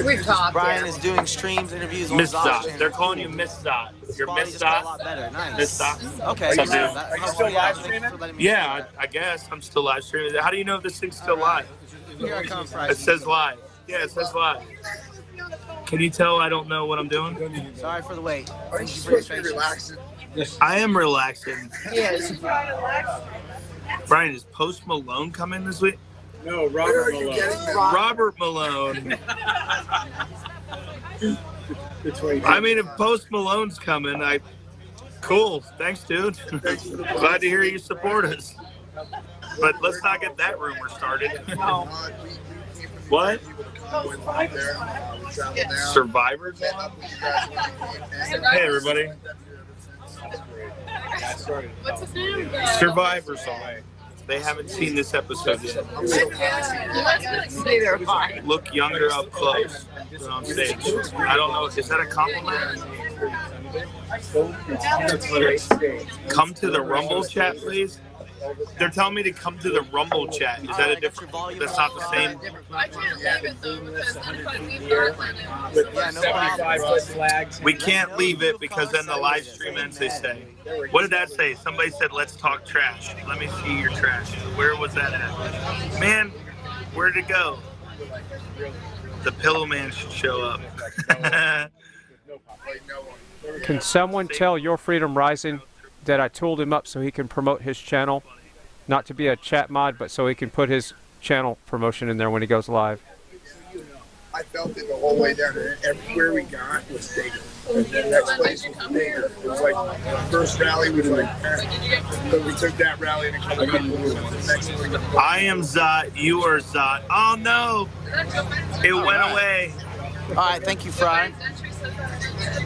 We've talked. Brian is doing streams, interviews on Miss Zot. Zot. They're calling you Miss Zot. You're Miss A Zot. lot better. Nice. Miss Zot. Okay. Are you still live streaming? Yeah, I guess I'm still live streaming. How do you know if this thing's still live? Here I come, Fry. It says live. Yeah, it says live. Can you tell I don't know what I'm doing? Sorry for the wait. Are you supposed to be relaxing? I am relaxing. Yes. Brian, is Post Malone coming this week? No, Robert Malone. Robert Malone. I mean, if Post Malone's coming, cool. Thanks, dude. Glad to hear you support us. But let's not get that rumor started. What? Survivors? Hey, everybody. What's his name? Survivor song. They haven't seen this episode yet. Look younger up close than on stage. I don't know. Is that a compliment? Come to the Rumble chat, please. They're telling me to come to the Rumble chat. Is that a different? That's not the same. We can't leave it because then the live stream ends. They say. What did that say? Somebody said, "Let's talk trash." Let me see your trash. Where was that at? Man, where did it go? The Pillow Man should show up. Can someone tell Your Freedom Rising that I tooled him up so he can promote his channel? Not to be a chat mod, but so he can put his channel promotion in there when he goes live. I felt it the whole way down, and everywhere we got was taken. And then next place was bigger. It was like the first rally was like, so we took that rally and kind of got the next one. I am Zot. You are Zot. Oh no! It went away. All right, thank you, Fry.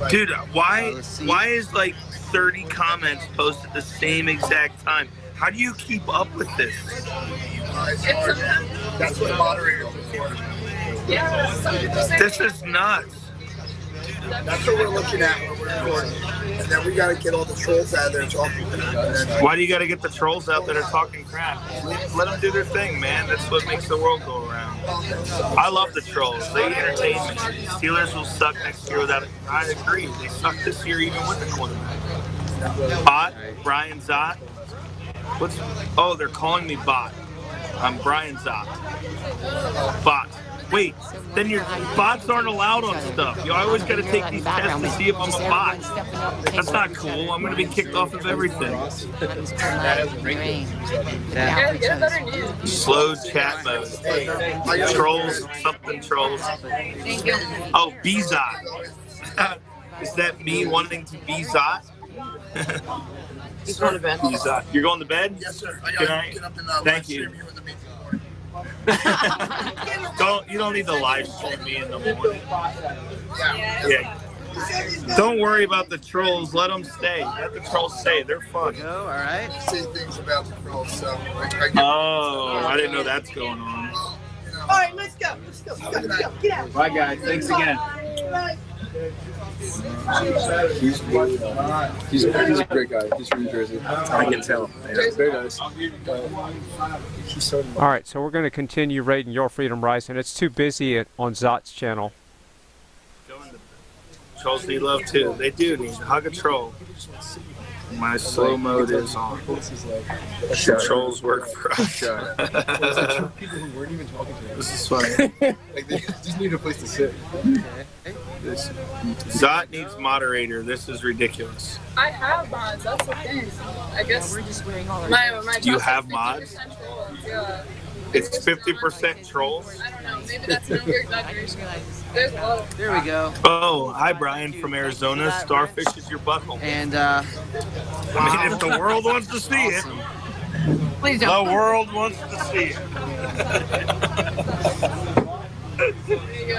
Dude, why is like 30 comments posted at the same exact time? How do you keep up with this? That's what moderators are for. This is nuts. That's what we're looking at when we're recording. And then we got to get all the trolls out of there talking crap. Why do you got to get the trolls out that are talking crap? Let them do their thing, man. That's what makes the world go around. I love the trolls. They entertain me. Steelers will suck next year without it. I agree. They suck this year even with the quarterback. Bot? Brian Zott? Oh, they're calling me Bot. I'm Brian Zott. Bot. Wait, then your bots aren't allowed on stuff. You always got to take these tests to see if I'm a bot. That's not cool. I'm going to be kicked off of everything. Slow chat mode. Trolls, something trolls. Oh, B-Zot. Is that me wanting to be Zot? He's going to bed. You're going to bed? Yes, sir. Good night. Thank you. You don't need to live stream me in the morning. Yeah. Don't worry about the trolls. Let them stay. Let the trolls stay. They're fun. All right. Say things about the trolls. So I didn't know that's going on. All right, let's go. Let's go. Get out. Bye, guys. Thanks again. He's a great guy. He's from New Jersey. I can tell. Very nice. All right, so we're going to continue raiding Your Freedom Rising. It's too busy on Zot's channel. Trolls need love too. They do need to hug a troll. My slow mode is on. Trolls work for us. People who weren't even talking to him. This is funny. Like they just need a place to sit. Zot needs moderator. This is ridiculous. I have mods. That's the thing. I guess we're just wearing all our. Do you have mods? Yeah. It's 50% trolls. I don't know. Maybe that's an exaggeration. There's a lot of. There we go. Oh, hi Brian from Arizona. Starfish is your butthole. And I mean, if the world wants to see it, Please the don't. world wants to see it.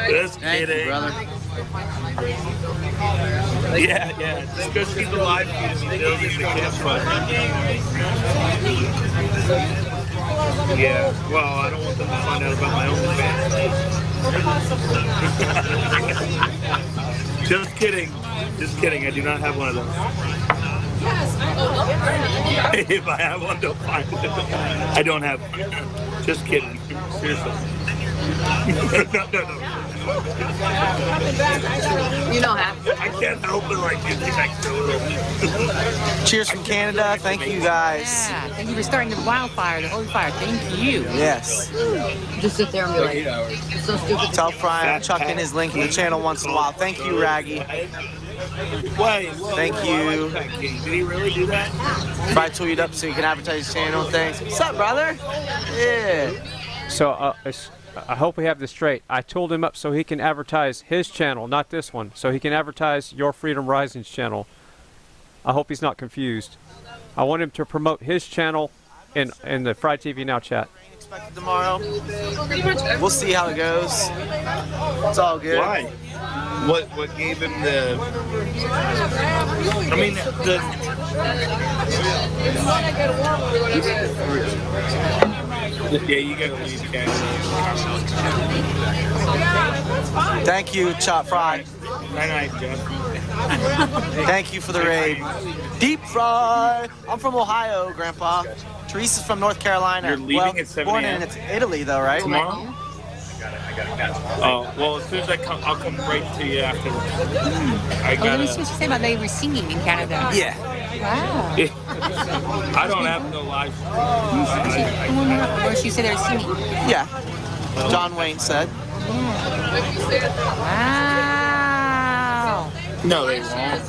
Just kidding. brother. Yeah. Just go see the live feed of me building the campfire. Yeah, well, I don't want them to find out about my own fan. Just kidding. I do not have one of those. If I have one, don't find it. I don't have one. Just kidding. Seriously. No. You don't have to. I can't help it like you think I could. Cheers from Canada. Thank you guys. Yeah, thank you for starting the wildfire, the holy fire. Thank you. Yes. Just sit there and be like, it's so stupid. Tell Fry I'll chuck in his link in the channel once in a while. Thank you, Raggy. Thank you. Did he really do that? Fry tweeted up so you can advertise his channel. Thanks. What's up, brother? Yeah. So I hope we have this straight. I told him up so he can advertise his channel, not this one. So he can advertise Your Freedom Rising's channel. I hope he's not confused. I want him to promote his channel in the Fry TV Now chat. Expected tomorrow. We'll see how it goes. It's all good. Why? What gave him the? I mean Yeah, you gotta leave, guys. Thank you, Chop Fry. Night, Jeff. Thank you for the raid. Deep Fry. I'm from Ohio, Grandpa. Teresa's from North Carolina. You're leaving at 7 born a.m.? in Italy, though, right? Tomorrow? Oh, well, as soon as I come, I'll come right to you afterwards. Let me see what you say about they were singing in Canada. Yeah. Wow. I don't have no live stream. Or she said they were singing. Yeah. John Wayne said. Wow. No, they won't.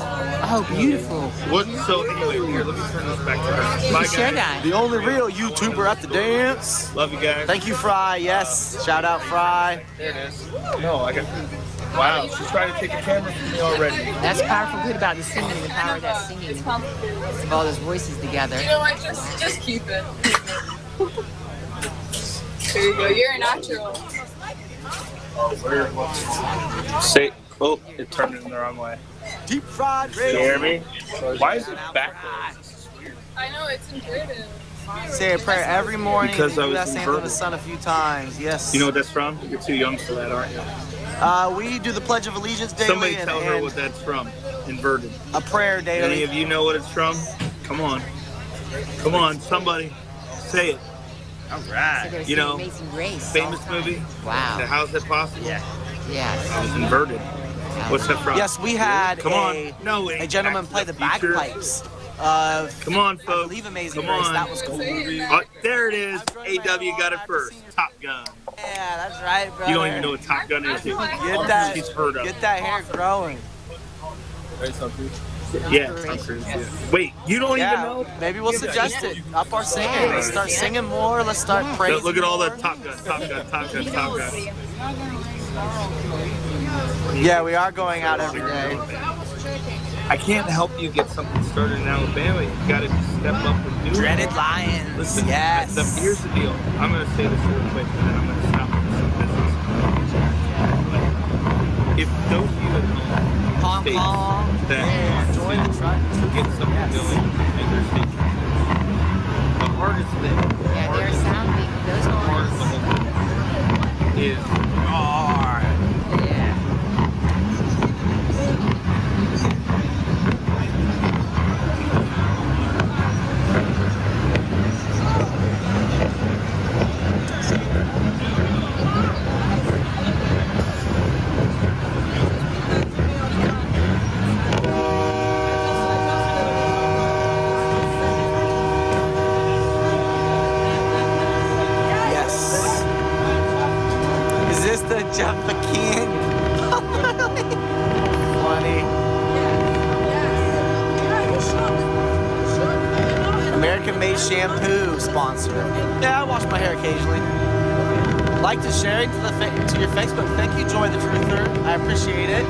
Oh, beautiful. What? So anyway, here, let me turn this back to her. Bye, Share guys. that. The only real YouTuber at the dance. Love you guys. Thank you, Fry. Yes. Shout out, Fry. There it is. No, I got. Wow, she's trying to take a camera from me already. That's powerful good about the singing, the power of that singing. Of all those voices together. You know what? Just keep it. There you go. You're a natural. Say, oh, it turned in the wrong way. Deep fried You hear me? Why is it backwards? I know it's intuitive. Say a prayer every morning. Because I do was that same to inverted. the sun a few times. Yes. You know what that's from? You're too young for that, aren't you? We do the Pledge of Allegiance daily. Somebody and, tell her and what that's from. Inverted. a prayer daily. Any of you know what it's from? Come on. Come on, somebody. Say it. All right. You know, Amazing Grace. famous movie? Wow. How's that possible? Yeah. Yes. I was inverted. What's that from? Yes, we had Come on. No, a gentleman play the Future. bagpipes. Come on, folks. I believe Amazing Come Grace. on. That was cool. Oh, there it is. AW got it first. Top Gun. Yeah, that's right, brother. You don't even know what Top Gun is. Get that. She's heard of. Get that hair growing. Yeah, Tom Cruise. Yeah. Wait, you don't even know? Maybe we'll suggest it. Up our singing. Let's start singing more. Let's start praising. Look at all the Top Gun, Top Gun, Top Gun, Top Gun. Yeah, we are going out every day. I can't help you get something started in Alabama. You gotta step up and do it. Dreaded Lions. Listen, yes. Here's the deal. I'm gonna say this real quick, and then I'm gonna stop with some business. If those of you at home states that get something going in their state, the hardest thing, They're sounding those hardest the whole thing is hard. Jump again. Funny. American Made Shampoo sponsor. Yeah, I wash my hair occasionally. Like to share it to your Facebook. Thank you, Joy the Truther. I appreciate it.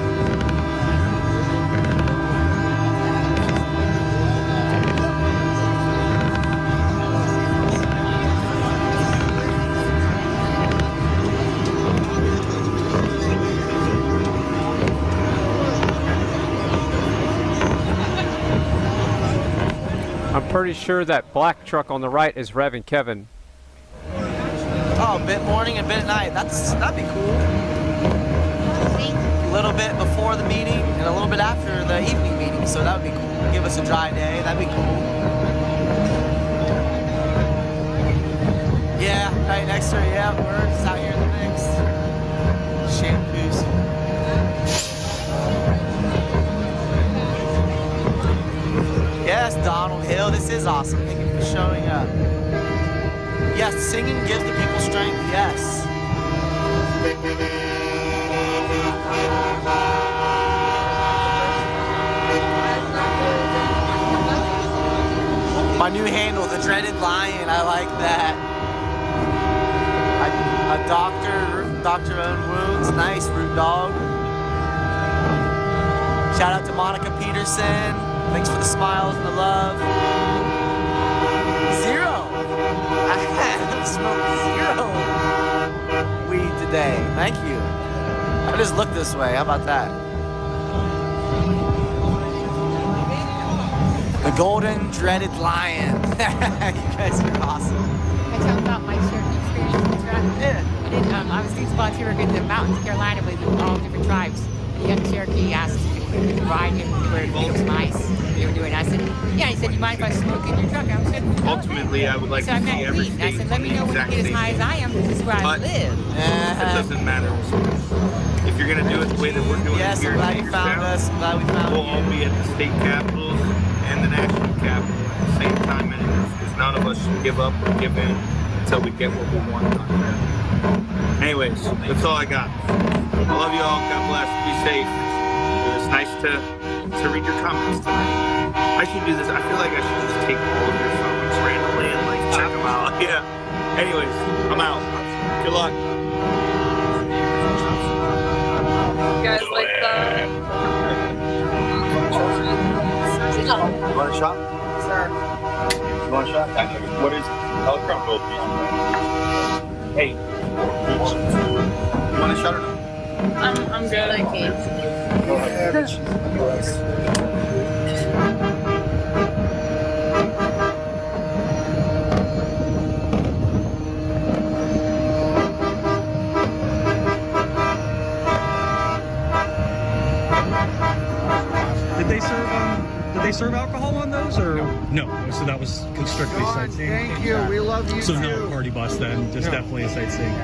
I'm pretty sure that black truck on the right is Rev and Kevin. Oh, bit morning and bit at night. That'd be cool. A little bit before the meeting and a little bit after the evening meeting, so that would be cool. Give us a dry day. That'd be cool. Yeah, right next to her. Yeah, we're just out here in the mix. Shampoos. Yes, Donald Hill, this is awesome. Thank you for showing up. Yes, singing gives the people strength, yes. My new handle, the Dreaded Lion, I like that. A doctor owned wounds, nice, Root Dog. Shout out to Monica Peterson. Thanks for the smiles and the love. Zero. I haven't smoked zero weed today. Thank you. I just look this way. How about that? The Golden Dreaded Lion. You guys are awesome. I talk about my Cherokee experience in the truck. Yeah. I was doing volunteer work in the mountains of Carolina with all different tribes. The young Cherokee asked if we could ride him where it was nice. They were doing. I said, yeah. He said, you mind if I smoke in your truck? I said, no. Ultimately, I would like to see every state. I said, let me know when you get as high as I am. This is where I live. It doesn't matter. If you're going to do it the way that we're doing it here, I'm glad you found us. I'm glad we found we'll all be at the state capitals and the national capital at the same time. Because none of us should give up or give in until we get what we want done. Anyways, that's all I got. I love you all. God bless. Be safe. It was nice to read your comments tonight. I should do this. I feel like I should just take all of your phones randomly and like check them out. Yeah. Anyways, I'm out. Good luck. You guys You want a shot? Sir. You want a shot? What is it? I'll come both. Hey. You want a shot or not? I'm good. Thank you. Did they serve alcohol on those, or no? So that was strictly sightseeing. Thank you. We love you So too. not a party bus then, just definitely a sightseeing.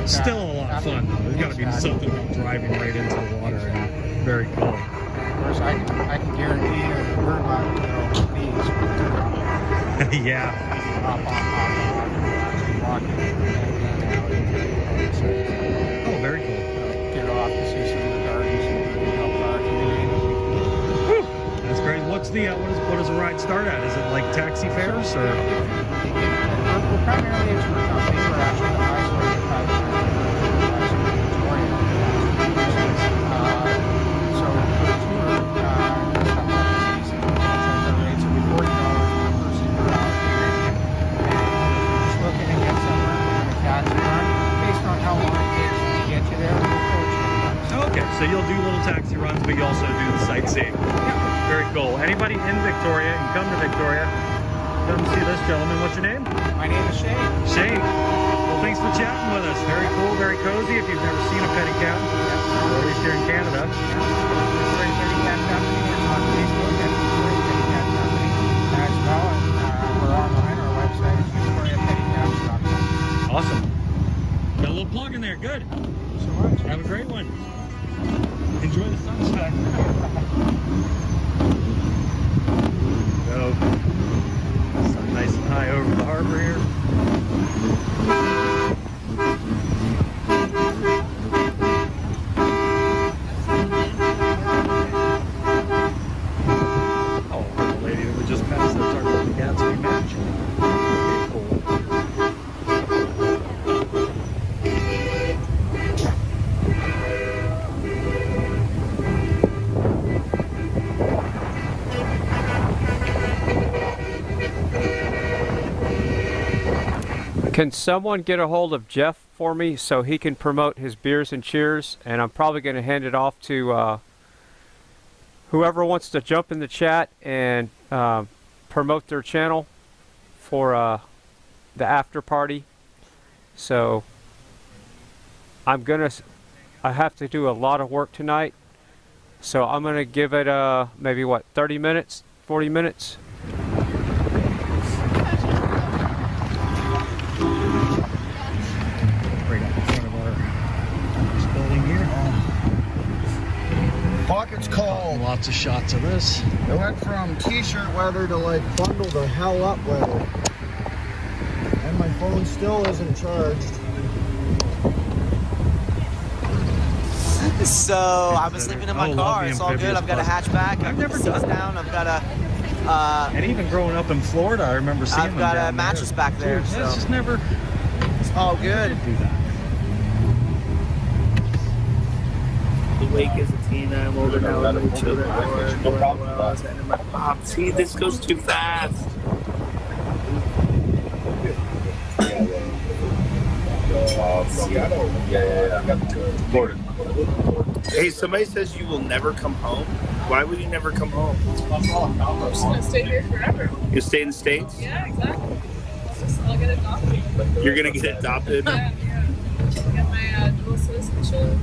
Still a lot of fun though. There's got to be something about driving right into the water and very cool. Of course, I can guarantee you that we're about to go knees. Yeah. Oh, very cool. Get off to see some of the gardens and help our community. That's great. What's the what does a ride start at? Is it like taxi fares or? We're primarily a tour company. We're actually the highest rated private Victoria. So for the tour, season, the rates will be $40 per person per hour. And just looking to get somewhere in a taxi run based on how long it takes to get you there. Okay, so you'll do little taxi runs, but you also do the sightseeing. Very cool. Anybody in Victoria and come to Victoria, come see this gentleman. What's your name? My name is Shane. Shane. Well, thanks for chatting with us. Very cool, very cozy. If you've never seen a petty cat, or at least here in Canada. Victoria Petty Cat Company. It's on Facebook at Victoria Petty Cat Company as well. And we're online. Our website is victoriapettycats.com. Awesome. Got a little plug in there. Good. So much. Have a great one. Enjoy the sunshine. Go. Sun nice and high over the harbor here. Oh, the lady that we just passed there talking about the Gatsby match. Very cool. Can someone get a hold of Jeff for me so he can promote his beers and cheers? And I'm probably going to hand it off to whoever wants to jump in the chat and promote their channel for the after party. So I have to do a lot of work tonight. So I'm going to give it maybe what, 30 minutes, 40 minutes? Pockets cold. Lots of shots of this. It went from t-shirt weather to like bundle the hell up weather. And my phone still isn't charged. So I've been sleeping in my car. It's all good. I've got a hatchback. I've never done down. I've got a. And even growing up in Florida, I remember seeing them. I've got a mattress back there. Dude, so it's just never. It's all good. Do that. Awake as a teen, I'm older now. Little children no problem. And my mom, see, this goes too fast. Hey, somebody says you will never come home. Why would you never come home? I'm just gonna stay here forever. You stay in the States? Yeah, exactly. I'll get adopted. You're gonna get adopted? Yeah. Get my dual citizenship.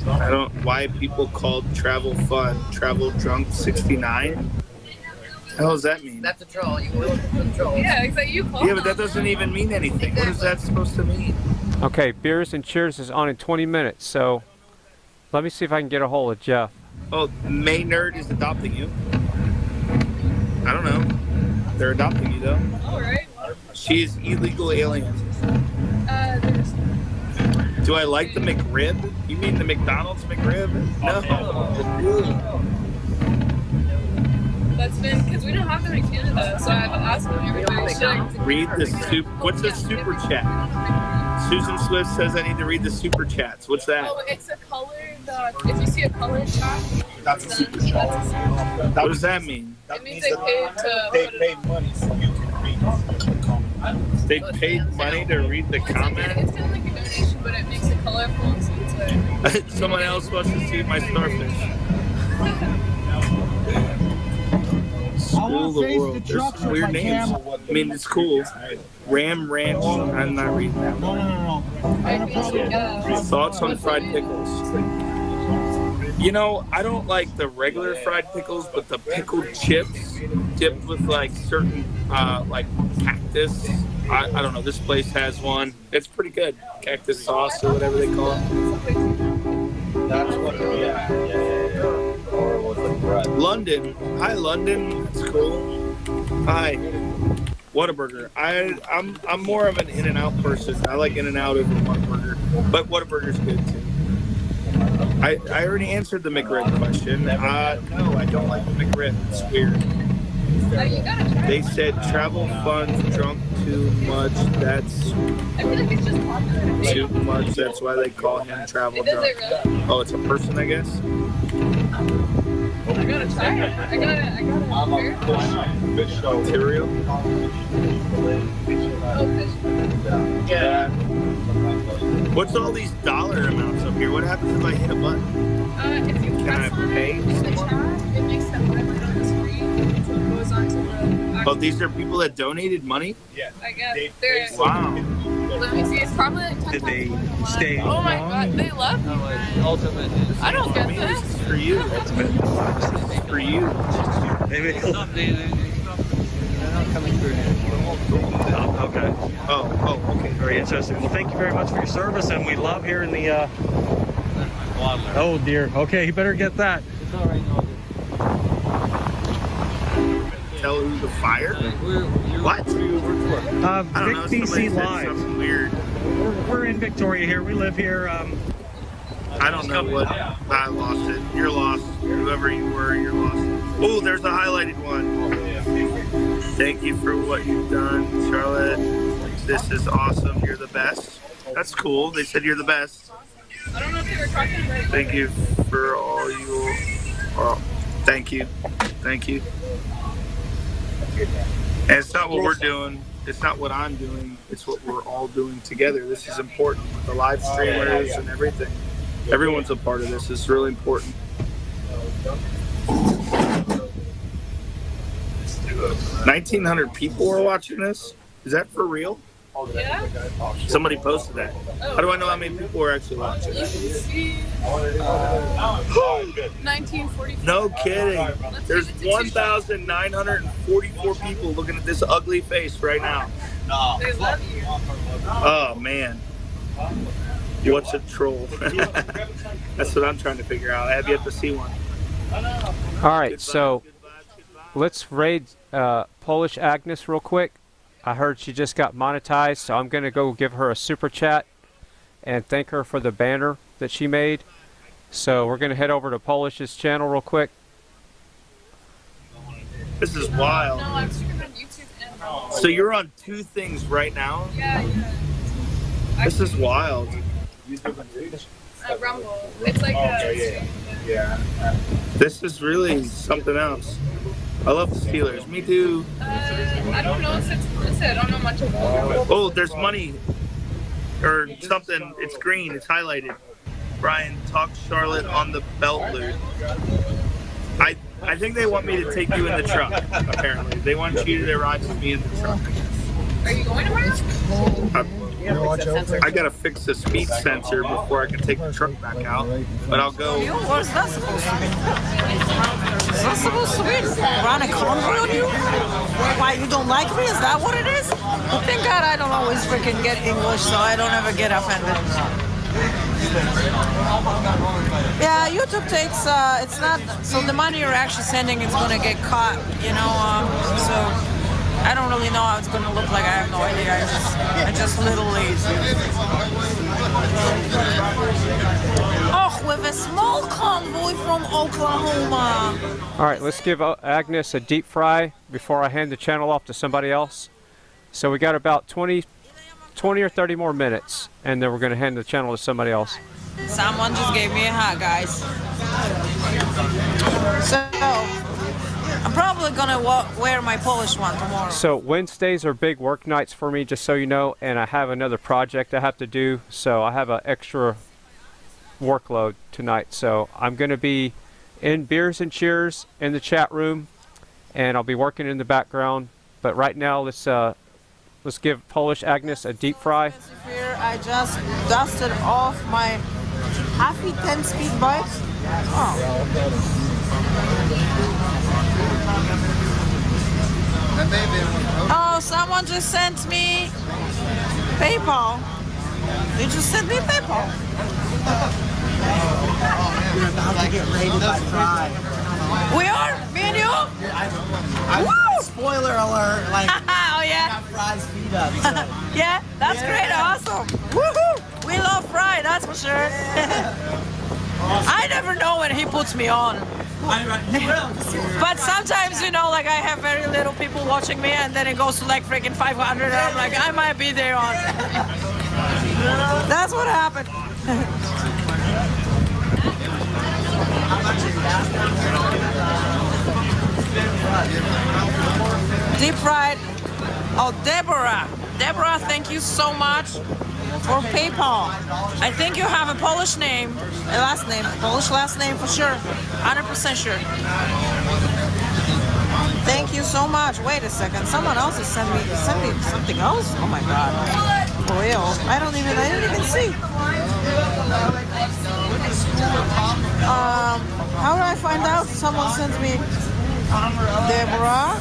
I don't. Why people called travel fun? Travel drunk 69? What the hell does that mean? That's a troll. You will control. Yeah, exactly. You called. Yeah, but that doesn't even mean anything. What is that supposed to mean? Okay, Beers and Cheers is on in 20 minutes, so let me see if I can get a hold of Jeff. Oh, May Nerd is adopting you. I don't know. They're adopting you, though. All right. She's illegal alien. There's... Do I like the McRib? You mean the McDonald's McRib? No. That's been because we don't have them in Canada, so I've asked them everybody to read the super. What's a super chat? Susan Swift says I need to read the super chats. What's that? Oh, it's a colored. If you see a colored chat. That's a super chat. What does that mean? It means they paid to. They paid money so you can read the comments. They paid money to read the comments? It's kind of like a donation, but it makes it colorful. So it's like... Someone else wants to see my starfish. School the world. There's some weird names. I mean, it's cool. Ram Ranch. I'm not reading that one. Thoughts on fried pickles? You know, I don't like the regular fried pickles, but the pickled chips dipped with like certain like cactus. I don't know. This place has one. It's pretty good. Cactus sauce or whatever they call it. That's what. London. Hi, London. That's cool. Hi. Whataburger. I'm more of an In-N-Out person. I like In-N-Out over Whataburger, but Whataburger's good too. I already answered the McRib question. No, I don't like the McRib. It's weird. They said travel funds drunk too much. That's too much. That's why they call him travel drunk. Oh, it's a person, I guess. I gotta try it. I gotta. Material. Yeah. What's all these dollar amounts up here? What happens if I hit a button? If you press on it in the chat, it makes them highlight on the screen. So it goes on to the. Oh, these are people that donated money? Yeah. I guess. They're. Wow. Let me see. It's probably like 10 Did they stay? Oh my god, they love me. Ultimate. I don't get This this. is for you. This is for you. They're not coming through. Okay. Oh, okay. Very interesting. Well, thank you very much for your service, and we love hearing the. Oh dear. Okay, you better get that. It's all right. Tell who the fire? What? I don't know. Vic BC Somebody said Live. something weird. We're in Victoria here. We live here. I don't know what. I lost it. You're lost. Whoever you were, you're lost. Oh, there's a highlighted one. Thank you for what you've done, Charlotte. This is awesome. You're the best. That's cool. They said you're the best. I don't know if they were talking about it. Thank you for all you. Thank you. Thank you. And it's not what we're doing. It's not what I'm doing. It's what we're all doing together. This is important. The live streamers and everything. Everyone's a part of this. It's really important. 1,900 people are watching this? Is that for real? Yeah. Somebody posted that. How do I know how many people are actually watching? You can see 1944. No kidding. There's 1,944 people looking at this ugly face right now. They love you. Oh, man. What's a troll? That's what I'm trying to figure out. I have yet to see one. All right, so let's raid Polish Agnes real quick. I heard she just got monetized, so I'm going to go give her a super chat and thank her for the banner that she made. So we're going to head over to Polish's channel real quick. This is wild. No, I'm streaming on YouTube and Rumble. So you're on two things right now? Yeah. This is wild. Rumble. It's like Yeah. This is really something else. I love the Steelers. Me too. I don't know if it's implicit. I don't know much about it. Oh, there's money or something. It's green. It's highlighted. Brian, talk Charlotte on the belt loop. I think they want me to take you in the truck. Apparently, they want you to ride with me in the truck. Are you going to work? I gotta fix the speed sensor before I can take the truck back out. But I'll go. What's that supposed to be? Is that supposed to be? Run a convoy on you? Why, you don't like me? Is that what it is? Thank God I don't always freaking get English, so I don't ever get offended. Yeah, YouTube takes, it's not, so the money you're actually sending is going to get caught, you know, so I don't really know how it's going to look like. I have no idea. I just literally. Oh, with a small convoy from Oklahoma. All right, let's give Agnes a deep fry before I hand the channel off to somebody else. So we got about 20 or 30 more minutes, and then we're going to hand the channel to somebody else. Someone just gave me a hug, guys. So I'm probably gonna wear my Polish one tomorrow. So Wednesdays are big work nights for me, just so you know, and I have another project I have to do, so I have an extra workload tonight. So I'm going to be in Beers and Cheers in the chat room, and I'll be working in the background. But right now, let's give Polish Agnes a deep fry. Here I just dusted off my Happy 10-speed bike. Oh, someone just sent me PayPal. They just sent me PayPal. You're about to get raided by Fry. We are? Me and you? Woo! Spoiler alert! Like, oh yeah. Got Fry's feet up. So. Yeah, that's great. Awesome. Woohoo! We love Fry, that's for sure. I never know when he puts me on. But sometimes, you know, like I have very little people watching me, and then it goes to like freaking 500, and I'm like, I might be there on. That's what happened. Deep fried. Oh, Deborah. Deborah, thank you so much for PayPal. I think you have a Polish name, a last name, Polish last name for sure. 100% sure. Thank you so much. Wait a second. Someone else has sent me something else? Oh my god. For real. I didn't even see. How do I find out? Someone sent me Deborah.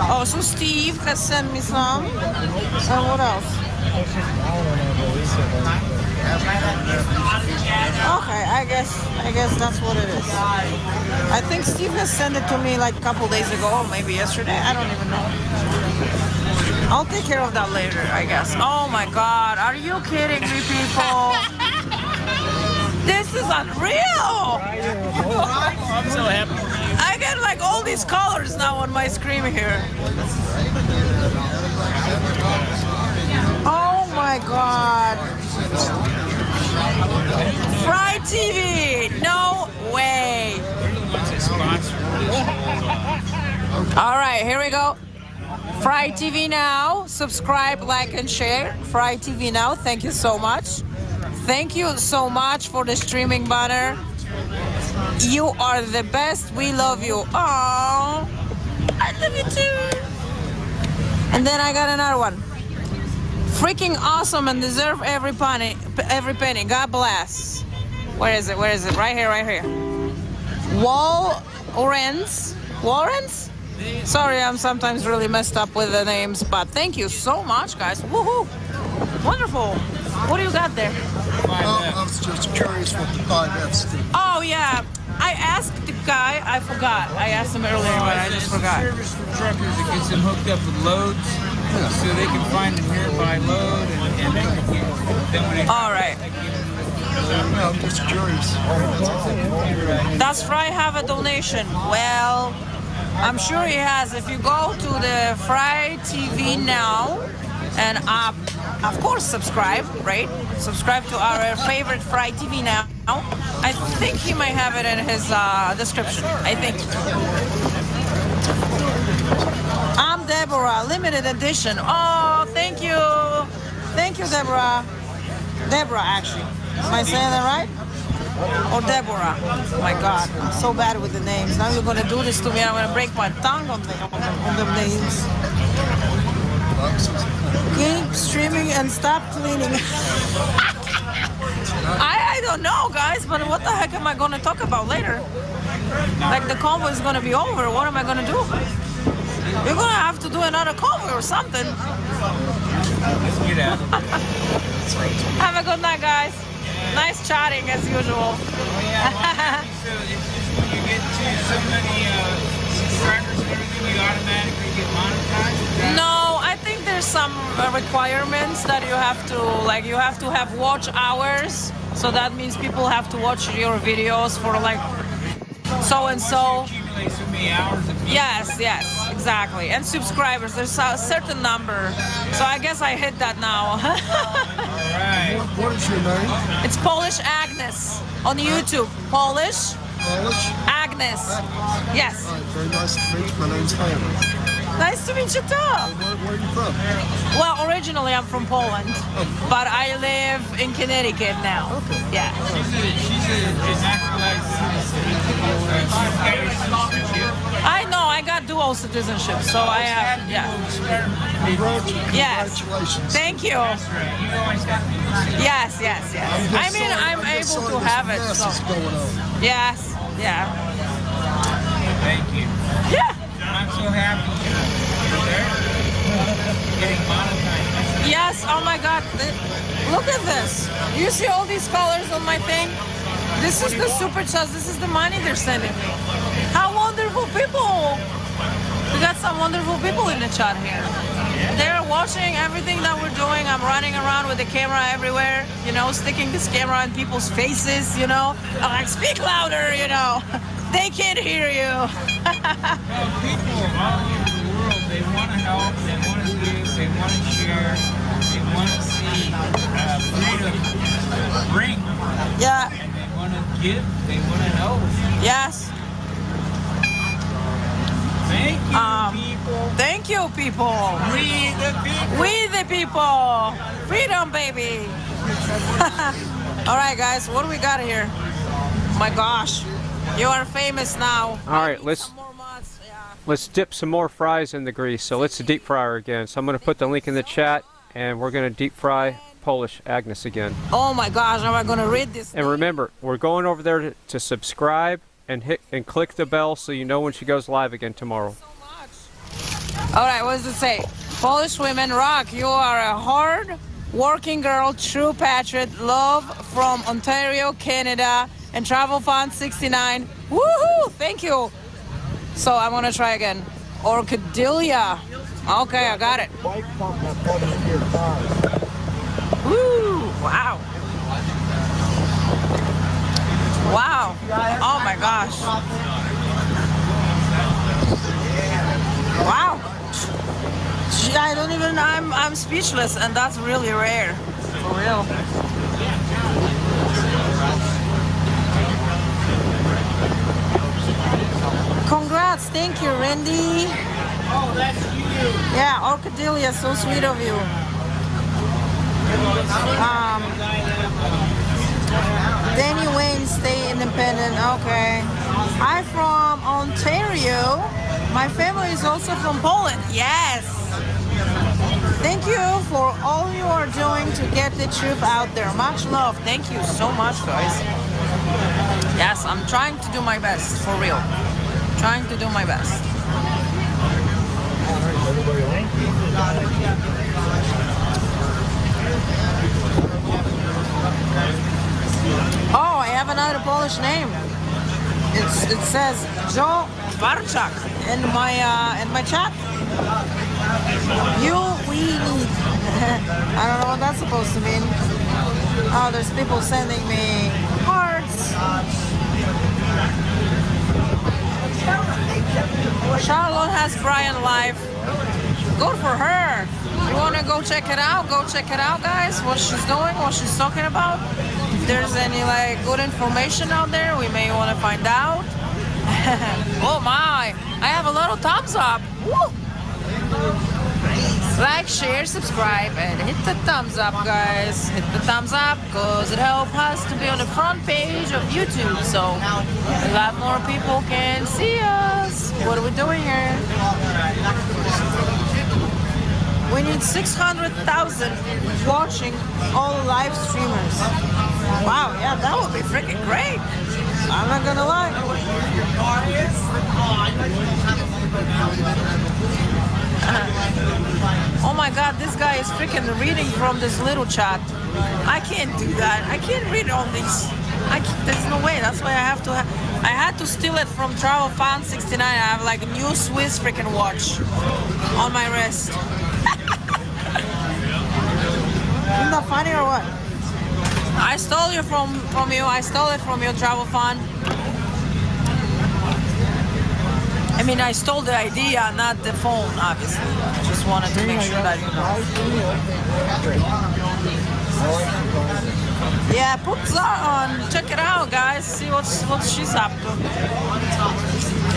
Oh, so Steve has sent me some. And what else? Okay, I guess that's what it is. I think Steve has sent it to me like a couple days ago, or maybe yesterday. I don't even know. I'll take care of that later, I guess. Oh my god, are you kidding me, people? This is unreal! I'm so happy. I get like all these colors now on my screen here. Oh my god. Fry TV! No way! Alright, here we go. Fry TV Now. Subscribe, like, and share. Fry TV Now. Thank you so much. Thank you so much for the streaming banner. You are the best. We love you. Oh, I love you too. And then I got another one. Freaking awesome and deserve every penny. Every penny. God bless. Where is it? Where is it? Right here. Right here. Warrens. Sorry, I'm sometimes really messed up with the names, but thank you so much, guys. Woohoo! Wonderful. What do you got there? I was just curious what the 5Fs did. Oh yeah, I asked the guy. I forgot. I asked him earlier, but I just forgot. Service for truckers that gets them hooked up with loads, so they can find them here by load, and they can get them when they. All right. No, I'm just curious. Does Fry have a donation? Well, I'm sure he has. If you go to the Fry TV Now, and of course subscribe, right? Subscribe to our favorite Fry TV Now. I think he might have it in his description. I think. I'm Deborah, limited edition. Oh, thank you. Thank you, Deborah. Deborah, actually. Am I saying that right? Or Deborah? Oh my God, I'm so bad with the names. Now you're gonna do this to me. I'm gonna break my tongue on the names. Keep streaming and stop cleaning. I don't know, guys, but what the heck am I gonna talk about later? Like the convoy is gonna be over. What am I gonna do? We're gonna have to do another convoy or something. Let's get out. Have a good night, guys. Nice chatting as usual. So when you get to so many subscribers and everything, you automatically get monetized? No, I think there's some requirements that you have to have watch hours. So that means people have to watch your videos for like so and so. So many hours of Yes, exactly. And subscribers, there's a certain number. So I guess I hit that now. All right. What is your name? It's Polish Agnes. On YouTube. Polish. Polish? Agnes. Yes. All right, very nice to meet you. My name's Hannah. Nice to meet you too. Where are you from? Well, originally I'm from Poland, but I live in Connecticut now. Okay. Yeah. I know, I got dual citizenship, so I have, yeah. Yes. Congratulations. Thank you. Yes, yes, yes. I mean, I'm able to have it, so. Yes, yeah. Thank you. Yeah. I'm so happy you're there. Getting monetized. Yes, oh my God. Look at this. You see all these colors on my thing? This is the super chats. This is the money they're sending me. How wonderful people. We got some wonderful people in the chat here. They're watching everything that we're doing. I'm running around with the camera everywhere, you know, sticking this camera in people's faces, you know. I'm like, speak louder, you know. They can't hear you. People all over the world, they want to help, they want to give, they want to share, they want to see freedom bring. Yeah. And they want to give, they want to know. Yes. Thank you, people. Thank you, people. We the people. We the people. Freedom, baby. All right, guys, what do we got here? Oh my gosh. You are famous now. All right, let's dip some more fries in the grease. So let's deep fry her again. So I'm going to put the link in the chat, and we're going to deep fry Polish Agnes again. Oh my gosh, am I going to read this? And remember, we're going over there to subscribe and hit and click the bell so you know when she goes live again tomorrow. All right, what does it say? Polish women rock. You are a hard working girl, true patriot, love from Ontario, Canada, and travel fund 69. Woohoo! Thank you. So I'm gonna try again. Orchidelia. Okay, I got it. Woo! Wow. Wow. Oh my gosh. Wow. Gee, I don't even, I'm speechless, and that's really rare. For real. Congrats, thank you, Randy. Oh, that's you. Yeah, Orchidelia, so sweet of you. Danny Wayne, stay independent. Okay. I'm from Ontario. My family is also from Poland. Yes. Thank you for all you are doing to get the truth out there. Much love. Thank you so much, guys. Yes, I'm trying to do my best, for real. Trying to do my best. Oh, I have another Polish name. It says Joe Warczak in my chat. We need. I don't know what that's supposed to mean. Oh, there's people sending me hearts. Charlotte has Brian live. Good for her. You want to go check it out? Go check it out, guys. What she's doing, what she's talking about. If there's any like good information out there, we may want to find out. Oh my! I have a little thumbs up. Woo! Like, share, subscribe, and hit the thumbs up, guys. Hit the thumbs up because it helps us to be on the front page of YouTube, so a lot more people can see us. What are we doing here? We need 600,000 watching all live streamers. Wow, yeah, that would be freaking great. I'm not gonna lie. Oh my god, this guy is freaking reading from this little chat. I can't do that. I can't read all these. There's no way. That's why I had to steal it from Travel Fan 69. I have like a new Swiss freaking watch on my wrist. Isn't that funny or what? I stole it from you. I stole it from you, Travel Fan. I mean, I stole the idea, not the phone, obviously. I just wanted to make sure that you know. Yeah, put Zara on. Check it out, guys. See what she's up to.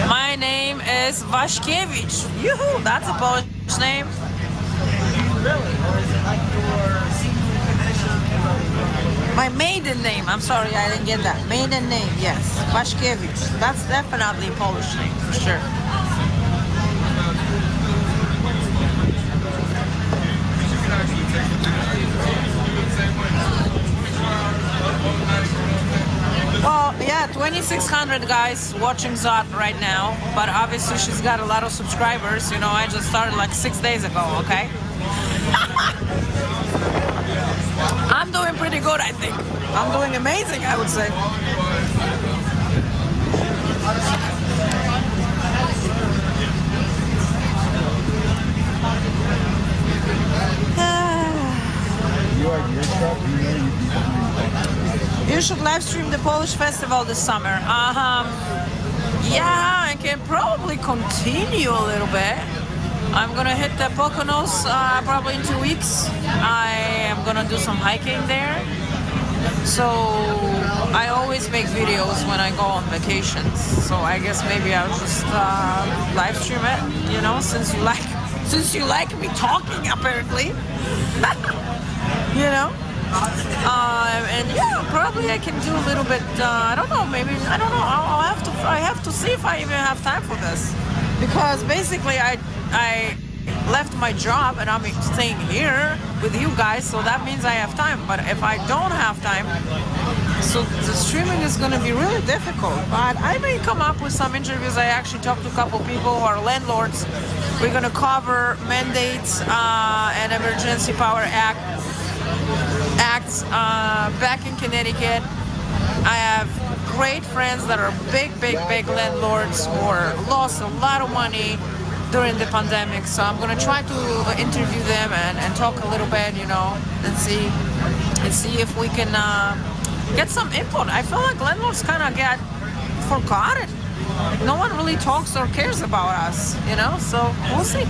My name is Vashkevich. Yoo-hoo, that's a Polish name. My maiden name. I'm sorry, I didn't get that. Maiden name, yes. Vashkevich. That's definitely a Polish name, for sure. Well, yeah, 2,600 guys watching Zot right now, but obviously she's got a lot of subscribers. You know, I just started like 6 days ago, okay? I'm doing pretty good, I think. I'm doing amazing, I would say. You should live stream the Polish festival this summer. Yeah, I can probably continue a little bit. I'm gonna hit the Poconos probably in 2 weeks. I am gonna do some hiking there. So I always make videos when I go on vacations. So I guess maybe I'll just live stream it. You know, since you like me talking apparently. You know. And yeah, probably I can do a little bit. I don't know. Maybe I don't know. I have to see if I even have time for this, because basically I left my job and I'm staying here with you guys, so that means I have time. But if I don't have time, so the streaming is going to be really difficult. But I may come up with some interviews. I actually talked to a couple people who are landlords. We're going to cover mandates and emergency power acts back in Connecticut. I have great friends that are big landlords who lost a lot of money during the pandemic. So I'm gonna try to interview them and talk a little bit, you know, and see if we can get some input. I feel like landlords kind of get forgotten. No one really talks or cares about us, you know. So we'll see.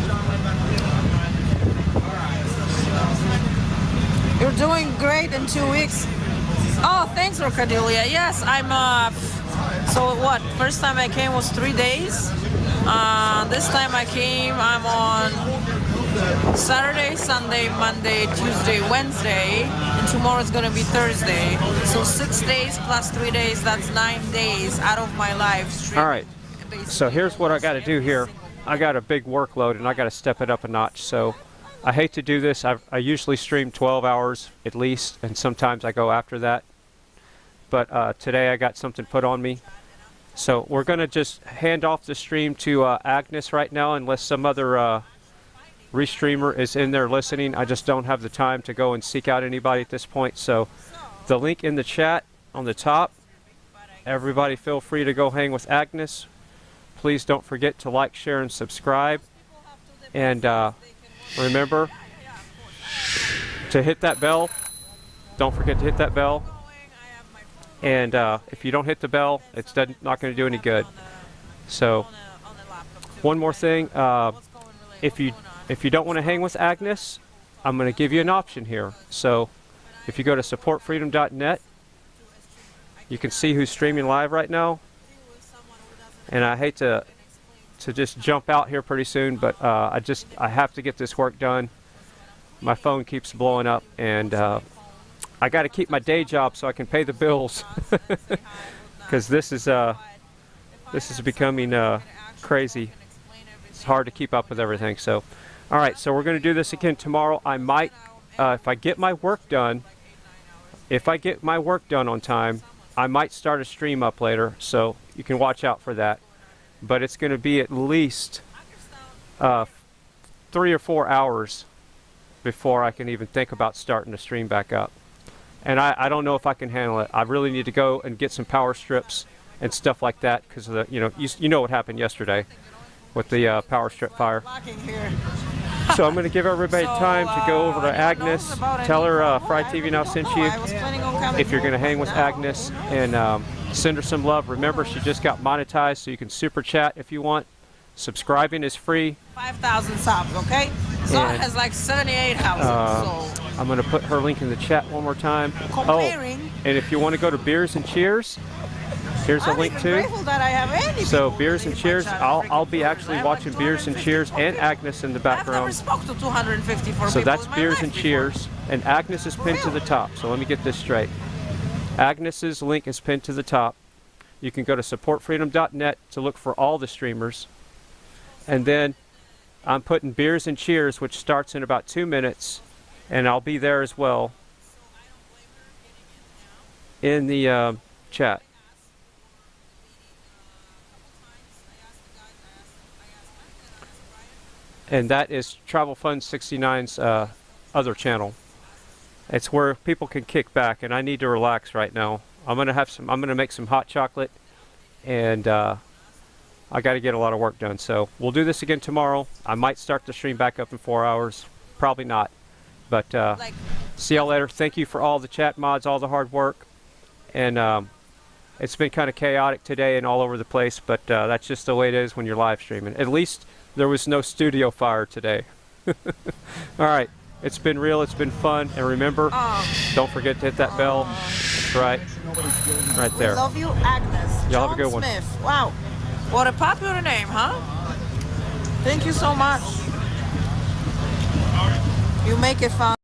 You're doing great in 2 weeks. Oh, thanks, Rockadelia. Yes, I'm so what? First time I came was 3 days. This time I came, I'm on Saturday, Sunday, Monday, Tuesday, Wednesday, and tomorrow's gonna be Thursday. So 6 days plus 3 days, that's 9 days out of my live stream. All right, so here's what I gotta do here. I got a big workload and I gotta step it up a notch. So I hate to do this. I usually stream 12 hours at least, and sometimes I go after that. But today I got something put on me. So we're going to just hand off the stream to Agnes right now, unless some other restreamer is in there listening. I just don't have the time to go and seek out anybody at this point. So the link in the chat on the top, everybody feel free to go hang with Agnes. Please don't forget to like, share, and subscribe. And remember to hit that bell. Don't forget to hit that bell. And if you don't hit the bell, it's not going to do any good. So one more thing, if you don't want to hang with Agnes, I'm going to give you an option here. So if you go to supportfreedom.net, you can see who's streaming live right now. And I hate to just jump out here pretty soon, but I have to get this work done. My phone keeps blowing up, and I got to keep my day job so I can pay the bills, because this is becoming crazy. It's hard to keep up with everything. So, all right, so we're going to do this again tomorrow. I might, if I get my work done on time, I might start a stream up later. So you can watch out for that. But it's going to be at least 3 or 4 hours before I can even think about starting to stream back up. And I don't know if I can handle it. I really need to go and get some power strips and stuff like that, because of the, you know what happened yesterday with the power strip fire. So I'm going to give everybody time to go over to Agnes, tell her Fry TV Now sent you, if you're going to hang with Agnes, and send her some love. Remember, she just got monetized, so you can super chat if you want. Subscribing is free. 5,000 subs, okay? Zot And, has like 78,000, so I'm going to put her link in the chat one more time. comparing. And if you want to go to Beers and Cheers, here's a I'm link even too. grateful that I have any So people Beers in and my Cheers, chat. I'll be actually watching Beers and Cheers and Agnes in the I've never background. spoke to 254 So people that's in my Beers life and before. Cheers, and Agnes is pinned to the top. So let me get this straight. Agnes's link is pinned to the top. You can go to supportfreedom.net to look for all the streamers. And then I'm putting Beers and Cheers, which starts in about 2 minutes, and I'll be there as well in the chat. And that is Travel Fund 69's other channel. It's where people can kick back, and I need to relax right now. I'm gonna make some hot chocolate, and I got to get a lot of work done. So we'll do this again tomorrow. I might start the stream back up in 4 hours, probably not. But see y'all later. Thank you for all the chat mods, all the hard work, and it's been kind of chaotic today and all over the place. But that's just the way it is when you're live streaming. At least there was no studio fire today. All right. It's been real. It's been fun. And remember, don't forget to hit that bell. That's right. Right there. We love you, Agnes. Y'all have a good one. Smith. Wow. What a popular name, huh? Thank you so much. You make it fun.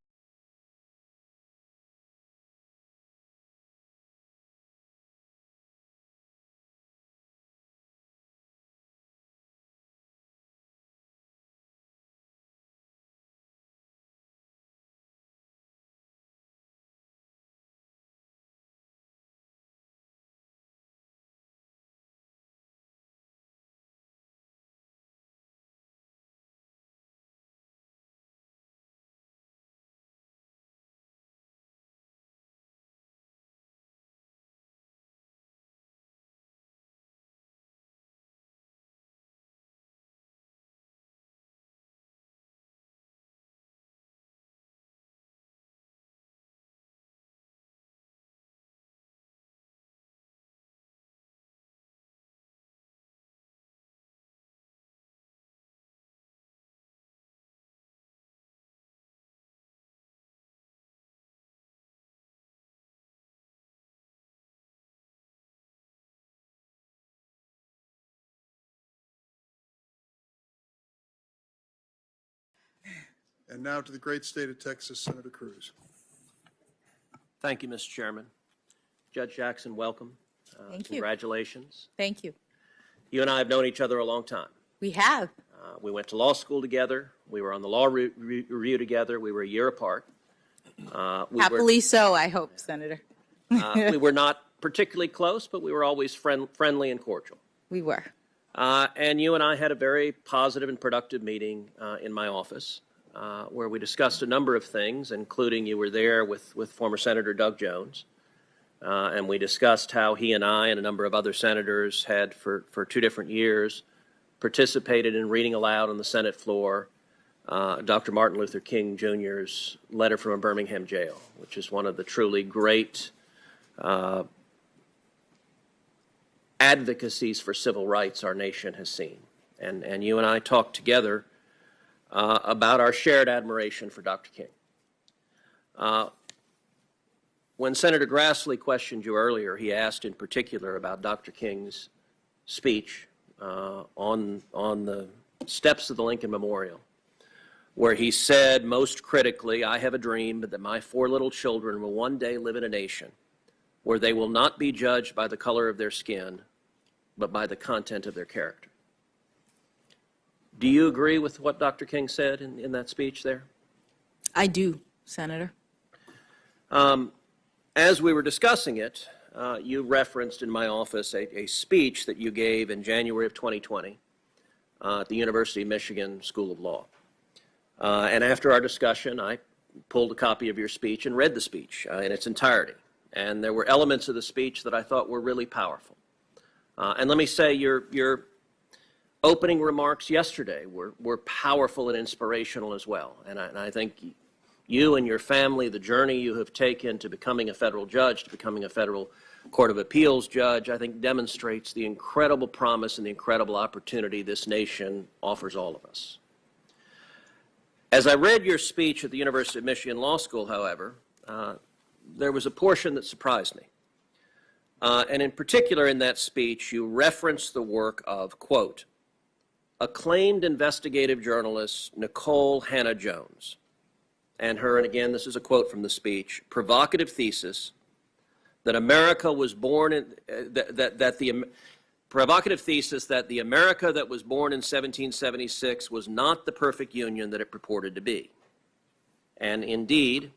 And now to the great state of Texas, Senator Cruz. Thank you, Mr. Chairman. Judge Jackson, welcome. Thank you. Congratulations. Thank you. You and I have known each other a long time. We have. We went to law school together. We were on the law review together. We were a year apart. Happily so, I hope, Senator. We were not particularly close, but we were always friendly and cordial. We were. And you and I had a very positive and productive meeting in my office where we discussed a number of things, including you were there with former Senator Doug Jones. And we discussed how he and I and a number of other senators had, for 2 different years, participated in reading aloud on the Senate floor Dr. Martin Luther King Jr.'s letter from a Birmingham jail, which is one of the truly great advocacies for civil rights our nation has seen. And you and I talked together about our shared admiration for Dr. King. When Senator Grassley questioned you earlier, he asked in particular about Dr. King's speech on the steps of the Lincoln Memorial, where he said most critically, "I have a dream that my 4 little children will one day live in a nation where they will not be judged by the color of their skin, but by the content of their character." Do you agree with what Dr. King said in that speech there? I do, Senator. As we were discussing it, you referenced in my office a speech that you gave in January of 2020 at the University of Michigan School of Law. And after our discussion, I pulled a copy of your speech and read the speech in its entirety. And there were elements of the speech that I thought were really powerful. And let me say, your opening remarks yesterday were powerful and inspirational as well. And I think you and your family, the journey you have taken to becoming a federal judge, to becoming a federal Court of Appeals judge, I think demonstrates the incredible promise and the incredible opportunity this nation offers all of us. As I read your speech at the University of Michigan Law School, however, there was a portion that surprised me. And in particular in that speech, you referenced the work of, quote, acclaimed investigative journalist Nicole Hannah-Jones and her, and again, this is a quote from the speech, provocative thesis that America was born in, provocative thesis that the America that was born in 1776 was not the perfect union that it purported to be. And indeed,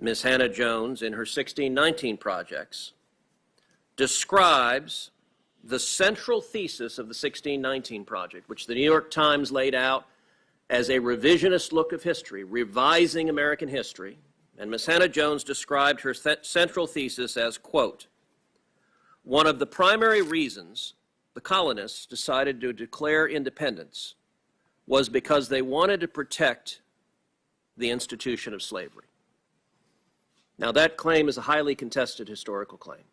Ms. Hannah-Jones, in her 1619 projects, describes the central thesis of the 1619 project, which the New York Times laid out as a revisionist look of history, revising American history. And Ms. Hannah-Jones described her central thesis as, quote, one of the primary reasons the colonists decided to declare independence was because they wanted to protect the institution of slavery. Now, that claim is a highly contested historical claim.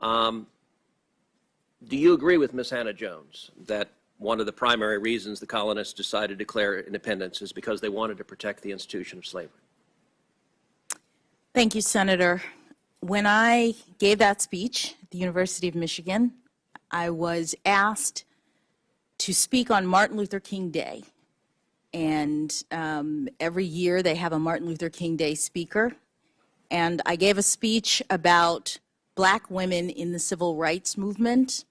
Do you agree with Ms. Hannah-Jones that one of the primary reasons the colonists decided to declare independence is because they wanted to protect the institution of slavery? Thank you, Senator. When I gave that speech at the University of Michigan, I was asked to speak on Martin Luther King Day. And every year they have a Martin Luther King Day speaker. And I gave a speech about Black women in the civil rights movement.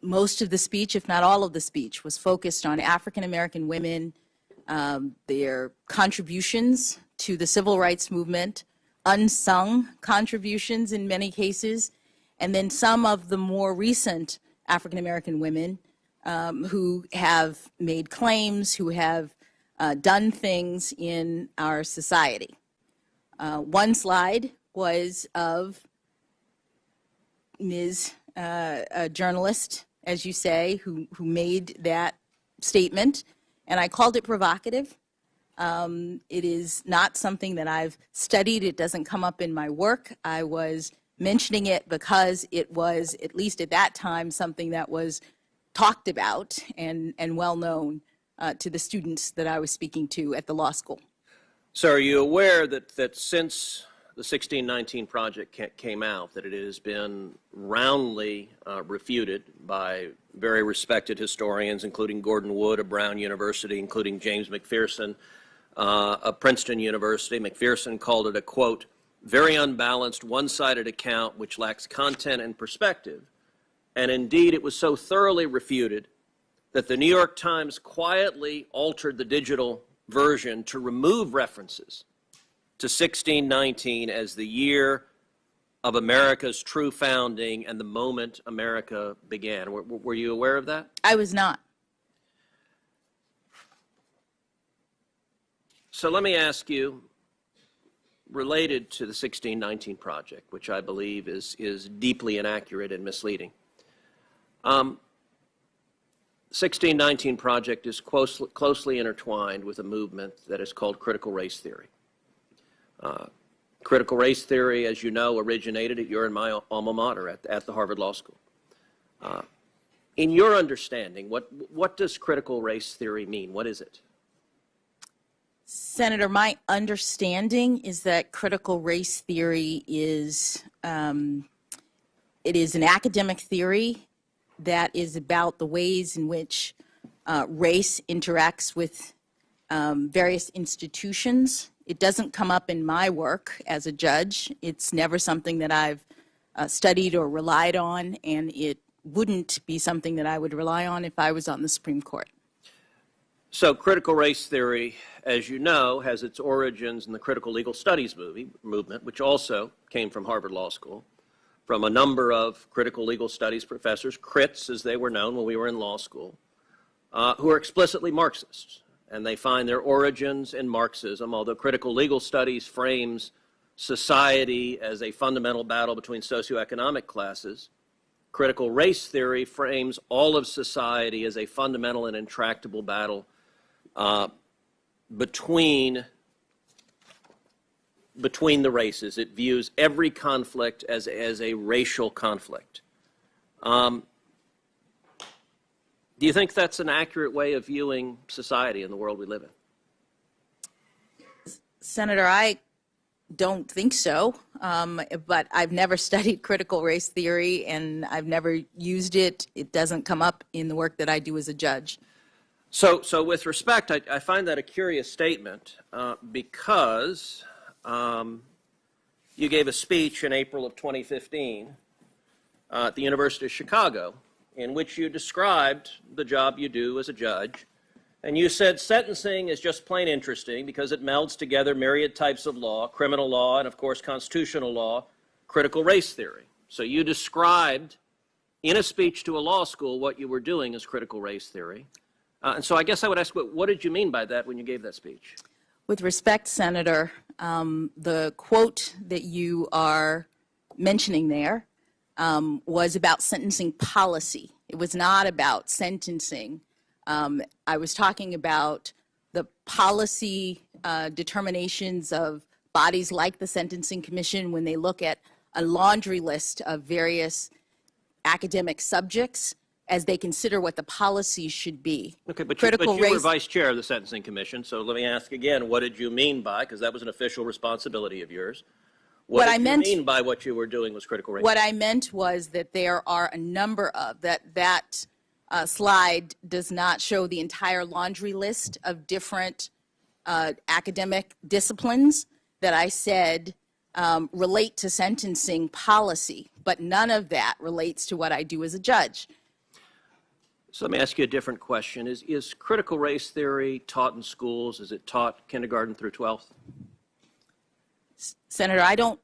Most of the speech, if not all of the speech, was focused on African American women, their contributions to the civil rights movement, unsung contributions in many cases, and then some of the more recent African American women who have made claims, who have done things in our society. One slide was of Ms. A journalist, as you say, who made that statement, and I called it provocative. It is not something that I've studied. It doesn't come up in my work. I was mentioning it because it was, at least at that time, something that was talked about and well known to the students that I was speaking to at the law school. So are you aware that since the 1619 project came out, that it has been roundly refuted by very respected historians, including Gordon Wood of Brown University, including James McPherson of Princeton University. McPherson called it a, quote, very unbalanced, one-sided account which lacks content and perspective. And indeed, it was so thoroughly refuted that the New York Times quietly altered the digital version to remove references to 1619 as the year of America's true founding and the moment America began. Were you aware of that? I was not. So let me ask you, related to the 1619 project, which I believe is deeply inaccurate and misleading. 1619 project is closely intertwined with a movement that is called critical race theory. Critical race theory, as you know, originated at your and my alma mater at the Harvard Law School. In your understanding, what does critical race theory mean? What is it? Senator, my understanding is that critical race theory is, it is an academic theory that is about the ways in which race interacts with various institutions. It doesn't come up in my work as a judge. It's never something that I've studied or relied on, and it wouldn't be something that I would rely on if I was on the Supreme Court. So critical race theory, as you know, has its origins in the critical legal studies movement, which also came from Harvard Law School, from a number of critical legal studies professors, crits as they were known when we were in law school, who are explicitly Marxists. And they find their origins in Marxism, although critical legal studies frames society as a fundamental battle between socioeconomic classes. Critical race theory frames all of society as a fundamental and intractable battle between the races. It views every conflict as a racial conflict. Do Do you think that's an accurate way of viewing society in the world we live in? Senator, I don't think so, but I've never studied critical race theory and I've never used it. It doesn't come up in the work that I do as a judge. So with respect, I find that a curious statement because you gave a speech in April of 2015 at the University of Chicago in which you described the job you do as a judge. And you said sentencing is just plain interesting because it melds together myriad types of law, criminal law, and of course constitutional law, critical race theory. So you described in a speech to a law school what you were doing as critical race theory. And so I guess I would ask, what did you mean by that when you gave that speech? With respect, Senator, the quote that you are mentioning there was about sentencing policy. It was not about sentencing. I was talking about the policy determinations of bodies like the Sentencing Commission when they look at a laundry list of various academic subjects as they consider what the policy should be. Okay, but you were vice chair of the Sentencing Commission, so let me ask again, what did you mean by, because that was an official responsibility of yours, what did you mean by what you were doing was critical race? What I meant was that there are a number of, that slide does not show the entire laundry list of different academic disciplines that I said relate to sentencing policy, but none of that relates to what I do as a judge. So let me ask you a different question. Is critical race theory taught in schools? Is it taught kindergarten through 12th? Senator, I don't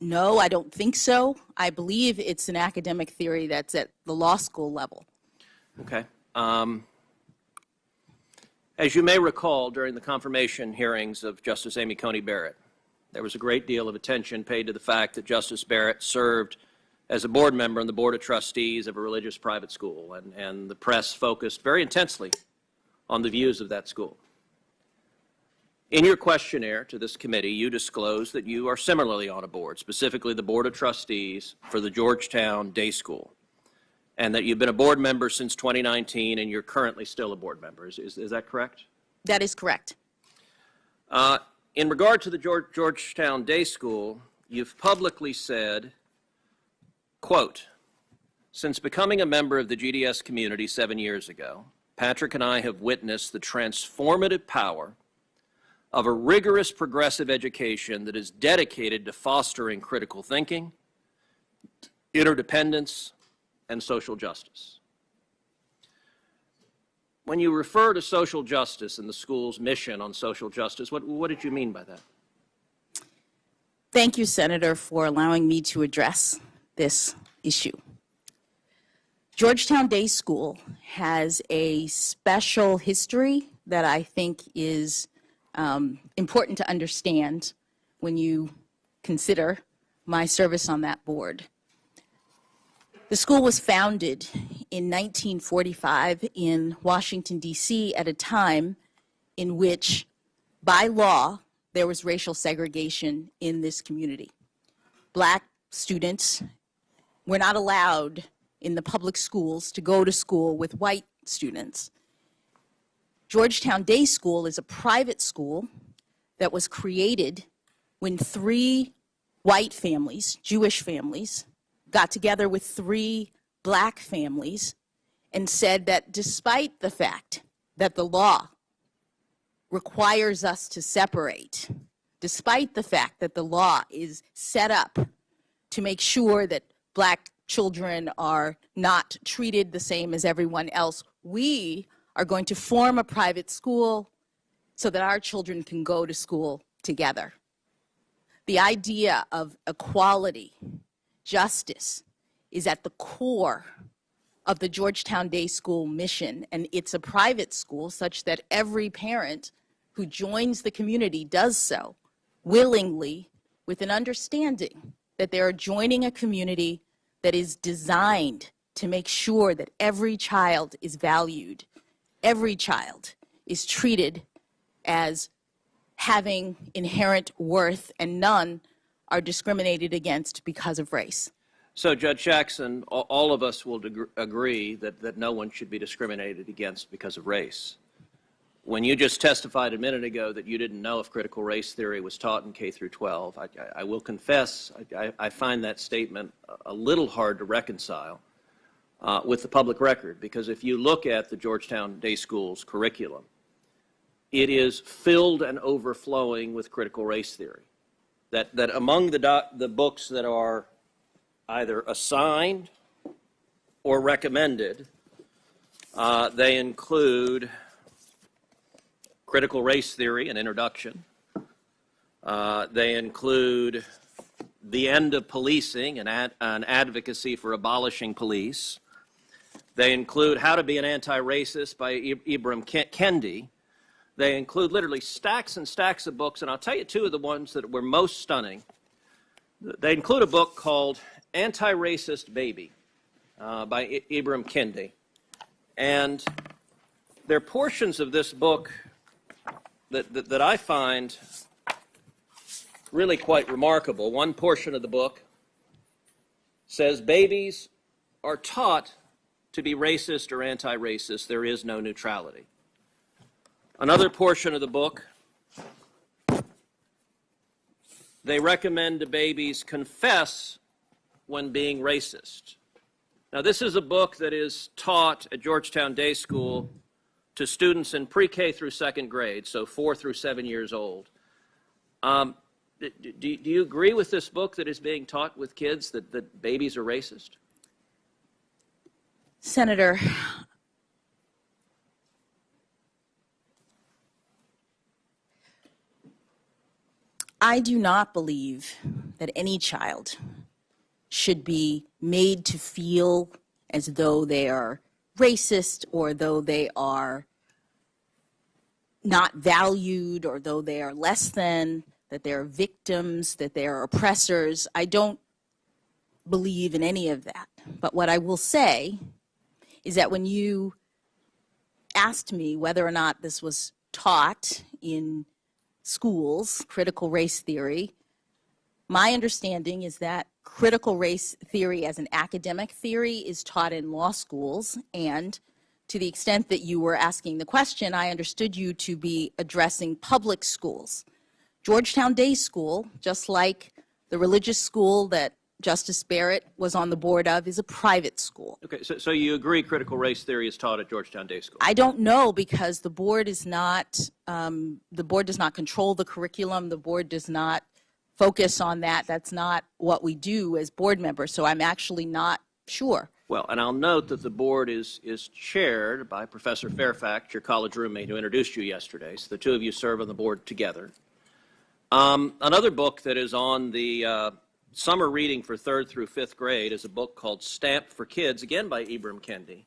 know. I don't think so. I believe it's an academic theory that's at the law school level. Okay. As you may recall, during the confirmation hearings of Justice Amy Coney Barrett, there was a great deal of attention paid to the fact that Justice Barrett served as a board member on the Board of Trustees of a religious private school, and the press focused very intensely on the views of that school. In your questionnaire to this committee, you disclosed that you are similarly on a board, specifically the Board of Trustees for the Georgetown Day School, and that you've been a board member since 2019 and you're currently still a board member. Is that correct? That is correct. In regard to the Georgetown Day School, you've publicly said, quote, "Since becoming a member of the GDS community 7 years ago, Patrick and I have witnessed the transformative power of a rigorous progressive education that is dedicated to fostering critical thinking, interdependence, and social justice." When you refer to social justice and the school's mission on social justice, what did you mean by that? Thank you, Senator, for allowing me to address this issue. Georgetown Day School has a special history that I think is important to understand when you consider my service on that board. The school was founded in 1945 in Washington, D.C. at a time in which, by law, there was racial segregation in this community. Black students were not allowed in the public schools to go to school with white students. Georgetown Day School is a private school that was created when 3 white families, Jewish families, got together with 3 black families and said that despite the fact that the law requires us to separate, despite the fact that the law is set up to make sure that black children are not treated the same as everyone else, we are going to form a private school so that our children can go to school together. The idea of equality, justice, is at the core of the Georgetown Day School mission, and it's a private school such that every parent who joins the community does so willingly with an understanding that they are joining a community that is designed to make sure that every child is valued, every child is treated as having inherent worth, and none are discriminated against because of race. So, Judge Jackson, all of us will agree that no one should be discriminated against because of race. When you just testified a minute ago that you didn't know if critical race theory was taught in K through 12, I will confess I find that statement a little hard to reconcile with the public record, because if you look at the Georgetown Day School's curriculum, it is filled and overflowing with critical race theory. That among the books that are either assigned or recommended, they include Critical Race Theory, an introduction. They include The End of Policing, an advocacy for abolishing police. They include How to Be an Anti-Racist by Ibram Kendi. They include literally stacks and stacks of books, and I'll tell you two of the ones that were most stunning. They include a book called Anti-Racist Baby by Ibram Kendi. And there are portions of this book that I find really quite remarkable. One portion of the book says babies are taught to be racist or anti-racist. There is no neutrality. Another portion of the book, they recommend to babies confess when being racist. Now, this is a book that is taught at Georgetown Day School to students in pre-K through second grade, so 4 through 7 years old. Do you agree with this book that is being taught with kids that babies are racist? Senator, I do not believe that any child should be made to feel as though they are racist, or though they are not valued, or though they are less than, that they are victims, that they are oppressors. I don't believe in any of that. But what I will say is that when you asked me whether or not this was taught in schools, critical race theory, my understanding is that critical race theory as an academic theory is taught in law schools, and to the extent that you were asking the question, I understood you to be addressing public schools. Georgetown Day School, just like the religious school that Justice Barrett was on the board of, is a private school. Okay, so you agree critical race theory is taught at Georgetown Day School? I don't know, because the board is not, the board does not control the curriculum. The board does not focus on that. That's not what we do as board members, so I'm actually not sure. Well, and I'll note that the board is chaired by Professor Fairfax, your college roommate who introduced you yesterday, so the two of you serve on the board together. Another book that is on the summer reading for 3rd through 5th grade is a book called Stamped for Kids, again by Ibram Kendi.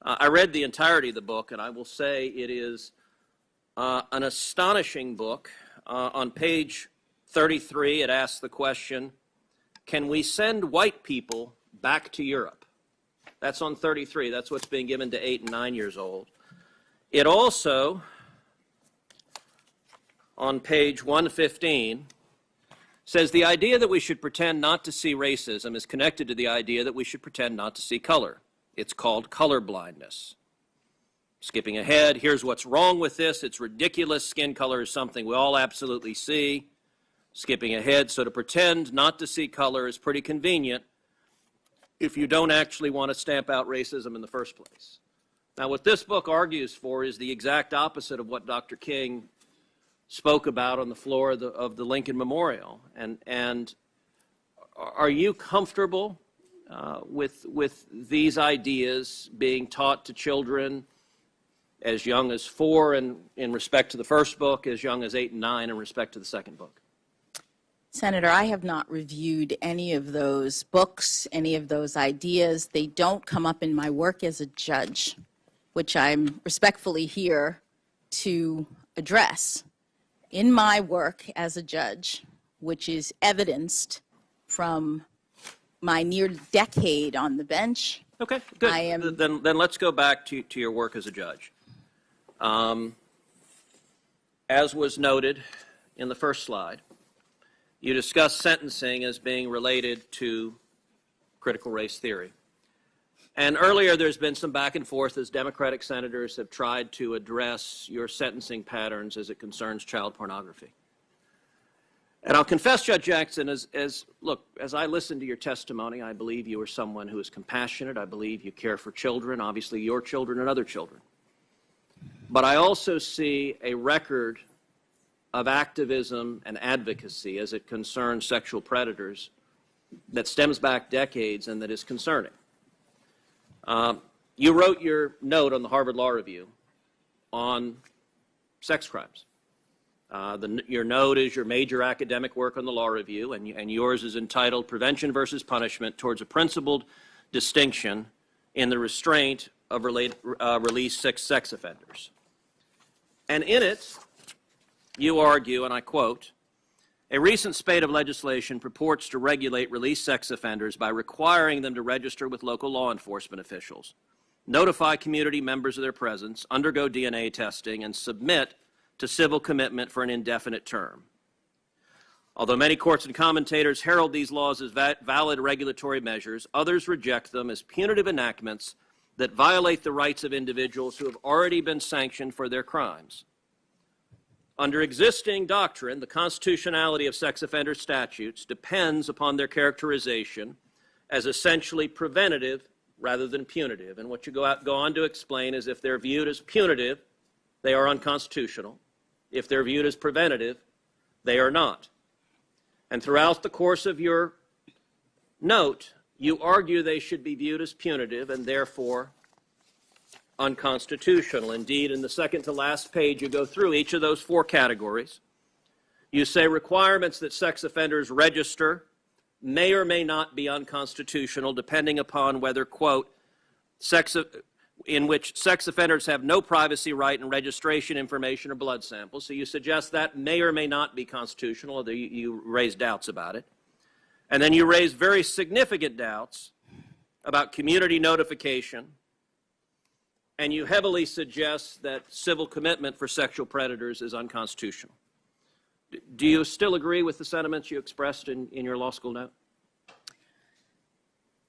I read the entirety of the book, and I will say it is an astonishing book. On page 33, it asks the question, can we send white people back to Europe? That's on 33. That's what's being given to 8 and 9 years old. It also, on page 115, says the idea that we should pretend not to see racism is connected to the idea that we should pretend not to see color. It's called color blindness. Skipping ahead, here's what's wrong with this. It's ridiculous. Skin color is something we all absolutely see. Skipping ahead, so to pretend not to see color is pretty convenient if you don't actually want to stamp out racism in the first place. Now, what this book argues for is the exact opposite of what Dr. King spoke about on the floor of the Lincoln Memorial. And are you comfortable with these ideas being taught to children as young as 4 in respect to the first book, as young as 8 and 9 in respect to the second book? Senator, I have not reviewed any of those books, any of those ideas. They don't come up in my work as a judge, which I'm respectfully here to address. In my work as a judge, which is evidenced from my near decade on the bench. Okay, good. Then let's go back to your work as a judge. As was noted in the first slide, you discussed sentencing as being related to critical race theory. And earlier there's been some back and forth as Democratic senators have tried to address your sentencing patterns as it concerns child pornography. And I'll confess, Judge Jackson, as I listen to your testimony, I believe you are someone who is compassionate. I believe you care for children, obviously your children and other children. But I also see a record of activism and advocacy as it concerns sexual predators that stems back decades and that is concerning. You wrote your note on the Harvard Law Review on sex crimes. Your note is your major academic work on the Law Review, and yours is entitled Prevention versus Punishment Towards a Principled Distinction in the Restraint of Released Sex Offenders. And in it, you argue, and I quote, a recent spate of legislation purports to regulate released sex offenders by requiring them to register with local law enforcement officials, notify community members of their presence, undergo DNA testing, and submit to civil commitment for an indefinite term. Although many courts and commentators herald these laws as valid regulatory measures, others reject them as punitive enactments that violate the rights of individuals who have already been sanctioned for their crimes. Under existing doctrine, the constitutionality of sex offender statutes depends upon their characterization as essentially preventative rather than punitive. And what you go on to explain is if they're viewed as punitive, they are unconstitutional. If they're viewed as preventative, they are not. And throughout the course of your note, you argue they should be viewed as punitive and therefore unconstitutional. Indeed, in the second to last page, you go through each of those four categories. You say requirements that sex offenders register may or may not be unconstitutional, depending upon whether, quote, in which sex offenders have no privacy right in registration information or blood samples. So you suggest that may or may not be constitutional, although you raise doubts about it. And then you raise very significant doubts about community notification, and you heavily suggest that civil commitment for sexual predators is unconstitutional. Do you still agree with the sentiments you expressed in your law school note?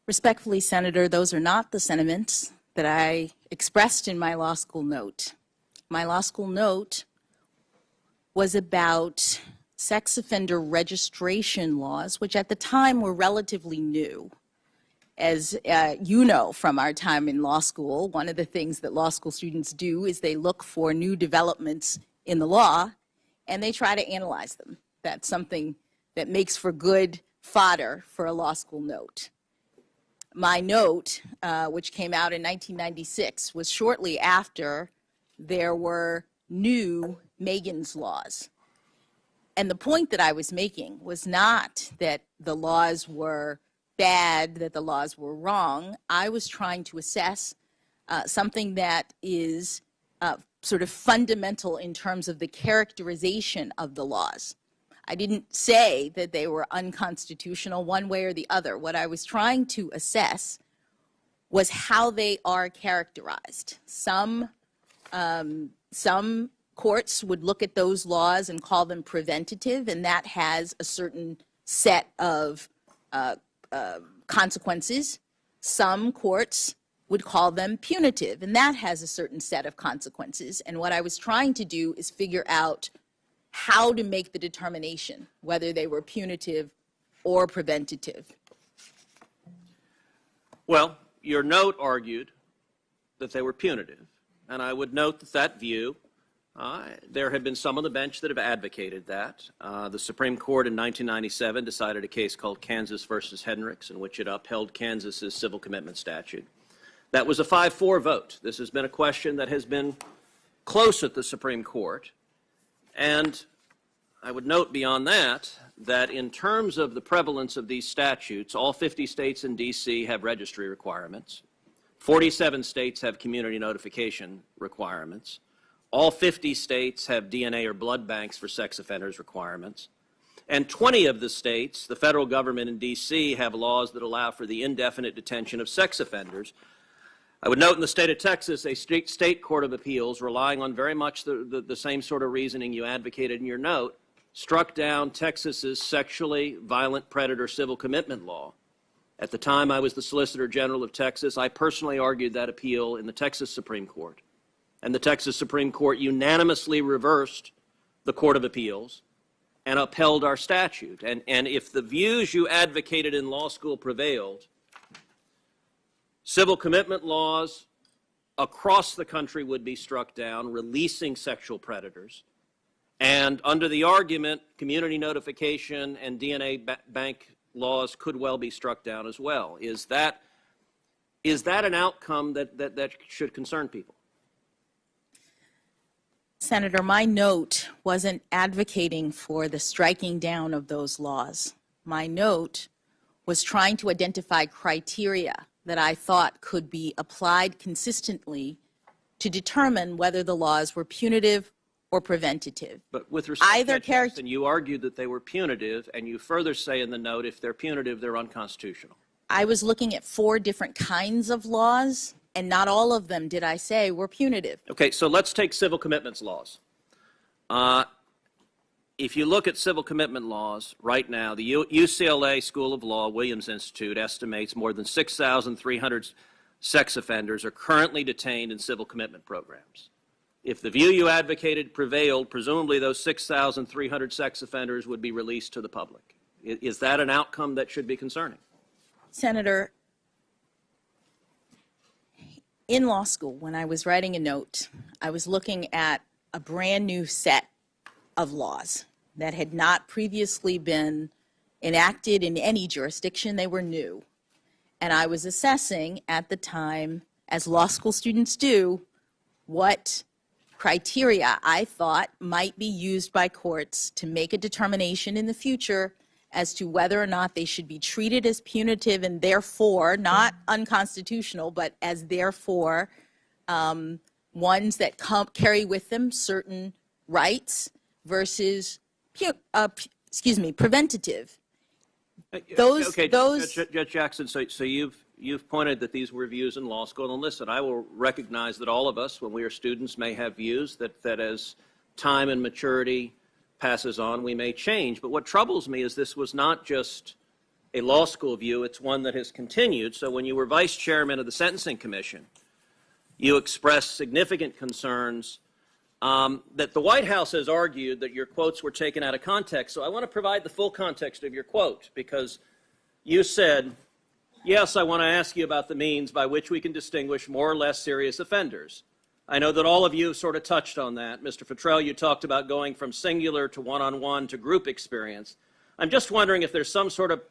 Respectfully, Senator, those are not the sentiments that I expressed in my law school note. My law school note was about sex offender registration laws, which at the time were relatively new. As you know from our time in law school, one of the things that law school students do is they look for new developments in the law and they try to analyze them. That's something that makes for good fodder for a law school note. My note, which came out in 1996, was shortly after there were new Megan's laws. And the point that I was making was not that the laws were bad, that the laws were wrong. I was trying to assess something that is sort of fundamental in terms of the characterization of the laws. I didn't say that they were unconstitutional one way or the other. What I was trying to assess was how they are characterized. Some courts would look at those laws and call them preventative, and that has a certain set of consequences. Some courts would call them punitive, and that has a certain set of consequences. And what I was trying to do is figure out how to make the determination whether they were punitive or preventative. Well, your note argued that they were punitive, and I would note that that view, there have been some on the bench that have advocated that. The Supreme Court in 1997 decided a case called Kansas versus Hendricks, in which it upheld Kansas's civil commitment statute. That was a 5-4 vote. This has been a question that has been close at the Supreme Court. And I would note beyond that, that in terms of the prevalence of these statutes, all 50 states and D.C. have registry requirements. 47 states have community notification requirements. All 50 states have DNA or blood banks for sex offenders requirements. And 20 of the states, the federal government in D.C., have laws that allow for the indefinite detention of sex offenders. I would note in the state of Texas, a state court of appeals, relying on very much the same sort of reasoning you advocated in your note, struck down Texas's sexually violent predator civil commitment law At the time I was the Solicitor General of Texas, I personally argued that appeal in the Texas Supreme Court. And the Texas Supreme Court unanimously reversed the Court of Appeals and upheld our statute. And if the views you advocated in law school prevailed, civil commitment laws across the country would be struck down, releasing sexual predators. And under the argument, community notification and DNA bank laws could well be struck down as well. Is that an outcome that should concern people? Senator, my note wasn't advocating for the striking down of those laws. My note was trying to identify criteria that I thought could be applied consistently to determine whether the laws were punitive or preventative. But with respect to Jackson, you argued that they were punitive, and you further say in the note, if they're punitive, they're unconstitutional. I was looking at 4 different kinds of laws, and not all of them, did I say, were punitive. Okay, so let's take civil commitments laws. If you look at civil commitment laws right now, the UCLA School of Law, Williams Institute, estimates more than 6,300 sex offenders are currently detained in civil commitment programs. If the view you advocated prevailed, presumably those 6,300 sex offenders would be released to the public. Is that an outcome that should be concerning? Senator, in law school, when I was writing a note, I was looking at a brand new set of laws that had not previously been enacted in any jurisdiction. They were new. And I was assessing at the time, as law school students do, what criteria I thought might be used by courts to make a determination in the future as to whether or not they should be treated as punitive and therefore not unconstitutional, but as therefore ones that carry with them certain rights versus preventative. Judge Jackson, so you've pointed that these were views in law school, and listen, I will recognize that all of us, when we are students, may have views that as time and maturity passes on, we may change. But what troubles me is this was not just a law school view, it's one that has continued. So when you were vice chairman of the Sentencing Commission, you expressed significant concerns that the White House has argued that your quotes were taken out of context. So I want to provide the full context of your quote, because you said, yes, I want to ask you about the means by which we can distinguish more or less serious offenders. I know that all of you sort of touched on that. Mr. Futrell, you talked about going from singular to one-on-one to group experience. I'm just wondering if there's some sort of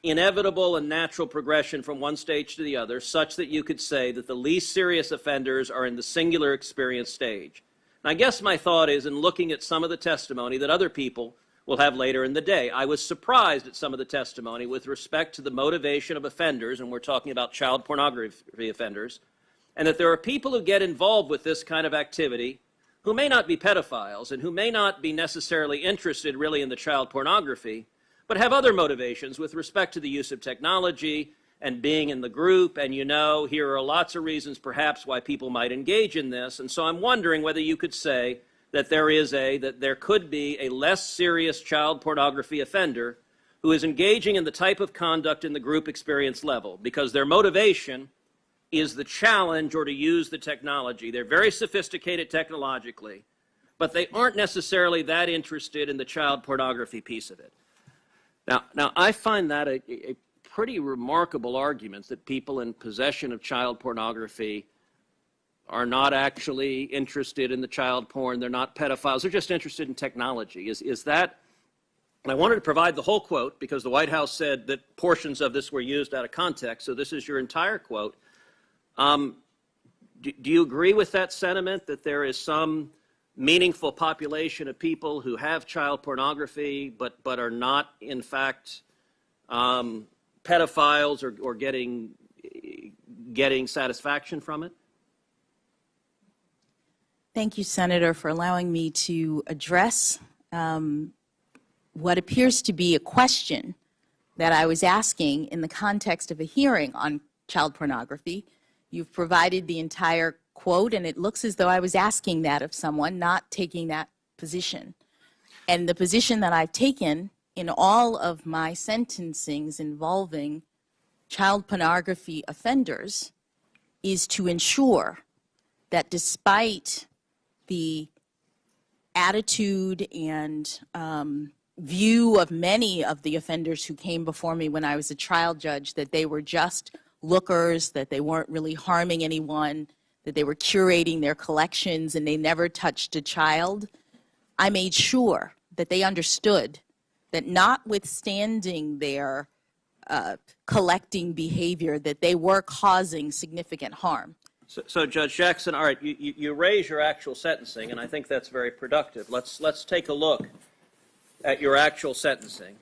inevitable and natural progression from one stage to the other, such that you could say that the least serious offenders are in the singular experience stage. And I guess my thought is, in looking at some of the testimony that other people will have later in the day, I was surprised at some of the testimony with respect to the motivation of offenders, and we're talking about child pornography offenders, and that there are people who get involved with this kind of activity who may not be pedophiles and who may not be necessarily interested really in the child pornography, but have other motivations with respect to the use of technology and being in the group. And here are lots of reasons perhaps why people might engage in this. And so I'm wondering whether you could say that there could be a less serious child pornography offender who is engaging in the type of conduct in the group experience level because their motivation is the challenge or to use the technology. They're very sophisticated technologically, but they aren't necessarily that interested in the child pornography piece of it. Now I find that a pretty remarkable argument, that people in possession of child pornography are not actually interested in the child porn. They're not pedophiles. They're just interested in technology. Is that, and I wanted to provide the whole quote because the White House said that portions of this were used out of context, so this is your entire quote. Do you agree with that sentiment, that there is some meaningful population of people who have child pornography but are not, in fact, pedophiles or getting satisfaction from it? Thank you, Senator, for allowing me to address what appears to be a question that I was asking in the context of a hearing on child pornography. You've provided the entire quote, and it looks as though I was asking that of someone, not taking that position. And the position that I've taken in all of my sentencings involving child pornography offenders is to ensure that despite the attitude and view of many of the offenders who came before me when I was a trial judge, that they were just lookers, that they weren't really harming anyone, that they were curating their collections and they never touched a child, I made sure that they understood that notwithstanding their collecting behavior, that they were causing significant harm. So Judge Jackson, all right, you raise your actual sentencing, and I think that's very productive. Let's take a look at your actual sentencing.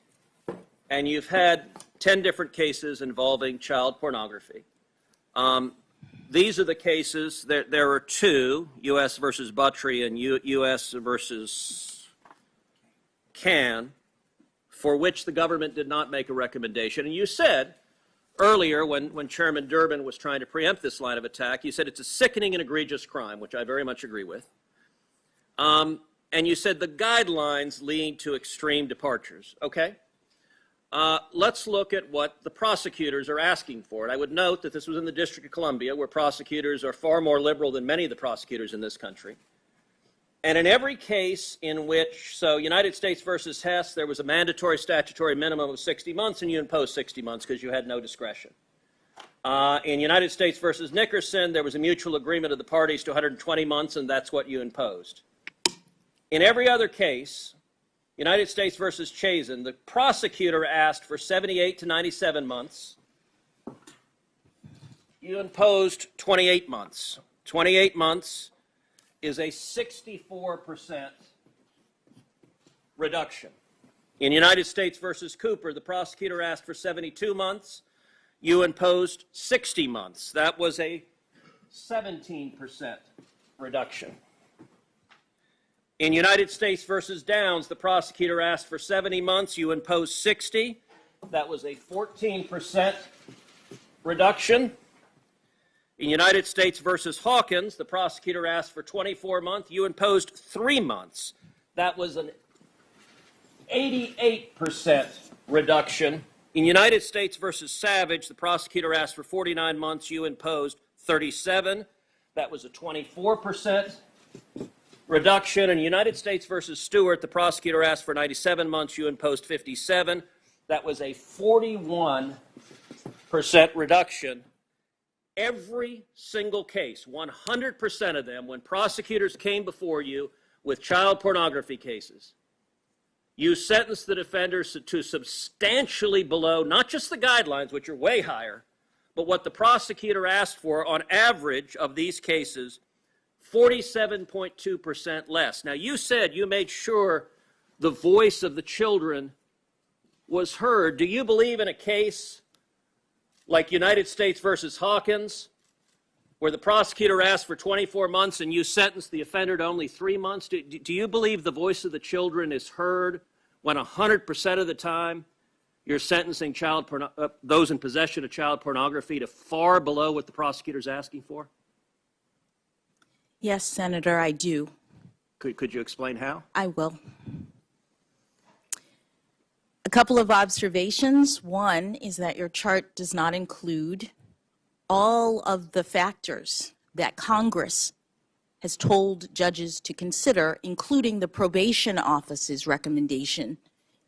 And you've had 10 different cases involving child pornography. These are the cases. There are two, U.S. versus Buttry and U.S. versus Can, for which the government did not make a recommendation. And you said earlier, when Chairman Durbin was trying to preempt this line of attack, you said it's a sickening and egregious crime, which I very much agree with. And you said the guidelines lead to extreme departures. Okay? Let's look at what the prosecutors are asking for. And I would note that this was in the District of Columbia, where prosecutors are far more liberal than many of the prosecutors in this country. And in every case in which, so United States versus Hess, there was a mandatory statutory minimum of 60 months, and you imposed 60 months because you had no discretion. In United States versus Nickerson, there was a mutual agreement of the parties to 120 months, and that's what you imposed. In every other case, United States versus Chazen, the prosecutor asked for 78 to 97 months. You imposed 28 months. 28 months is a 64% reduction. In United States versus Cooper, the prosecutor asked for 72 months. You imposed 60 months. That was a 17% reduction. In United States versus Downs, the prosecutor asked for 70 months. You imposed 60. That was a 14% reduction. In United States versus Hawkins, the prosecutor asked for 24 months. You imposed 3 months. That was an 88% reduction. In United States versus Savage, the prosecutor asked for 49 months. You imposed 37. That was a 24% reduction. In United States versus Stewart, the prosecutor asked for 97 months. You imposed 57. That was a 41% reduction. Every single case, 100% of them, when prosecutors came before you with child pornography cases, you sentenced the defenders to substantially below, not just the guidelines, which are way higher, but what the prosecutor asked for on average of these cases, 47.2% less. Now, you said you made sure the voice of the children was heard. Do you believe in a case like United States versus Hawkins, where the prosecutor asked for 24 months and you sentenced the offender to only 3 months? Do you believe the voice of the children is heard when 100% of the time you're sentencing those in possession of child pornography to far below what the prosecutor's asking for? Yes, Senator, I do. Could you explain how? I will. A couple of observations. One is that your chart does not include all of the factors that Congress has told judges to consider, including the probation office's recommendation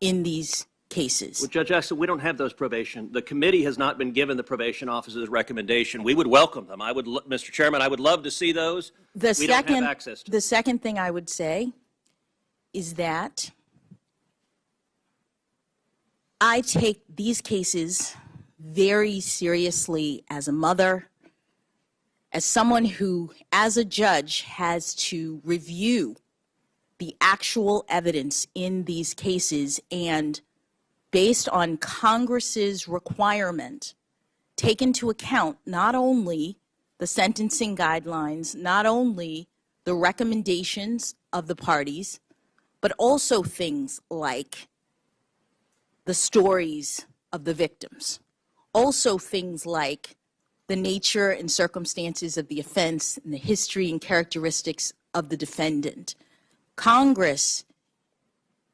in these cases. Well, Judge Jackson, we don't have those probation. The committee has not been given the probation office's recommendation. We would welcome them. Mr. Chairman, I would love to see those. We don't have access to them. The second thing I would say is that I take these cases very seriously as a mother, as someone who, as a judge, has to review the actual evidence in these cases and, based on Congress's requirement, take into account not only the sentencing guidelines, not only the recommendations of the parties, but also things like the stories of the victims. Also things like the nature and circumstances of the offense and the history and characteristics of the defendant. Congress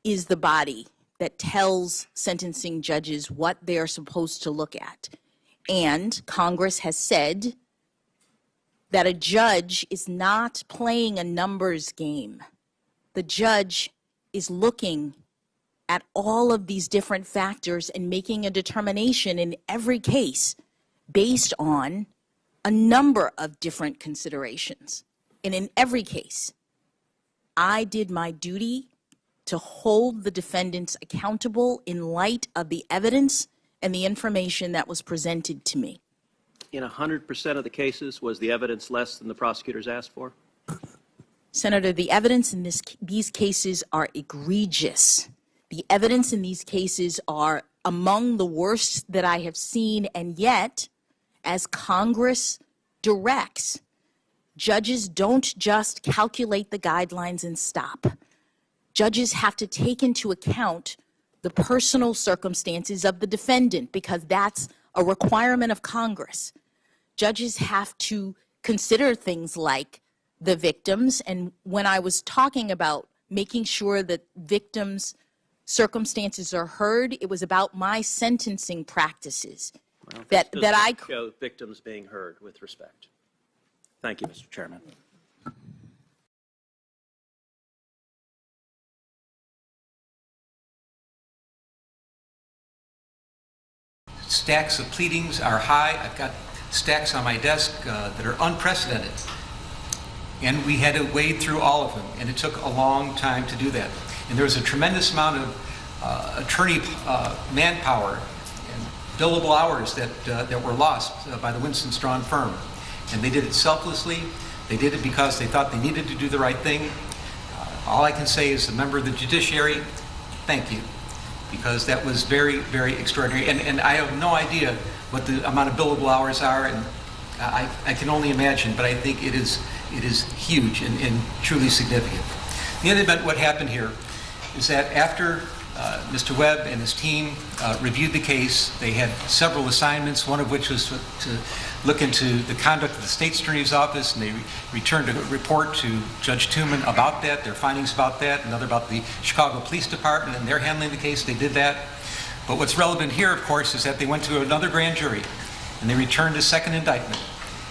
is the body that tells sentencing judges what they're supposed to look at. And Congress has said that a judge is not playing a numbers game. The judge is looking at all of these different factors and making a determination in every case based on a number of different considerations. And in every case, I did my duty to hold the defendants accountable in light of the evidence and the information that was presented to me. In 100% of the cases, was the evidence less than the prosecutors asked for? Senator, the evidence in these cases are egregious. The evidence in these cases are among the worst that I have seen, and yet, as Congress directs, judges don't just calculate the guidelines and stop. Judges have to take into account the personal circumstances of the defendant, because that's a requirement of Congress. Judges have to consider things like the victims, and when I was talking about making sure that victims' circumstances are heard, it was about my sentencing practices. Well, that I show victims being heard with respect. Thank you, Mr. Chairman. Stacks of pleadings are high. I've got stacks on my desk that are unprecedented. And we had to wade through all of them, and it took a long time to do that. And there was a tremendous amount of attorney manpower and billable hours that were lost by the Winston Strawn firm. And they did it selflessly. They did it because they thought they needed to do the right thing. All I can say as a member of the judiciary, thank you, because that was very, very extraordinary. And I have no idea what the amount of billable hours are, and I can only imagine, but I think it is huge and truly significant. In any event, what happened here is that after Mr. Webb and his team reviewed the case, they had several assignments, one of which was to look into the conduct of the State Attorney's Office, and they returned a report to Judge Tooman about that, their findings about that, another about the Chicago Police Department and their handling the case. They did that. But what's relevant here, of course, is that they went to another grand jury and they returned a second indictment.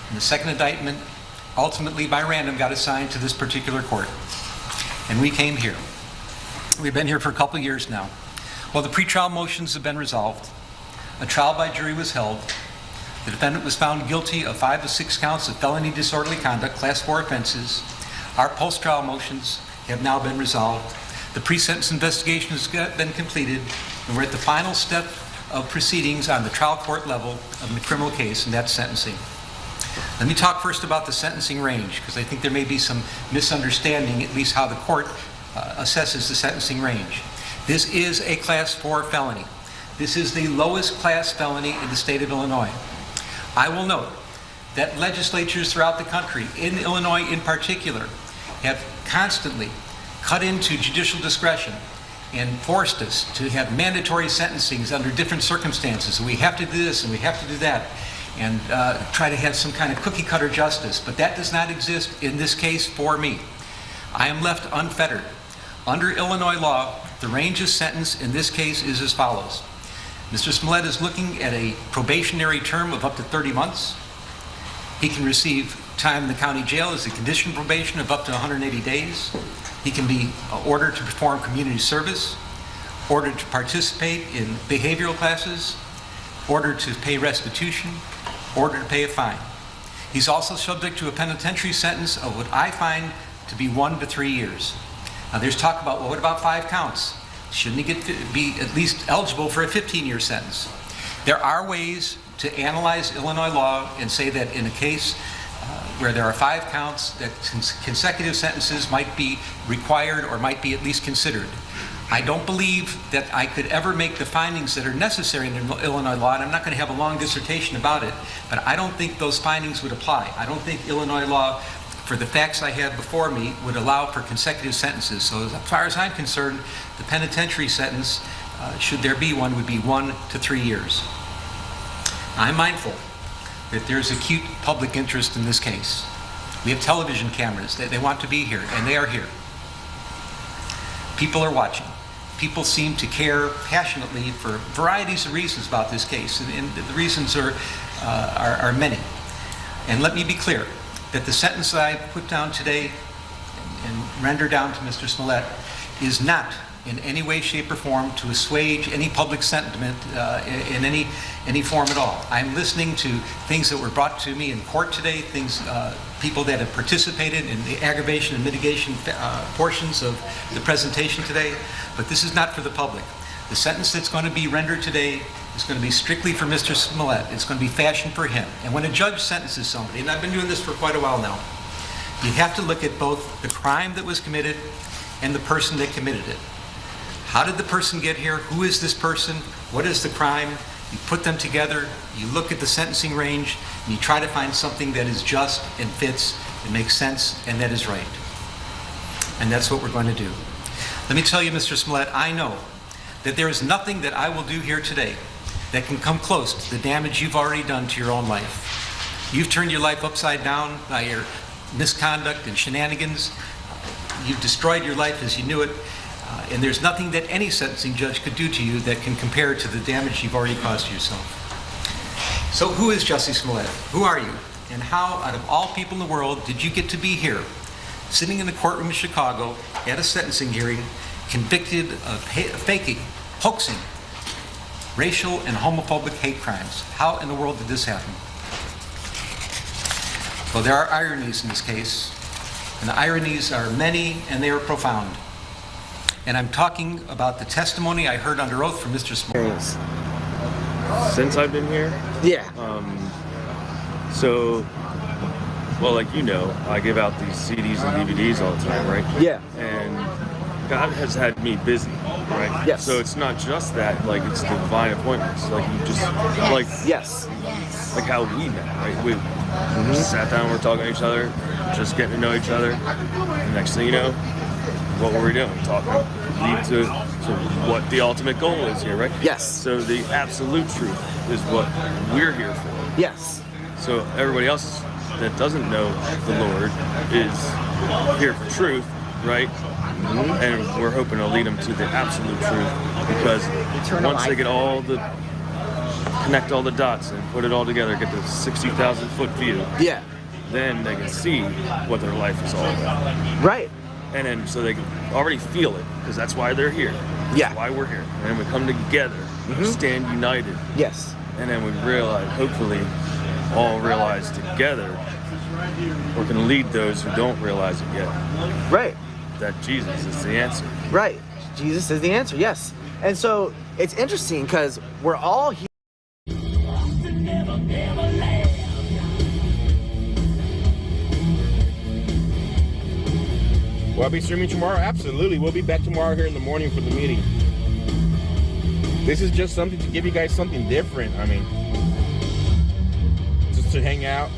And the second indictment, ultimately by random, got assigned to this particular court. And we came here. We've been here for a couple of years now. Well, the pretrial motions have been resolved. A trial by jury was held. The defendant was found guilty of 5 of 6 counts of felony disorderly conduct, class 4 offenses. Our post-trial motions have now been resolved. The pre-sentence investigation has been completed, and we're at the final step of proceedings on the trial court level of the criminal case, and that's sentencing. Let me talk first about the sentencing range, because I think there may be some misunderstanding, at least how the court assesses the sentencing range. This is a class 4 felony. This is the lowest class felony in the state of Illinois. I will note that legislatures throughout the country, in Illinois in particular, have constantly cut into judicial discretion and forced us to have mandatory sentencings under different circumstances. We have to do this and we have to do that, and try to have some kind of cookie cutter justice. But that does not exist in this case for me. I am left unfettered. Under Illinois law, the range of sentence in this case is as follows. Mr. Smollett is looking at a probationary term of up to 30 months. He can receive time in the county jail as a condition probation of up to 180 days. He can be ordered to perform community service, ordered to participate in behavioral classes, ordered to pay restitution, ordered to pay a fine. He's also subject to a penitentiary sentence of what I find to be 1 to 3 years. Now there's talk about, well, what about 5 counts? Shouldn't he be at least eligible for a 15-year sentence? There are ways to analyze Illinois law and say that in a case where there are 5 counts, that consecutive sentences might be required or might be at least considered. I don't believe that I could ever make the findings that are necessary in Illinois law, and I'm not going to have a long dissertation about it, but I don't think those findings would apply. I don't think Illinois law, for the facts I have before me, would allow for consecutive sentences. So as far as I'm concerned, the penitentiary sentence, should there be one, would be 1 to 3 years. I'm mindful that there's acute public interest in this case. We have television cameras. They want to be here, and they are here. People are watching. People seem to care passionately for varieties of reasons about this case, and the reasons are are many. And let me be clear that the sentence that I put down today and render down to Mr. Smollett is not in any way, shape, or form to assuage any public sentiment in any form at all. I'm listening to things that were brought to me in court today, people that have participated in the aggravation and mitigation portions of the presentation today, but this is not for the public. The sentence that's going to be rendered today is going to be strictly for Mr. Smollett. It's going to be fashioned for him. And when a judge sentences somebody, and I've been doing this for quite a while now, you have to look at both the crime that was committed and the person that committed it. How did the person get here? Who is this person? What is the crime? You put them together, you look at the sentencing range, and you try to find something that is just and fits and makes sense and that is right. And that's what we're going to do. Let me tell you, Mr. Smollett, I know that there is nothing that I will do here today that can come close to the damage you've already done to your own life. You've turned your life upside down by your misconduct and shenanigans. You've destroyed your life as you knew it. And there's nothing that any sentencing judge could do to you that can compare to the damage you've already caused to yourself. So who is Jussie Smollett? Who are you? And how, out of all people in the world, did you get to be here, sitting in the courtroom in Chicago at a sentencing hearing, convicted of faking, hoaxing, racial and homophobic hate crimes? How in the world did this happen? Well, there are ironies in this case, and the ironies are many and they are profound. And I'm talking about the testimony I heard under oath from Mr. Smollett. Since I've been here? Yeah. Well, like you know, I give out these CDs and DVDs all the time, right? Yeah. And God has had me busy, right? Yes. So it's not just that, like it's divine appointments. Like you just, like like how we met, right? We just sat down, we're talking to each other, just getting to know each other. And next thing you know, what were we doing? Talking, lead to what the ultimate goal is here, right? Yes. So the absolute truth is what we're here for. Yes. So everybody else that doesn't know the Lord is here for truth, right? And we're hoping to lead them to the absolute truth, because once they get connect all the dots and put it all together, get the 60,000 foot view. Yeah. Then they can see what their life is all about. Right. And then so they can already feel it, because that's why they're here. Yeah. That's why we're here. And then we come together, stand united. Yes. And then we realize, hopefully, all realize together, we're going to lead those who don't realize it yet. Right. That Jesus is the answer. Right. Jesus is the answer, yes. And so it's interesting because we're all here. Will I be streaming tomorrow? Absolutely. We'll be back tomorrow here in the morning for the meeting. This is just something to give you guys something different. I mean, just to hang out.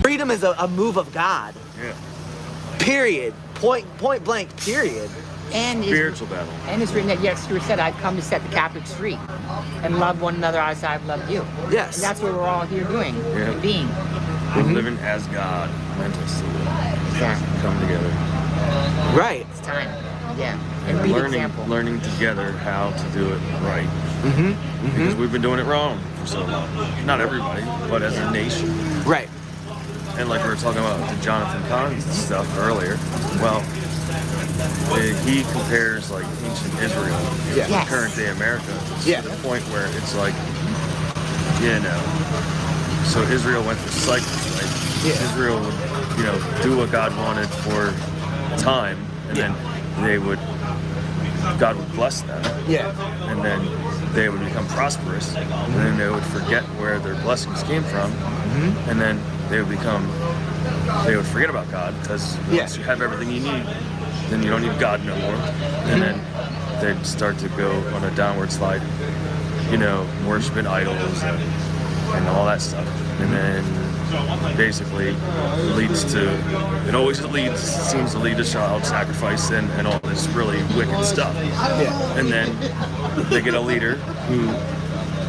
Freedom is a move of God. Yeah. Period. Point blank, period. And spiritual battle. And it's written that Yeshua said, I've come to set the captives free and love one another as I've loved you. Yes. And that's what we're all here doing, and being. We're living as God meant us to live. Come together. Right. It's time. Yeah. And be the example. Learning together how to do it right. Because we've been doing it wrong for so long. Not everybody, but as a nation. Right. And like we were talking about the Jonathan Cahn's stuff earlier, well, he compares like ancient Israel to current day America to the point where it's like, you know, so Israel went through cycles, right? Yeah. Israel would, you know, do what God wanted for time, and then God would bless them. Yeah. And then they would become prosperous, and then they would forget where their blessings came from, and then they would forget about God, because once you have everything you need, then you don't need God no more. And then they'd start to go on a downward slide, you know, worshiping idols and all that stuff. And then basically seems to lead to child sacrifice and all this really wicked stuff. Yeah. And then they get a leader who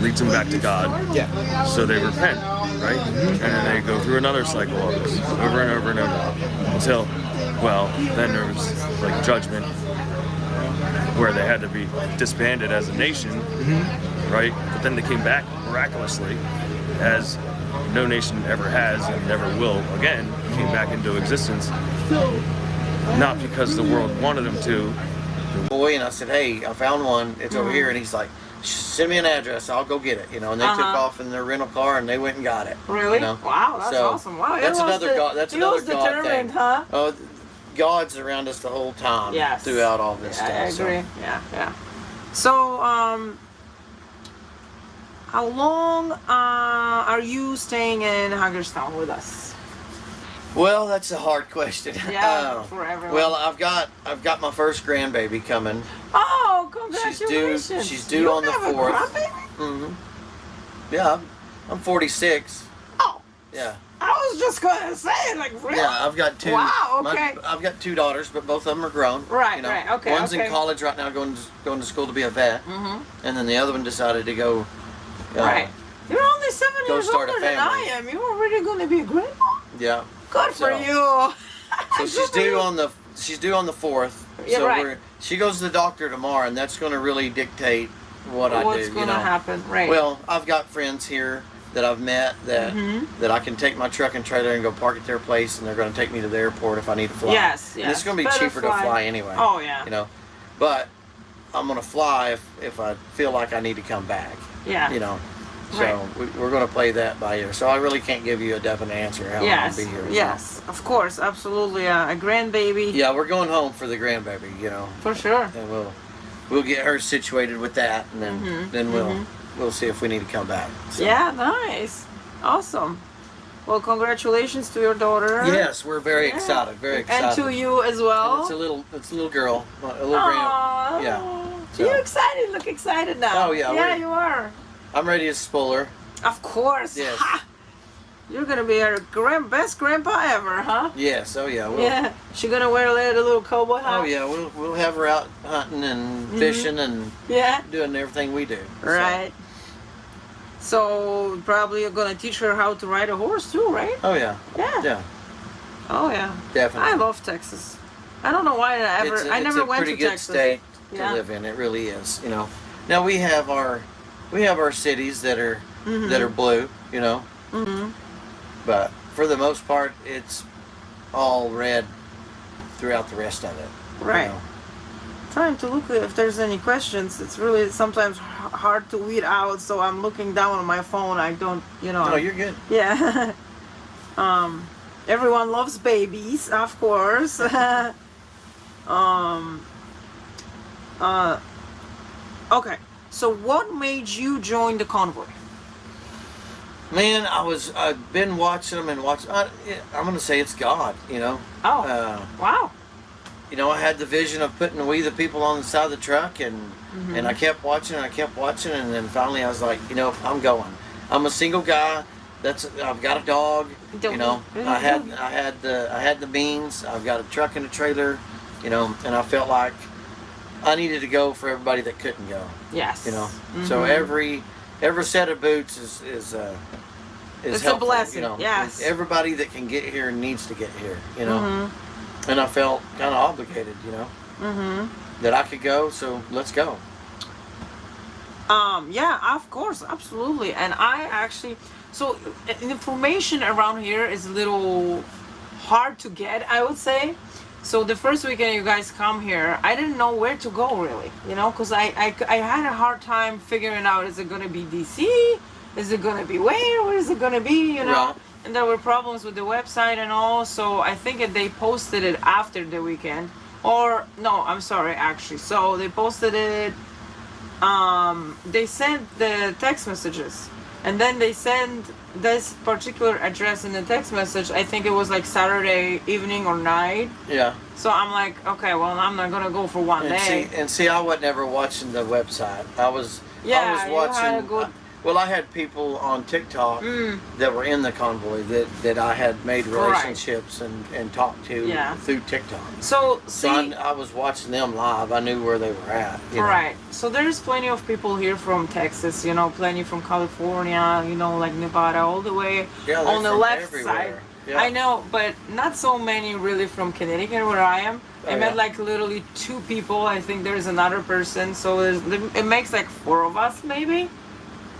leads them back to God. Yeah. So they repent, right? And then they go through another cycle of this, over and over and over, until, well, then there was like judgment, where they had to be disbanded as a nation, right? But then they came back miraculously, as no nation ever has and never will again, came back into existence. Not because the world wanted them to. Boy, and I said, hey, I found one. It's over here. And he's like, send me an address. I'll go get it. You know, and they took off in their rental car and they went and got it. Really? You know? Wow, that's awesome. Wow, That's another God. That's another God determined, thing. huh? Oh, God's around us the whole time. Yes. Throughout all this stuff. I agree. So. Yeah. So, how long are you staying in Hagerstown with us? Well, that's a hard question. Yeah, for everyone. Well, I've got my first grandbaby coming. Oh, congratulations! She's due on the 4th. Mm-hmm. Yeah, I'm 46. Oh. Yeah. I was just gonna say, like, really? Yeah, I've got two. Wow. Okay. I've got 2 daughters, but both of them are grown. Right. You know. Right. Okay. One's in college right now, going to school to be a vet, and then the other one decided to go. Right. You're only 7 Go years start a older than I am. You're already gonna be a grandma. Yeah. Good for you. So she's due on the 4th. Yeah, so right. She goes to the doctor tomorrow, and that's going to really dictate what I do. What's gonna happen, right? Well, I've got friends here that I've met that that I can take my truck and trailer and go park at their place, and they're going to take me to the airport if I need to fly. Yes. And it's going to be Better cheaper to fly anyway. Oh yeah. You know, but I'm going to fly if I feel like I need to come back. Yeah. You know. So Right. we're going to play that by ear. So I really can't give you a definite answer how long I'll be here. Yes, of course, absolutely. A grandbaby. Yeah, we're going home for the grandbaby, you know. For sure. And we'll get her situated with that, and then we'll see if we need to come back. So. Yeah, nice, awesome. Well, congratulations to your daughter. Yes, we're very excited, very excited. And to you as well. And it's a little girl, a little Aww. grand. Yeah. You excited? Look excited now. Oh yeah. Yeah, you are. I'm ready to spoil her. Of course. Yes. Ha! You're gonna be her best grandpa ever, huh? Yes. Oh yeah. Yeah. She gonna wear a little cowboy hat. Oh yeah. We'll have her out hunting and fishing and doing everything we do. Right. So probably you're gonna teach her how to ride a horse too, right? Oh yeah. Yeah. Yeah. Oh yeah. Definitely. I love Texas. I don't know why I never went to Texas. It's a pretty good state to live in. It really is. You know. Now we have our cities that are blue. You know. But for the most part, it's all red throughout the rest of it. Right. You know? Trying to look if there's any questions. It's really sometimes hard to weed out, so I'm looking down on my phone. I don't, No, you're good. Yeah. Everyone loves babies, of course. Okay. So what made you join the Convoy? Man, I've been watching them and watching. I'm gonna say it's God. You know. Oh. Wow. You know, I had the vision of putting We the People on the side of the truck, and I kept watching, and then finally I was like, I'm going. I'm a single guy. I've got a dog. You know, I had the means. I've got a truck and a trailer. You know, and I felt like I needed to go for everybody that couldn't go. Yes. You know, so every set of boots is it's helpful, a blessing. Yes. Everybody that can get here needs to get here. You know. And I felt kind of obligated, that I could go, so let's go. Yeah, of course, absolutely. And I actually, so information around here is a little hard to get, I would say. So the first weekend you guys come here, I didn't know where to go really, because I had a hard time figuring out, is it going to be DC? Is it going to be where is it going to be, Right. And there were problems with the website and all, so I think they posted it after the weekend. Or, no, I'm sorry, actually. So they posted it, they sent the text messages. And then they sent this particular address in the text message, I think it was like Saturday evening or night. Yeah. So I'm like, okay, well, I'm not going to go for one day. See, I wasn't ever watching the website. I was watching. You had a good Well, I had people on TikTok that were in the convoy that I had made relationships and talked to through TikTok. So I was watching them live. I knew where they were at. You know? Right. So there's plenty of people here from Texas, you know, plenty from California, you know, like Nevada, all the way on the left side. Yeah. I know, but not so many really from Connecticut where I am. I met like literally 2 people. I think there's another person. So it makes like 4 of us maybe.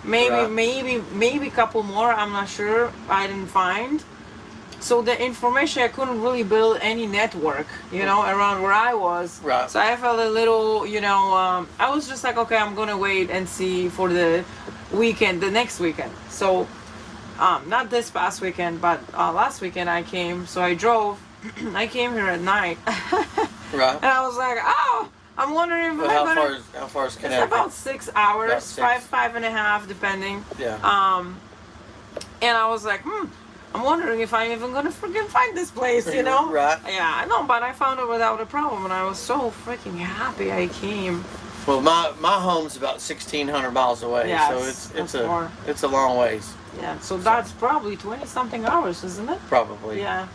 Maybe a couple more. I'm not sure. I didn't find. So the information, I couldn't really build any network, you know, around where I was. Right. So I felt a little, you know, I was just like, okay, I'm gonna wait and see for the weekend, the next weekend. So, not this past weekend, but last weekend I came. So I drove. I came here at night. Right. And I was like, oh. I'm wondering if how far is Connecticut? It's about 6 hours, About 6. five and a half, depending. Yeah. And I was like, I'm wondering if I'm even gonna freaking find this place, you know? Right. Yeah, I know, but I found it without a problem, and I was so freaking happy I came. Well, my home's about 1,600 miles away, Yes, so it's a long ways. Yeah, so that's probably 20-something hours, isn't it? Probably. Yeah.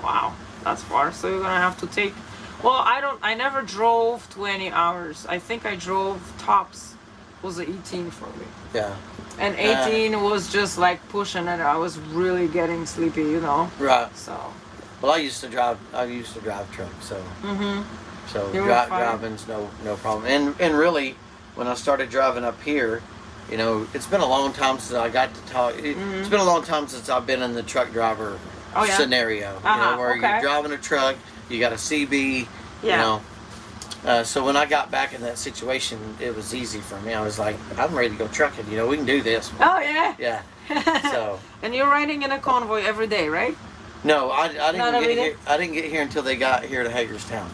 Wow, that's far. So you're gonna have to take. Well, I never drove 20 hours. I think I drove tops was 18 for me. Yeah. And 18 was just like pushing it. I was really getting sleepy, you know. Right. So. Well, I used to drive trucks, so. So driving's no problem. And really, when I started driving up here, you know, it's been a long time since I got to talk. It's been a long time since I've been in the truck driver scenario. You know, where you're driving a truck. You got a CB, you know. So when I got back in that situation, it was easy for me. I was like, I'm ready to go trucking. You know, we can do this. Oh, yeah? Yeah. So. And you're riding in a convoy every day, right? No, I didn't get here until they got here to Hagerstown.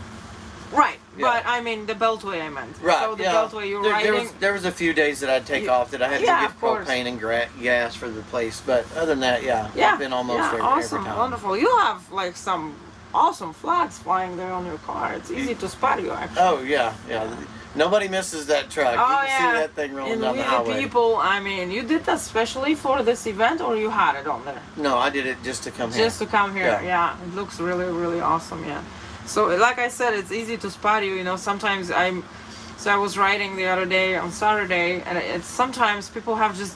Right, but I mean the Beltway I meant. Right, so the Beltway you're riding. There was a few days that I'd take off that I had to get propane and gas for the place. But other than that, I've been almost every time. Wonderful. You have like some awesome flags flying there on your car. It's easy to spot you actually. Oh yeah. Nobody misses that truck. Oh, you can see that thing rolling down the highway. The people, I mean, you did that specially for this event, or you had it on there? No, I did it just to come here. Just to come here, yeah. It looks really, really awesome, yeah. So, like I said, it's easy to spot you. You know, sometimes I was riding the other day on Saturday, and it's sometimes people have just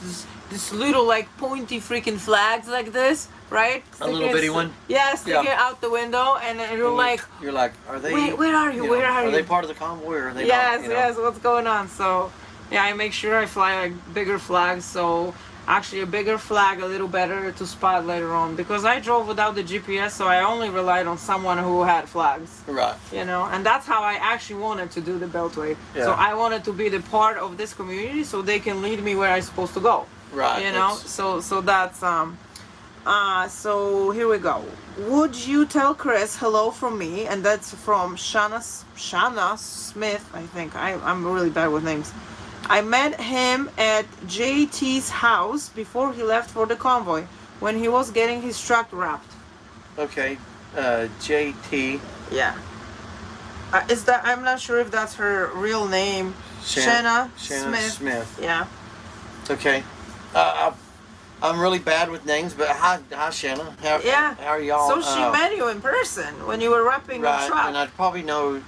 this little like pointy freaking flags like this. Right? A little bitty one? Yeah, sticking out the window, and you're like, are they? Wait, where are you? Where are you? Are they part of the convoy, or are they yes, not? Yes, what's going on? So, yeah, I make sure I fly like bigger flags. So, actually, a bigger flag, a little better to spot later on. Because I drove without the GPS, so I only relied on someone who had flags. Right. You know, and that's how I actually wanted to do the Beltway. Yeah. So, I wanted to be the part of this community so they can lead me where I'm supposed to go. Right. You know, so that's so here we go. Would you tell Chris hello from me? And that's from Shanna Smith, I think. I'm really bad with names. I met him at JT's house before he left for the convoy when he was getting his truck wrapped. Okay, JT. Yeah. Is that? I'm not sure if that's her real name. Shanna Smith. Yeah. Okay. I'm really bad with names, but hi Shanna. How are y'all? So she met you in person when you were wrapping the truck. And I'd probably know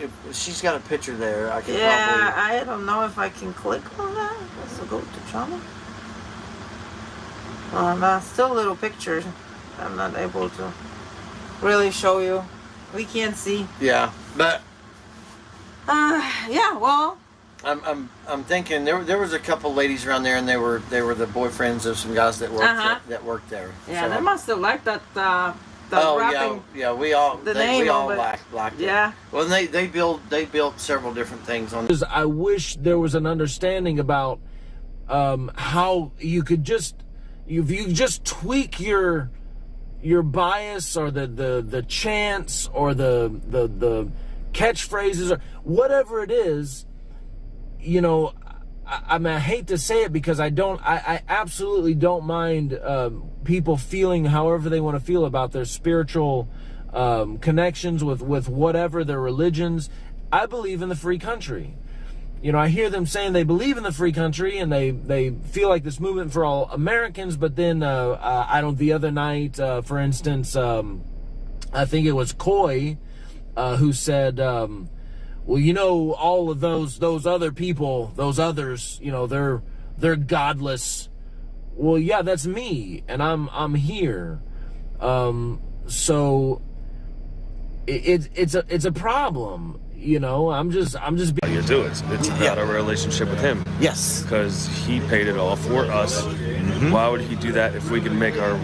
if she's got a picture there. I could I don't know if I can click on that. Let's go to channel. Still little pictures. I'm not able to really show you. We can't see. Yeah, but. Yeah. Well. I'm thinking there was a couple ladies around there, and they were the boyfriends of some guys that worked there. Yeah, so. They must have liked that. We all liked it. Yeah. Well, they built several different things on. I wish there was an understanding about how you could just if you just tweak your bias or the chants or the catchphrases or whatever it is. You know, I mean, I hate to say it because I absolutely don't mind people feeling however they want to feel about their spiritual connections with whatever their religions. I believe in the free country. you know, I hear them saying they believe in the free country and they feel like this movement for all Americans, but then I don't. The other night, for instance, I think it was Coy who said, well, you know, all of those other people, those others, you know, they're godless. Well, yeah, that's me, and I'm here. So it's a problem, you know. I'm just. You do it. It's about our relationship with him. Yes. Because he paid it all for us. Mm-hmm. Why would he do that if we can make our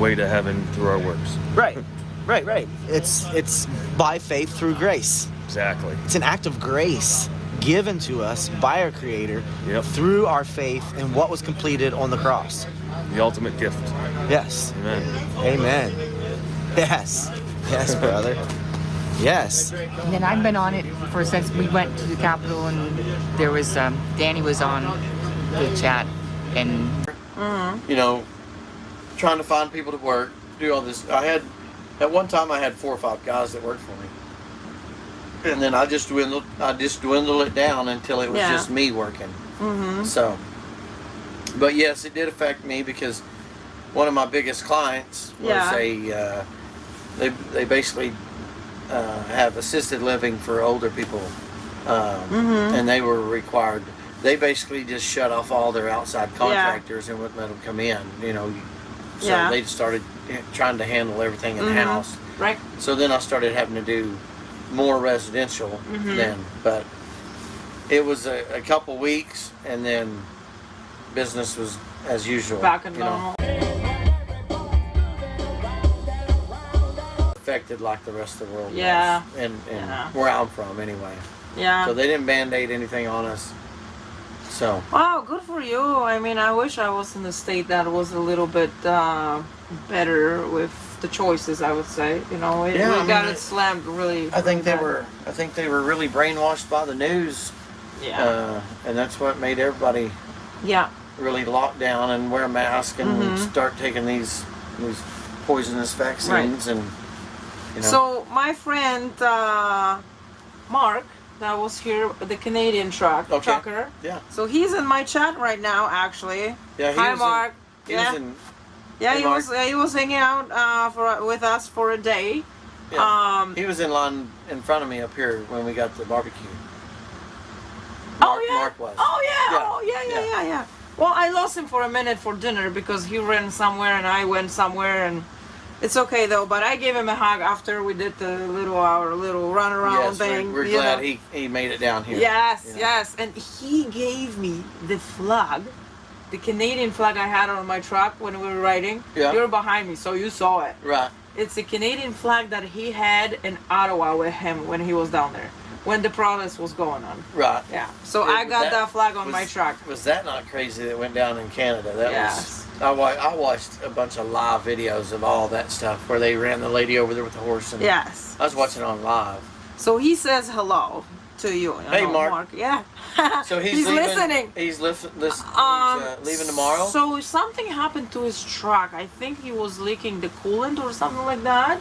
way to heaven through our works? Right. It's by faith through grace. Exactly. It's an act of grace given to us by our Creator through our faith in what was completed on the cross. The ultimate gift. Yes. Amen. Yes. Yes, brother. Yes. And then I've been on it since we went to the Capitol, and there was Danny was on the chat, and you know, trying to find people to work, do all this. At one time I had 4 or 5 guys that worked for me, and then I just dwindled it down until it was just me working. So, but yes, it did affect me because one of my biggest clients was they basically have assisted living for older people, and they were required. They basically just shut off all their outside contractors and wouldn't let them come in. You know, so they started trying to handle everything in house. Right. So then I started having to do more residential then, but it was a couple weeks, and then business was as usual. Back in normal. Affected like the rest of the world was. And where I'm from anyway. Yeah. So they didn't band-aid anything on us. So. Wow, good for you. I mean, I wish I was in the state that was a little bit better with the choices, I would say. You know, we got it slammed really. I think they were really brainwashed by the news. Yeah. And that's what made everybody really lock down and wear a mask and start taking these poisonous vaccines and you know. So my friend Mark, that was here, the Canadian trucker. Yeah. So he's in my chat right now, actually. Yeah. Hi, Mark. He was hanging out with us for a day. Yeah. He was in line in front of me up here when we got the barbecue. Mark was. Yeah. Well, I lost him for a minute for dinner because he ran somewhere and I went somewhere, and it's okay though. But I gave him a hug after we did the little run around thing. We're glad he made it down here. Yes, and he gave me the flag, the Canadian flag I had on my truck when we were riding. Yeah. You're behind me, so you saw it. Right. It's a Canadian flag that he had in Ottawa with him when he was down there, when the protest was going on. Right. Yeah. So I got that flag on my truck. Was that not crazy that went down in Canada? That Yes. was. I watched a bunch of live videos of all that stuff where they ran the lady over there with the horse. And Yes. I was watching it on live. So he says hello to you. Hey, Mark. Yeah. So he's leaving, listening. He's leaving tomorrow. So something happened to his truck. I think he was leaking the coolant or something like that,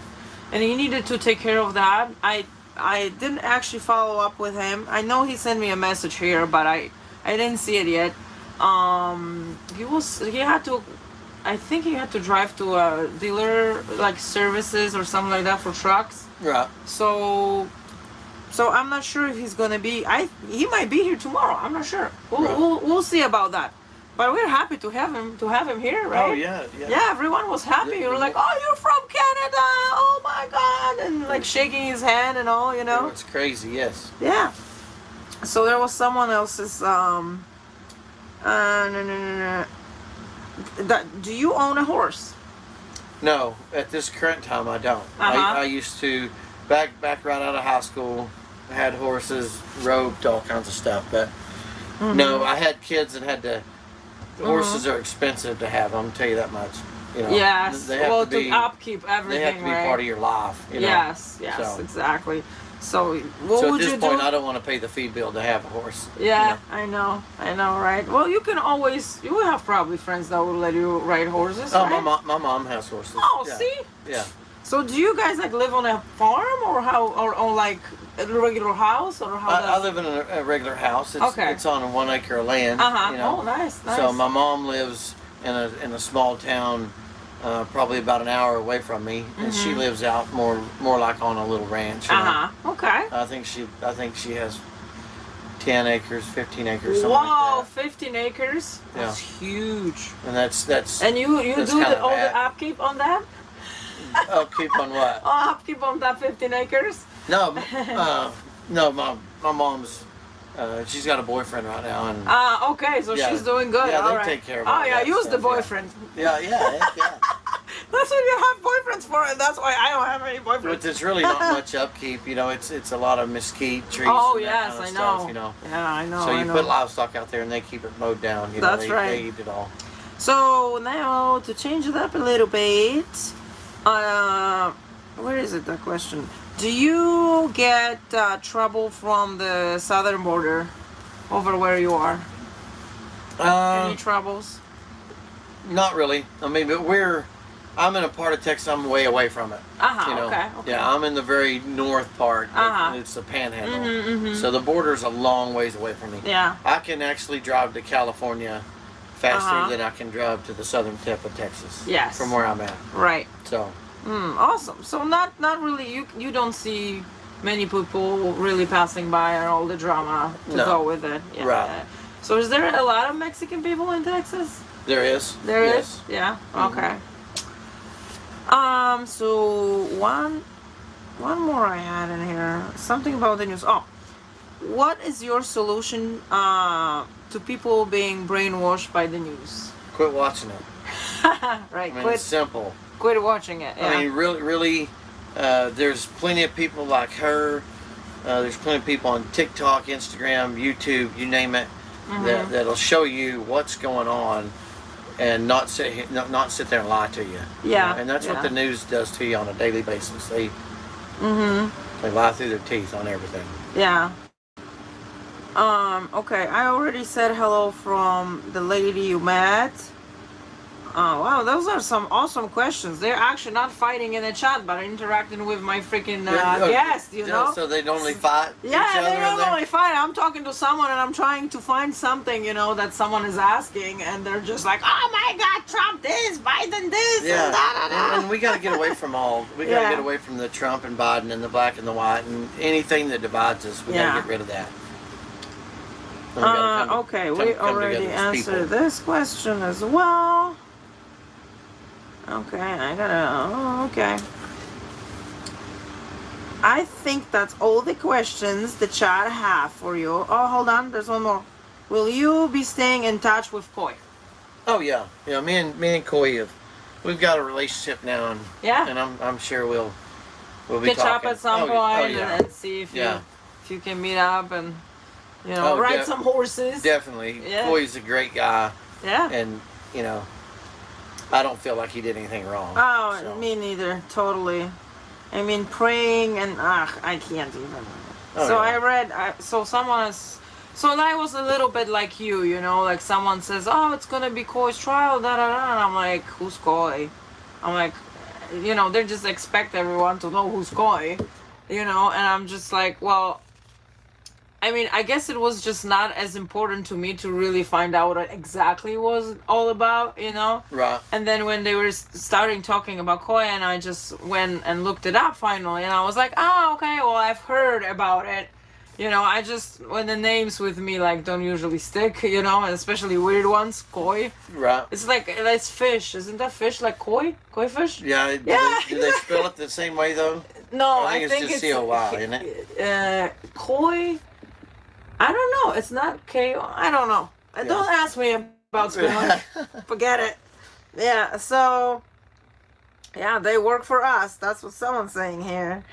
and he needed to take care of that. I didn't actually follow up with him. I know he sent me a message here, but I didn't see it yet. I think he had to drive to a dealer like services or something like that for trucks. Right. So I'm not sure if he's gonna be. He might be here tomorrow. I'm not sure. We'll see about that. But we're happy to have him here, right? Oh yeah. Yeah, everyone was happy. You were like, "Oh, you're from Canada! Oh my God!" And like shaking his hand and all, you know. It's crazy, yes. Yeah. So there was someone else's. Do you own a horse? No, at this current time I don't. I used to back right out of high school. I had horses, roped, all kinds of stuff, but no, I had kids and had to. The horses are expensive to have. I'm gonna tell you that much. You know, yes. They have to upkeep everything. They have to be part of your life. You know? Yes. Exactly. So what would at this you point, do? I don't want to pay the feed bill to have a horse. Yeah, you know? I know, right? Well, you will have probably friends that will let you ride horses. Oh, right? my mom has horses. Oh, yeah. see? Yeah. So do you guys like live on a farm or how, or on like a regular house, or how? I live in a regular house. It's, Okay. It's on 1 acre of land. Uh-huh. You know? Oh, nice, nice. So my mom lives in a small town, probably about an hour away from me, and she Mhm. lives out more like on a little ranch. You know? Uh-huh. Okay. I think she has 10 acres, 15 acres, something Wow, like 15 acres. Yeah. That's huge. that. And that's. And you that's do kind of all the bad. upkeep on that? Upkeep on what? Upkeep on that 15 acres? No, no, my mom's. She's got a boyfriend right now, and Okay, so Yeah. she's doing good. Yeah, they all right. take care of Oh all yeah, that use the stuff, yeah. boyfriend. yeah. That's what you have boyfriends for, and that's why I don't have any boyfriends. But there's really not much upkeep. You know, it's a lot of mesquite trees. Oh and that yes, kind of I stuff, know. you know. Yeah, I know. So I you know. put livestock out there, and they keep it mowed down. You know, That's right. They eat it all. So now to change it up a little bit, where is it? That question. Do you get trouble from the southern border over where you are? Any troubles? Not really. I mean, but I'm in a part of Texas. I'm way away from it. You know? Okay. Yeah, I'm in the very north part. Uh-huh. It's the Panhandle. Mhm. So the border's a long ways away from me. Yeah. I can actually drive to California faster Uh-huh. than I can drive to the southern tip of Texas. Yes. From where I'm at. Right. So. Awesome. So not really. You don't see many people really passing by and all the drama to No. go with it. Yeah. Right. So is there a lot of Mexican people in Texas? There is. There is. Yes. Yeah. Mhm. Okay. So one more I had in here. Something about the news. Oh, what is your solution to people being brainwashed by the news? Quit watching it. Right. I mean, Quit. it's simple. Quit watching it. Yeah. I mean, really, there's plenty of people like her. There's plenty of people on TikTok, Instagram, YouTube, you name it, that'll show you what's going on, and not sit there and lie to you. Yeah, And that's what yeah. the news does to you on a daily basis. They lie through their teeth on everything. Yeah. Okay, I already said hello from the lady you met. Oh, wow, those are some awesome questions. They're actually not fighting in the chat, but interacting with my freaking guest, you know? So they don't only fight each Yeah, other they in don't there? only fight. I'm talking to someone and I'm trying to find something, you know, that someone is asking, and they're just like, oh my God, Trump this, Biden this, Yeah, and da da da. and we got to get away from we got to Yeah. get away from the Trump and Biden and the black and the white and anything that divides us. We got Yeah. to get rid of that. And we gotta come- Okay, come- we come already together as people. answered this question as well. Okay, okay. I think that's all the questions the chat have for you. Oh, hold on, there's one more. Will you be staying in touch with Koi? Oh yeah, me and Coy we've got a relationship now, and Yeah. and I'm sure we'll be Catch up talking. at some Oh, point yeah. and see if Yeah. you can meet up and ride def- some horses. Definitely, Yeah. Coy's a great guy. Yeah. And I don't feel like he did anything wrong. Oh, so. me neither. Totally. I mean, praying and I can't even. Oh, So yeah. I read. So someone is. So I was a little bit like you, like someone says, "Oh, it's gonna be Coy's trial," da da da, and I'm like, "Who's Coy?" I'm like, they just expect everyone to know who's Coy, and I'm just like, well. I mean, I guess it was just not as important to me to really find out what it exactly was all about, Right. And then when they were starting talking about Coy, and I just went and looked it up finally, and I was like, oh, okay, well, I've heard about it. I just, when the names with me, don't usually stick, and especially weird ones, Coy. Right. It's like, it's fish. Isn't that fish like Koi? Koi fish? Yeah. Do they spell it the same way though? No, I think it's just COY, isn't it? Koi. I don't know. It's not K. I don't know. Don't ask me about spelling. Forget it. Yeah. So. Yeah, they work for us. That's what someone's saying here.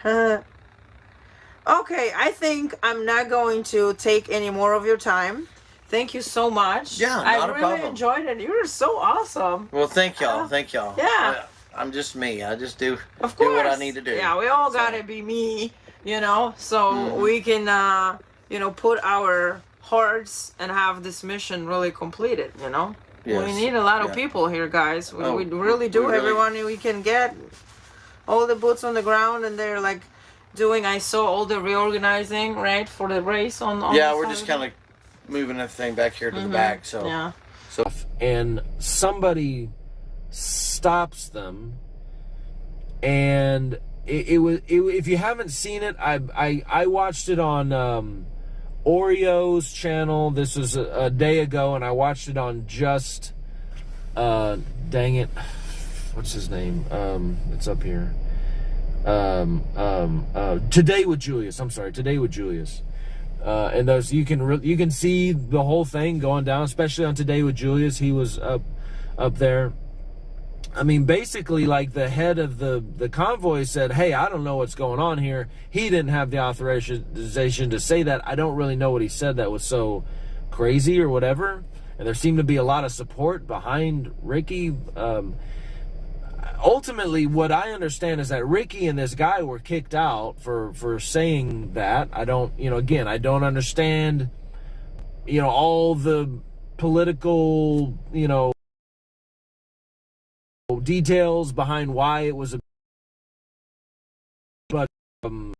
Okay, I think I'm not going to take any more of your time. Thank you so much. Yeah, I not a really problem. enjoyed it. You were so awesome. Well, thank y'all. Thank y'all. Yeah. I'm just me. I just do Of do course. what I need to do. Yeah, we all gotta be me, so we can, put our hearts and have this mission really completed, We Yes. need a lot of Yeah. people here, guys. We Oh, really do. we really- Everyone we can get. all the boots on the ground, and they're like doing. I saw all the reorganizing, right, for the race on yeah, the we're side just of kind of moving everything back here to the back. So yeah. So and somebody stops them, and it was if you haven't seen it, I watched it on Oreo's channel. This was a day ago, and I watched it on just dang it, what's his name? It's up here. Today with Julius. I'm sorry, Today with Julius. And those you can see the whole thing going down, especially on Today with Julius. He was up there. I mean, basically, like, the head of the convoy said, hey, I don't know what's going on here. He didn't have the authorization to say that. I don't really know what he said that was so crazy or whatever. And there seemed to be a lot of support behind Ricky. Ultimately, what I understand is that Ricky and this guy were kicked out for saying that. I don't, again, I don't understand, all the political, details behind why it was but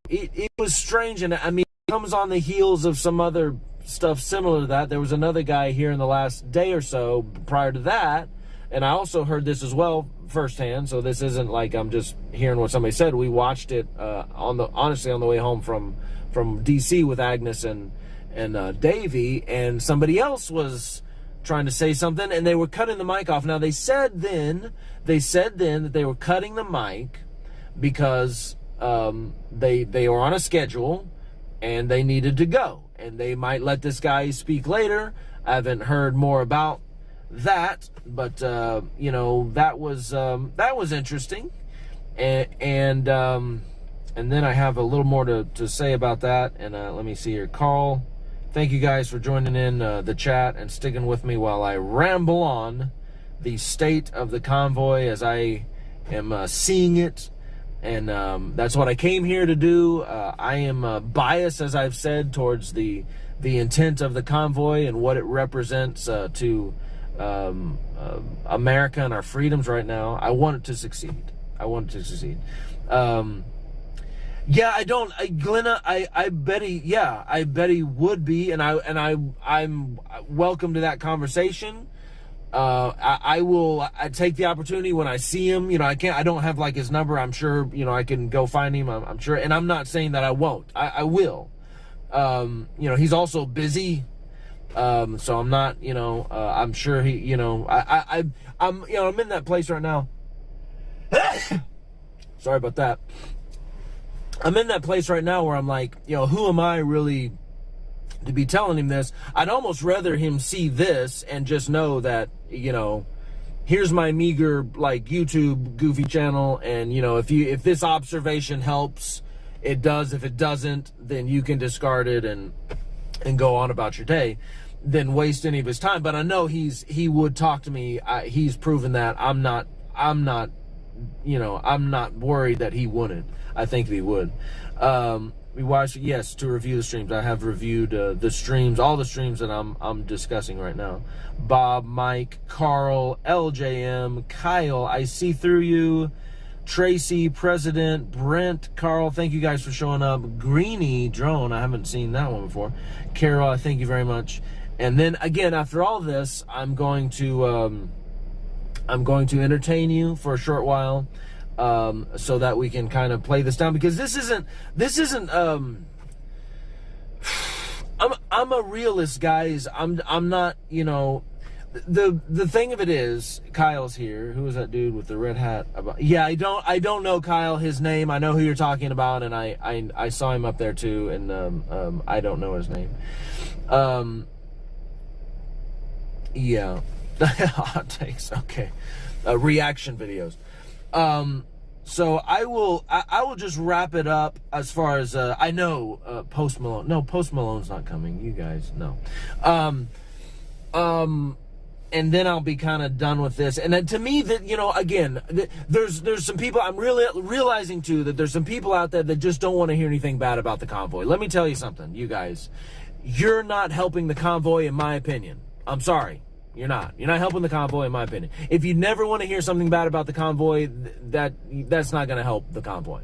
it was strange. And I mean, it comes on the heels of some other stuff similar to that. There was another guy here in the last day or so prior to that, and I also heard this as well firsthand, so this isn't like I'm just hearing what somebody said. We watched it honestly on the way home from DC with Agnes and Davey, and somebody else was trying to say something, and they were cutting the mic off. Now, they said then that they were cutting the mic because they were on a schedule and they needed to go, and they might let this guy speak later. I haven't heard more about that, but that was interesting, and then I have a little more to say about that. And let me see here. Carl, thank you guys for joining in the chat and sticking with me while I ramble on the state of the convoy as I am seeing it. And that's what I came here to do. I am biased, as I've said, towards the intent of the convoy and what it represents to America and our freedoms right now. I want it to succeed. Glenna, I bet he would be, and I'm welcome to that conversation. I take the opportunity when I see him. I don't have like his number. I'm sure, I can go find him. I'm sure. And I'm not saying that I won't. I will. He's also busy. So I'm not, I'm sure he, I'm in that place right now. Sorry about that. I'm in that place right now where I'm like, who am I really to be telling him this? I'd almost rather him see this and just know that, here's my meager, like, YouTube goofy channel, and, if this observation helps, it does. If it doesn't, then you can discard it and go on about your day, than waste any of his time. But I know he would talk to me. He's proven that. I'm not worried that he wouldn't. I think he would. We watched, yes, to review the streams. I have reviewed the streams, all the streams that I'm discussing right now. Bob, Mike, Carl, LJM, Kyle, I see through you. Tracy, President, Brent, Carl, thank you guys for showing up. Greeny, Drone, I haven't seen that one before. Carol, thank you very much. And then again, after all this, I'm going to entertain you for a short while, so that we can kind of play this down, because this isn't I'm a realist, guys. I'm not, the thing of it is, Kyle's here. Who is that dude with the red hat? Yeah, I don't know Kyle, his name. I know who you're talking about, and I saw him up there too, and I don't know his name. Yeah. Hot takes, okay. Reaction videos. So I will just wrap it up as far as I know Post Malone. No, Post Malone's not coming. You guys know. And then I'll be kind of done with this. And then to me, that again, there's some people, I'm really realizing too that there's some people out there that just don't want to hear anything bad about the convoy. Let me tell you something, you guys. You're not helping the convoy, in my opinion. I'm sorry. You're not. You're not helping the convoy, in my opinion. If you never want to hear something bad about the convoy, that's not going to help the convoy.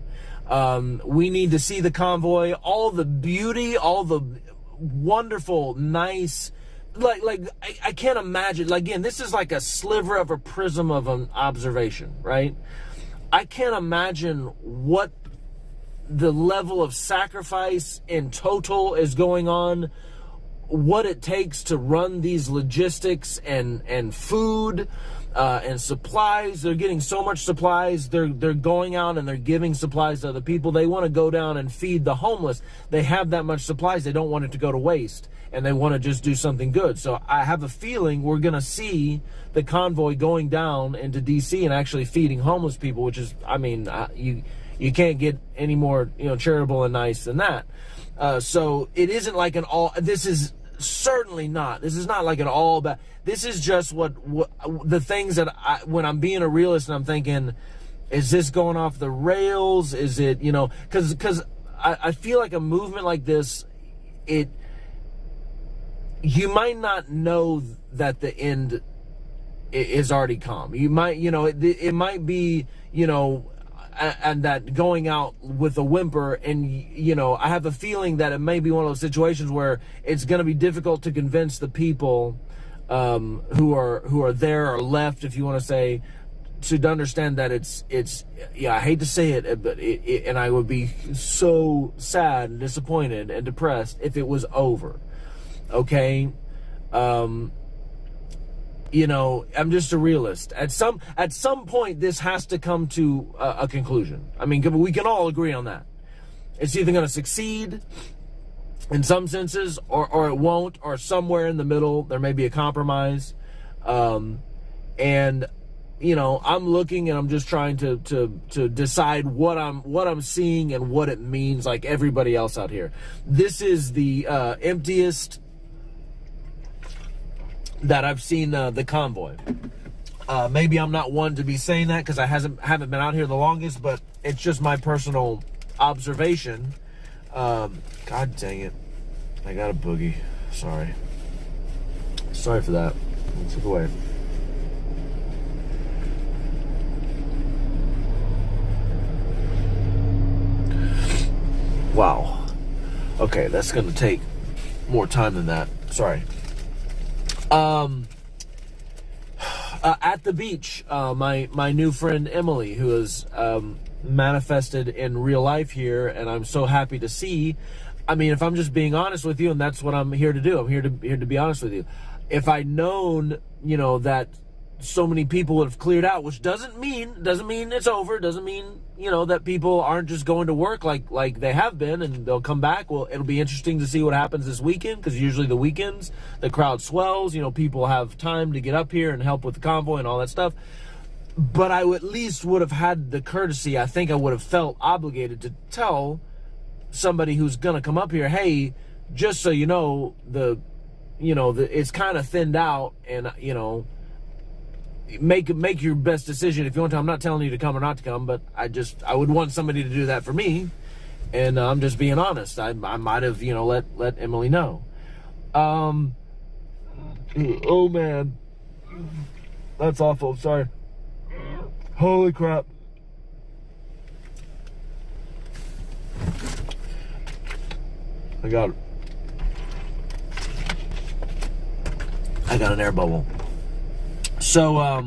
We need to see the convoy, all the beauty, all the wonderful, nice, I can't imagine. Like, again, this is like a sliver of a prism of an observation, right? I can't imagine what the level of sacrifice in total is going on, what it takes to run these logistics and food and supplies. They're getting so much supplies. They're going out and they're giving supplies to other people. They want to go down and feed the homeless. They have that much supplies. They don't want it to go to waste, and they want to just do something good. So I have a feeling we're going to see the convoy going down into D.C. and actually feeding homeless people, which is, I mean, you can't get any more, charitable and nice than that. So it isn't like an all, this is certainly not, this is not like an all bad, this is just what the things that when I'm being a realist and I'm thinking, is this going off the rails? Is it, because I feel like a movement like this, you might not know that the end is already come. You might, it might be, and that going out with a whimper, and I have a feeling that it may be one of those situations where it's going to be difficult to convince the people who are there or left, if you want to say, to understand that it's I hate to say it, but and I would be so sad and disappointed and depressed if it was over. Okay. I'm just a realist. At some point, this has to come to a conclusion. I mean, we can all agree on that. It's either going to succeed in some senses, or it won't, or somewhere in the middle, there may be a compromise. And I'm looking and I'm just trying to decide what I'm seeing and what it means, like everybody else out here. This is the emptiest that I've seen the convoy. Maybe I'm not one to be saying that because I haven't been out here the longest, but it's just my personal observation. God dang it. I got a boogie. Sorry for that. I took away. Wow. Okay, that's going to take more time than that. Sorry. At the beach, my new friend Emily, who is manifested in real life here, and I'm so happy to see. I mean, if I'm just being honest with you, and that's what I'm here to do. I'm here to be honest with you. If I'd known, that so many people would have cleared out, which doesn't mean it's over. Doesn't mean, that people aren't just going to work like they have been and they'll come back. Well, it'll be interesting to see what happens this weekend, because usually the weekends, the crowd swells, people have time to get up here and help with the convoy and all that stuff. But I at least would have had the courtesy, I think I would have felt obligated to tell somebody who's going to come up here, hey, just so you know, it's kind of thinned out, and, make your best decision if you want to. I'm not telling you to come or not to come, but I would want somebody to do that for me, and I'm just being honest. I might have let Emily know. Oh man, that's awful. Sorry. Holy crap. I got an air bubble. So I'm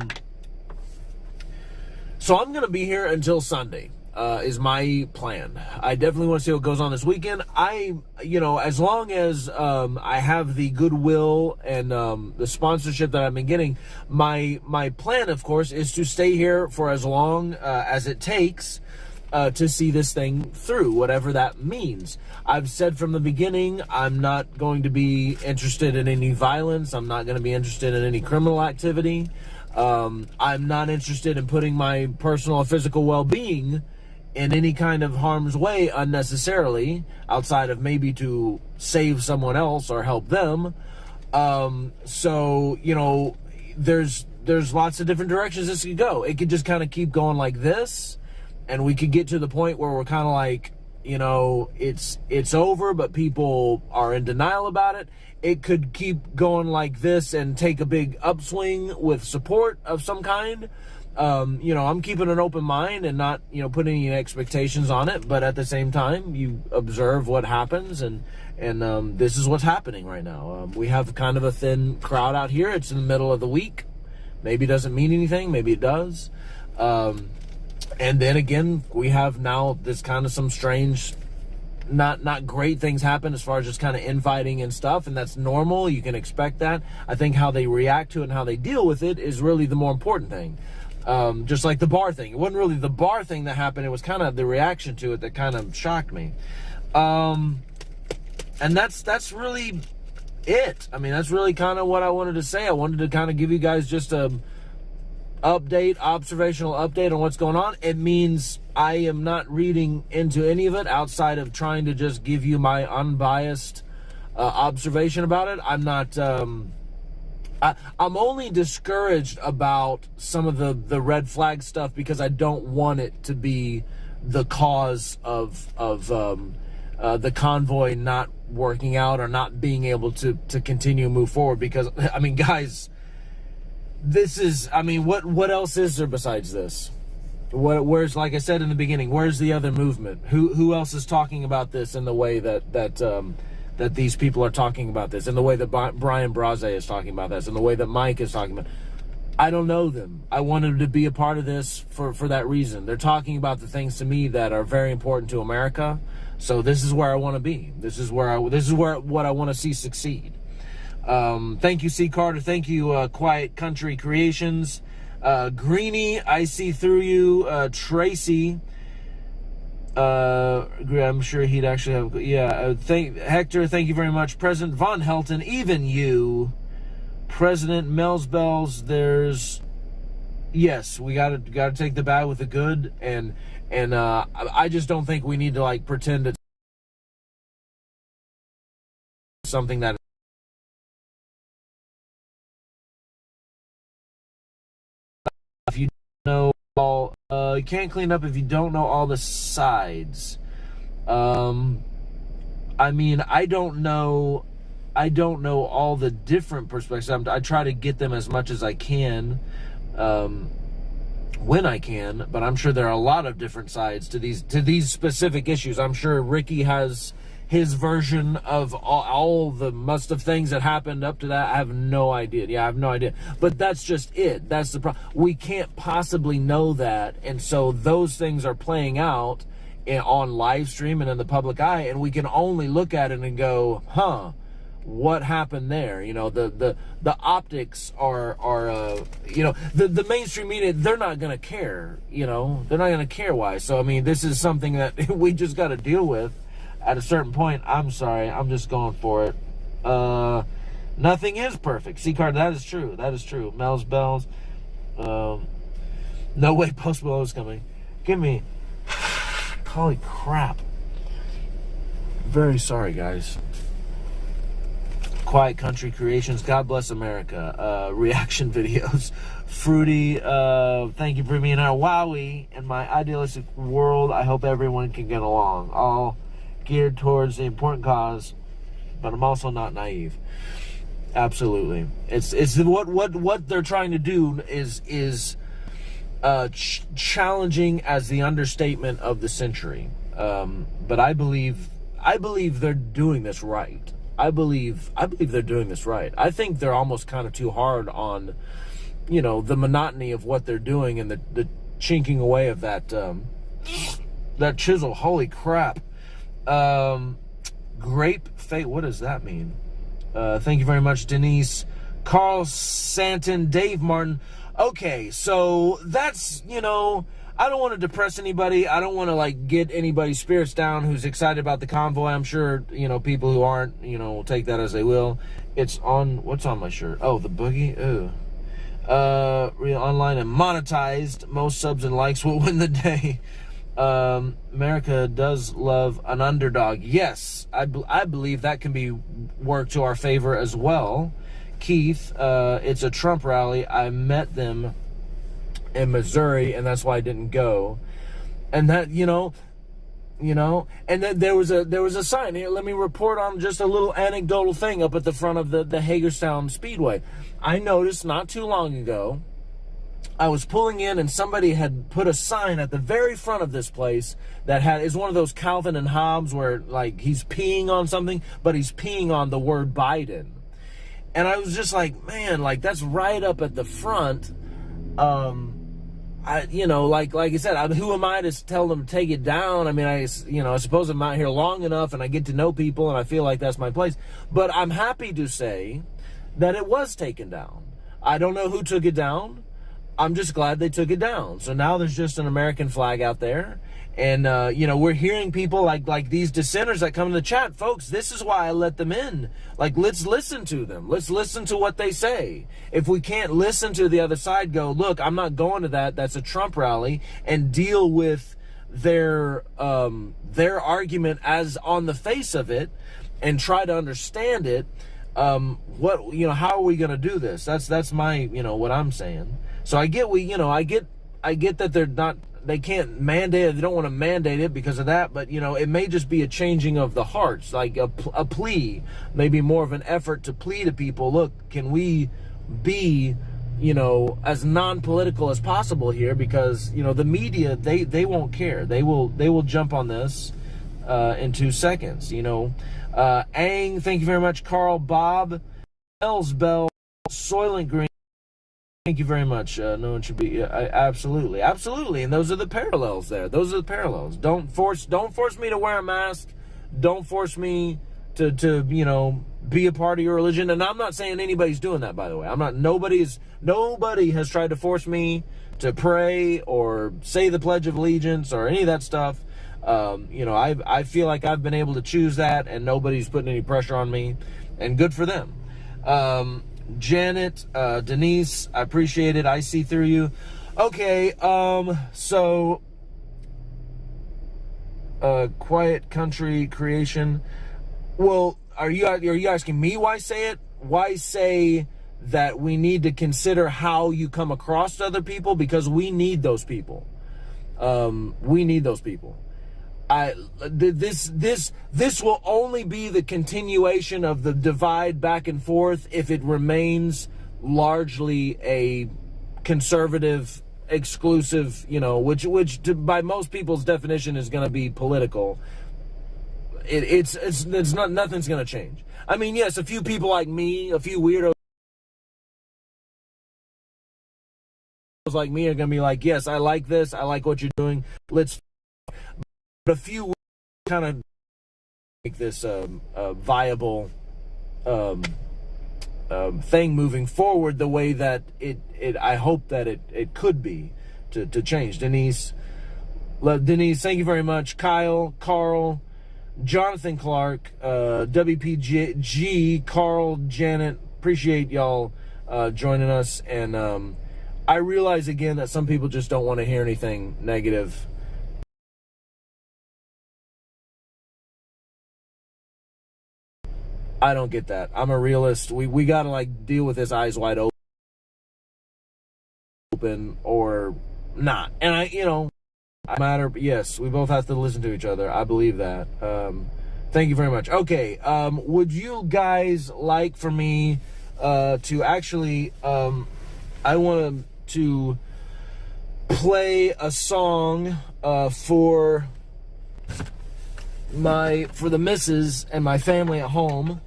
going to be here until Sunday, is my plan. I definitely want to see what goes on this weekend. As long as I have the goodwill and the sponsorship that I've been getting, my plan, of course, is to stay here for as long as it takes to see this thing through, whatever that means. I've said from the beginning, I'm not going to be interested in any violence. I'm not going to be interested in any criminal activity. I'm not interested in putting my personal or physical well-being in any kind of harm's way unnecessarily, outside of maybe to save someone else or help them. So, there's lots of different directions this could go. It could just kind of keep going like this, and we could get to the point where we're kind of like, you know, it's over, but people are in denial about it. It could keep going like this and take a big upswing with support of some kind. You know, I'm keeping an open mind and not, you know, putting any expectations on it, but at the same time, you observe what happens, and this is what's happening right now. We have kind of a thin crowd out here. It's in the middle of the week. Maybe it doesn't mean anything. Maybe it does. And then again, we have now this kind of some strange, not great things happen as far as just kind of infighting and stuff, and that's normal. You can expect that. I think how they react to it and how they deal with it is really the more important thing. Just like the bar thing. It wasn't really the bar thing that happened. It was kind of the reaction to it that kind of shocked me. And that's really it. I mean, that's really kind of what I wanted to say. I wanted to kind of give you guys just a observational update on what's going on. It means I am not reading into any of it outside of trying to just give you my unbiased observation about it. I'm not... I'm only discouraged about some of the red flag stuff because I don't want it to be the cause of the convoy not working out or not being able to continue to move forward. Because, I mean, guys, this is, I mean, what else is there besides this? Where's, like I said in the beginning, where's the other movement? Who else is talking about this in the way that these people are talking about this, in the way that Brian Braze is talking about this, in the way that Mike is talking about? I don't know them. I wanted to be a part of this for that reason. They're talking about the things to me that are very important to America. So this is where I want to be. This is what I want to see succeed. Thank you, C. Carter. Thank you, Quiet Country Creations. Greenie, I see through you. Tracy. I'm sure he'd actually have, yeah. Hector, thank you very much. President Von Helton, even you. President Mel's Bells, there's, yes, we gotta take the bad with the good, and I just don't think we need to like pretend it's something that if you know all, you can't clean up if you don't know all the sides. I mean, I don't know all the different perspectives. I try to get them as much as I can, when I can, but I'm sure there are a lot of different sides to these specific issues. I'm sure Ricky has his version of all the must of things that happened up to that. I have no idea. Yeah, I have no idea. But that's just it. That's the problem. We can't possibly know that, and so those things are playing out on live stream and in the public eye, and we can only look at it and go, huh, what happened there? You know, the optics are you know, the mainstream media, they're not going to care, you know, they're not going to care why. So, I mean, this is something that we just got to deal with at a certain point. I'm sorry, I'm just going for it. Nothing is perfect. C-Card, that is true. That is true. Mel's Bells. No way Post Malone is coming. Give me... Holy crap. Very sorry, guys. Quiet Country Creations. God bless America. Reaction videos. Fruity. Thank you for being our Wowie. In my idealistic world, I hope everyone can get along. All geared towards the important cause, but I'm also not naive. Absolutely. It's what they're trying to do is challenging as the understatement of the century. But I believe they're doing this right. I believe they're doing this right. I think they're almost kind of too hard on, you know, the monotony of what they're doing and the chinking away of that that chisel. Holy crap. Grape fate. What does that mean? Thank you very much, Denise. Carl Santon, Dave Martin. Okay, so that's, you know, I don't want to depress anybody. I don't want to, like, get anybody's spirits down who's excited about the convoy. I'm sure, you know, people who aren't, you know, will take that as they will. It's on, what's on my shirt? Oh, the boogie? Ooh. Real online and monetized. Most subs and likes will win the day. America does love an underdog. Yes, I believe that can be worked to our favor as well. Keith, it's a Trump rally. I met them in Missouri, and that's why I didn't go. And that, you know, you know. And then there was a sign here. Let me report on just a little anecdotal thing up at the front of the Hagerstown Speedway. I noticed not too long ago, I was pulling in and somebody had put a sign at the very front of this place that is one of those Calvin and Hobbes where like he's peeing on something, but he's peeing on the word Biden. And I was just like, man, like that's right up at the front. You know, like I said, who am I to tell them to take it down? I mean, I suppose I'm out here long enough and I get to know people and I feel like that's my place. But I'm happy to say that it was taken down. I don't know who took it down. I'm just glad they took it down. So now there's just an American flag out there. And, you know, we're hearing people like these dissenters that come to the chat. Folks, this is why I let them in. Like, let's listen to them. Let's listen to what they say. If we can't listen to the other side go, look, I'm not going to that. That's a Trump rally, and deal with their argument as on the face of it and try to understand it. How are we going to do this? That's my, what I'm saying. So I get that they can't mandate it. They don't want to mandate it because of that, but it may just be a changing of the hearts, like a plea, maybe more of an effort to plead to people. Look, can we be, as non-political as possible here? Because the media, they won't care. They will jump on this in 2 seconds. Ang, thank you very much. Carl, Bob, Elsbell, Soylent Green. Thank you very much. No one should be. Absolutely, and those are the parallels there. Those are the parallels. Don't force me to wear a mask. Don't force me to be a part of your religion. And I'm not saying anybody's doing that, by the way. Nobody has tried to force me to pray or say the Pledge of Allegiance or any of that stuff. I feel like I've been able to choose that, and nobody's putting any pressure on me, and good for them. Janet, Denise, I appreciate it. I see through you. Okay, so quiet country creation. Well, are you asking me why say it? Why say that we need to consider how you come across to other people? Because we need those people. We need those people. This will only be the continuation of the divide back and forth if it remains largely a conservative, exclusive, which by most people's definition is going to be political. It's not, nothing's going to change. I mean, yes, a few people like me, a few weirdos like me are going to be like, yes, I like this, I like what you're doing, let's. But a few kind of make this viable thing moving forward the way that I hope that it could be to change. Denise, thank you very much. Kyle, Carl, Jonathan Clark, WPG, Carl, Janet, appreciate y'all joining us. And I realize again that some people just don't want to hear anything negative. I don't get that. I'm a realist. We gotta like deal with this eyes wide open or not. And I matter. Yes, we both have to listen to each other. I believe that. Thank you very much. Okay. Would you guys like for me to actually? I want to play a song for the missus and my family at home.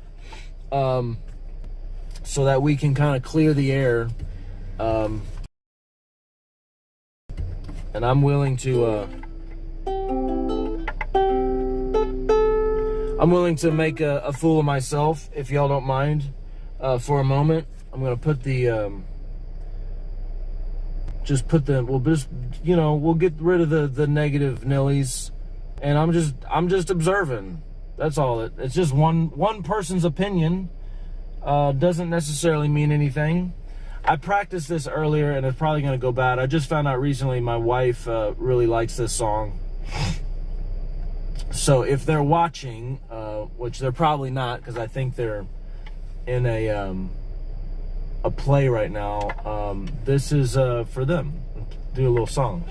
So that we can kind of clear the air. And I'm willing to make a fool of myself, if y'all don't mind, for a moment. I'm gonna put we'll get rid of the negative nillies, and I'm just observing. That's all. It's just one person's opinion. Doesn't necessarily mean anything. I practiced this earlier, and it's probably going to go bad. I just found out recently my wife really likes this song. So if they're watching, which they're probably not, because I think they're in a play right now. This is for them. Do a little song.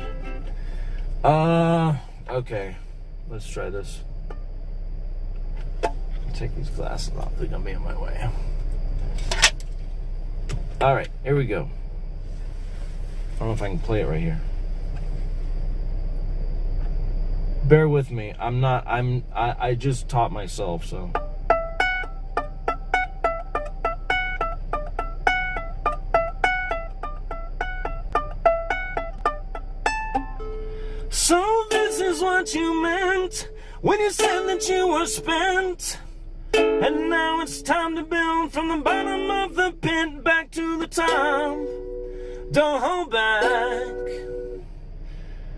Okay. Let's try this. Take these glasses off. They're gonna be in my way. All right, here we go. I don't know if I can play it right here. Bear with me. I just taught myself, so. So this is what you meant when you said that you were spent. And now it's time to build from the bottom of the pit back to the top. Don't hold back.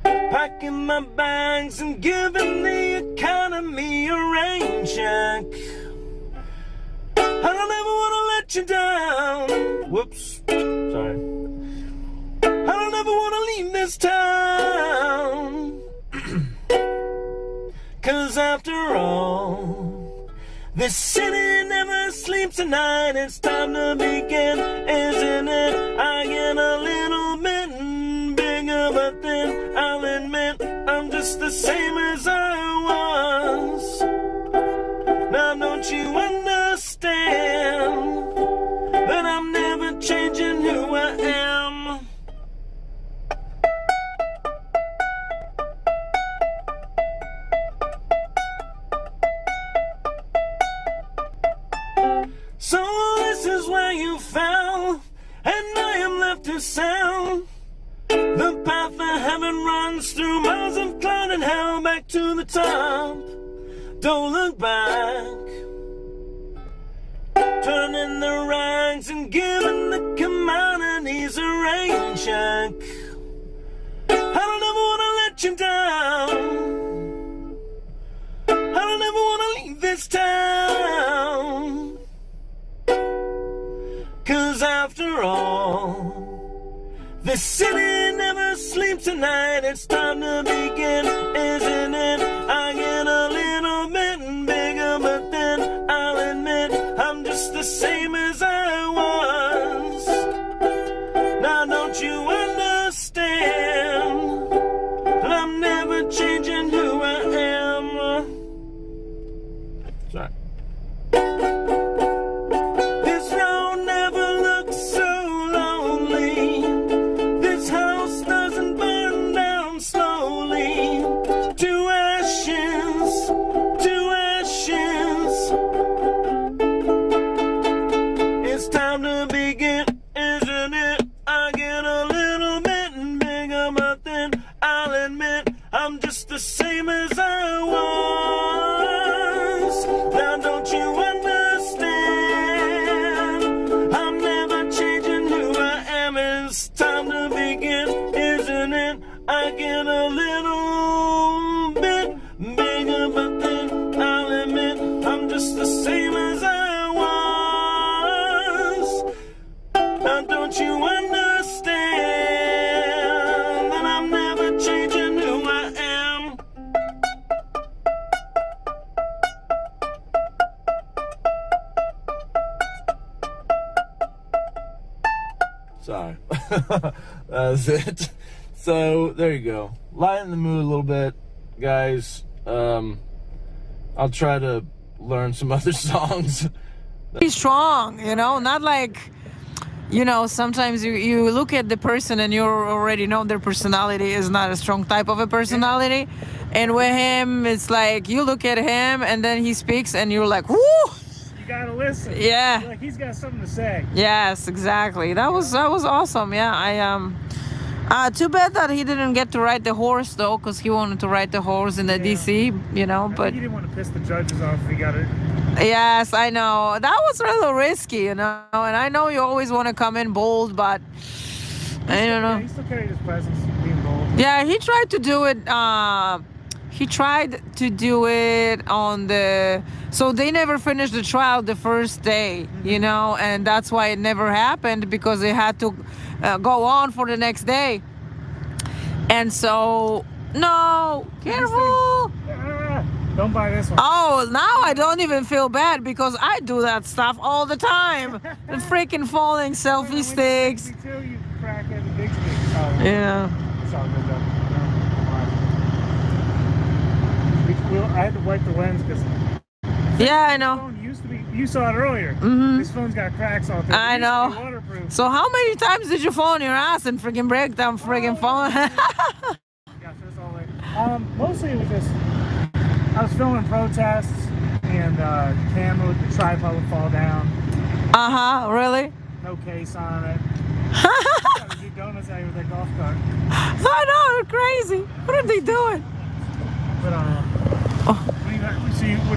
Packing my bags and giving the economy a rain check. I don't ever want to let you down. Whoops, sorry. I don't ever want to leave this town. 'Cause after all, this city never sleeps at night. It's time to begin, isn't it? I get a little bit bigger, but then I'll admit I'm just the same as I was. Now don't you understand that I'm never changing who I am? So this is where you fell, and I am left to sound. The path that heaven runs through miles of cloud and hell back to the top. Don't look back. Turning the rags and giving the commodities a rain check. I don't ever want to let you down. I don't ever want to leave this town. 'Cause after all, this city never sleeps at night. It's time to begin, isn't it? I get a little bit bigger, but then I'll admit I'm just the same as I was. Now don't you understand that I'm never changing who I am? Sorry. This road never looks so lonely. This house doesn't burn down slowly. To ashes, to ashes. It's time to begin, isn't it? I get a little bit bigger, but then I'll admit I'm just the same as I was. Now don't you understand? I'm never changing who I am. It's time to begin, isn't it? I get a little bit bigger, but then I'll admit I'm just the same as I was. Now don't you understand that I'm never changing who I am? Sorry. That's it. So there you go. Lighten the mood a little bit, guys. I'll try to learn some other songs. Be strong, you know, not like, you know, sometimes you look at the person and you already know their personality is not a strong type of a personality. And with him, it's like you look at him and then he speaks and you're like, whoo! You gotta listen. Yeah. Like he's got something to say. Yes, exactly. That was awesome. Yeah, too bad that he didn't get to ride the horse though, because he wanted to ride the horse in the DC, you know. But he didn't want to piss the judges off if he got it. Yes, I know. That was a little risky, you know. And I know you always want to come in bold, but I don't know. Yeah, he still carried his presence, being bold. Yeah, he tried to do it. He tried to do it on the. So they never finished the trial the first day, you know, and that's why it never happened, because they had to go on for the next day. And so, no, careful. Don't buy this one. Oh, now I don't even feel bad because I do that stuff all the time. The freaking falling selfie sticks. Me too, you crackhead and Bixby. Yeah. It's all good though. had to wipe the lens because. Yeah, I know. Phone used to be. You saw it earlier. This phone's got cracks all through it. I It used to be know. waterproof. So how many times did you fall on your ass and freaking break down freaking phone? Mostly it was just I was filming protests and camera with the tripod would fall down. Really? No case on it. Gotta do donuts out here with that golf cart. I know, they're crazy. What are they doing? But what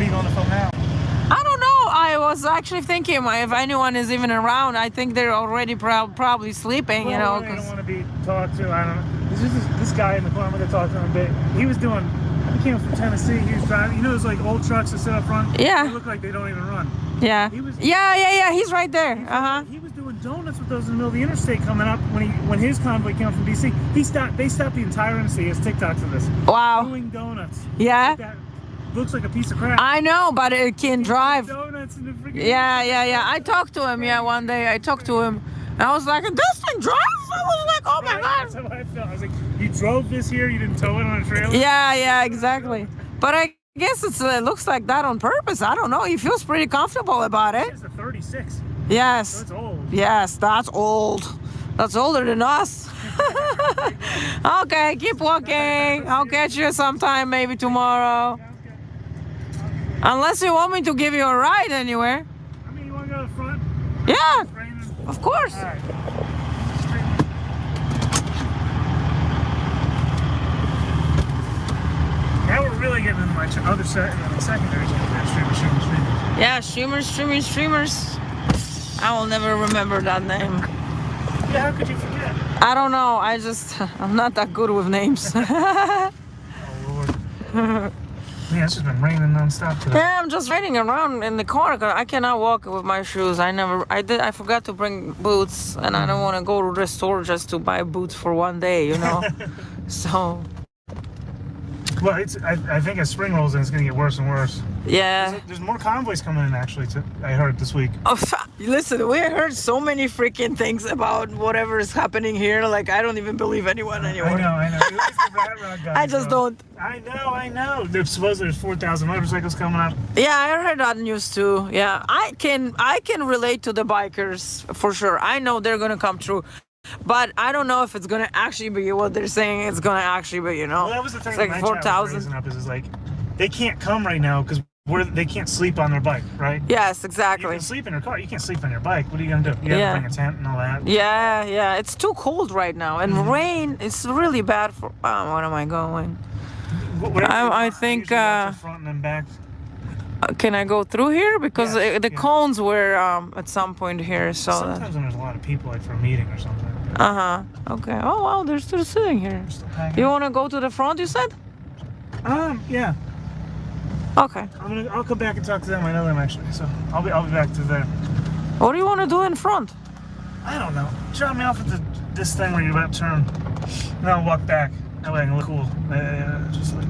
are you going to film now? I don't know. I was actually thinking if anyone is even around, I think they're already probably sleeping, you know. I don't want to be talked to. I don't know. There's just this guy in the corner. I'm going to talk to him a bit. He came from Tennessee. He was driving. You know those like old trucks that sit up front? Yeah. They look like they don't even run. Yeah. Yeah. He's right there. He was doing donuts with those in the middle of the interstate coming up when his convoy came up from DC. They stopped the entire interstate. He has TikToks of this. Wow. Doing donuts. Yeah. That looks like a piece of crap. I know, but it can drive. Donuts in the freaking Yeah. I talked to him. Yeah, one day I talked to him. And I was like, this thing drives? I was like, oh my God. That's how I felt. I was like, you drove this here? You didn't tow it on a trailer? Yeah, exactly. But I guess it looks like that on purpose. I don't know. He feels pretty comfortable about it. It's a 36. Yes. So it's old. Yes, that's old. That's older than us. Okay, keep walking. I'll catch you sometime, maybe tomorrow. Unless you want me to give you a ride anywhere. I mean, you want to go to the front? Yeah, of course. All right. Now we're really getting into my other secondary streamers. Yeah, streamers. I will never remember that name. Yeah, how could you forget? I don't know. I'm not that good with names. Oh, Lord. Yeah, it's just been raining nonstop today. Yeah, I'm just riding around in the car because I cannot walk with my shoes. I forgot to bring boots, and I don't want to go to the store just to buy boots for one day, you know. So. Well, I think as spring rolls in, it's going to get worse and worse. Yeah. There's more convoys coming in, actually, I heard this week. Oh, listen, we heard so many freaking things about whatever is happening here. Like, I don't even believe anyone anymore. I know. The rat rod guys, I just don't. I know. There's supposedly 4,000 motorcycles coming up. Yeah, I heard that news too. Yeah, I can relate to the bikers for sure. I know they're going to come through. But I don't know if it's gonna actually be what they're saying it's gonna actually be, you know. Well, that was the thing. It's like 4,000. Is like they can't come right now because they can't sleep on their bike, right? Yes, exactly. You can sleep in your car. You can't sleep on your bike. What are you gonna do? You have to bring a tent and all that. Yeah. It's too cold right now, and rain. It's really bad for. What am I going? I think. Front and then back. Can I go through here? Because the cones were at some point here. So sometimes when there's a lot of people, like for a meeting or something. Okay. Oh wow, they're still sitting here. You want to go to the front? You said. Yeah. Okay. I'll come back and talk to them. I know them actually, so I'll be back to there. What do you want to do in front? I don't know. Drop me off at this thing where you're about to turn. And I'll walk back. That way I can look cool. Just like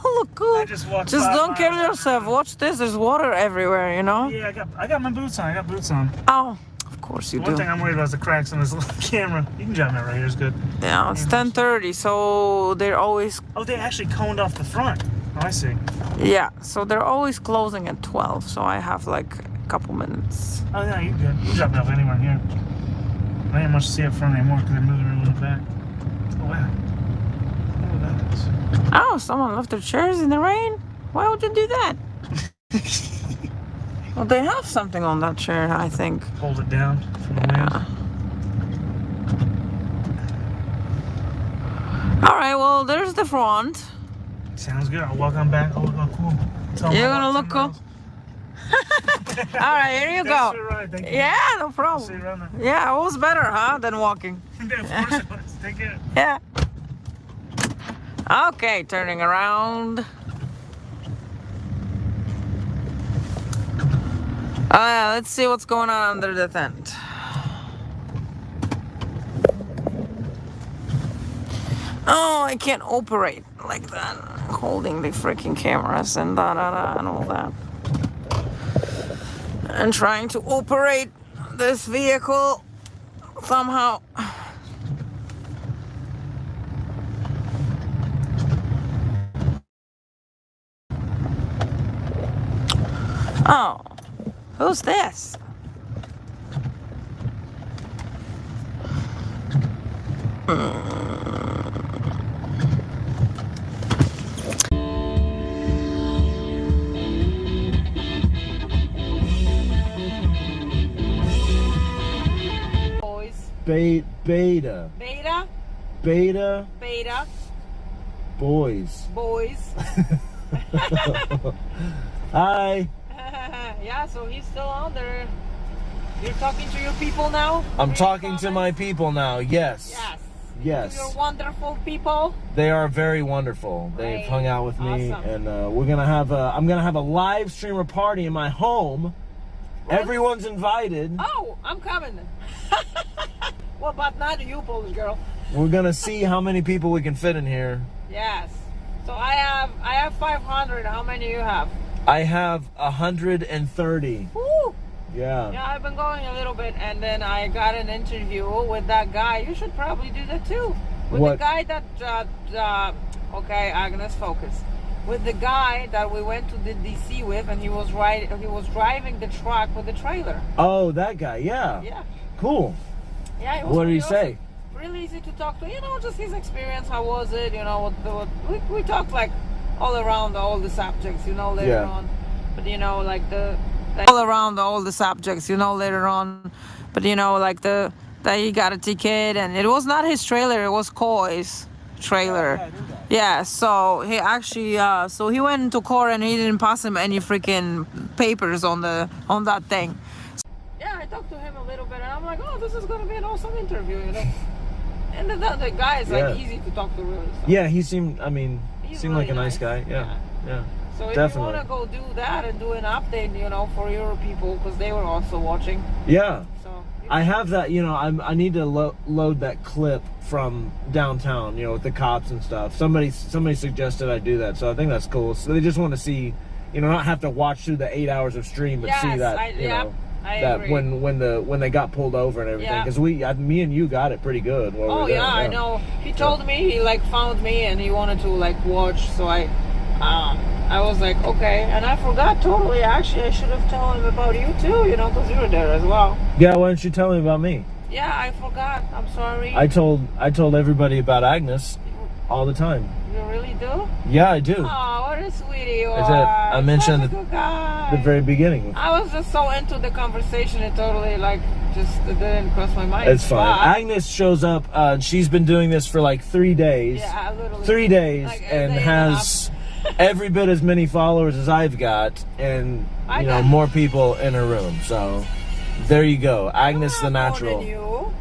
look cool. Just don't kill yourself. Watch this. There's water everywhere, you know? Yeah, I got my boots on. I got boots on. Oh, of course you do. One thing I'm worried about is the cracks on this little camera. You can jump out right here. It's good. Yeah, it's 10:30, so they're always... Oh, they actually coned off the front. Oh, I see. Yeah, so they're always closing at 12, so I have like a couple minutes. Oh, yeah, you're good. You can jump off anywhere here. I ain't much to see up front anymore because they're moving a little back. Oh, wow. Oh, someone left their chairs in the rain? Why would you do that? Well, they have something on that chair, I think. Hold it down from the wind. All right, well, there's the front. Sounds good. I'll walk on back. I'll look cool. You're going to look cool? All right, here you go. Thank you. Yeah, no problem. See you around there. Yeah, it was better, huh, than walking. Of course it was. Take care. Yeah. Okay, turning around. Let's see what's going on under the tent. Oh, I can't operate like that. Holding the freaking cameras and and all that. And trying to operate this vehicle somehow. Oh, who's this? Boys. Beta. Beta. Beta. Beta. Boys. Boys. Hi. Yeah, so he's still on there. You're talking to your people now? I'm talking to my people now. Yes. Yes. Yes. To your wonderful people. They are very wonderful. They've hung out with me, Awesome. and we're gonna have a. I'm gonna have a live streamer party in my home. Everyone's invited. Oh, I'm coming. Well, but not you, Polish girl. We're gonna see how many people we can fit in here. Yes. So I have 500. How many you have? I have 130. Woo! Yeah. Yeah, I've been going a little bit, and then I got an interview with that guy. You should probably do that too. With What? the guy that, okay, Agnes, focus. With the guy that we went to the DC with, and he was driving the truck with the trailer. Oh, that guy. Yeah. Yeah. Cool. Yeah. It was What did he really say? awesome. Really easy to talk to. You know, just his experience. How was it? You know, we talked like all around all the subjects. You know, later on. But you know, like all around all the subjects. You know, later on. But you know, like that he got a ticket, and it was not his trailer. It was Coy's trailer. Yeah, so he actually, so he went into court and he didn't pass him any freaking papers on that thing. Yeah, I talked to him a little bit, and I'm like, oh, this is gonna be an awesome interview, you know. And the guy is like easy to talk to, really. So. Yeah, he seemed. I mean, He's seemed really like a nice guy. Yeah. Yeah. So if definitely. you want to go do that and do an update, you know, for your people, because they were also watching. Yeah. So I have that. You know, I need to load that clip from downtown. You know, with the cops and stuff. Somebody suggested I do that, so I think that's cool. So they just want to see, you know, not have to watch through the 8 hours of stream, but see that. You know. I that agree. when they got pulled over and everything, because me and you got it pretty good. While we were there. I know. He told me, he like found me and he wanted to like watch, so I was like, okay, and I forgot totally. Actually, I should have told him about you too, you know, because you were there as well. Yeah, why don't you tell me about me? Yeah, I forgot. I'm sorry. I told everybody about Agnes all the time. You really do? Yeah, I do. Oh, what a sweetie you are. I mentioned Such a good guy. the very beginning. I was just so into the conversation, it totally like just didn't cross my mind. It's fine. But Agnes shows up. She's been doing this for like 3 days. Yeah, literally. 3 days, Like, and has every bit as many followers as I've got, and more people in her room. So there you go, Agnes the Natural.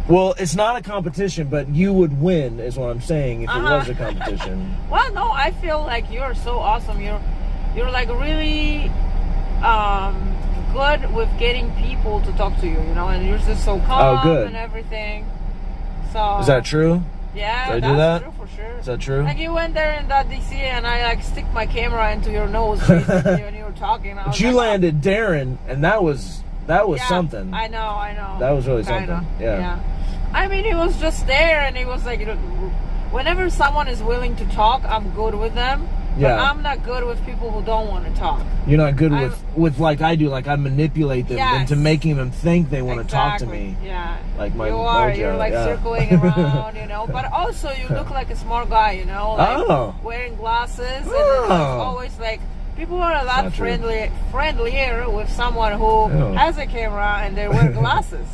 Well, it's not a competition, but you would win, is what I'm saying, if it was a competition. Well, no, I feel like you're so awesome. You're like really good with getting people to talk to you, you know, and you're just so calm and everything. So Is that true? Yeah, Did I that's do that? true for sure. Is that true? Like you went there in that DC, and I like stick my camera into your nose basically when you were talking. I was But you like, landed Darren, and that was something. I know. That was really Kinda, something. Yeah. I mean, he was just there, and he was like, whenever someone is willing to talk, I'm good with them. But I'm not good with people who don't want to talk. You're not good with like I do. Like I manipulate them into making them think they want to talk to me. Yeah. Like my you are. mojo, You're like circling around, you know. But also, you look like a smart guy, you know. Like wearing glasses and like, always like. People are a lot friendlier with someone who has a camera and they wear glasses.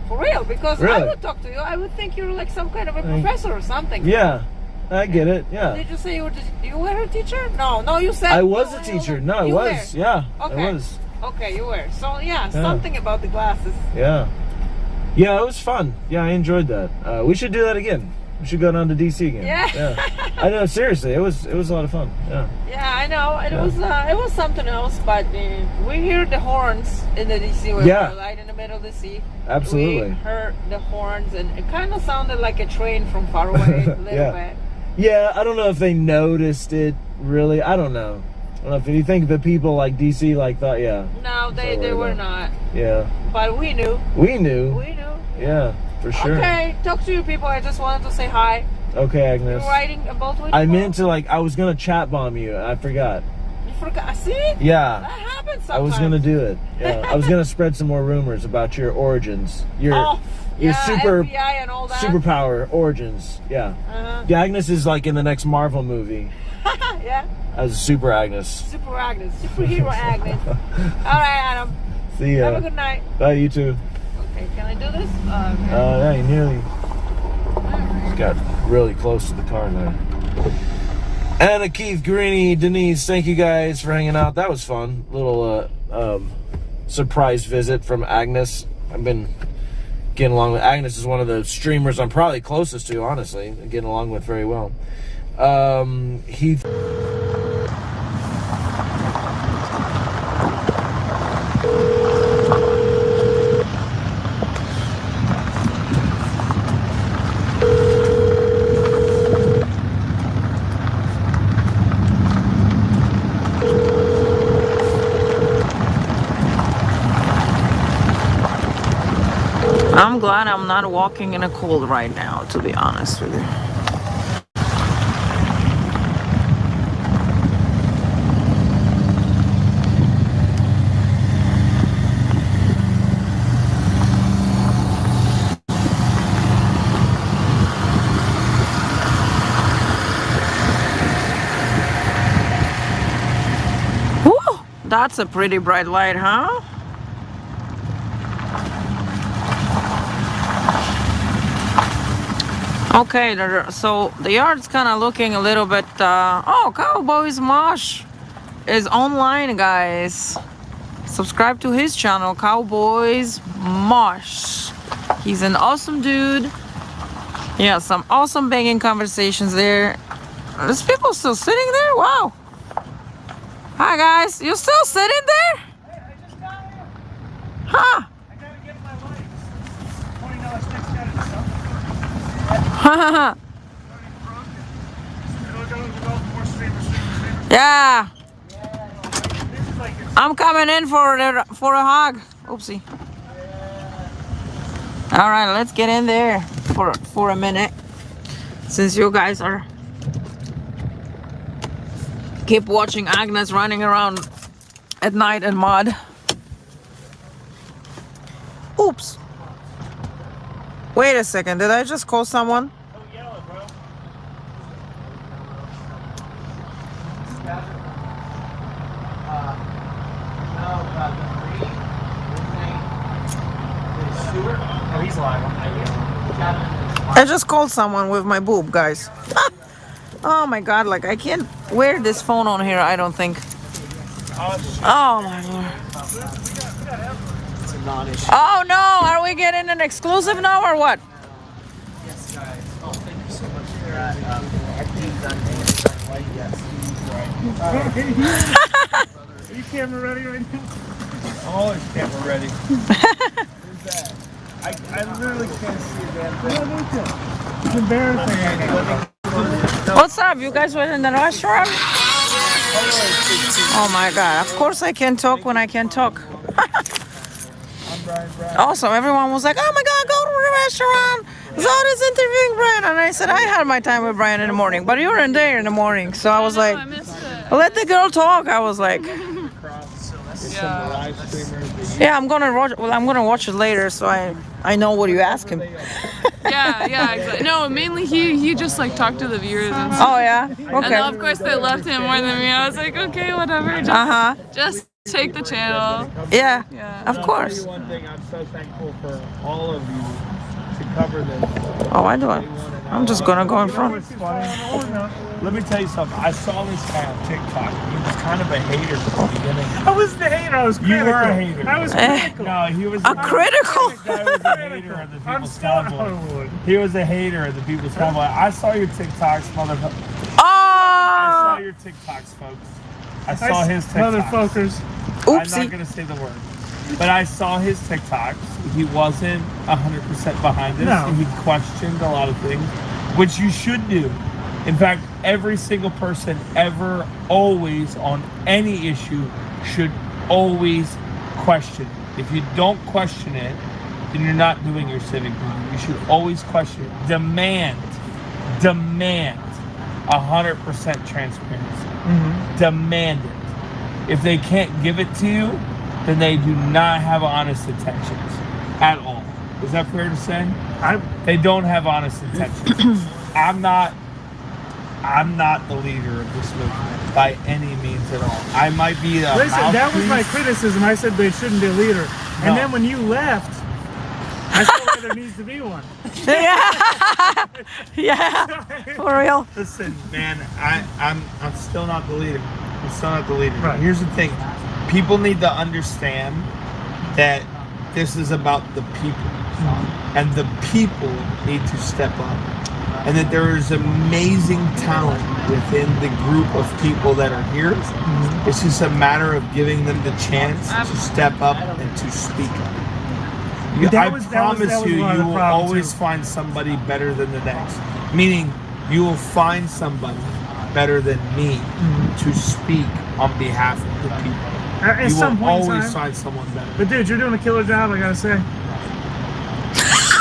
For real, because I would talk to you. I would think you're like some kind of a professor or something. Yeah, I get it. Yeah. Did you say you were a teacher? No, you said I was a teacher. No, I was. Yeah, okay. I was. Okay, you were. So yeah, something about the glasses. Yeah, it was fun. Yeah, I enjoyed that. We should do that again. We should go down to DC again. Yeah. I know. Seriously, it was a lot of fun. Yeah. Yeah, I know. It was something else, but we hear the horns in the DC where we're right in the middle of the sea. Absolutely. We heard the horns, and it kind of sounded like a train from far away a little bit. Yeah, I don't know if they noticed it really. I don't know. I don't know if you think the people like DC like thought. Yeah. No, they were not. Yeah. But we knew. We knew. Yeah. For sure. Okay, talk to you people. I just wanted to say hi. Okay, Agnes. You're writing about what I meant to I was gonna chat bomb you. I forgot. You See? Yeah. That happens sometimes. I was gonna do it. Yeah. I was gonna spread some more rumors about your origins. Your super FBI and all that. superpower origins. Yeah. Yeah, Agnes is like in the next Marvel movie. Yeah. As a Super Agnes. Super Agnes. Superhero Agnes. All right, Adam. See ya. Have a good night. Bye, you too. Okay, can I do this? Yeah, you nearly got really close to the car there. Anna, Keith, Greeny, Denise, thank you guys for hanging out. That was fun. Little surprise visit from Agnes. I've been getting along with Agnes. Is one of the streamers I'm probably closest to, honestly. Getting along with very well. Heath. I'm glad I'm not walking in a cold right now, to be honest with you. Woo! That's a pretty bright light, huh? Okay, so the yard's kind of looking a little bit, oh, Cowboys Mosh is online, guys. Subscribe to his channel, Cowboys Mosh. He's an awesome dude. Yeah, some awesome banging conversations there. There's people still sitting there? Wow. Hi, guys. You still sitting there? Hey, I just got here. Huh. I gotta get my lights. $20 sticks got it yourself. Yeah. I'm coming in for a hug. Oopsie. All right, let's get in there for a minute, since you guys are keep watching Agnes running around at night in mud. Oops. Wait a second, did I just call someone? I just called someone with my boob, guys. Oh my god, like I can't wear this phone on here, I don't think. Oh my lord. It's a non-issue. Oh no, are we getting an exclusive now or what? Yes, guys. Oh, thank you so much for that. Are you camera ready right now? I'm always camera ready. Who's that? I literally can't see a damn thing. It's embarrassing right now. What's up? You guys went in the restaurant? Oh my god, of course I can talk when I can talk. Also, everyone was like, oh my god, go to the restaurant. Zod is interviewing Brian. And I said, I had my time with Brian in the morning, but you weren't there in the morning. So I was like, let the girl talk. I was like, yeah, I'm gonna watch it later, so I know what you ask him. Yeah, exactly. No, mainly he just like talked to the viewers and stuff. Oh yeah, okay. And then, of course they loved him more than me. I was like, okay, whatever. Just take the channel. Yeah, of course. One thing, I'm so thankful for all of you to cover this. Oh, I do it. I'm just gonna go in front. Let me tell you something. I saw this guy on TikTok. He was kind of a hater from the beginning. I wasn't a hater. I was critical. You were a hater. I was critical. No, he was critical. This guy was a hater of the People's Convoy. He was a hater of the People's Convoy. I saw your TikToks, motherfucker. Oh! I saw your TikToks, folks. I saw his TikToks. Motherfuckers. I'm not going to say the word. But I saw his TikToks. He wasn't 100% behind this. No. He questioned a lot of things, which you should do. In fact, every single person ever, always, on any issue, should always question it. If you don't question it, then you're not doing your civic duty. You should always question it. Demand 100% transparency. Demand it. if they can't give it to you, then they do not have honest intentions at all. Is that fair to say? They don't have honest intentions. I'm not the leader of this movement by any means at all. I might be a Listen, that was my criticism. I said they shouldn't be a leader. And then when you left, I saw why there needs to be one. Yeah, for real. Listen, man, I'm still not the leader. I'm still not the leader. Right. Here's the thing. People need to understand that this is about the people. And the people need to step up. And that there is amazing talent within the group of people that are here. It's just a matter of giving them the chance to step up and to speak up. I promise you, you will always find somebody better than the next. Meaning, you will find somebody better than me to speak on behalf of the people. At you some will point in always time. find someone better. But dude, you're doing a killer job, I gotta say.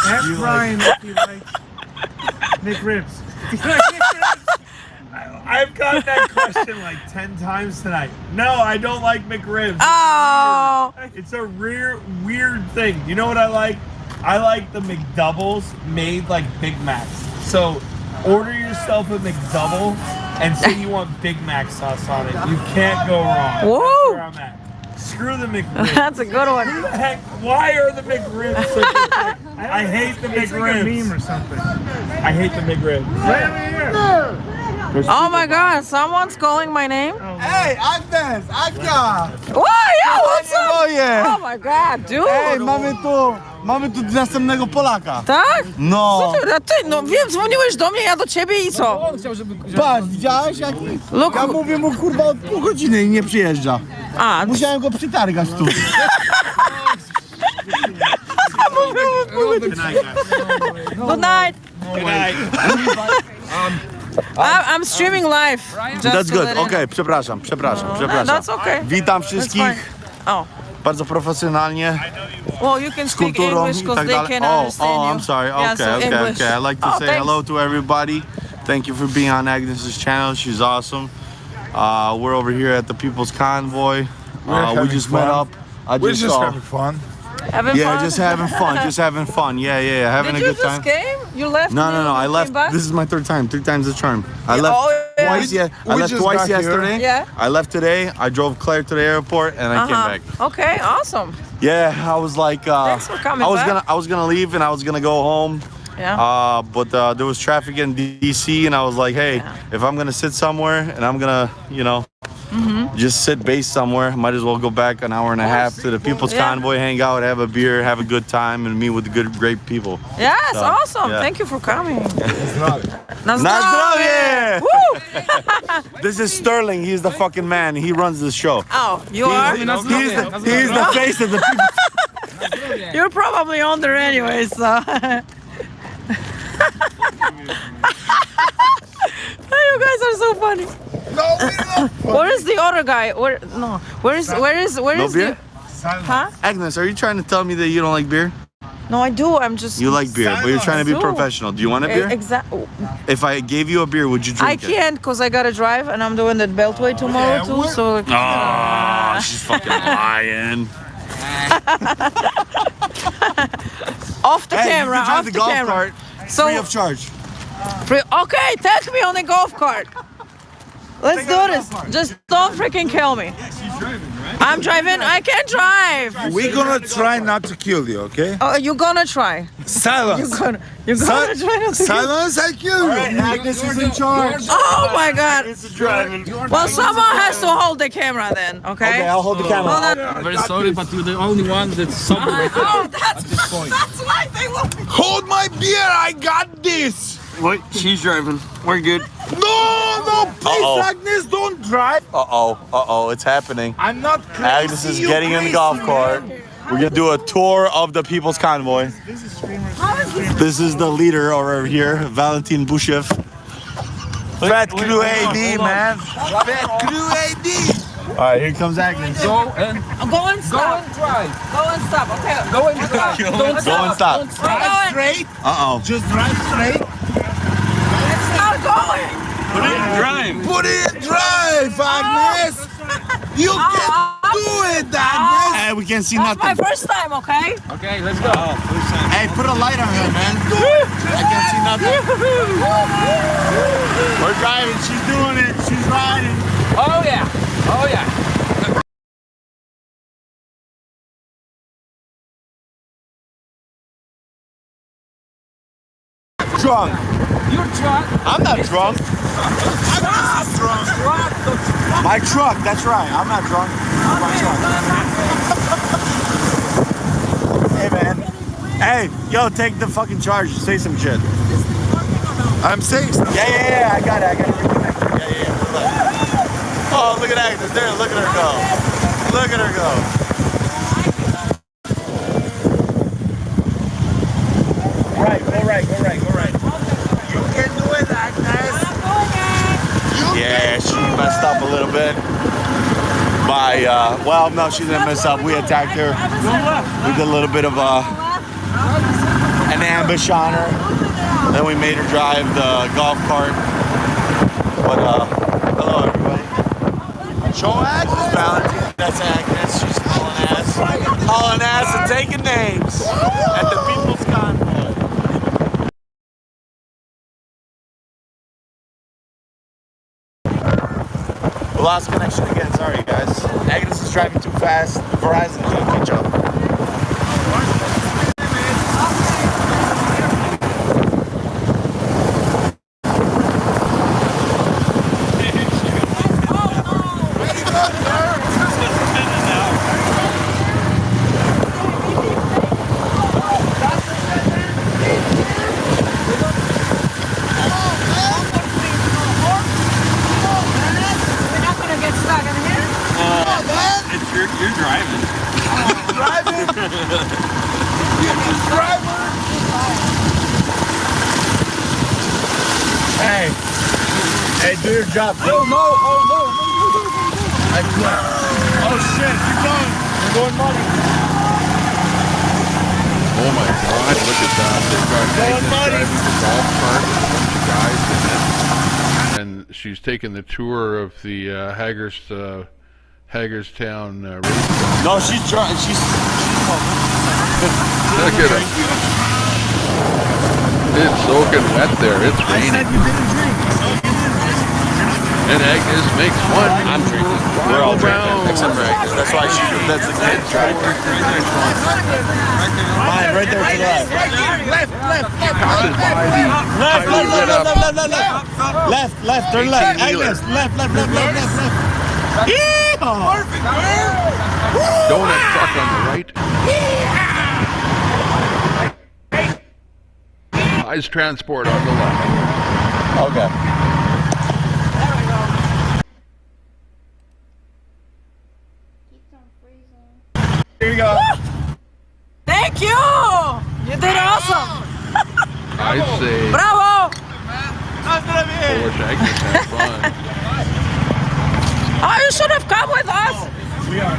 Ask Brian if he likes McRibs. I've got that question like 10 times tonight. No, I don't like McRibs. Oh! It's a weird thing. You know what I like? I like the McDoubles made like Big Macs. So order yourself a McDouble and say you want Big Mac sauce on it. You can't go wrong. Woo! That's where I'm at. Screw the McRibs. That's a good one. Who the heck? Why are the McRibs so good? I hate the It's McRibs. like a meme or something. I hate the McRibs. Right over here. Oh my God! Someone's calling my name. Ej, Agnes, Agnia! Why? Yeah, what's up? Moje! Oh my God, dude! Ej, mamy tu następnego Polaka. Tak? No. Co ty, no wiem, dzwoniłeś do mnie, ja do ciebie i co? Patrz, widziałeś jaki? Look. Ja mówię mu kurwa od pół godziny i nie przyjeżdża. A, musiałem go przytargać tu. Good night, guys. Good night. Good night. I'm streaming live. That's good, okej, przepraszam. That's okay. Witam That's wszystkich. fine. Oh. Bardzo profesjonalnie. Well, you can Z speak kulturą English i because tak they dalej. can understand you. I'm sorry. Yeah, Okay, so English. okay. I'd like to say thanks. hello to everybody. Thank you for being on Agnes's channel. She's awesome. We're over here at the People's Convoy. We just met up. We're just having fun. Having fun? Just having fun. Just having fun. Yeah. Having Did a you good time. just came? You left? No. and I you left. came back? This is my third time. 3 times the charm. I left yeah. twice. I We left just twice got here. yesterday. Yeah. I left today. I drove Claire to the airport, and I came back. Okay, awesome. Yeah, I was like, Thanks for coming I was back. gonna leave, and I was gonna go home. Yeah. But there was traffic in DC, and I was like, hey, if I'm gonna sit somewhere and I'm gonna, just sit base somewhere, might as well go back an hour and a half to the People's Convoy, hang out, have a beer, have a good time, and meet with the great people. Yes, So, awesome. yeah. Thank you for coming. Na zdrowie! Woo! This is Sterling. He's the fucking man. He runs the show. Oh, you are? He's the face of the people. You're probably on there anyway, so. You guys are so funny. Where is the other guy? Where is No beer? Huh? Agnes, are you trying to tell me that you don't like beer? No, I do. I'm just. You like beer, but you're trying to be I do. professional. Do you want a beer? Exactly. If I gave you a beer, would you I drink it? can't because I gotta drive and I'm doing that Beltway tomorrow too. So. Oh, she's fucking lying. Off the Hey, camera. you can drive Off the the golf camera. cart free of charge. Okay, take me on the golf cart. Let's do this. Just don't freaking kill me. I'm driving. I can't drive. We're gonna try not to kill you, okay? Oh, you're gonna try. Silence. You're gonna try not to Silence, I kill you. Agnes is in charge. Oh my God. Driving. Well, someone has to hold the camera then, okay? Okay, I'll hold the camera. Well, I'm very sorry, but you're the only one that's sober. Oh, that's why they want me. Hold my beer, I got this. Wait, she's driving. We're good. No, please, Agnes, don't drive. Uh-oh, it's happening. I'm not crazy. Agnes is getting in the golf cart. We're gonna do a tour of the People's Convoy. This is the leader over here, Valentin Bushev. Fat Crew AD, man. Fat Crew AD. All right, here comes Agnes. Go and Go and stop. drive. Go and stop. Okay. Go and drive. Don't Go and stop. Drive straight. Uh-oh. Just drive straight. It's not going. Put it in drive. Put it in drive, Agnes. You can do it, Agnes. Hey, we can't see That's nothing. my first time, okay? Okay, let's go. Hey, put a light on her, man. I can't see nothing. We're driving. She's doing it. She's riding. Oh yeah. Oh yeah. Drunk. You're drunk. I'm not drunk. I'm not drunk. My truck. That's right. I'm not drunk. My truck. Hey, man. Hey, yo, take the fucking charge. Say some shit. I'm saying something. Yeah. I got it. Reconnect. Yeah. Oh, look at Agnes there. Look at her go. Look at her go. Go right. You can do it, Agnes. Yeah, she messed up a little bit. Well, no, she didn't mess up. We attacked her. We did a little bit of an ambush on her. Then we made her drive the golf cart. But, hello, everybody. Show Agnes Valentine. That's Agnes. She's hauling ass and taking names at the People's Convoy. Lost connection again, sorry guys. Agnes is driving too fast. Verizon can't catch up. You're driving. Hey, do your job. Oh no. Oh shit, keep going. We're going money. Oh my God, look at that. They've got Agnes driving the golf cart with a bunch of guys in it. And she's taking the tour of the Hagerstown race. No, she's driving. She's Look at her. It's soaking wet there. It's raining. I said you didn't drink. And Agnes makes one. I'm drinking. We're all drinking, except for Agnes. That's why that's the kid driving. Mine, right there to the left. Left, turn left. Agnes, left. Perfect, Donut truck on the right. Ice transport on the left. Okay. Here you go. Thank you! You did awesome! I'd say Bravo! Polish Agnes had fun. Oh, you should have come with us! We are.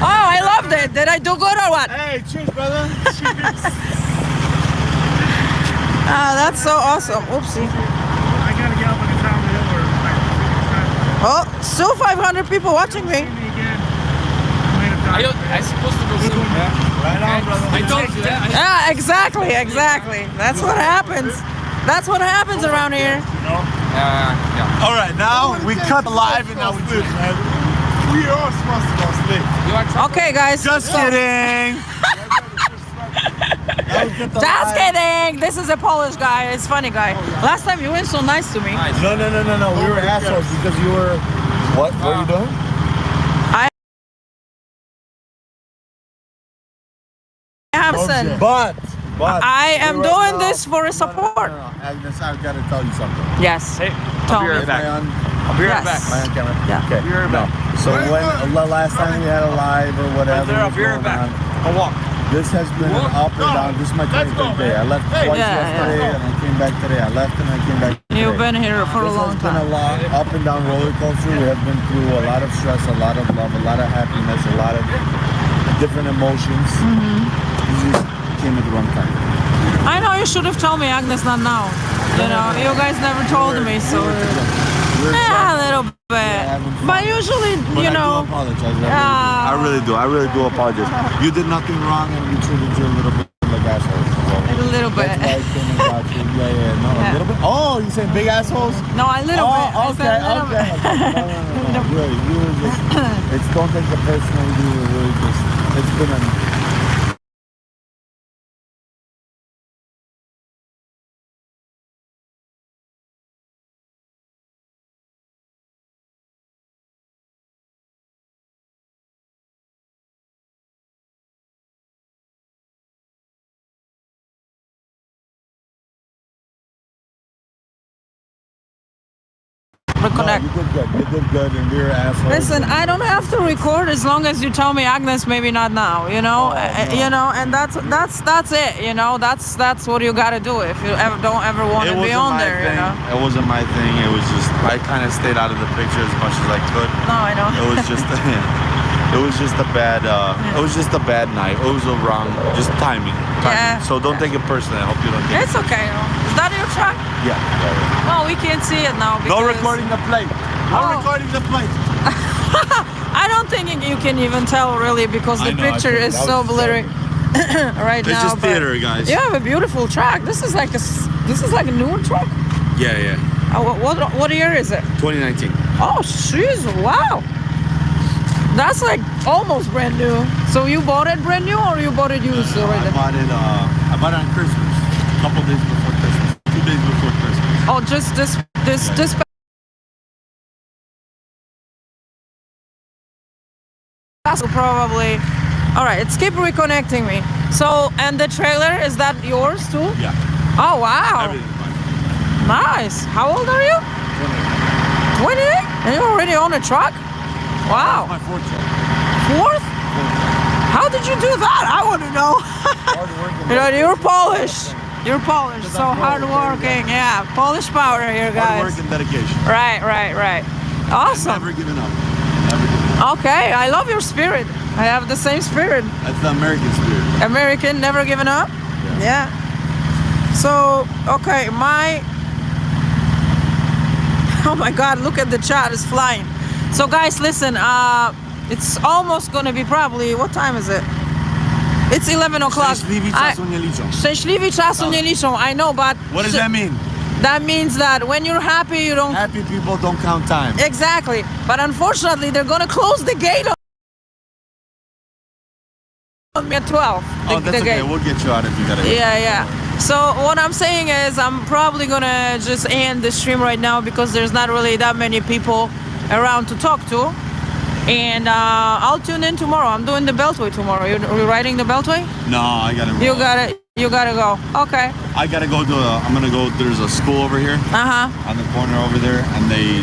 Oh, I loved it. Did I do good or what? Hey, cheers, brother. Cheers. Ah, that's so awesome. Oopsie. I gotta get up on the town hill or Oh, still 500 people watching me. I supposed to go soon. Right on, brother. I told you that. Yeah, exactly. That's what happens. That's what happens around here. Yeah. All right, now we cut live and now we do it. We are supposed to go sleep. Okay, guys. Just kidding. Just kidding. This is a Polish guy. It's a funny guy. Last time you weren't so nice to me. No. We were assholes because you were. What are you doing? But I am doing this for a support. No. Agnes, I've got to tell you something. Yes. Hey, Tell I'll be me. right back. I'll be right back. Am I on camera? Yeah. Okay. I'll be right back. So when the last time we had a live or whatever I'll was be right going back. on, I'll walk. this has been an up and down. This is my 23rd day. I left twice yesterday and I came back today. I left and I came back today. You've been here for a long This has been time. a lot up and down roller coaster. We have been through a lot of stress, a lot of love, a lot of happiness, a lot of different emotions. You just came at the wrong time. I know you should have told me, Agnes, not now. You know, you guys never told me, so. Yeah, a little bit. But usually, But you know. I do apologize. I really do. I really do apologize. You did nothing wrong, and we treated you a little bit like assholes. So A little bit. That's why I came and got you. Yeah. No, a little bit. Oh, you saying big assholes? No, a little bit. I Okay, said a little okay. No. Really, you were just. Don't take it personally. You were really just. It's been a. Reconnect. No, you did good, and we were assholes. Listen, I don't have to record as long as you tell me, Agnes, maybe not now. You know, you know, and that's it. You know, that's what you got to do if you don't ever want to be on there. You know, it wasn't my thing. It was just I kind of stayed out of the picture as much as I could. No, I know. It was just it was just a bad it was just a bad night. It was a wrong just timing. Yeah. So don't take it personally. I hope you don't take It's okay. Is that your truck? Yeah. Well, we can't see it now. No Because... recording the plate. No recording the plate. I don't think you can even tell really because the picture is so blurry right now. It's just theater, guys. You have a beautiful truck. This is like a newer truck. Yeah. What year is it? 2019. Oh, jeez, wow. That's like almost brand new. So you bought it brand new or you bought it used already? I bought it on Christmas. A couple days before Christmas. 2 days before Christmas. Oh, just this. That's probably. All right, it's keep reconnecting me. So, and the trailer, is that yours too? Yeah. Oh, wow. Everything's mine. Nice. How old are you? 28. And you already own a truck? Wow. That's my fourth truck. Fourth? How did you do that? I want to know. You know, you're Polish. You're Polish, so hardworking. Yeah, Polish power here, guys. Hard work and dedication. Right. Awesome. Never giving up. Never giving up. Okay, I love your spirit. I have the same spirit. That's the American spirit. American, never giving up? Yeah. So, okay, oh my God, look at the chat, it's flying. So guys, listen, it's almost gonna be probably, what time is it? It's 11 o'clock. Szczęśliwi czasu nie liczą. Szczęśliwi czasu nie liczą, I know, but... What does that mean? That means that when you're happy, you don't... Happy people don't count time. Exactly. But unfortunately, they're gonna close the gate on at 12. Oh, that's okay, we'll get you out if you gotta... Yeah. So what I'm saying is I'm probably gonna just end the stream right now because there's not really that many people around to talk to. And I'll tune in tomorrow. I'm doing the Beltway tomorrow. You're riding the Beltway? No, I gotta go. You gotta go. Okay. I gotta go to I'm gonna go, there's a school over here. On the corner over there. And they,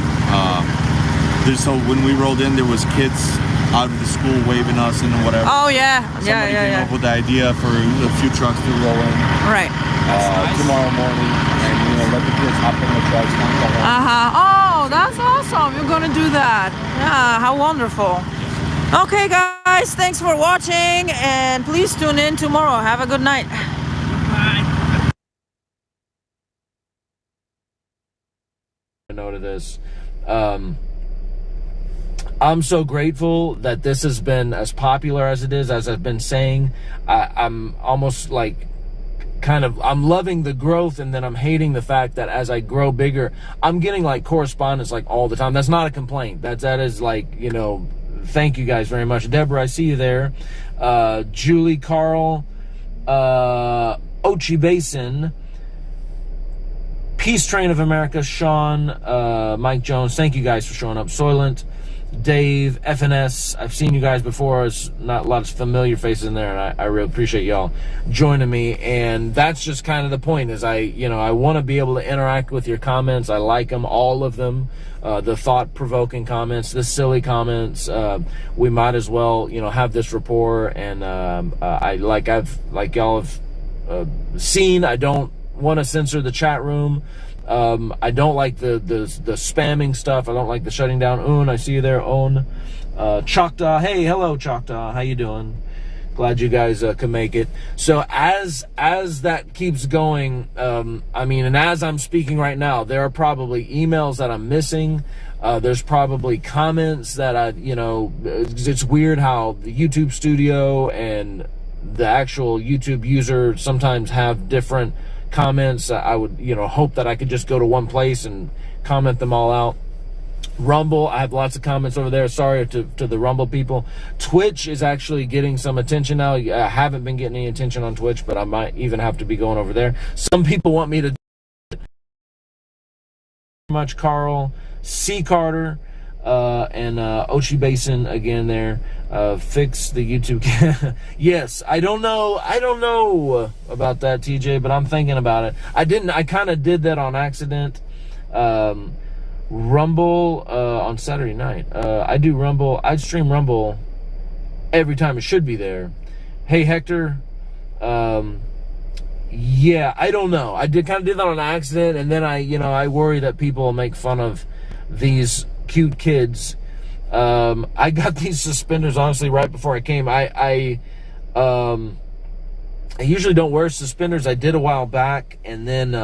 so when we rolled in, there was kids out of the school waving us and whatever. Oh, yeah. Somebody came up with the idea for a few trucks to roll in. Right. Tomorrow morning. And, let the kids hop in the trucks. Oh, that's awesome. You're gonna do that. Yeah, how wonderful. Okay, guys, thanks for watching. And please tune in tomorrow. Have a good night. Note of this. I'm so grateful that this has been as popular as it is. As I've been saying, I'm almost like I'm loving the growth, and then I'm hating the fact that as I grow bigger, I'm getting like correspondence like all the time. That's not a complaint. That is like, you know, thank you guys very much. Deborah, I see you there. Julie, Carl, Ochi Basin, Peace Train of America, Sean, Mike Jones, thank you guys for showing up. Soylent, Dave, FNS, I've seen you guys before. It's not a lot of familiar faces in there, and I really appreciate y'all joining me. And that's just kind of the point, is I want to be able to interact with your comments. I like them, all of them. The thought-provoking comments, the silly comments. We might as well, have this rapport. And like y'all have seen, I don't want to censor the chat room. I don't like the spamming stuff. I don't like the shutting down. I see you there, Choctaw. Hey, hello, Choctaw. How you doing? Glad you guys can make it. So as that keeps going, I mean, and as I'm speaking right now, there are probably emails that I'm missing. There's probably comments that it's weird how the YouTube studio and the actual YouTube user sometimes have different comments. I would, hope that I could just go to one place and comment them all out. Rumble, I have lots of comments over there. Sorry to the Rumble people. Twitch is actually getting some attention now. I haven't been getting any attention on Twitch, but I might even have to be going over there. Some people want me to much Carl, C. Carter, and Ochi Basin again there. Fix the YouTube. Yes, I don't know about that, TJ, but I'm thinking about it. I kind of did that on accident. Rumble on Saturday night. I do Rumble. I stream Rumble every time. It should be there. Hey Hector. Yeah, I don't know. I kind of did that on accident, and then I worry that people will make fun of these cute kids. I got these suspenders honestly right before I came. I usually don't wear suspenders. I did a while back, and then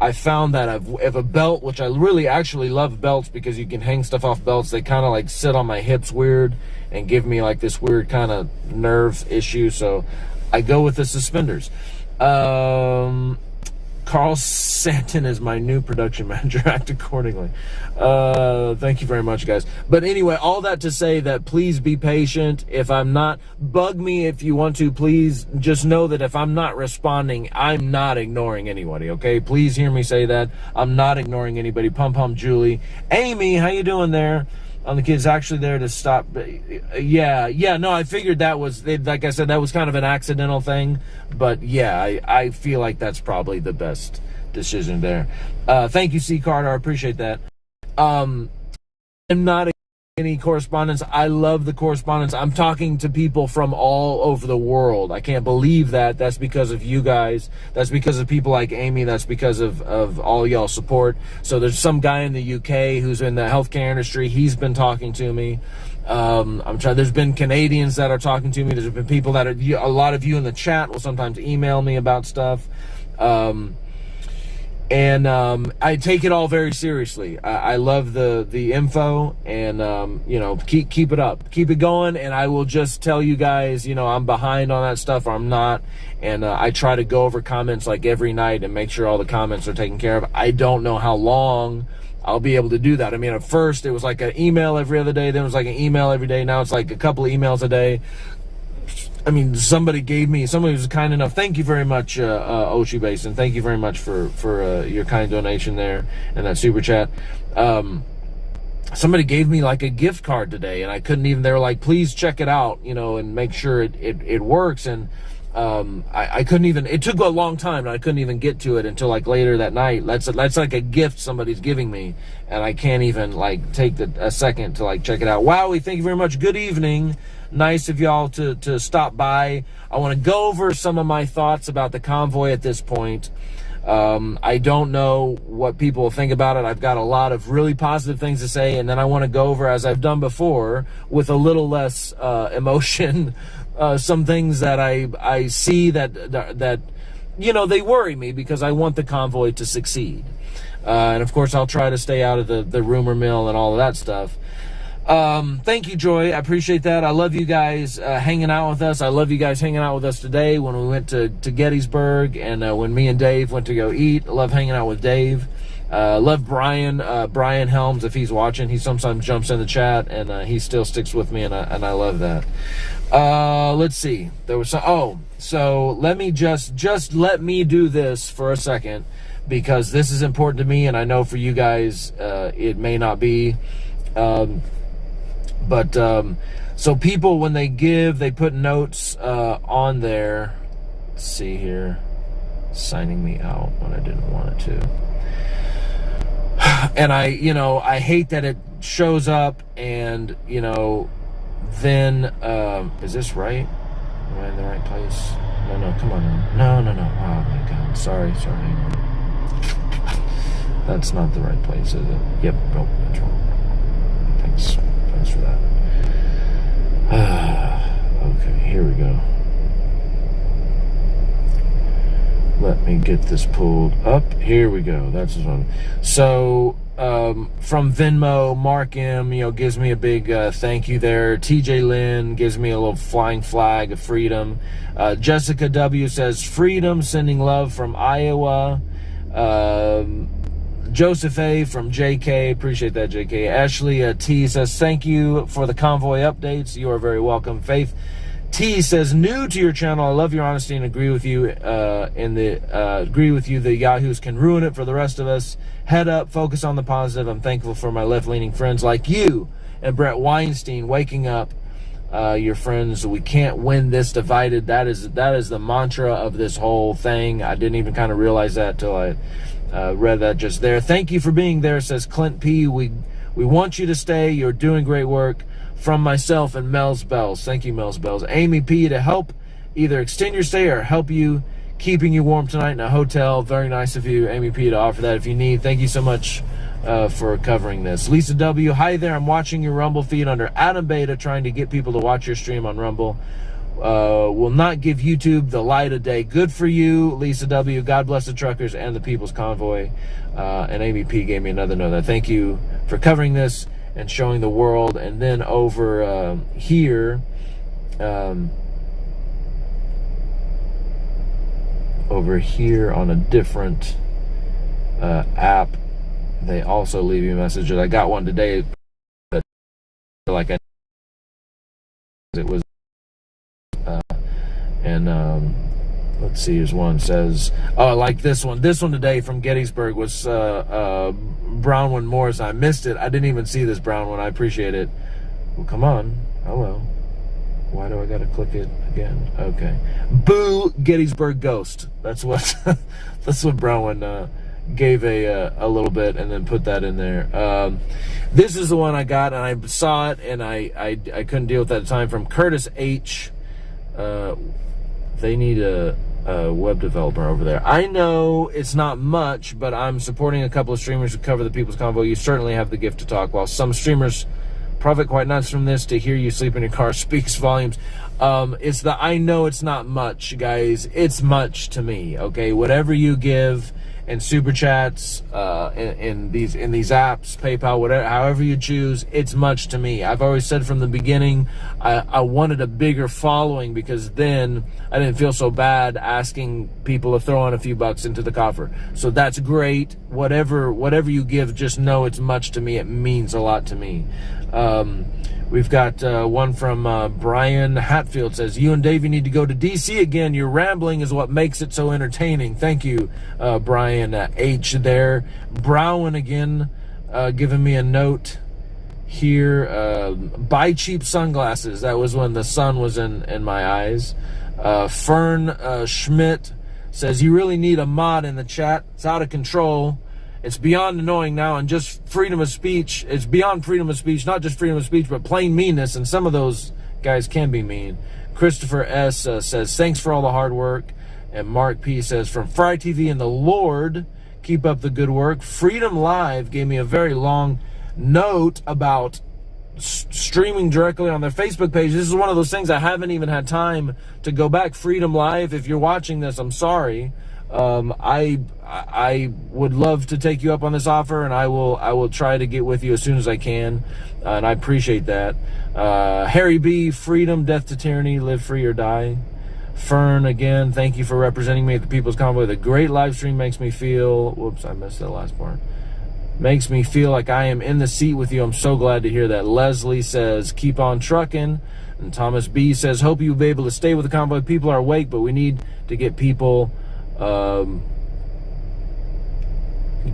I found that if a belt, which I really actually love belts because you can hang stuff off belts, they kind of like sit on my hips weird and give me like this weird kind of nerve issue. So I go with the suspenders. Carl Santon is my new production manager. Act accordingly. Thank you very much, guys. But anyway, all that to say that please be patient. If I'm not, bug me if you want to. Please just know that if I'm not responding, I'm not ignoring anybody, okay? Please hear me say that. I'm not ignoring anybody. Pum Pum Julie. Amy, how you doing there? The kid's actually there to stop. Yeah, no, I figured that was, like I said, that was kind of an accidental thing. But yeah, I feel like that's probably the best decision there. Thank you, C. Carter. I appreciate that. I'm not any correspondence. I love the correspondence. I'm talking to people from all over the world. I can't believe that. That's because of you guys. That's because of people like Amy. That's because of all y'all support. So there's some guy in the UK who's in the healthcare industry. He's been talking to me. There's been Canadians that are talking to me. There's been people that a lot of you in the chat will sometimes email me about stuff. And I take it all very seriously. I love the info, and keep it up, keep it going. And I will just tell you guys, I'm behind on that stuff, or I'm not. And I try to go over comments like every night and make sure all the comments are taken care of. I don't know how long I'll be able to do that. I mean, at first it was like an email every other day, then it was like an email every day. Now it's like a couple of emails a day. I mean, somebody was kind enough. Thank you very much, Ochi Basin. Thank you very much for your kind donation there and that super chat. Somebody gave me like a gift card today, and I couldn't even. They were like, "Please check it out, and make sure it works." And I couldn't even. It took a long time, and I couldn't even get to it until like later that night. That's like a gift somebody's giving me, and I can't even like take a second to like check it out. Wowie, thank you very much. Good evening. Nice of y'all to stop by. I want to go over some of my thoughts about the convoy at this point. I don't know what people will think about it. I've got a lot of really positive things to say, and then I want to go over, as I've done before, with a little less emotion, some things that I see that they worry me because I want the convoy to succeed. And of course, I'll try to stay out of the rumor mill and all of that stuff. Thank you, Joy. I appreciate that. I love you guys hanging out with us. I love you guys hanging out with us today when we went to Gettysburg, and when me and Dave went to go eat. I love hanging out with Dave. Love Brian Helms. If he's watching, he sometimes jumps in the chat, and he still sticks with me, and I love that. Let's see. There was so let me just let me do this for a second, because this is important to me, and I know for you guys it may not be. So people, when they give, they put notes on there. Let's see here. Signing me out when I didn't want it to. And I hate that it shows up, and then is this right? Am I in the right place? No, come on now. No. Oh my God. Sorry. That's not the right place, is it? Yep. Oh, that's wrong. Thanks for that. Okay, here we go. Let me get this pulled up. Here we go. That's this one. So from Venmo, Mark M, gives me a big thank you there. TJ Lynn gives me a little flying flag of freedom. Jessica W says freedom, sending love from Iowa. Joseph A from JK, appreciate that, JK. Ashley T says thank you for the convoy updates. You are very welcome. Faith T says, new to your channel. I love your honesty and agree with you. The yahoos can ruin it for the rest of us. Head up, focus on the positive. I'm thankful for my left-leaning friends like you and Brett Weinstein waking up. Your friends, we can't win this divided. That is the mantra of this whole thing. I didn't even kind of realize that till I read that just there. Thank you for being there, says Clint P. We want you to stay. You're doing great work. From myself and Mel's Bells. Thank you, Mel's Bells. Amy P. to help either extend your stay or help you, keeping you warm tonight in a hotel. Very nice of you, Amy P., to offer that if you need. Thank you so much for covering this. Lisa W. Hi there. I'm watching your Rumble feed under Adam Beta, trying to get people to watch your stream on Rumble. Will not give YouTube the light of day. Good for you, Lisa W. God bless the truckers and the People's Convoy. And Amy P. gave me another note. Thank you for covering this and showing the world. And then over here, on a different app, they also leave you messages. I got one today that it was let's see, here's one says, like this one today from Gettysburg was Brownwood Morris. I missed it. I didn't even see this brown one. I appreciate it. Well, come on. Hello. Why do I gotta click it again? Okay. Boo Gettysburg Ghost. That's what Brownwood gave a little bit and then put that in there. This is the one I got, and I saw it and I couldn't deal with that at the time, from Curtis H. They need a web developer over there. I know it's not much, but I'm supporting a couple of streamers who cover the People's Convoy. You certainly have the gift to talk. While some streamers profit quite nuts from this, to hear you sleep in your car speaks volumes. It's the I know it's not much, guys. It's much to me. Okay, whatever you give in super chats, in these apps, PayPal, whatever, however you choose, it's much to me. I've always said from the beginning, I wanted a bigger following, because then I didn't feel so bad asking people to throw in a few bucks into the coffer. So that's great. Whatever you give, just know it's much to me. It means a lot to me. We've got one from Brian Hatfield, says, you and Davey need to go to DC again. Your rambling is what makes it so entertaining. Thank you, Brian H. there. Browen again, giving me a note here. Buy cheap sunglasses. That was when the sun was in my eyes. Fern Schmidt says, you really need a mod in the chat. It's out of control. It's beyond annoying now, and just freedom of speech. It's beyond freedom of speech, not just freedom of speech, but plain meanness, and some of those guys can be mean. Christopher S. Says, thanks for all the hard work. And Mark P. says, from Fry TV and the Lord, keep up the good work. Freedom Live gave me a very long note about streaming directly on their Facebook page. This is one of those things I haven't even had time to go back. Freedom Live, if you're watching this, I'm sorry. I would love to take you up on this offer, and I will try to get with you as soon as I can, and I appreciate that. Harry B, freedom, death to tyranny, live free or die. Fern, again, thank you for representing me at the People's Convoy. The great live stream makes me feel, whoops, I missed that last part. Makes me feel like I am in the seat with you. I'm so glad to hear that. Leslie says, keep on trucking. And Thomas B says, hope you'll be able to stay with the convoy. People are awake, but we need to get people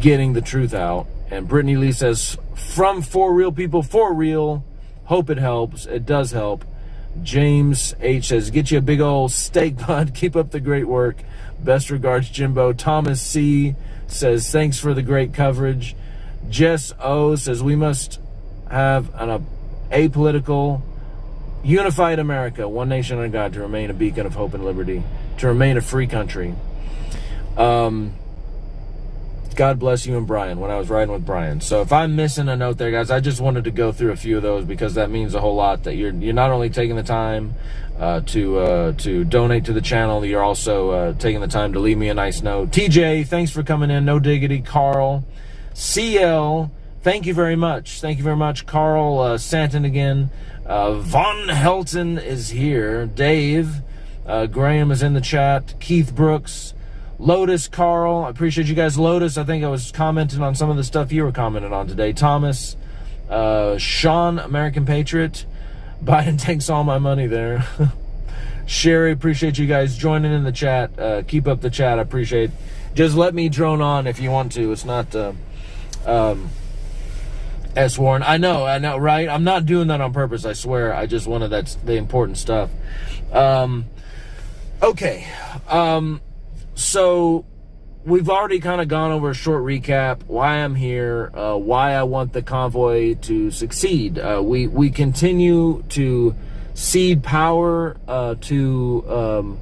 getting the truth out. And Brittany Lee says, from For Real People, for real. Hope it helps. It does help. James H says, get you a big old steak bud. Keep up the great work. Best regards, Jimbo. Thomas C says, thanks for the great coverage. Jess O says, we must have an apolitical, unified America, one nation under God, to remain a beacon of hope and liberty, to remain a free country. God bless you and Brian when I was riding with Brian. So if I'm missing a note there, guys, I just wanted to go through a few of those because that means a whole lot that you're not only taking the time to donate to the channel, you're also taking the time to leave me a nice note. TJ, thanks for coming in. No diggity. Carl, CL, thank you very much. Thank you very much. Carl Santon again. Von Helton is here. Dave, Graham is in the chat. Keith Brooks, Lotus, Carl, I appreciate you guys. Lotus, I think I was commenting on some of the stuff you were commenting on today. Thomas, Sean, American Patriot, Biden takes all my money there. Sherry, appreciate you guys joining in the chat. Keep up the chat, I appreciate. Just let me drone on if you want to. It's not S. Warren. I know, right? I'm not doing that on purpose, I swear. I just wanted that's the important stuff. Okay. So we've already kind of gone over a short recap, why I'm here, why I want the convoy to succeed. We continue to cede power to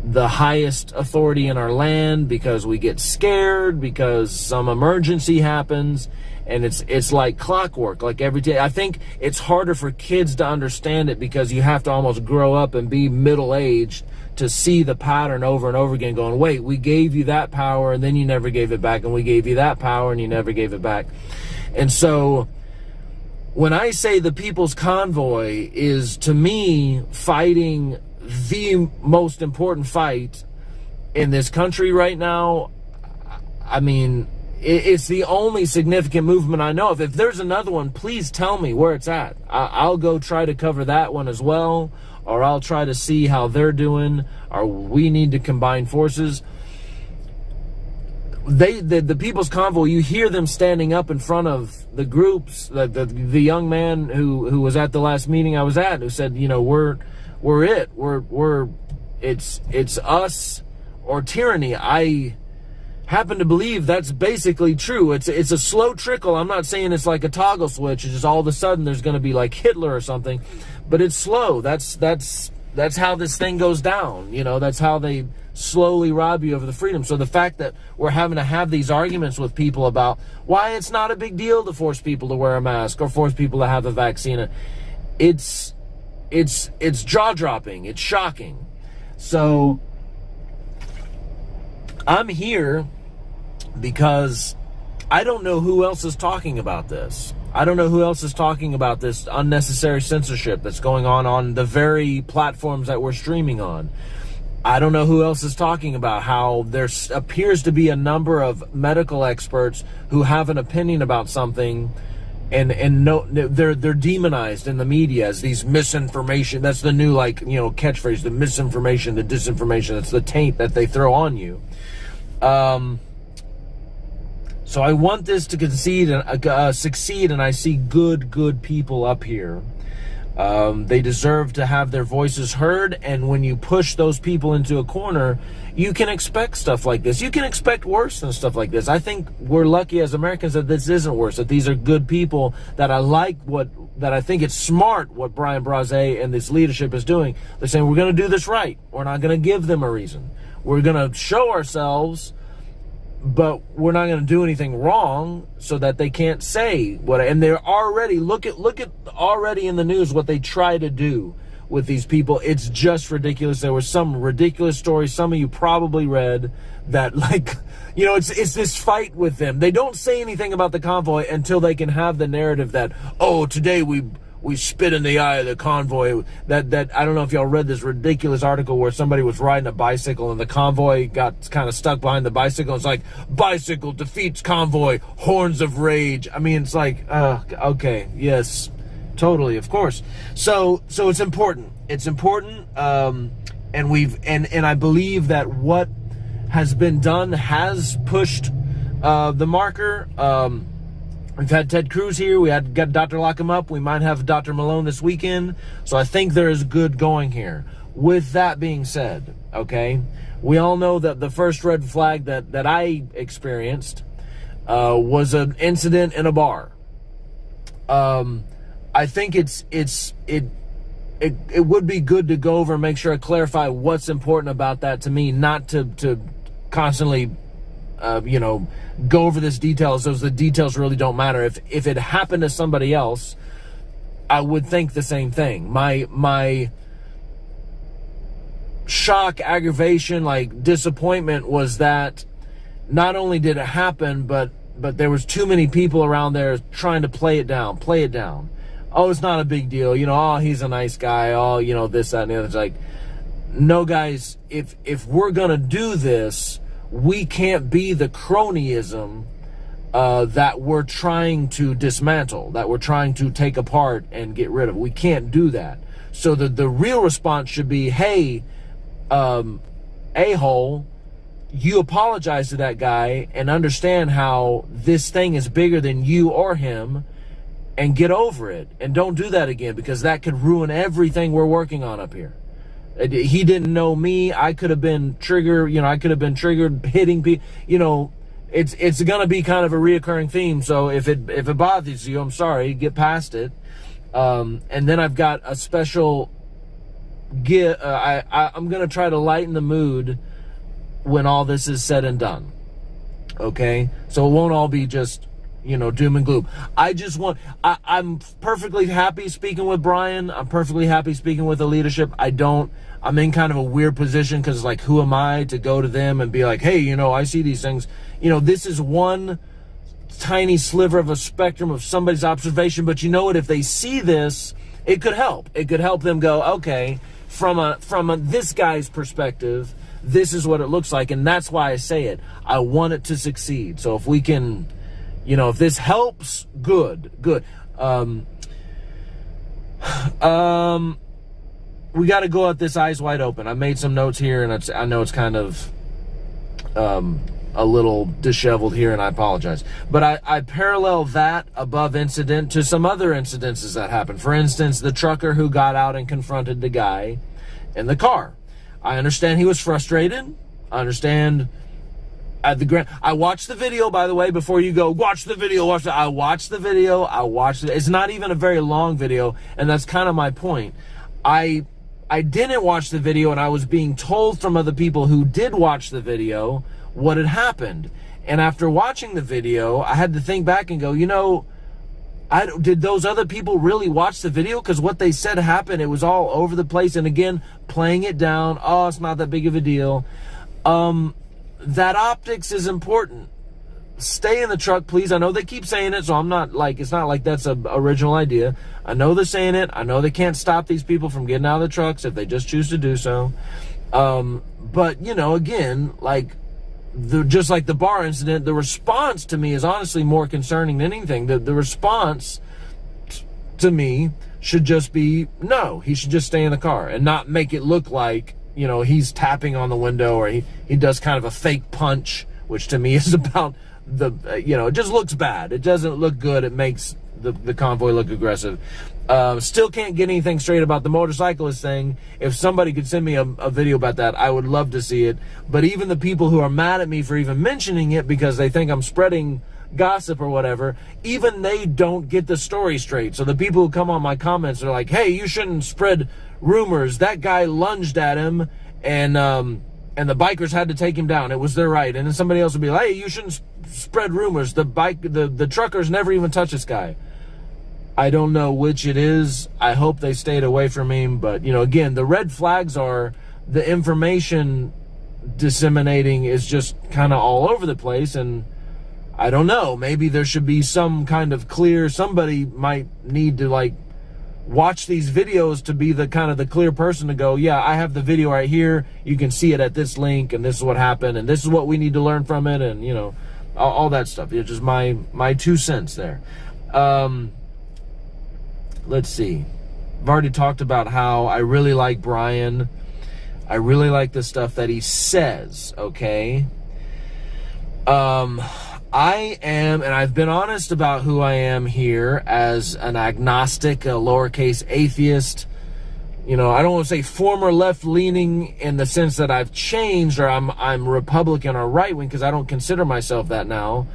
the highest authority in our land because we get scared, because some emergency happens, and it's like clockwork, like every day. I think it's harder for kids to understand it because you have to almost grow up and be middle-aged to see the pattern over and over again, going, wait, we gave you that power and then you never gave it back, and we gave you that power and you never gave it back. And so when I say the People's Convoy is, to me, fighting the most important fight in this country right now, I mean, it's the only significant movement I know of. If there's another one, please tell me where it's at. I'll go try to cover that one as well, or I'll try to see how they're doing, or we need to combine forces. The People's Convoy, you hear them standing up in front of the groups. The young man who was at the last meeting I was at, who said, you know, we're it's us or tyranny. I happen to believe that's basically true. It's a slow trickle. I'm not saying it's like a toggle switch. It's just all of a sudden there's going to be like Hitler or something, but it's slow. That's how this thing goes down. You know, that's how they slowly rob you of the freedom. So the fact that we're having to have these arguments with people about why it's not a big deal to force people to wear a mask or force people to have a vaccine, it's jaw-dropping. It's shocking. So I'm here because I don't know who else is talking about this. I don't know who else is talking about this unnecessary censorship that's going on the very platforms that we're streaming on. I don't know who else is talking about how there appears to be a number of medical experts who have an opinion about something, and no, they're demonized in the media as these misinformation. That's the new, like, you know, catchphrase, the misinformation, the disinformation. That's the taint that they throw on you. So I want this to succeed, and I see good people up here. They deserve to have their voices heard, and when you push those people into a corner, you can expect stuff like this. You can expect worse than stuff like this. I think we're lucky as Americans that this isn't worse, that these are good people, that I think it's smart what Brian Braze and this leadership is doing. They're saying, we're going to do this right. We're not going to give them a reason. We're going to show ourselves, but we're not going to do anything wrong so that they can't say what. And they're already, look at already in the news what they try to do with these people. It's just ridiculous. There was some ridiculous story some of you probably read that, like, you know, it's this fight with them. They don't say anything about the convoy until they can have the narrative that, oh, today we spit in the eye of the convoy. That I don't know if y'all read this ridiculous article where somebody was riding a bicycle and the convoy got kind of stuck behind the bicycle. It's like, bicycle defeats convoy, horns of rage. I mean, it's like, okay, yes, totally, of course. So it's important. It's important, and I believe that what has been done has pushed the marker. We've had Ted Cruz here. We had got Dr. Lock 'em Up. We might have Dr. Malone this weekend. So I think there is good going here. With that being said, okay, we all know that the first red flag that I experienced was an incident in a bar. I think it would be good to go over and make sure I clarify what's important about that to me, not to constantly you know, go over this details. The details really don't matter. If it happened to somebody else, I would think the same thing. My shock, aggravation, like disappointment was that not only did it happen, but there was too many people around there trying to play it down. Oh, it's not a big deal. You know, oh, he's a nice guy. Oh, you know, this, that, and the other. It's like, no, guys, if we're going to do this, we can't be the cronyism that we're trying to dismantle, that we're trying to take apart and get rid of. We can't do that. So the real response should be, hey, a-hole, you apologize to that guy and understand how this thing is bigger than you or him, and get over it. And don't do that again, because that could ruin everything we're working on up here. He didn't know me. I could have been triggered, you know, I could have been triggered hitting people. You know, it's going to be kind of a reoccurring theme. So if it bothers you, I'm sorry, get past it. And then I've got a special I'm going to try to lighten the mood when all this is said and done. Okay? So it won't all be just, you know, doom and gloom. I'm perfectly happy speaking with Brian. I'm perfectly happy speaking with the leadership. I'm in kind of a weird position because, like, who am I to go to them and be like, hey, you know, I see these things. You know, this is one tiny sliver of a spectrum of somebody's observation, but you know what? If they see this, it could help. It could help them go, okay, from this guy's perspective, this is what it looks like, and that's why I say it. I want it to succeed. So if we can, you know, if this helps, good. We got to go at this eyes wide open. I made some notes here, and I know it's kind of a little disheveled here, and I apologize. But I parallel that above incident to some other incidences that happened. For instance, the trucker who got out and confronted the guy in the car. I understand he was frustrated. I understand at the I watched the video, by the way, before you go, watch the video, I watched the video, it's not even a very long video, and that's kind of my point. I didn't watch the video, and I was being told from other people who did watch the video what had happened. And after watching the video, I had to think back and go, you know, did those other people really watch the video? Because what they said happened, it was all over the place. And again, playing it down, oh, it's not that big of a deal. That optics is important. Stay in the truck, please. I know they keep saying it, so I'm not like, it's not like that's an original idea. I know they're saying it. I know they can't stop these people from getting out of the trucks if they just choose to do so. But, you know, again, like, just like the bar incident, the response to me is honestly more concerning than anything. The response to me should just be, no, he should just stay in the car and not make it look like, you know, he's tapping on the window, or he does kind of a fake punch, which to me is about you know, it just looks bad. It doesn't look good. It makes the convoy look aggressive. Still can't get anything straight about the motorcyclist thing. If somebody could send me a video about that, I would love to see it. But even the people who are mad at me for even mentioning it because they think I'm spreading gossip or whatever, even they don't get the story straight. So the people who come on my comments are like, hey, you shouldn't spread rumors. That guy lunged at him, and the bikers had to take him down. It was their right. And then somebody else would be like, hey, you shouldn't spread rumors. The truckers never even touched this guy. I don't know which it is. I hope they stayed away from him. But, you know, again, the red flags are the information disseminating is just kind of all over the place. And I don't know. Maybe there should be some kind of clear, somebody might need to, like, watch these videos to be the kind of the clear person to go, yeah, I have the video right here. You can see it at this link, and this is what happened, and this is what we need to learn from it, and, you know, all that stuff. It's just my 2 cents there. Let's see. I've already talked about how I really like Brian. I really like the stuff that he says, okay? I am, and I've been honest about who I am here as an agnostic, a lowercase atheist. You know, I don't want to say former left-leaning in the sense that I've changed or I'm Republican or right-wing, because I don't consider myself that now.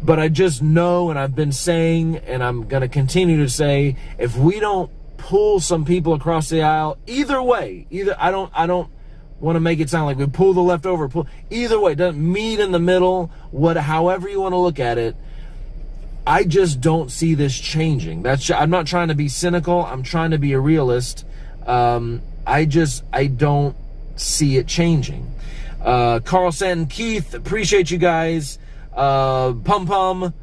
But I just know, and I've been saying, and I'm going to continue to say, if we don't pull some people across the aisle, either way, I don't want to make it sound like we pull the leftover. Either way, it doesn't meet in the middle. However you want to look at it. I just don't see this changing. I'm not trying to be cynical. I'm trying to be a realist. I don't see it changing. Carl Santon, Keith, appreciate you guys. Pum Pum,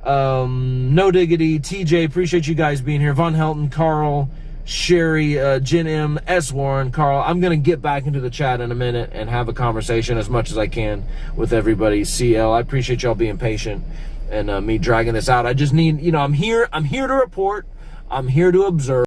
No Diggity, TJ, appreciate you guys being here. Von Helton, Carl, Sherry, Jen M, S. Warren, Carl. I'm going to get back into the chat in a minute and have a conversation as much as I can with everybody. CL, I appreciate y'all being patient and me dragging this out. I just need, I'm here to report. I'm here to observe.